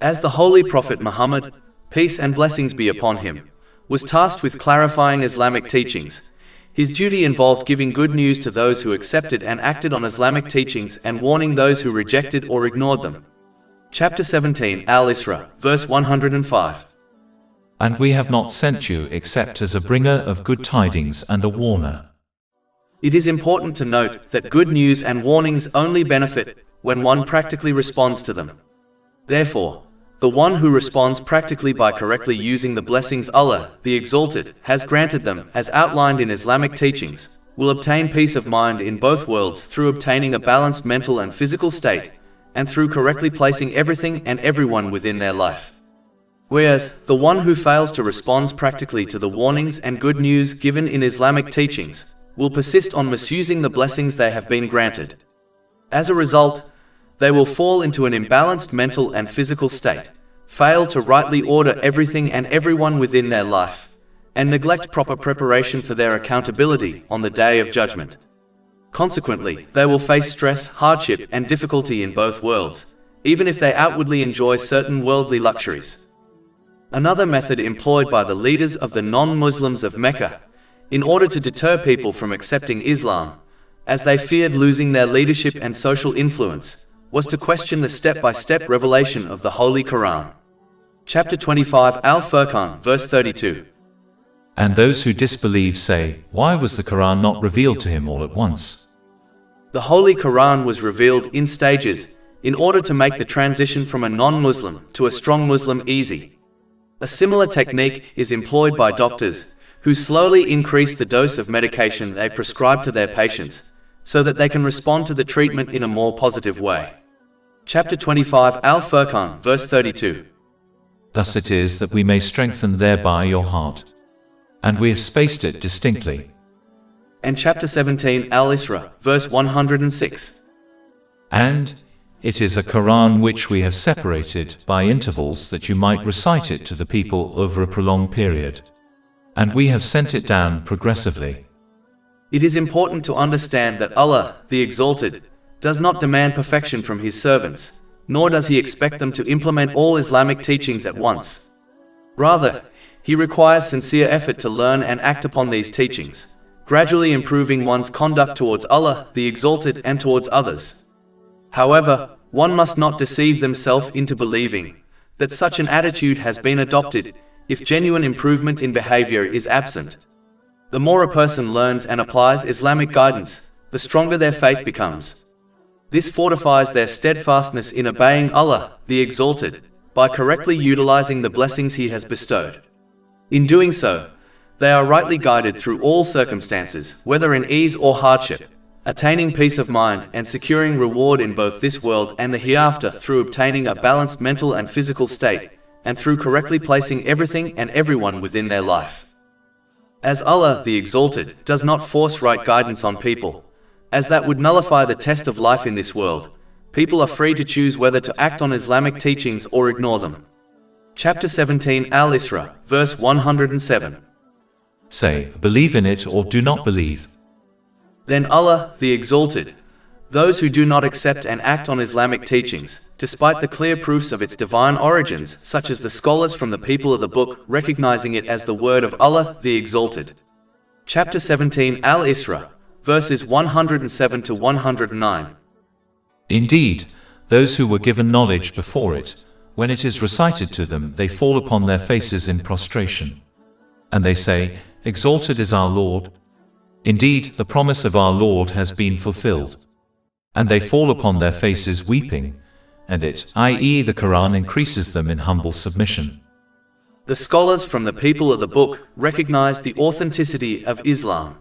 As the Holy Prophet Muhammad, peace and blessings be upon him, was tasked with clarifying Islamic teachings, his duty involved giving good news to those who accepted and acted on Islamic teachings and warning those who rejected or ignored them. Chapter 17 Al-Isra, verse 105. And we have not sent you except as a bringer of good tidings and a warner. It is important to note that good news and warnings only benefit when one practically responds to them. Therefore, the one who responds practically by correctly using the blessings Allah, the Exalted, has granted them, as outlined in Islamic teachings, will obtain peace of mind in both worlds through obtaining a balanced mental and physical state, and through correctly placing everything and everyone within their life. Whereas, the one who fails to respond practically to the warnings and good news given in Islamic teachings will persist on misusing the blessings they have been granted. As a result, they will fall into an imbalanced mental and physical state, fail to rightly order everything and everyone within their life, and neglect proper preparation for their accountability on the Day of Judgment. Consequently, they will face stress, hardship, and difficulty in both worlds, even if they outwardly enjoy certain worldly luxuries. Another method employed by the leaders of the non-Muslims of Mecca, in order to deter people from accepting Islam, as they feared losing their leadership and social influence, was to question the step-by-step revelation of the Holy Quran. Chapter 25 Al-Furqan, verse 32. And those who disbelieve say, why was the Quran not revealed to him all at once? The Holy Quran was revealed in stages, in order to make the transition from a non-Muslim to a strong Muslim easy. A similar technique is employed by doctors, who slowly increase the dose of medication they prescribe to their patients, so that they can respond to the treatment in a more positive way. Chapter 25 Al-Furqan, verse 32. Thus it is that we may strengthen thereby your heart. And we have spaced it distinctly. And chapter 17 Al-Isra, verse 106. And it is a Quran which we have separated by intervals that you might recite it to the people over a prolonged period. And we have sent it down progressively. It is important to understand that Allah, the Exalted, does not demand perfection from His servants, nor does He expect them to implement all Islamic teachings at once. Rather, He requires sincere effort to learn and act upon these teachings, gradually improving one's conduct towards Allah, the Exalted, and towards others. However, one must not deceive themselves into believing that such an attitude has been adopted if genuine improvement in behavior is absent. The more a person learns and applies Islamic guidance, the stronger their faith becomes. This fortifies their steadfastness in obeying Allah, the Exalted, by correctly utilizing the blessings He has bestowed. In doing so, they are rightly guided through all circumstances, whether in ease or hardship, attaining peace of mind and securing reward in both this world and the hereafter through obtaining a balanced mental and physical state, and through correctly placing everything and everyone within their life. As Allah, the Exalted, does not force right guidance on people, as that would nullify the test of life in this world, people are free to choose whether to act on Islamic teachings or ignore them. Chapter 17 Al-Isra, verse 107. Say, believe in it or do not believe. Then Allah, the Exalted, those who do not accept and act on Islamic teachings, despite the clear proofs of its divine origins, such as the scholars from the people of the book, recognizing it as the word of Allah, the Exalted. Chapter 17 Al-Isra, verses 107 to 109. Indeed, those who were given knowledge before it, when it is recited to them, they fall upon their faces in prostration. And they say, Exalted is our Lord. Indeed, the promise of our Lord has been fulfilled. And they fall upon their faces weeping, and it, i.e. the Quran, increases them in humble submission. The scholars from the people of the book recognized the authenticity of Islam,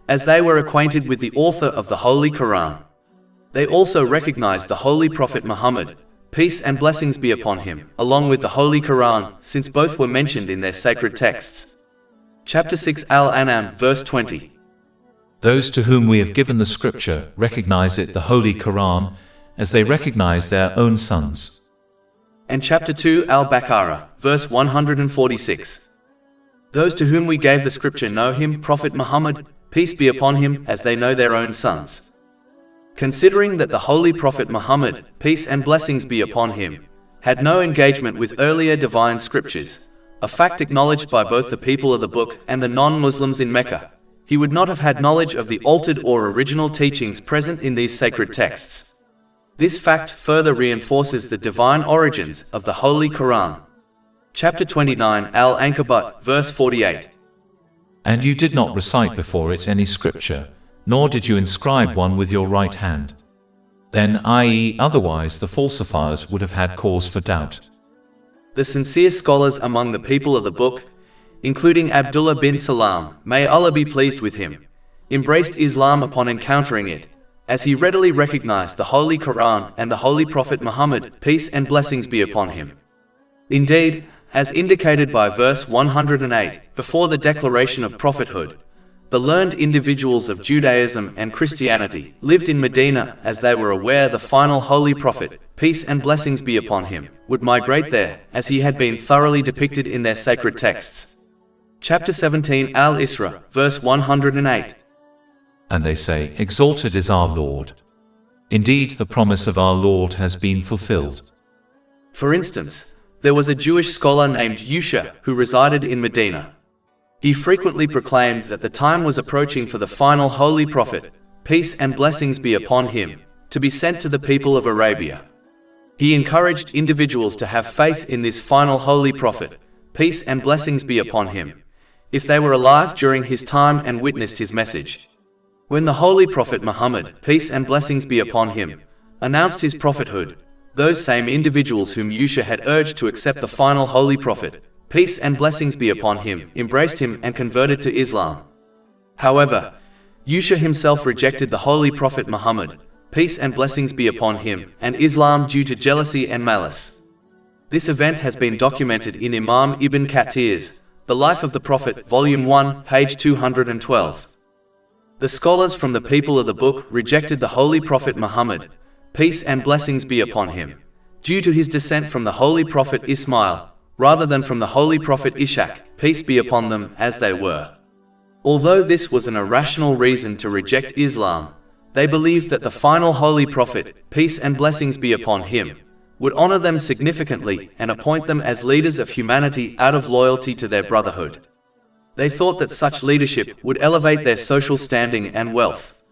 as they were acquainted with the author of the Holy Quran. They also recognized the Holy Prophet Muhammad, peace and blessings be upon him, along with the Holy Quran, since both were mentioned in their sacred texts. Chapter 6 Al-An'am, verse 20. Those to whom we have given the scripture recognize it, the Holy Quran, as they recognize their own sons. And chapter 2 Al-Baqarah, verse 146. Those to whom we gave the scripture know him, Prophet Muhammad, peace be upon him, as they know their own sons. Considering that the Holy Prophet Muhammad, peace and blessings be upon him, had no engagement with earlier divine scriptures, a fact acknowledged by both the people of the book and the non-Muslims in Mecca, he would not have had knowledge of the altered or original teachings present in these sacred texts. This fact further reinforces the divine origins of the Holy Quran. Chapter 29 Al-Ankabut, verse 48. And you did not recite before it any scripture, nor did you inscribe one with your right hand. Then, i.e., otherwise the falsifiers would have had cause for doubt. The sincere scholars among the people of the book, including Abdullah bin Salam, may Allah be pleased with him, embraced Islam upon encountering it, as he readily recognized the Holy Quran and the Holy Prophet Muhammad, peace and blessings be upon him. Indeed, as indicated by verse 108, before the declaration of prophethood, the learned individuals of Judaism and Christianity lived in Medina, as they were aware the final Holy Prophet, peace and blessings be upon him, would migrate there, as he had been thoroughly depicted in their sacred texts. Chapter 17 Al-Isra, verse 108. And they say, Exalted is our Lord. Indeed, the promise of our Lord has been fulfilled. For instance, there was a Jewish scholar named Yusha who resided in Medina. He frequently proclaimed that the time was approaching for the final Holy Prophet, peace and blessings be upon him, to be sent to the people of Arabia. He encouraged individuals to have faith in this final Holy Prophet, peace and blessings be upon him, if they were alive during his time and witnessed his message. When the Holy Prophet Muhammad, peace and blessings be upon him, announced his prophethood, those same individuals whom Yusha had urged to accept the final Holy Prophet, peace and blessings be upon him, embraced him and converted to Islam. However, Yusha himself rejected the Holy Prophet Muhammad, peace and blessings be upon him, and Islam due to jealousy and malice. This event has been documented in Imam Ibn Kathir's The Life of the Prophet, Volume 1, page 212. The scholars from the people of the book rejected the Holy Prophet Muhammad, peace and blessings be upon him, due to his descent from the Holy Prophet Ismail, rather than from the Holy Prophet Ishaq, peace be upon them, as they were. Although this was an irrational reason to reject Islam, they believed that the final Holy Prophet, peace and blessings be upon him, would honor them significantly and appoint them as leaders of humanity out of loyalty to their brotherhood. They thought that such leadership would elevate their social standing and wealth.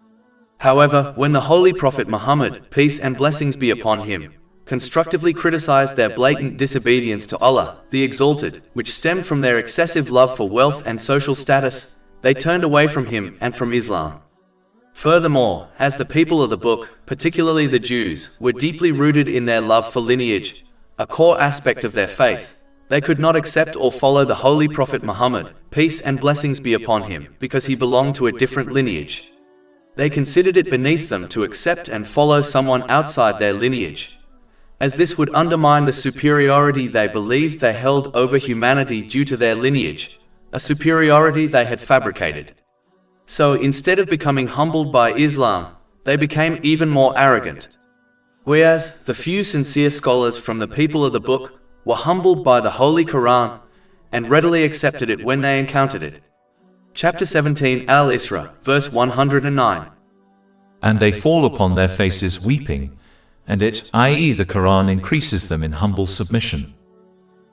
However, when the Holy Prophet Muhammad, peace and blessings be upon him, constructively criticized their blatant disobedience to Allah, the Exalted, which stemmed from their excessive love for wealth and social status, they turned away from him and from Islam. Furthermore, as the people of the book, particularly the Jews, were deeply rooted in their love for lineage, a core aspect of their faith, They could not accept or follow the Holy Prophet Muhammad, peace and blessings be upon him, because he belonged to a different lineage. They considered it beneath them to accept and follow someone outside their lineage, as this would undermine the superiority they believed they held over humanity due to their lineage, a superiority they had fabricated. So instead of becoming humbled by Islam, they became even more arrogant. Whereas the few sincere scholars from the people of the book were humbled by the Holy Quran and readily accepted it when they encountered it. Chapter 17 Al-Isra, verse 109. And they fall upon their faces weeping, and it, i.e. the Quran, increases them in humble submission.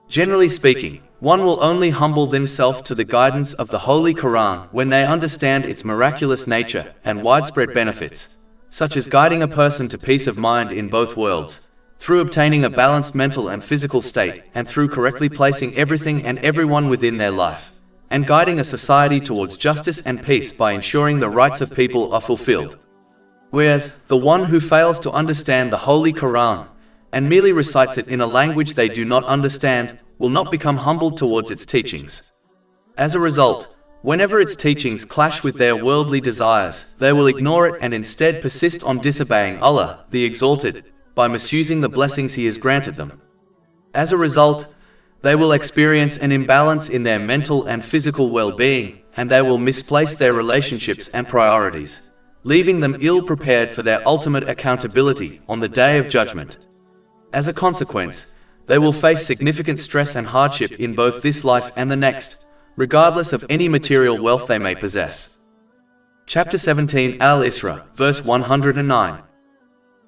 Generally speaking, one will only humble themselves to the guidance of the Holy Quran when they understand its miraculous nature and widespread benefits, such as guiding a person to peace of mind in both worlds, through obtaining a balanced mental and physical state, and through correctly placing everything and everyone within their life, and guiding a society towards justice and peace by ensuring the rights of people are fulfilled. Whereas, the one who fails to understand the Holy Quran, and merely recites it in a language they do not understand, will not become humbled towards its teachings. As a result, whenever its teachings clash with their worldly desires, they will ignore it and instead persist on disobeying Allah, the Exalted, by misusing the blessings He has granted them. As a result, they will experience an imbalance in their mental and physical well-being, and they will misplace their relationships and priorities, leaving them ill-prepared for their ultimate accountability on the Day of Judgment. As a consequence, they will face significant stress and hardship in both this life and the next, regardless of any material wealth they may possess. Chapter 17 Al-Isra, verse 109.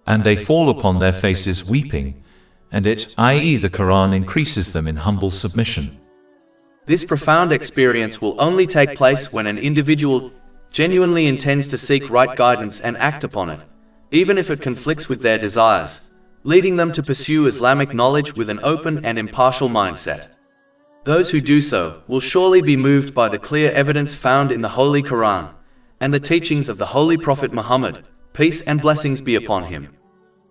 And they fall upon their faces weeping, and it, i.e. the Quran, increases them in humble submission. This profound experience will only take place when an individual genuinely intends to seek right guidance and act upon it, even if it conflicts with their desires, leading them to pursue Islamic knowledge with an open and impartial mindset. Those who do so will surely be moved by the clear evidence found in the Holy Quran and the teachings of the Holy Prophet Muhammad, peace and blessings be upon him.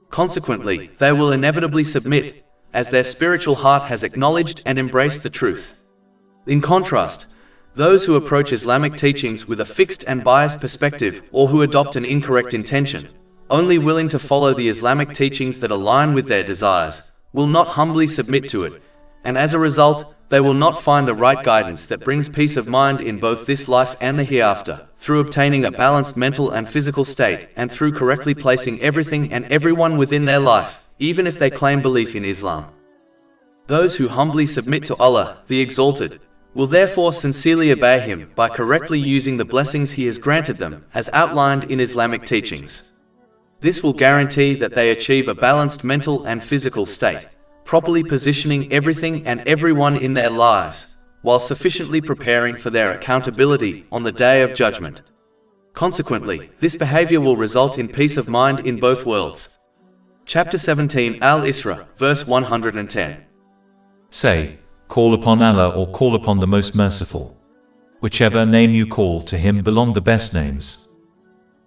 Consequently, they will inevitably submit, as their spiritual heart has acknowledged and embraced the truth. In contrast, those who approach Islamic teachings with a fixed and biased perspective, or who adopt an incorrect intention, only willing to follow the Islamic teachings that align with their desires, will not humbly submit to it, and as a result, they will not find the right guidance that brings peace of mind in both this life and the hereafter, through obtaining a balanced mental and physical state, and through correctly placing everything and everyone within their life, even if they claim belief in Islam. Those who humbly submit to Allah, the Exalted, will therefore sincerely obey Him by correctly using the blessings He has granted them, as outlined in Islamic teachings. This will guarantee that they achieve a balanced mental and physical state, properly positioning everything and everyone in their lives, while sufficiently preparing for their accountability on the Day of Judgment. Consequently, this behavior will result in peace of mind in both worlds. Chapter 17 Al-Isra, verse 110. Say, call upon Allah or call upon the Most Merciful. Whichever name you call, to Him belong the best names.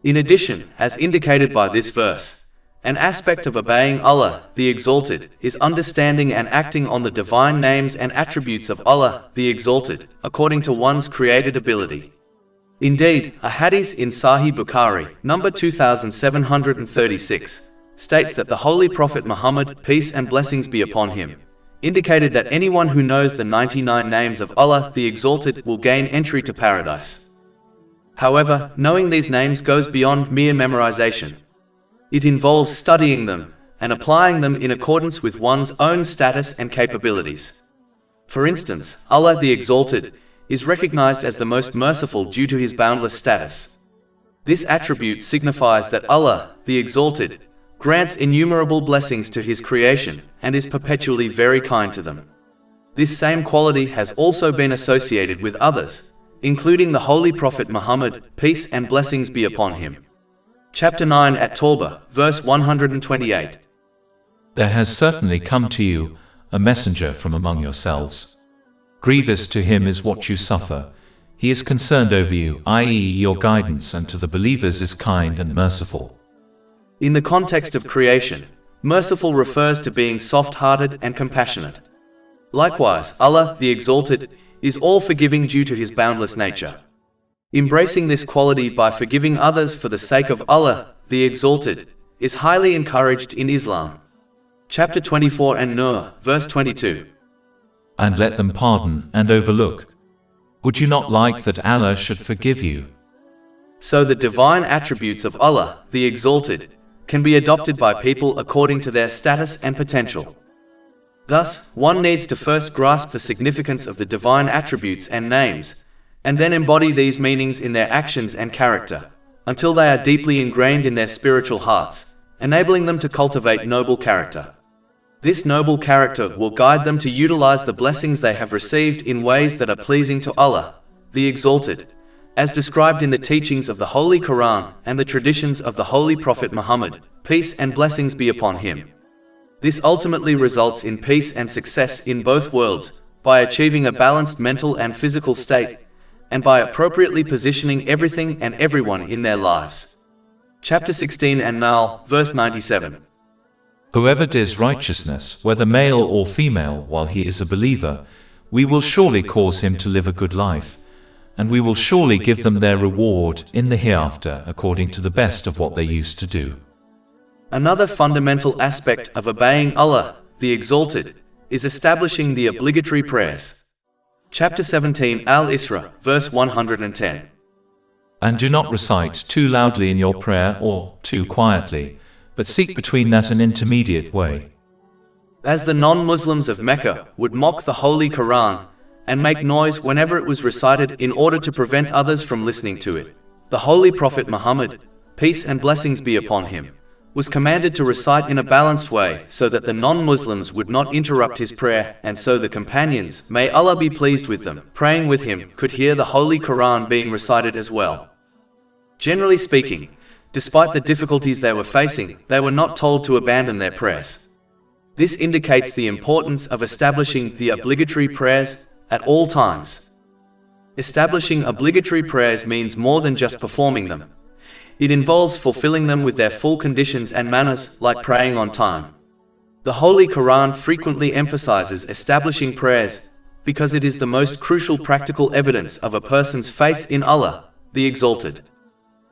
In addition, as indicated by this verse, an aspect of obeying Allah, the Exalted, is understanding and acting on the divine names and attributes of Allah, the Exalted, according to one's created ability. Indeed, a hadith in Sahih Bukhari, number 2736, states that the Holy Prophet Muhammad, peace and blessings be upon him, indicated that anyone who knows the 99 names of Allah, the Exalted, will gain entry to paradise. However, knowing these names goes beyond mere memorization. It involves studying them and applying them in accordance with one's own status and capabilities. For instance, Allah the Exalted is recognized as the most merciful due to His boundless status. This attribute signifies that Allah, the Exalted, grants innumerable blessings to His creation and is perpetually very kind to them. This same quality has also been associated with others, including the Holy Prophet Muhammad, peace and blessings be upon him. Chapter 9 At-Tawbah, verse 128. There has certainly come to you a messenger from among yourselves. Grievous to him is what you suffer. He is concerned over you, i.e. your guidance, and to the believers is kind and merciful. In the context of creation, merciful refers to being soft-hearted and compassionate. Likewise, Allah, the Exalted, is all-forgiving due to His boundless nature. Embracing this quality by forgiving others for the sake of Allah, the Exalted, is highly encouraged in Islam. Chapter 24 An-Nur, verse 22. And let them pardon and overlook. Would you not like that Allah should forgive you? So the divine attributes of Allah, the Exalted, can be adopted by people according to their status and potential. Thus, one needs to first grasp the significance of the divine attributes and names, and then embody these meanings in their actions and character, until they are deeply ingrained in their spiritual hearts, enabling them to cultivate noble character. This noble character will guide them to utilize the blessings they have received in ways that are pleasing to Allah, the Exalted, as described in the teachings of the Holy Quran and the traditions of the Holy Prophet Muhammad, peace and blessings be upon him. This ultimately results in peace and success in both worlds, by achieving a balanced mental and physical state, and by appropriately positioning everything and everyone in their lives. Chapter 16 An-Nahl, verse 97. Whoever does righteousness, whether male or female, while he is a believer, we will surely cause him to live a good life, and we will surely give them their reward in the hereafter according to the best of what they used to do. Another fundamental aspect of obeying Allah, the Exalted, is establishing the obligatory prayers. Chapter 17 Al-Isra, verse 110. And do not recite too loudly in your prayer or too quietly, but seek between that an intermediate way. As the non-Muslims of Mecca would mock the Holy Quran and make noise whenever it was recited in order to prevent others from listening to it, the Holy Prophet Muhammad, peace and blessings be upon him, was commanded to recite in a balanced way so that the non-Muslims would not interrupt his prayer, and so the companions, may Allah be pleased with them, praying with him, could hear the Holy Quran being recited as well. Generally speaking, despite the difficulties they were facing, they were not told to abandon their prayers. This indicates the importance of establishing the obligatory prayers at all times. Establishing obligatory prayers means more than just performing them. It involves fulfilling them with their full conditions and manners, like praying on time. The Holy Quran frequently emphasizes establishing prayers because it is the most crucial practical evidence of a person's faith in Allah, the Exalted.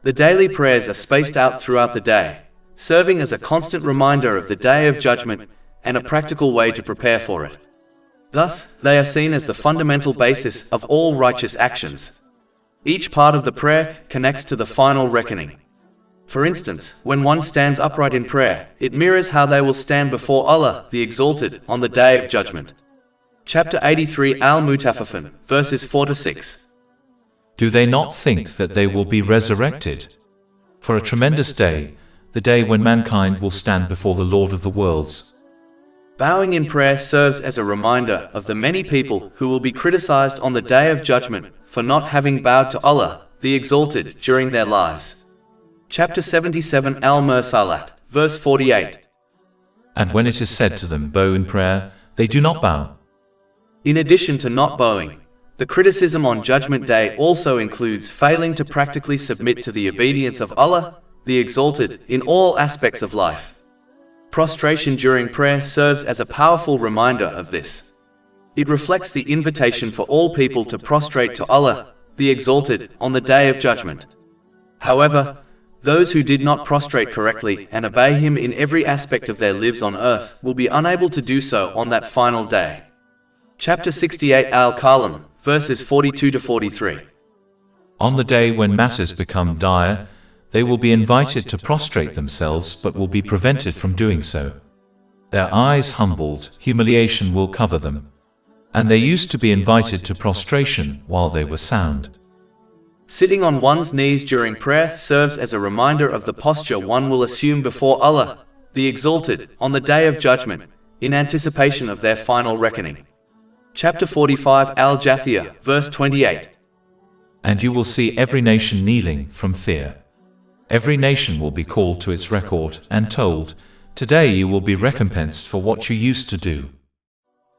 The daily prayers are spaced out throughout the day, serving as a constant reminder of the Day of Judgment and a practical way to prepare for it. Thus, they are seen as the fundamental basis of all righteous actions. Each part of the prayer connects to the final reckoning. For instance, when one stands upright in prayer, it mirrors how they will stand before Allah, the Exalted, on the Day of Judgment. Chapter 83 Al-Mutaffifin, verses 4-6. Do they not think that they will be resurrected? For a tremendous day, the day when mankind will stand before the Lord of the worlds. Bowing in prayer serves as a reminder of the many people who will be criticized on the Day of Judgment for not having bowed to Allah, the Exalted, during their lives. Chapter 77 Al-Mursalat, verse 48. And when it is said to them, bow in prayer, they do not bow. In addition to not bowing, the criticism on Judgment Day also includes failing to practically submit to the obedience of Allah, the Exalted, in all aspects of life. Prostration during prayer serves as a powerful reminder of this. It reflects the invitation for all people to prostrate to Allah, the Exalted, on the Day of Judgment. However, those who did not prostrate correctly and obey Him in every aspect of their lives on earth will be unable to do so on that final day. Chapter 68 Al-Kalam, verses 42-43. On the day when matters become dire, they will be invited to prostrate themselves but will be prevented from doing so. Their eyes humbled, humiliation will cover them. And they used to be invited to prostration while they were sound. Sitting on one's knees during prayer serves as a reminder of the posture one will assume before Allah, the Exalted, on the Day of Judgment, in anticipation of their final reckoning. Chapter 45 Al-Jathiyah, verse 28. And you will see every nation kneeling from fear. Every nation will be called to its record and told, today you will be recompensed for what you used to do.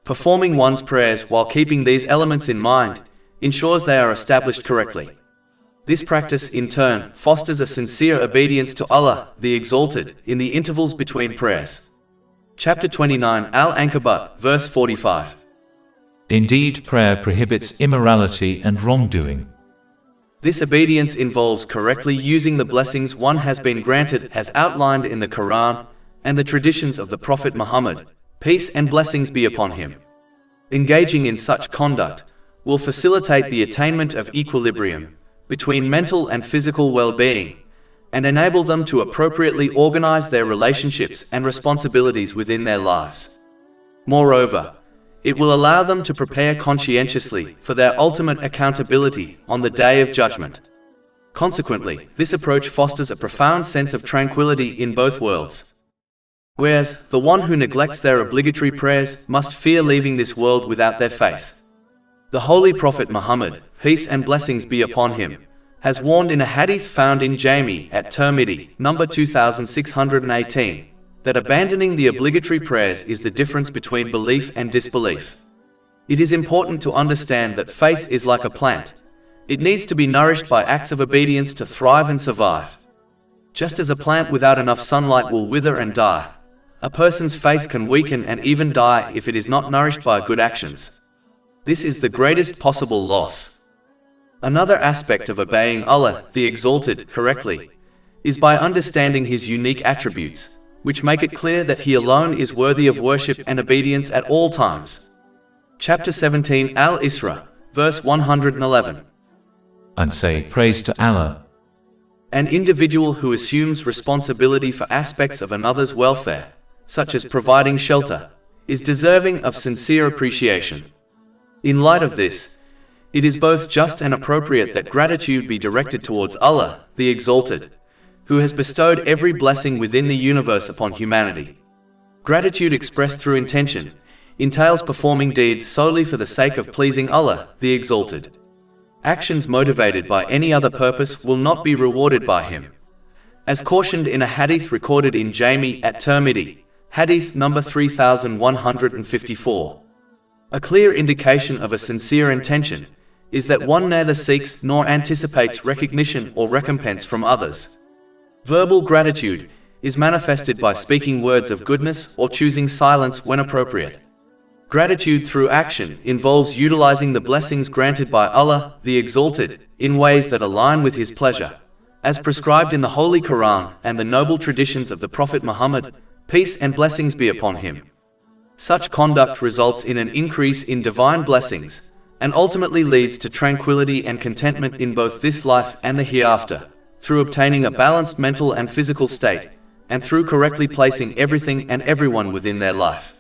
Performing one's prayers while keeping these elements in mind ensures they are established correctly. This practice, in turn, fosters a sincere obedience to Allah, the Exalted, in the intervals between prayers. Chapter 29 Al-Ankabut, verse 45. Indeed, prayer prohibits immorality and wrongdoing. This obedience involves correctly using the blessings one has been granted as outlined in the Quran and the traditions of the Prophet Muhammad, peace and blessings be upon him. Engaging in such conduct will facilitate the attainment of equilibrium between mental and physical well-being and enable them to appropriately organize their relationships and responsibilities within their lives. Moreover, it will allow them to prepare conscientiously for their ultimate accountability on the Day of Judgment. Consequently, this approach fosters a profound sense of tranquility in both worlds. Whereas, the one who neglects their obligatory prayers must fear leaving this world without their faith. The Holy Prophet Muhammad, peace and blessings be upon him, has warned in a hadith found in Jami at Tirmidhi, number 2618, that abandoning the obligatory prayers is the difference between belief and disbelief. It is important to understand that faith is like a plant. It needs to be nourished by acts of obedience to thrive and survive. Just as a plant without enough sunlight will wither and die, a person's faith can weaken and even die if it is not nourished by good actions. This is the greatest possible loss. Another aspect of obeying Allah, the Exalted, correctly, is by understanding His unique attributes, which make it clear that He alone is worthy of worship and obedience at all times. Chapter 17 Al-Isra, verse 111. And say praise to Allah. An individual who assumes responsibility for aspects of another's welfare, such as providing shelter, is deserving of sincere appreciation. In light of this, it is both just and appropriate that gratitude be directed towards Allah, the Exalted, who has bestowed every blessing within the universe upon humanity. Gratitude expressed through intention entails performing deeds solely for the sake of pleasing Allah, the Exalted. Actions motivated by any other purpose will not be rewarded by Him. As cautioned in a hadith recorded in Jami at Tirmidhi, hadith number 3154. A clear indication of a sincere intention is that one neither seeks nor anticipates recognition or recompense from others. Verbal gratitude is manifested by speaking words of goodness or choosing silence when appropriate. Gratitude through action involves utilizing the blessings granted by Allah, the Exalted, in ways that align with His pleasure, as prescribed in the Holy Quran and the noble traditions of the Prophet Muhammad, peace and blessings be upon him. Such conduct results in an increase in divine blessings, and ultimately leads to tranquility and contentment in both this life and the hereafter, through obtaining a balanced mental and physical state, and through correctly placing everything and everyone within their life.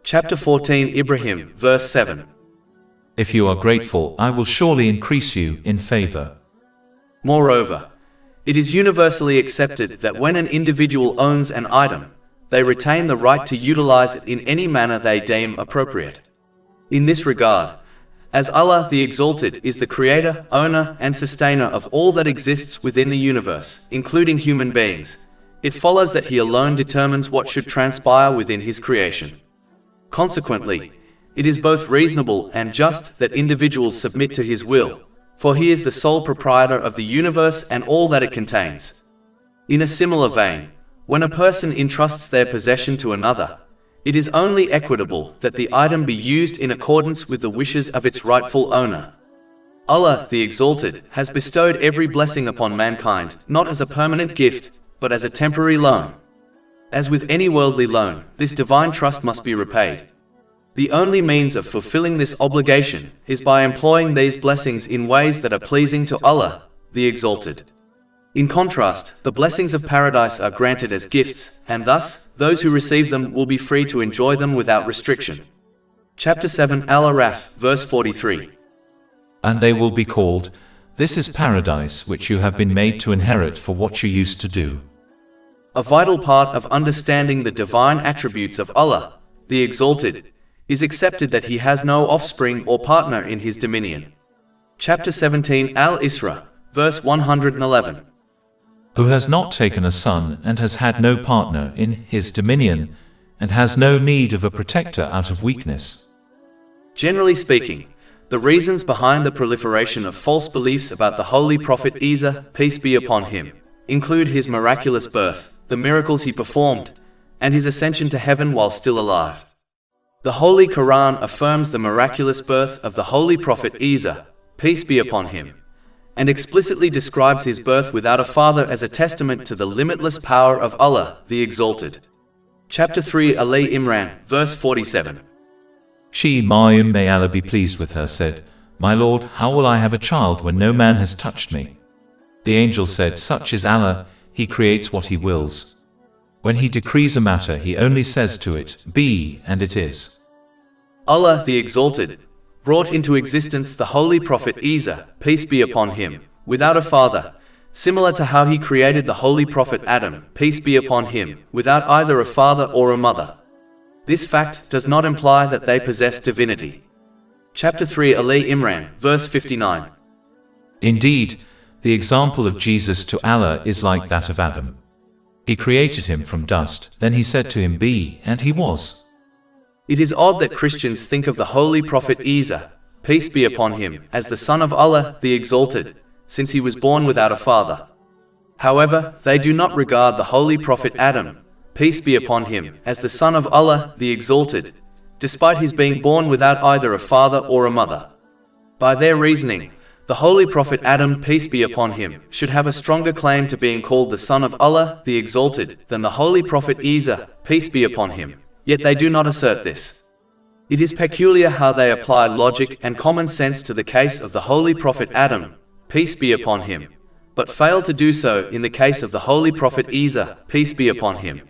Chapter 14 Ibrahim, verse 7. If you are grateful, I will surely increase you in favor. Moreover, it is universally accepted that when an individual owns an item, they retain the right to utilize it in any manner they deem appropriate. In this regard, as Allah the Exalted is the creator, owner, and sustainer of all that exists within the universe, including human beings, it follows that He alone determines what should transpire within His creation. Consequently, it is both reasonable and just that individuals submit to His will, for He is the sole proprietor of the universe and all that it contains. In a similar vein, when a person entrusts their possession to another, it is only equitable that the item be used in accordance with the wishes of its rightful owner. Allah, the Exalted, has bestowed every blessing upon mankind, not as a permanent gift, but as a temporary loan. As with any worldly loan, this divine trust must be repaid. The only means of fulfilling this obligation is by employing these blessings in ways that are pleasing to Allah, the Exalted. In contrast, the blessings of paradise are granted as gifts, and thus, those who receive them will be free to enjoy them without restriction. Chapter 7 Al-Araf, verse 43. And they will be called, this is paradise which you have been made to inherit for what you used to do. A vital part of understanding the divine attributes of Allah, the Exalted, is accepted that He has no offspring or partner in His dominion. Chapter 17 Al-Isra, verse 111. Who has not taken a son and has had no partner in His dominion, and has no need of a protector out of weakness. Generally speaking, the reasons behind the proliferation of false beliefs about the Holy Prophet Isa, peace be upon him, include his miraculous birth, the miracles he performed, and his ascension to heaven while still alive. The Holy Quran affirms the miraculous birth of the Holy Prophet Isra, peace be upon him, and explicitly describes his birth without a father as a testament to the limitless power of Allah, the Exalted. Chapter 3 Ali Imran, verse 47. She, Maryam, may Allah be pleased with her, said, "My Lord, how will I have a child when no man has touched me?" The angel said, "Such is Allah, He creates what He wills. When He decrees a matter, He only says to it, 'Be,' and it is." Allah, the Exalted, brought into existence the Holy Prophet Isra, peace be upon him, without a father, similar to how He created the Holy Prophet Adam, peace be upon him, without either a father or a mother. This fact does not imply that they possess divinity. Chapter 3 Ali Imran, verse 59. Indeed, the example of Jesus to Allah is like that of Adam. He created him from dust, then He said to him, "Be," and he was. It is odd that Christians think of the Holy Prophet Isra, peace be upon him, as the son of Allah, the Exalted, since he was born without a father. However, they do not regard the Holy Prophet Adam, peace be upon him, as the son of Allah, the Exalted, despite his being born without either a father or a mother. By their reasoning, the Holy Prophet Adam, peace be upon him, should have a stronger claim to being called the son of Allah, the Exalted, than the Holy Prophet Isra, peace be upon him, yet they do not assert this. It is peculiar how they apply logic and common sense to the case of the Holy Prophet Adam, peace be upon him, but fail to do so in the case of the Holy Prophet Isra, peace be upon him.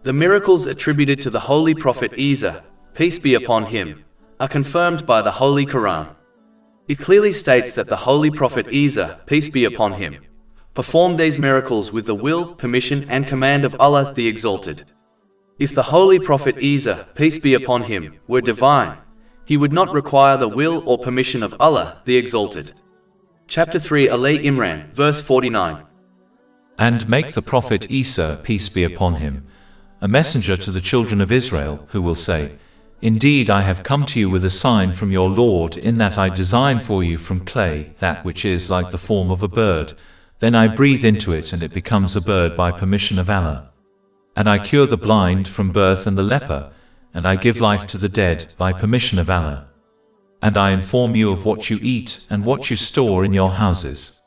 The miracles attributed to the Holy Prophet Isra, peace be upon him, are confirmed by the Holy Quran. It clearly states that the Holy Prophet Isra, peace be upon him, performed these miracles with the will, permission and command of Allah the Exalted. If the Holy Prophet Isra, peace be upon him, were divine, he would not require the will or permission of Allah the Exalted. Chapter 3 Ali Imran, verse 49. And make the Prophet Isa, peace be upon him, a messenger to the children of Israel, who will say, "Indeed I have come to you with a sign from your Lord, in that I design for you from clay that which is like the form of a bird, then I breathe into it and it becomes a bird by permission of Allah. And I cure the blind from birth and the leper, and I give life to the dead by permission of Allah. And I inform you of what you eat and what you store in your houses."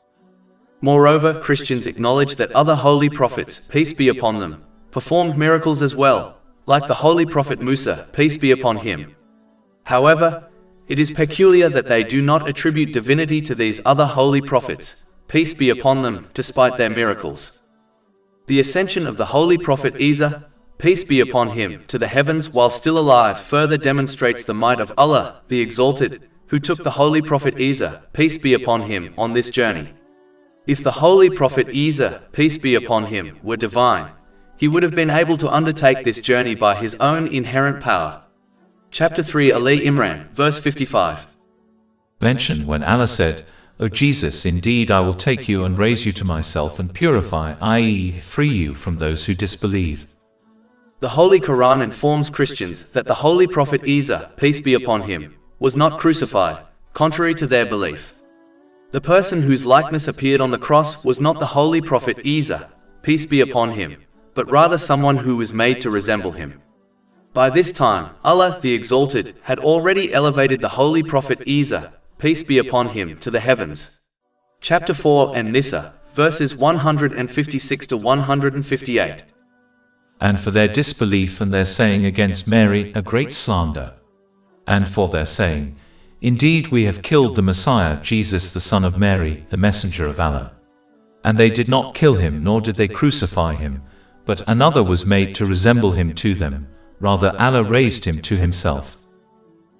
Moreover, Christians acknowledge that other holy prophets, peace be upon them, performed miracles as well, like the Holy Prophet Musa, peace be upon him. However, it is peculiar that they do not attribute divinity to these other holy prophets, peace be upon them, despite their miracles. The ascension of the Holy Prophet Isra, peace be upon him, to the heavens while still alive further demonstrates the might of Allah, the Exalted, who took the Holy Prophet Isra, peace be upon him, on this journey. If the Holy Prophet Isra, peace be upon him, were divine, he would have been able to undertake this journey by his own inherent power. Chapter 3 Ali Imran, verse 55. Mention when Allah said, "O Jesus, indeed I will take you and raise you to myself and purify, i.e., free you from those who disbelieve." The Holy Quran informs Christians that the Holy Prophet Isra, peace be upon him, was not crucified, contrary to their belief. The person whose likeness appeared on the cross was not the Holy Prophet Isra, peace be upon him, but rather someone who was made to resemble him. By this time, Allah the Exalted had already elevated the Holy Prophet Isra, peace be upon him, to the heavens. Chapter 4 and Nisa, verses 156 to 158. And for their disbelief and their saying against Mary a great slander. And for their saying, "Indeed we have killed the Messiah, Jesus the son of Mary, the messenger of Allah." And they did not kill him, nor did they crucify him, but another was made to resemble him to them, rather Allah raised him to himself.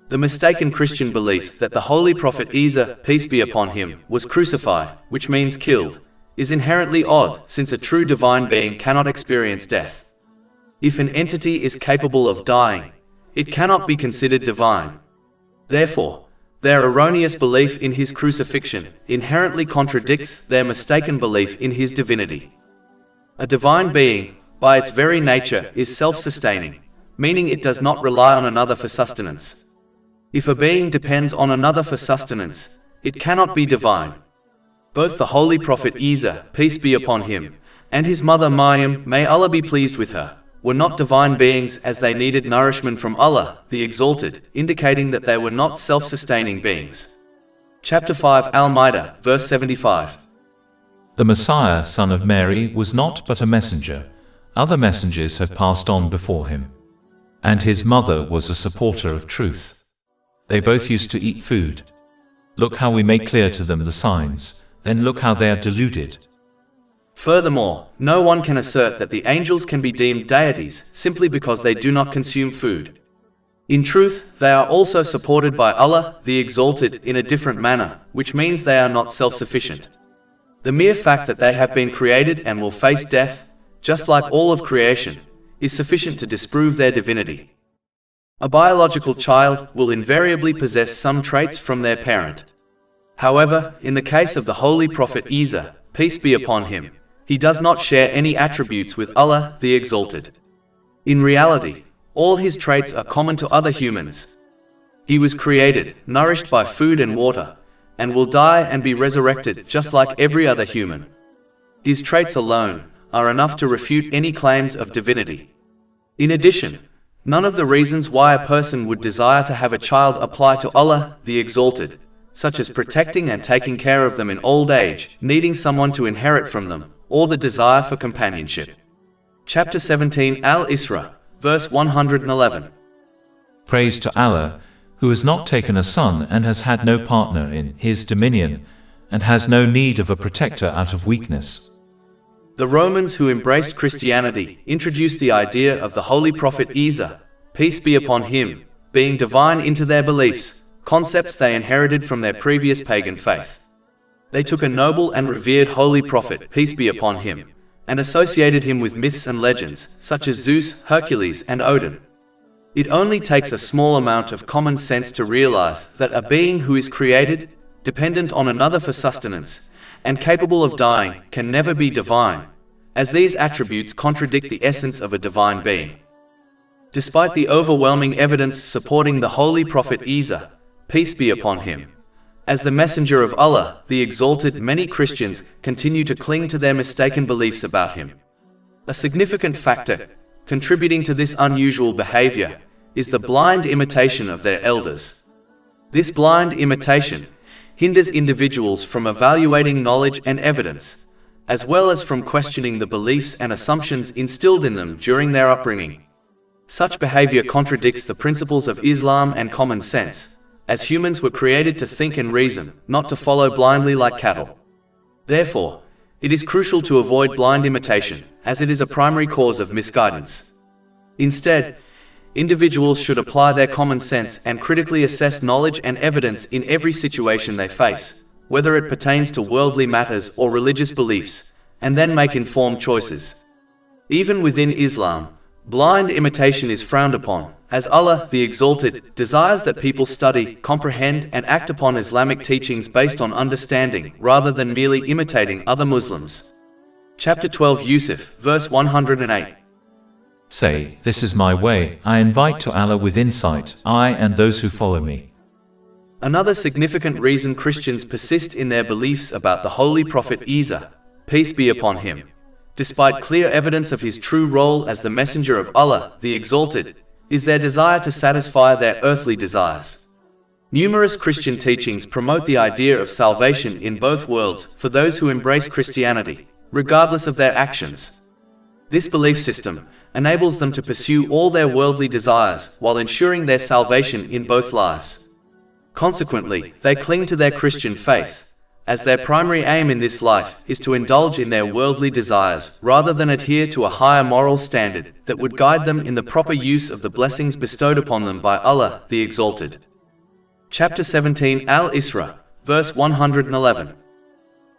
The mistaken Christian belief that the Holy Prophet Isra, peace be upon him, was crucified, which means killed, is inherently odd, since a true divine being cannot experience death. If an entity is capable of dying, it cannot be considered divine. Therefore, their erroneous belief in his crucifixion inherently contradicts their mistaken belief in his divinity. A divine being, by its very nature, is self-sustaining, meaning it does not rely on another for sustenance. If a being depends on another for sustenance, it cannot be divine. Both the Holy Prophet Isra, peace be upon him, and his mother Maryam, may Allah be pleased with her, were not divine beings as they needed nourishment from Allah, the Exalted, indicating that they were not self-sustaining beings. Chapter 5 Al-Ma'idah, verse 75. The Messiah, son of Mary, was not but a messenger. Other messengers have passed on before him. And his mother was a supporter of truth. They both used to eat food. Look how we make clear to them the signs, then look how they are deluded. Furthermore, no one can assert that the angels can be deemed deities simply because they do not consume food. In truth, they are also supported by Allah, the Exalted, in a different manner, which means they are not self-sufficient. The mere fact that they have been created and will face death, just like all of creation, is sufficient to disprove their divinity. A biological child will invariably possess some traits from their parent. However, in the case of the Holy Prophet Isra, peace be upon him, he does not share any attributes with Allah, the Exalted. In reality, all his traits are common to other humans. He was created, nourished by food and water, and will die and be resurrected just like every other human. His traits alone are enough to refute any claims of divinity. In addition, none of the reasons why a person would desire to have a child apply to Allah, the Exalted, such as protecting and taking care of them in old age, needing someone to inherit from them, or the desire for companionship. Chapter 17 Al-Isra, verse 111. Praise to Allah, who has not taken a son and has had no partner in his dominion, and has no need of a protector out of weakness. The Romans who embraced Christianity introduced the idea of the Holy Prophet Isra, peace be upon him, being divine into their beliefs, concepts they inherited from their previous pagan faith. They took a noble and revered holy prophet, peace be upon him, and associated him with myths and legends, such as Zeus, Hercules, and Odin. It only takes a small amount of common sense to realize that a being who is created, dependent on another for sustenance, and capable of dying, can never be divine, as these attributes contradict the essence of a divine being. Despite the overwhelming evidence supporting the Holy Prophet Isra, peace be upon him, as the messenger of Allah, the Exalted, many Christians continue to cling to their mistaken beliefs about him. A significant factor contributing to this unusual behavior is the blind imitation of their elders. This blind imitation hinders individuals from evaluating knowledge and evidence, as well as from questioning the beliefs and assumptions instilled in them during their upbringing. Such behavior contradicts the principles of Islam and common sense, as humans were created to think and reason, not to follow blindly like cattle. Therefore, it is crucial to avoid blind imitation, as it is a primary cause of misguidance. Instead, individuals should apply their common sense and critically assess knowledge and evidence in every situation they face, whether it pertains to worldly matters or religious beliefs, and then make informed choices. Even within Islam, blind imitation is frowned upon, as Allah, the Exalted, desires that people study, comprehend, and act upon Islamic teachings based on understanding, rather than merely imitating other Muslims. Chapter 12 Yusuf, verse 108. Say, this is my way, I invite to Allah with insight, I and those who follow me. Another significant reason Christians persist in their beliefs about the Holy Prophet Isra, peace be upon him, despite clear evidence of his true role as the messenger of Allah, the Exalted, is their desire to satisfy their earthly desires. Numerous Christian teachings promote the idea of salvation in both worlds for those who embrace Christianity, regardless of their actions. This belief system enables them to pursue all their worldly desires while ensuring their salvation in both lives. Consequently, they cling to their Christian faith, as their primary aim in this life is to indulge in their worldly desires rather than adhere to a higher moral standard that would guide them in the proper use of the blessings bestowed upon them by Allah, the Exalted. Chapter 17 Al-Isra, verse 111.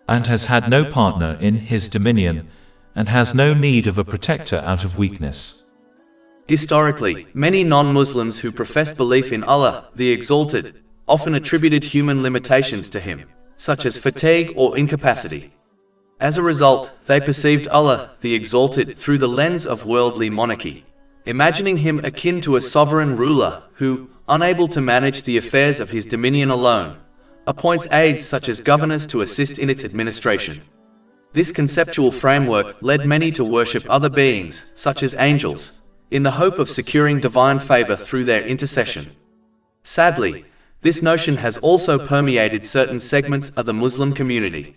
And has had no partner in his dominion, and has no need of a protector out of weakness. Historically, many non-Muslims who professed belief in Allah, the Exalted, often attributed human limitations to him, such as fatigue or incapacity. As a result, they perceived Allah, the Exalted, through the lens of worldly monarchy, imagining him akin to a sovereign ruler who, unable to manage the affairs of his dominion alone, appoints aides such as governors to assist in its administration. This conceptual framework led many to worship other beings, such as angels, in the hope of securing divine favor through their intercession. Sadly, this notion has also permeated certain segments of the Muslim community.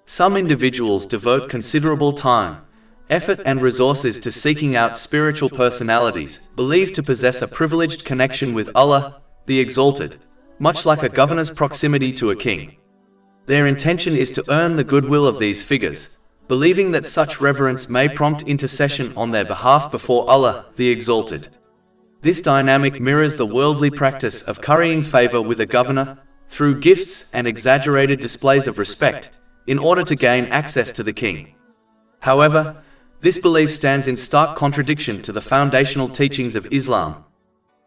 Some individuals devote considerable time, effort and resources to seeking out spiritual personalities believed to possess a privileged connection with Allah, the Exalted, much like a governor's proximity to a king. Their intention is to earn the goodwill of these figures, believing that such reverence may prompt intercession on their behalf before Allah, the Exalted. This dynamic mirrors the worldly practice of currying favor with a governor through gifts and exaggerated displays of respect in order to gain access to the king. However, this belief stands in stark contradiction to the foundational teachings of Islam.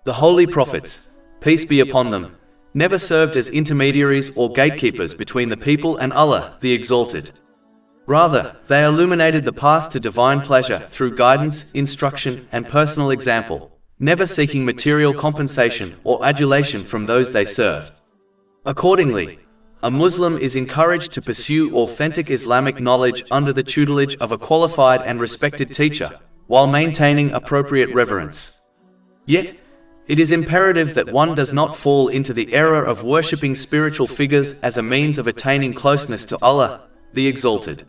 The holy prophets, peace be upon them, never served as intermediaries or gatekeepers between the people and Allah, the Exalted. Rather, they illuminated the path to divine pleasure through guidance, instruction, and personal example, never seeking material compensation or adulation from those they served. Accordingly, a Muslim is encouraged to pursue authentic Islamic knowledge under the tutelage of a qualified and respected teacher, while maintaining appropriate reverence. Yet, it is imperative that one does not fall into the error of worshipping spiritual figures as a means of attaining closeness to Allah, the Exalted.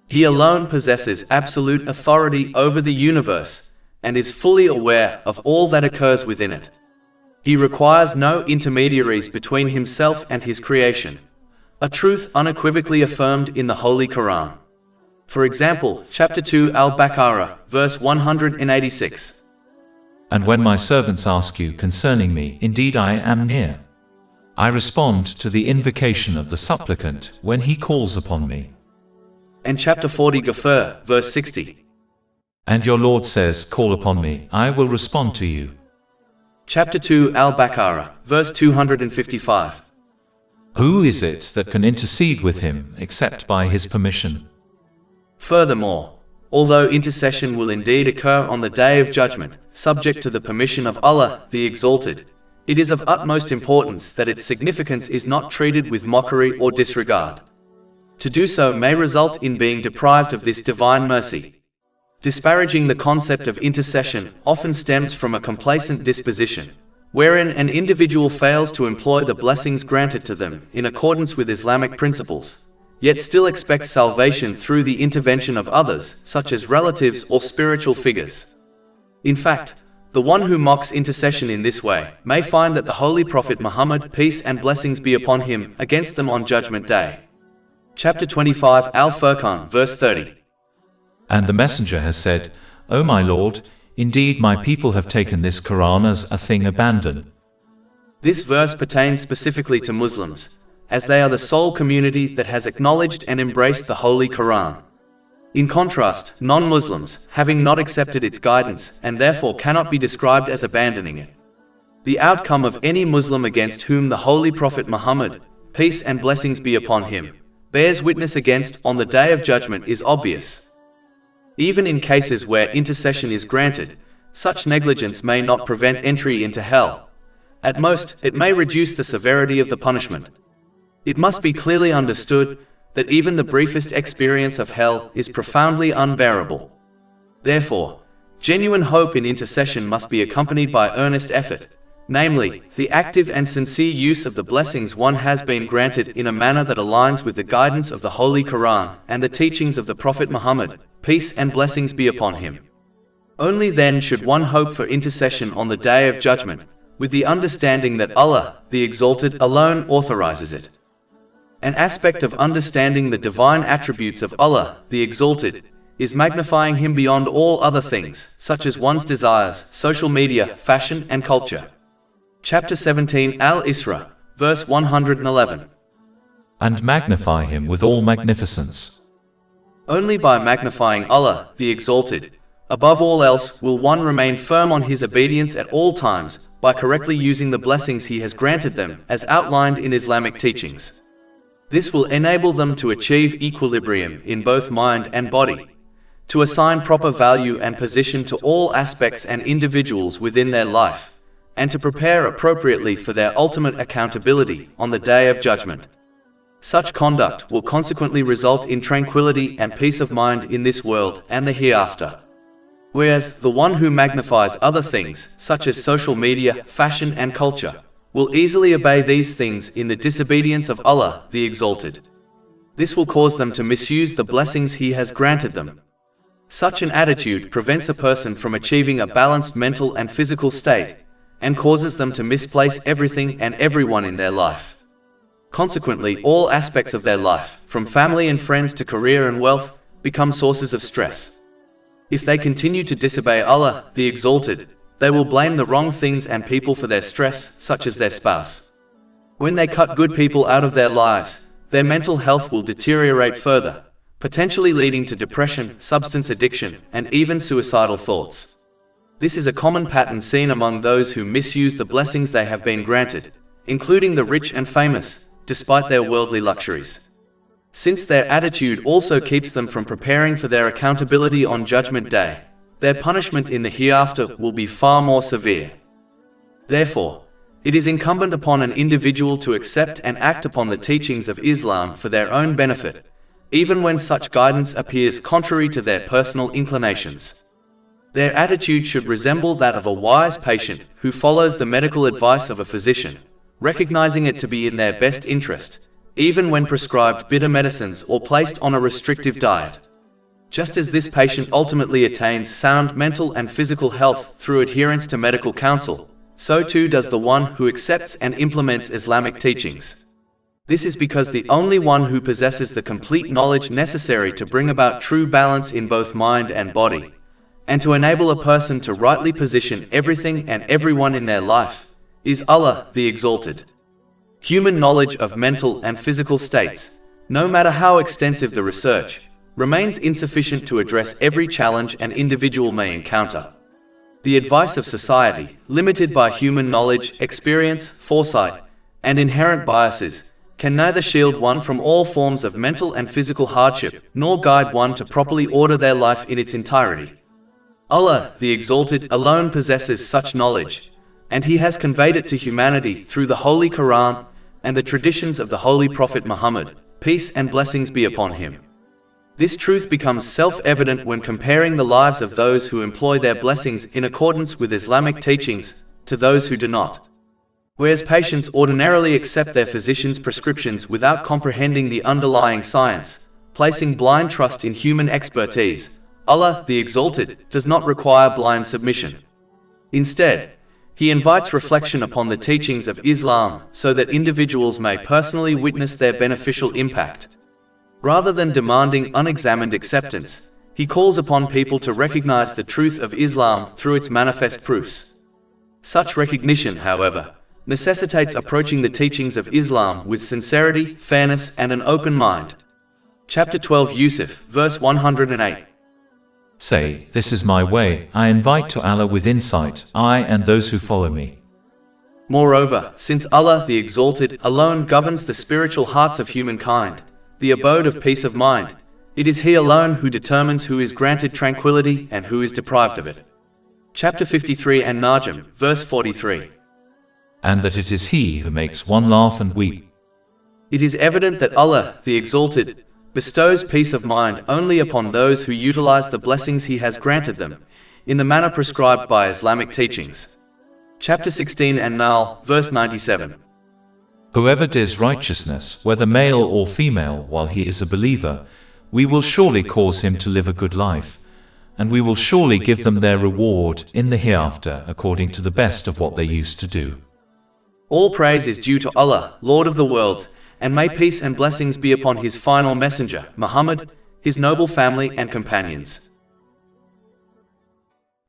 He alone possesses absolute authority over the universe, and is fully aware of all that occurs within it. He requires no intermediaries between himself and his creation, a truth unequivocally affirmed in the Holy Quran. For example, chapter 2 Al-Baqarah, verse 186. And when my servants ask you concerning me, indeed I am near. I respond to the invocation of the supplicant when he calls upon me. And chapter 40 Ghafir, verse 60. And your Lord says, call upon me, I will respond to you. Chapter 2 Al-Baqarah, verse 255. Who is it that can intercede with him except by his permission? Furthermore, although intercession will indeed occur on the Day of Judgment, subject to the permission of Allah, the Exalted, it is of utmost importance that its significance is not treated with mockery or disregard. To do so may result in being deprived of this divine mercy. Disparaging the concept of intercession often stems from a complacent disposition, wherein an individual fails to employ the blessings granted to them in accordance with Islamic principles, yet still expects salvation through the intervention of others, such as relatives or spiritual figures. In fact, the one who mocks intercession in this way may find that the Holy Prophet Muhammad, peace and blessings be upon him, against them on Judgment Day. Chapter 25 Al-Furqan, verse 30. And the messenger has said, O my Lord, indeed my people have taken this Quran as a thing abandoned. This verse pertains specifically to Muslims, as they are the sole community that has acknowledged and embraced the Holy Quran. In contrast, non-Muslims, having not accepted its guidance and therefore cannot be described as abandoning it. The outcome of any Muslim against whom the Holy Prophet Muhammad, peace and blessings be upon him, bears witness against on the Day of Judgment is obvious. Even in cases where intercession is granted, such negligence may not prevent entry into hell. At most, it may reduce the severity of the punishment. It must be clearly understood that even the briefest experience of hell is profoundly unbearable. Therefore, genuine hope in intercession must be accompanied by earnest effort, namely, the active and sincere use of the blessings one has been granted in a manner that aligns with the guidance of the Holy Quran and the teachings of the Prophet Muhammad, peace and blessings be upon him. Only then should one hope for intercession on the Day of Judgment, with the understanding that Allah, the Exalted, alone authorizes it. An aspect of understanding the divine attributes of Allah, the Exalted, is magnifying Him beyond all other things, such as one's desires, social media, fashion and culture. Chapter 17 Al-Isra, verse 111. And magnify Him with all magnificence. Only by magnifying Allah, the Exalted, above all else, will one remain firm on his obedience at all times, by correctly using the blessings He has granted them, as outlined in Islamic teachings. This will enable them to achieve equilibrium in both mind and body, to assign proper value and position to all aspects and individuals within their life, and to prepare appropriately for their ultimate accountability on the Day of Judgment. Such conduct will consequently result in tranquility and peace of mind in this world and the hereafter. Whereas the one who magnifies other things, such as social media, fashion and culture, will easily obey these things in the disobedience of Allah, the Exalted. This will cause them to misuse the blessings He has granted them. Such an attitude prevents a person from achieving a balanced mental and physical state, and causes them to misplace everything and everyone in their life. Consequently, all aspects of their life, from family and friends to career and wealth, become sources of stress. If they continue to disobey Allah, the Exalted, they will blame the wrong things and people for their stress, such as their spouse. When they cut good people out of their lives, their mental health will deteriorate further, potentially leading to depression, substance addiction, and even suicidal thoughts. This is a common pattern seen among those who misuse the blessings they have been granted, including the rich and famous, despite their worldly luxuries. Since their attitude also keeps them from preparing for their accountability on Judgment Day, their punishment in the hereafter will be far more severe. Therefore, it is incumbent upon an individual to accept and act upon the teachings of Islam for their own benefit, even when such guidance appears contrary to their personal inclinations. Their attitude should resemble that of a wise patient who follows the medical advice of a physician, recognizing it to be in their best interest, even when prescribed bitter medicines or placed on a restrictive diet. Just as this patient ultimately attains sound mental and physical health through adherence to medical counsel, so too does the one who accepts and implements Islamic teachings. This is because the only one who possesses the complete knowledge necessary to bring about true balance in both mind and body, and to enable a person to rightly position everything and everyone in their life, is Allah, the Exalted. Human knowledge of mental and physical states, no matter how extensive the research, remains insufficient to address every challenge an individual may encounter. The advice of society, limited by human knowledge, experience, foresight, and inherent biases, can neither shield one from all forms of mental and physical hardship, nor guide one to properly order their life in its entirety. Allah, the Exalted, alone possesses such knowledge, and He has conveyed it to humanity through the Holy Quran and the traditions of the Holy Prophet Muhammad, peace and blessings be upon him. This truth becomes self-evident when comparing the lives of those who employ their blessings in accordance with Islamic teachings to those who do not. Whereas patients ordinarily accept their physician's prescriptions without comprehending the underlying science, placing blind trust in human expertise, Allah, the Exalted, does not require blind submission. Instead, He invites reflection upon the teachings of Islam so that individuals may personally witness their beneficial impact. Rather than demanding unexamined acceptance, He calls upon people to recognize the truth of Islam through its manifest proofs. Such recognition, however, necessitates approaching the teachings of Islam with sincerity, fairness, and an open mind. Chapter 12 Yusuf, verse 108. Say, this is my way, I invite to Allah with insight, I and those who follow me. Moreover, since Allah the Exalted alone governs the spiritual hearts of humankind, the abode of peace of mind, it is He alone who determines who is granted tranquility and who is deprived of it. Chapter 53 and Najm, verse 43. And that it is He who makes one laugh and weep. It is evident that Allah, the Exalted, bestows peace of mind only upon those who utilize the blessings He has granted them, in the manner prescribed by Islamic teachings. Chapter 16 and Nahl, verse 97. Whoever does righteousness, whether male or female, while he is a believer, we will surely cause him to live a good life, and we will surely give them their reward in the hereafter according to the best of what they used to do. All praise is due to Allah, Lord of the worlds, and may peace and blessings be upon His final messenger, Muhammad, his noble family and companions.